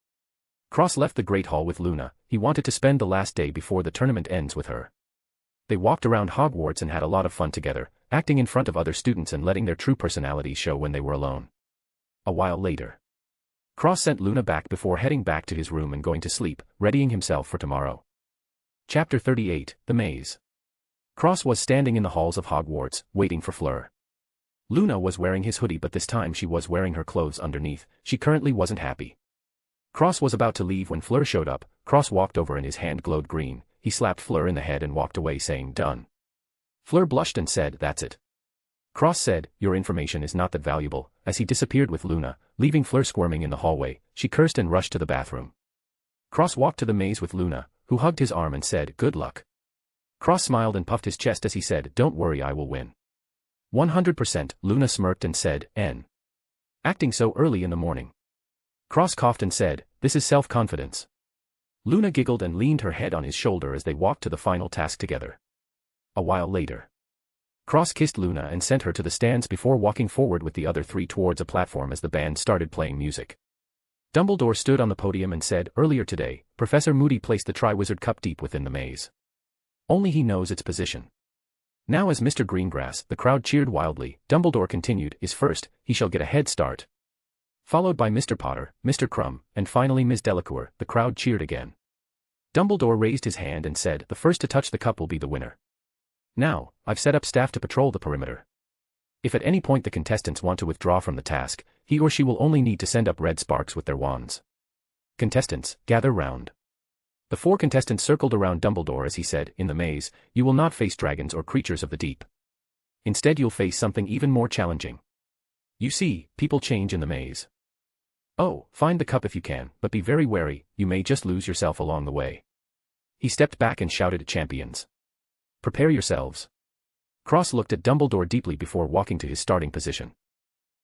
Cross left the Great Hall with Luna. He wanted to spend the last day before the tournament ends with her. They walked around Hogwarts and had a lot of fun together, acting in front of other students and letting their true personalities show when they were alone. A while later, Cross sent Luna back before heading back to his room and going to sleep, readying himself for tomorrow. Chapter 38, The Maze. Cross was standing in the halls of Hogwarts, waiting for Fleur. Luna was wearing his hoodie, but this time she was wearing her clothes underneath. She currently wasn't happy. Cross was about to leave when Fleur showed up. Cross walked over and his hand glowed green. He slapped Fleur in the head and walked away saying, done. Fleur blushed and said, that's it. Cross said, your information is not that valuable, as he disappeared with Luna, leaving Fleur squirming in the hallway. She cursed and rushed to the bathroom. Cross walked to the maze with Luna, who hugged his arm and said, good luck. Cross smiled and puffed his chest as he said, don't worry, I will win. 100%, Luna smirked and said, N. Acting so early in the morning. Cross coughed and said, this is self-confidence. Luna giggled and leaned her head on his shoulder as they walked to the final task together. A while later, Cross kissed Luna and sent her to the stands before walking forward with the other three towards a platform as the band started playing music. Dumbledore stood on the podium and said, earlier today, Professor Moody placed the Triwizard Cup deep within the maze. Only he knows its position. Now as Mr. Greengrass, the crowd cheered wildly. Dumbledore continued, is first, he shall get a head start. Followed by Mr. Potter, Mr. Crumb, and finally Miss Delacour. The crowd cheered again. Dumbledore raised his hand and said, the first to touch the cup will be the winner. Now, I've set up staff to patrol the perimeter. If at any point the contestants want to withdraw from the task, he or she will only need to send up red sparks with their wands. Contestants, gather round. The 4 contestants circled around Dumbledore as he said, in the maze, you will not face dragons or creatures of the deep. Instead you'll face something even more challenging. You see, people change in the maze. Oh, find the cup if you can, but be very wary, you may just lose yourself along the way. He stepped back and shouted at champions. Prepare yourselves. Cross looked at Dumbledore deeply before walking to his starting position.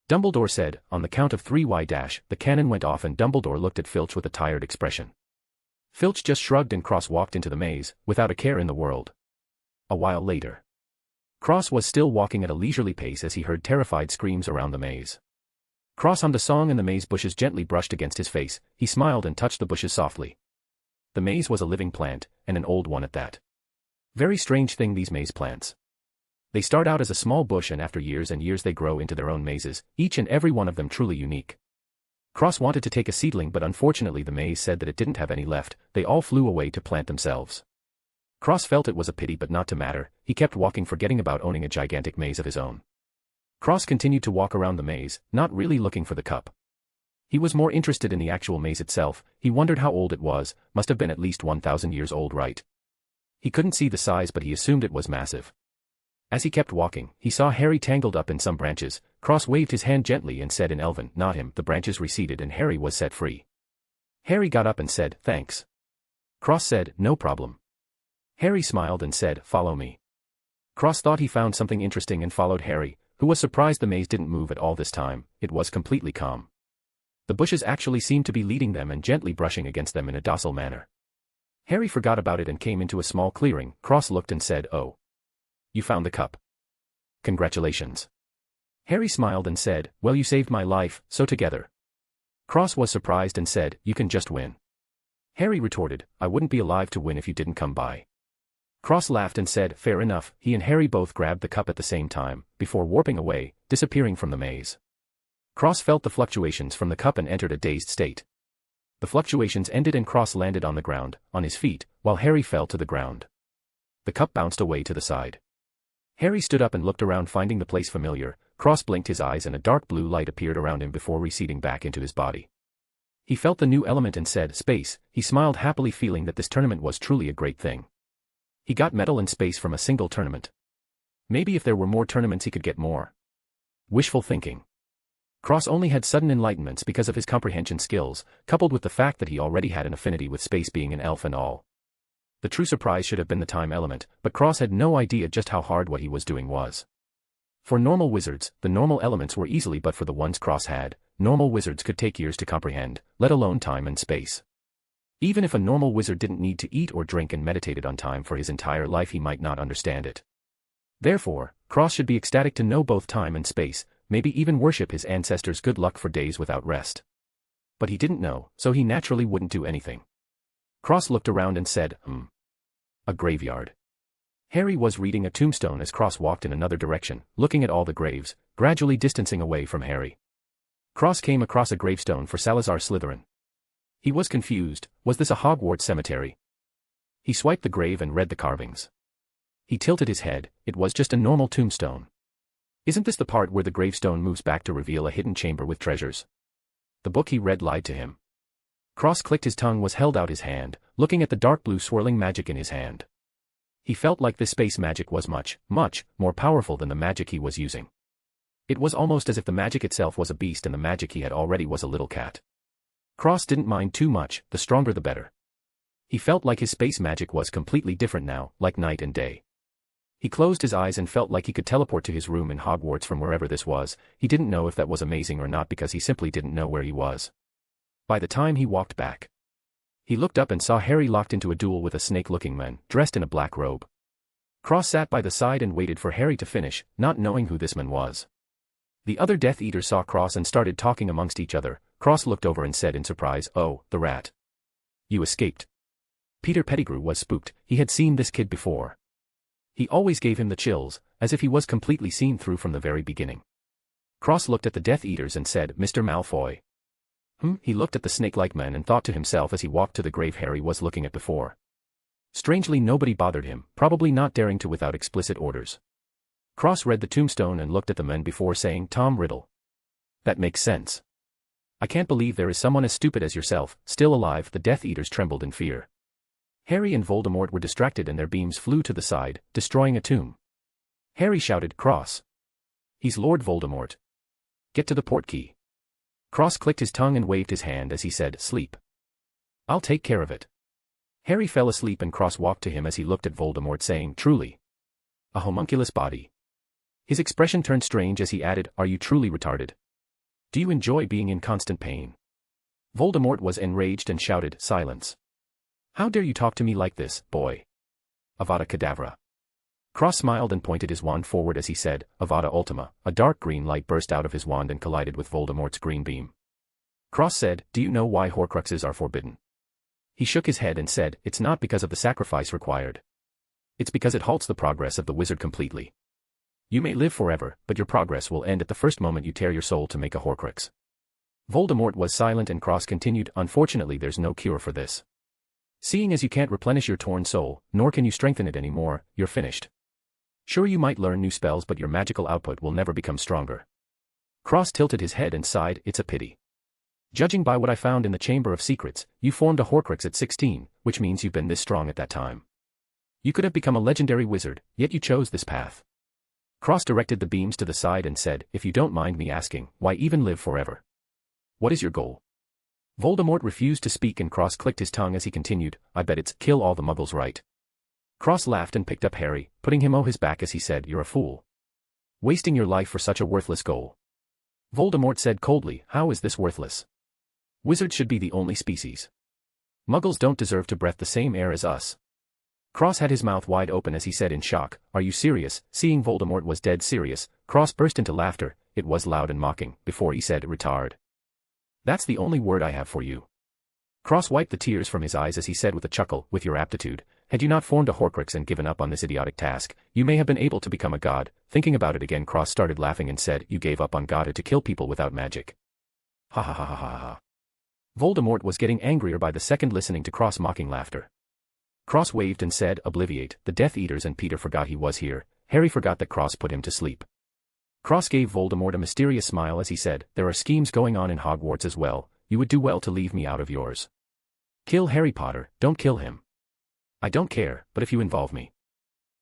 Dumbledore said, on the count of 3 Y-. The cannon went off and Dumbledore looked at Filch with a tired expression. Filch just shrugged and Cross walked into the maze, without a care in the world. A while later, Cross was still walking at a leisurely pace as he heard terrified screams around the maze. Cross hummed a song and the maze bushes gently brushed against his face. He smiled and touched the bushes softly. The maze was a living plant, and an old one at that. Very strange thing, these maze plants. They start out as a small bush and after years and years they grow into their own mazes, each and every one of them truly unique. Cross wanted to take a seedling, but unfortunately the maze said that it didn't have any left. They all flew away to plant themselves. Cross felt it was a pity, but not to matter. He kept walking, forgetting about owning a gigantic maze of his own. Cross continued to walk around the maze, not really looking for the cup. He was more interested in the actual maze itself. He wondered how old it was, must have been at least 1,000 years old, right? He couldn't see the size, but he assumed it was massive. As he kept walking, he saw Harry tangled up in some branches. Cross waved his hand gently and said in Elven, not him. The branches receded and Harry was set free. Harry got up and said, thanks. Cross said, no problem. Harry smiled and said, follow me. Cross thought he found something interesting and followed Harry, who was surprised the maze didn't move at all this time. It was completely calm. The bushes actually seemed to be leading them and gently brushing against them in a docile manner. Harry forgot about it and came into a small clearing. Cross looked and said, oh. You found the cup. Congratulations. Harry smiled and said, well, you saved my life, so together. Cross was surprised and said, you can just win. Harry retorted, I wouldn't be alive to win if you didn't come by. Cross laughed and said, fair enough. He and Harry both grabbed the cup at the same time, before warping away, disappearing from the maze. Cross felt the fluctuations from the cup and entered a dazed state. The fluctuations ended and Cross landed on the ground, on his feet, while Harry fell to the ground. The cup bounced away to the side. Harry stood up and looked around, finding the place familiar. Cross blinked his eyes and a dark blue light appeared around him before receding back into his body. He felt the new element and said, space. He smiled happily, feeling that this tournament was truly a great thing. He got metal and space from a single tournament. Maybe if there were more tournaments he could get more. Wishful thinking. Cross only had sudden enlightenments because of his comprehension skills, coupled with the fact that he already had an affinity with space, being an elf and all. The true surprise should have been the time element, but Cross had no idea just how hard what he was doing was. For normal wizards, the normal elements were easily, but for the ones Cross had, normal wizards could take years to comprehend, let alone time and space. Even if a normal wizard didn't need to eat or drink and meditated on time for his entire life, he might not understand it. Therefore, Cross should be ecstatic to know both time and space, maybe even worship his ancestors' good luck for days without rest. But he didn't know, so he naturally wouldn't do anything. Cross looked around and said, A graveyard. Harry was reading a tombstone as Cross walked in another direction, looking at all the graves, gradually distancing away from Harry. Cross came across a gravestone for Salazar Slytherin. He was confused. Was this a Hogwarts cemetery? He swiped the grave and read the carvings. He tilted his head. It was just a normal tombstone. Isn't this the part where the gravestone moves back to reveal a hidden chamber with treasures? The book he read lied to him. Cross clicked, his tongue was held out his hand, looking at the dark blue swirling magic in his hand. He felt like this space magic was much, much more powerful than the magic he was using. It was almost as if the magic itself was a beast and the magic he had already was a little cat. Cross didn't mind too much, the stronger the better. He felt like his space magic was completely different now, like night and day. He closed his eyes and felt like he could teleport to his room in Hogwarts from wherever this was. He didn't know if that was amazing or not because he simply didn't know where he was. By the time he walked back, he looked up and saw Harry locked into a duel with a snake-looking man, dressed in a black robe. Cross sat by the side and waited for Harry to finish, not knowing who this man was. The other Death Eaters saw Cross and started talking amongst each other. Cross looked over and said in surprise, "Oh, the rat. You escaped." Peter Pettigrew was spooked. He had seen this kid before. He always gave him the chills, as if he was completely seen through from the very beginning. Cross looked at the Death Eaters and said, "Mr. Malfoy." He looked at the snake-like man and thought to himself as he walked to the grave Harry was looking at before. Strangely, nobody bothered him, probably not daring to without explicit orders. Cross read the tombstone and looked at the men before saying, "Tom Riddle. That makes sense. I can't believe there is someone as stupid as yourself, still alive." The Death Eaters trembled in fear. Harry and Voldemort were distracted and their beams flew to the side, destroying a tomb. Harry shouted, "Cross. He's Lord Voldemort. Get to the portkey." Cross clicked his tongue and waved his hand as he said, "Sleep. I'll take care of it." Harry fell asleep and Cross walked to him as he looked at Voldemort saying, "Truly. A homunculus body." His expression turned strange as he added, "Are you truly retarded? Do you enjoy being in constant pain?" Voldemort was enraged and shouted, "Silence. How dare you talk to me like this, boy? Avada Kedavra." Cross smiled and pointed his wand forward as he said, "Avada Ultima." A dark green light burst out of his wand and collided with Voldemort's green beam. Cross said, "Do you know why Horcruxes are forbidden?" He shook his head and said, "It's not because of the sacrifice required. It's because it halts the progress of the wizard completely. You may live forever, but your progress will end at the first moment you tear your soul to make a Horcrux." Voldemort was silent and Cross continued, "Unfortunately there's no cure for this. Seeing as you can't replenish your torn soul, nor can you strengthen it anymore, you're finished. Sure, you might learn new spells, but your magical output will never become stronger." Cross tilted his head and sighed, "It's a pity. Judging by what I found in the Chamber of Secrets, you formed a Horcrux at 16, which means you've been this strong at that time. You could have become a legendary wizard, yet you chose this path." Cross directed the beams to the side and said, "If you don't mind me asking, why even live forever? What is your goal?" Voldemort refused to speak and Cross clicked his tongue as he continued, "I bet it's kill all the muggles, right?" Cross laughed and picked up Harry, putting him on his back as he said, "You're a fool. Wasting your life for such a worthless goal." Voldemort said coldly, "How is this worthless? Wizards should be the only species. Muggles don't deserve to breathe the same air as us." Cross had his mouth wide open as he said in shock, "Are you serious?" Seeing Voldemort was dead serious, Cross burst into laughter. It was loud and mocking, before he said, "Retard. That's the only word I have for you." Cross wiped the tears from his eyes as he said with a chuckle, "With your aptitude, had you not formed a Horcrux and given up on this idiotic task, you may have been able to become a god." Thinking about it again, Cross started laughing and said, "You gave up on godhood to kill people without magic. Ha ha ha ha ha ha." Voldemort was getting angrier by the second listening to Cross' mocking laughter. Cross waved and said, "Obliviate." The Death Eaters and Peter forgot he was here. Harry forgot that Cross put him to sleep. Cross gave Voldemort a mysterious smile as he said, "There are schemes going on in Hogwarts as well. You would do well to leave me out of yours. Kill Harry Potter, don't kill him. I don't care, but if you involve me."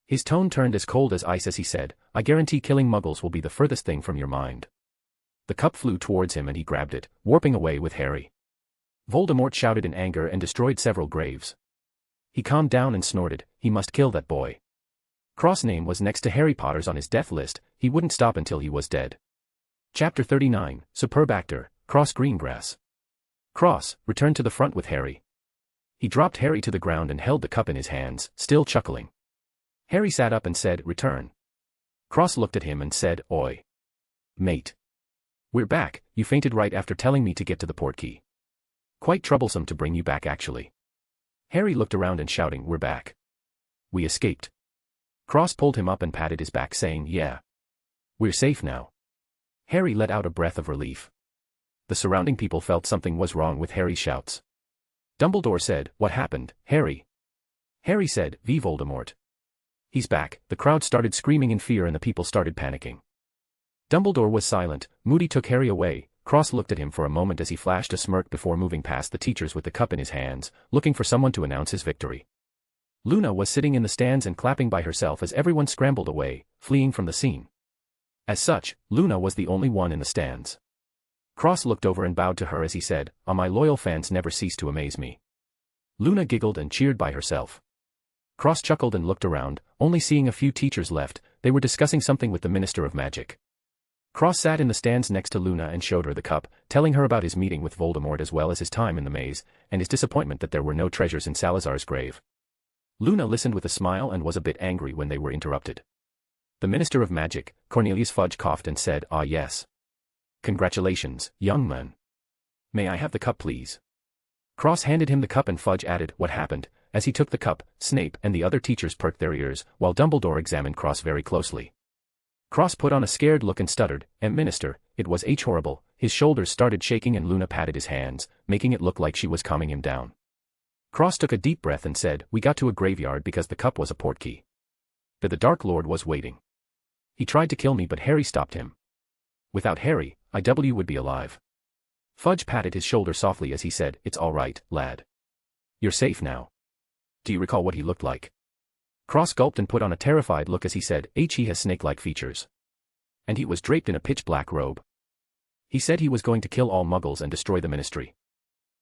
His tone turned as cold as ice as he said, "I guarantee killing muggles will be the furthest thing from your mind." The cup flew towards him and he grabbed it, warping away with Harry. Voldemort shouted in anger and destroyed several graves. He calmed down and snorted, he must kill that boy. Cross' name was next to Harry Potter's on his death list, he wouldn't stop until he was dead. Chapter 39, Superb Actor, Cross Greengrass. Cross returned to the front with Harry. He dropped Harry to the ground and held the cup in his hands, still chuckling. Harry sat up and said, return. Cross looked at him and said, oi. Mate. We're back, you fainted right after telling me to get to the portkey. Quite troublesome to bring you back actually. Harry looked around and shouting, we're back. We escaped. Cross pulled him up and patted his back saying, yeah. We're safe now. Harry let out a breath of relief. The surrounding people felt something was wrong with Harry's shouts. Dumbledore said, what happened, Harry? Harry said, V. Voldemort. He's back. The crowd started screaming in fear and the people started panicking. Dumbledore was silent. Moody took Harry away. Cross looked at him for a moment as he flashed a smirk before moving past the teachers with the cup in his hands, looking for someone to announce his victory. Luna was sitting in the stands and clapping by herself as everyone scrambled away, fleeing from the scene. As such, Luna was the only one in the stands. Cross looked over and bowed to her as he said, my loyal fans never cease to amaze me. Luna giggled and cheered by herself. Cross chuckled and looked around, only seeing a few teachers left. They were discussing something with the Minister of Magic. Cross sat in the stands next to Luna and showed her the cup, telling her about his meeting with Voldemort as well as his time in the maze, and his disappointment that there were no treasures in Salazar's grave. Luna listened with a smile and was a bit angry when they were interrupted. The Minister of Magic, Cornelius Fudge, coughed and said, ah yes. Congratulations, young man. May I have the cup please? Cross handed him the cup and Fudge added, what happened? As he took the cup, Snape and the other teachers perked their ears, while Dumbledore examined Cross very closely. Cross put on a scared look and stuttered, Minister, it was horrible. His shoulders started shaking and Luna patted his hands, making it look like she was calming him down. Cross took a deep breath and said, we got to a graveyard because the cup was a portkey. But the Dark Lord was waiting. He tried to kill me but Harry stopped him. Without Harry, IW would be alive. Fudge patted his shoulder softly as he said, it's all right, lad. You're safe now. Do you recall what he looked like? Cross gulped and put on a terrified look as he said, he has snake-like features. And he was draped in a pitch-black robe. He said he was going to kill all muggles and destroy the ministry.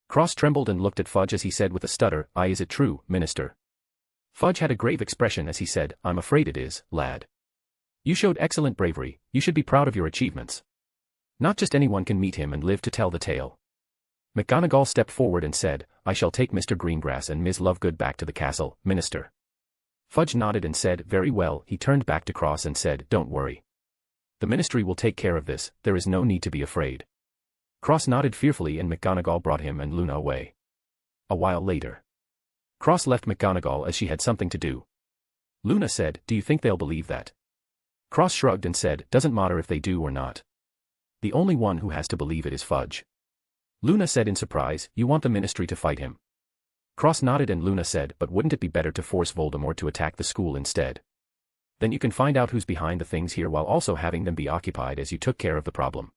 Cross trembled and looked at Fudge as he said with a stutter, is it true, Minister? Fudge had a grave expression as he said, I'm afraid it is, lad. You showed excellent bravery, you should be proud of your achievements. Not just anyone can meet him and live to tell the tale. McGonagall stepped forward and said, I shall take Mr. Greengrass and Ms. Lovegood back to the castle, Minister. Fudge nodded and said, very well. He turned back to Cross and said, don't worry. The ministry will take care of this, there is no need to be afraid. Cross nodded fearfully and McGonagall brought him and Luna away. A while later. Cross left McGonagall as she had something to do. Luna said, do you think they'll believe that? Cross shrugged and said, doesn't matter if they do or not. The only one who has to believe it is Fudge. Luna said in surprise, you want the ministry to fight him? Cross nodded and Luna said, but wouldn't it be better to force Voldemort to attack the school instead? Then you can find out who's behind the things here while also having them be occupied as you took care of the problem.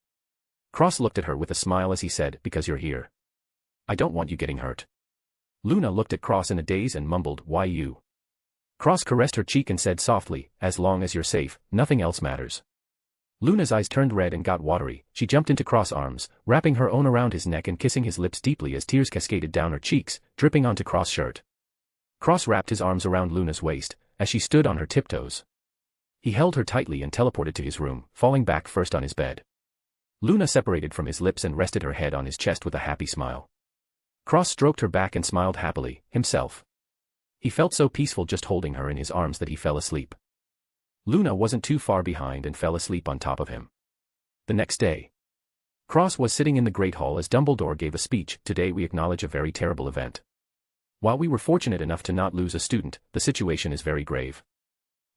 Cross looked at her with a smile as he said, because you're here. I don't want you getting hurt. Luna looked at Cross in a daze and mumbled, why you? Cross caressed her cheek and said softly, as long as you're safe, nothing else matters. Luna's eyes turned red and got watery. She jumped into Cross' arms, wrapping her own around his neck and kissing his lips deeply as tears cascaded down her cheeks, dripping onto Cross' shirt. Cross wrapped his arms around Luna's waist, as she stood on her tiptoes. He held her tightly and teleported to his room, falling back first on his bed. Luna separated from his lips and rested her head on his chest with a happy smile. Cross stroked her back and smiled happily, himself. He felt so peaceful just holding her in his arms that he fell asleep. Luna wasn't too far behind and fell asleep on top of him. The next day. Cross was sitting in the Great Hall as Dumbledore gave a speech. Today we acknowledge a very terrible event. While we were fortunate enough to not lose a student, the situation is very grave.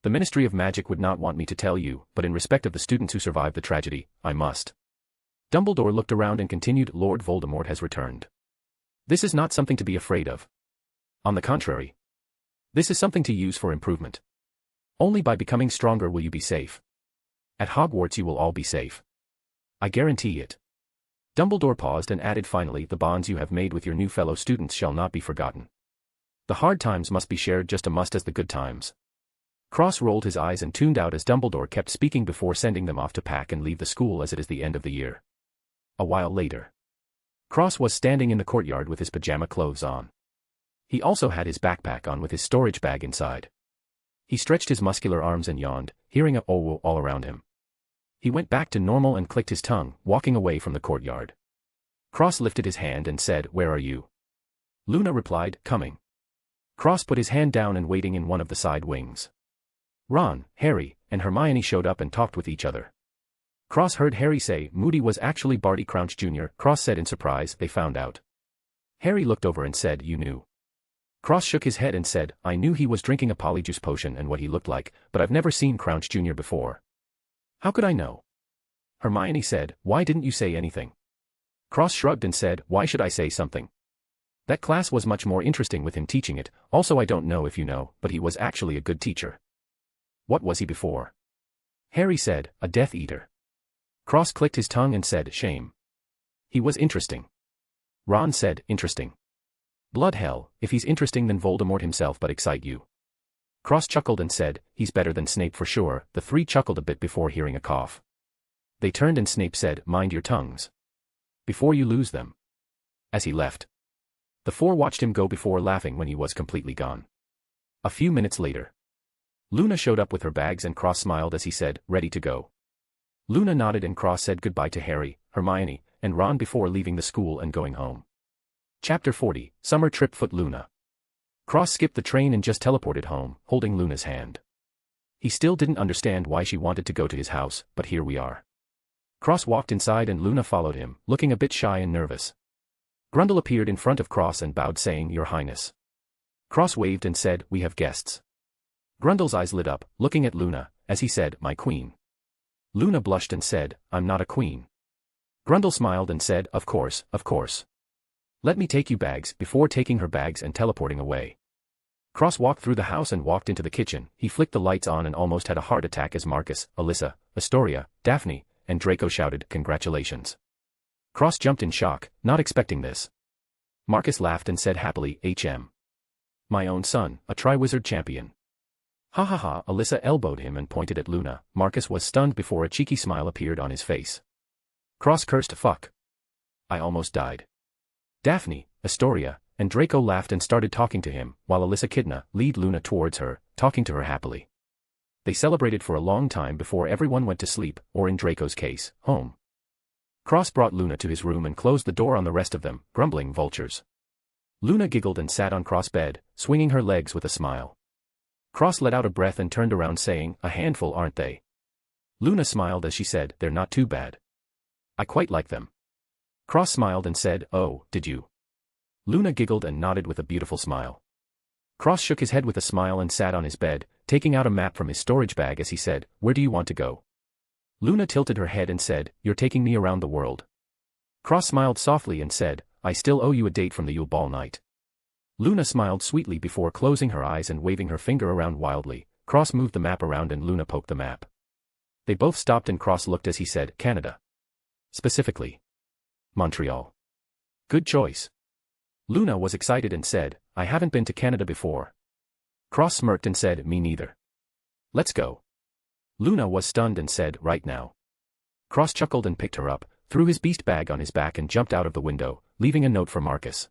The Ministry of Magic would not want me to tell you, but in respect of the students who survived the tragedy, I must. Dumbledore looked around and continued, Lord Voldemort has returned. This is not something to be afraid of. On the contrary. This is something to use for improvement. Only by becoming stronger will you be safe. At Hogwarts you will all be safe. I guarantee it. Dumbledore paused and added finally, the bonds you have made with your new fellow students shall not be forgotten. The hard times must be shared just as much as the good times. Cross rolled his eyes and tuned out as Dumbledore kept speaking before sending them off to pack and leave the school as it is the end of the year. A while later. Cross was standing in the courtyard with his pajama clothes on. He also had his backpack on with his storage bag inside. He stretched his muscular arms and yawned, hearing a oh all around him. He went back to normal and clicked his tongue, walking away from the courtyard. Cross lifted his hand and said, "Where are you?" Luna replied, "Coming." Cross put his hand down and waiting in one of the side wings. Ron, Harry, and Hermione showed up and talked with each other. Cross heard Harry say Moody was actually Barty Crouch Jr. Cross said in surprise, "They found out." Harry looked over and said, "You knew?" Cross shook his head and said, "I knew he was drinking a polyjuice potion and what he looked like, but I've never seen Crouch Jr. before." "How could I know?" Hermione said, "Why didn't you say anything?" Cross shrugged and said, "Why should I say something? That class was much more interesting with him teaching it, also I don't know if you know, but he was actually a good teacher." "What was he before?" Harry said, "A Death Eater." Cross clicked his tongue and said, "Shame. He was interesting." Ron said, "Interesting. Blood hell, if he's interesting then Voldemort himself but excite you." Cross chuckled and said, "He's better than Snape for sure." The three chuckled a bit before hearing a cough. They turned and Snape said, "Mind your tongues. Before you lose them." As he left, the four watched him go before laughing when he was completely gone. A few minutes later, Luna showed up with her bags and Cross smiled as he said, "Ready to go?" Luna nodded and Cross said goodbye to Harry, Hermione, and Ron before leaving the school and going home. Chapter 40, Summer Trip. Foot Luna. Cross skipped the train and just teleported home, holding Luna's hand. He still didn't understand why she wanted to go to his house, but here we are. Cross walked inside and Luna followed him, looking a bit shy and nervous. Grundle appeared in front of Cross and bowed saying, "Your Highness." Cross waved and said, "We have guests." Grundle's eyes lit up, looking at Luna, as he said, "My queen." Luna blushed and said, "I'm not a queen." Grundle smiled and said, Of course, of course. Let me take you bags," before taking her bags and teleporting away. Cross walked through the house and walked into the kitchen. He flicked the lights on and almost had a heart attack as Marcus, Alyssa, Astoria, Daphne, and Draco shouted, "Congratulations." Cross jumped in shock, not expecting this. Marcus laughed and said happily, "HM. My own son, a Triwizard champion." "Ha ha ha." Alyssa elbowed him and pointed at Luna. Marcus was stunned before a cheeky smile appeared on his face. Cross cursed, "Fuck. I almost died." Daphne, Astoria, and Draco laughed and started talking to him, while Alyssa Kidna lead Luna towards her, talking to her happily. They celebrated for a long time before everyone went to sleep, or in Draco's case, home. Cross brought Luna to his room and closed the door on the rest of them, grumbling vultures. Luna giggled and sat on Cross' bed, swinging her legs with a smile. Cross let out a breath and turned around saying, "A handful, aren't they?" Luna smiled as she said, "They're not too bad. I quite like them." Cross smiled and said, "Oh, did you?" Luna giggled and nodded with a beautiful smile. Cross shook his head with a smile and sat on his bed, taking out a map from his storage bag as he said, "Where do you want to go?" Luna tilted her head and said, "You're taking me around the world." Cross smiled softly and said, "I still owe you a date from the Yule Ball night." Luna smiled sweetly before closing her eyes and waving her finger around wildly. Cross moved the map around and Luna poked the map. They both stopped and Cross looked as he said, "Canada. Specifically, Montreal." "Good choice." Luna was excited and said, "I haven't been to Canada before." Cross smirked and said, "Me neither. Let's go." Luna was stunned and said, "Right now." Cross chuckled and picked her up, threw his beast bag on his back and jumped out of the window, leaving a note for Marcus.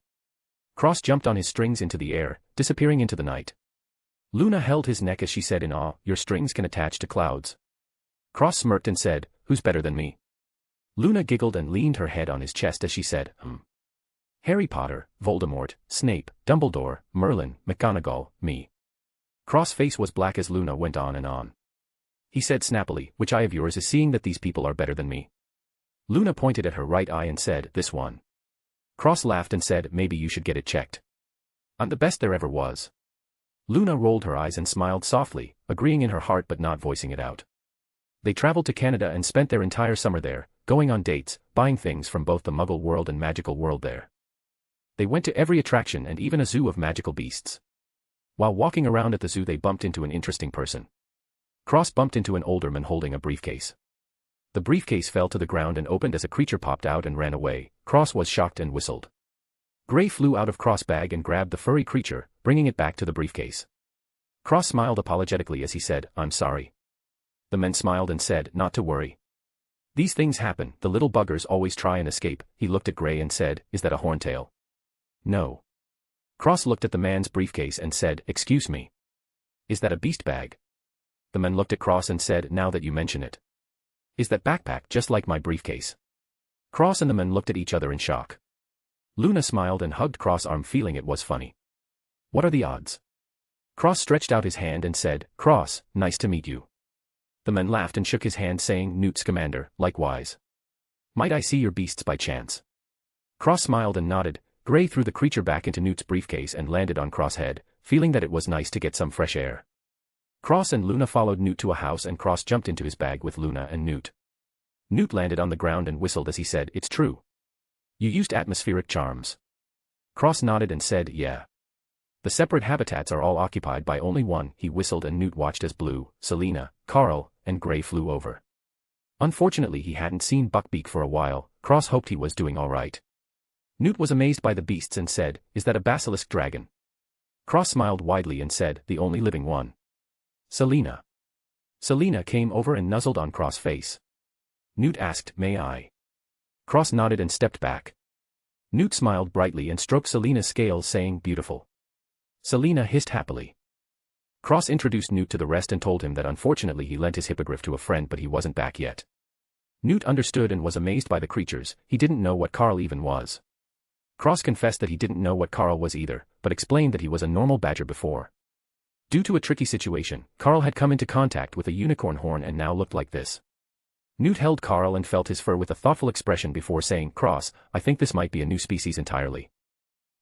Cross jumped on his strings into the air, disappearing into the night. Luna held his neck as she said in awe, "Your strings can attach to clouds." Cross smirked and said, "Who's better than me?" Luna giggled and leaned her head on his chest as she said, Harry Potter, Voldemort, Snape, Dumbledore, Merlin, McGonagall, me." Cross' face was black as Luna went on and on. He said snappily, "Which eye of yours is seeing that these people are better than me?" Luna pointed at her right eye and said, "This one." Cross laughed and said, "Maybe you should get it checked. I'm the best there ever was." Luna rolled her eyes and smiled softly, agreeing in her heart but not voicing it out. They traveled to Canada and spent their entire summer there, going on dates, buying things from both the Muggle world and magical world there. They went to every attraction and even a zoo of magical beasts. While walking around at the zoo they bumped into an interesting person. Cross bumped into an older man holding a briefcase. The briefcase fell to the ground and opened as a creature popped out and ran away. Cross was shocked and whistled. Gray flew out of Cross' bag and grabbed the furry creature, bringing it back to the briefcase. Cross smiled apologetically as he said, "I'm sorry." The men smiled and said, "Not to worry. These things happen, the little buggers always try and escape." He looked at Gray and said, "Is that a horntail?" "No." Cross looked at the man's briefcase and said, "Excuse me. Is that a beast bag?" The man looked at Cross and said, "Now that you mention it. Is that backpack just like my briefcase?" Cross and the man looked at each other in shock. Luna smiled and hugged Cross' arm, feeling it was funny. "What are the odds?" Cross stretched out his hand and said, "Cross, nice to meet you." The man laughed and shook his hand, saying, "Newt's commander, likewise. Might I see your beasts by chance?" Cross smiled and nodded. Gray threw the creature back into Newt's briefcase and landed on Cross' head, feeling that it was nice to get some fresh air. Cross and Luna followed Newt to a house and Cross jumped into his bag with Luna and Newt. Newt landed on the ground and whistled as he said, "It's true. You used atmospheric charms." Cross nodded and said, "Yeah. The separate habitats are all occupied by only one." He whistled and Newt watched as Blue, Selena, Carl, and Gray flew over. Unfortunately he hadn't seen Buckbeak for a while. Cross hoped he was doing all right. Newt was amazed by the beasts and said, "Is that a basilisk dragon?" Cross smiled widely and said, "The only living one." "Selena." Selena came over and nuzzled on Cross' face. Newt asked, "May I?" Cross nodded and stepped back. Newt smiled brightly and stroked Selena's scales, saying, "Beautiful." Selena hissed happily. Cross introduced Newt to the rest and told him that unfortunately he lent his hippogriff to a friend but he wasn't back yet. Newt understood and was amazed by the creatures. He didn't know what Carl even was. Cross confessed that he didn't know what Carl was either, but explained that he was a normal badger before. Due to a tricky situation, Carl had come into contact with a unicorn horn and now looked like this. Newt held Carl and felt his fur with a thoughtful expression before saying, "Cross, I think this might be a new species entirely.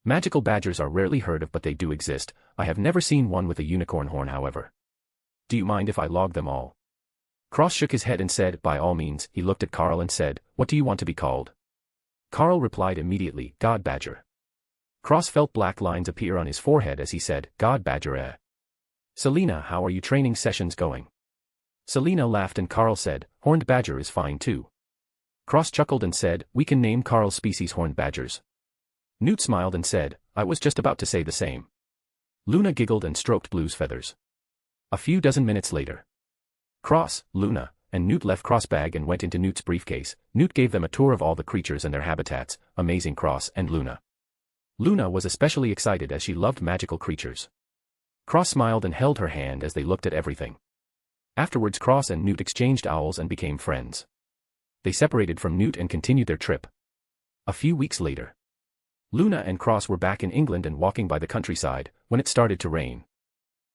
Magical badgers are rarely heard of but they do exist. I have never seen one with a unicorn horn however. Do you mind if I log them all?" Cross shook his head and said, "By all means." He looked at Carl and said, "What do you want to be called?" Carl replied immediately, "God Badger." Cross felt black lines appear on his forehead as he said, "God Badger eh." "Selena, how are your training sessions going?" Selena laughed and Carl said, "Horned Badger is fine too." Cross chuckled and said, "We can name Carl's species Horned Badgers." Newt smiled and said, "I was just about to say the same." Luna giggled and stroked Blue's feathers. A few dozen minutes later, Cross, Luna, and Newt left Cross' bag and went into Newt's briefcase. Newt gave them a tour of all the creatures and their habitats, amazing Cross and Luna. Luna was especially excited as she loved magical creatures. Cross smiled and held her hand as they looked at everything. Afterwards Cross and Newt exchanged owls and became friends. They separated from Newt and continued their trip. A few weeks later, Luna and Cross were back in England and walking by the countryside, when it started to rain.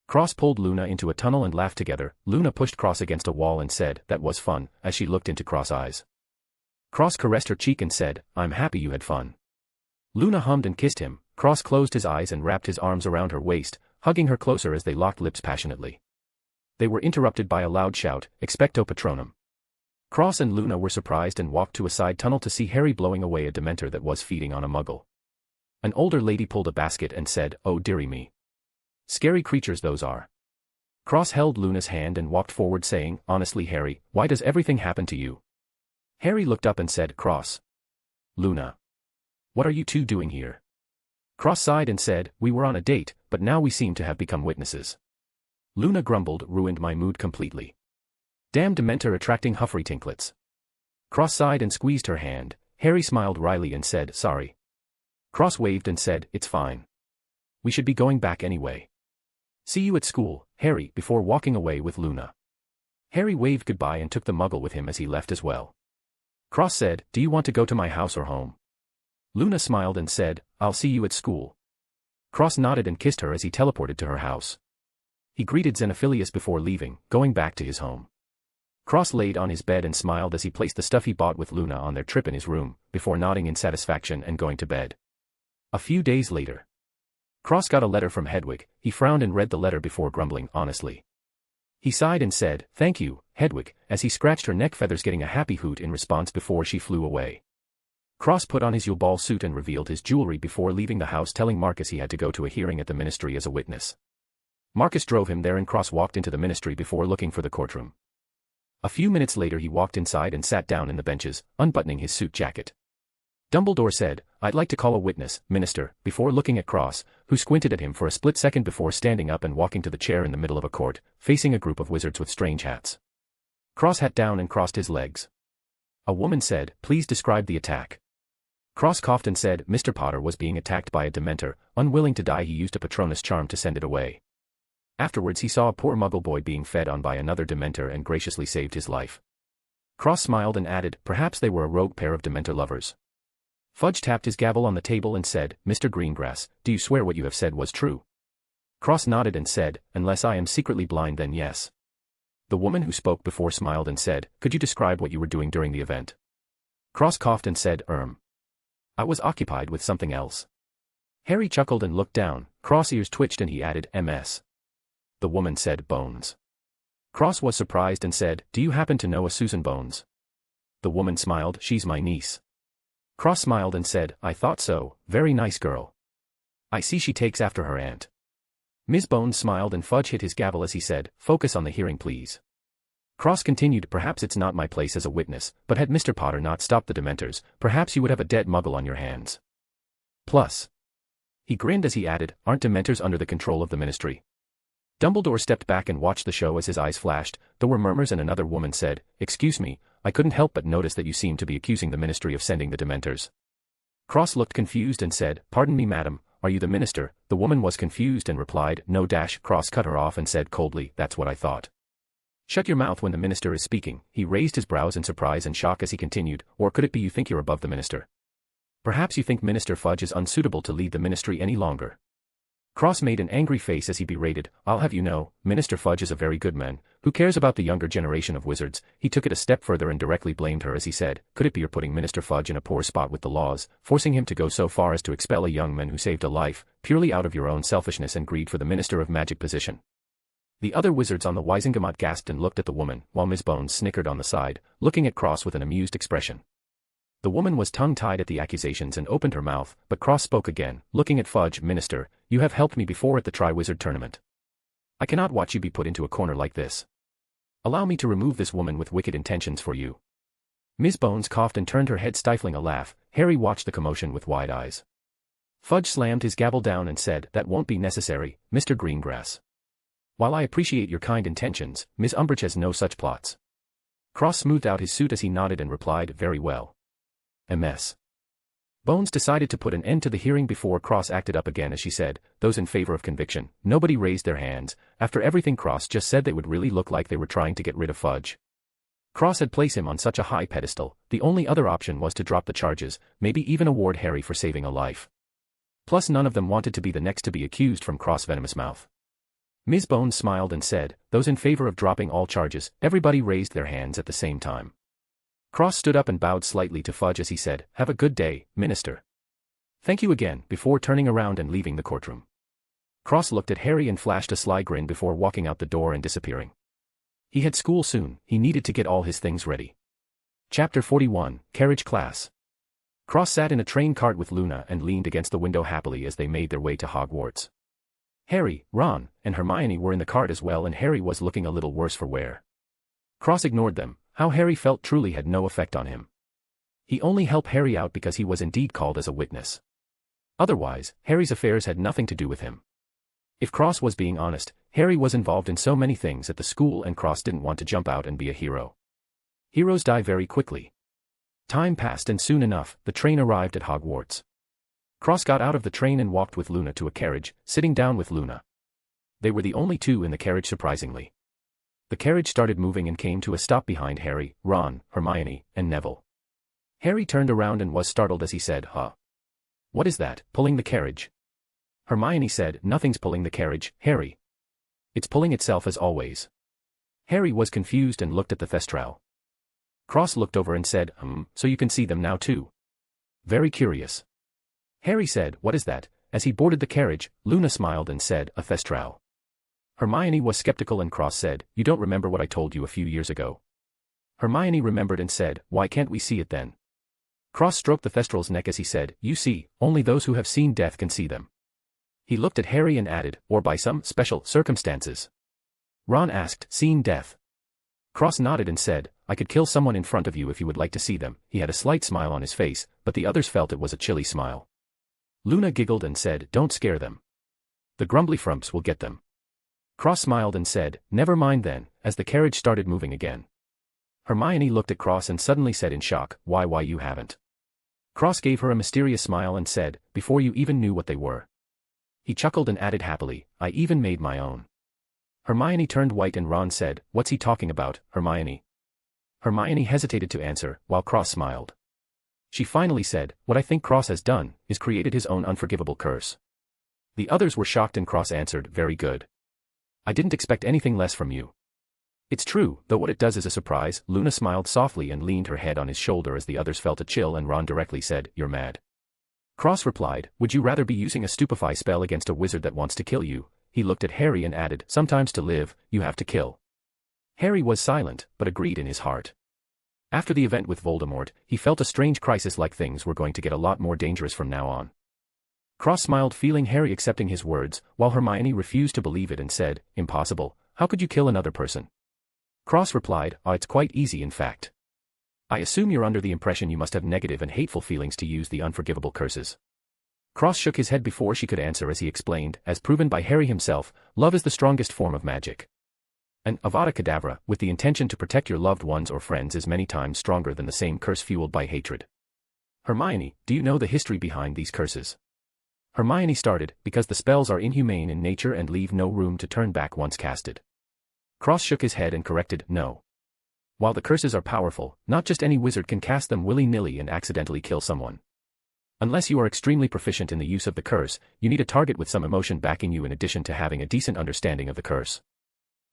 Cross pulled Luna into a tunnel and laughed together. Luna pushed Cross against a wall and said, "That was fun," as she looked into Cross' eyes. Cross caressed her cheek and said, "I'm happy you had fun." Luna hummed and kissed him. Cross closed his eyes and wrapped his arms around her waist, hugging her closer as they locked lips passionately. They were interrupted by a loud shout, "Expecto Patronum." Cross and Luna were surprised and walked to a side tunnel to see Harry blowing away a dementor that was feeding on a muggle. An older lady pulled a basket and said, "Oh dearie me. Scary creatures those are." Cross held Luna's hand and walked forward saying, "Honestly Harry, why does everything happen to you?" Harry looked up and said, "Cross. Luna. What are you two doing here?" Cross sighed and said, "We were on a date, but now we seem to have become witnesses." Luna grumbled, "Ruined my mood completely. Damn dementor attracting Huffrey Tinklets." Cross sighed and squeezed her hand. Harry smiled wryly and said, "Sorry." Cross waved and said, "It's fine. We should be going back anyway. See you at school, Harry," before walking away with Luna. Harry waved goodbye and took the muggle with him as he left as well. Cross said, "Do you want to go to my house or home?" Luna smiled and said, "I'll see you at school." Cross nodded and kissed her as he teleported to her house. He greeted Xenophilius before leaving, going back to his home. Cross laid on his bed and smiled as he placed the stuff he bought with Luna on their trip in his room, before nodding in satisfaction and going to bed. A few days later, Cross got a letter from Hedwig. He frowned and read the letter before grumbling, honestly. He sighed and said, "Thank you, Hedwig," as he scratched her neck feathers, getting a happy hoot in response before she flew away. Cross put on his Yule Ball suit and revealed his jewelry before leaving the house, telling Marcus he had to go to a hearing at the ministry as a witness. Marcus drove him there and Cross walked into the ministry before looking for the courtroom. A few minutes later he walked inside and sat down in the benches, unbuttoning his suit jacket. Dumbledore said, "I'd like to call a witness, Minister," before looking at Cross, who squinted at him for a split second before standing up and walking to the chair in the middle of a court, facing a group of wizards with strange hats. Cross sat down and crossed his legs. A woman said, "Please describe the attack." Cross coughed and said Mr. Potter was being attacked by a Dementor. Unwilling to die, he used a Patronus charm to send it away. Afterwards he saw a poor Muggle boy being fed on by another Dementor and graciously saved his life. Cross smiled and added, perhaps they were a rogue pair of Dementor lovers. Fudge tapped his gavel on the table and said, Mr. Greengrass, do you swear what you have said was true? Cross nodded and said, unless I am secretly blind then yes. The woman who spoke before smiled and said, could you describe what you were doing during the event? Cross coughed and said, I was occupied with something else. Harry chuckled and looked down. Cross' ears twitched and he added, MS. The woman said, Bones. Cross was surprised and said, do you happen to know a Susan Bones? The woman smiled, she's my niece. Cross smiled and said, I thought so, very nice girl. I see she takes after her aunt. Ms. Bones smiled and Fudge hit his gavel as he said, focus on the hearing please. Cross continued, perhaps it's not my place as a witness, but had Mr. Potter not stopped the Dementors, perhaps you would have a dead Muggle on your hands. Plus. He grinned as he added, aren't Dementors under the control of the Ministry? Dumbledore stepped back and watched the show as his eyes flashed. There were murmurs and another woman said, excuse me, I couldn't help but notice that you seem to be accusing the Ministry of sending the Dementors. Cross looked confused and said, pardon me madam, are you the minister? The woman was confused and replied, no. Cross cut her off and said coldly, that's what I thought. Shut your mouth when the minister is speaking. He raised his brows in surprise and shock as he continued, or could it be you think you're above the minister? Perhaps you think Minister Fudge is unsuitable to lead the ministry any longer. Cross made an angry face as he berated, I'll have you know, Minister Fudge is a very good man, who cares about the younger generation of wizards. He took it a step further and directly blamed her as he said, could it be you're putting Minister Fudge in a poor spot with the laws, forcing him to go so far as to expel a young man who saved a life, purely out of your own selfishness and greed for the Minister of Magic position? The other wizards on the Wisengamot gasped and looked at the woman, while Ms. Bones snickered on the side, looking at Cross with an amused expression. The woman was tongue-tied at the accusations and opened her mouth, but Cross spoke again, looking at Fudge, Minister, you have helped me before at the Triwizard Tournament. I cannot watch you be put into a corner like this. Allow me to remove this woman with wicked intentions for you. Ms. Bones coughed and turned her head, stifling a laugh. Harry watched the commotion with wide eyes. Fudge slammed his gavel down and said, that won't be necessary, Mr. Greengrass. While I appreciate your kind intentions, Miss Umbridge has no such plots. Cross smoothed out his suit as he nodded and replied, very well. MS. Bones decided to put an end to the hearing before Cross acted up again as she said, those in favor of conviction. Nobody raised their hands. After everything Cross just said, they would really look like they were trying to get rid of Fudge. Cross had placed him on such a high pedestal. The only other option was to drop the charges, maybe even award Harry for saving a life. Plus none of them wanted to be the next to be accused from Cross' venomous mouth. Ms. Bones smiled and said, those in favor of dropping all charges. Everybody raised their hands at the same time. Cross stood up and bowed slightly to Fudge as he said, have a good day, Minister. Thank you again, before turning around and leaving the courtroom. Cross looked at Harry and flashed a sly grin before walking out the door and disappearing. He had school soon, he needed to get all his things ready. Chapter 41, Carriage Class. Cross sat in a train cart with Luna and leaned against the window happily as they made their way to Hogwarts. Harry, Ron, and Hermione were in the cart as well, and Harry was looking a little worse for wear. Cross ignored them. How Harry felt truly had no effect on him. He only helped Harry out because he was indeed called as a witness. Otherwise, Harry's affairs had nothing to do with him. If Cross was being honest, Harry was involved in so many things at the school and Cross didn't want to jump out and be a hero. Heroes die very quickly. Time passed and soon enough, the train arrived at Hogwarts. Cross got out of the train and walked with Luna to a carriage, sitting down with Luna. They were the only two in the carriage surprisingly. The carriage started moving and came to a stop behind Harry, Ron, Hermione, and Neville. Harry turned around and was startled as he said, huh? What is that, pulling the carriage? Hermione said, nothing's pulling the carriage, Harry. It's pulling itself as always. Harry was confused and looked at the Thestral. Cross looked over and said, so you can see them now too. Very curious. Harry said, what is that? As he boarded the carriage, Luna smiled and said, a Thestral. Hermione was skeptical and Cross said, you don't remember what I told you a few years ago. Hermione remembered and said, why can't we see it then? Cross stroked the Thestral's neck as he said, you see, only those who have seen death can see them. He looked at Harry and added, or by some special circumstances. Ron asked, seen death? Cross nodded and said, I could kill someone in front of you if you would like to see them. He had a slight smile on his face, but the others felt it was a chilly smile. Luna giggled and said, don't scare them. The grumbly frumps will get them. Cross smiled and said, never mind then, as the carriage started moving again. Hermione looked at Cross and suddenly said in shock, why you haven't? Cross gave her a mysterious smile and said, before you even knew what they were. He chuckled and added happily, I even made my own. Hermione turned white and Ron said, what's he talking about, Hermione? Hermione hesitated to answer, while Cross smiled. She finally said, what I think Cross has done, is created his own unforgivable curse. The others were shocked and Cross answered, very good. I didn't expect anything less from you. It's true, though what it does is a surprise. Luna smiled softly and leaned her head on his shoulder as the others felt a chill and Ron directly said, you're mad. Cross replied, would you rather be using a stupefy spell against a wizard that wants to kill you? He looked at Harry and added, sometimes to live, you have to kill. Harry was silent, but agreed in his heart. After the event with Voldemort, he felt a strange crisis like things were going to get a lot more dangerous from now on. Cross smiled feeling Harry accepting his words, while Hermione refused to believe it and said, impossible, how could you kill another person? Cross replied, it's quite easy in fact. I assume you're under the impression you must have negative and hateful feelings to use the unforgivable curses. Cross shook his head before she could answer as he explained, as proven by Harry himself, love is the strongest form of magic. An Avada Kedavra, with the intention to protect your loved ones or friends is many times stronger than the same curse fueled by hatred. Hermione, do you know the history behind these curses? Hermione started, because the spells are inhumane in nature and leave no room to turn back once casted. Cross shook his head and corrected, no. While the curses are powerful, not just any wizard can cast them willy-nilly and accidentally kill someone. Unless you are extremely proficient in the use of the curse, you need a target with some emotion backing you in addition to having a decent understanding of the curse.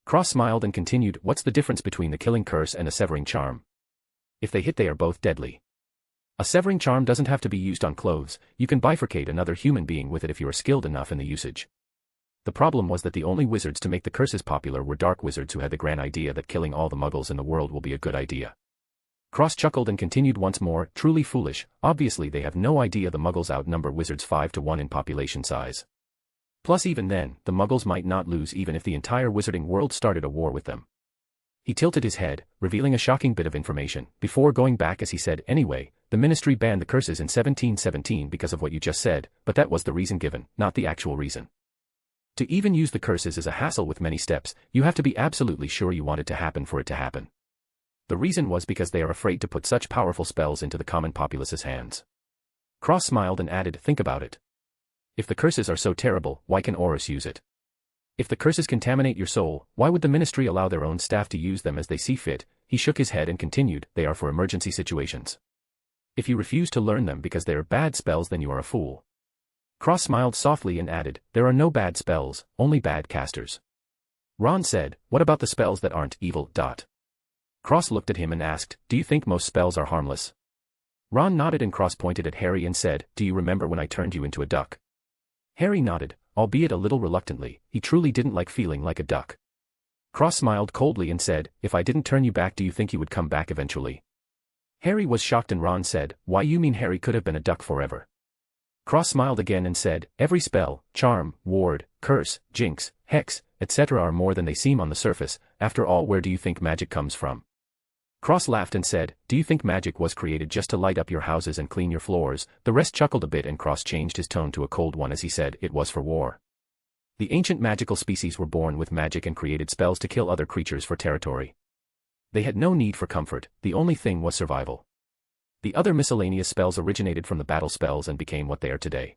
Cross smiled and continued, what's the difference between the killing curse and a severing charm? If they hit they are both deadly. A severing charm doesn't have to be used on clothes, you can bifurcate another human being with it if you are skilled enough in the usage. The problem was that the only wizards to make the curses popular were dark wizards who had the grand idea that killing all the muggles in the world will be a good idea. Cross chuckled and continued once more, truly foolish, obviously they have no idea the muggles outnumber wizards 5 to 1 in population size. Plus even then, the muggles might not lose even if the entire wizarding world started a war with them. He tilted his head, revealing a shocking bit of information, before going back as he said, anyway, the ministry banned the curses in 1717 because of what you just said, but that was the reason given, not the actual reason. To even use the curses is a hassle with many steps, you have to be absolutely sure you want it to happen for it to happen. The reason was because they are afraid to put such powerful spells into the common populace's hands. Cross smiled and added, think about it. If the curses are so terrible, why can Aurors use it? If the curses contaminate your soul, why would the ministry allow their own staff to use them as they see fit? He shook his head and continued, they are for emergency situations. If you refuse to learn them because they are bad spells then you are a fool. Cross smiled softly and added, there are no bad spells, only bad casters. Ron said, what about the spells that aren't evil? Cross looked at him and asked, do you think most spells are harmless? Ron nodded and Cross pointed at Harry and said, do you remember when I turned you into a duck? Harry nodded, albeit a little reluctantly, he truly didn't like feeling like a duck. Cross smiled coldly and said, if I didn't turn you back do you think you would come back eventually? Harry was shocked and Ron said, why you mean Harry could have been a duck forever? Cross smiled again and said, every spell, charm, ward, curse, jinx, hex, etc. are more than they seem on the surface, after all where do you think magic comes from? Cross laughed and said, do you think magic was created just to light up your houses and clean your floors? The rest chuckled a bit and Cross changed his tone to a cold one as he said, it was for war. The ancient magical species were born with magic and created spells to kill other creatures for territory. They had no need for comfort, the only thing was survival. The other miscellaneous spells originated from the battle spells and became what they are today.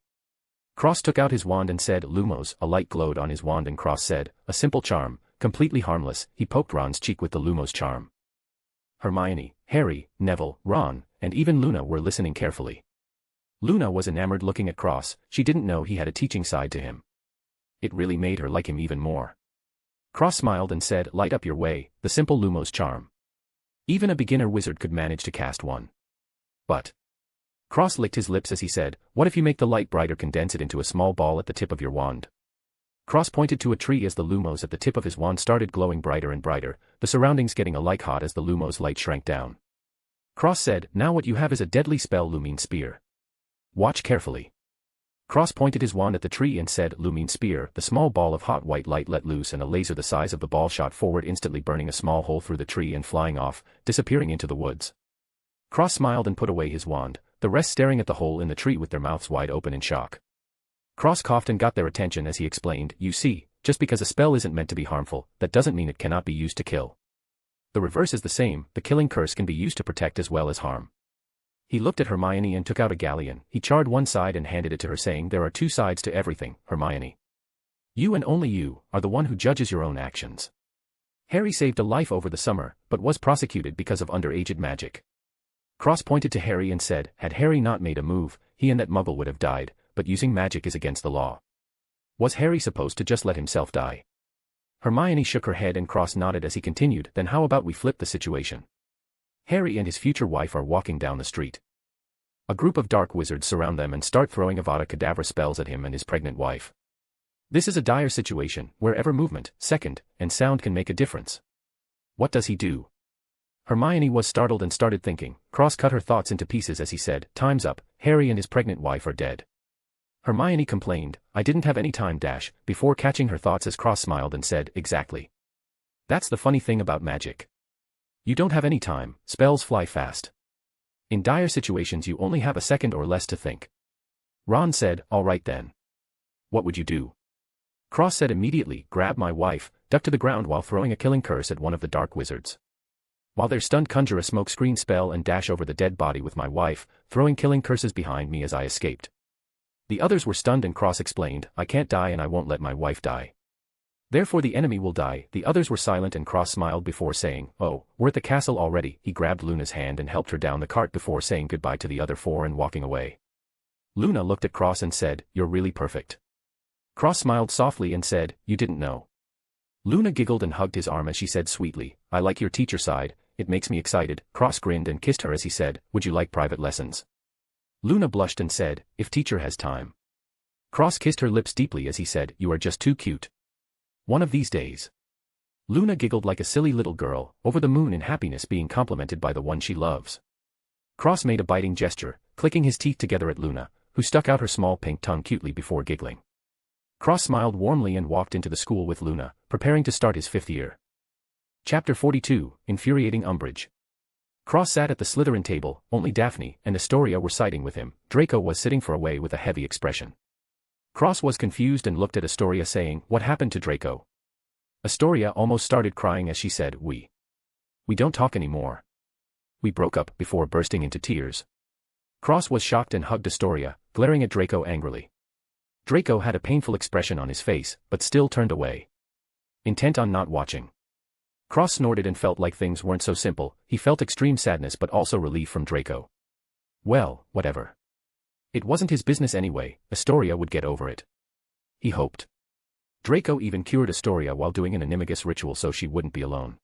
Cross took out his wand and said, Lumos, a light glowed on his wand and Cross said, a simple charm, completely harmless. He poked Ron's cheek with the Lumos charm. Hermione, Harry, Neville, Ron, and even Luna were listening carefully. Luna was enamored looking at Cross, she didn't know he had a teaching side to him. It really made her like him even more. Cross smiled and said, light up your way, the simple Lumos charm. Even a beginner wizard could manage to cast one. But Cross licked his lips as he said, what if you make the light brighter, condense it into a small ball at the tip of your wand? Cross pointed to a tree as the Lumos at the tip of his wand started glowing brighter and brighter, the surroundings getting alike hot as the Lumos light shrank down. Cross said, now what you have is a deadly spell, Lumine Spear. Watch carefully. Cross pointed his wand at the tree and said, Lumine Spear, the small ball of hot white light let loose and a laser the size of the ball shot forward, instantly burning a small hole through the tree and flying off, disappearing into the woods. Cross smiled and put away his wand, the rest staring at the hole in the tree with their mouths wide open in shock. Cross coughed and got their attention as he explained, you see, just because a spell isn't meant to be harmful, that doesn't mean it cannot be used to kill. The reverse is the same, the killing curse can be used to protect as well as harm. He looked at Hermione and took out a galleon. He charred one side and handed it to her, saying, "There are two sides to everything, Hermione. You and only you are the one who judges your own actions." Harry saved a life over the summer, but was prosecuted because of underage magic. Cross pointed to Harry and said, had Harry not made a move, he and that muggle would have died, but using magic is against the law. Was Harry supposed to just let himself die? Hermione shook her head and Cross nodded as he continued, then how about we flip the situation? Harry and his future wife are walking down the street. A group of dark wizards surround them and start throwing Avada Kedavra spells at him and his pregnant wife. This is a dire situation, where every movement, second, and sound can make a difference. What does he do? Hermione was startled and started thinking. Cross cut her thoughts into pieces as he said, "Time's up, Harry and his pregnant wife are dead." Hermione complained, "I didn't have any time, before catching her thoughts as Cross smiled and said, "Exactly. That's the funny thing about magic. You don't have any time, spells fly fast. In dire situations you only have a second or less to think." Ron said, "All right then. What would you do?" Cross said immediately, "Grab my wife, duck to the ground while throwing a killing curse at one of the dark wizards. While they're stunned, conjure a smokescreen spell and dash over the dead body with my wife, throwing killing curses behind me as I escaped." The others were stunned and Cross explained, "I can't die and I won't let my wife die. Therefore the enemy will die." The others were silent and Cross smiled before saying, "Oh, we're at the castle already." He grabbed Luna's hand and helped her down the cart before saying goodbye to the other four and walking away. Luna looked at Cross and said, "You're really perfect." Cross smiled softly and said, "You didn't know." Luna giggled and hugged his arm as she said sweetly, "I like your teacher side, it makes me excited." Cross grinned and kissed her as he said, "Would you like private lessons?" Luna blushed and said, "If teacher has time." Cross kissed her lips deeply as he said, "You are just too cute. One of these days." Luna giggled like a silly little girl, over the moon in happiness being complimented by the one she loves. Cross made a biting gesture, clicking his teeth together at Luna, who stuck out her small pink tongue cutely before giggling. Cross smiled warmly and walked into the school with Luna, preparing to start his 5th year. Chapter 42, Infuriating Umbridge. Cross sat at the Slytherin table, only Daphne and Astoria were siding with him. Draco was sitting far away with a heavy expression. Cross was confused and looked at Astoria saying, "What happened to Draco?" Astoria almost started crying as she said, We don't talk anymore. We broke up," before bursting into tears. Cross was shocked and hugged Astoria, glaring at Draco angrily. Draco had a painful expression on his face, but still turned away, intent on not watching. Cross snorted and felt like things weren't so simple. He felt extreme sadness but also relief from Draco. Well, whatever. It wasn't his business anyway, Astoria would get over it. He hoped. Draco even cured Astoria while doing an animagus ritual so she wouldn't be alone.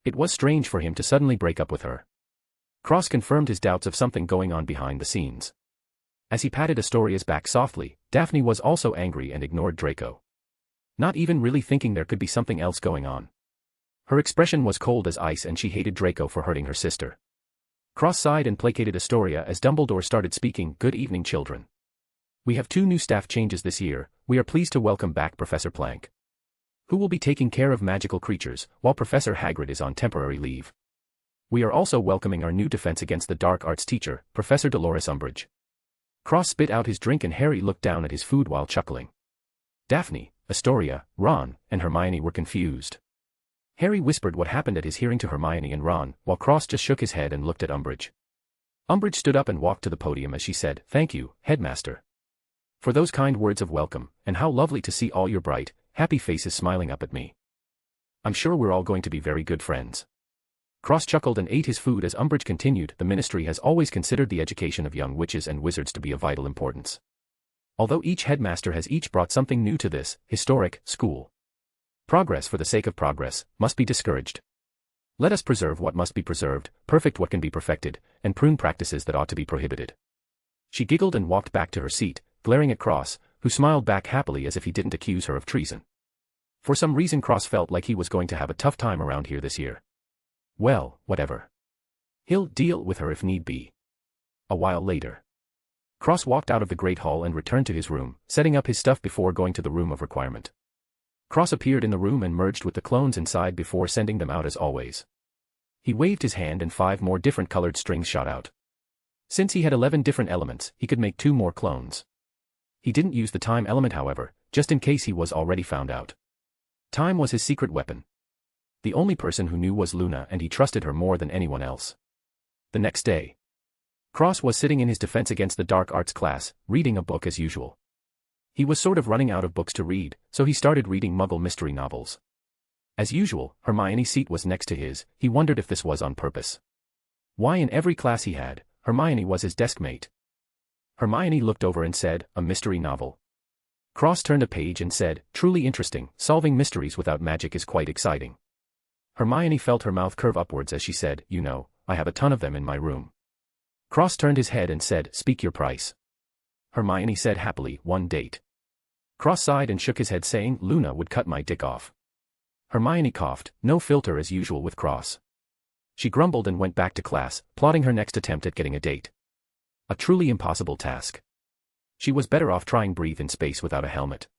It was strange for him to suddenly break up with her. Cross confirmed his doubts of something going on behind the scenes. As he patted Astoria's back softly, Daphne was also angry and ignored Draco. Not even really thinking there could be something else going on. Her expression was cold as ice and she hated Draco for hurting her sister. Cross sighed and placated Astoria as Dumbledore started speaking, "Good evening, children. We have 2 new staff changes this year. We are pleased to welcome back Professor Plank, who will be taking care of magical creatures, while Professor Hagrid is on temporary leave. We are also welcoming our new defense against the dark arts teacher, Professor Dolores Umbridge." Cross spit out his drink and Harry looked down at his food while chuckling. Daphne, Astoria, Ron, and Hermione were confused. Harry whispered what happened at his hearing to Hermione and Ron, while Cross just shook his head and looked at Umbridge. Umbridge stood up and walked to the podium as she said, "Thank you, Headmaster, for those kind words of welcome, and how lovely to see all your bright, happy faces smiling up at me. I'm sure we're all going to be very good friends." Cross chuckled and ate his food as Umbridge continued, "The Ministry has always considered the education of young witches and wizards to be of vital importance. Although each headmaster has each brought something new to this historic school. Progress for the sake of progress must be discouraged. Let us preserve what must be preserved, perfect what can be perfected, and prune practices that ought to be prohibited." She giggled and walked back to her seat, glaring at Cross, who smiled back happily as if he didn't accuse her of treason. For some reason Cross felt like he was going to have a tough time around here this year. Well, whatever. He'll deal with her if need be. A while later, Cross walked out of the Great Hall and returned to his room, setting up his stuff before going to the Room of Requirement. Cross appeared in the room and merged with the clones inside before sending them out as always. He waved his hand and 5 more different colored strings shot out. Since he had 11 different elements, he could make 2 more clones. He didn't use the time element however, just in case he was already found out. Time was his secret weapon. The only person who knew was Luna and he trusted her more than anyone else. The next day, Cross was sitting in his Defense Against the Dark Arts class, reading a book as usual. He was sort of running out of books to read, so he started reading Muggle mystery novels. As usual, Hermione's seat was next to his. He wondered if this was on purpose. Why in every class he had, Hermione was his desk mate. Hermione looked over and said, "A mystery novel." Cross turned a page and said, "Truly interesting, solving mysteries without magic is quite exciting." Hermione felt her mouth curve upwards as she said, "You know, I have a ton of them in my room." Cross turned his head and said, "Speak your price." Hermione said happily, "1 date." Cross sighed and shook his head saying, "Luna would cut my dick off." Hermione coughed, no filter as usual with Cross. She grumbled and went back to class, plotting her next attempt at getting a date. A truly impossible task. She was better off trying breathe in space without a helmet.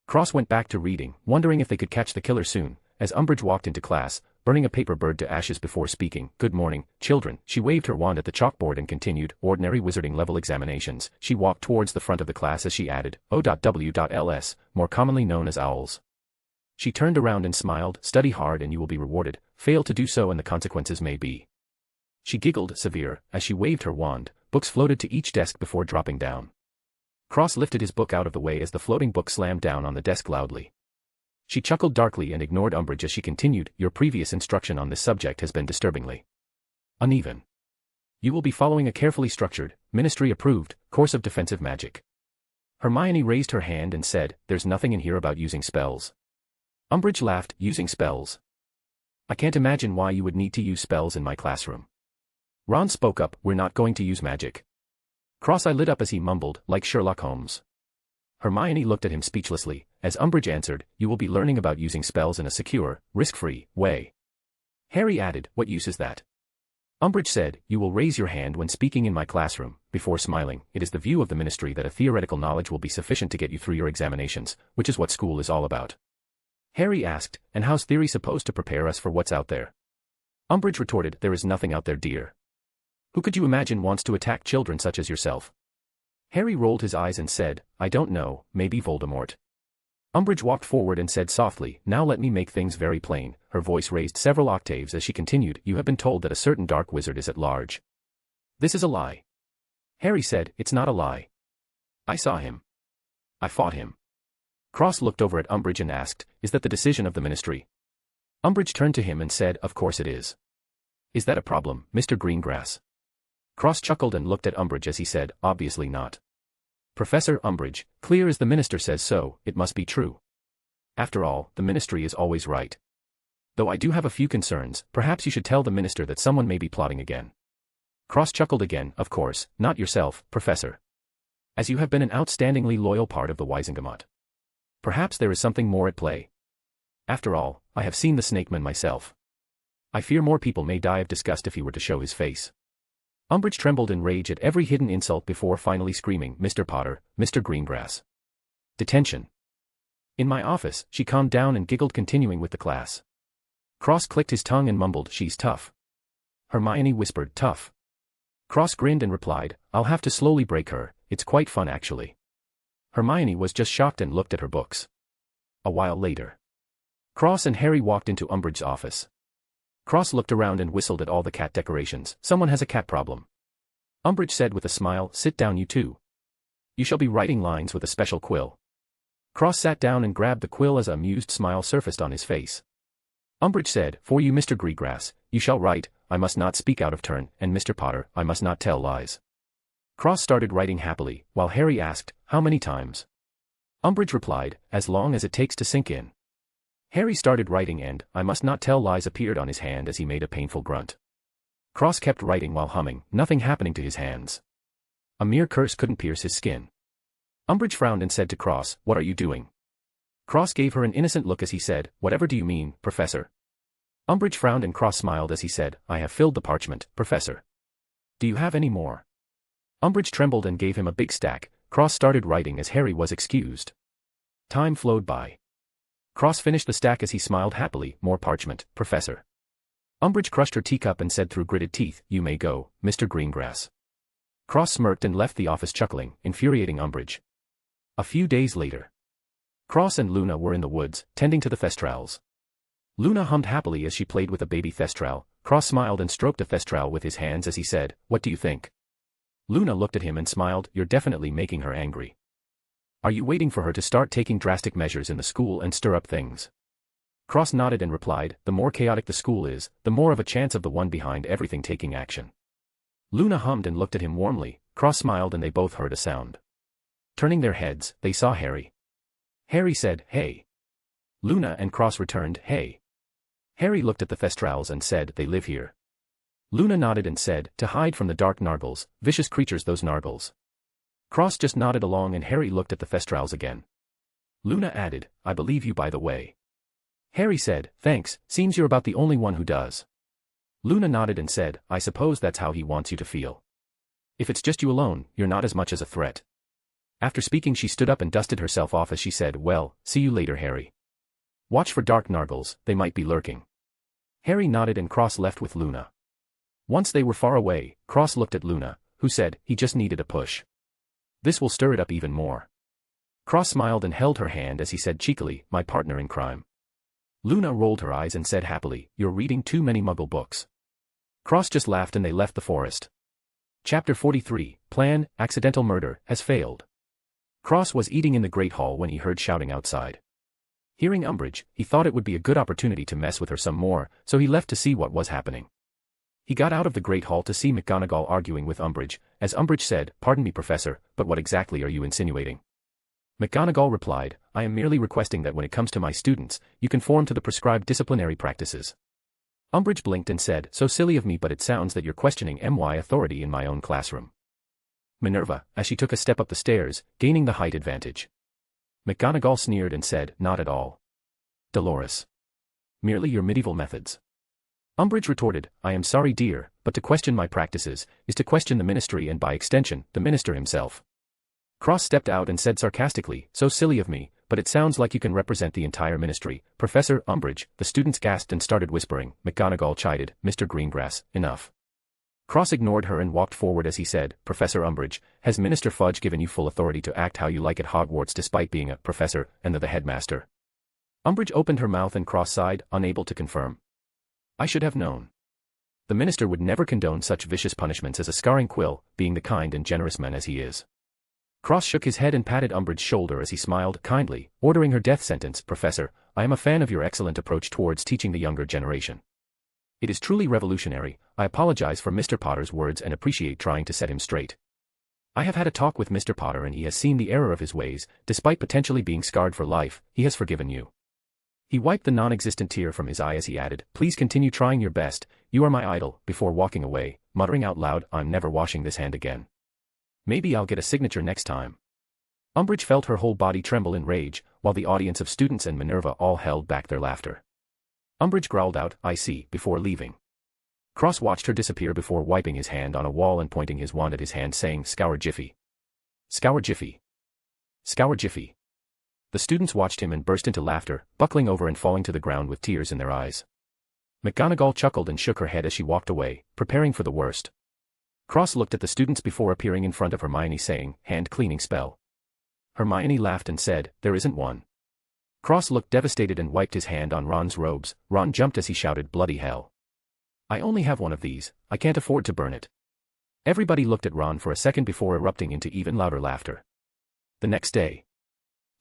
Cross went back to reading, wondering if they could catch the killer soon, as Umbridge walked into class, burning a paper bird to ashes before speaking. "Good morning, children." She waved her wand at the chalkboard and continued, "Ordinary wizarding level examinations." She walked towards the front of the class as she added, O.W.Ls, more commonly known as owls. She turned around and smiled, "Study hard and you will be rewarded, fail to do so and the consequences may be." She giggled, severe, as she waved her wand. Books floated to each desk before dropping down. Cross lifted his book out of the way as the floating book slammed down on the desk loudly. She chuckled darkly and ignored Umbridge as she continued, "Your previous instruction on this subject has been disturbingly uneven. You will be following a carefully structured, ministry-approved, course of defensive magic." Hermione raised her hand and said, "There's nothing in here about using spells." Umbridge laughed, "Using spells? I can't imagine why you would need to use spells in my classroom." Ron spoke up, "We're not going to use magic." Cross-eye lit up as he mumbled, like Sherlock Holmes. Hermione looked at him speechlessly, as Umbridge answered, "You will be learning about using spells in a secure, risk-free way." Harry added, "What use is that?" Umbridge said, "You will raise your hand when speaking in my classroom." Before smiling, "It is the view of the Ministry that a theoretical knowledge will be sufficient to get you through your examinations, which is what school is all about." Harry asked, "And how's theory supposed to prepare us for what's out there?" Umbridge retorted, "There is nothing out there, dear. Who could you imagine wants to attack children such as yourself?" Harry rolled his eyes and said, "I don't know, maybe Voldemort." Umbridge walked forward and said softly, "Now let me make things very plain." Her voice raised several octaves as she continued, "You have been told that a certain dark wizard is at large. This is a lie." Harry said, "It's not a lie. I saw him. I fought him." Cross looked over at Umbridge and asked, "Is that the decision of the Ministry?" Umbridge turned to him and said, "Of course it is." "Is that a problem, Mr. Greengrass?" Cross chuckled and looked at Umbridge as he said, "Obviously not. Professor Umbridge, clear as the minister says so, it must be true. After all, the Ministry is always right. Though I do have a few concerns, perhaps you should tell the minister that someone may be plotting again." Cross chuckled again, "Of course, not yourself, Professor. As you have been an outstandingly loyal part of the Wisengamot. Perhaps there is something more at play. After all, I have seen the Snakeman myself. I fear more people may die of disgust if he were to show his face." Umbridge trembled in rage at every hidden insult before finally screaming, "Mr. Potter, Mr. Greengrass. Detention." In my office, she calmed down and giggled, continuing with the class. Cross clicked his tongue and mumbled, "She's tough." Hermione whispered, "Tough." Cross grinned and replied, "I'll have to slowly break her, it's quite fun actually." Hermione was just shocked and looked at her books. A while later, Cross and Harry walked into Umbridge's office. Cross looked around and whistled at all the cat decorations. "Someone has a cat problem." Umbridge said with a smile, "Sit down you two. You shall be writing lines with a special quill." Cross sat down and grabbed the quill as an amused smile surfaced on his face. Umbridge said, "For you, Mr. Greengrass, you shall write, 'I must not speak out of turn,' and Mr. Potter, 'I must not tell lies.'" Cross started writing happily, while Harry asked, "How many times?" Umbridge replied, "As long as it takes to sink in." Harry started writing and, "I must not tell lies" appeared on his hand as he made a painful grunt. Cross kept writing while humming, nothing happening to his hands. A mere curse couldn't pierce his skin. Umbridge frowned and said to Cross, "What are you doing?" Cross gave her an innocent look as he said, "Whatever do you mean, Professor?" Umbridge frowned and Cross smiled as he said, "I have filled the parchment, Professor. Do you have any more?" Umbridge trembled and gave him a big stack. Cross started writing as Harry was excused. Time flowed by. Cross finished the stack as he smiled happily, "More parchment, Professor." Umbridge crushed her teacup and said through gritted teeth, "You may go, Mr. Greengrass." Cross smirked and left the office chuckling, infuriating Umbridge. A few days later, Cross and Luna were in the woods, tending to the thestrals. Luna hummed happily as she played with a baby thestral. Cross smiled and stroked a thestral with his hands as he said, "What do you think?" Luna looked at him and smiled, you're definitely making her angry. Are you waiting for her to start taking drastic measures in the school and stir up things? Cross nodded and replied, the more chaotic the school is, the more of a chance of the one behind everything taking action. Luna hummed and looked at him warmly. Cross smiled and they both heard a sound. Turning their heads, they saw Harry. Harry said, hey. Luna and Cross returned, hey. Harry looked at the Thestrals and said, they live here. Luna nodded and said, to hide from the dark Nargles, vicious creatures those Nargles. Cross just nodded along and Harry looked at the Thestrals again. Luna added, I believe you by the way. Harry said, thanks, seems you're about the only one who does. Luna nodded and said, I suppose that's how he wants you to feel. If it's just you alone, you're not as much as a threat. After speaking she stood up and dusted herself off as she said, well, see you later Harry. Watch for dark Nargles, they might be lurking. Harry nodded and Cross left with Luna. Once they were far away, Cross looked at Luna, who said, he just needed a push. This will stir it up even more. Cross smiled and held her hand as he said cheekily, my partner in crime. Luna rolled her eyes and said happily, you're reading too many Muggle books. Cross just laughed and they left the forest. Chapter 43, Plan, Accidental Murder, has failed. Cross was eating in the Great Hall when he heard shouting outside. Hearing Umbridge, he thought it would be a good opportunity to mess with her some more, so he left to see what was happening. He got out of the Great Hall to see McGonagall arguing with Umbridge, as Umbridge said, pardon me Professor, but what exactly are you insinuating? McGonagall replied, I am merely requesting that when it comes to my students, you conform to the prescribed disciplinary practices. Umbridge blinked and said, so silly of me but it sounds that you're questioning my authority in my own classroom. Minerva, as she took a step up the stairs, gaining the height advantage. McGonagall sneered and said, not at all. Dolores. Merely your medieval methods. Umbridge retorted, I am sorry dear, but to question my practices, is to question the ministry and by extension, the minister himself. Cross stepped out and said sarcastically, so silly of me, but it sounds like you can represent the entire ministry. Professor Umbridge, the students gasped and started whispering. McGonagall chided, Mr. Greengrass, enough. Cross ignored her and walked forward as he said, Professor Umbridge, has Minister Fudge given you full authority to act how you like at Hogwarts despite being a professor and the headmaster? Umbridge opened her mouth and Cross sighed, unable to confirm. I should have known. The minister would never condone such vicious punishments as a scarring quill, being the kind and generous man as he is. Cross shook his head and patted Umbridge's shoulder as he smiled kindly, ordering her death sentence. Professor, I am a fan of your excellent approach towards teaching the younger generation. It is truly revolutionary. I apologize for Mr. Potter's words and appreciate trying to set him straight. I have had a talk with Mr. Potter and he has seen the error of his ways, despite potentially being scarred for life, he has forgiven you. He wiped the non-existent tear from his eye as he added, please continue trying your best, you are my idol, before walking away, muttering out loud, I'm never washing this hand again. Maybe I'll get a signature next time. Umbridge felt her whole body tremble in rage, while the audience of students and Minerva all held back their laughter. Umbridge growled out, I see, before leaving. Cross watched her disappear before wiping his hand on a wall and pointing his wand at his hand saying, Scour Jiffy. Scour Jiffy. Scour Jiffy. The students watched him and burst into laughter, buckling over and falling to the ground with tears in their eyes. McGonagall chuckled and shook her head as she walked away, preparing for the worst. Cross looked at the students before appearing in front of Hermione saying, hand-cleaning spell. Hermione laughed and said, there isn't one. Cross looked devastated and wiped his hand on Ron's robes. Ron jumped as he shouted, bloody hell. I only have one of these, I can't afford to burn it. Everybody looked at Ron for a second before erupting into even louder laughter. The next day,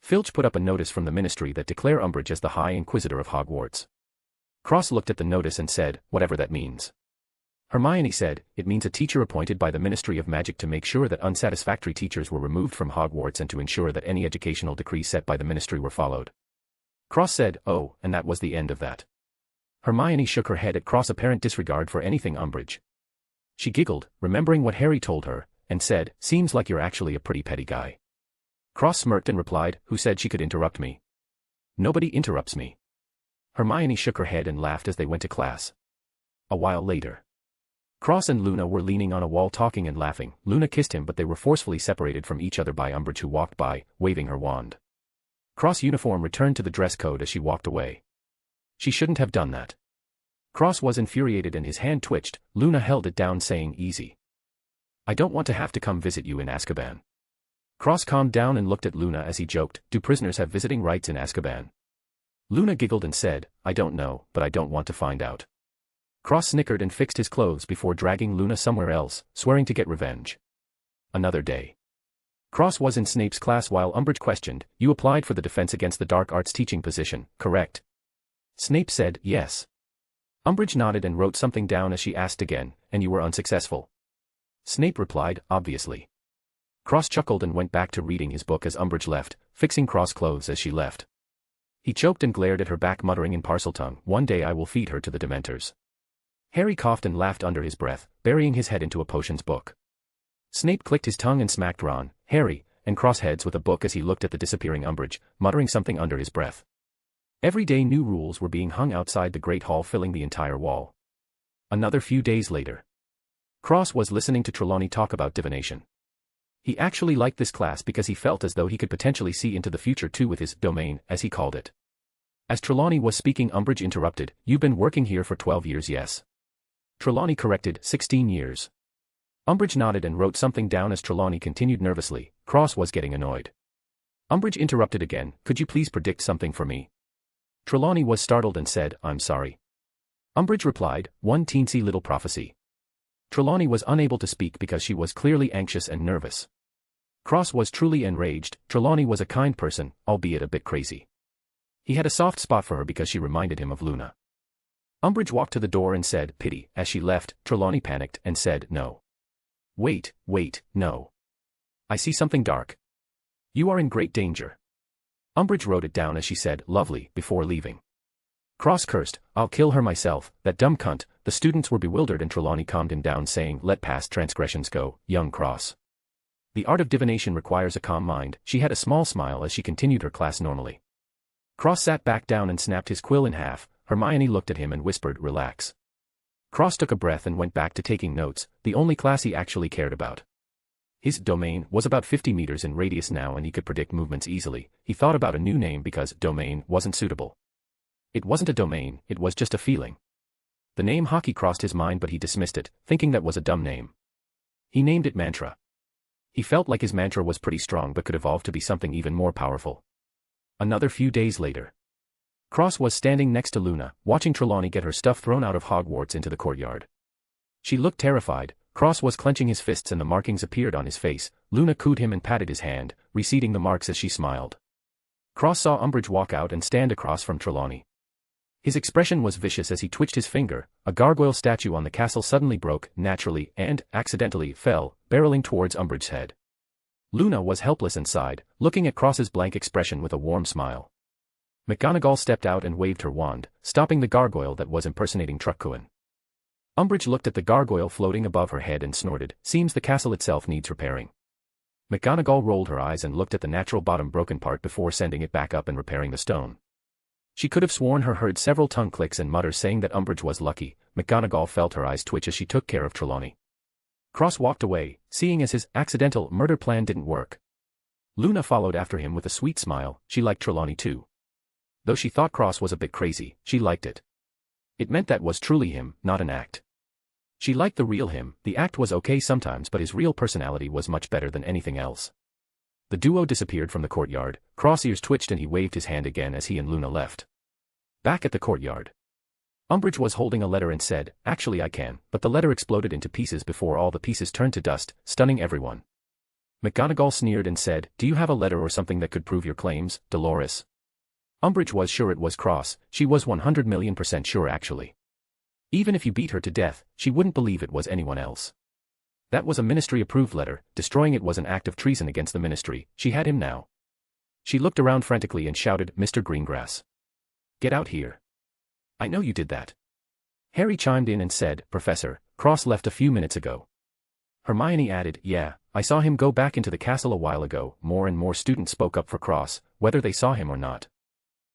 Filch put up a notice from the ministry that declared Umbridge as the High Inquisitor of Hogwarts. Cross looked at the notice and said, whatever that means. Hermione said, it means a teacher appointed by the Ministry of Magic to make sure that unsatisfactory teachers were removed from Hogwarts and to ensure that any educational decrees set by the ministry were followed. Cross said, oh, and that was the end of that. Hermione shook her head at Cross' apparent disregard for anything Umbridge. She giggled, remembering what Harry told her, and said, seems like you're actually a pretty petty guy. Cross smirked and replied, who said she could interrupt me? Nobody interrupts me. Hermione shook her head and laughed as they went to class. A while later, Cross and Luna were leaning on a wall talking and laughing. Luna kissed him but they were forcefully separated from each other by Umbridge who walked by, waving her wand. Cross' uniform returned to the dress code as she walked away. She shouldn't have done that. Cross was infuriated and his hand twitched. Luna held it down saying, easy. I don't want to have to come visit you in Azkaban. Cross calmed down and looked at Luna as he joked, do prisoners have visiting rights in Azkaban? Luna giggled and said, I don't know, but I don't want to find out. Cross snickered and fixed his clothes before dragging Luna somewhere else, swearing to get revenge. Another day. Cross was in Snape's class while Umbridge questioned, "You applied for the Defense Against the Dark Arts teaching position, correct?" Snape said, "Yes." Umbridge nodded and wrote something down as she asked again, "And you were unsuccessful?" Snape replied, "Obviously." Cross chuckled and went back to reading his book as Umbridge left, fixing Cross' clothes as she left. He choked and glared at her back, muttering in Parseltongue, "One day I will feed her to the Dementors." Harry coughed and laughed under his breath, burying his head into a potions book. Snape clicked his tongue and smacked Ron, Harry, and Cross heads with a book as he looked at the disappearing Umbridge, muttering something under his breath. Every day new rules were being hung outside the Great Hall, filling the entire wall. Another few days later. Cross was listening to Trelawney talk about divination. He actually liked this class because he felt as though he could potentially see into the future too with his domain, as he called it. As Trelawney was speaking, Umbridge interrupted, "You've been working here for 12 years, yes?" Trelawney corrected, 16 years. Umbridge nodded and wrote something down as Trelawney continued nervously. Cross was getting annoyed. Umbridge interrupted again, "Could you please predict something for me?" Trelawney was startled and said, "I'm sorry." Umbridge replied, "One teensy little prophecy." Trelawney was unable to speak because she was clearly anxious and nervous. Cross was truly enraged. Trelawney was a kind person, albeit a bit crazy. He had a soft spot for her because she reminded him of Luna. Umbridge walked to the door and said, "Pity." As she left, Trelawney panicked and said, "No. Wait, no. I see something dark. You are in great danger." Umbridge wrote it down as she said, "Lovely," before leaving. Cross cursed, "I'll kill her myself, that dumb cunt." The students were bewildered and Trelawney calmed him down, saying, "Let past transgressions go, young Cross. The art of divination requires a calm mind." She had a small smile as she continued her class normally. Cross sat back down and snapped his quill in half. Hermione looked at him and whispered, "Relax." Cross took a breath and went back to taking notes, the only class he actually cared about. His domain was about 50 meters in radius now and he could predict movements easily. He thought about a new name because domain wasn't suitable. It wasn't a domain, it was just a feeling. The name hockey crossed his mind but he dismissed it, thinking that was a dumb name. He named it mantra. He felt like his mantra was pretty strong but could evolve to be something even more powerful. Another few days later. Cross was standing next to Luna, watching Trelawney get her stuff thrown out of Hogwarts into the courtyard. She looked terrified. Cross was clenching his fists and the markings appeared on his face. Luna cooed him and patted his hand, receding the marks as she smiled. Cross saw Umbridge walk out and stand across from Trelawney. His expression was vicious as he twitched his finger. A gargoyle statue on the castle suddenly broke, naturally, and, accidentally, fell, barreling towards Umbridge's head. Luna was helpless and sighed, looking at Cross's blank expression with a warm smile. McGonagall stepped out and waved her wand, stopping the gargoyle that was impersonating Truckcoin. Umbridge looked at the gargoyle floating above her head and snorted, "Seems the castle itself needs repairing." McGonagall rolled her eyes and looked at the natural bottom broken part before sending it back up and repairing the stone. She could have sworn her heard several tongue clicks and mutters saying that Umbridge was lucky. McGonagall felt her eyes twitch as she took care of Trelawney. Cross walked away, seeing as his accidental murder plan didn't work. Luna followed after him with a sweet smile. She liked Trelawney too. Though she thought Cross was a bit crazy, she liked it. It meant that was truly him, not an act. She liked the real him. The act was okay sometimes but his real personality was much better than anything else. The duo disappeared from the courtyard. Cross' ears twitched and he waved his hand again as he and Luna left. Back at the courtyard. Umbridge was holding a letter and said, "Actually I can," but the letter exploded into pieces before all the pieces turned to dust, stunning everyone. McGonagall sneered and said, "Do you have a letter or something that could prove your claims, Dolores?" Umbridge was sure it was Cross. She was 100,000,000% sure actually. Even if you beat her to death, she wouldn't believe it was anyone else. That was a ministry-approved letter. Destroying it was an act of treason against the ministry. She had him now. She looked around frantically and shouted, "Mr. Greengrass. Get out here. I know you did that." Harry chimed in and said, "Professor, Cross left a few minutes ago." Hermione added, "Yeah, I saw him go back into the castle a while ago." More and more students spoke up for Cross, whether they saw him or not.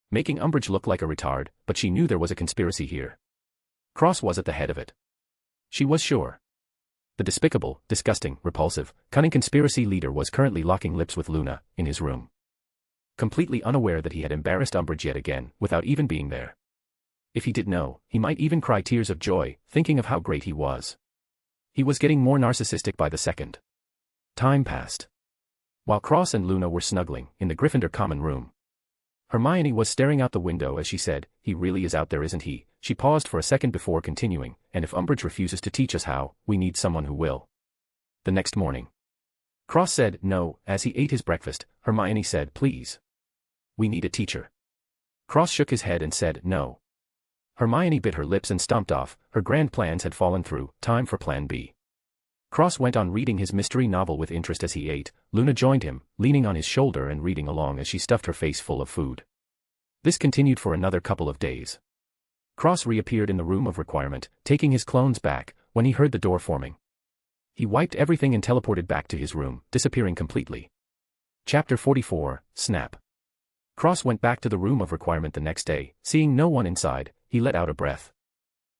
Making Umbridge look like a retard, but she knew there was a conspiracy here. Cross was at the head of it. She was sure. The despicable, disgusting, repulsive, cunning conspiracy leader was currently locking lips with Luna, in his room. Completely unaware that he had embarrassed Umbridge yet again, without even being there. If he did know, he might even cry tears of joy, thinking of how great he was. He was getting more narcissistic by the second. Time passed. While Cross and Luna were snuggling, in the Gryffindor common room, Hermione was staring out the window as she said, "He really is out there, isn't he?" She paused for a second before continuing, "And if Umbridge refuses to teach us how, we need someone who will." The next morning. Cross said no. As he ate his breakfast, Hermione said please. We need a teacher. Cross shook his head and said no. Hermione bit her lips and stomped off. Her grand plans had fallen through. Time for plan B. Cross went on reading his mystery novel with interest as he ate. Luna joined him, leaning on his shoulder and reading along as she stuffed her face full of food. This continued for another couple of days. Cross reappeared in the room of requirement, taking his clones back, when he heard the door forming. He wiped everything and teleported back to his room, disappearing completely. Chapter 44, Snap. Cross went back to the room of requirement the next day. Seeing no one inside, he let out a breath.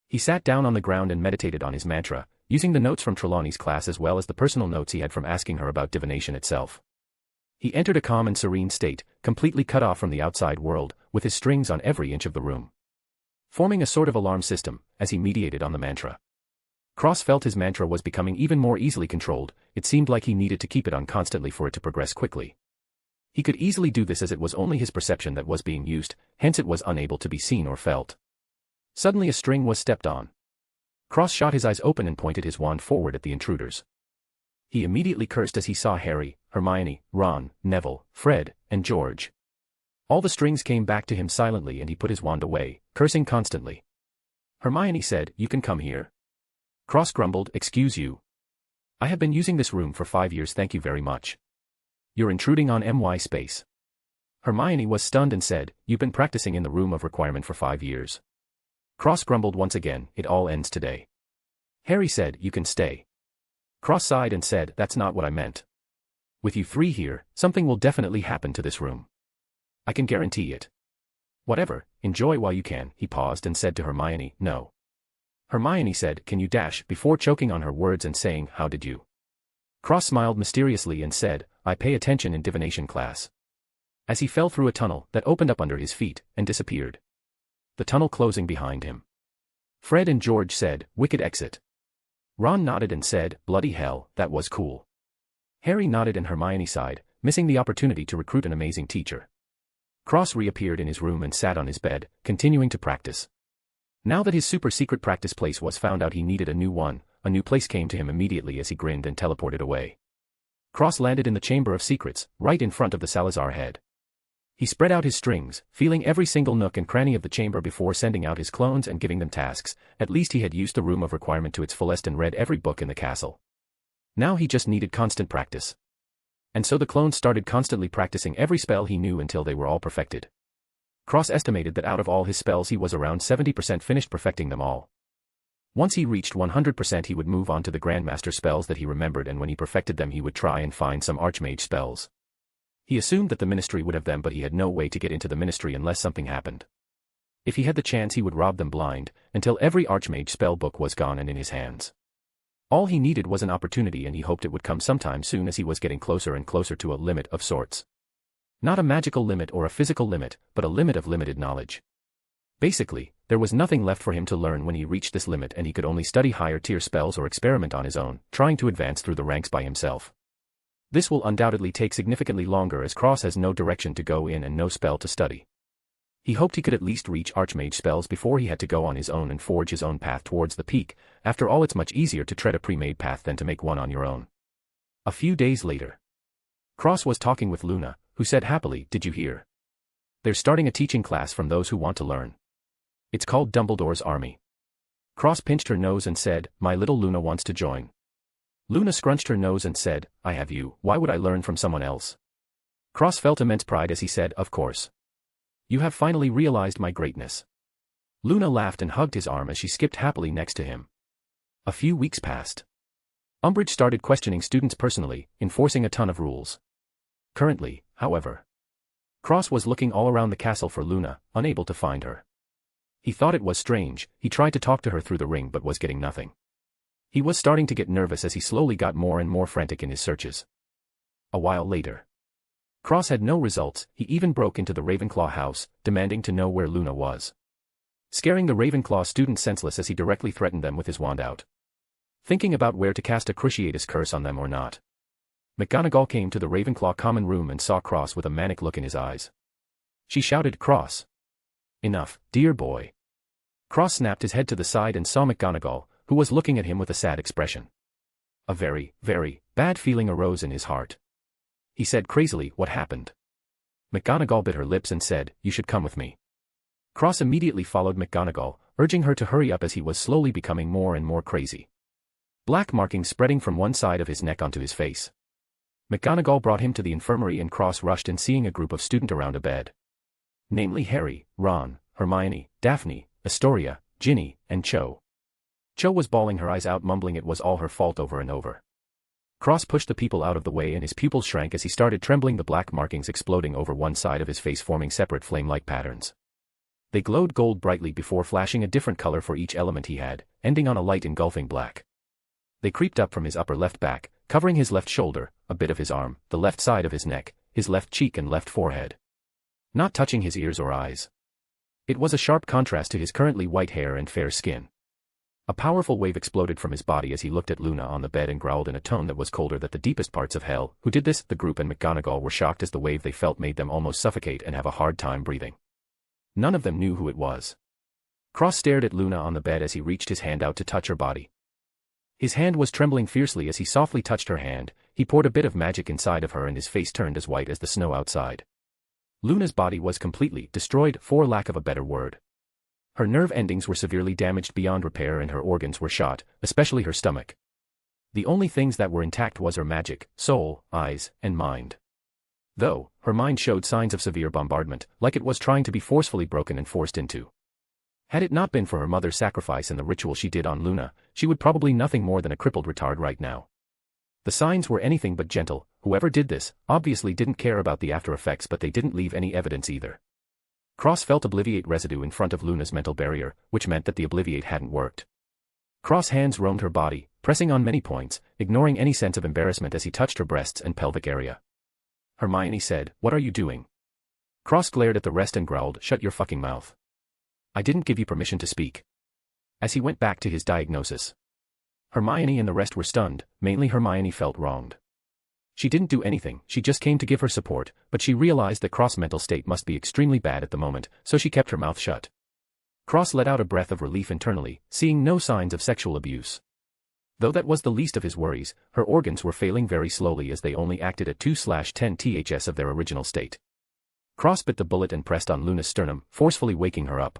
He sat down on the ground and meditated on his mantra, using the notes from Trelawney's class as well as the personal notes he had from asking her about divination itself. He entered a calm and serene state, completely cut off from the outside world, with his strings on every inch of the room, forming a sort of alarm system, as he meditated on the mantra. Cross felt his mantra was becoming even more easily controlled. It seemed like he needed to keep it on constantly for it to progress quickly. He could easily do this as it was only his perception that was being used, hence it was unable to be seen or felt. Suddenly a string was stepped on. Cross shot his eyes open and pointed his wand forward at the intruders. He immediately cursed as he saw Harry, Hermione, Ron, Neville, Fred, and George. All the strings came back to him silently and he put his wand away, cursing constantly. Hermione said, "You can come here." Cross grumbled, "Excuse you. I have been using this room for 5 years, thank you very much. You're intruding on my space." Hermione was stunned and said, "You've been practicing in the room of requirement for 5 years. Cross grumbled once again, "It all ends today." Harry said, "You can stay." Cross sighed and said, "That's not what I meant. With you 3 here, something will definitely happen to this room. I can guarantee it. Whatever, enjoy while you can." He paused and said to Hermione, "No." Hermione said, "Can you dash?" before choking on her words and saying, "How did you?" Cross smiled mysteriously and said, "I pay attention in divination class." As he fell through a tunnel that opened up under his feet and disappeared, the tunnel closing behind him. Fred and George said, "Wicked exit." Ron nodded and said, "Bloody hell, that was cool." Harry nodded and Hermione sighed, missing the opportunity to recruit an amazing teacher. Cross reappeared in his room and sat on his bed, continuing to practice. Now that his super-secret practice place was found out, he needed a new one. A new place came to him immediately as he grinned and teleported away. Cross landed in the Chamber of Secrets, right in front of the Salazar head. He spread out his strings, feeling every single nook and cranny of the chamber before sending out his clones and giving them tasks. At least he had used the room of requirement to its fullest and read every book in the castle. Now he just needed constant practice. And so the clones started constantly practicing every spell he knew until they were all perfected. Cross estimated that out of all his spells he was around 70% finished perfecting them all. Once he reached 100% he would move on to the Grandmaster spells that he remembered, and when he perfected them he would try and find some Archmage spells. He assumed that the Ministry would have them, but he had no way to get into the Ministry unless something happened. If he had the chance he would rob them blind, until every Archmage spell book was gone and in his hands. All he needed was an opportunity, and he hoped it would come sometime soon, as he was getting closer and closer to a limit of sorts. Not a magical limit or a physical limit, but a limit of limited knowledge. Basically, there was nothing left for him to learn when he reached this limit, and he could only study higher tier spells or experiment on his own, trying to advance through the ranks by himself. This will undoubtedly take significantly longer, as Cross has no direction to go in and no spell to study. He hoped he could at least reach Archmage spells before he had to go on his own and forge his own path towards the peak. After all, it's much easier to tread a pre-made path than to make one on your own. A few days later, Cross was talking with Luna, who said happily, "Did you hear? They're starting a teaching class from those who want to learn. It's called Dumbledore's Army." Cross pinched her nose and said, "My little Luna wants to join." Luna scrunched her nose and said, "I have you, why would I learn from someone else?" Cross felt immense pride as he said, "Of course. You have finally realized my greatness." Luna laughed and hugged his arm as she skipped happily next to him. A few weeks passed. Umbridge started questioning students personally, enforcing a ton of rules. Currently, however, Cross was looking all around the castle for Luna, unable to find her. He thought it was strange. He tried to talk to her through the ring but was getting nothing. He was starting to get nervous as he slowly got more and more frantic in his searches. A while later, Cross had no results. He even broke into the Ravenclaw house, demanding to know where Luna was, scaring the Ravenclaw students senseless as he directly threatened them with his wand out, thinking about where to cast a Cruciatus curse on them or not. McGonagall came to the Ravenclaw common room and saw Cross with a manic look in his eyes. She shouted, "Cross! Enough, dear boy." Cross snapped his head to the side and saw McGonagall, who was looking at him with a sad expression. A very, very bad feeling arose in his heart. He said crazily, "What happened?" McGonagall bit her lips and said, "You should come with me." Cross immediately followed McGonagall, urging her to hurry up as he was slowly becoming more and more crazy. Black markings spreading from one side of his neck onto his face. McGonagall brought him to the infirmary and Cross rushed in seeing a group of students around a bed. Namely Harry, Ron, Hermione, Daphne, Astoria, Ginny, and Cho. Cho was bawling her eyes out, mumbling it was all her fault over and over. Cross pushed the people out of the way and his pupils shrank as he started trembling, the black markings exploding over one side of his face, forming separate flame-like patterns. They glowed gold brightly before flashing a different color for each element he had, ending on a light engulfing black. They creeped up from his upper left back, covering his left shoulder, a bit of his arm, the left side of his neck, his left cheek and left forehead. Not touching his ears or eyes. It was a sharp contrast to his currently white hair and fair skin. A powerful wave exploded from his body as he looked at Luna on the bed and growled in a tone that was colder that the deepest parts of hell. Who did this? The group and McGonagall were shocked as the wave they felt made them almost suffocate and have a hard time breathing. None of them knew who it was. Cross stared at Luna on the bed as he reached his hand out to touch her body. His hand was trembling fiercely as he softly touched her hand. He poured a bit of magic inside of her and his face turned as white as the snow outside. Luna's body was completely destroyed, for lack of a better word. Her nerve endings were severely damaged beyond repair and her organs were shot, especially her stomach. The only things that were intact was her magic, soul, eyes, and mind. Though, her mind showed signs of severe bombardment, like it was trying to be forcefully broken and forced into. Had it not been for her mother's sacrifice and the ritual she did on Luna, she would probably nothing more than a crippled retard right now. The signs were anything but gentle. Whoever did this, obviously didn't care about the after effects, but they didn't leave any evidence either. Cross felt Obliviate residue in front of Luna's mental barrier, which meant that the Obliviate hadn't worked. Cross hands roamed her body, pressing on many points, ignoring any sense of embarrassment as he touched her breasts and pelvic area. Hermione said, "What are you doing?" Cross glared at the rest and growled, "Shut your fucking mouth. I didn't give you permission to speak." As he went back to his diagnosis. Hermione and the rest were stunned, mainly Hermione felt wronged. She didn't do anything, she just came to give her support, but she realized that Cross' mental state must be extremely bad at the moment, so she kept her mouth shut. Cross let out a breath of relief internally, seeing no signs of sexual abuse. Though that was the least of his worries, her organs were failing very slowly as they only acted at 2/10 ths of their original state. Cross bit the bullet and pressed on Luna's sternum, forcefully waking her up.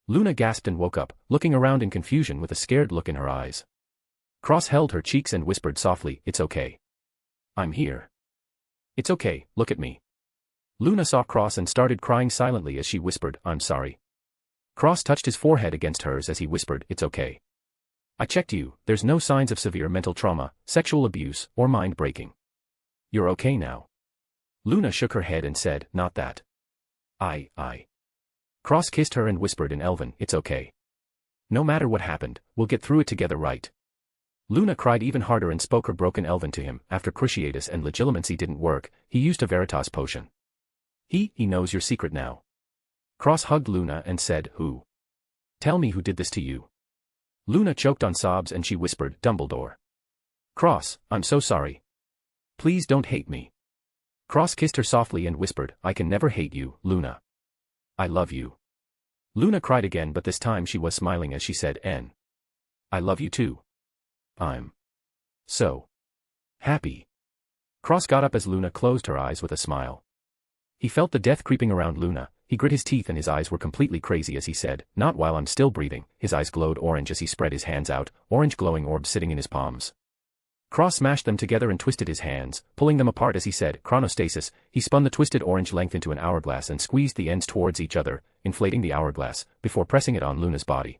Luna gasped and woke up, looking around in confusion with a scared look in her eyes. Cross held her cheeks and whispered softly, "It's okay. I'm here. It's okay, look at me." Luna saw Cross and started crying silently as she whispered, "I'm sorry." Cross touched his forehead against hers as he whispered, "It's okay. I checked you, there's no signs of severe mental trauma, sexual abuse, or mind breaking. You're okay now." Luna shook her head and said, "Not that. I. Cross kissed her and whispered in Elven, "It's okay. No matter what happened, we'll get through it together, right?" Luna cried even harder and spoke her broken Elven to him. After Cruciatus and Legilimency didn't work, he used a Veritas potion. He knows your secret now. Cross hugged Luna and said, "Who? Tell me who did this to you." Luna choked on sobs and she whispered, "Dumbledore." Cross, "I'm so sorry. Please don't hate me." Cross kissed her softly and whispered, "I can never hate you, Luna. I love you." Luna cried again, but this time she was smiling as she said, "I love you too. I'm so happy." Cross got up as Luna closed her eyes with a smile. He felt the death creeping around Luna. He grit his teeth and his eyes were completely crazy as he said, "Not while I'm still breathing." His eyes glowed orange as he spread his hands out, orange glowing orbs sitting in his palms. Cross smashed them together and twisted his hands, pulling them apart as he said, "Chronostasis." He spun the twisted orange length into an hourglass and squeezed the ends towards each other, inflating the hourglass, before pressing it on Luna's body.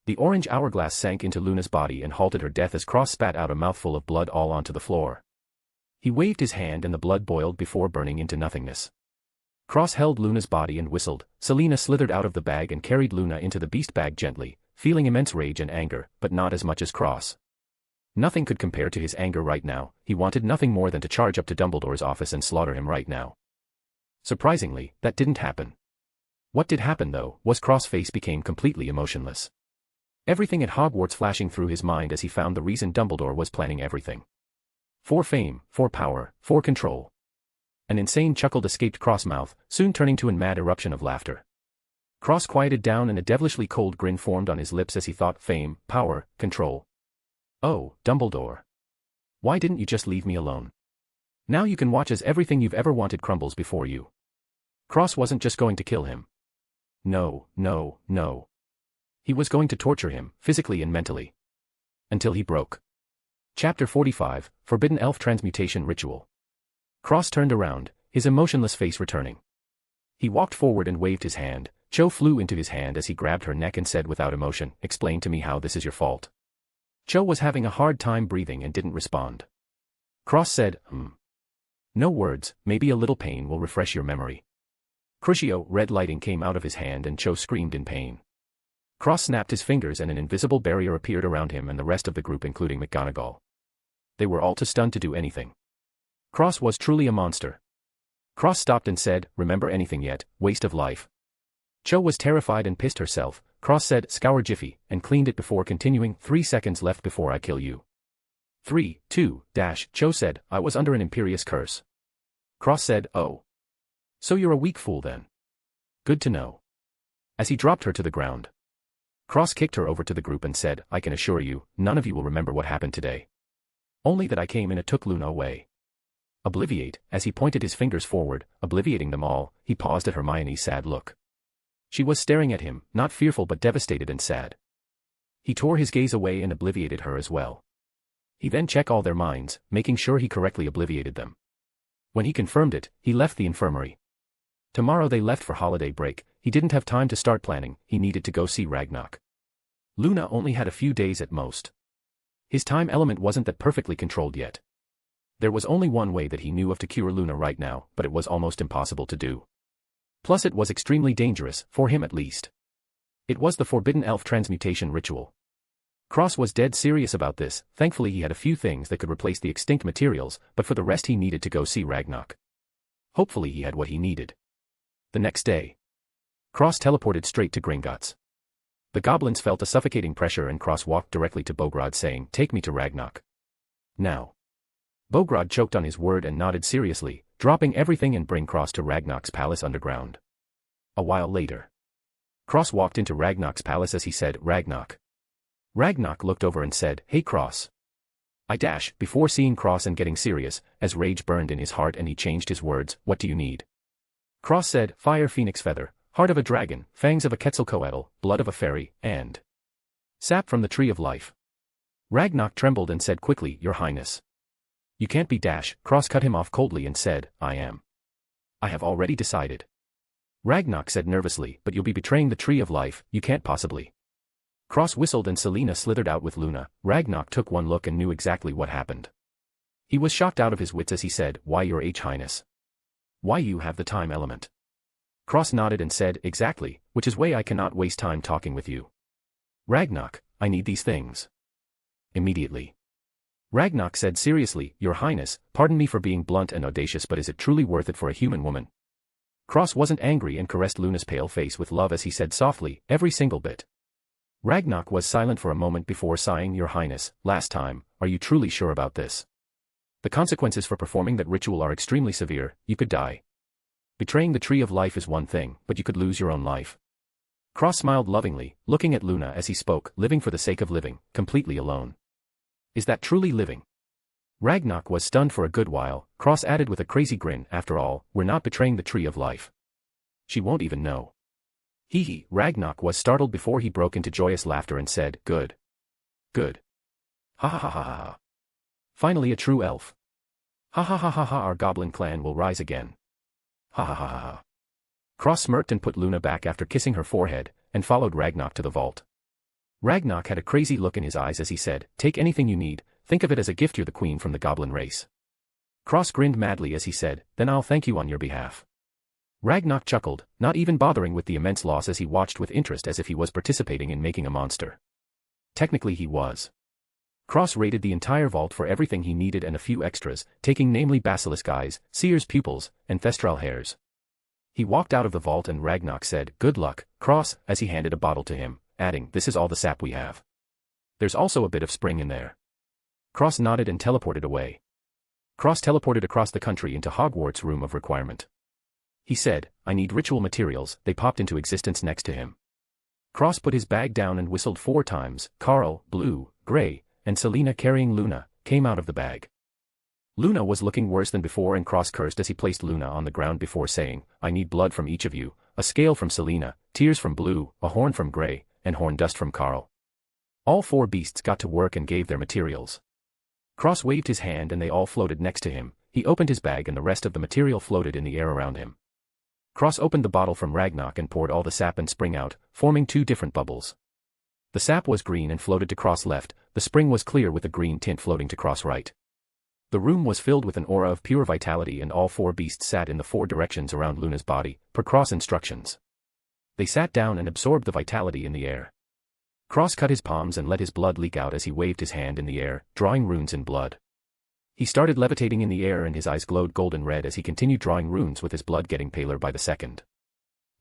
The orange hourglass sank into Luna's body and halted her death as Cross spat out a mouthful of blood all onto the floor. He waved his hand and the blood boiled before burning into nothingness. Cross held Luna's body and whistled. Selena slithered out of the bag and carried Luna into the beast bag gently, feeling immense rage and anger, but not as much as Cross. Nothing could compare to his anger right now. He wanted nothing more than to charge up to Dumbledore's office and slaughter him right now. Surprisingly, that didn't happen. What did happen though, was Cross' face became completely emotionless. Everything at Hogwarts flashing through his mind as he found the reason Dumbledore was planning everything. For fame, for power, for control. An insane chuckle escaped Cross' mouth, soon turning to a mad eruption of laughter. Cross quieted down and a devilishly cold grin formed on his lips as he thought, fame, power, control. Oh, Dumbledore. Why didn't you just leave me alone? Now you can watch as everything you've ever wanted crumbles before you. Cross wasn't just going to kill him. No, no, no. He was going to torture him, physically and mentally. Until he broke. Chapter 45, Forbidden Elf Transmutation Ritual. Cross turned around, his emotionless face returning. He walked forward and waved his hand. Cho flew into his hand as he grabbed her neck and said without emotion, "Explain to me how this is your fault." Cho was having a hard time breathing and didn't respond. Cross said, No words, maybe a little pain will refresh your memory. Crucio, red lighting came out of his hand and Cho screamed in pain. Cross snapped his fingers and an invisible barrier appeared around him and the rest of the group including McGonagall. They were all too stunned to do anything. Cross was truly a monster. Cross stopped and said, "Remember anything yet, waste of life?" Cho was terrified and pissed herself. Cross said, "Scour Jiffy," and cleaned it before continuing, 3 seconds left before I kill you. 3, 2, Cho said, "I was under an imperious curse." Cross said, "Oh. So you're a weak fool then. Good to know." As he dropped her to the ground. Cross kicked her over to the group and said, "I can assure you, none of you will remember what happened today. Only that I came in and took Luna away." Obliviate, as he pointed his fingers forward, obliviating them all, he paused at Hermione's sad look. She was staring at him, not fearful but devastated and sad. He tore his gaze away and obliviated her as well. He then checked all their minds, making sure he correctly obliviated them. When he confirmed it, he left the infirmary. Tomorrow they left for holiday break. He didn't have time to start planning, he needed to go see Ragnarok. Luna only had a few days at most. His time element wasn't that perfectly controlled yet. There was only one way that he knew of to cure Luna right now, but it was almost impossible to do. Plus it was extremely dangerous, for him at least. It was the Forbidden Elf Transmutation Ritual. Cross was dead serious about this. Thankfully he had a few things that could replace the extinct materials, but for the rest he needed to go see Ragnarok. Hopefully he had what he needed. The next day. Cross teleported straight to Gringotts. The goblins felt a suffocating pressure and Cross walked directly to Bogrod saying, "Take me to Ragnarok. Now." Bogrod choked on his word and nodded seriously, dropping everything and bring Cross to Ragnarok's palace underground. A while later. Cross walked into Ragnarok's palace as he said, "Ragnarok." Ragnarok looked over and said, "Hey Cross." Before seeing Cross and getting serious, as rage burned in his heart and he changed his words, "What do you need?" Cross said, "Fire phoenix feather, heart of a dragon, fangs of a Quetzalcoatl, blood of a fairy, and sap from the tree of life." Ragnarok trembled and said quickly, "Your Highness. You can't be " Cross cut him off coldly and said, "I am. I have already decided." Ragnarok said nervously, "But you'll be betraying the tree of life, you can't possibly." Cross whistled and Selena slithered out with Luna. Ragnarok took one look and knew exactly what happened. He was shocked out of his wits as he said, "Why your Highness? Why you have the time element?" Cross nodded and said, "Exactly, which is why I cannot waste time talking with you. Ragnarok, I need these things. Immediately." Ragnarok said seriously, "Your Highness, pardon me for being blunt and audacious, but is it truly worth it for a human woman?" Cross wasn't angry and caressed Luna's pale face with love as he said softly, "Every single bit." Ragnarok was silent for a moment before sighing, "Your Highness, last time, are you truly sure about this? The consequences for performing that ritual are extremely severe, you could die. Betraying the tree of life is one thing, but you could lose your own life." Cross smiled lovingly, looking at Luna as he spoke, "Living for the sake of living, completely alone. Is that truly living?" Ragnarok was stunned for a good while. Cross added with a crazy grin, "After all, we're not betraying the tree of life. She won't even know." Hee. Ragnarok was startled before he broke into joyous laughter and said, "Good. Good. Ha ha ha ha ha. Finally a true elf. Ha ha ha ha ha, our goblin clan will rise again. Ha ha ha ha ha." Cross smirked and put Luna back after kissing her forehead, and followed Ragnarok to the vault. Ragnarok had a crazy look in his eyes as he said, "Take anything you need, think of it as a gift, you're the queen from the goblin race." Cross grinned madly as he said, "Then I'll thank you on your behalf." Ragnarok chuckled, not even bothering with the immense loss as he watched with interest as if he was participating in making a monster. Technically he was. Cross raided the entire vault for everything he needed and a few extras, taking namely basilisk eyes, seer's pupils, and thestral hairs. He walked out of the vault and Ragnarok said, "Good luck, Cross," as he handed a bottle to him, adding, "This is all the sap we have. There's also a bit of spring in there." Cross nodded and teleported away. Cross teleported across the country into Hogwarts' room of requirement. He said, "I need ritual materials," they popped into existence next to him. Cross put his bag down and whistled 4 times. Carl, Blue, Gray, and Selena carrying Luna, came out of the bag. Luna was looking worse than before, and Cross cursed as he placed Luna on the ground before saying, I need blood from each of you, a scale from Selena, tears from Blue, a horn from Grey, and horn dust from Carl. All 4 beasts got to work and gave their materials. Cross waved his hand and they all floated next to him. He opened his bag and the rest of the material floated in the air around him. Cross opened the bottle from Ragnarok and poured all the sap and spring out, forming 2 different bubbles. The sap was green and floated to Cross left, the spring was clear with a green tint floating to Cross right. The room was filled with an aura of pure vitality and all 4 beasts sat in the 4 directions around Luna's body, per Cross instructions. They sat down and absorbed the vitality in the air. Cross cut his palms and let his blood leak out as he waved his hand in the air, drawing runes in blood. He started levitating in the air and his eyes glowed golden red as he continued drawing runes with his blood getting paler by the second.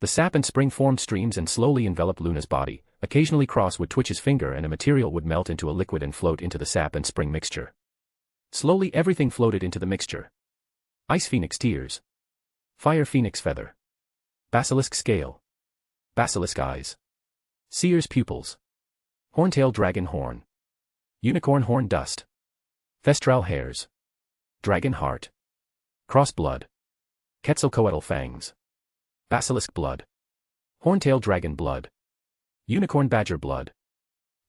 The sap and spring formed streams and slowly enveloped Luna's body. Occasionally Cross would twitch his finger and a material would melt into a liquid and float into the sap and spring mixture. Slowly everything floated into the mixture. Ice Phoenix tears. Fire Phoenix feather. Basilisk scale. Basilisk eyes. Seer's pupils. Horntail dragon horn. Unicorn horn dust. Thestral hairs. Dragon heart. Cross blood. Quetzalcoatl fangs. Basilisk blood. Horntail dragon blood. Unicorn badger blood.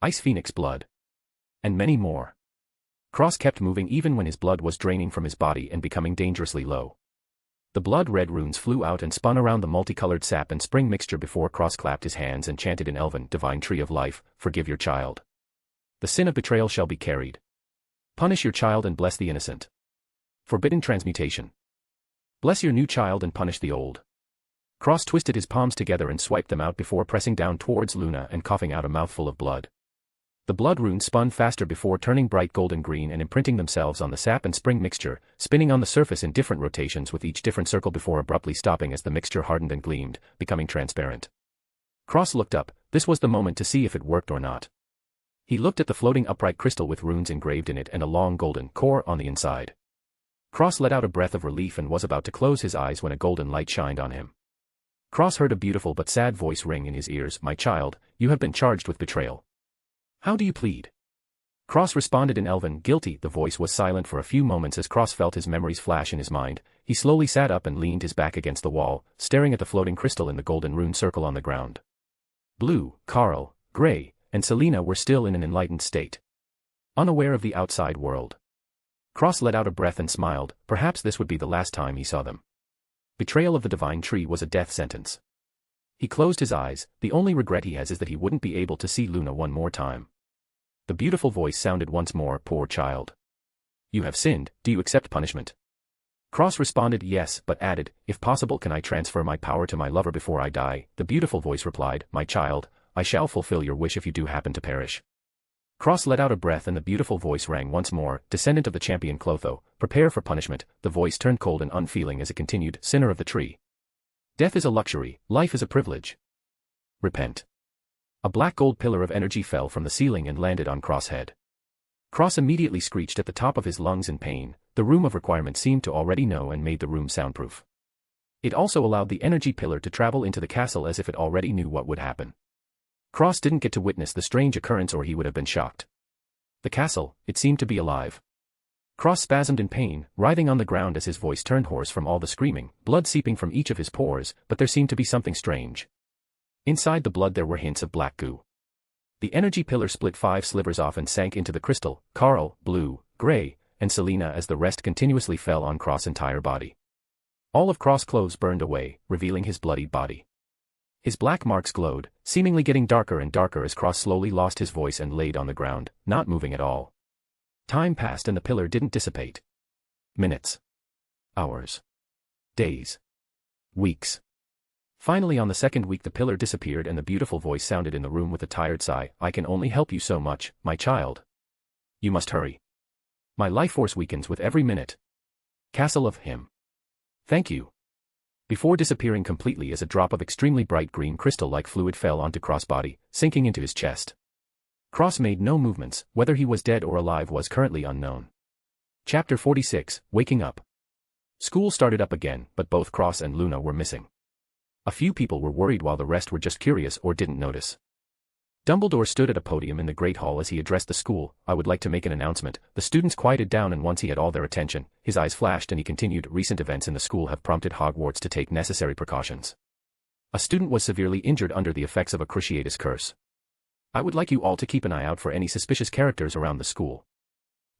Ice Phoenix blood. And many more. Cross kept moving even when his blood was draining from his body and becoming dangerously low. The blood-red runes flew out and spun around the multicolored sap and spring mixture before Cross clapped his hands and chanted in Elven, Divine Tree of Life, forgive your child. The sin of betrayal shall be carried. Punish your child and bless the innocent. Forbidden transmutation. Bless your new child and punish the old. Cross twisted his palms together and swiped them out before pressing down towards Luna and coughing out a mouthful of blood. The blood runes spun faster before turning bright golden green and imprinting themselves on the sap and spring mixture, spinning on the surface in different rotations with each different circle before abruptly stopping as the mixture hardened and gleamed, becoming transparent. Cross looked up. This was the moment to see if it worked or not. He looked at the floating upright crystal with runes engraved in it and a long golden core on the inside. Cross let out a breath of relief and was about to close his eyes when a golden light shined on him. Cross heard a beautiful but sad voice ring in his ears, my child, you have been charged with betrayal. How do you plead? Cross responded in Elven, guilty. The voice was silent for a few moments as Cross felt his memories flash in his mind. He slowly sat up and leaned his back against the wall, staring at the floating crystal in the golden rune circle on the ground. Blue, Carl, Grey, and Selena were still in an enlightened state. Unaware of the outside world. Cross let out a breath and smiled, perhaps this would be the last time he saw them. Betrayal of the Divine Tree was a death sentence. He closed his eyes, the only regret he has is that he wouldn't be able to see Luna one more time. The beautiful voice sounded once more, poor child. You have sinned, do you accept punishment? Cross responded yes, but added, if possible can I transfer my power to my lover before I die? The beautiful voice replied, my child, I shall fulfill your wish if you do happen to perish. Cross let out a breath and the beautiful voice rang once more, descendant of the champion Clotho, prepare for punishment. The voice turned cold and unfeeling as it continued, sinner of the tree. Death is a luxury, life is a privilege. Repent. A black gold pillar of energy fell from the ceiling and landed on Cross' head. Cross immediately screeched at the top of his lungs in pain. The room of requirement seemed to already know and made the room soundproof. It also allowed the energy pillar to travel into the castle as if it already knew what would happen. Cross didn't get to witness the strange occurrence or he would have been shocked. The castle, it seemed to be alive. Cross spasmed in pain, writhing on the ground as his voice turned hoarse from all the screaming, blood seeping from each of his pores, but there seemed to be something strange. Inside the blood there were hints of black goo. The energy pillar split 5 slivers off and sank into the crystal, Carl, Blue, Grey, and Selena as the rest continuously fell on Cross' entire body. All of Cross' clothes burned away, revealing his bloodied body. His black marks glowed, seemingly getting darker and darker as Cross slowly lost his voice and laid on the ground, not moving at all. Time passed and the pillar didn't dissipate. Minutes. Hours. Days. Weeks. Finally on the second week the pillar disappeared and the beautiful voice sounded in the room with a tired sigh, I can only help you so much, my child. You must hurry. My life force weakens with every minute. Castle of him. Thank you. Before disappearing completely as a drop of extremely bright green crystal-like fluid fell onto Cross' body, sinking into his chest. Cross made no movements, whether he was dead or alive was currently unknown. Chapter 46, Waking Up. School started up again, but both Cross and Luna were missing. A few people were worried while the rest were just curious or didn't notice. Dumbledore stood at a podium in the Great Hall as he addressed the school. I would like to make an announcement. The students quieted down, and once he had all their attention, his eyes flashed and he continued, recent events in the school have prompted Hogwarts to take necessary precautions. A student was severely injured under the effects of a Cruciatus curse. I would like you all to keep an eye out for any suspicious characters around the school.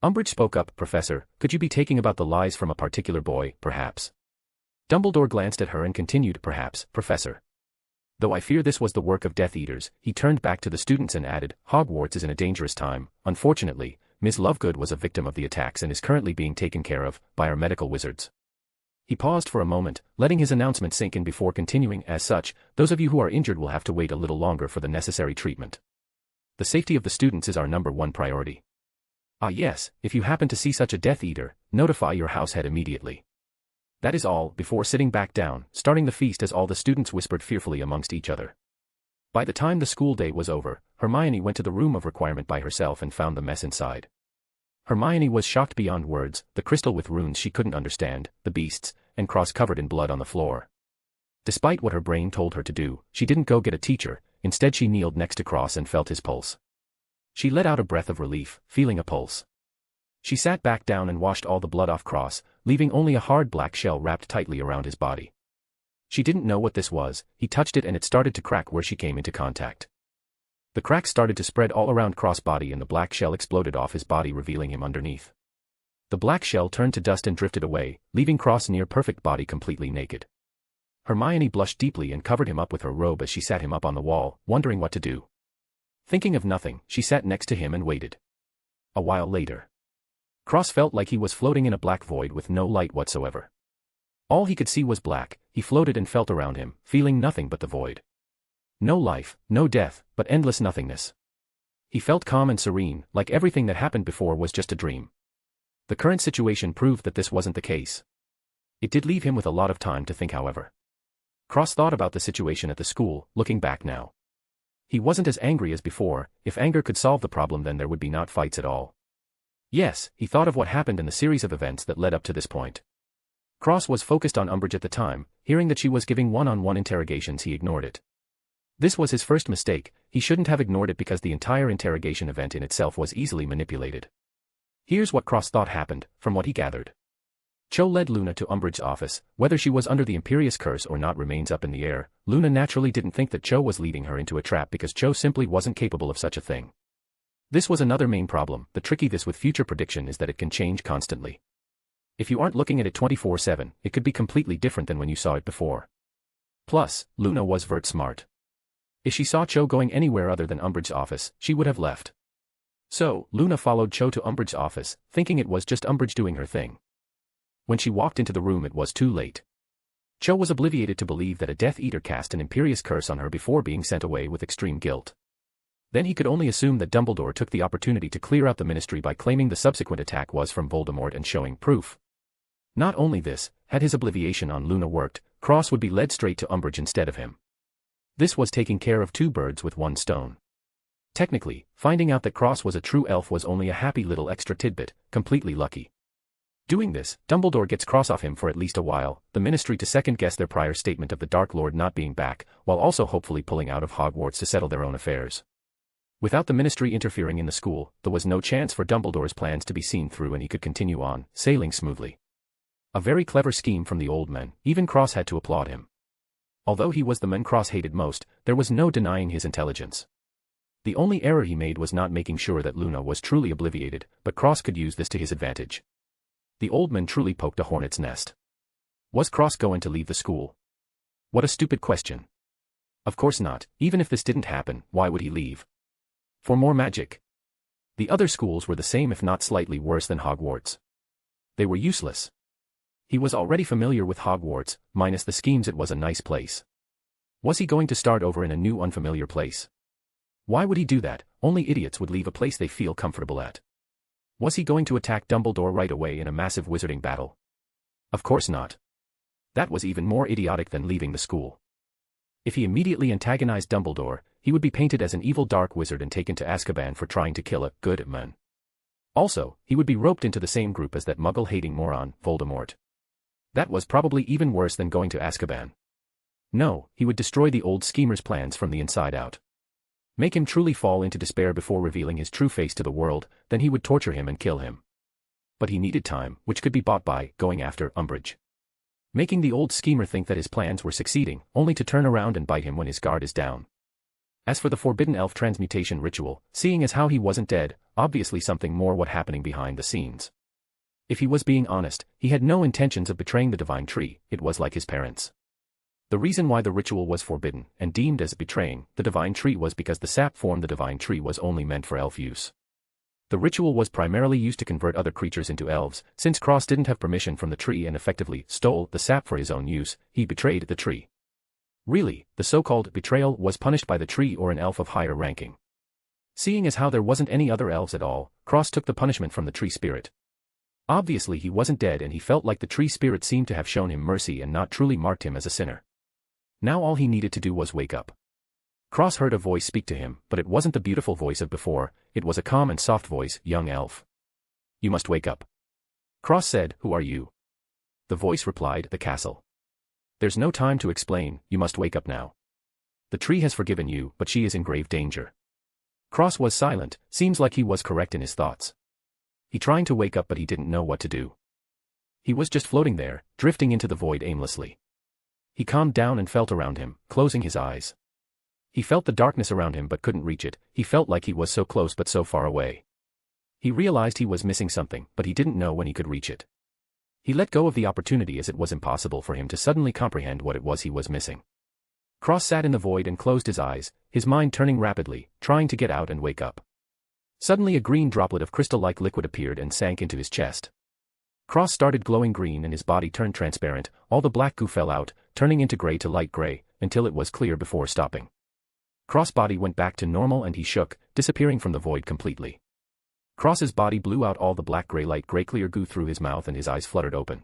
Umbridge spoke up. Professor, could you be taking about the lies from a particular boy, perhaps? Dumbledore glanced at her and continued, perhaps, Professor. Though I fear this was the work of Death Eaters, he turned back to the students and added, Hogwarts is in a dangerous time. Unfortunately, Ms. Lovegood was a victim of the attacks and is currently being taken care of by our medical wizards. He paused for a moment, letting his announcement sink in before continuing, as such, those of you who are injured will have to wait a little longer for the necessary treatment. The safety of the students is our #1 priority. Ah yes, if you happen to see such a Death Eater, notify your house head immediately. That is all, before sitting back down, starting the feast as all the students whispered fearfully amongst each other. By the time the school day was over, Hermione went to the room of requirement by herself and found the mess inside. Hermione was shocked beyond words, the crystal with runes she couldn't understand, the beasts, and Cross covered in blood on the floor. Despite what her brain told her to do, she didn't go get a teacher, instead she kneeled next to Cross and felt his pulse. She let out a breath of relief, feeling a pulse. She sat back down and washed all the blood off Cross, leaving only a hard black shell wrapped tightly around his body. She didn't know what this was. He touched it and it started to crack where she came into contact. The cracks started to spread all around Cross' body and the black shell exploded off his body, revealing him underneath. The black shell turned to dust and drifted away, leaving Cross' near-perfect body completely naked. Hermione blushed deeply and covered him up with her robe as she sat him up on the wall, wondering what to do. Thinking of nothing, she sat next to him and waited. A while later, Cross felt like he was floating in a black void with no light whatsoever. All he could see was black. He floated and felt around him, feeling nothing but the void. No life, no death, but endless nothingness. He felt calm and serene, like everything that happened before was just a dream. The current situation proved that this wasn't the case. It did leave him with a lot of time to think, however. Cross thought about the situation at the school, looking back now. He wasn't as angry as before. If anger could solve the problem, then there would be not fights at all. Yes, he thought of what happened in the series of events that led up to this point. Cross was focused on Umbridge at the time. Hearing that she was giving one-on-one interrogations, he ignored it. This was his first mistake. He shouldn't have ignored it because the entire interrogation event in itself was easily manipulated. Here's what Cross thought happened, from what he gathered. Cho led Luna to Umbridge's office. Whether she was under the Imperious Curse or not remains up in the air. Luna naturally didn't think that Cho was leading her into a trap because Cho simply wasn't capable of such a thing. This was another main problem. The tricky this with future prediction is that it can change constantly. If you aren't looking at it 24/7, it could be completely different than when you saw it before. Plus, Luna was vert smart. If she saw Cho going anywhere other than Umbridge's office, she would have left. So, Luna followed Cho to Umbridge's office, thinking it was just Umbridge doing her thing. When she walked into the room, it was too late. Cho was obliviated to believe that a Death Eater cast an Imperious Curse on her before being sent away with extreme guilt. Then he could only assume that Dumbledore took the opportunity to clear out the Ministry by claiming the subsequent attack was from Voldemort and showing proof. Not only this, had his obliviation on Luna worked, Cross would be led straight to Umbridge instead of him. This was taking care of two birds with one stone. Technically, finding out that Cross was a true elf was only a happy little extra tidbit, completely lucky. Doing this, Dumbledore gets Cross off him for at least a while, the Ministry to second-guess their prior statement of the Dark Lord not being back, while also hopefully pulling out of Hogwarts to settle their own affairs. Without the Ministry interfering in the school, there was no chance for Dumbledore's plans to be seen through and he could continue on, sailing smoothly. A very clever scheme from the old man. Even Cross had to applaud him. Although he was the man Cross hated most, there was no denying his intelligence. The only error he made was not making sure that Luna was truly obliviated, but Cross could use this to his advantage. The old man truly poked a hornet's nest. Was Cross going to leave the school? What a stupid question. Of course not. Even if this didn't happen, why would he leave? For more magic. The other schools were the same, if not slightly worse than Hogwarts. They were useless. He was already familiar with Hogwarts, minus the schemes. It was a nice place. Was he going to start over in a new unfamiliar place? Why would he do that? Only idiots would leave a place they feel comfortable at. Was he going to attack Dumbledore right away in a massive wizarding battle? Of course not. That was even more idiotic than leaving the school. If he immediately antagonized Dumbledore, he would be painted as an evil dark wizard and taken to Azkaban for trying to kill a good man. Also, he would be roped into the same group as that muggle-hating moron, Voldemort. That was probably even worse than going to Azkaban. No, he would destroy the old schemer's plans from the inside out. Make him truly fall into despair before revealing his true face to the world, then he would torture him and kill him. But he needed time, which could be bought by going after Umbridge. Making the old schemer think that his plans were succeeding, only to turn around and bite him when his guard is down. As for the forbidden elf transmutation ritual, seeing as how he wasn't dead, obviously something more was happening behind the scenes. If he was being honest, he had no intentions of betraying the divine tree, it was like his parents. The reason why the ritual was forbidden, and deemed as betraying the divine tree was because the sap formed the divine tree was only meant for elf use. The ritual was primarily used to convert other creatures into elves, since Cross didn't have permission from the tree and effectively stole the sap for his own use, he betrayed the tree. Really, the so-called betrayal was punished by the tree or an elf of higher ranking. Seeing as how there wasn't any other elves at all, Cross took the punishment from the tree spirit. Obviously he wasn't dead and he felt like the tree spirit seemed to have shown him mercy and not truly marked him as a sinner. Now all he needed to do was wake up. Cross heard a voice speak to him, but it wasn't the beautiful voice of before, it was a calm and soft voice, young elf. You must wake up. Cross said, who are you? The voice replied, the castle. There's no time to explain, you must wake up now. The tree has forgiven you, but she is in grave danger. Cross was silent, seems like he was correct in his thoughts. He trying to wake up but he didn't know what to do. He was just floating there, drifting into the void aimlessly. He calmed down and felt around him, closing his eyes. He felt the darkness around him but couldn't reach it, he felt like he was so close but so far away. He realized he was missing something, but he didn't know when he could reach it. He let go of the opportunity as it was impossible for him to suddenly comprehend what it was he was missing. Cross sat in the void and closed his eyes, his mind turning rapidly, trying to get out and wake up. Suddenly a green droplet of crystal-like liquid appeared and sank into his chest. Cross started glowing green and his body turned transparent, all the black goo fell out, turning into gray to light gray, until it was clear before stopping. Cross' body went back to normal and he shook, disappearing from the void completely. Cross's body blew out all the black gray light gray clear goo through his mouth and his eyes fluttered open.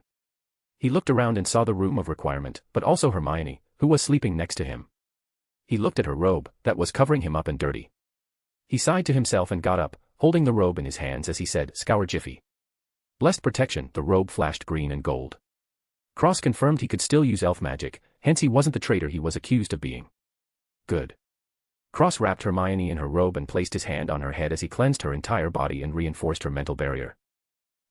He looked around and saw the room of requirement, but also Hermione, who was sleeping next to him. He looked at her robe, that was covering him up and dirty. He sighed to himself and got up, holding the robe in his hands as he said, "Scour Jiffy." Blessed protection, the robe flashed green and gold. Cross confirmed he could still use elf magic, hence he wasn't the traitor he was accused of being. Good. Cross wrapped Hermione in her robe and placed his hand on her head as he cleansed her entire body and reinforced her mental barrier.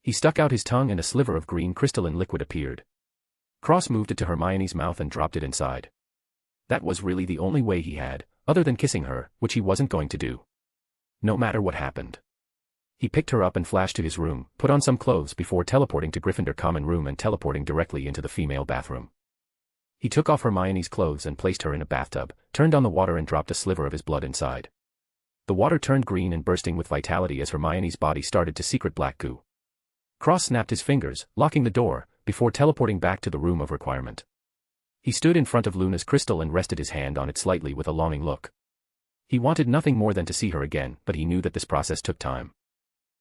He stuck out his tongue and a sliver of green crystalline liquid appeared. Cross moved it to Hermione's mouth and dropped it inside. That was really the only way he had, other than kissing her, which he wasn't going to do. No matter what happened. He picked her up and flashed to his room, put on some clothes before teleporting to Gryffindor common room and teleporting directly into the female bathroom. He took off Hermione's clothes and placed her in a bathtub, turned on the water and dropped a sliver of his blood inside. The water turned green and bursting with vitality as Hermione's body started to secret black goo. Cross snapped his fingers, locking the door, before teleporting back to the room of requirement. He stood in front of Luna's crystal and rested his hand on it slightly with a longing look. He wanted nothing more than to see her again, but he knew that this process took time.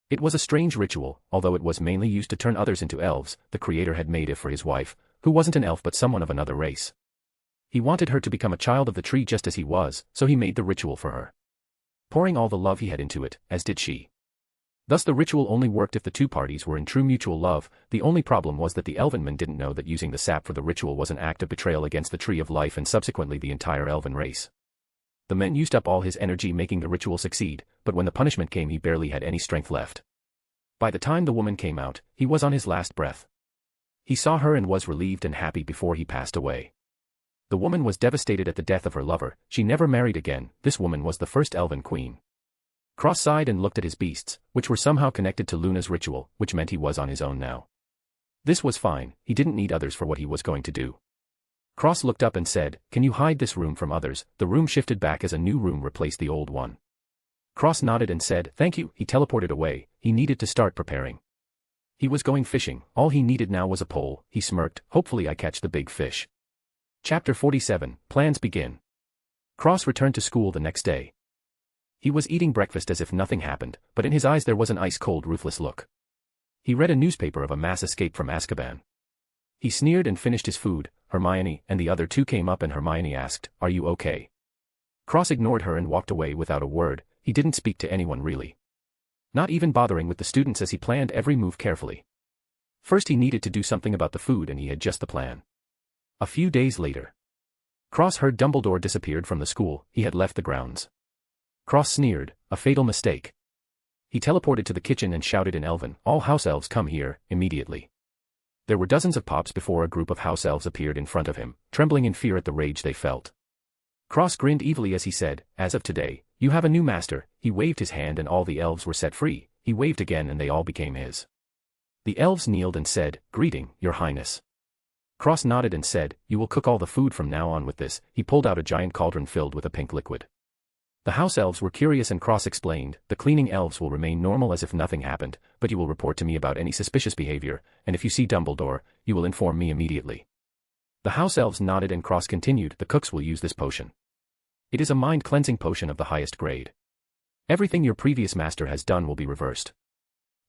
It was a strange ritual, although it was mainly used to turn others into elves, the creator had made it for his wife, who wasn't an elf but someone of another race. He wanted her to become a child of the tree just as he was, so he made the ritual for her. Pouring all the love he had into it, as did she. Thus the ritual only worked if the two parties were in true mutual love. The only problem was that the Elvenman didn't know that using the sap for the ritual was an act of betrayal against the Tree of Life and subsequently the entire Elven race. The man used up all his energy making the ritual succeed, but when the punishment came he barely had any strength left. By the time the woman came out, he was on his last breath. He saw her and was relieved and happy before he passed away. The woman was devastated at the death of her lover, she never married again, this woman was the first Elven queen. Cross sighed and looked at his beasts, which were somehow connected to Luna's ritual, which meant he was on his own now. This was fine, he didn't need others for what he was going to do. Cross looked up and said, "Can you hide this room from others?" The room shifted back as a new room replaced the old one. Cross nodded and said, "Thank you." He teleported away, he needed to start preparing. He was going fishing, all he needed now was a pole, he smirked, "Hopefully I catch the big fish." Chapter 47, Plans begin. Cross returned to school the next day. He was eating breakfast as if nothing happened, but in his eyes there was an ice-cold ruthless look. He read a newspaper of a mass escape from Azkaban. He sneered and finished his food. Hermione and the other two came up and Hermione asked, "Are you okay?" Cross ignored her and walked away without a word, he didn't speak to anyone really. Not even bothering with the students as he planned every move carefully. First he needed to do something about the food and he had just the plan. A few days later. Cross heard Dumbledore disappeared from the school, he had left the grounds. Cross sneered, a fatal mistake. He teleported to the kitchen and shouted in Elven, all house elves come here, immediately. There were dozens of pops before a group of house elves appeared in front of him, trembling in fear at the rage they felt. Cross grinned evilly as he said, as of today, you have a new master. He waved his hand and all the elves were set free. He waved again and they all became his. The elves kneeled and said, greeting, your highness. Cross nodded and said, you will cook all the food from now on with this. He pulled out a giant cauldron filled with a pink liquid. The house elves were curious and Cross explained, the cleaning elves will remain normal as if nothing happened, but you will report to me about any suspicious behavior, and if you see Dumbledore, you will inform me immediately. The house elves nodded and Cross continued, the cooks will use this potion. It is a mind-cleansing potion of the highest grade. Everything your previous master has done will be reversed.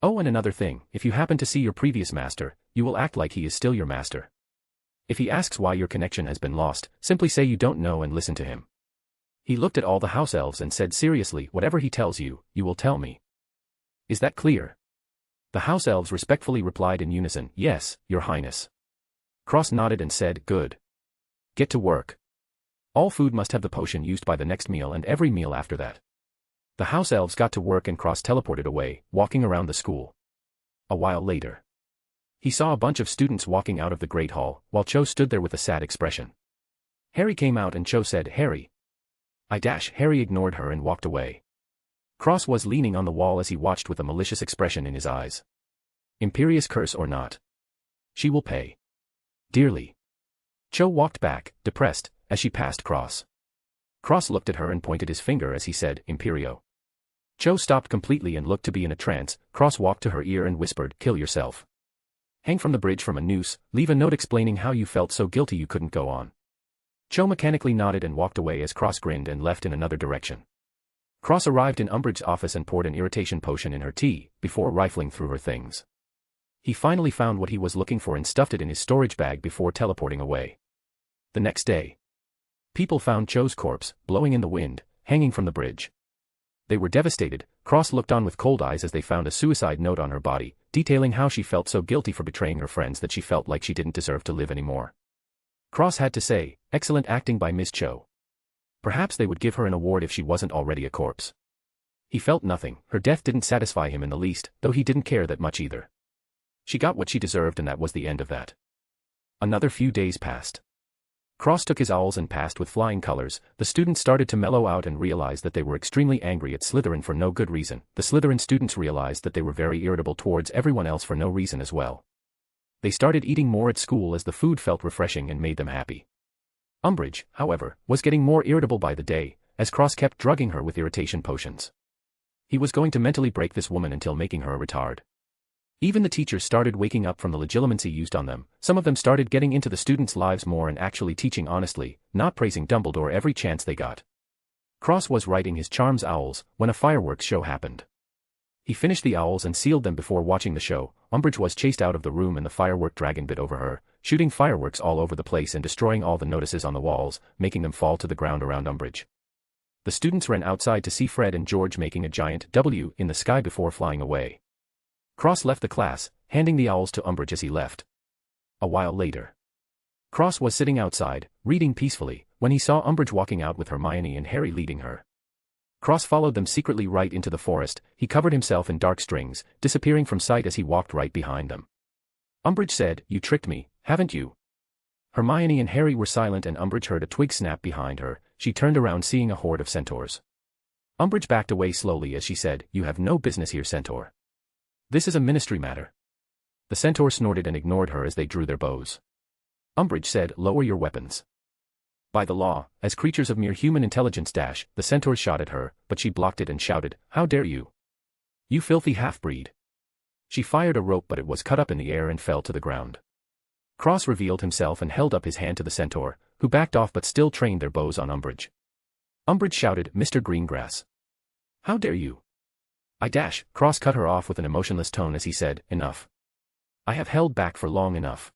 Oh, and another thing, if you happen to see your previous master, you will act like he is still your master. If he asks why your connection has been lost, simply say you don't know and listen to him. He looked at all the house elves and said seriously, whatever he tells you, you will tell me. Is that clear? The house elves respectfully replied in unison, yes, your highness. Cross nodded and said, good. Get to work. All food must have the potion used by the next meal and every meal after that. The house elves got to work and Cross teleported away, walking around the school. A while later, he saw a bunch of students walking out of the Great Hall, while Cho stood there with a sad expression. Harry came out and Cho said, Harry. Harry ignored her and walked away. Cross was leaning on the wall as he watched with a malicious expression in his eyes. Imperious curse or not, she will pay dearly. Cho walked back, depressed, as she passed Cross. Cross looked at her and pointed his finger as he said, Imperio. Cho stopped completely and looked to be in a trance. Cross walked to her ear and whispered, kill yourself. Hang from the bridge from a noose, leave a note explaining how you felt so guilty you couldn't go on. Cho mechanically nodded and walked away as Cross grinned and left in another direction. Cross arrived in Umbridge's office and poured an irritation potion in her tea, before rifling through her things. He finally found what he was looking for and stuffed it in his storage bag before teleporting away. The next day, people found Cho's corpse, blowing in the wind, hanging from the bridge. They were devastated. Cross looked on with cold eyes as they found a suicide note on her body, detailing how she felt so guilty for betraying her friends that she felt like she didn't deserve to live anymore. Cross had to say, excellent acting by Miss Cho. Perhaps they would give her an award if she wasn't already a corpse. He felt nothing. Her death didn't satisfy him in the least, though he didn't care that much either. She got what she deserved and that was the end of that. Another few days passed. Cross took his owls and passed with flying colors. The students started to mellow out and realized that they were extremely angry at Slytherin for no good reason. The Slytherin students realized that they were very irritable towards everyone else for no reason as well. They started eating more at school as the food felt refreshing and made them happy. Umbridge, however, was getting more irritable by the day, as Cross kept drugging her with irritation potions. He was going to mentally break this woman until making her a retard. Even the teachers started waking up from the legilimency used on them. Some of them started getting into the students' lives more and actually teaching honestly, not praising Dumbledore every chance they got. Cross was writing his charms owls when a fireworks show happened. He finished the owls and sealed them before watching the show. Umbridge was chased out of the room and the firework dragon bit over her, shooting fireworks all over the place and destroying all the notices on the walls, making them fall to the ground around Umbridge. The students ran outside to see Fred and George making a giant W in the sky before flying away. Cross left the class, handing the owls to Umbridge as he left. A while later, Cross was sitting outside, reading peacefully, when he saw Umbridge walking out with Hermione and Harry leading her. Cross followed them secretly right into the forest. He covered himself in dark strings, disappearing from sight as he walked right behind them. Umbridge said, "You tricked me, haven't you?" Hermione and Harry were silent and Umbridge heard a twig snap behind her. She turned around seeing a horde of centaurs. Umbridge backed away slowly as she said, "You have no business here, centaur. This is a ministry matter." The centaur snorted and ignored her as they drew their bows. Umbridge said, "Lower your weapons." By the law, as creatures of mere human intelligence the centaurs shot at her, but she blocked it and shouted, "How dare you! You filthy half-breed!" She fired a rope but it was cut up in the air and fell to the ground. Cross revealed himself and held up his hand to the centaur, who backed off but still trained their bows on Umbridge. Umbridge shouted, "Mr. Greengrass! How dare you!" Cross cut her off with an emotionless tone as he said, "Enough. I have held back for long enough.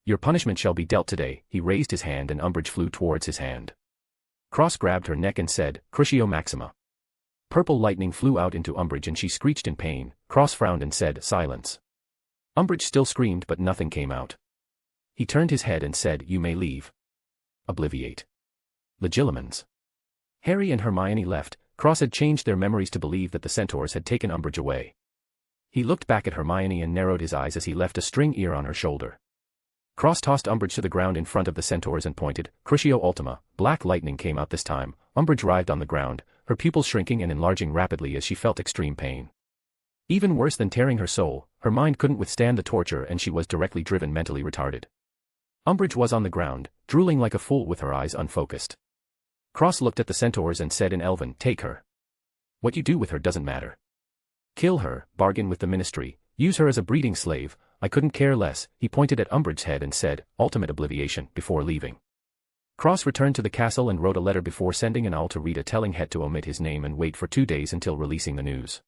Your punishment shall be dealt today." He raised his hand and Umbridge flew towards his hand. Cross grabbed her neck and said, "Crucio Maxima." Purple lightning flew out into Umbridge and she screeched in pain. Cross frowned and said, "Silence." Umbridge still screamed but nothing came out. He turned his head and said, "You may leave. Obliviate. Legilimens." Harry and Hermione left, Cross had changed their memories to believe that the centaurs had taken Umbridge away. He looked back at Hermione and narrowed his eyes as he left a string ear on her shoulder. Cross tossed Umbridge to the ground in front of the centaurs and pointed, Crucio Ultima. Black lightning came out this time. Umbridge writhed on the ground, her pupils shrinking and enlarging rapidly as she felt extreme pain. Even worse than tearing her soul, her mind couldn't withstand the torture and she was directly driven mentally retarded. Umbridge was on the ground, drooling like a fool with her eyes unfocused. Cross looked at the centaurs and said in Elven, take her. What you do with her doesn't matter. Kill her, bargain with the Ministry, use her as a breeding slave, I couldn't care less. He pointed at Umbridge's head and said, ultimate obliviation, before leaving. Cross returned to the castle and wrote a letter before sending an owl to Rita telling Het to omit his name and wait for 2 days until releasing the news.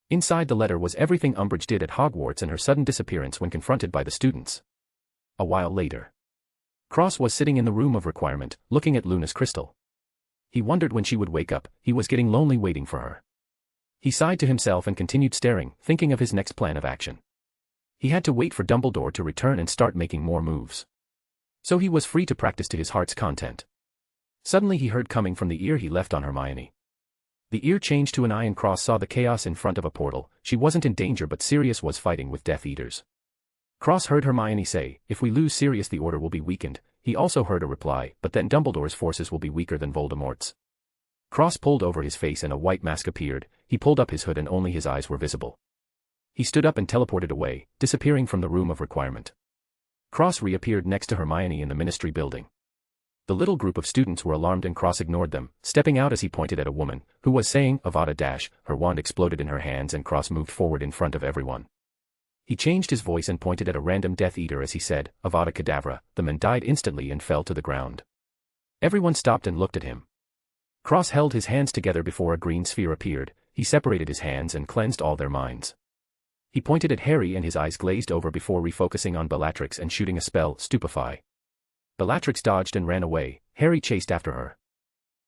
Inside the letter was everything Umbridge did at Hogwarts and her sudden disappearance when confronted by the students. A while later. Cross was sitting in the room of requirement, looking at Luna's crystal. He wondered when she would wake up, he was getting lonely waiting for her. He sighed to himself and continued staring, thinking of his next plan of action. He had to wait for Dumbledore to return and start making more moves. So he was free to practice to his heart's content. Suddenly he heard coming from the ear he left on Hermione. The ear changed to an eye and Cross saw the chaos in front of a portal. She wasn't in danger but Sirius was fighting with Death Eaters. Cross heard Hermione say, if we lose Sirius the Order will be weakened. He also heard a reply, but then Dumbledore's forces will be weaker than Voldemort's. Cross pulled over his face and a white mask appeared. He pulled up his hood and only his eyes were visible. He stood up and teleported away, disappearing from the room of requirement. Cross reappeared next to Hermione in the Ministry building. The little group of students were alarmed and Cross ignored them, stepping out as he pointed at a woman, who was saying, Avada dash, her wand exploded in her hands and Cross moved forward in front of everyone. He changed his voice and pointed at a random Death Eater as he said, Avada Kedavra. The man died instantly and fell to the ground. Everyone stopped and looked at him. Cross held his hands together before a green sphere appeared. He separated his hands and cleansed all their minds. He pointed at Harry and his eyes glazed over before refocusing on Bellatrix and shooting a spell, Stupefy. Bellatrix dodged and ran away. Harry chased after her.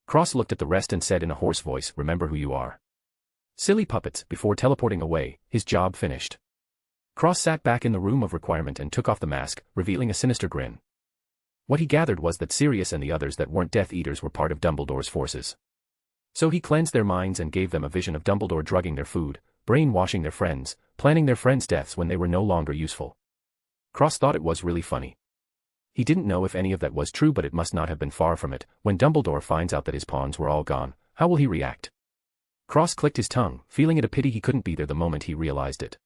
Cross looked at the rest and said in a hoarse voice, remember who you are. Silly puppets. Before teleporting away, his job finished. Cross sat back in the room of requirement and took off the mask, revealing a sinister grin. What he gathered was that Sirius and the others that weren't Death Eaters were part of Dumbledore's forces. So he cleansed their minds and gave them a vision of Dumbledore drugging their food, brainwashing their friends, planning their friends' deaths when they were no longer useful. Cross thought it was really funny. He didn't know if any of that was true but it must not have been far from it. When Dumbledore finds out that his pawns were all gone, how will he react? Cross clicked his tongue, feeling it a pity he couldn't be there the moment he realized it.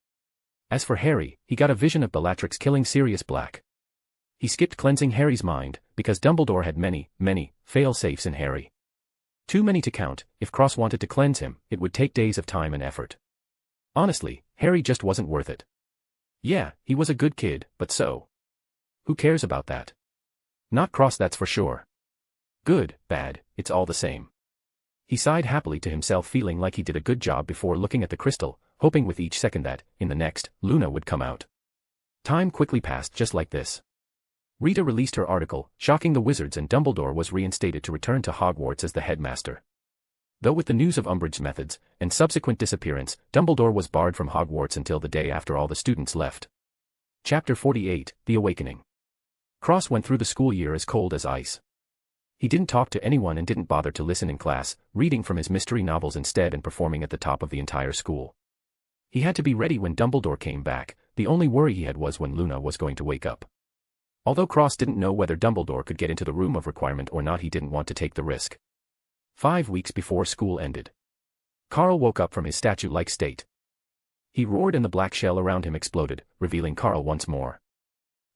As for Harry, he got a vision of Bellatrix killing Sirius Black. He skipped cleansing Harry's mind, because Dumbledore had many fail-safes in Harry. Too many to count. If Cross wanted to cleanse him, it would take days of time and effort. Honestly, Harry just wasn't worth it. Yeah, he was a good kid, but so. Who cares about that? Not Cross, that's for sure. Good, bad, it's all the same. He sighed happily to himself, feeling like he did a good job before looking at the crystal, hoping with each second that, in the next, Luna would come out. Time quickly passed just like this. Rita released her article, shocking the wizards, and Dumbledore was reinstated to return to Hogwarts as the headmaster. Though with the news of Umbridge's methods, and subsequent disappearance, Dumbledore was barred from Hogwarts until the day after all the students left. Chapter 48, The Awakening. Cross went through the school year as cold as ice. He didn't talk to anyone and didn't bother to listen in class, reading from his mystery novels instead and performing at the top of the entire school. He had to be ready when Dumbledore came back. The only worry he had was when Luna was going to wake up. Although Cross didn't know whether Dumbledore could get into the room of requirement or not, he didn't want to take the risk. 5 weeks before school ended. Carl woke up from his statue-like state. He roared and the black shell around him exploded, revealing Carl once more.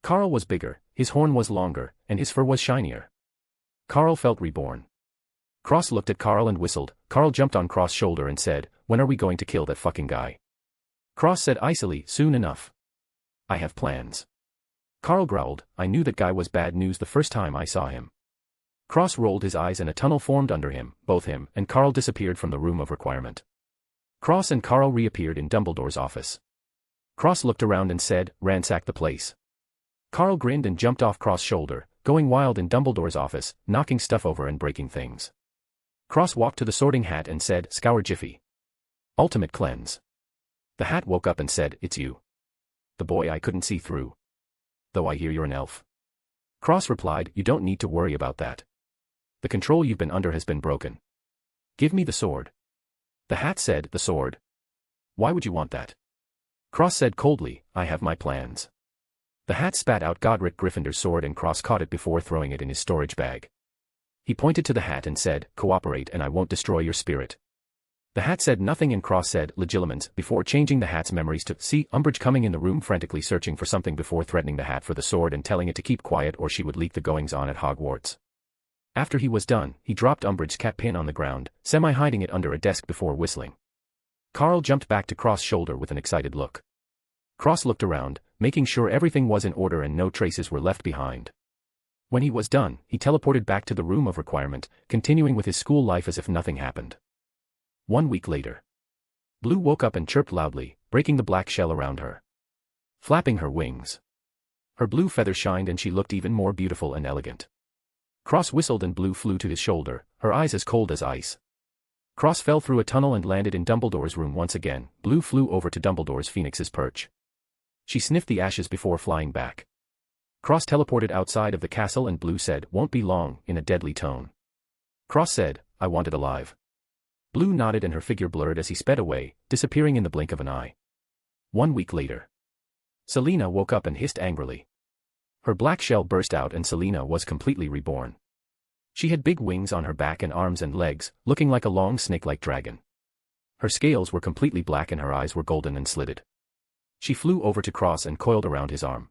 Carl was bigger, his horn was longer, and his fur was shinier. Carl felt reborn. Cross looked at Carl and whistled. Carl jumped on Cross' shoulder and said, when are we going to kill that fucking guy? Cross said icily, soon enough. I have plans. Carl growled, I knew that guy was bad news the first time I saw him. Cross rolled his eyes and a tunnel formed under him. Both him and Carl disappeared from the room of requirement. Cross and Carl reappeared in Dumbledore's office. Cross looked around and said, ransack the place. Carl grinned and jumped off Cross' shoulder, going wild in Dumbledore's office, knocking stuff over and breaking things. Cross walked to the sorting hat and said, scour Jiffy. Ultimate cleanse. The hat woke up and said, it's you. The boy I couldn't see through. Though I hear you're an elf. Cross replied, you don't need to worry about that. The control you've been under has been broken. Give me the sword. The hat said, the sword? Why would you want that? Cross said coldly, I have my plans. The hat spat out Godric Gryffindor's sword and Cross caught it before throwing it in his storage bag. He pointed to the hat and said, cooperate and I won't destroy your spirit. The hat said nothing and Cross said, legilimens, before changing the hat's memories to, see, Umbridge coming in the room frantically searching for something before threatening the hat for the sword and telling it to keep quiet or she would leak the goings-on at Hogwarts. After he was done, he dropped Umbridge's cat pin on the ground, semi-hiding it under a desk before whistling. Carl jumped back to Cross' shoulder with an excited look. Cross looked around, making sure everything was in order and no traces were left behind. When he was done, he teleported back to the room of requirement, continuing with his school life as if nothing happened. 1 week later. Blue woke up and chirped loudly, breaking the black shell around her. Flapping her wings. Her blue feathers shined and she looked even more beautiful and elegant. Cross whistled and Blue flew to his shoulder, her eyes as cold as ice. Cross fell through a tunnel and landed in Dumbledore's room once again. Blue flew over to Dumbledore's Phoenix's perch. She sniffed the ashes before flying back. Cross teleported outside of the castle and Blue said, won't be long, in a deadly tone. Cross said, I want it alive. Blue nodded and her figure blurred as he sped away, disappearing in the blink of an eye. 1 week later. Selena woke up and hissed angrily. Her black shell burst out and Selena was completely reborn. She had big wings on her back and arms and legs, looking like a long snake-like dragon. Her scales were completely black and her eyes were golden and slitted. She flew over to Cross and coiled around his arm.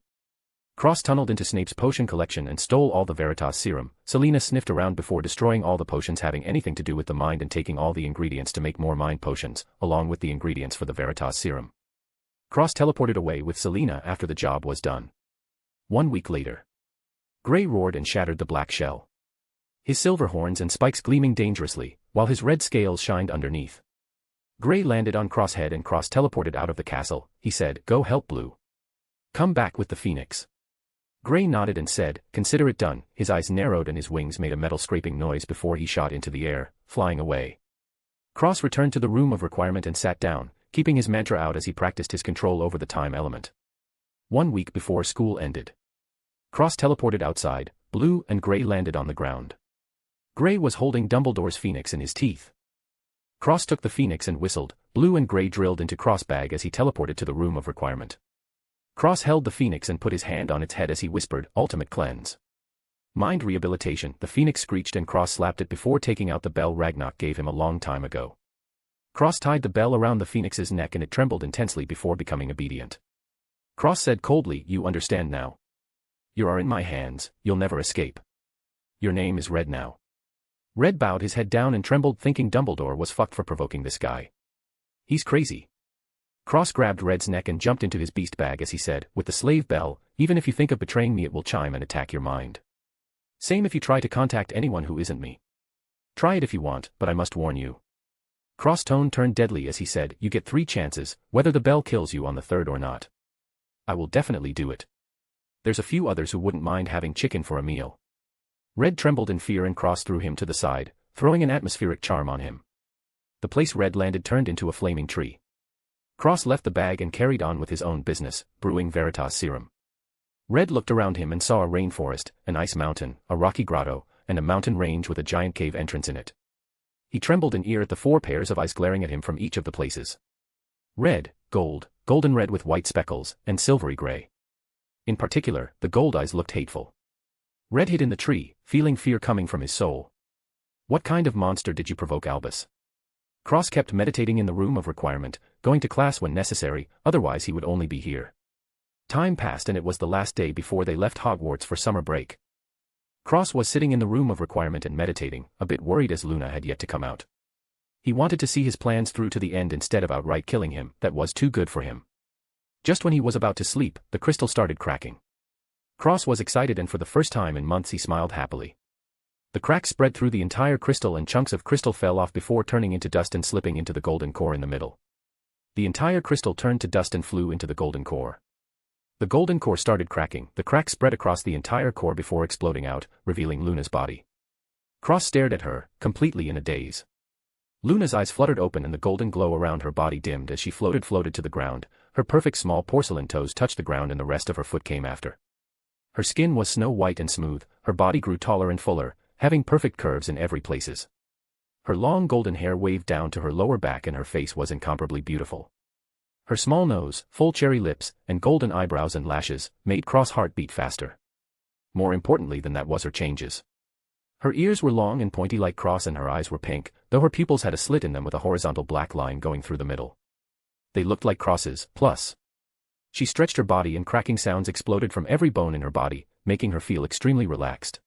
Cross tunneled into Snape's potion collection and stole all the Veritas serum. Selena sniffed around before destroying all the potions having anything to do with the mind and taking all the ingredients to make more mind potions, along with the ingredients for the Veritas serum. Cross teleported away with Selena after the job was done. 1 week later. Gray roared and shattered the black shell. His silver horns and spikes gleaming dangerously, while his red scales shined underneath. Gray landed on Cross' head and Cross teleported out of the castle. He said, go help Blue. Come back with the Phoenix. Gray nodded and said, consider it done. His eyes narrowed and his wings made a metal scraping noise before he shot into the air, flying away. Cross returned to the room of requirement and sat down, keeping his mantra out as he practiced his control over the time element. 1 week before school ended. Cross teleported outside. Blue and Gray landed on the ground. Gray was holding Dumbledore's Phoenix in his teeth. Cross took the Phoenix and whistled. Blue and Gray drilled into Cross' bag as he teleported to the room of requirement. Cross held the Phoenix and put his hand on its head as he whispered, ultimate cleanse. Mind rehabilitation. The Phoenix screeched and Cross slapped it before taking out the bell Ragnarok gave him a long time ago. Cross tied the bell around the Phoenix's neck and it trembled intensely before becoming obedient. Cross said coldly, you understand now. You are in my hands, you'll never escape. Your name is Red now. Red bowed his head down and trembled, thinking Dumbledore was fucked for provoking this guy. He's crazy. Cross grabbed Red's neck and jumped into his beast bag as he said, with the slave bell, even if you think of betraying me it will chime and attack your mind. Same if you try to contact anyone who isn't me. Try it if you want, but I must warn you. Cross' tone turned deadly as he said, you get 3 chances, whether the bell kills you on the 3rd or not. I will definitely do it. There's a few others who wouldn't mind having chicken for a meal. Red trembled in fear and Cross threw him to the side, throwing an atmospheric charm on him. The place Red landed turned into a flaming tree. Cross left the bag and carried on with his own business, brewing Veritas serum. Red looked around him and saw a rainforest, an ice mountain, a rocky grotto, and a mountain range with a giant cave entrance in it. He trembled in ear at the 4 pairs of eyes glaring at him from each of the places. Red, gold, golden red with white speckles, and silvery gray. In particular, the gold eyes looked hateful. Red hid in the tree, feeling fear coming from his soul. What kind of monster did you provoke, Albus? Cross kept meditating in the room of requirement, going to class when necessary, otherwise he would only be here. Time passed and it was the last day before they left Hogwarts for summer break. Cross was sitting in the room of requirement and meditating, a bit worried as Luna had yet to come out. He wanted to see his plans through to the end instead of outright killing him. That was too good for him. Just when he was about to sleep, the crystal started cracking. Cross was excited and for the first time in months he smiled happily. The crack spread through the entire crystal and chunks of crystal fell off before turning into dust and slipping into the golden core in the middle. The entire crystal turned to dust and flew into the golden core. The golden core started cracking, the crack spread across the entire core before exploding out, revealing Luna's body. Cross stared at her, completely in a daze. Luna's eyes fluttered open and the golden glow around her body dimmed as she floated to the ground. Her perfect small porcelain toes touched the ground and the rest of her foot came after. Her skin was snow white and smooth, her body grew taller and fuller, having perfect curves in every places. Her long golden hair waved down to her lower back and her face was incomparably beautiful. Her small nose, full cherry lips, and golden eyebrows and lashes made Cross' heart beat faster. More importantly than that was her changes. Her ears were long and pointy like Cross and her eyes were pink, though her pupils had a slit in them with a horizontal black line going through the middle. They looked like Cross's, plus. She stretched her body and cracking sounds exploded from every bone in her body, making her feel extremely relaxed.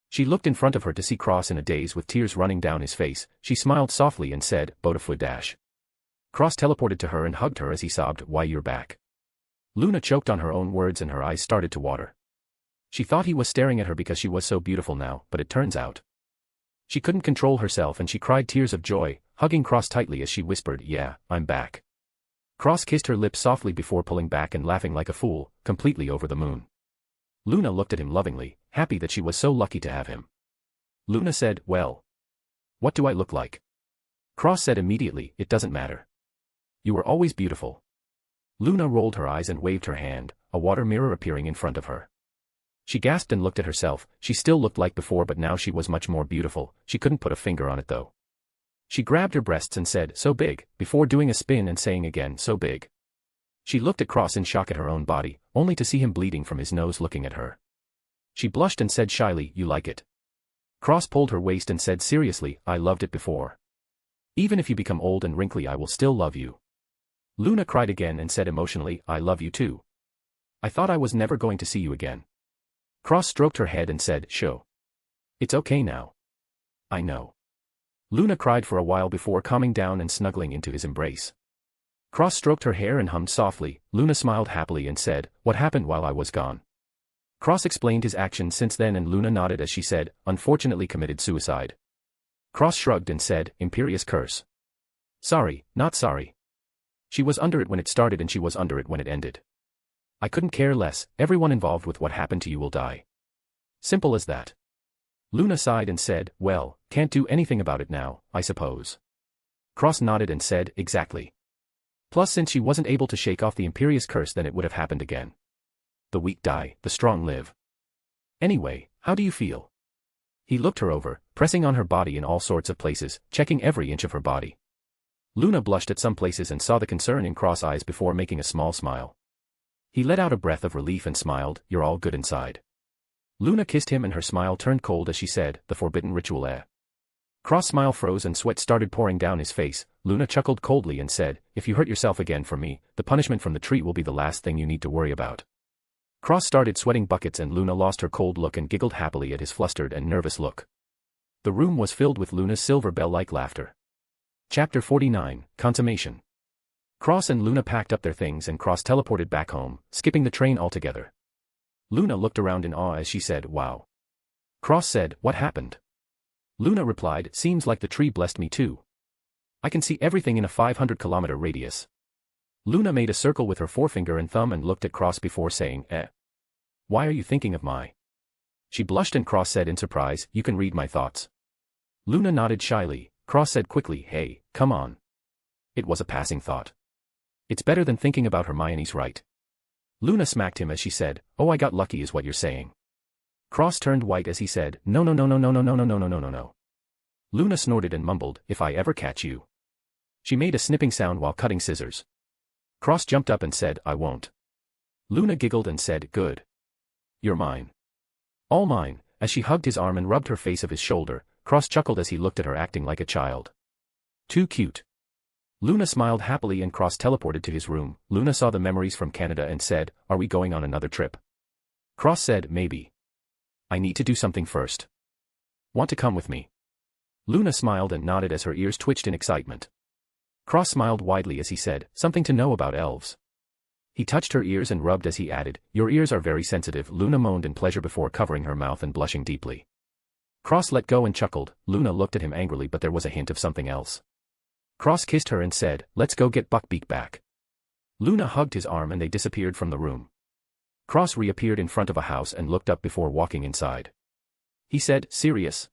She looked in front of her to see Cross in a daze with tears running down his face. She smiled softly and said, "Botafoot dash." Cross teleported to her and hugged her as he sobbed, "Why, you're back." Luna choked on her own words and her eyes started to water. She thought he was staring at her because she was so beautiful now, but it turns out. She couldn't control herself and she cried tears of joy, hugging Cross tightly as she whispered, "Yeah, I'm back." Cross kissed her lips softly before pulling back and laughing like a fool, completely over the moon. Luna looked at him lovingly, happy that she was so lucky to have him. Luna said, "Well, what do I look like?" Cross said immediately, "It doesn't matter. You were always beautiful." Luna rolled her eyes and waved her hand, a water mirror appearing in front of her. She gasped and looked at herself. She still looked like before, but now she was much more beautiful. She couldn't put a finger on it though. She grabbed her breasts and said, "So big," before doing a spin and saying again, "So big." She looked at Cross in shock at her own body, only to see him bleeding from his nose looking at her. She blushed and said shyly, "You like it?" Cross pulled her waist and said seriously, "I loved it before. Even if you become old and wrinkly, I will still love you." Luna cried again and said emotionally, "I love you too. I thought I was never going to see you again." Cross stroked her head and said, "Sho. It's okay now. I know." Luna cried for a while before calming down and snuggling into his embrace. Cross stroked her hair and hummed softly. Luna smiled happily and said, "What happened while I was gone?" Cross explained his actions since then and Luna nodded as she said, "Unfortunately committed suicide." Cross shrugged and said, "Imperious curse. Sorry, not sorry. She was under it when it started and she was under it when it ended. I couldn't care less. Everyone involved with what happened to you will die. Simple as that." Luna sighed and said, "Well, can't do anything about it now, I suppose." Cross nodded and said, "Exactly. Plus since she wasn't able to shake off the Imperious curse, then it would have happened again. The weak die, the strong live. Anyway, how do you feel?" He looked her over, pressing on her body in all sorts of places, checking every inch of her body. Luna blushed at some places and saw the concern in Cross' eyes before making a small smile. He let out a breath of relief and smiled, "You're all good inside." Luna kissed him and her smile turned cold as she said, "The forbidden ritual eh?" Cross' smile froze and sweat started pouring down his face. Luna chuckled coldly and said, "If you hurt yourself again for me, the punishment from the tree will be the last thing you need to worry about." Cross started sweating buckets and Luna lost her cold look and giggled happily at his flustered and nervous look. The room was filled with Luna's silver bell-like laughter. Chapter 49, Consummation. Cross and Luna packed up their things and Cross teleported back home, skipping the train altogether. Luna looked around in awe as she said, "Wow." Cross said, "What happened?" Luna replied, "Seems like the tree blessed me too. I can see everything in a 500-kilometer radius." Luna made a circle with her forefinger and thumb and looked at Cross before saying, "Why are you thinking of my?" She blushed and Cross said in surprise, "You can read my thoughts." Luna nodded shyly. Cross said quickly, "Hey, come on. It was a passing thought. It's better than thinking about Hermione's right." Luna smacked him as she said, "Oh, I got lucky is what you're saying." Cross turned white as he said, "No no no no no no no no no no no no no." Luna snorted and mumbled, "If I ever catch you." She made a snipping sound while cutting scissors. Cross jumped up and said, "I won't." Luna giggled and said, "Good. You're mine. All mine." As she hugged his arm and rubbed her face of his shoulder, Cross chuckled as he looked at her acting like a child. Too cute. Luna smiled happily and Cross teleported to his room. Luna saw the memories from Canada and said, "Are we going on another trip?" Cross said, "Maybe. I need to do something first. Want to come with me?" Luna smiled and nodded as her ears twitched in excitement. Cross smiled widely as he said, "Something to know about elves." He touched her ears and rubbed as he added, "Your ears are very sensitive." Luna moaned in pleasure before covering her mouth and blushing deeply. Cross let go and chuckled. Luna looked at him angrily, but there was a hint of something else. Cross kissed her and said, "Let's go get Buckbeak back." Luna hugged his arm and they disappeared from the room. Cross reappeared in front of a house and looked up before walking inside. He said, "Sirius?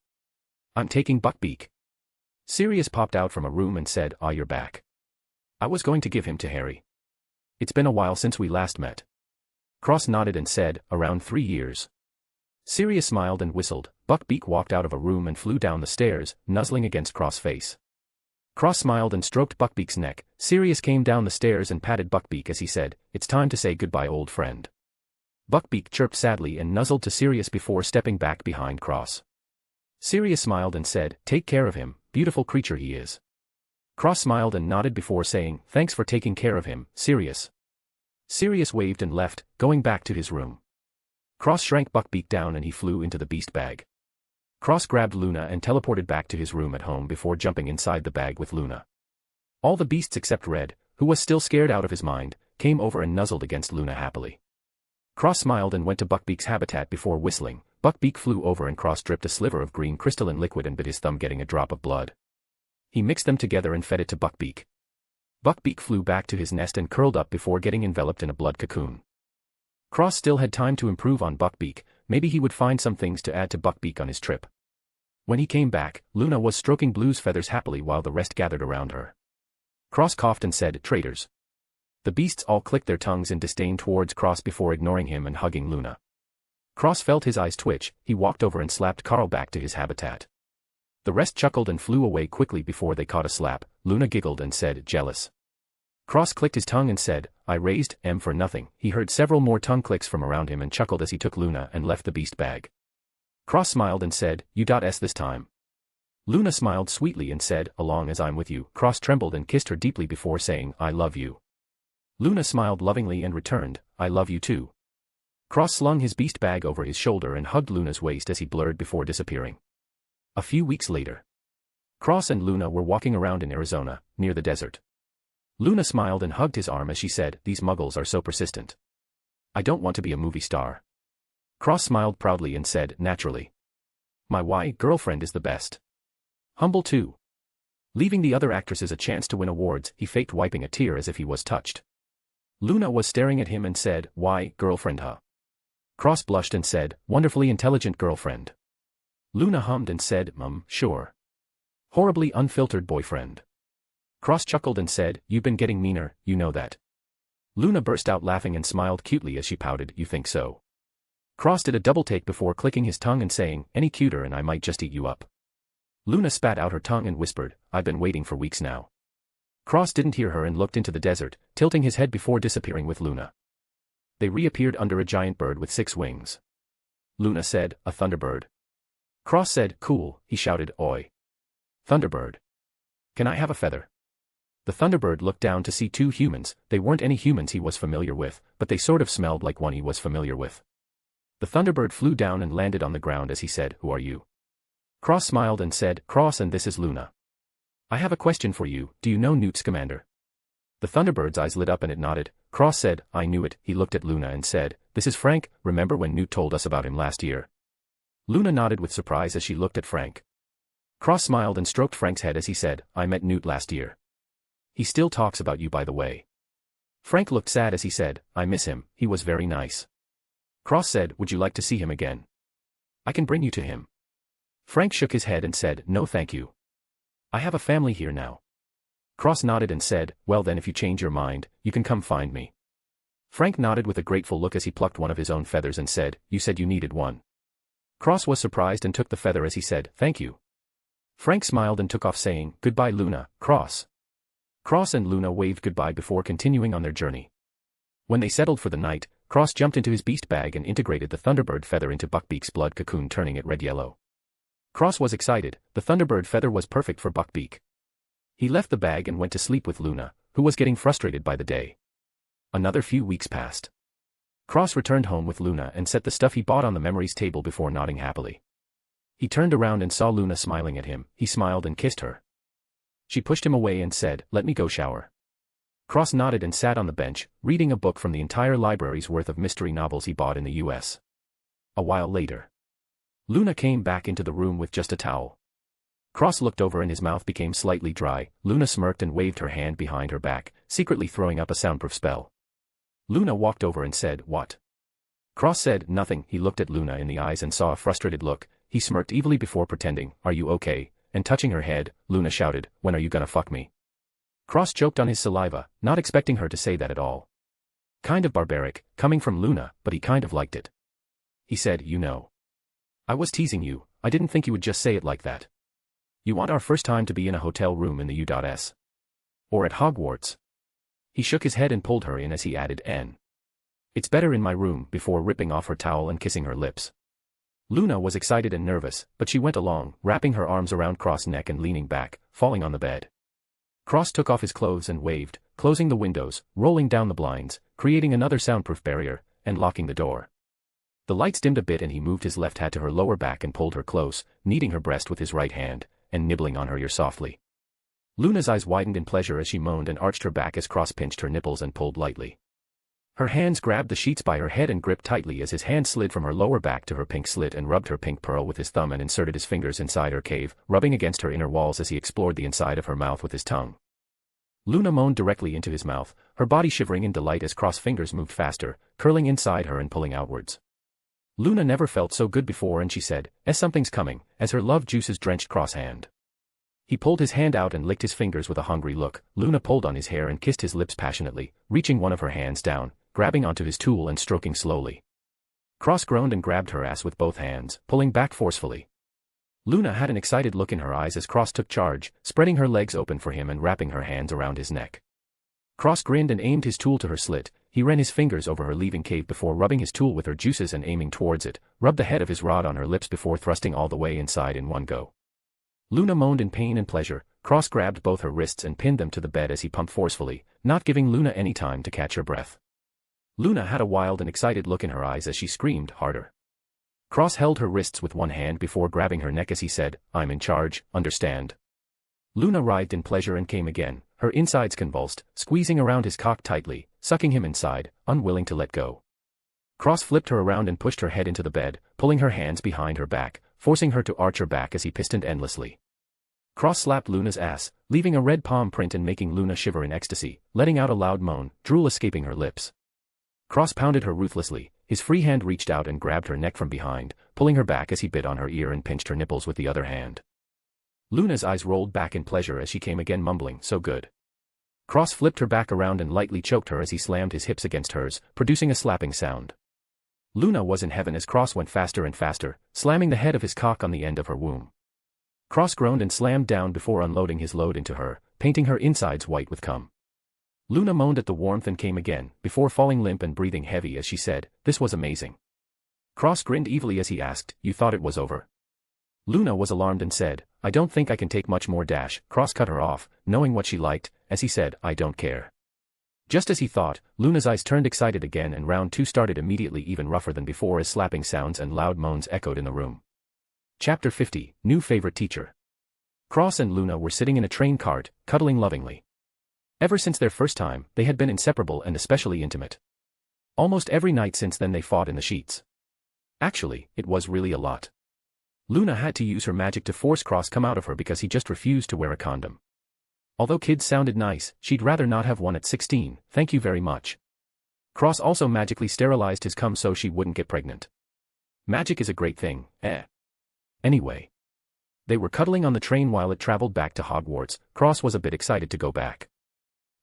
I'm taking Buckbeak." Sirius popped out from a room and said, "Ah, you're back. I was going to give him to Harry. It's been a while since we last met." Cross nodded and said, "Around 3 years." Sirius smiled and whistled. Buckbeak walked out of a room and flew down the stairs, nuzzling against Cross' face. Cross smiled and stroked Buckbeak's neck. Sirius came down the stairs and patted Buckbeak as he said, "It's time to say goodbye, old friend." Buckbeak chirped sadly and nuzzled to Sirius before stepping back behind Cross. Sirius smiled and said, "Take care of him, beautiful creature he is." Cross smiled and nodded before saying, "Thanks for taking care of him, Sirius." Sirius waved and left, going back to his room. Cross shrank Buckbeak down and he flew into the beast bag. Cross grabbed Luna and teleported back to his room at home before jumping inside the bag with Luna. All the beasts except Red, who was still scared out of his mind, came over and nuzzled against Luna happily. Cross smiled and went to Buckbeak's habitat before whistling. Buckbeak flew over and Cross dripped a sliver of green crystalline liquid and bit his thumb, getting a drop of blood. He mixed them together and fed it to Buckbeak. Buckbeak flew back to his nest and curled up before getting enveloped in a blood cocoon. Cross still had time to improve on Buckbeak. Maybe he would find some things to add to Buckbeak on his trip. When he came back, Luna was stroking Blue's feathers happily while the rest gathered around her. Cross coughed and said, "Traitors." The beasts all clicked their tongues in disdain towards Cross before ignoring him and hugging Luna. Cross felt his eyes twitch. He walked over and slapped Carl back to his habitat. The rest chuckled and flew away quickly before they caught a slap. Luna giggled and said, "Jealous." Cross clicked his tongue and said, "I raised M for nothing." He heard several more tongue clicks from around him and chuckled as he took Luna and left the beast bag. Cross smiled and said, "You.S this time." Luna smiled sweetly and said, "Along as I'm with you." Cross trembled and kissed her deeply before saying, "I love you." Luna smiled lovingly and returned, "I love you too." Cross slung his beast bag over his shoulder and hugged Luna's waist as he blurred before disappearing. A few weeks later, Cross and Luna were walking around in Arizona, near the desert. Luna smiled and hugged his arm as she said, "These muggles are so persistent. I don't want to be a movie star." Cross smiled proudly and said, "Naturally. My girlfriend is the best. Humble too." Leaving the other actresses a chance to win awards, he faked wiping a tear as if he was touched. Luna was staring at him and said, "Why, girlfriend huh?" Cross blushed and said, "Wonderfully intelligent girlfriend." Luna hummed and said, Sure. Horribly unfiltered boyfriend." Cross chuckled and said, "You've been getting meaner, you know that." Luna burst out laughing and smiled cutely as she pouted, "You think so?" Cross did a double take before clicking his tongue and saying, "Any cuter and I might just eat you up." Luna spat out her tongue and whispered, "I've been waiting for weeks now." Cross didn't hear her and looked into the desert, tilting his head before disappearing with Luna. They reappeared under a giant bird with 6 wings. Luna said, "A thunderbird." Cross said, "Cool," he shouted, "Oi. Thunderbird. Can I have a feather?" The thunderbird looked down to see 2 humans. They weren't any humans he was familiar with, but they sort of smelled like one he was familiar with. The thunderbird flew down and landed on the ground as he said, "Who are you?" Cross smiled and said, "Cross and this is Luna. I have a question for you, do you know Newt Scamander?" The thunderbird's eyes lit up and it nodded. Cross said, "I knew it." He looked at Luna and said, "This is Frank, remember when Newt told us about him last year?" Luna nodded with surprise as she looked at Frank. Cross smiled and stroked Frank's head as he said, "I met Newt last year. He still talks about you by the way." Frank looked sad as he said, "I miss him, he was very nice." Cross said, "Would you like to see him again? I can bring you to him." Frank shook his head and said, "No thank you. I have a family here now." Cross nodded and said, "Well then if you change your mind, you can come find me." Frank nodded with a grateful look as he plucked one of his own feathers and said, "You said you needed one." Cross was surprised and took the feather as he said, "Thank you." Frank smiled and took off saying, "Goodbye Luna, Cross." Cross and Luna waved goodbye before continuing on their journey. When they settled for the night, Cross jumped into his beast bag and integrated the thunderbird feather into Buckbeak's blood cocoon, turning it red-yellow. Cross was excited. The thunderbird feather was perfect for Buckbeak. He left the bag and went to sleep with Luna, who was getting frustrated by the day. Another few weeks passed. Cross returned home with Luna and set the stuff he bought on the memories table before nodding happily. He turned around and saw Luna smiling at him. He smiled and kissed her. She pushed him away and said, "Let me go shower." Cross nodded and sat on the bench, reading a book from the entire library's worth of mystery novels he bought in the US. A while later, Luna came back into the room with just a towel. Cross looked over and his mouth became slightly dry. Luna smirked and waved her hand behind her back, secretly throwing up a soundproof spell. Luna walked over and said, "What?" Cross said, "Nothing." He looked at Luna in the eyes and saw a frustrated look. He smirked evilly before pretending, "Are you okay?" and touching her head, Luna shouted, "When are you gonna fuck me?" Cross choked on his saliva, not expecting her to say that at all. Kind of barbaric, coming from Luna, but he kind of liked it. He said, "You know, I was teasing you, I didn't think you would just say it like that. You want our first time to be in a hotel room in the U.S. Or at Hogwarts? He shook his head and pulled her in as he added N. It's better in my room, before ripping off her towel and kissing her lips. Luna was excited and nervous, but she went along, wrapping her arms around Cross' neck and leaning back, falling on the bed. Cross took off his clothes and waved, closing the windows, rolling down the blinds, creating another soundproof barrier, and locking the door. The lights dimmed a bit and he moved his left hand to her lower back and pulled her close, kneading her breast with his right hand, and nibbling on her ear softly. Luna's eyes widened in pleasure as she moaned and arched her back as Cross pinched her nipples and pulled lightly. Her hands grabbed the sheets by her head and gripped tightly as his hand slid from her lower back to her pink slit and rubbed her pink pearl with his thumb and inserted his fingers inside her cave, rubbing against her inner walls as he explored the inside of her mouth with his tongue. Luna moaned directly into his mouth, her body shivering in delight as Cross' fingers moved faster, curling inside her and pulling outwards. Luna never felt so good before and she said, something's coming, as her love juices drenched Cross' hand. He pulled his hand out and licked his fingers with a hungry look. Luna pulled on his hair and kissed his lips passionately, reaching one of her hands down, grabbing onto his tool and stroking slowly. Cross groaned and grabbed her ass with both hands, pulling back forcefully. Luna had an excited look in her eyes as Cross took charge, spreading her legs open for him and wrapping her hands around his neck. Cross grinned and aimed his tool to her slit. He ran his fingers over her leaving cave before rubbing his tool with her juices and aiming towards it, rubbed the head of his rod on her lips before thrusting all the way inside in one go. Luna moaned in pain and pleasure. Cross grabbed both her wrists and pinned them to the bed as he pumped forcefully, not giving Luna any time to catch her breath. Luna had a wild and excited look in her eyes as she screamed harder. Cross held her wrists with one hand before grabbing her neck as he said, I'm in charge, understand? Luna writhed in pleasure and came again, her insides convulsed, squeezing around his cock tightly, sucking him inside, unwilling to let go. Cross flipped her around and pushed her head into the bed, pulling her hands behind her back, forcing her to arch her back as he pistoned endlessly. Cross slapped Luna's ass, leaving a red palm print and making Luna shiver in ecstasy, letting out a loud moan, drool escaping her lips. Cross pounded her ruthlessly, his free hand reached out and grabbed her neck from behind, pulling her back as he bit on her ear and pinched her nipples with the other hand. Luna's eyes rolled back in pleasure as she came again mumbling, so good. Cross flipped her back around and lightly choked her as he slammed his hips against hers, producing a slapping sound. Luna was in heaven as Cross went faster and faster, slamming the head of his cock on the end of her womb. Cross groaned and slammed down before unloading his load into her, painting her insides white with cum. Luna moaned at the warmth and came again, before falling limp and breathing heavy as she said, this was amazing. Cross grinned evilly as he asked, you thought it was over? Luna was alarmed and said, I don't think I can take much more. Cross cut her off, knowing what she liked, as he said, I don't care. Just as he thought, Luna's eyes turned excited again and round 2 started immediately, even rougher than before as slapping sounds and loud moans echoed in the room. Chapter 50, New Favorite Teacher. Cross and Luna were sitting in a train cart, cuddling lovingly. Ever since their first time, they had been inseparable and especially intimate. Almost every night since then they fought in the sheets. Actually, it was really a lot. Luna had to use her magic to force Cross come out of her because he just refused to wear a condom. Although kids sounded nice, she'd rather not have one at 16, thank you very much. Cross also magically sterilized his cum so she wouldn't get pregnant. Magic is a great thing, Anyway. They were cuddling on the train while it traveled back to Hogwarts. Cross was a bit excited to go back.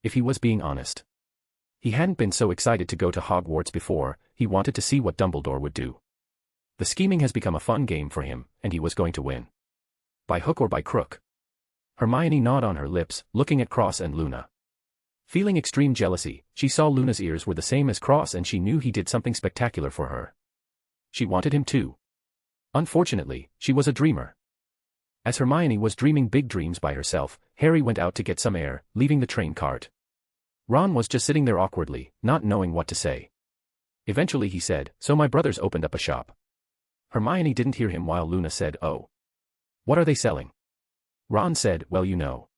If he was being honest. He hadn't been so excited to go to Hogwarts before, he wanted to see what Dumbledore would do. The scheming has become a fun game for him, and he was going to win. By hook or by crook. Hermione gnawed on her lips, looking at Cross and Luna. Feeling extreme jealousy, she saw Luna's ears were the same as Cross and she knew he did something spectacular for her. She wanted him too. Unfortunately, she was a dreamer. As Hermione was dreaming big dreams by herself, Harry went out to get some air, leaving the train cart. Ron was just sitting there awkwardly, not knowing what to say. Eventually he said, so my brothers opened up a shop. Hermione didn't hear him while Luna said, oh. What are they selling? Ron said, well you know.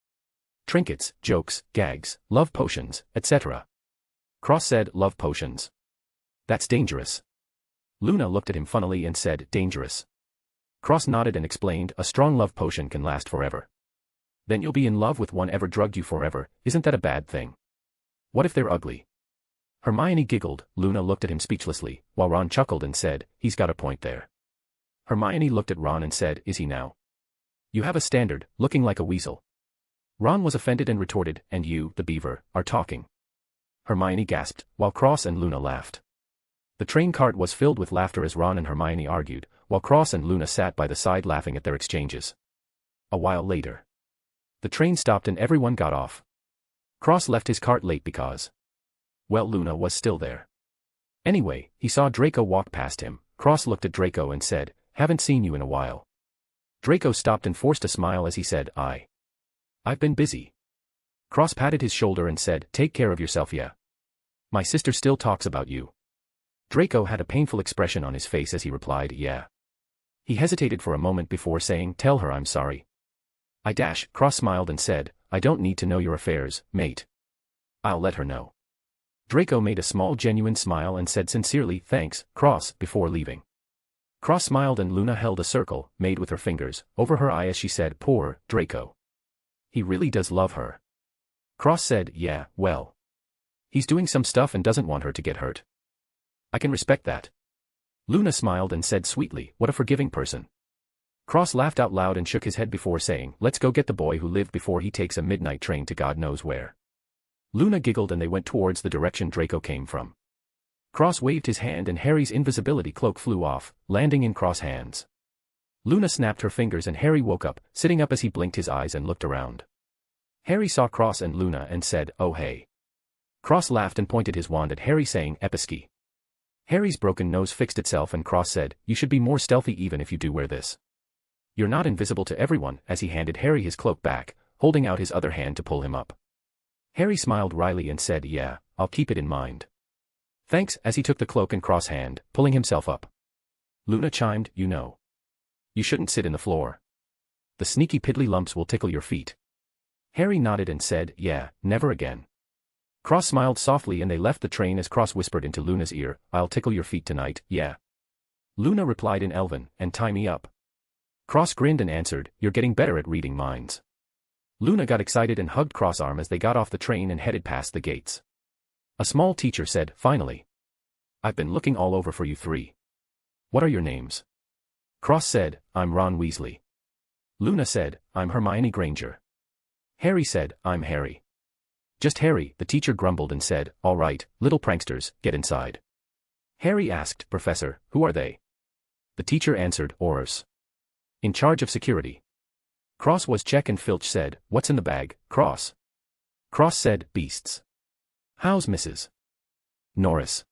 Trinkets, jokes, gags, love potions, etc. Cross said, love potions. That's dangerous. Luna looked at him funnily and said, dangerous. Cross nodded and explained, a strong love potion can last forever. Then you'll be in love with one ever drugged you forever, isn't that a bad thing? What if they're ugly? Hermione giggled, Luna looked at him speechlessly, while Ron chuckled and said, he's got a point there. Hermione looked at Ron and said, is he now? You have a standard, looking like a weasel. Ron was offended and retorted, and you, the beaver, are talking. Hermione gasped, while Cross and Luna laughed. The train cart was filled with laughter as Ron and Hermione argued, while Cross and Luna sat by the side laughing at their exchanges. A while later, the train stopped and everyone got off. Cross left his cart late because, well, Luna was still there. Anyway, he saw Draco walk past him. Cross looked at Draco and said, "Haven't seen you in a while." Draco stopped and forced a smile as he said, I've been busy." Cross patted his shoulder and said, "Take care of yourself, yeah. My sister still talks about you." Draco had a painful expression on his face as he replied, "Yeah." He hesitated for a moment before saying, "Tell her I'm sorry." Cross smiled and said, "I don't need to know your affairs, mate. I'll let her know." Draco made a small genuine smile and said sincerely, "Thanks, Cross," before leaving. Cross smiled and Luna held a circle, made with her fingers, over her eye as she said, "Poor Draco. He really does love her." Cross said, "Yeah, well. He's doing some stuff and doesn't want her to get hurt. I can respect that." Luna smiled and said sweetly, "What a forgiving person." Cross laughed out loud and shook his head before saying, "Let's go get the boy who lived before he takes a midnight train to God knows where." Luna giggled and they went towards the direction Draco came from. Cross waved his hand and Harry's invisibility cloak flew off, landing in Cross' hands. Luna snapped her fingers and Harry woke up, sitting up as he blinked his eyes and looked around. Harry saw Cross and Luna and said, "Oh hey." Cross laughed and pointed his wand at Harry saying, "Episki." Harry's broken nose fixed itself and Cross said, "You should be more stealthy even if you do wear this. You're not invisible to everyone," as he handed Harry his cloak back, holding out his other hand to pull him up. Harry smiled wryly and said, "Yeah, I'll keep it in mind." "Thanks," as he took the cloak in Cross' hand, pulling himself up. Luna chimed, "You know. You shouldn't sit in the floor. The sneaky piddly lumps will tickle your feet." Harry nodded and said, "Yeah, never again." Cross smiled softly and they left the train as Cross whispered into Luna's ear, "I'll tickle your feet tonight, yeah." Luna replied in Elven, "And tie me up." Cross grinned and answered, "You're getting better at reading minds." Luna got excited and hugged Cross' arm as they got off the train and headed past the gates. A small teacher said, "Finally. I've been looking all over for you three. What are your names?" Cross said, "I'm Ron Weasley." Luna said, "I'm Hermione Granger." Harry said, "I'm Harry." "Just Harry," the teacher grumbled and said, "All right, little pranksters, get inside." Harry asked, "Professor, who are they?" The teacher answered, "Aurors. In charge of security." Cross was check and Filch said, "What's in the bag, Cross?" Cross said, "Beasts." "How's Mrs. Norris?"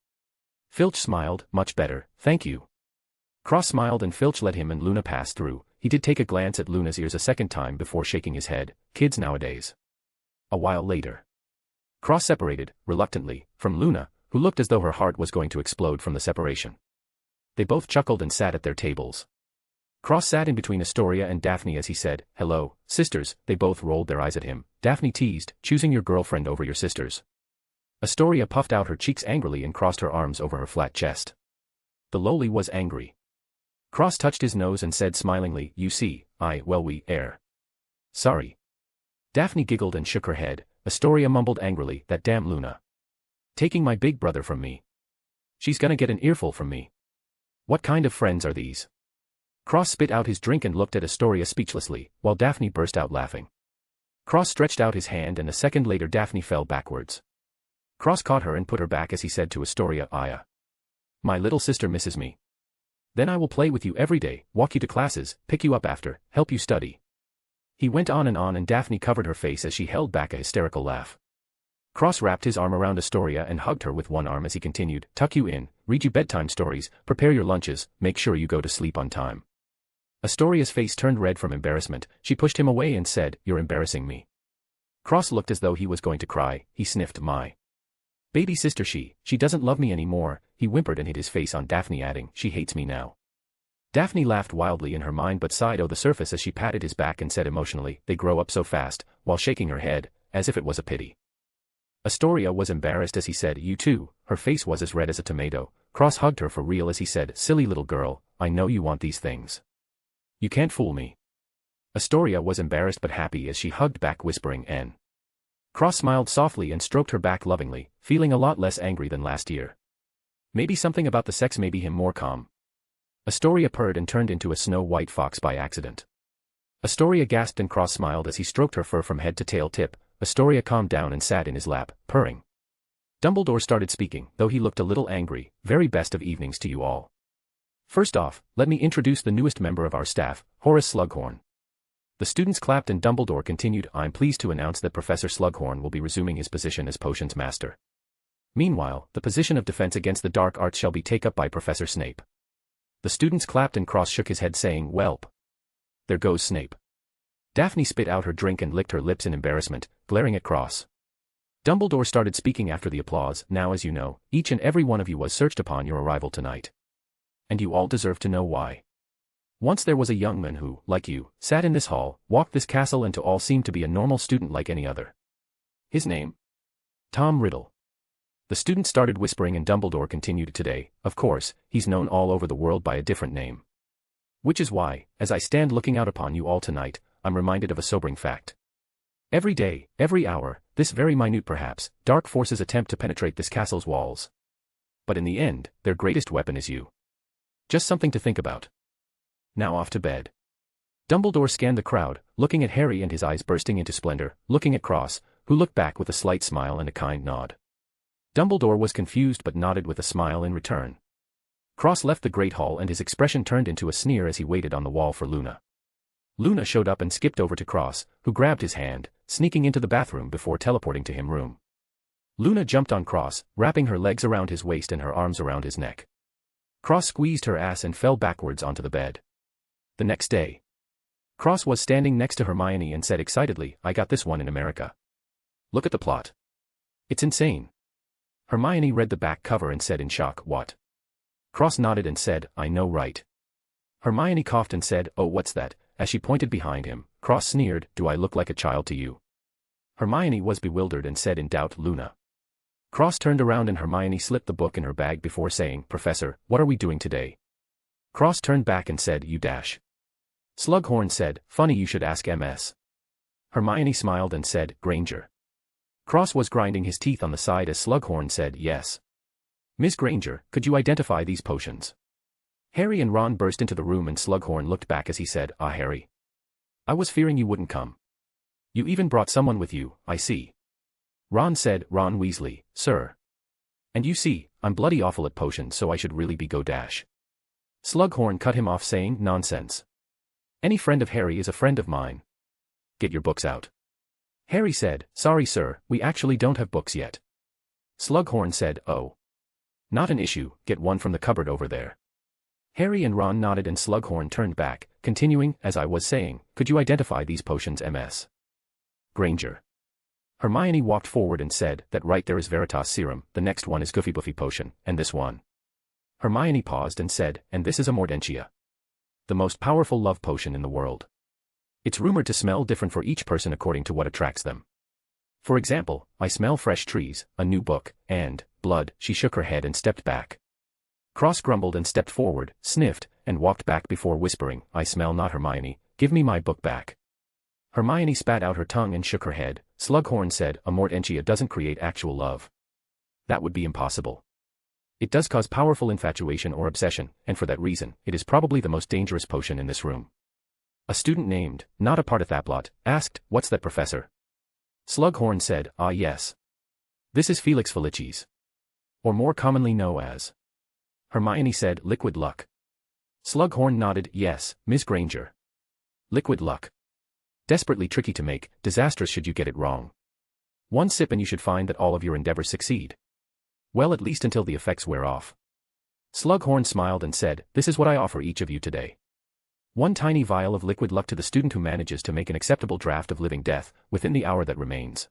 Filch smiled, "Much better, thank you." Cross smiled and Filch let him and Luna pass through. He did take a glance at Luna's ears a second time before shaking his head, "Kids nowadays." A while later, Cross separated, reluctantly, from Luna, who looked as though her heart was going to explode from the separation. They both chuckled and sat at their tables. Cross sat in between Astoria and Daphne as he said, "Hello, sisters." They both rolled their eyes at him. Daphne teased, "Choosing your girlfriend over your sisters." Astoria puffed out her cheeks angrily and crossed her arms over her flat chest. The lowly was angry. Cross touched his nose and said smilingly, "You see, we air. Sorry." Daphne giggled and shook her head. Astoria mumbled angrily, "That damn Luna. Taking my big brother from me. She's gonna get an earful from me. What kind of friends are these?" Cross spit out his drink and looked at Astoria speechlessly, while Daphne burst out laughing. Cross stretched out his hand and a second later Daphne fell backwards. Cross caught her and put her back as he said to Astoria, "My little sister misses me. Then I will play with you every day, walk you to classes, pick you up after, help you study." He went on and Daphne covered her face as she held back a hysterical laugh. Cross wrapped his arm around Astoria and hugged her with one arm as he continued, "Tuck you in, read you bedtime stories, prepare your lunches, make sure you go to sleep on time." Astoria's face turned red from embarrassment. She pushed him away and said, "You're embarrassing me." Cross looked as though he was going to cry. He sniffed, "My baby sister, she doesn't love me anymore." He whimpered and hid his face on Daphne, adding, "She hates me now." Daphne laughed wildly in her mind but sighed on the surface as she patted his back and said emotionally, "They grow up so fast," while shaking her head, as if it was a pity. Astoria was embarrassed as he said, "You too." Her face was as red as a tomato. Cross hugged her for real as he said, "Silly little girl, I know you want these things. You can't fool me." Astoria was embarrassed but happy as she hugged back whispering, "N." Cross smiled softly and stroked her back lovingly, feeling a lot less angry than last year. Maybe something about the sex made him more calm. Astoria purred and turned into a snow-white fox by accident. Astoria gasped and Cross smiled as he stroked her fur from head to tail tip. Astoria calmed down and sat in his lap, purring. Dumbledore started speaking, though he looked a little angry. "Very best of evenings to you all. First off, let me introduce the newest member of our staff, Horace Slughorn. The students clapped and Dumbledore continued, I'm pleased to announce that Professor Slughorn will be resuming his position as Potions Master. Meanwhile, the position of defense against the dark arts shall be taken up by Professor Snape. The students clapped and Cross shook his head saying, Welp. There goes Snape. Daphne spit out her drink and licked her lips in embarrassment, glaring at Cross. Dumbledore started speaking after the applause. Now as you know, each and every one of you was searched upon your arrival tonight. And you all deserve to know why. Once there was a young man who, like you, sat in this hall, walked this castle and to all seemed to be a normal student like any other. His name? Tom Riddle. The students started whispering and Dumbledore continued, today, of course, he's known all over the world by a different name. Which is why, as I stand looking out upon you all tonight, I'm reminded of a sobering fact. Every day, every hour, this very minute perhaps, dark forces attempt to penetrate this castle's walls. But in the end, their greatest weapon is you. Just something to think about. Now off to bed. Dumbledore scanned the crowd, looking at Harry and his eyes bursting into splendor, looking at Cross, who looked back with a slight smile and a kind nod. Dumbledore was confused but nodded with a smile in return. Cross left the Great Hall and his expression turned into a sneer as he waited on the wall for Luna. Luna showed up and skipped over to Cross, who grabbed his hand, sneaking into the bathroom before teleporting to him room. Luna jumped on Cross, wrapping her legs around his waist and her arms around his neck. Cross squeezed her ass and fell backwards onto the bed. The next day, Cross was standing next to Hermione and said excitedly, I got this one in America. Look at the plot. It's insane. Hermione read the back cover and said in shock, what? Cross nodded and said, I know right. Hermione coughed and said, oh what's that? As she pointed behind him, Cross sneered, do I look like a child to you? Hermione was bewildered and said in doubt, Luna. Cross turned around and Hermione slipped the book in her bag before saying, Professor, what are we doing today? Cross turned back and said, you dash. Slughorn said, funny you should ask MS. Hermione smiled and said, Granger. Cross was grinding his teeth on the side as Slughorn said, yes. Miss Granger, could you identify these potions? Harry and Ron burst into the room and Slughorn looked back as he said, ah Harry. I was fearing you wouldn't come. You even brought someone with you, I see. Ron said, Ron Weasley, sir. And you see, I'm bloody awful at potions so I should really be go dash. Slughorn cut him off saying, nonsense. Any friend of Harry is a friend of mine. Get your books out. Harry said, sorry sir, we actually don't have books yet. Slughorn said, oh. Not an issue, get one from the cupboard over there. Harry and Ron nodded and Slughorn turned back, continuing, as I was saying, could you identify these potions MS? Granger. Hermione walked forward and said, that right there is Veritas Serum, the next one is Goofy Buffy Potion, and this one. Hermione paused and said, and this is a Mordentia. The most powerful love potion in the world. It's rumored to smell different for each person according to what attracts them. For example, I smell fresh trees, a new book, and blood. She shook her head and stepped back. Cross grumbled and stepped forward, sniffed, and walked back before whispering, I smell not Hermione, give me my book back. Hermione spat out her tongue and shook her head. Slughorn said, a Mordentia doesn't create actual love. That would be impossible. It does cause powerful infatuation or obsession, and for that reason, it is probably the most dangerous potion in this room. A student named, not a part of Thaplot, asked, what's that professor? Slughorn said, ah yes. This is Felix Felicis. Or more commonly known as. Hermione said, liquid luck. Slughorn nodded, yes, Miss Granger. Liquid luck. Desperately tricky to make, disastrous should you get it wrong. One sip and you should find that all of your endeavors succeed. Well, at least until the effects wear off. Slughorn smiled and said, this is what I offer each of you today. One tiny vial of liquid luck to the student who manages to make an acceptable draft of living death, within the hour that remains.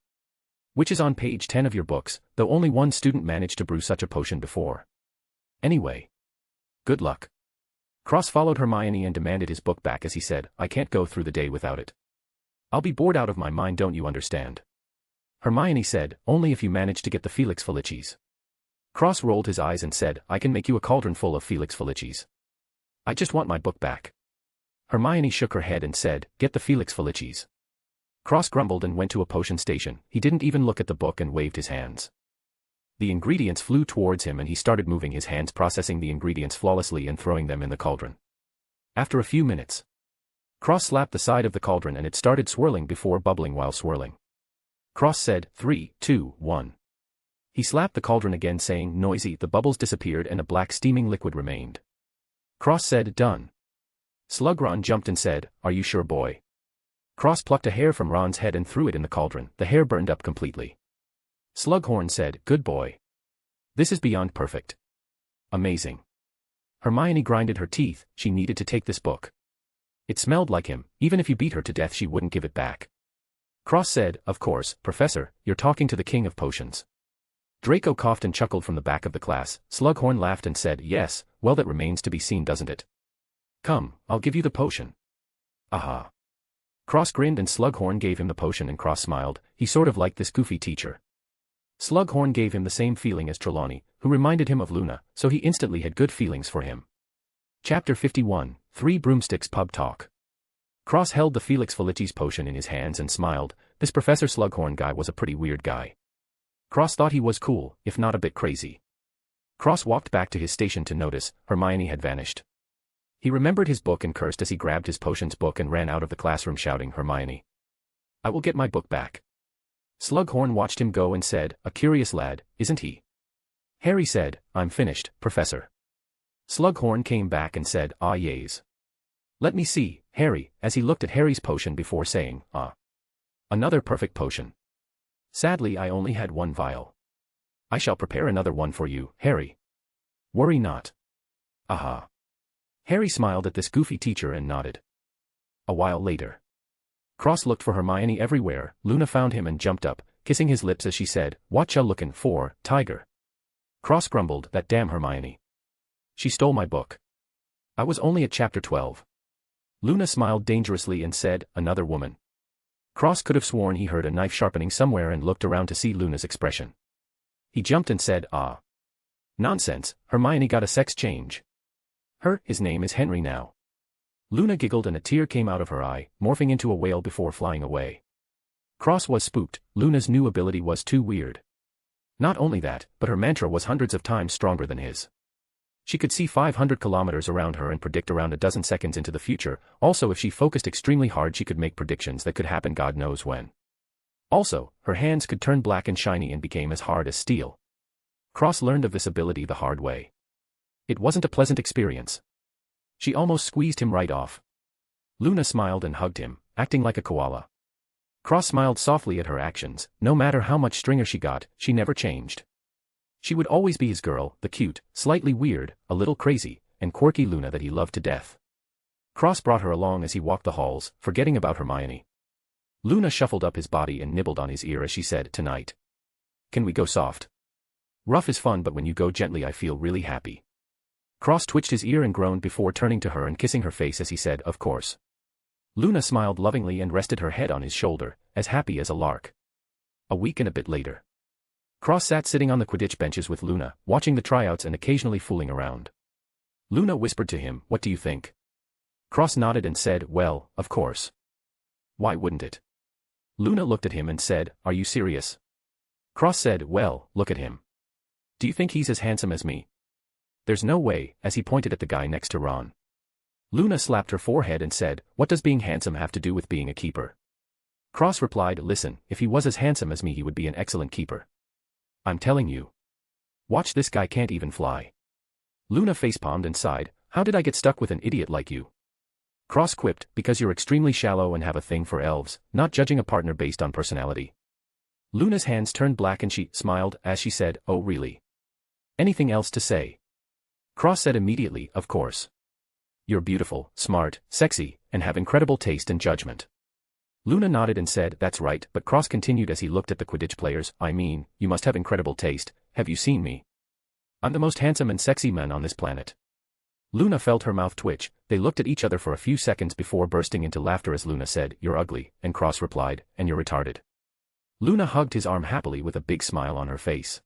Which is on page 10 of your books, though only one student managed to brew such a potion before. Anyway. Good luck. Cross followed Hermione and demanded his book back as he said, I can't go through the day without it. I'll be bored out of my mind, don't you understand? Hermione said, only if you manage to get the Felix Felicis. Cross rolled his eyes and said, I can make you a cauldron full of Felix Felicis. I just want my book back. Hermione shook her head and said, get the Felix Felicis. Cross grumbled and went to a potion station. He didn't even look at the book and waved his hands. The ingredients flew towards him and he started moving his hands, processing the ingredients flawlessly and throwing them in the cauldron. After a few minutes, Cross slapped the side of the cauldron and it started swirling before bubbling while swirling. Cross said, 3, 2, 1. He slapped the cauldron again saying, noisy, the bubbles disappeared and a black steaming liquid remained. Cross said, done. Slughorn jumped and said, are you sure, boy? Cross plucked a hair from Ron's head and threw it in the cauldron. The hair burned up completely. Slughorn said, good boy. This is beyond perfect. Amazing. Hermione grinded her teeth. She needed to take this book. It smelled like him. Even if you beat her to death she wouldn't give it back. Cross said, of course, Professor, you're talking to the king of potions. Draco coughed and chuckled from the back of the class. Slughorn laughed and said, yes, well that remains to be seen, doesn't it? Come, I'll give you the potion. Aha. Cross grinned and Slughorn gave him the potion and Cross smiled. He sort of liked this goofy teacher. Slughorn gave him the same feeling as Trelawney, who reminded him of Luna, so he instantly had good feelings for him. Chapter 51, 3 Broomsticks Pub Talk. Cross held the Felix Felicis potion in his hands and smiled. This Professor Slughorn guy was a pretty weird guy. Cross thought he was cool, if not a bit crazy. Cross walked back to his station to notice Hermione had vanished. He remembered his book and cursed as he grabbed his potions book and ran out of the classroom shouting, Hermione, I will get my book back. Slughorn watched him go and said, a curious lad, isn't he? Harry said, I'm finished, Professor. Slughorn came back and said, ah yes. Let me see, Harry, as he looked at Harry's potion before saying, ah. Another perfect potion. Sadly I only had one vial. I shall prepare another one for you, Harry. Worry not. Aha. Harry smiled at this goofy teacher and nodded. A while later. Cross looked for Hermione everywhere. Luna found him and jumped up, kissing his lips as she said, what ya lookin' for, tiger? Cross grumbled, that damn Hermione. She stole my book. I was only at chapter 12. Luna smiled dangerously and said, another woman. Cross could have sworn he heard a knife sharpening somewhere and looked around to see Luna's expression. He jumped and said, ah. Nonsense, Hermione got a sex change. His name is Henry now. Luna giggled and a tear came out of her eye, morphing into a whale before flying away. Cross was spooked. Luna's new ability was too weird. Not only that, but her mantra was hundreds of times stronger than his. She could see 500 kilometers around her and predict around a dozen seconds into the future. Also, if she focused extremely hard she could make predictions that could happen God knows when. Also, her hands could turn black and shiny and became as hard as steel. Cross learned of this ability the hard way. It wasn't a pleasant experience. She almost squeezed him right off. Luna smiled and hugged him, acting like a koala. Cross smiled softly at her actions. No matter how much stringer she got, she never changed. She would always be his girl, the cute, slightly weird, a little crazy, and quirky Luna that he loved to death. Cross brought her along as he walked the halls, forgetting about Hermione. Luna shuffled up his body and nibbled on his ear as she said, tonight. Can we go soft? Rough is fun, but when you go gently I feel really happy. Cross twitched his ear and groaned before turning to her and kissing her face as he said, of course. Luna smiled lovingly and rested her head on his shoulder, as happy as a lark. A week and a bit later. Cross sat sitting on the Quidditch benches with Luna, watching the tryouts and occasionally fooling around. Luna whispered to him, what do you think? Cross nodded and said, well, of course. Why wouldn't it? Luna looked at him and said, are you serious? Cross said, well, look at him. Do you think he's as handsome as me? There's no way, as he pointed at the guy next to Ron. Luna slapped her forehead and said, what does being handsome have to do with being a keeper? Cross replied, listen, if he was as handsome as me he would be an excellent keeper. I'm telling you. Watch, this guy can't even fly. Luna facepalmed and sighed, how did I get stuck with an idiot like you? Cross quipped, because you're extremely shallow and have a thing for elves, not judging a partner based on personality. Luna's hands turned black and she smiled as she said, oh really? Anything else to say? Cross said immediately, of course. You're beautiful, smart, sexy, and have incredible taste and judgment. Luna nodded and said, that's right, but Cross continued as he looked at the Quidditch players, I mean, you must have incredible taste, have you seen me? I'm the most handsome and sexy man on this planet. Luna felt her mouth twitch. They looked at each other for a few seconds before bursting into laughter as Luna said, you're ugly, and Cross replied, and you're retarded. Luna hugged his arm happily with a big smile on her face.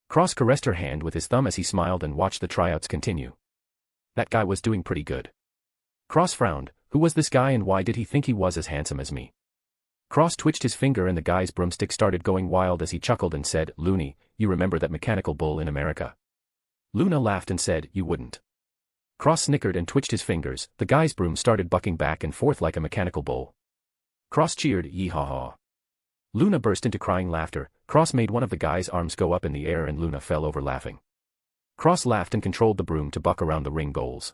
Cross caressed her hand with his thumb as he smiled and watched the tryouts continue. That guy was doing pretty good. Cross frowned. Who was this guy and why did he think he was as handsome as me? Cross twitched his finger and the guy's broomstick started going wild as he chuckled and said, Looney, you remember that mechanical bull in America? Luna laughed and said, you wouldn't. Cross snickered and twitched his fingers. The guy's broom started bucking back and forth like a mechanical bull. Cross cheered, yee-haw-haw. Luna burst into crying laughter. Cross made one of the guy's arms go up in the air and Luna fell over laughing. Cross laughed and controlled the broom to buck around the ring goals.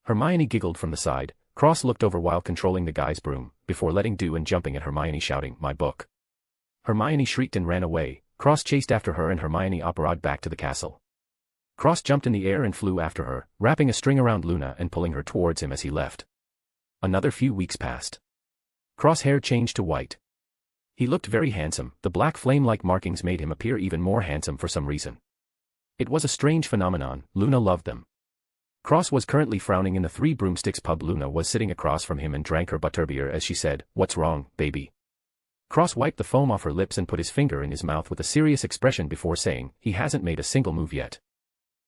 Hermione giggled from the side. Cross looked over while controlling the guy's broom, before letting do and jumping at Hermione shouting, "My book." Hermione shrieked and ran away. Cross chased after her and Hermione operated back to the castle. Cross jumped in the air and flew after her, wrapping a string around Luna and pulling her towards him as he left. Another few weeks passed. Cross' hair changed to white. He looked very handsome. The black flame-like markings made him appear even more handsome for some reason. It was a strange phenomenon. Luna loved them. Cross was currently frowning in the Three Broomsticks pub. Luna was sitting across from him and drank her butterbeer as she said, "What's wrong, baby?" Cross wiped the foam off her lips and put his finger in his mouth with a serious expression before saying, "He hasn't made a single move yet."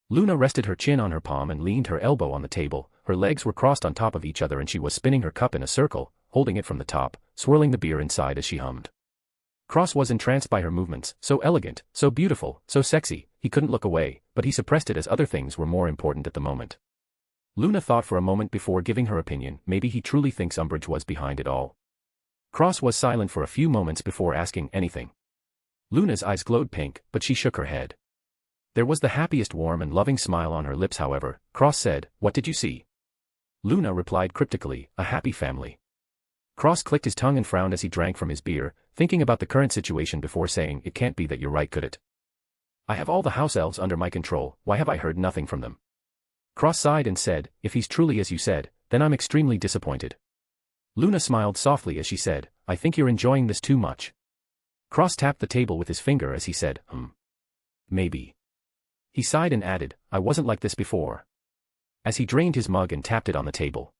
Luna rested her chin on her palm and leaned her elbow on the table. Her legs were crossed on top of each other and she was spinning her cup in a circle, holding it from the top, swirling the beer inside as she hummed. Cross was entranced by her movements, so elegant, so beautiful, so sexy. He couldn't look away, but he suppressed it as other things were more important at the moment. Luna thought for a moment before giving her opinion. Maybe he truly thinks Umbridge was behind it all. Cross was silent for a few moments before asking anything. Luna's eyes glowed pink, but she shook her head. There was the happiest warm and loving smile on her lips. However, Cross said, "What did you see?" Luna replied cryptically, "A happy family." Cross clicked his tongue and frowned as he drank from his beer, thinking about the current situation before saying, "It can't be that you're right, could it? I have all the house elves under my control. Why have I heard nothing from them?" Cross sighed and said, "If he's truly as you said, then I'm extremely disappointed." Luna smiled softly as she said, "I think you're enjoying this too much." Cross tapped the table with his finger as he said, Maybe." He sighed and added, "I wasn't like this before." As he drained his mug and tapped it on the table.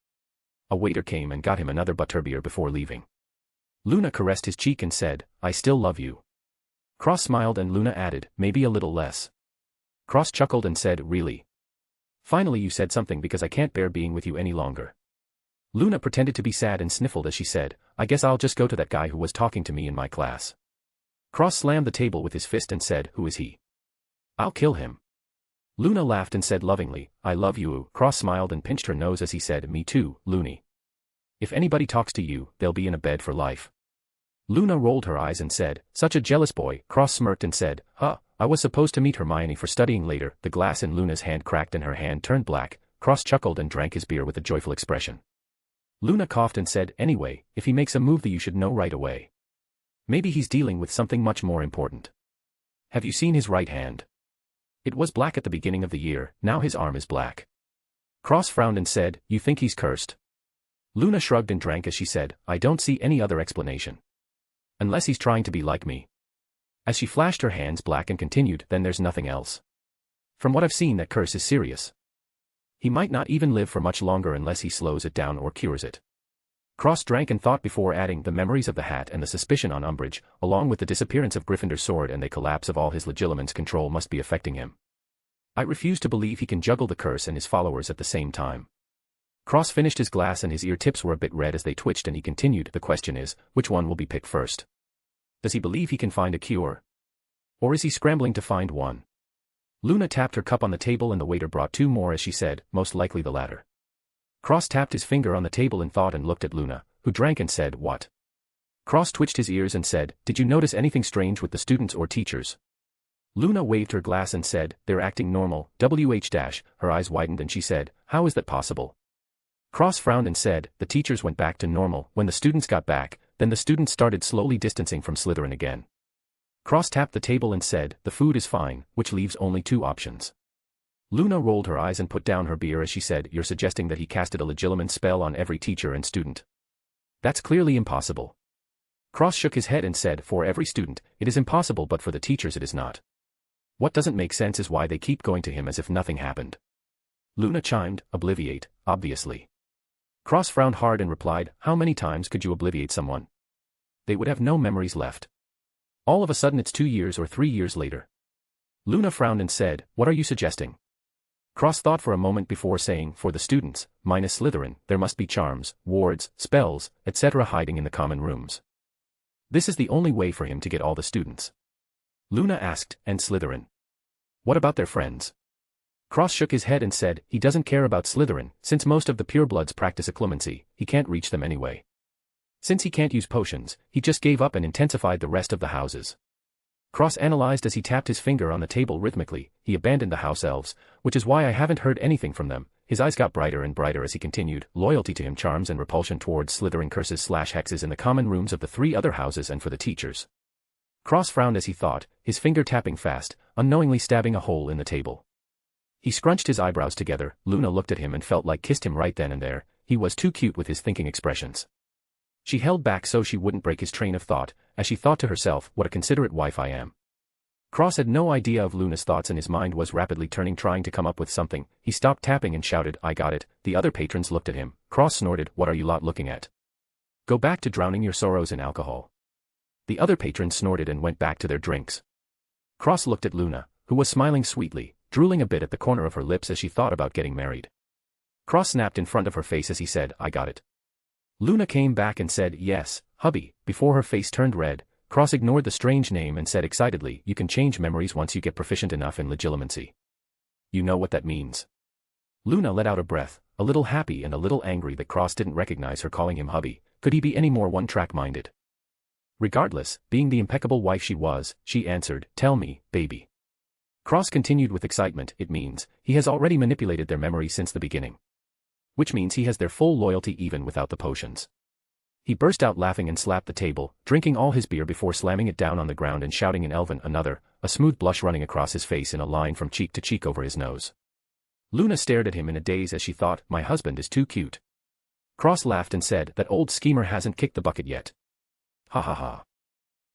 A waiter came and got him another butterbeer before leaving. Luna caressed his cheek and said, "I still love you." Cross smiled and Luna added, "Maybe a little less." Cross chuckled and said, "Really? Finally you said something because I can't bear being with you any longer." Luna pretended to be sad and sniffled as she said, "I guess I'll just go to that guy who was talking to me in my class." Cross slammed the table with his fist and said, "Who is he? I'll kill him." Luna laughed and said lovingly, "I love you." Cross smiled and pinched her nose as he said, "Me too, Loony. If anybody talks to you, they'll be in a bed for life." Luna rolled her eyes and said, "Such a jealous boy." Cross smirked and said, I was supposed to meet Hermione for studying later." The glass in Luna's hand cracked and her hand turned black. Cross chuckled and drank his beer with a joyful expression. Luna coughed and said, "Anyway, if he makes a move that you should know right away. Maybe he's dealing with something much more important. Have you seen his right hand? It was black at the beginning of the year, now his arm is black." Cross frowned and said, "You think he's cursed?" Luna shrugged and drank as she said, "I don't see any other explanation. Unless he's trying to be like me." As she flashed her hands black and continued, "Then there's nothing else. From what I've seen, that curse is serious. He might not even live for much longer unless he slows it down or cures it." Cross drank and thought before adding, "The memories of the hat and the suspicion on Umbridge, along with the disappearance of Gryffindor's sword and the collapse of all his Legilimens control must be affecting him. I refuse to believe he can juggle the curse and his followers at the same time." Cross finished his glass and his ear tips were a bit red as they twitched and he continued, "The question is, which one will be picked first? Does he believe he can find a cure? Or is he scrambling to find one?" Luna tapped her cup on the table and the waiter brought two more as she said, "Most likely the latter." Cross tapped his finger on the table in thought and looked at Luna, who drank and said, "What?" Cross twitched his ears and said, "Did you notice anything strange with the students or teachers?" Luna waved her glass and said, "They're acting normal." Her eyes widened and she said, "How is that possible?" Cross frowned and said, "The teachers went back to normal. When the students got back, then the students started slowly distancing from Slytherin again." Cross tapped the table and said, "The food is fine, which leaves only two options." Luna rolled her eyes and put down her beer as she said, "You're suggesting that he casted a Legilimens spell on every teacher and student? That's clearly impossible." Cross shook his head and said, "For every student, it is impossible, but for the teachers it is not. What doesn't make sense is why they keep going to him as if nothing happened." Luna chimed, "Obliviate, obviously." Cross frowned hard and replied, "How many times could you obliviate someone? They would have no memories left. All of a sudden it's 2 years or 3 years later." Luna frowned and said, "What are you suggesting?" Cross thought for a moment before saying, "For the students, minus Slytherin, there must be charms, wards, spells, etc. hiding in the common rooms. This is the only way for him to get all the students." Luna asked, "And Slytherin? What about their friends?" Cross shook his head and said, "He doesn't care about Slytherin, since most of the purebloods practice occlumency, he can't reach them anyway. Since he can't use potions, he just gave up and intensified the rest of the houses." Cross analyzed as he tapped his finger on the table rhythmically, "He abandoned the house elves, which is why I haven't heard anything from them. his eyes got brighter and brighter as he continued, loyalty to him, charms and repulsion towards slithering curses/hexes in the common rooms of the 3 other houses and for the teachers. Cross frowned as he thought, his finger tapping fast, unknowingly stabbing a hole in the table. He scrunched his eyebrows together. Luna looked at him and felt like kissed him right then and there. He was too cute with his thinking expressions. She held back so she wouldn't break his train of thought, as she thought to herself, what a considerate wife I am. Cross had no idea of Luna's thoughts and his mind was rapidly turning, trying to come up with something. He stopped tapping and shouted, I got it. The other patrons looked at him. Cross snorted, what are you lot looking at? Go back to drowning your sorrows in alcohol. The other patrons snorted and went back to their drinks. Cross looked at Luna, who was smiling sweetly, drooling a bit at the corner of her lips as she thought about getting married. Cross snapped in front of her face as he said, I got it. Luna came back and said, yes, hubby. Before her face turned red, Cross ignored the strange name and said excitedly, you can change memories once you get proficient enough in legilimency. You know what that means. Luna let out a breath, a little happy and a little angry that Cross didn't recognize her calling him hubby. Could he be any more one-track minded? Regardless, being the impeccable wife she was, she answered, tell me, baby. Cross continued with excitement, it means, he has already manipulated their memory since the beginning. Which means he has their full loyalty even without the potions. He burst out laughing and slapped the table, drinking all his beer before slamming it down on the ground and shouting in Elven another, a smooth blush running across his face in a line from cheek to cheek over his nose. Luna stared at him in a daze as she thought, my husband is too cute. Cross laughed and said, that old schemer hasn't kicked the bucket yet. Ha ha ha.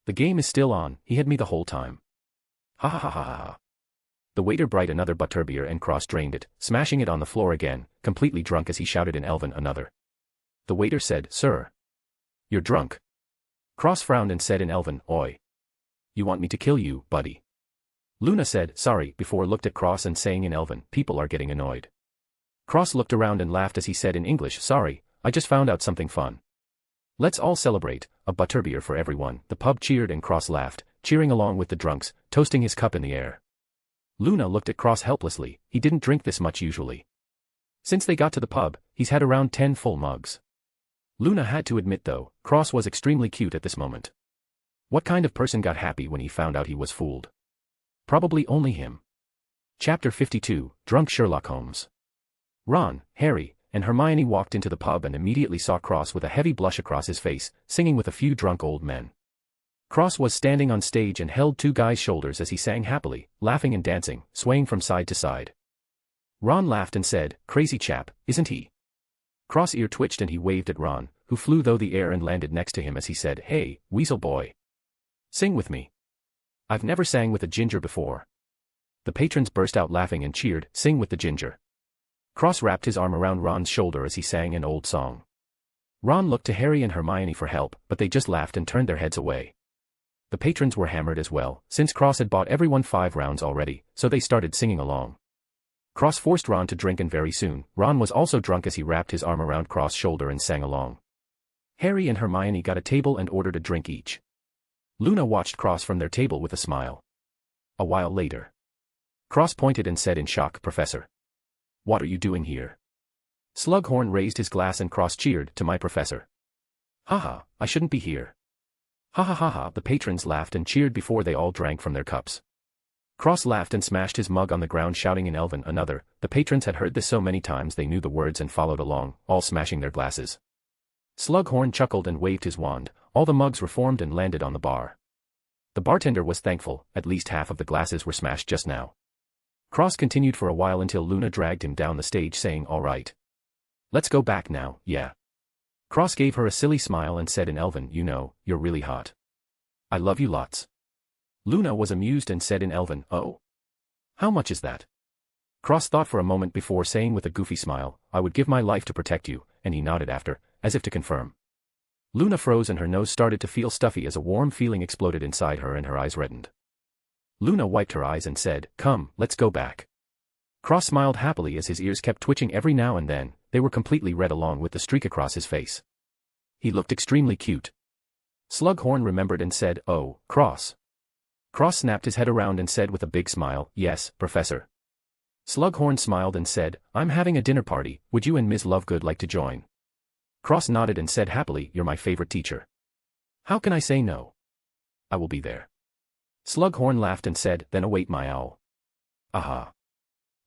The game is still on, he had me the whole time. Ha ha ha ha ha. The waiter brought another butterbeer and Cross drained it, smashing it on the floor again, completely drunk as he shouted in Elven another. The waiter said, sir. You're drunk. Cross frowned and said in Elven, oi. You want me to kill you, buddy? Luna said, sorry, before looked at Cross and saying in Elven, people are getting annoyed. Cross looked around and laughed as he said in English, sorry, I just found out something fun. Let's all celebrate, a butterbeer for everyone. The pub cheered and Cross laughed, cheering along with the drunks, toasting his cup in the air. Luna looked at Cross helplessly, he didn't drink this much usually. Since they got to the pub, he's had around 10 full mugs. Luna had to admit though, Cross was extremely cute at this moment. What kind of person got happy when he found out he was fooled? Probably only him. Chapter 52, Drunk Sherlock Holmes. Ron, Harry, and Hermione walked into the pub and immediately saw Cross with a heavy blush across his face, singing with a few drunk old men. Cross was standing on stage and held 2 guys' shoulders as he sang happily, laughing and dancing, swaying from side to side. Ron laughed and said, crazy chap, isn't he? Cross' ear twitched and he waved at Ron, who flew through the air and landed next to him as he said, hey, weasel boy. Sing with me. I've never sang with a ginger before. The patrons burst out laughing and cheered, sing with the ginger. Cross wrapped his arm around Ron's shoulder as he sang an old song. Ron looked to Harry and Hermione for help, but they just laughed and turned their heads away. The patrons were hammered as well, since Cross had bought everyone 5 rounds already, so they started singing along. Cross forced Ron to drink and very soon, Ron was also drunk as he wrapped his arm around Cross' shoulder and sang along. Harry and Hermione got a table and ordered a drink each. Luna watched Cross from their table with a smile. A while later. Cross pointed and said in shock, Professor. What are you doing here? Slughorn raised his glass and Cross cheered, to my professor. Haha, I shouldn't be here. Ha ha ha ha, the patrons laughed and cheered before they all drank from their cups. Cross laughed and smashed his mug on the ground shouting in Elven another. The patrons had heard this so many times they knew the words and followed along, all smashing their glasses. Slughorn chuckled and waved his wand, all the mugs reformed and landed on the bar. The bartender was thankful, at least half of the glasses were smashed just now. Cross continued for a while until Luna dragged him down the stage saying all right. Let's go back now, yeah. Cross gave her a silly smile and said in Elven, you know, you're really hot. I love you lots. Luna was amused and said in Elven, oh. How much is that? Cross thought for a moment before saying with a goofy smile, I would give my life to protect you, and he nodded after, as if to confirm. Luna froze and her nose started to feel stuffy as a warm feeling exploded inside her and her eyes reddened. Luna wiped her eyes and said, come, let's go back. Cross smiled happily as his ears kept twitching every now and then, they were completely red along with the streak across his face. He looked extremely cute. Slughorn remembered and said, oh, Cross. Cross snapped his head around and said with a big smile, yes, Professor. Slughorn smiled and said, I'm having a dinner party, would you and Ms. Lovegood like to join? Cross nodded and said happily, you're my favorite teacher. How can I say no? I will be there. Slughorn laughed and said, then await my owl. Aha.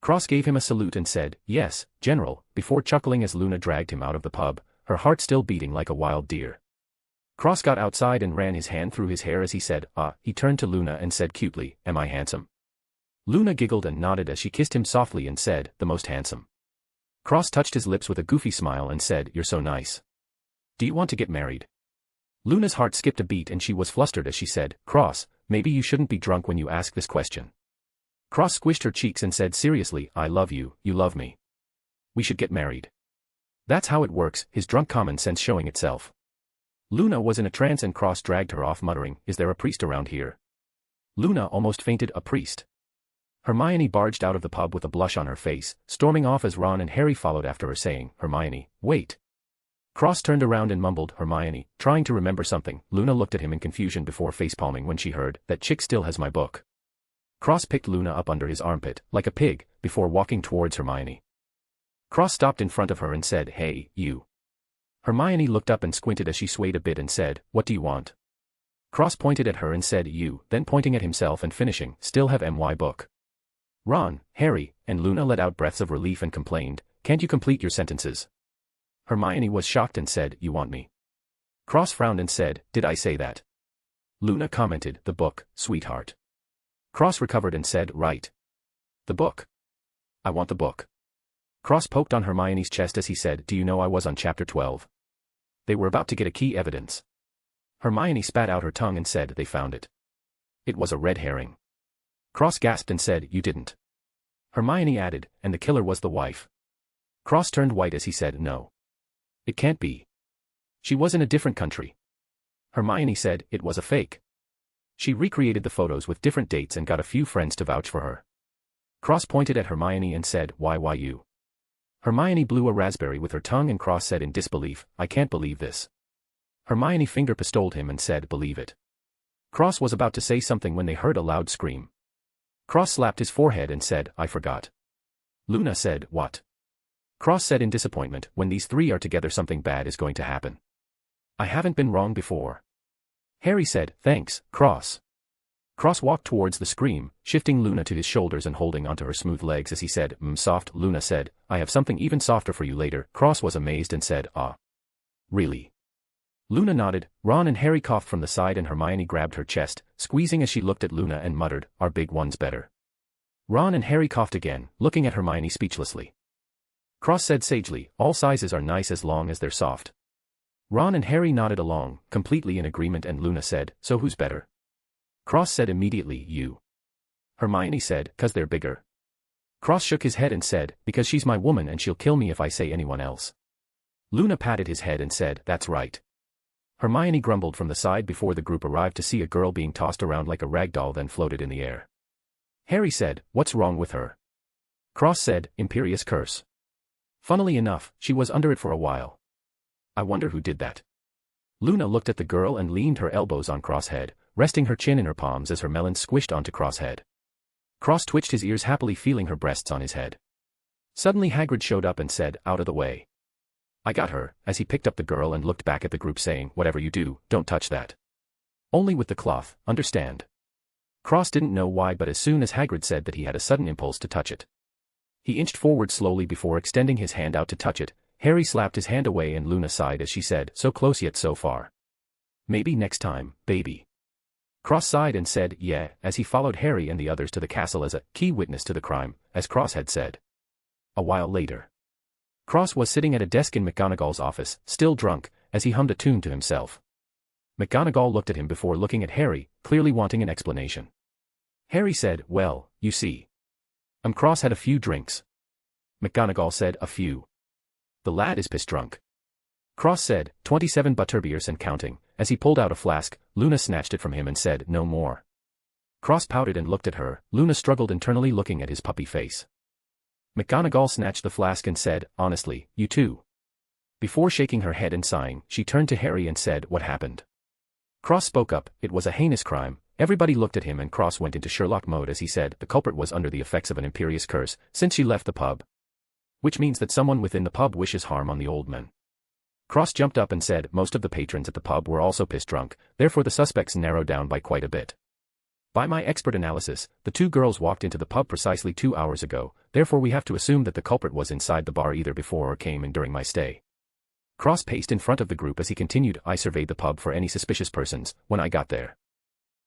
Cross gave him a salute and said, "Yes, General," before chuckling as Luna dragged him out of the pub, her heart still beating like a wild deer. Cross got outside and ran his hand through his hair as he said, "Ah," he turned to Luna and said cutely, "Am I handsome?" Luna giggled and nodded as she kissed him softly and said, "The most handsome." Cross touched his lips with a goofy smile and said, "You're so nice. Do you want to get married?" Luna's heart skipped a beat and she was flustered as she said, "Cross, maybe you shouldn't be drunk when you ask this question." Cross squished her cheeks and said seriously, "I love you, you love me. We should get married." That's how it works, his drunk common sense showing itself. Luna was in a trance and Cross dragged her off muttering, "Is there a priest around here?" Luna almost fainted. A priest? Hermione barged out of the pub with a blush on her face, storming off as Ron and Harry followed after her saying, "Hermione, wait." Cross turned around and mumbled, "Hermione," trying to remember something. Luna looked at him in confusion before facepalming when she heard, "That chick still has my book." Cross picked Luna up under his armpit, like a pig, before walking towards Hermione. Cross stopped in front of her and said, "Hey, you." Hermione looked up and squinted as she swayed a bit and said, "What do you want?" Cross pointed at her and said, "You," then pointing at himself and finishing, "Still have my book." Ron, Harry, and Luna let out breaths of relief and complained, "Can't you complete your sentences?" Hermione was shocked and said, "You want me?" Cross frowned and said, "Did I say that?" Luna commented, "The book, sweetheart." Cross recovered and said, "Right. The book. I want the book." Cross poked on Hermione's chest as he said, "Do you know I was on chapter 12? They were about to get a key evidence." Hermione spat out her tongue and said, "They found it. It was a red herring." Cross gasped and said, "You didn't." Hermione added, "And the killer was the wife." Cross turned white as he said, "No. It can't be. She was in a different country." Hermione said, "It was a fake. She recreated the photos with different dates and got a few friends to vouch for her." Cross pointed at Hermione and said, Why you?" Hermione blew a raspberry with her tongue and Cross said in disbelief, "I can't believe this." Hermione finger-pistoled him and said, "Believe it." Cross was about to say something when they heard a loud scream. Cross slapped his forehead and said, "I forgot." Luna said, "What?" Cross said in disappointment, "When these three are together something bad is going to happen. I haven't been wrong before." Harry said, "Thanks, Cross." Cross walked towards the scream, shifting Luna to his shoulders and holding onto her smooth legs as he said, Soft." Luna said, "I have something even softer for you later." Cross was amazed and said, "Ah. Really?" Luna nodded. Ron and Harry coughed from the side and Hermione grabbed her chest, squeezing as she looked at Luna and muttered, "Our big one's better." Ron and Harry coughed again, looking at Hermione speechlessly. Cross said sagely, "All sizes are nice as long as they're soft." Ron and Harry nodded along, completely in agreement, and Luna said, "So who's better?" Cross said immediately, "You." Hermione said, "'Cause they're bigger." Cross shook his head and said, "Because she's my woman and she'll kill me if I say anyone else." Luna patted his head and said, "That's right." Hermione grumbled from the side before the group arrived to see a girl being tossed around like a rag doll then floated in the air. Harry said, "What's wrong with her?" Cross said, "Imperious curse. Funnily enough, she was under it for a while. I wonder who did that." Luna looked at the girl and leaned her elbows on Cross' head, resting her chin in her palms as her melon squished onto Cross' head. Cross twitched his ears happily feeling her breasts on his head. Suddenly Hagrid showed up and said, "Out of the way. I got her," as he picked up the girl and looked back at the group saying, "Whatever you do, don't touch that. Only with the cloth, understand?" Cross didn't know why, but as soon as Hagrid said that he had a sudden impulse to touch it. He inched forward slowly before extending his hand out to touch it. Harry slapped his hand away and Luna sighed as she said, "So close yet so far. Maybe next time, baby." Cross sighed and said, "Yeah," as he followed Harry and the others to the castle as a key witness to the crime, as Cross had said. A while later. Cross was sitting at a desk in McGonagall's office, still drunk, as he hummed a tune to himself. McGonagall looked at him before looking at Harry, clearly wanting an explanation. Harry said, "Well, you see. Cross had a few drinks." McGonagall said, "A few. The lad is piss drunk." Cross said, 27 butterbeers and counting." As he pulled out a flask, Luna snatched it from him and said, "No more." Cross pouted and looked at her. Luna struggled internally looking at his puppy face. McGonagall snatched the flask and said, "Honestly, you too." Before shaking her head and sighing, she turned to Harry and said, "What happened?" Cross spoke up, "It was a heinous crime." Everybody looked at him and Cross went into Sherlock mode as he said, "The culprit was under the effects of an imperious curse since she left the pub. Which means that someone within the pub wishes harm on the old man." Cross jumped up and said, "Most of the patrons at the pub were also piss drunk, therefore the suspects narrowed down by quite a bit." By my expert analysis, the two girls walked into the pub precisely 2 hours ago, therefore we have to assume that the culprit was inside the bar either before or came in during my stay. Cross paced in front of the group as he continued. I surveyed the pub for any suspicious persons when I got there.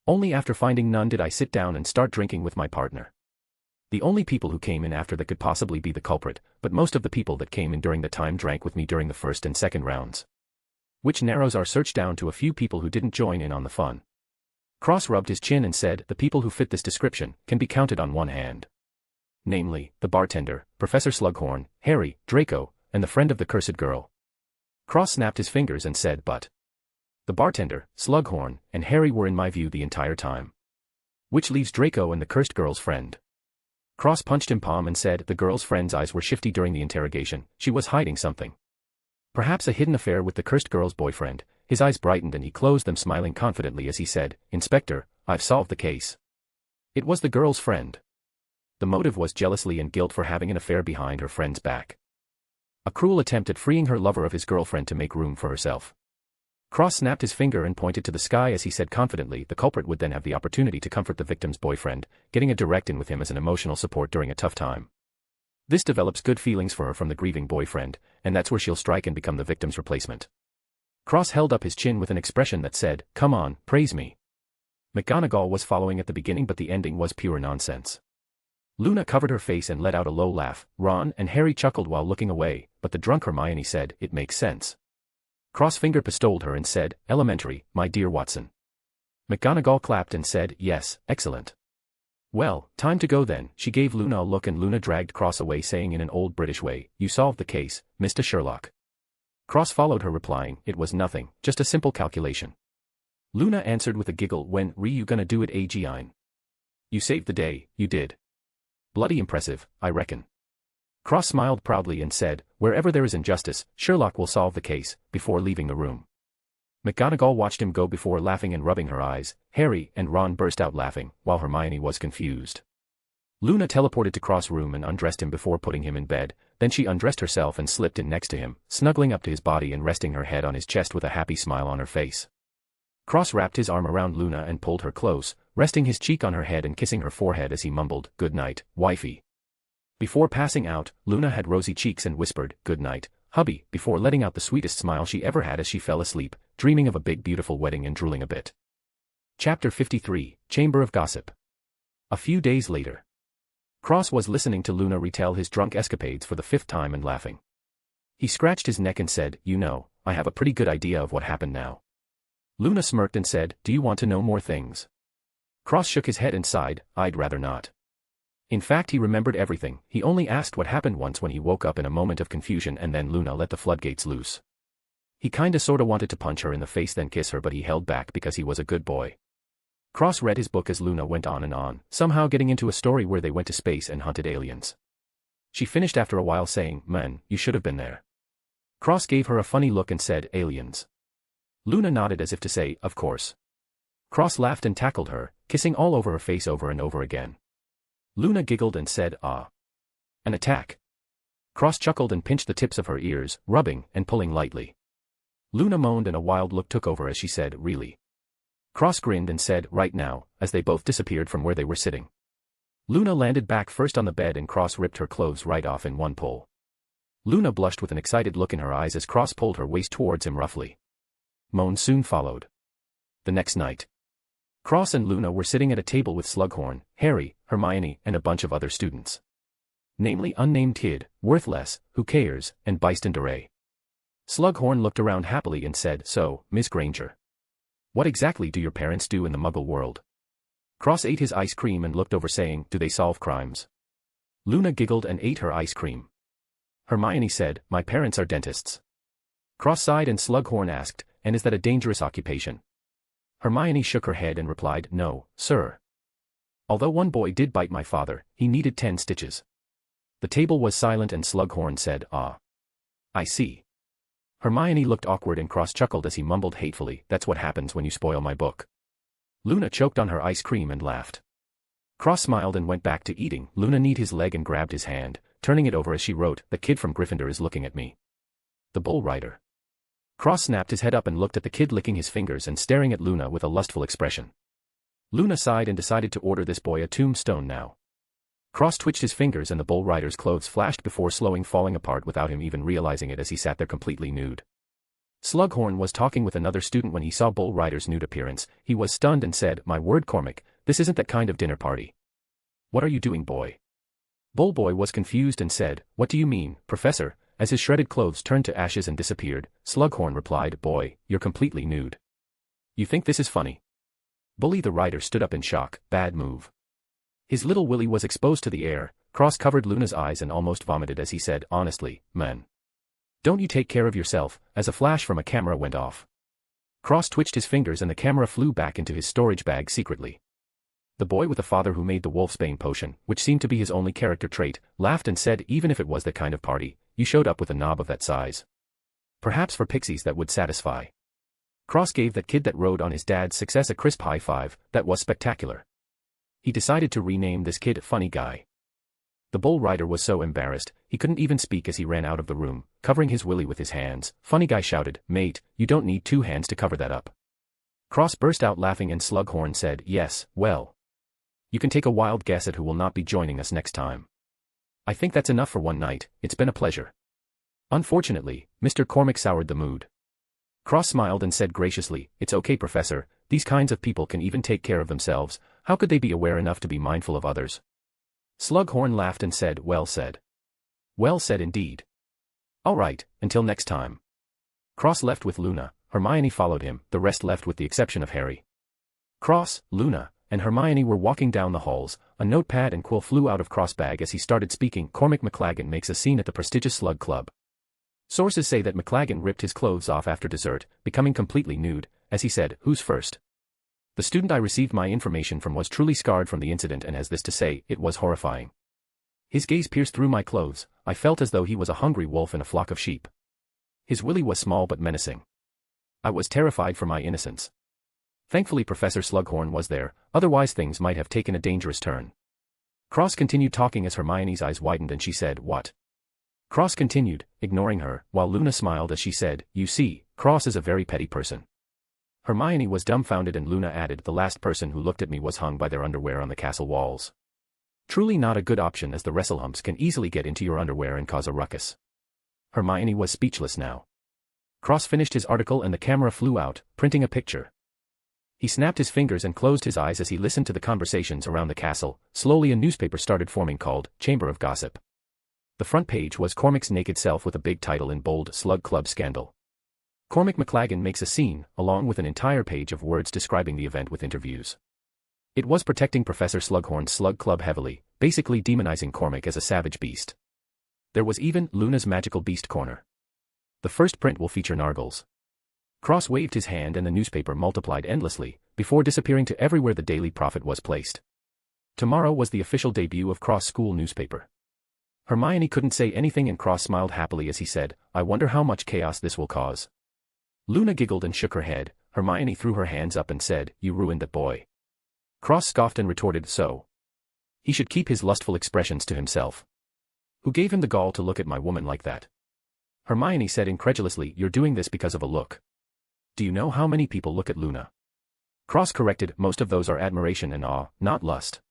Only after finding none did I sit down and start drinking with my partner. The only people who came in after that could possibly be the culprit, but most of the people that came in during the time drank with me during the first and second rounds. Which narrows our search down to a few people who didn't join in on the fun. Cross rubbed his chin and said, the people who fit this description can be counted on one hand. Namely, the bartender, Professor Slughorn, Harry, Draco, and the friend of the cursed girl. Cross snapped his fingers and said, but the bartender, Slughorn, and Harry were in my view the entire time. Which leaves Draco and the cursed girl's friend. Cross punched him palm and said, the girl's friend's eyes were shifty during the interrogation, she was hiding something. Perhaps a hidden affair with the cursed girl's boyfriend. His eyes brightened and he closed them, smiling confidently as he said, Inspector, I've solved the case. It was the girl's friend. The motive was jealousy and guilt for having an affair behind her friend's back. A cruel attempt at freeing her lover of his girlfriend to make room for herself. Cross snapped his finger and pointed to the sky as he said confidently, the culprit would then have the opportunity to comfort the victim's boyfriend, getting a direct in with him as an emotional support during a tough time. This develops good feelings for her from the grieving boyfriend, and that's where she'll strike and become the victim's replacement. Cross held up his chin with an expression that said, come on, praise me. McGonagall was following at the beginning but the ending was pure nonsense. Luna covered her face and let out a low laugh. Ron and Harry chuckled while looking away, but the drunk Hermione said, it makes sense. Cross finger pistoled her and said, elementary, my dear Watson. McGonagall clapped and said, yes, excellent. Well, time to go then. She gave Luna a look and Luna dragged Cross away saying in an old British way, you solved the case, Mr. Sherlock. Cross followed her replying, it was nothing, just a simple calculation. Luna answered with a giggle, when were you gonna do it, Aegeine? You saved the day, you did. Bloody impressive, I reckon. Cross smiled proudly and said, wherever there is injustice, Sherlock will solve the case, before leaving the room. McGonagall watched him go before laughing and rubbing her eyes. Harry and Ron burst out laughing, while Hermione was confused. Luna teleported to Cross' room and undressed him before putting him in bed, then she undressed herself and slipped in next to him, snuggling up to his body and resting her head on his chest with a happy smile on her face. Cross wrapped his arm around Luna and pulled her close, resting his cheek on her head and kissing her forehead as he mumbled, good night, wifey. Before passing out, Luna had rosy cheeks and whispered, good night, hubby, before letting out the sweetest smile she ever had as she fell asleep, dreaming of a big beautiful wedding and drooling a bit. Chapter 53, Chamber of Gossip. A few days later. Cross was listening to Luna retell his drunk escapades for the 5th time and laughing. He scratched his neck and said, you know, I have a pretty good idea of what happened now. Luna smirked and said, do you want to know more things? Cross shook his head and sighed, I'd rather not. In fact, he remembered everything. He only asked what happened once when he woke up in a moment of confusion and then Luna let the floodgates loose. He kinda sorta wanted to punch her in the face then kiss her but he held back because he was a good boy. Cross read his book as Luna went on and on, somehow getting into a story where they went to space and hunted aliens. She finished after a while saying, man, you should have been there. Cross gave her a funny look and said, aliens. Luna nodded as if to say, of course. Cross laughed and tackled her, kissing all over her face over and over again. Luna giggled and said, ah. An attack. Cross chuckled and pinched the tips of her ears, rubbing and pulling lightly. Luna moaned and a wild look took over as she said, really? Cross grinned and said, right now, as they both disappeared from where they were sitting. Luna landed back first on the bed and Cross ripped her clothes right off in one pull. Luna blushed with an excited look in her eyes as Cross pulled her waist towards him roughly. Moans soon followed. The next night. Cross and Luna were sitting at a table with Slughorn, Harry, Hermione, and a bunch of other students. Namely unnamed kid, Worthless, Who Cares, and Byston Duray. Slughorn looked around happily and said, so, Miss Granger. What exactly do your parents do in the Muggle world? Cross ate his ice cream and looked over saying, do they solve crimes? Luna giggled and ate her ice cream. Hermione said, my parents are dentists. Cross sighed and Slughorn asked, and is that a dangerous occupation? Hermione shook her head and replied, no, sir. Although one boy did bite my father, he needed 10 stitches. The table was silent and Slughorn said, ah. I see. Hermione looked awkward and Cross chuckled as he mumbled hatefully, that's what happens when you spoil my book. Luna choked on her ice cream and laughed. Cross smiled and went back to eating. Luna kneed his leg and grabbed his hand, turning it over as she wrote, the kid from Gryffindor is looking at me. The Bull Rider. Cross snapped his head up and looked at the kid licking his fingers and staring at Luna with a lustful expression. Luna sighed and decided to order this boy a tombstone now. Cross twitched his fingers and the bull rider's clothes flashed before falling apart without him even realizing it as he sat there completely nude. Slughorn was talking with another student when he saw Bull Rider's nude appearance. He was stunned and said, "My word, Cormac, this isn't that kind of dinner party. What are you doing, boy?" Bull Boy was confused and said, "What do you mean, Professor?" As his shredded clothes turned to ashes and disappeared, Slughorn replied, "Boy, you're completely nude. You think this is funny?" Bully the Rider stood up in shock. Bad move. His little willy was exposed to the air. Cross covered Luna's eyes and almost vomited as he said, "Honestly, man. Don't you take care of yourself," as a flash from a camera went off. Cross twitched his fingers and the camera flew back into his storage bag secretly. The boy with the father who made the Wolfsbane potion, which seemed to be his only character trait, laughed and said, "Even if it was that kind of party, you showed up with a knob of that size. Perhaps for pixies that would satisfy." Cross gave that kid that rode on his dad's success a crisp high five. That was spectacular. He decided to rename this kid Funny Guy. The Bull Rider was so embarrassed, he couldn't even speak as he ran out of the room, covering his willy with his hands. Funny Guy shouted, "Mate, you don't need 2 hands to cover that up." Cross burst out laughing and Slughorn said, "Yes, well. You can take a wild guess at who will not be joining us next time. I think that's enough for one night. It's been a pleasure." Unfortunately, Mr. Cormac soured the mood. Cross smiled and said graciously, "It's okay, Professor, these kinds of people can even take care of themselves. How could they be aware enough to be mindful of others?" Slughorn laughed and said, "Well said. Well said indeed. All right, until next time." Cross left with Luna, Hermione followed him, the rest left with the exception of Harry. Cross, Luna, and Hermione were walking down the halls. A notepad and quill flew out of Cross' bag as he started speaking. Cormac McLaggen makes a scene at the prestigious Slug Club. Sources say that McLaggen ripped his clothes off after dessert, becoming completely nude, as he said, "Who's first?" The student I received my information from was truly scarred from the incident and has this to say, it was horrifying. His gaze pierced through my clothes. I felt as though he was a hungry wolf in a flock of sheep. His willy was small but menacing. I was terrified for my innocence. Thankfully Professor Slughorn was there, otherwise things might have taken a dangerous turn. Cross continued talking as Hermione's eyes widened and she said, "What?" Cross continued, ignoring her, while Luna smiled as she said, "You see, Cross is a very petty person." Hermione was dumbfounded and Luna added, "The last person who looked at me was hung by their underwear on the castle walls. Truly not a good option as the wrestlehumps can easily get into your underwear and cause a ruckus." Hermione was speechless now. Cross finished his article and the camera flew out, printing a picture. He snapped his fingers and closed his eyes as he listened to the conversations around the castle. Slowly a newspaper started forming called Chamber of Gossip. The front page was Cormac's naked self with a big title in bold, Slug Club Scandal. Cormac McLaggen makes a scene, along with an entire page of words describing the event with interviews. It was protecting Professor Slughorn's Slug Club heavily, basically demonizing Cormac as a savage beast. There was even Luna's Magical Beast Corner. The first print will feature Nargles. Cross waved his hand and the newspaper multiplied endlessly, before disappearing to everywhere the Daily Prophet was placed. Tomorrow was the official debut of Cross' school newspaper. Hermione couldn't say anything and Cross smiled happily as he said, "I wonder how much chaos this will cause." Luna giggled and shook her head. Hermione threw her hands up and said, "You ruined that boy." Cross scoffed and retorted, "So he should keep his lustful expressions to himself. Who gave him the gall to look at my woman like that?" Hermione said incredulously, "You're doing this because of a look. Do you know how many people look at Luna?" Cross corrected, "Most of those are admiration and awe, not lust.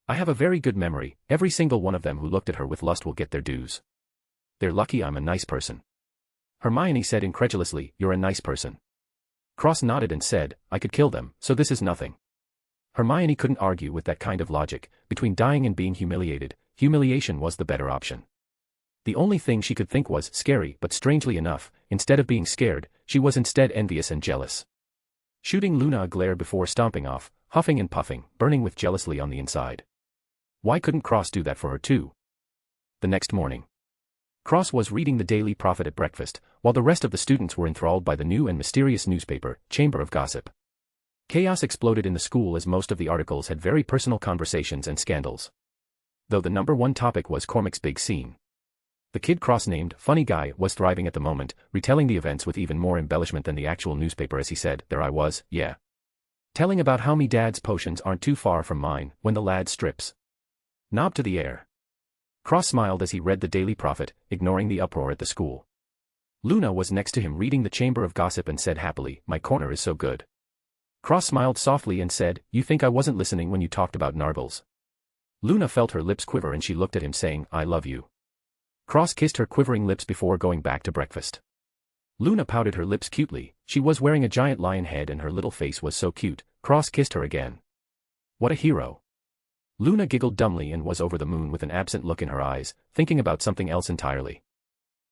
I have a very good memory. Every single one of them who looked at her with lust will get their dues. They're lucky I'm a nice person." Hermione said incredulously, "You're a nice person." Cross nodded and said, "I could kill them, so this is nothing." Hermione couldn't argue with that kind of logic. Between dying and being humiliated, humiliation was the better option. The only thing she could think was scary, but strangely enough, instead of being scared, she was instead envious and jealous. Shooting Luna a glare before stomping off, huffing and puffing, burning with jealousy on the inside. Why couldn't Cross do that for her too? The next morning, Cross was reading the Daily Prophet at breakfast, while the rest of the students were enthralled by the new and mysterious newspaper, Chamber of Gossip. Chaos exploded in the school as most of the articles had very personal conversations and scandals. Though the number one topic was Cormac's big scene. The kid Cross named Funny Guy was thriving at the moment, retelling the events with even more embellishment than the actual newspaper as he said, "There I was, yeah. Telling about how me dad's potions aren't too far from mine, when the lad strips. Knob to the air." Cross smiled as he read the Daily Prophet, ignoring the uproar at the school. Luna was next to him reading the Chamber of Gossip and said happily, "My corner is so good." Cross smiled softly and said, you think I wasn't listening when you talked about narbles? Luna felt her lips quiver and she looked at him saying, I love you. Cross kissed her quivering lips before going back to breakfast. Luna pouted her lips cutely. She was wearing a giant lion head and her little face was so cute. Cross kissed her again. What a hero. Luna giggled dumbly and was over the moon with an absent look in her eyes, thinking about something else entirely.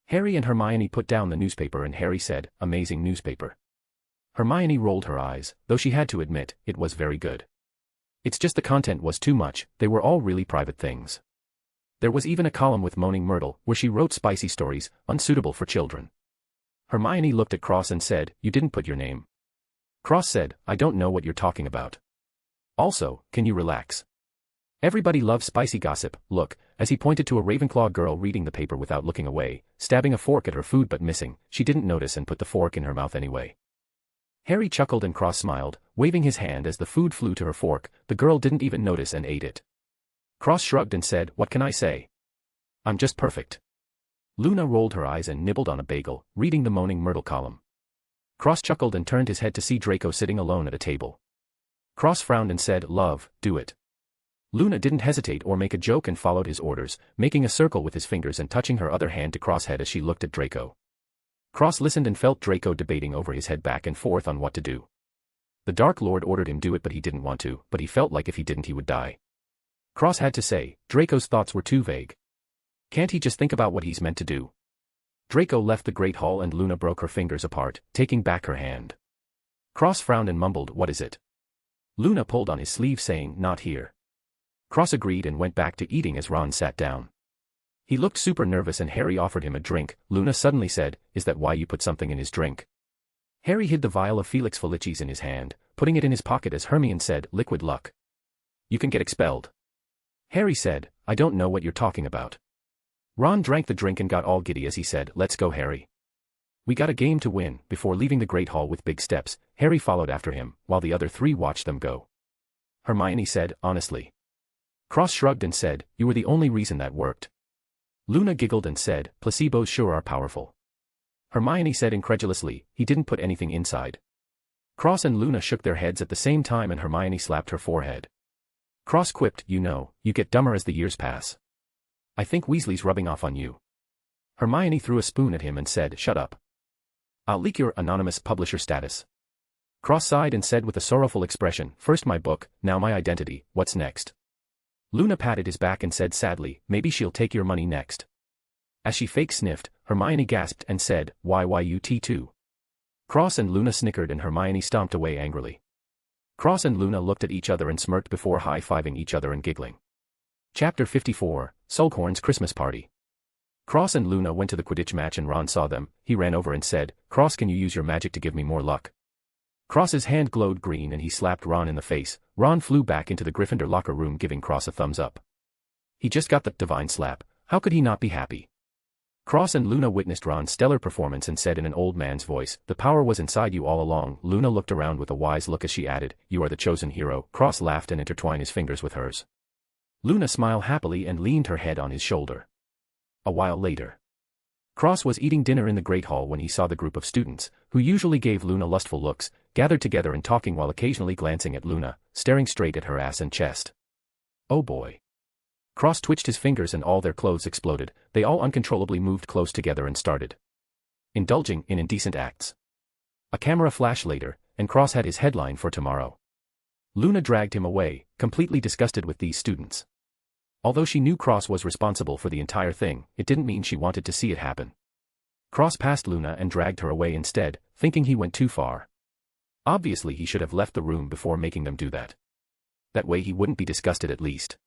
Harry and Hermione put down the newspaper and Harry said, amazing newspaper. Hermione rolled her eyes, though she had to admit, it was very good. It's just the content was too much, they were all really private things. There was even a column with Moaning Myrtle, where she wrote spicy stories, unsuitable for children. Hermione looked at Cross and said, you didn't put your name. Cross said, I don't know what you're talking about. Also, can you relax? Everybody loves spicy gossip, look, as he pointed to a Ravenclaw girl reading the paper without looking away, stabbing a fork at her food but missing, she didn't notice and put the fork in her mouth anyway. Harry chuckled and Cross smiled, waving his hand as the food flew to her fork, the girl didn't even notice and ate it. Cross shrugged and said, what can I say? I'm just perfect. Luna rolled her eyes and nibbled on a bagel, reading the Moaning Myrtle column. Cross chuckled and turned his head to see Draco sitting alone at a table. Cross frowned and said, love, do it. Luna didn't hesitate or make a joke and followed his orders, making a circle with his fingers and touching her other hand to Cross' head as she looked at Draco. Cross listened and felt Draco debating over his head back and forth on what to do. The Dark Lord ordered him do it but he didn't want to, but he felt like if he didn't he would die. Cross had to say, Draco's thoughts were too vague. Can't he just think about what he's meant to do? Draco left the Great Hall and Luna broke her fingers apart, taking back her hand. Cross frowned and mumbled, what is it? Luna pulled on his sleeve saying, not here. Cross agreed and went back to eating as Ron sat down. He looked super nervous and Harry offered him a drink. Luna suddenly said, is that why you put something in his drink? Harry hid the vial of Felix Felicis in his hand, putting it in his pocket as Hermione said, liquid luck. You can get expelled. Harry said, I don't know what you're talking about. Ron drank the drink and got all giddy as he said, let's go Harry. We got a game to win. Before leaving the Great Hall with big steps, Harry followed after him, while the other three watched them go. Hermione said, honestly. Cross shrugged and said, you were the only reason that worked. Luna giggled and said, placebos sure are powerful. Hermione said incredulously, he didn't put anything inside. Cross and Luna shook their heads at the same time and Hermione slapped her forehead. Cross quipped, you know, you get dumber as the years pass. I think Weasley's rubbing off on you. Hermione threw a spoon at him and said, shut up. I'll leak your anonymous publisher status. Cross sighed and said with a sorrowful expression, first my book, now my identity, what's next? Luna patted his back and said sadly, maybe she'll take your money next. As she fake sniffed, Hermione gasped and said, why you too? Cross and Luna snickered and Hermione stomped away angrily. Cross and Luna looked at each other and smirked before high-fiving each other and giggling. Chapter 54, Sulkhorn's Christmas Party. Cross and Luna went to the Quidditch match and Ron saw them. He ran over and said, Cross, can you use your magic to give me more luck? Cross's hand glowed green and he slapped Ron in the face. Ron flew back into the Gryffindor locker room giving Cross a thumbs up. He just got the divine slap, how could he not be happy? Cross and Luna witnessed Ron's stellar performance and said in an old man's voice, the power was inside you all along. Luna looked around with a wise look as she added, you are the chosen hero. Cross laughed and intertwined his fingers with hers. Luna smiled happily and leaned her head on his shoulder. A while later. Cross was eating dinner in the Great Hall when he saw the group of students, who usually gave Luna lustful looks, gathered together and talking while occasionally glancing at Luna, staring straight at her ass and chest. Oh boy. Cross twitched his fingers and all their clothes exploded. They all uncontrollably moved close together and started indulging in indecent acts. A camera flashed later, and Cross had his headline for tomorrow. Luna dragged him away, completely disgusted with these students. Although she knew Cross was responsible for the entire thing, it didn't mean she wanted to see it happen. Cross passed Luna and dragged her away instead, thinking he went too far. Obviously he should have left the room before making them do that. That way he wouldn't be disgusted at least.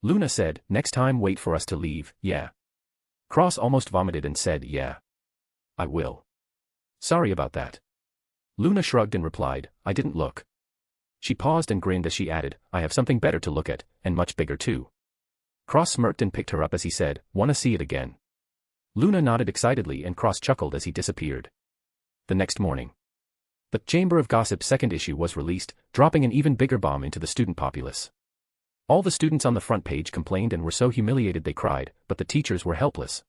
Luna said, next time wait for us to leave, yeah. Cross almost vomited and said, yeah. I will. Sorry about that. Luna shrugged and replied, I didn't look. She paused and grinned as she added, I have something better to look at, and much bigger too. Cross smirked and picked her up as he said, wanna see it again? Luna nodded excitedly and Cross chuckled as he disappeared. The next morning. The Chamber of Gossip's second issue was released, dropping an even bigger bomb into the student populace. All the students on the front page complained and were so humiliated they cried, but the teachers were helpless.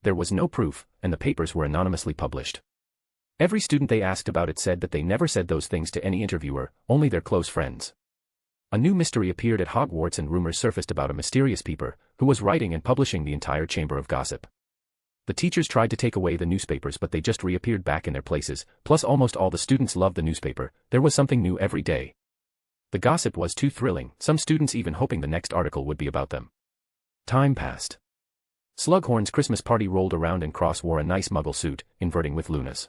There was no proof, and the papers were anonymously published. Every student they asked about it said that they never said those things to any interviewer, only their close friends. A new mystery appeared at Hogwarts and rumors surfaced about a mysterious peeper, who was writing and publishing the entire chamber of gossip. The teachers tried to take away the newspapers but they just reappeared back in their places, plus almost all the students loved the newspaper, there was something new every day. The gossip was too thrilling, some students even hoping the next article would be about them. Time passed. Slughorn's Christmas party rolled around and Cross wore a nice muggle suit, inverting with Luna's.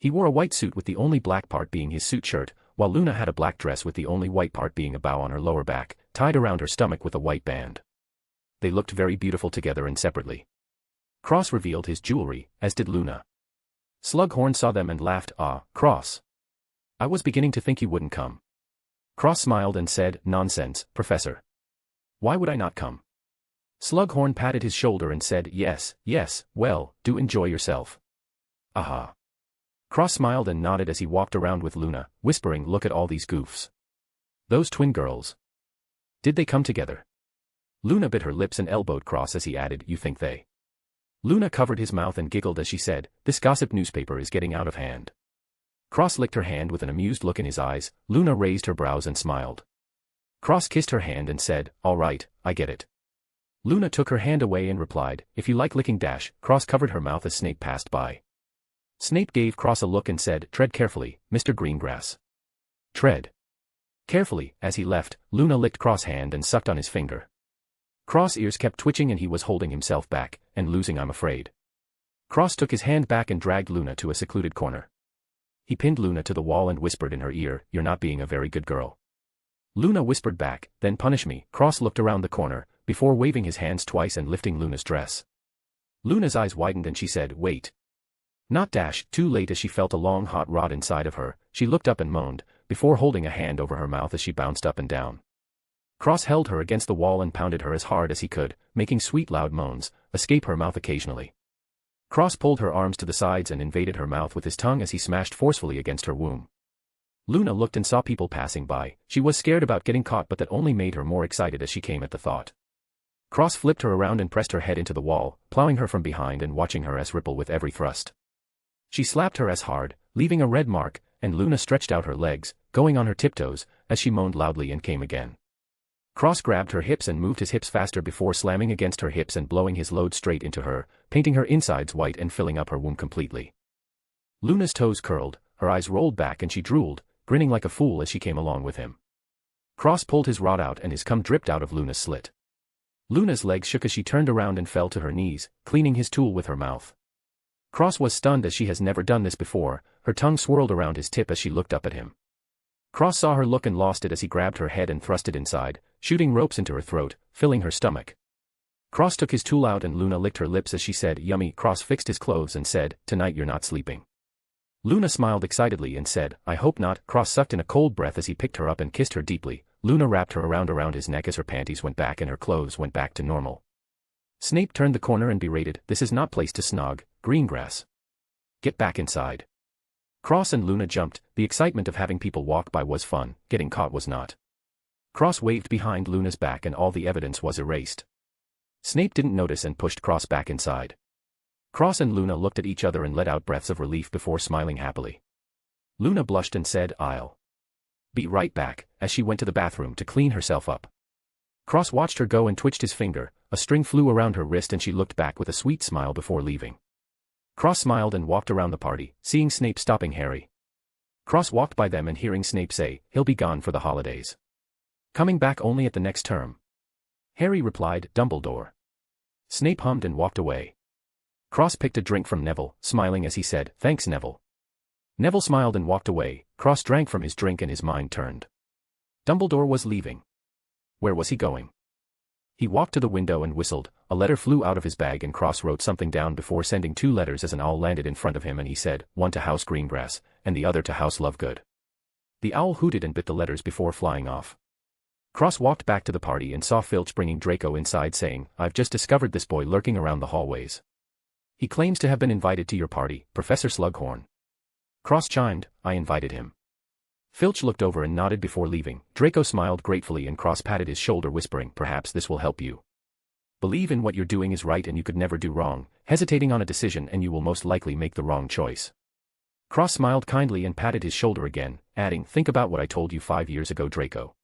He wore a white suit with the only black part being his suit shirt, while Luna had a black dress with the only white part being a bow on her lower back, tied around her stomach with a white band. They looked very beautiful together and separately. Cross revealed his jewelry, as did Luna. Slughorn saw them and laughed. "Ah, Cross. I was beginning to think you wouldn't come." Cross smiled and said, "Nonsense, Professor. Why would I not come?" Slughorn patted his shoulder and said, yes, well, do enjoy yourself." "Aha." Cross smiled and nodded as he walked around with Luna, whispering, "Look at all these goofs. Those twin girls. Did they come together?" Luna bit her lips and elbowed Cross as he added, "You think they?" Luna covered his mouth and giggled as she said, "This gossip newspaper is getting out of hand." Cross licked her hand with an amused look in his eyes. Luna raised her brows and smiled. Cross kissed her hand and said, "All right, I get it." Luna took her hand away and replied, "If you like licking." Cross covered her mouth as Snape passed by. Snape gave Cross a look and said, "Tread carefully, Mr. Greengrass. Tread carefully." As he left, Luna licked Cross' hand and sucked on his finger. Cross' ears kept twitching and he was holding himself back, and losing, "I'm afraid." Cross took his hand back and dragged Luna to a secluded corner. He pinned Luna to the wall and whispered in her ear, "You're not being a very good girl." Luna whispered back, "Then punish me." Cross looked around the corner, before waving his hands twice and lifting Luna's dress. Luna's eyes widened and she said, "Wait." Not too late as she felt a long hot rod inside of her, she looked up and moaned, before holding a hand over her mouth as she bounced up and down. Cross held her against the wall and pounded her as hard as he could, making sweet loud moans, escape her mouth occasionally. Cross pulled her arms to the sides and invaded her mouth with his tongue as he smashed forcefully against her womb. Luna looked and saw people passing by. She was scared about getting caught but that only made her more excited as she came at the thought. Cross flipped her around and pressed her head into the wall, plowing her from behind and watching her ass ripple with every thrust. She slapped her ass hard, leaving a red mark, and Luna stretched out her legs, going on her tiptoes, as she moaned loudly and came again. Cross grabbed her hips and moved his hips faster before slamming against her hips and blowing his load straight into her, painting her insides white and filling up her womb completely. Luna's toes curled, her eyes rolled back and she drooled, grinning like a fool as she came along with him. Cross pulled his rod out and his cum dripped out of Luna's slit. Luna's legs shook as she turned around and fell to her knees, cleaning his tool with her mouth. Cross was stunned as she has never done this before, her tongue swirled around his tip as she looked up at him. Cross saw her look and lost it as he grabbed her head and thrust it inside, shooting ropes into her throat, filling her stomach. Cross took his tool out and Luna licked her lips as she said, "Yummy." Cross fixed his clothes and said, "Tonight you're not sleeping." Luna smiled excitedly and said, "I hope not." Cross sucked in a cold breath as he picked her up and kissed her deeply. Luna wrapped her around his neck as her panties went back and her clothes went back to normal. Snape turned the corner and berated, "This is not place to snog, Greengrass. Get back inside." Cross and Luna jumped. The excitement of having people walk by was fun, getting caught was not. Cross waved behind Luna's back and all the evidence was erased. Snape didn't notice and pushed Cross back inside. Cross and Luna looked at each other and let out breaths of relief before smiling happily. Luna blushed and said, "I'll be right back," as she went to the bathroom to clean herself up. Cross watched her go and twitched his finger, a string flew around her wrist and she looked back with a sweet smile before leaving. Cross smiled and walked around the party, seeing Snape stopping Harry. Cross walked by them and hearing Snape say, "He'll be gone for the holidays. Coming back only at the next term." Harry replied, "Dumbledore." Snape hummed and walked away. Cross picked a drink from Neville, smiling as he said, "Thanks, Neville." Neville smiled and walked away. Cross drank from his drink and his mind turned. Dumbledore was leaving. Where was he going? He walked to the window and whistled. A letter flew out of his bag and Cross wrote something down before sending 2 letters as an owl landed in front of him and he said, one to House Greengrass, and the other to House Lovegood. The owl hooted and bit the letters before flying off. Cross walked back to the party and saw Filch bringing Draco inside saying, "I've just discovered this boy lurking around the hallways. He claims to have been invited to your party, Professor Slughorn." Cross chimed, "I invited him." Filch looked over and nodded before leaving. Draco smiled gratefully and Cross patted his shoulder whispering, "Perhaps this will help you. Believe in what you're doing is right and you could never do wrong, hesitating on a decision and you will most likely make the wrong choice." Cross smiled kindly and patted his shoulder again, adding, think about what I told you 5 years ago, Draco.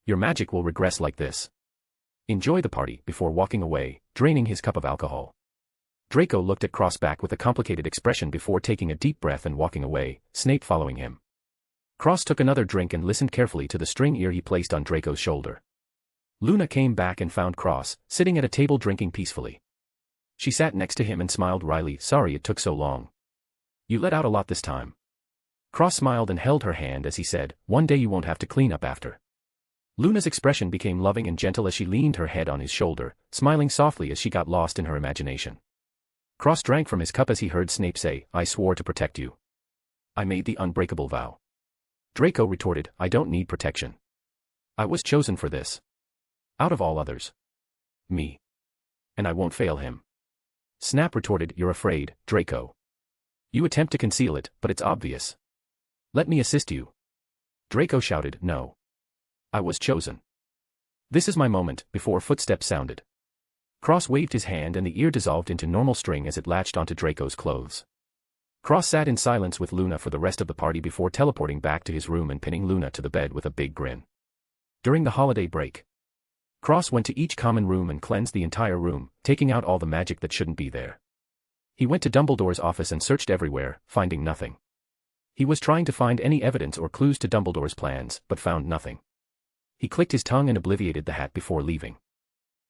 Your magic will regress like this. Enjoy the party, before walking away, draining his cup of alcohol. Draco looked at Cross back with a complicated expression before taking a deep breath and walking away, Snape following him. Cross took another drink and listened carefully to the string ear he placed on Draco's shoulder. Luna came back and found Cross, sitting at a table drinking peacefully. She sat next to him and smiled wryly, sorry it took so long. You let out a lot this time. Cross smiled and held her hand as he said, one day you won't have to clean up after. Luna's expression became loving and gentle as she leaned her head on his shoulder, smiling softly as she got lost in her imagination. Cross drank from his cup as he heard Snape say, I swore to protect you. I made the unbreakable vow. Draco retorted, I don't need protection. I was chosen for this. Out of all others. Me. And I won't fail him. Snap retorted, you're afraid, Draco. You attempt to conceal it, but it's obvious. Let me assist you. Draco shouted, no. I was chosen. This is my moment, before footsteps sounded. Cross waved his hand and the ear dissolved into normal string as it latched onto Draco's clothes. Cross sat in silence with Luna for the rest of the party before teleporting back to his room and pinning Luna to the bed with a big grin. During the holiday break, Cross went to each common room and cleansed the entire room, taking out all the magic that shouldn't be there. He went to Dumbledore's office and searched everywhere, finding nothing. He was trying to find any evidence or clues to Dumbledore's plans, but found nothing. He clicked his tongue and obliviated the hat before leaving.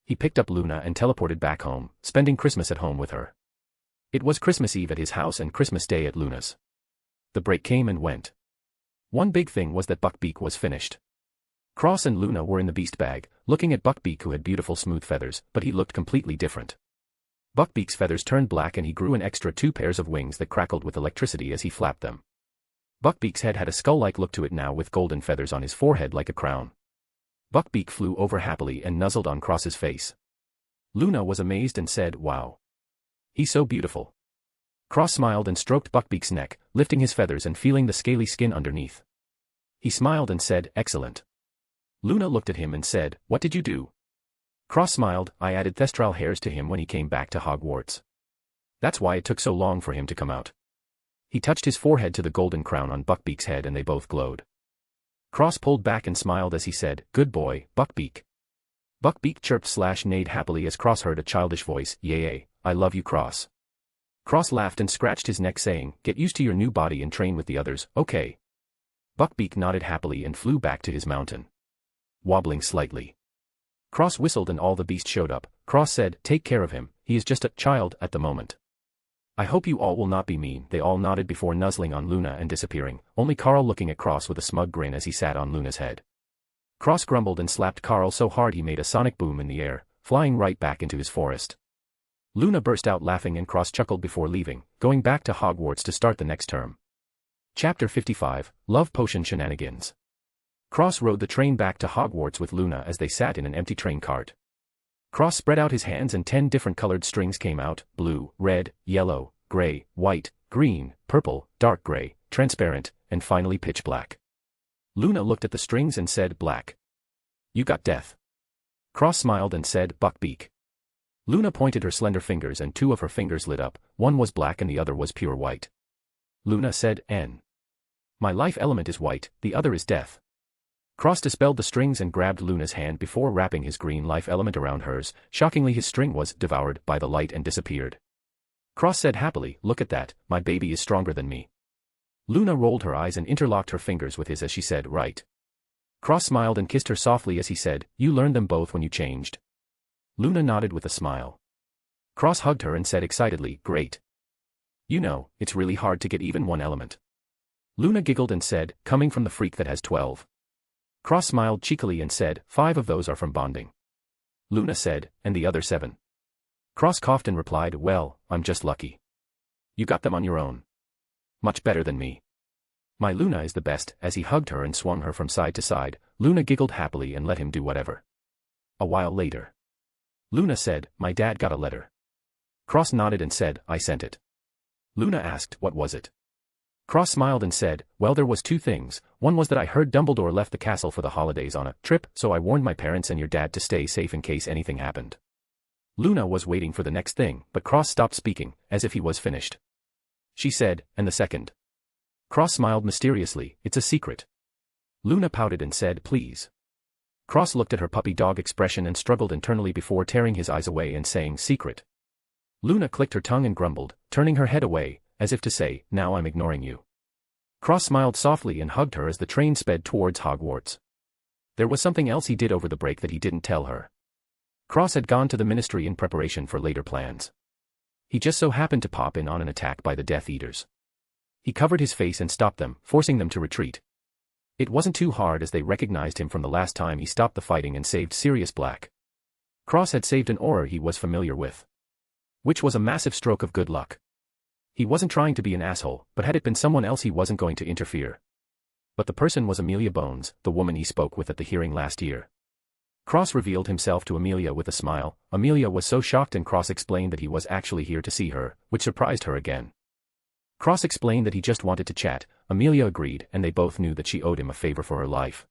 He picked up Luna and teleported back home, spending Christmas at home with her. It was Christmas Eve at his house and Christmas Day at Luna's. The break came and went. One big thing was that Buckbeak was finished. Cross and Luna were in the beast bag, looking at Buckbeak, who had beautiful smooth feathers, but he looked completely different. Buckbeak's feathers turned black and he grew an extra 2 pairs of wings that crackled with electricity as he flapped them. Buckbeak's head had a skull-like look to it now with golden feathers on his forehead like a crown. Buckbeak flew over happily and nuzzled on Cross's face. Luna was amazed and said, wow. He's so beautiful. Cross smiled and stroked Buckbeak's neck, lifting his feathers and feeling the scaly skin underneath. He smiled and said, excellent. Luna looked at him and said, what did you do? Cross smiled, I added thestral hairs to him when he came back to Hogwarts. That's why it took so long for him to come out. He touched his forehead to the golden crown on Buckbeak's head and they both glowed. Cross pulled back and smiled as he said, good boy, Buckbeak. Buckbeak chirped/neighed happily as Cross heard a childish voice, yay, I love you, Cross. Cross laughed and scratched his neck saying, get used to your new body and train with the others, okay. Buckbeak nodded happily and flew back to his mountain. Wobbling slightly. Cross whistled and all the beasts showed up. Cross said, take care of him, he is just a child at the moment. I hope you all will not be mean. They all nodded before nuzzling on Luna and disappearing, only Carl looking at Cross with a smug grin as he sat on Luna's head. Cross grumbled and slapped Carl so hard he made a sonic boom in the air, flying right back into his forest. Luna burst out laughing and Cross chuckled before leaving, going back to Hogwarts to start the next term. Chapter 55, Love Potion Shenanigans. Cross rode the train back to Hogwarts with Luna as they sat in an empty train cart. Cross spread out his hands and 10 different colored strings came out, blue, red, yellow, gray, white, green, purple, dark gray, transparent, and finally pitch black. Luna looked at the strings and said, black. You got death. Cross smiled and said, Buckbeak. Luna pointed her slender fingers and 2 of her fingers lit up, one was black and the other was pure white. Luna said, N. My life element is white, the other is death. Cross dispelled the strings and grabbed Luna's hand before wrapping his green life element around hers. Shockingly, his string was devoured by the light and disappeared. Cross said happily, look at that, my baby is stronger than me. Luna rolled her eyes and interlocked her fingers with his as she said, right. Cross smiled and kissed her softly as he said, you learned them both when you changed. Luna nodded with a smile. Cross hugged her and said excitedly, great. You know, it's really hard to get even one element. Luna giggled and said, coming from the freak that has 12. Cross smiled cheekily and said, 5 of those are from bonding. Luna said, and the other 7. Cross coughed and replied, well, I'm just lucky. You got them on your own. Much better than me. My Luna is the best. As he hugged her and swung her from side to side, Luna giggled happily and let him do whatever. A while later. Luna said, my dad got a letter. Cross nodded and said, I sent it. Luna asked, what was it? Cross smiled and said, well, there was 2 things. One was that I heard Dumbledore left the castle for the holidays on a trip, so I warned my parents and your dad to stay safe in case anything happened. Luna was waiting for the next thing, but Cross stopped speaking, as if he was finished. She said, and the second. Cross smiled mysteriously, it's a secret. Luna pouted and said, please. Cross looked at her puppy dog expression and struggled internally before tearing his eyes away and saying, secret. Luna clicked her tongue and grumbled, turning her head away, as if to say, now I'm ignoring you. Cross smiled softly and hugged her as the train sped towards Hogwarts. There was something else he did over the break that he didn't tell her. Cross had gone to the Ministry in preparation for later plans. He just so happened to pop in on an attack by the Death Eaters. He covered his face and stopped them, forcing them to retreat. It wasn't too hard as they recognized him from the last time he stopped the fighting and saved Sirius Black. Cross had saved an Auror he was familiar with, which was a massive stroke of good luck. He wasn't trying to be an asshole, but had it been someone else he wasn't going to interfere. But the person was Amelia Bones, the woman he spoke with at the hearing last year. Cross revealed himself to Amelia with a smile. Amelia was so shocked and Cross explained that he was actually here to see her, which surprised her again. Cross explained that he just wanted to chat. Amelia agreed and they both knew that she owed him a favor for her life.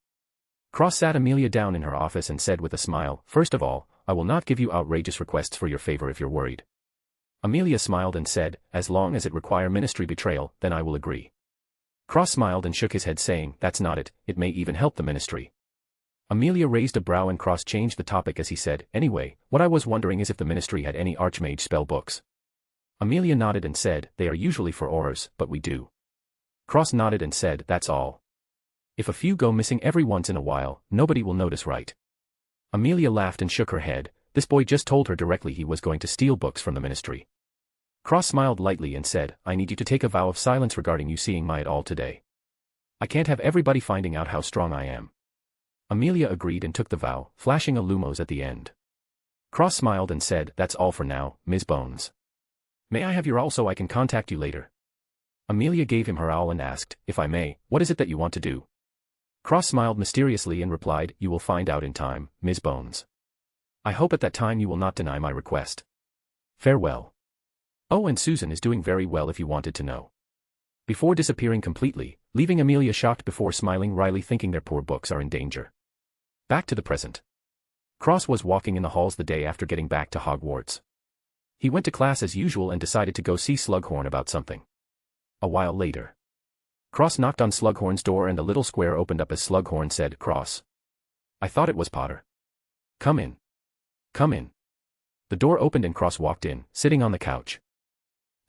Cross sat Amelia down in her office and said with a smile, first of all, I will not give you outrageous requests for your favor if you're worried. Amelia smiled and said, as long as it require ministry betrayal, then I will agree. Cross smiled and shook his head saying, that's not it, it may even help the ministry. Amelia raised a brow and Cross changed the topic as he said, anyway, what I was wondering is if the ministry had any Archmage spell books. Amelia nodded and said, they are usually for Aurors, but we do. Cross nodded and said, that's all. If a few go missing every once in a while, nobody will notice, right? Amelia laughed and shook her head. This boy just told her directly he was going to steal books from the ministry. Cross smiled lightly and said, I need you to take a vow of silence regarding you seeing my at all today. I can't have everybody finding out how strong I am. Amelia agreed and took the vow, flashing a Lumos at the end. Cross smiled and said, that's all for now, Ms. Bones. May I have your owl so I can contact you later? Amelia gave him her owl and asked, if I may, what is it that you want to do? Cross smiled mysteriously and replied, you will find out in time, Ms. Bones. I hope at that time you will not deny my request. Farewell. Oh, and Susan is doing very well if you wanted to know. Before disappearing completely, leaving Amelia shocked before smiling wryly thinking their poor books are in danger. Back to the present. Cross was walking in the halls the day after getting back to Hogwarts. He went to class as usual and decided to go see Slughorn about something. A while later. Cross knocked on Slughorn's door and a little square opened up as Slughorn said, Cross. I thought it was Potter. Come in. Come in. The door opened and Cross walked in, sitting on the couch.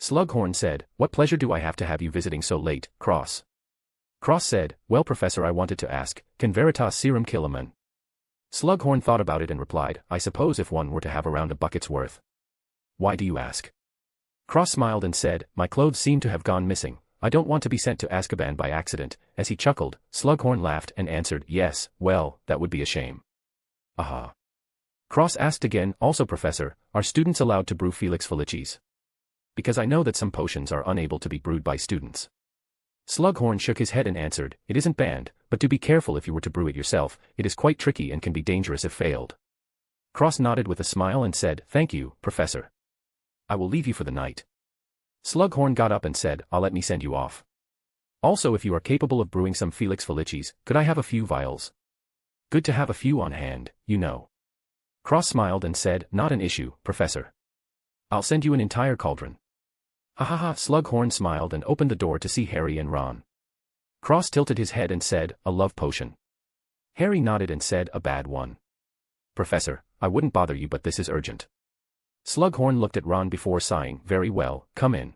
Slughorn said, what pleasure do I have to have you visiting so late, Cross? Cross said, well Professor, I wanted to ask, can Veritas Serum kill a man? Slughorn thought about it and replied, I suppose if one were to have around a bucket's worth. Why do you ask? Cross smiled and said, my clothes seem to have gone missing. I don't want to be sent to Azkaban by accident. As he chuckled, Slughorn laughed and answered, yes, well, that would be a shame. Aha. Cross asked again, also Professor, are students allowed to brew Felix Felicis? Because I know that some potions are unable to be brewed by students. Slughorn shook his head and answered, it isn't banned, but do be careful if you were to brew it yourself, it is quite tricky and can be dangerous if failed. Cross nodded with a smile and said, thank you, Professor. I will leave you for the night. Slughorn got up and said, let me send you off. Also if you are capable of brewing some Felix Felicis, could I have a few vials? Good to have a few on hand, you know. Cross smiled and said, not an issue, Professor. I'll send you an entire cauldron. Ha ha ha, Slughorn smiled and opened the door to see Harry and Ron. Cross tilted his head and said, a love potion. Harry nodded and said, a bad one. Professor, I wouldn't bother you but this is urgent. Slughorn looked at Ron before sighing, very well, come in.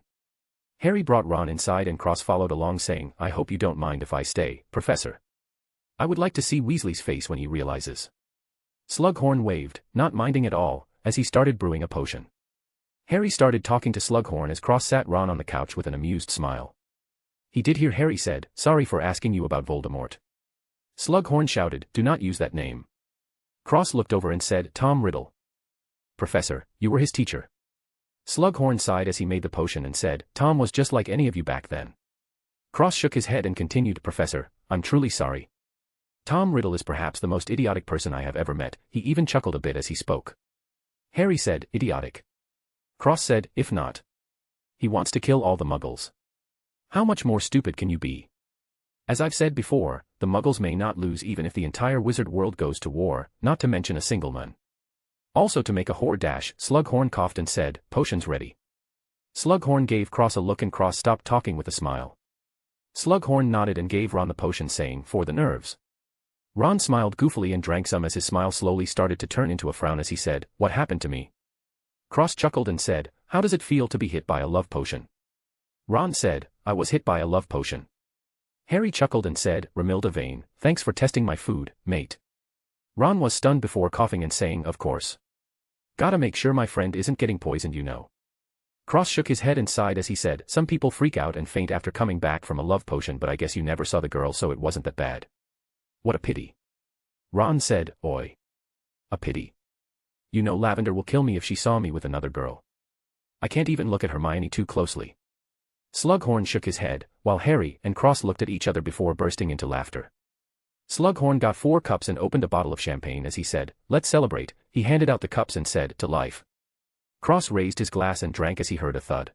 Harry brought Ron inside and Cross followed along saying, I hope you don't mind if I stay, Professor. I would like to see Weasley's face when he realizes. Slughorn waved, not minding at all, as he started brewing a potion. Harry started talking to Slughorn as Cross sat Ron on the couch with an amused smile. He did hear Harry said, sorry for asking you about Voldemort. Slughorn shouted, do not use that name. Cross looked over and said, Tom Riddle. Professor, you were his teacher. Slughorn sighed as he made the potion and said, Tom was just like any of you back then. Cross shook his head and continued, Professor, I'm truly sorry. Tom Riddle is perhaps the most idiotic person I have ever met, he even chuckled a bit as he spoke. Harry said, idiotic. Cross said, if not. He wants to kill all the Muggles. How much more stupid can you be? As I've said before, the Muggles may not lose even if the entire wizard world goes to war, not to mention a single man. Also to make a horror dash, Slughorn coughed and said, potions ready. Slughorn gave Cross a look and Cross stopped talking with a smile. Slughorn nodded and gave Ron the potion, saying, for the nerves. Ron smiled goofily and drank some as his smile slowly started to turn into a frown as he said, what happened to me? Cross chuckled and said, how does it feel to be hit by a love potion? Ron said, I was hit by a love potion. Harry chuckled and said, Romilda Vane, thanks for testing my food, mate. Ron was stunned before coughing and saying, of course. Gotta make sure my friend isn't getting poisoned, you know. Cross shook his head and sighed as he said, some people freak out and faint after coming back from a love potion, but I guess you never saw the girl, so it wasn't that bad. What a pity. Ron said, oi. A pity. You know Lavender will kill me if she saw me with another girl. I can't even look at Hermione too closely. Slughorn shook his head, while Harry and Cross looked at each other before bursting into laughter. Slughorn got 4 cups and opened a bottle of champagne as he said, let's celebrate. He handed out the cups and said, to life. Cross raised his glass and drank as he heard a thud.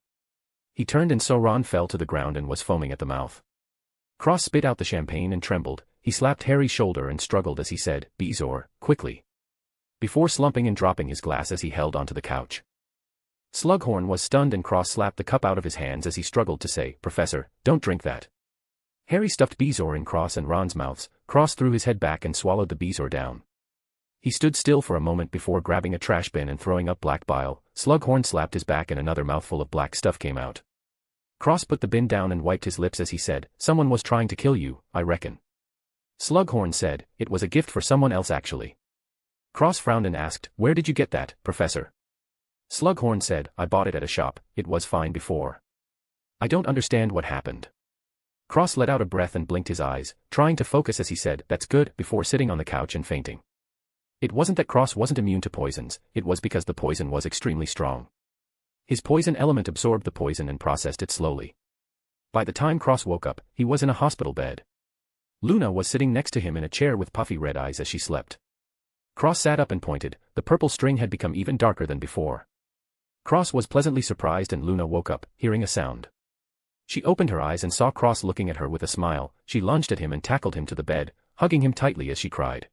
He turned and saw Ron fell to the ground and was foaming at the mouth. Cross spit out the champagne and trembled. He slapped Harry's shoulder and struggled as he said, Bezoar, quickly. Before slumping and dropping his glass as he held onto the couch. Slughorn was stunned and Cross slapped the cup out of his hands as he struggled to say, Professor, don't drink that. Harry stuffed Bezoar in Cross and Ron's mouths. Cross threw his head back and swallowed the Bezoar down. He stood still for a moment before grabbing a trash bin and throwing up black bile. Slughorn slapped his back and another mouthful of black stuff came out. Cross put the bin down and wiped his lips as he said, someone was trying to kill you, I reckon. Slughorn said, it was a gift for someone else actually. Cross frowned and asked, where did you get that, Professor? Slughorn said, I bought it at a shop, it was fine before. I don't understand what happened. Cross let out a breath and blinked his eyes, trying to focus as he said, that's good, before sitting on the couch and fainting. It wasn't that Cross wasn't immune to poisons, it was because the poison was extremely strong. His poison element absorbed the poison and processed it slowly. By the time Cross woke up, he was in a hospital bed. Luna was sitting next to him in a chair with puffy red eyes as she slept. Cross sat up and pointed, the purple string had become even darker than before. Cross was pleasantly surprised and Luna woke up, hearing a sound. She opened her eyes and saw Cross looking at her with a smile. She lunged at him and tackled him to the bed, hugging him tightly as she cried.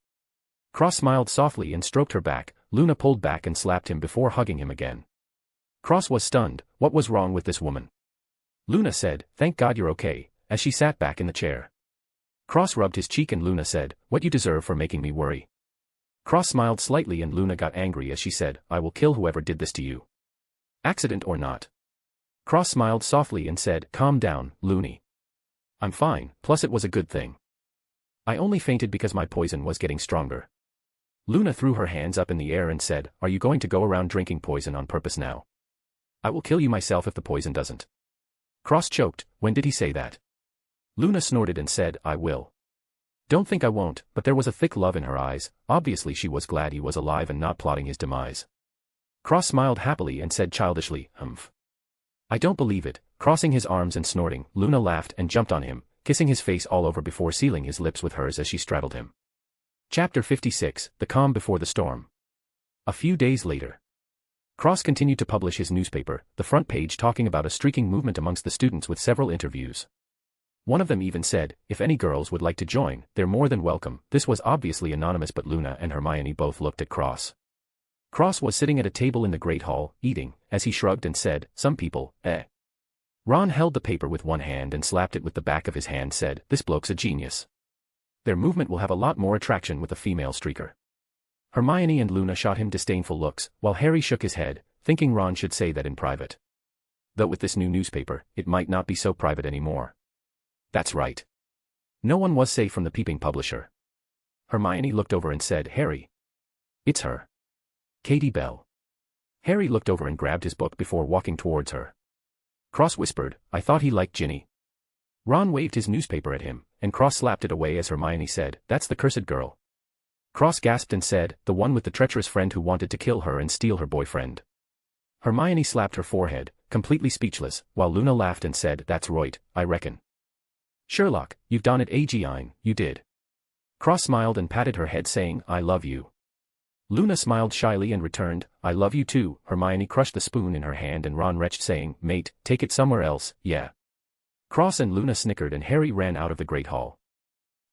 Cross smiled softly and stroked her back. Luna pulled back and slapped him before hugging him again. Cross was stunned. What was wrong with this woman? Luna said, thank God you're okay, as she sat back in the chair. Cross rubbed his cheek and Luna said, what you deserve for making me worry. Cross smiled slightly and Luna got angry as she said, I will kill whoever did this to you. Accident or not. Cross smiled softly and said, calm down, Loony. I'm fine, plus it was a good thing. I only fainted because my poison was getting stronger. Luna threw her hands up in the air and said, are you going to go around drinking poison on purpose now? I will kill you myself if the poison doesn't. Cross choked, when did he say that? Luna snorted and said, I will. Don't think I won't, but there was a thick love in her eyes. Obviously she was glad he was alive and not plotting his demise. Cross smiled happily and said childishly, humph. I don't believe it. Crossing his arms and snorting, Luna laughed and jumped on him, kissing his face all over before sealing his lips with hers as she straddled him. Chapter 56, The Calm Before the Storm. A few days later. Cross continued to publish his newspaper, the front page talking about a streaking movement amongst the students with several interviews. One of them even said, if any girls would like to join, they're more than welcome. This was obviously anonymous, but Luna and Hermione both looked at Cross. Cross was sitting at a table in the Great Hall, eating, as he shrugged and said, some people, eh. Ron held the paper with one hand and slapped it with the back of his hand, said, this bloke's a genius. Their movement will have a lot more attraction with a female streaker. Hermione and Luna shot him disdainful looks, while Harry shook his head, thinking Ron should say that in private. Though with this new newspaper, it might not be so private anymore. That's right. No one was safe from the peeping publisher. Hermione looked over and said, Harry. It's her. Katie Bell. Harry looked over and grabbed his book before walking towards her. Cross whispered, I thought he liked Ginny. Ron waved his newspaper at him, and Cross slapped it away as Hermione said, that's the cursed girl. Cross gasped and said, the one with the treacherous friend who wanted to kill her and steal her boyfriend. Hermione slapped her forehead, completely speechless, while Luna laughed and said, that's right, I reckon. Sherlock, you've done it again, you did. Cross smiled and patted her head saying, I love you. Luna smiled shyly and returned, I love you too. Hermione crushed the spoon in her hand and Ron retched saying, mate, take it somewhere else, yeah. Cross and Luna snickered and Harry ran out of the Great Hall.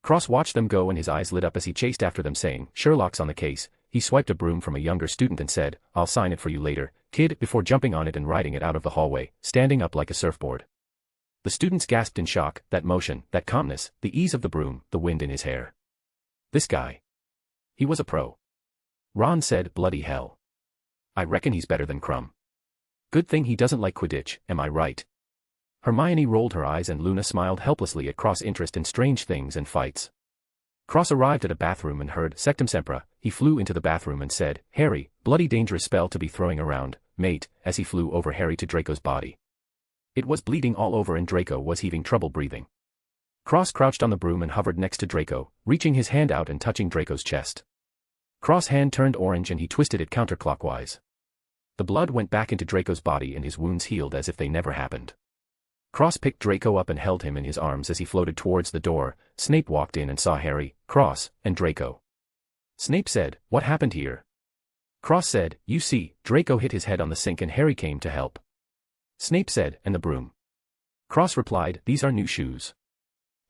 Cross watched them go and his eyes lit up as he chased after them saying, Sherlock's on the case. He swiped a broom from a younger student and said, I'll sign it for you later, kid, before jumping on it and riding it out of the hallway, standing up like a surfboard. The students gasped in shock, that motion, that calmness, the ease of the broom, the wind in his hair. This guy. He was a pro. Ron said, bloody hell. I reckon he's better than Crumb. Good thing he doesn't like Quidditch, am I right? Hermione rolled her eyes and Luna smiled helplessly at Cross' interest in strange things and fights. Cross arrived at a bathroom and heard Sectum Sempra. He flew into the bathroom and said, Harry, bloody dangerous spell to be throwing around, mate, as he flew over Harry to Draco's body. It was bleeding all over and Draco was having trouble breathing. Cross crouched on the broom and hovered next to Draco, reaching his hand out and touching Draco's chest. Cross' hand turned orange and he twisted it counterclockwise. The blood went back into Draco's body and his wounds healed as if they never happened. Cross picked Draco up and held him in his arms as he floated towards the door. Snape walked in and saw Harry, Cross, and Draco. Snape said, what happened here? Cross said, you see, Draco hit his head on the sink and Harry came to help. Snape said, and the broom? Cross replied, these are new shoes.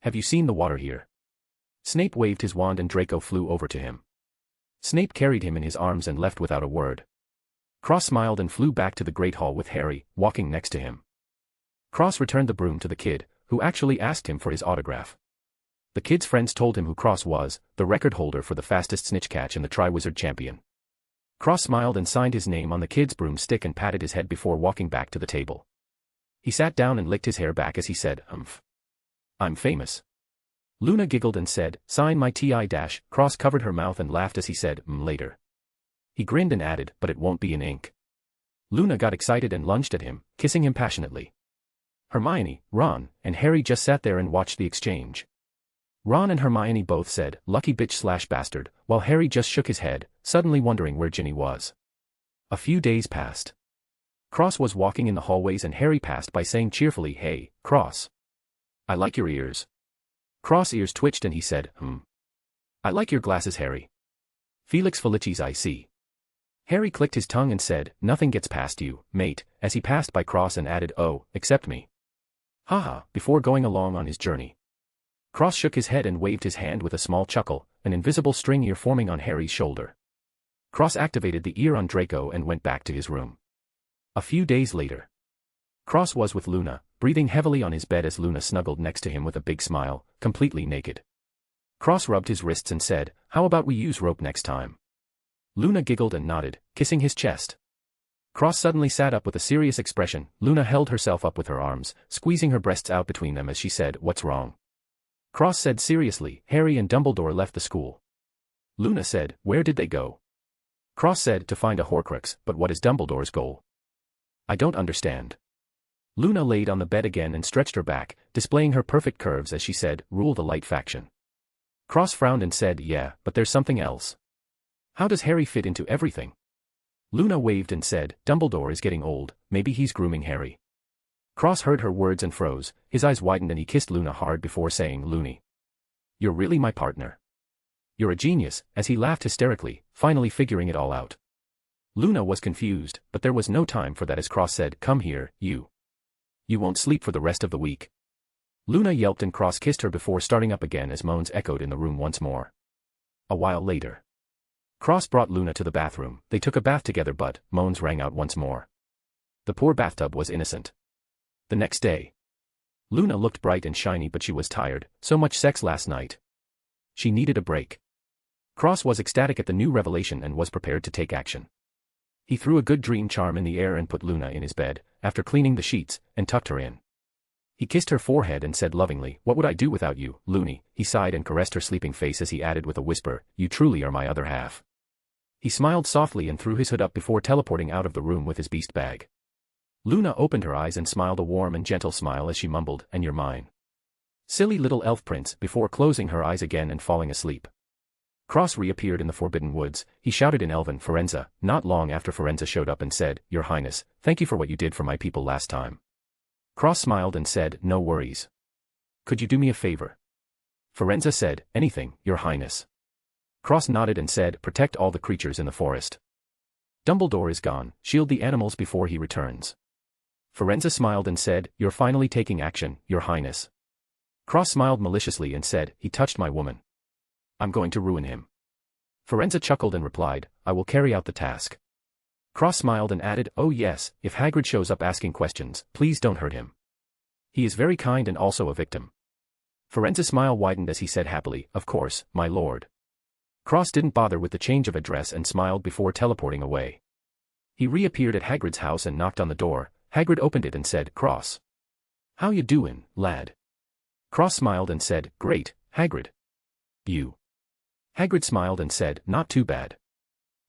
Have you seen the water here? Snape waved his wand and Draco flew over to him. Snape carried him in his arms and left without a word. Cross smiled and flew back to the Great Hall with Harry, walking next to him. Cross returned the broom to the kid, who actually asked him for his autograph. The kid's friends told him who Cross was, the record holder for the fastest snitch catch and the Triwizard champion. Cross smiled and signed his name on the kid's broomstick and patted his head before walking back to the table. He sat down and licked his hair back as he said, I'm famous. Luna giggled and said, sign my TI dash. Cross covered her mouth and laughed as he said, later. He grinned and added, but it won't be in ink. Luna got excited and lunged at him, kissing him passionately. Hermione, Ron, and Harry just sat there and watched the exchange. Ron and Hermione both said, lucky bitch / bastard, while Harry just shook his head, suddenly wondering where Ginny was. A few days passed. Cross was walking in the hallways and Harry passed by saying cheerfully, hey, Cross. I like your ears. Cross' ears twitched and he said, I like your glasses, Harry. Felix Felicis I see. Harry clicked his tongue and said, nothing gets past you, mate, as he passed by Cross and added, oh, except me. Haha, before going along on his journey. Cross shook his head and waved his hand with a small chuckle, an invisible string ear forming on Harry's shoulder. Cross activated the ear on Draco and went back to his room. A few days later. Cross was with Luna, breathing heavily on his bed as Luna snuggled next to him with a big smile, completely naked. Cross rubbed his wrists and said, how about we use rope next time? Luna giggled and nodded, kissing his chest. Cross suddenly sat up with a serious expression. Luna held herself up with her arms, squeezing her breasts out between them as she said, what's wrong? Cross said seriously, Harry and Dumbledore left the school. Luna said, where did they go? Cross said, to find a Horcrux, but what is Dumbledore's goal? I don't understand. Luna laid on the bed again and stretched her back, displaying her perfect curves as she said, rule the light faction. Cross frowned and said, yeah, but there's something else. How does Harry fit into everything? Luna waved and said, Dumbledore is getting old, maybe he's grooming Harry. Cross heard her words and froze, his eyes widened and he kissed Luna hard before saying, Loony. You're really my partner. You're a genius, as he laughed hysterically, finally figuring it all out. Luna was confused, but there was no time for that as Cross said, come here, you. You won't sleep for the rest of the week. Luna yelped and Cross kissed her before starting up again as moans echoed in the room once more. A while later. Cross brought Luna to the bathroom. They took a bath together but moans rang out once more. The poor bathtub was innocent. The next day. Luna looked bright and shiny but she was tired, so much sex last night. She needed a break. Cross was ecstatic at the new revelation and was prepared to take action. He threw a good dream charm in the air and put Luna in his bed, after cleaning the sheets, and tucked her in. He kissed her forehead and said lovingly, what would I do without you, Loony? He sighed and caressed her sleeping face as he added with a whisper, you truly are my other half. He smiled softly and threw his hood up before teleporting out of the room with his beast bag. Luna opened her eyes and smiled a warm and gentle smile as she mumbled, and you're mine. Silly little elf prince, before closing her eyes again and falling asleep. Cross reappeared in the Forbidden Woods. He shouted in Elven, Forenza, not long after Forenza showed up and said, Your Highness, thank you for what you did for my people last time. Cross smiled and said, no worries. Could you do me a favor? Forenza said, anything, Your Highness. Cross nodded and said, protect all the creatures in the forest. Dumbledore is gone, shield the animals before he returns. Forenza smiled and said, you're finally taking action, Your Highness. Cross smiled maliciously and said, he touched my woman. I'm going to ruin him. Forenza chuckled and replied, I will carry out the task. Cross smiled and added, oh yes, if Hagrid shows up asking questions, please don't hurt him. He is very kind and also a victim. Firenze's smile widened as he said happily, of course, my lord. Cross didn't bother with the change of address and smiled before teleporting away. He reappeared at Hagrid's house and knocked on the door. Hagrid opened it and said, Cross. How you doin', lad? Cross smiled and said, great, Hagrid. You. Hagrid smiled and said, not too bad.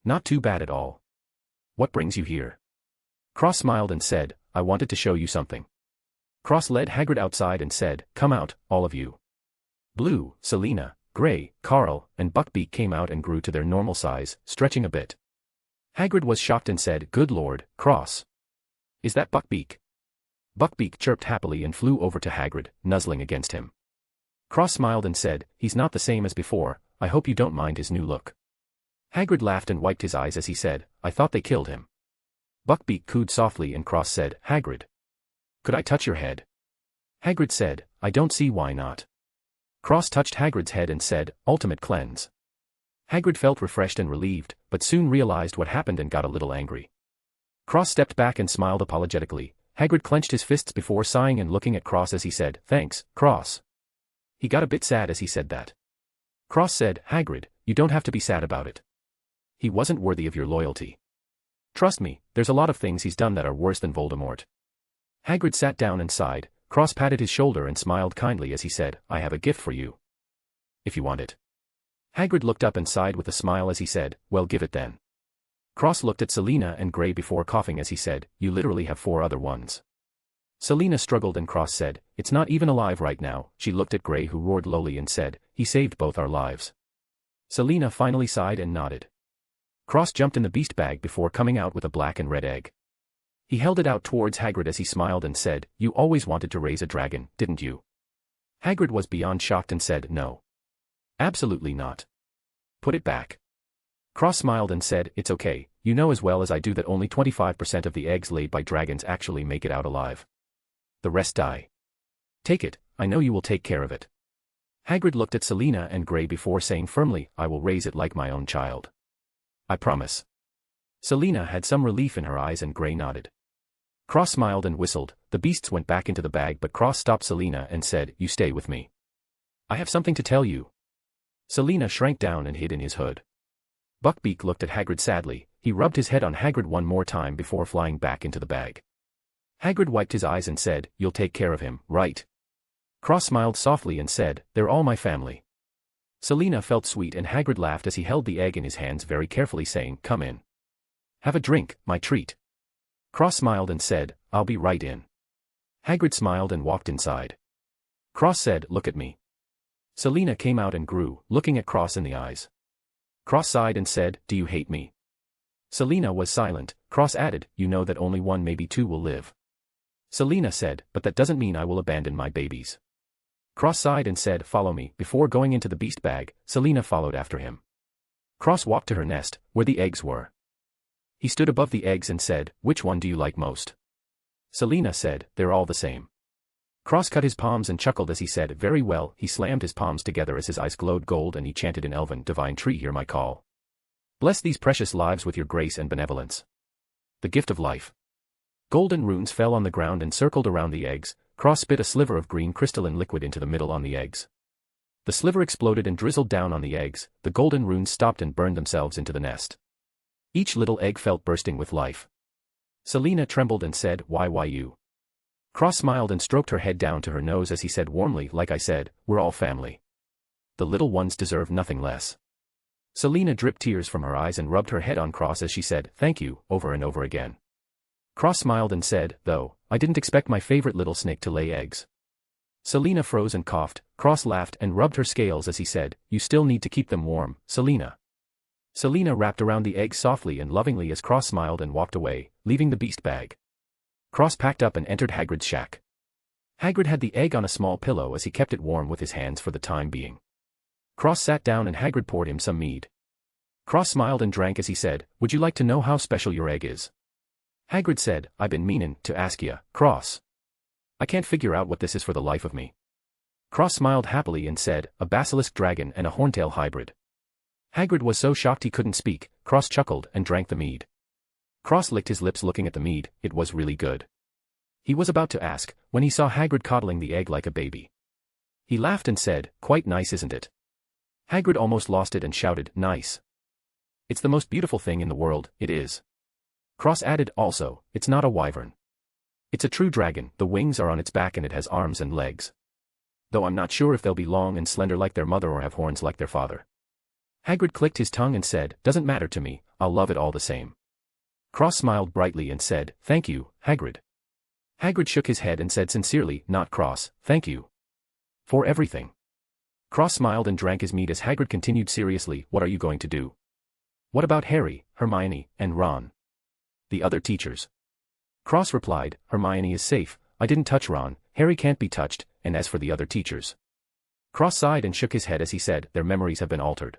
Not too bad at all. What brings you here? Cross smiled and said, I wanted to show you something. Cross led Hagrid outside and said, come out, all of you. Blue, Selena, Grey, Carl, and Buckbeak came out and grew to their normal size, stretching a bit. Hagrid was shocked and said, good lord, Cross. Is that Buckbeak? Buckbeak chirped happily and flew over to Hagrid, nuzzling against him. Cross smiled and said, he's not the same as before, I hope you don't mind his new look. Hagrid laughed and wiped his eyes as he said, I thought they killed him. Buckbeak cooed softly and Cross said, Hagrid. Could I touch your head? Hagrid said, I don't see why not. Cross touched Hagrid's head and said, ultimate cleanse. Hagrid felt refreshed and relieved, but soon realized what happened and got a little angry. Cross stepped back and smiled apologetically. Hagrid clenched his fists before sighing and looking at Cross as he said, thanks, Cross. He got a bit sad as he said that. Cross said, Hagrid, you don't have to be sad about it. He wasn't worthy of your loyalty. Trust me, there's a lot of things he's done that are worse than Voldemort. Hagrid sat down and sighed. Cross patted his shoulder and smiled kindly as he said, I have a gift for you. If you want it. Hagrid looked up and sighed with a smile as he said, well, give it then. Cross looked at Selena and Grey before coughing as he said, you literally have 4 other ones. Selena struggled and Cross said, it's not even alive right now. She looked at Grey who roared lowly and said, he saved both our lives. Selena finally sighed and nodded. Cross jumped in the beast bag before coming out with a black and red egg. He held it out towards Hagrid as he smiled and said, you always wanted to raise a dragon, didn't you? Hagrid was beyond shocked and said, no. Absolutely not. Put it back. Cross smiled and said, it's okay, you know as well as I do that only 25% of the eggs laid by dragons actually make it out alive. The rest die. Take it, I know you will take care of it. Hagrid looked at Selena and Grey before saying firmly, I will raise it like my own child. I promise. Selena had some relief in her eyes and Grey nodded. Cross smiled and whistled. The beasts went back into the bag but Cross stopped Selena and said, you stay with me. I have something to tell you. Selena shrank down and hid in his hood. Buckbeak looked at Hagrid sadly. He rubbed his head on Hagrid one more time before flying back into the bag. Hagrid wiped his eyes and said, you'll take care of him, right? Cross smiled softly and said, they're all my family. Selena felt sweet and Hagrid laughed as he held the egg in his hands very carefully saying, come in. Have a drink, my treat. Cross smiled and said, I'll be right in. Hagrid smiled and walked inside. Cross said, look at me. Selena came out and grew, looking at Cross in the eyes. Cross sighed and said, do you hate me? Selena was silent. Cross added, you know that only 1 maybe 2 will live. Selena said, but that doesn't mean I will abandon my babies. Cross sighed and said, follow me. Before going into the beast bag, Selena followed after him. Cross walked to her nest, where the eggs were. He stood above the eggs and said, which one do you like most? Selena said, they're all the same. Cross cut his palms and chuckled as he said, very well. He slammed his palms together as his eyes glowed gold and he chanted in Elven, divine tree, hear my call. Bless these precious lives with your grace and benevolence. The gift of life. Golden runes fell on the ground and circled around the eggs. Cross spit a sliver of green crystalline liquid into the middle on the eggs. The sliver exploded and drizzled down on the eggs. The golden runes stopped and burned themselves into the nest. Each little egg felt bursting with life. Selena trembled and said, why you? Cross smiled and stroked her head down to her nose as he said warmly, like I said, we're all family. The little ones deserve nothing less. Selena dripped tears from her eyes and rubbed her head on Cross as she said, thank you, over and over again. Cross smiled and said, though, I didn't expect my favorite little snake to lay eggs. Selena froze and coughed. Cross laughed and rubbed her scales as he said, you still need to keep them warm, Selena. Selena wrapped around the eggs softly and lovingly as Cross smiled and walked away, leaving the beast bag. Cross packed up and entered Hagrid's shack. Hagrid had the egg on a small pillow as he kept it warm with his hands for the time being. Cross sat down and Hagrid poured him some mead. Cross smiled and drank as he said, would you like to know how special your egg is? Hagrid said, I've been meanin' to ask ya, Cross. I can't figure out what this is for the life of me. Cross smiled happily and said, a basilisk dragon and a horntail hybrid. Hagrid was so shocked he couldn't speak. Cross chuckled and drank the mead. Cross licked his lips looking at the mead, it was really good. He was about to ask, when he saw Hagrid coddling the egg like a baby. He laughed and said, "Quite nice, isn't it?" Hagrid almost lost it and shouted, "Nice. It's the most beautiful thing in the world, it is." Cross added, "Also, it's not a wyvern. It's a true dragon, the wings are on its back and it has arms and legs. Though I'm not sure if they'll be long and slender like their mother or have horns like their father." Hagrid clicked his tongue and said, "Doesn't matter to me, I'll love it all the same." Cross smiled brightly and said, "Thank you, Hagrid." Hagrid shook his head and said sincerely, "Not Cross, thank you. For everything." Cross smiled and drank his mead as Hagrid continued seriously, "What are you going to do? What about Harry, Hermione, and Ron? The other teachers?" Cross replied, "Hermione is safe, I didn't touch Ron, Harry can't be touched, and as for the other teachers." Cross sighed and shook his head as he said, "Their memories have been altered.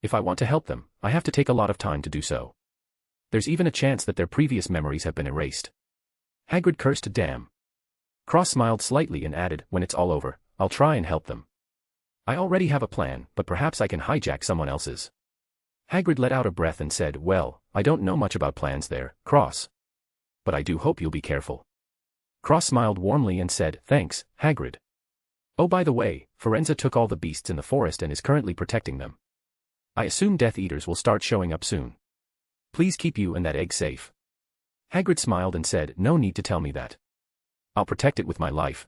If I want to help them, I have to take a lot of time to do so. There's even a chance that their previous memories have been erased." Hagrid cursed, "Damn." Cross smiled slightly and added, "When it's all over, I'll try and help them. I already have a plan, but perhaps I can hijack someone else's." Hagrid let out a breath and said, "Well, I don't know much about plans there, Cross. But I do hope you'll be careful." Cross smiled warmly and said, "Thanks, Hagrid. Oh, by the way, Firenze took all the beasts in the forest and is currently protecting them. I assume Death Eaters will start showing up soon. Please keep you and that egg safe." Hagrid smiled and said, "No need to tell me that. I'll protect it with my life."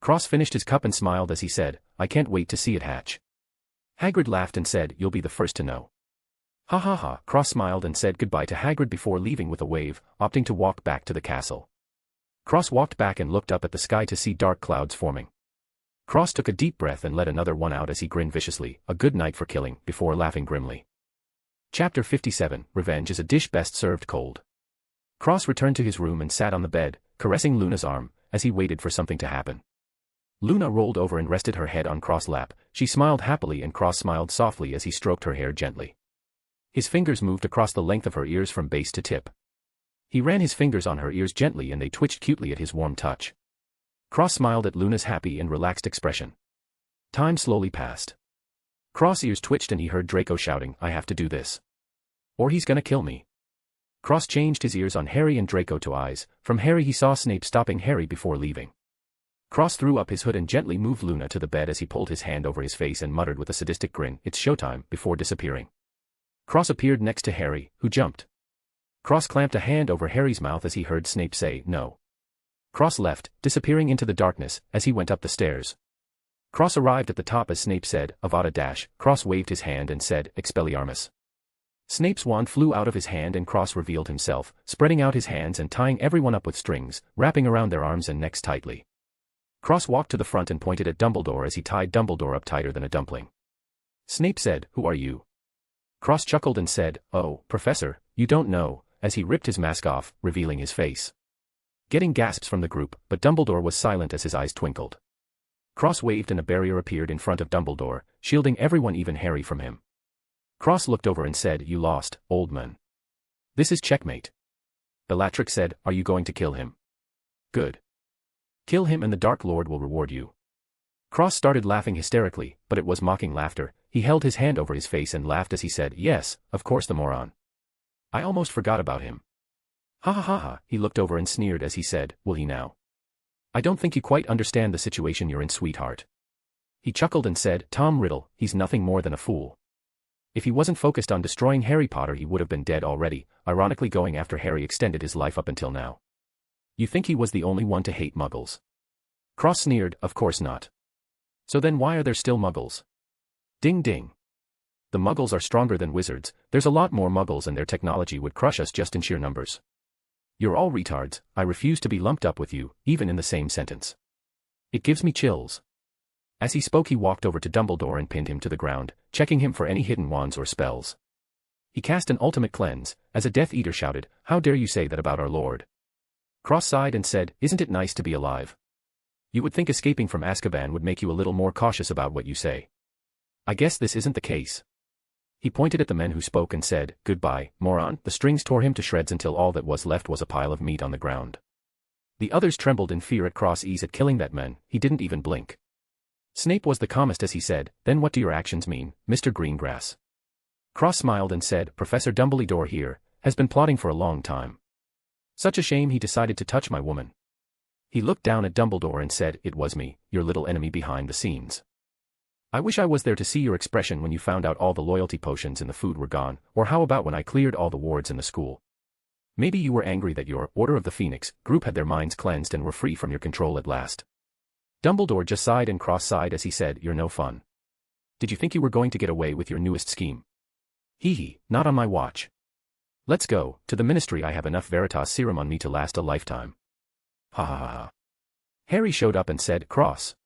Cross finished his cup and smiled as he said, "I can't wait to see it hatch." Hagrid laughed and said, "You'll be the first to know." "Ha ha ha." Cross smiled and said goodbye to Hagrid before leaving with a wave, opting to walk back to the castle. Cross walked back and looked up at the sky to see dark clouds forming. Cross took a deep breath and let another one out as he grinned viciously, a good night for killing, before laughing grimly. Chapter 57, Revenge is a dish best served cold. Cross returned to his room and sat on the bed, caressing Luna's arm, as he waited for something to happen. Luna rolled over and rested her head on Cross' lap. She smiled happily and Cross smiled softly as he stroked her hair gently. His fingers moved across the length of her ears from base to tip. He ran his fingers on her ears gently and they twitched cutely at his warm touch. Cross smiled at Luna's happy and relaxed expression. Time slowly passed. Cross' ears twitched and he heard Draco shouting, "I have to do this. Or he's gonna kill me." Cross changed his ears on Harry and Draco to eyes. From Harry he saw Snape stopping Harry before leaving. Cross threw up his hood and gently moved Luna to the bed as he pulled his hand over his face and muttered with a sadistic grin, "It's showtime," before disappearing. Cross appeared next to Harry, who jumped. Cross clamped a hand over Harry's mouth as he heard Snape say, "No." Cross left, disappearing into the darkness, as he went up the stairs. Cross arrived at the top as Snape said, "Avada dash." Cross waved his hand and said, "Expelliarmus." Snape's wand flew out of his hand and Cross revealed himself, spreading out his hands and tying everyone up with strings, wrapping around their arms and necks tightly. Cross walked to the front and pointed at Dumbledore as he tied Dumbledore up tighter than a dumpling. Snape said, "Who are you?" Cross chuckled and said, "Oh, Professor, you don't know," as he ripped his mask off, revealing his face. Getting gasps from the group, but Dumbledore was silent as his eyes twinkled. Cross waved and a barrier appeared in front of Dumbledore, shielding everyone, even Harry, from him. Cross looked over and said, "You lost, old man. This is checkmate." Bellatrix said, "Are you going to kill him?" "Good. Kill him and the Dark Lord will reward you." Cross started laughing hysterically, but it was mocking laughter. He held his hand over his face and laughed as he said, "Yes, of course, the moron. I almost forgot about him." "Ha ha ha ha." He looked over and sneered as he said, "Will he now? I don't think you quite understand the situation you're in, sweetheart." He chuckled and said, "Tom Riddle, he's nothing more than a fool. If he wasn't focused on destroying Harry Potter he would have been dead already, ironically going after Harry extended his life up until now. You think he was the only one to hate muggles?" Cross sneered, "Of course not. So then why are there still muggles?" Ding ding. The muggles are stronger than wizards, there's a lot more muggles and their technology would crush us just in sheer numbers. You're all retards, I refuse to be lumped up with you, even in the same sentence. It gives me chills." As he spoke he walked over to Dumbledore and pinned him to the ground, checking him for any hidden wands or spells. He cast an ultimate cleanse, as a Death Eater shouted, "How dare you say that about our Lord?" Cross sighed and said, "Isn't it nice to be alive? You would think escaping from Azkaban would make you a little more cautious about what you say. I guess this isn't the case." He pointed at the men who spoke and said, "Goodbye, moron." The strings tore him to shreds until all that was left was a pile of meat on the ground. The others trembled in fear at Cross' ease at killing that man. He didn't even blink. Snape was the calmest as he said, "Then what do your actions mean, Mr. Greengrass?" Cross smiled and said, "Professor Dumbledore here has been plotting for a long time. Such a shame he decided to touch my woman. He looked down at Dumbledore and said, "It was me, your little enemy behind the scenes. I wish I was there to see your expression when you found out all the loyalty potions in the food were gone, or how about when I cleared all the wards in the school? Maybe you were angry that your Order of the Phoenix group had their minds cleansed and were free from your control at last." Dumbledore just sighed and cross-eyed as he said, "You're no fun. Did you think you were going to get away with your newest scheme? Hee hee, not on my watch. Let's go, to the Ministry. I have enough Veritas serum on me to last a lifetime." Ha ha ha ha. Harry showed up and said, "Cross.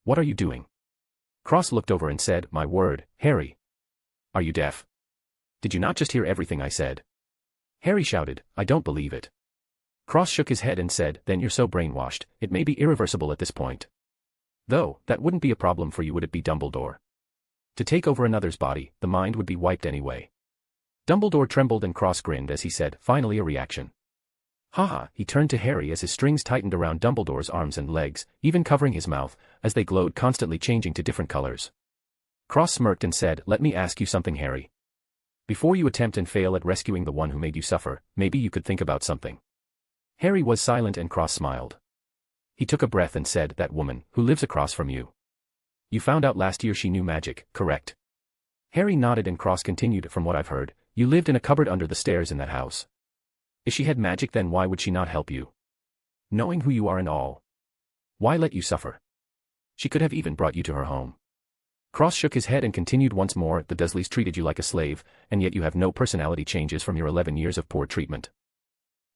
What are you doing?" Cross looked over and said, "My word, Harry. Are you deaf? Did you not just hear everything I said?" Harry shouted, "I don't believe it." Cross shook his head and said, "Then you're so brainwashed, it may be irreversible at this point. Though, that wouldn't be a problem for you, would it be, Dumbledore? To take over another's body, the mind would be wiped anyway." Dumbledore trembled and Cross grinned as he said, "Finally a reaction." Haha, he turned to Harry as his strings tightened around Dumbledore's arms and legs, even covering his mouth, as they glowed, constantly changing to different colors. Cross smirked and said, "Let me ask you something, Harry. Before you attempt and fail at rescuing the one who made you suffer, maybe you could think about something." Harry was silent and Cross smiled. He took a breath and said, "That woman, who lives across from you. You found out last year she knew magic, correct?" Harry nodded and Cross continued, "From what I've heard, you lived in a cupboard under the stairs in that house. If she had magic, then why would she not help you? Knowing who you are and all. Why let you suffer? She could have even brought you to her home." Cross shook his head and continued once more, "The Dursleys treated you like a slave, and yet you have no personality changes from your 11 years of poor treatment.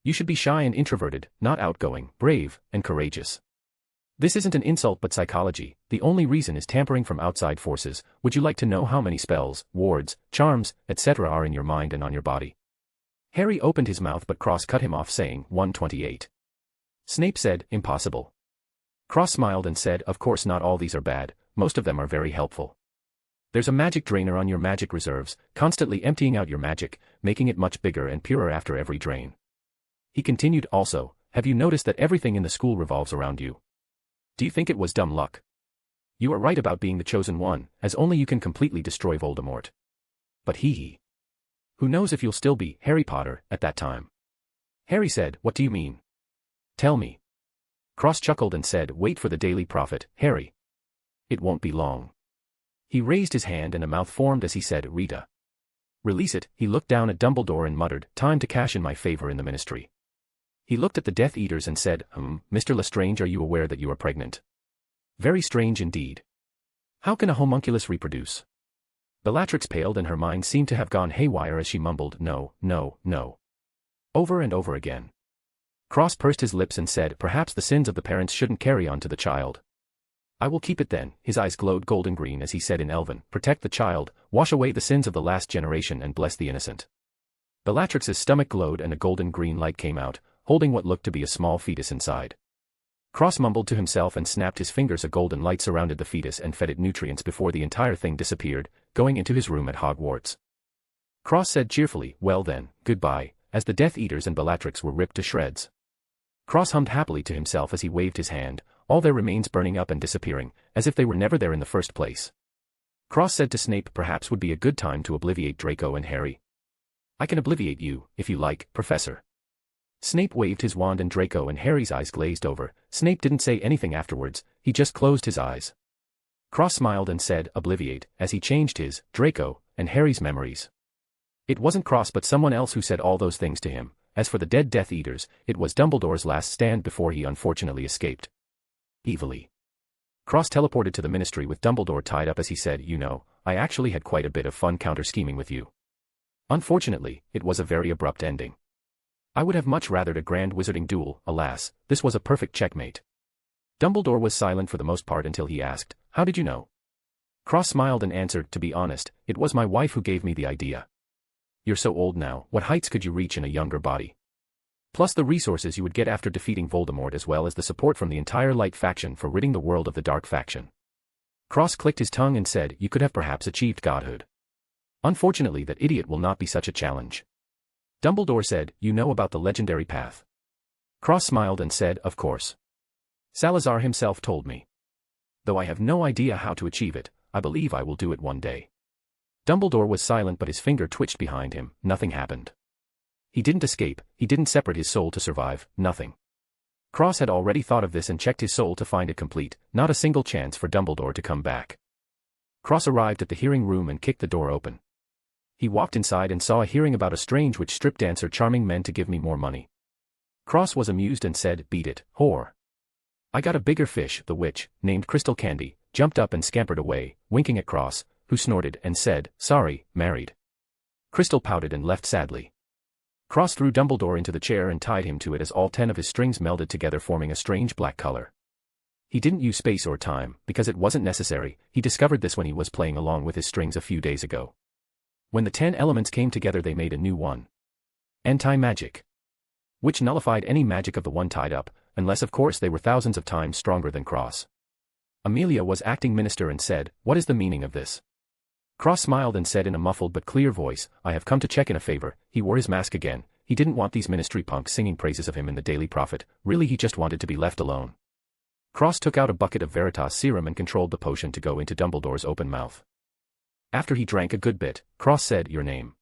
You should be shy and introverted, not outgoing, brave, and courageous. This isn't an insult but psychology. The only reason is tampering from outside forces. Would you like to know how many spells, wards, charms, etc. are in your mind and on your body?" Harry opened his mouth but Cross cut him off saying, 128. Snape said, "Impossible." Cross smiled and said, "Of course not all these are bad, most of them are very helpful. There's a magic drainer on your magic reserves, constantly emptying out your magic, making it much bigger and purer after every drain." He continued, "Also, have you noticed that everything in the school revolves around you? Do you think it was dumb luck? You are right about being the chosen one, as only you can completely destroy Voldemort. But hee. Who knows if you'll still be Harry Potter at that time?" Harry said, "What do you mean? Tell me." Cross chuckled and said, "Wait for the Daily Prophet, Harry. It won't be long." He raised his hand and a mouth formed as he said, "Rita. Release it." He looked down at Dumbledore and muttered, "Time to cash in my favor in the Ministry." He looked at the Death Eaters and said, Mr. Lestrange, are you aware that you are pregnant?" "Very strange indeed. How can a homunculus reproduce?" Bellatrix paled and her mind seemed to have gone haywire as she mumbled, "No, no, no." Over and over again. Cross pursed his lips and said, "Perhaps the sins of the parents shouldn't carry on to the child. I will keep it then." His eyes glowed golden green as he said in Elven, "Protect the child, wash away the sins of the last generation and bless the innocent." Bellatrix's stomach glowed and a golden green light came out, holding what looked to be a small fetus inside. Cross mumbled to himself and snapped his fingers. A golden light surrounded the fetus and fed it nutrients before the entire thing disappeared, going into his room at Hogwarts. Cross said cheerfully, "Well then, goodbye," as the Death Eaters and Bellatrix were ripped to shreds. Cross hummed happily to himself as he waved his hand, all their remains burning up and disappearing, as if they were never there in the first place. Cross said to Snape, "Perhaps would be a good time to obliviate Draco and Harry." "I can obliviate you, if you like, Professor." Snape waved his wand and Draco and Harry's eyes glazed over. Snape didn't say anything afterwards, he just closed his eyes. Cross smiled and said, "Obliviate," as he changed his, Draco, and Harry's memories. It wasn't Cross but someone else who said all those things to him. As for the dead Death Eaters, it was Dumbledore's last stand before he unfortunately escaped. Evilly. Cross teleported to the Ministry with Dumbledore tied up as he said, "You know, I actually had quite a bit of fun counter-scheming with you. Unfortunately, it was a very abrupt ending. I would have much rathered a grand wizarding duel. Alas, this was a perfect checkmate." Dumbledore was silent for the most part until he asked, "How did you know?" Cross smiled and answered, "To be honest, it was my wife who gave me the idea. You're so old now, what heights could you reach in a younger body? Plus the resources you would get after defeating Voldemort as well as the support from the entire Light faction for ridding the world of the Dark faction." Cross clicked his tongue and said, "You could have perhaps achieved godhood. Unfortunately that idiot will not be such a challenge." Dumbledore said, "You know about the legendary path?" Cross smiled and said, "Of course. Salazar himself told me. Though I have no idea how to achieve it, I believe I will do it one day." Dumbledore was silent but his finger twitched behind him. Nothing happened. He didn't escape, he didn't separate his soul to survive, nothing. Cross had already thought of this and checked his soul to find it complete, not a single chance for Dumbledore to come back. Cross arrived at the hearing room and kicked the door open. He walked inside and saw a hearing about a strange witch strip dancer charming men to give me more money. Cross was amused and said, "Beat it, whore." I got a bigger fish. The witch, named Crystal Candy, jumped up and scampered away, winking at Cross, who snorted and said, "Sorry, married." Crystal pouted and left sadly. Cross threw Dumbledore into the chair and tied him to it as all 10 of his strings melded together forming a strange black color. He didn't use space or time, because it wasn't necessary. He discovered this when he was playing along with his strings a few days ago. When the 10 elements came together they made a new one. Anti-magic. Which nullified any magic of the one tied up, unless of course they were thousands of times stronger than Cross. Amelia was acting minister and said, "What is the meaning of this?" Cross smiled and said in a muffled but clear voice, "I have come to check in a favor." He wore his mask again. He didn't want these ministry punks singing praises of him in the Daily Prophet. Really, he just wanted to be left alone. Cross took out a bucket of Veritas serum and controlled the potion to go into Dumbledore's open mouth. After he drank a good bit, Cross said, "Your name?"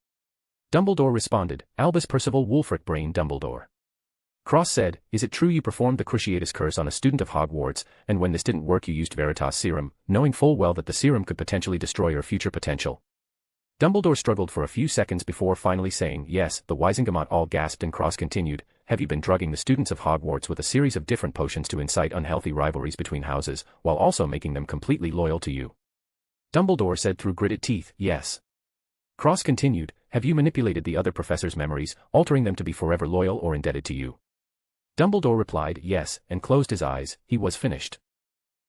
Dumbledore responded, "Albus Percival Wulfric Brain Dumbledore." Cross said, "Is it true you performed the Cruciatus Curse on a student of Hogwarts, and when this didn't work you used Veritas serum, knowing full well that the serum could potentially destroy your future potential?" Dumbledore struggled for a few seconds before finally saying, "Yes." The Wisengamot all gasped and Cross continued, "Have you been drugging the students of Hogwarts with a series of different potions to incite unhealthy rivalries between houses, while also making them completely loyal to you?" Dumbledore said through gritted teeth, "Yes." Cross continued, "Have you manipulated the other professors' memories, altering them to be forever loyal or indebted to you?" Dumbledore replied, "Yes," and closed his eyes. He was finished.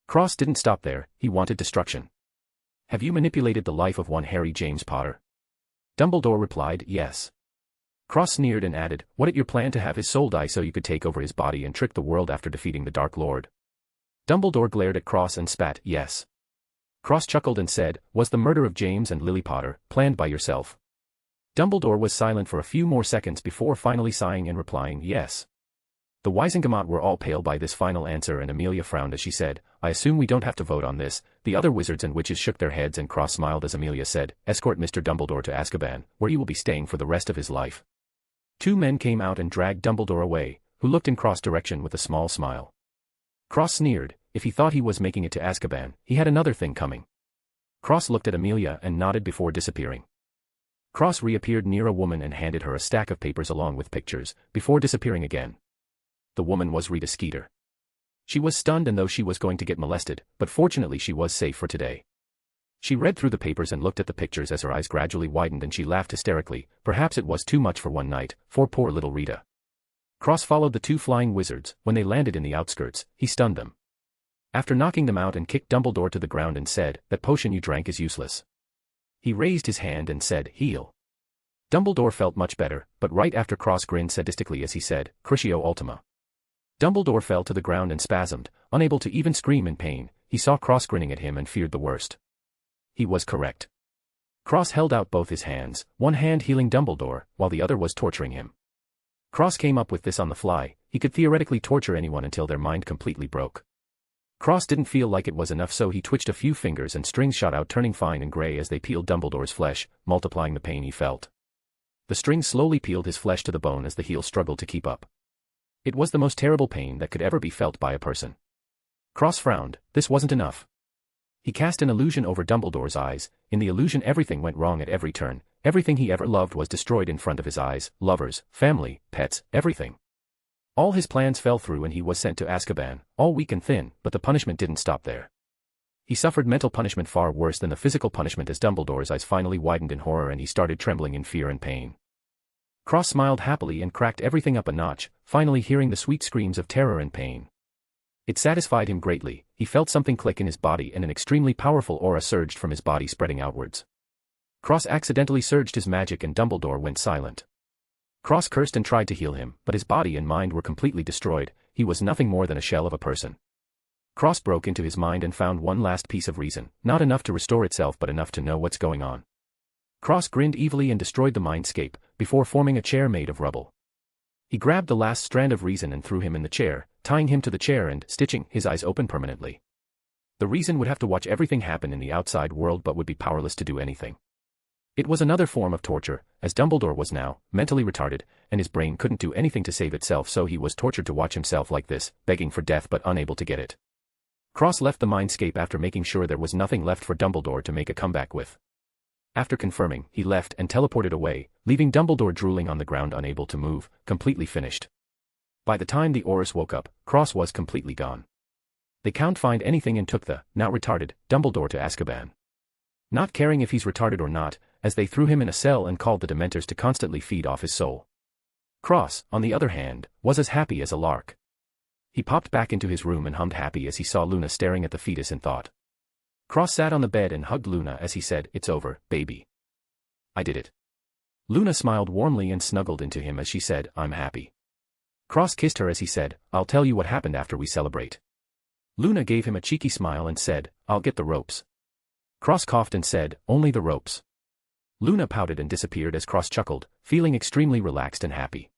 Cross didn't stop there. He wanted destruction. "Have you manipulated the life of one Harry James Potter?" Dumbledore replied, "Yes." Cross sneered and added, "What at your plan to have his soul die so you could take over his body and trick the world after defeating the Dark Lord?" Dumbledore glared at Cross and spat, "Yes." Cross chuckled and said, "Was the murder of James and Lily Potter planned by yourself?" Dumbledore was silent for a few more seconds before finally sighing and replying, "Yes." The Wisengamot were all pale by this final answer and Amelia frowned as she said, "I assume we don't have to vote on this." The other wizards and witches shook their heads and Cross smiled as Amelia said, "Escort Mr. Dumbledore to Azkaban, where he will be staying for the rest of his life." 2 men came out and dragged Dumbledore away, who looked in Cross' direction with a small smile. Cross sneered. If he thought he was making it to Azkaban, he had another thing coming. Cross looked at Amelia and nodded before disappearing. Cross reappeared near a woman and handed her a stack of papers along with pictures, before disappearing again. The woman was Rita Skeeter. She was stunned and though she was going to get molested, but fortunately she was safe for today. She read through the papers and looked at the pictures as her eyes gradually widened and she laughed hysterically. Perhaps it was too much for one night, for poor little Rita. Cross followed the 2 flying wizards. When they landed in the outskirts, he stunned them. After knocking them out and kicked Dumbledore to the ground and said, "That potion you drank is useless." He raised his hand and said, "Heal." Dumbledore felt much better, but right after Cross grinned sadistically as he said, "Crucio Ultima." Dumbledore fell to the ground and spasmed, unable to even scream in pain. He saw Cross grinning at him and feared the worst. He was correct. Cross held out both his hands, one hand healing Dumbledore, while the other was torturing him. Cross came up with this on the fly. He could theoretically torture anyone until their mind completely broke. Cross didn't feel like it was enough so he twitched a few fingers and strings shot out turning fine and gray as they peeled Dumbledore's flesh, multiplying the pain he felt. The strings slowly peeled his flesh to the bone as the heel struggled to keep up. It was the most terrible pain that could ever be felt by a person. Cross frowned. This wasn't enough. He cast an illusion over Dumbledore's eyes. In the illusion everything went wrong at every turn. Everything he ever loved was destroyed in front of his eyes, lovers, family, pets, everything. All his plans fell through and he was sent to Azkaban, all weak and thin, but the punishment didn't stop there. He suffered mental punishment far worse than the physical punishment as Dumbledore's eyes finally widened in horror and he started trembling in fear and pain. Cross smiled happily and cracked everything up a notch, finally hearing the sweet screams of terror and pain. It satisfied him greatly. He felt something click in his body and an extremely powerful aura surged from his body spreading outwards. Cross accidentally surged his magic and Dumbledore went silent. Cross cursed and tried to heal him, but his body and mind were completely destroyed. He was nothing more than a shell of a person. Cross broke into his mind and found one last piece of reason, not enough to restore itself but enough to know what's going on. Cross grinned evilly and destroyed the mindscape, before forming a chair made of rubble. He grabbed the last strand of reason and threw him in the chair, tying him to the chair and stitching his eyes open permanently. The reason would have to watch everything happen in the outside world but would be powerless to do anything. It was another form of torture, as Dumbledore was now mentally retarded, and his brain couldn't do anything to save itself, so he was tortured to watch himself like this, begging for death but unable to get it. Cross left the mindscape after making sure there was nothing left for Dumbledore to make a comeback with. After confirming, he left and teleported away, leaving Dumbledore drooling on the ground, unable to move, completely finished. By the time the Aurors woke up, Cross was completely gone. They can't find anything and took the, now retarded, Dumbledore to Azkaban. Not caring if he's retarded or not, as they threw him in a cell and called the Dementors to constantly feed off his soul. Cross, on the other hand, was as happy as a lark. He popped back into his room and hummed happy as he saw Luna staring at the fetus and thought. Cross sat on the bed and hugged Luna as he said, "It's over, baby. I did it." Luna smiled warmly and snuggled into him as she said, "I'm happy." Cross kissed her as he said, "I'll tell you what happened after we celebrate." Luna gave him a cheeky smile and said, "I'll get the ropes." Cross coughed and said, "Only the ropes." Luna pouted and disappeared as Cross chuckled, feeling extremely relaxed and happy.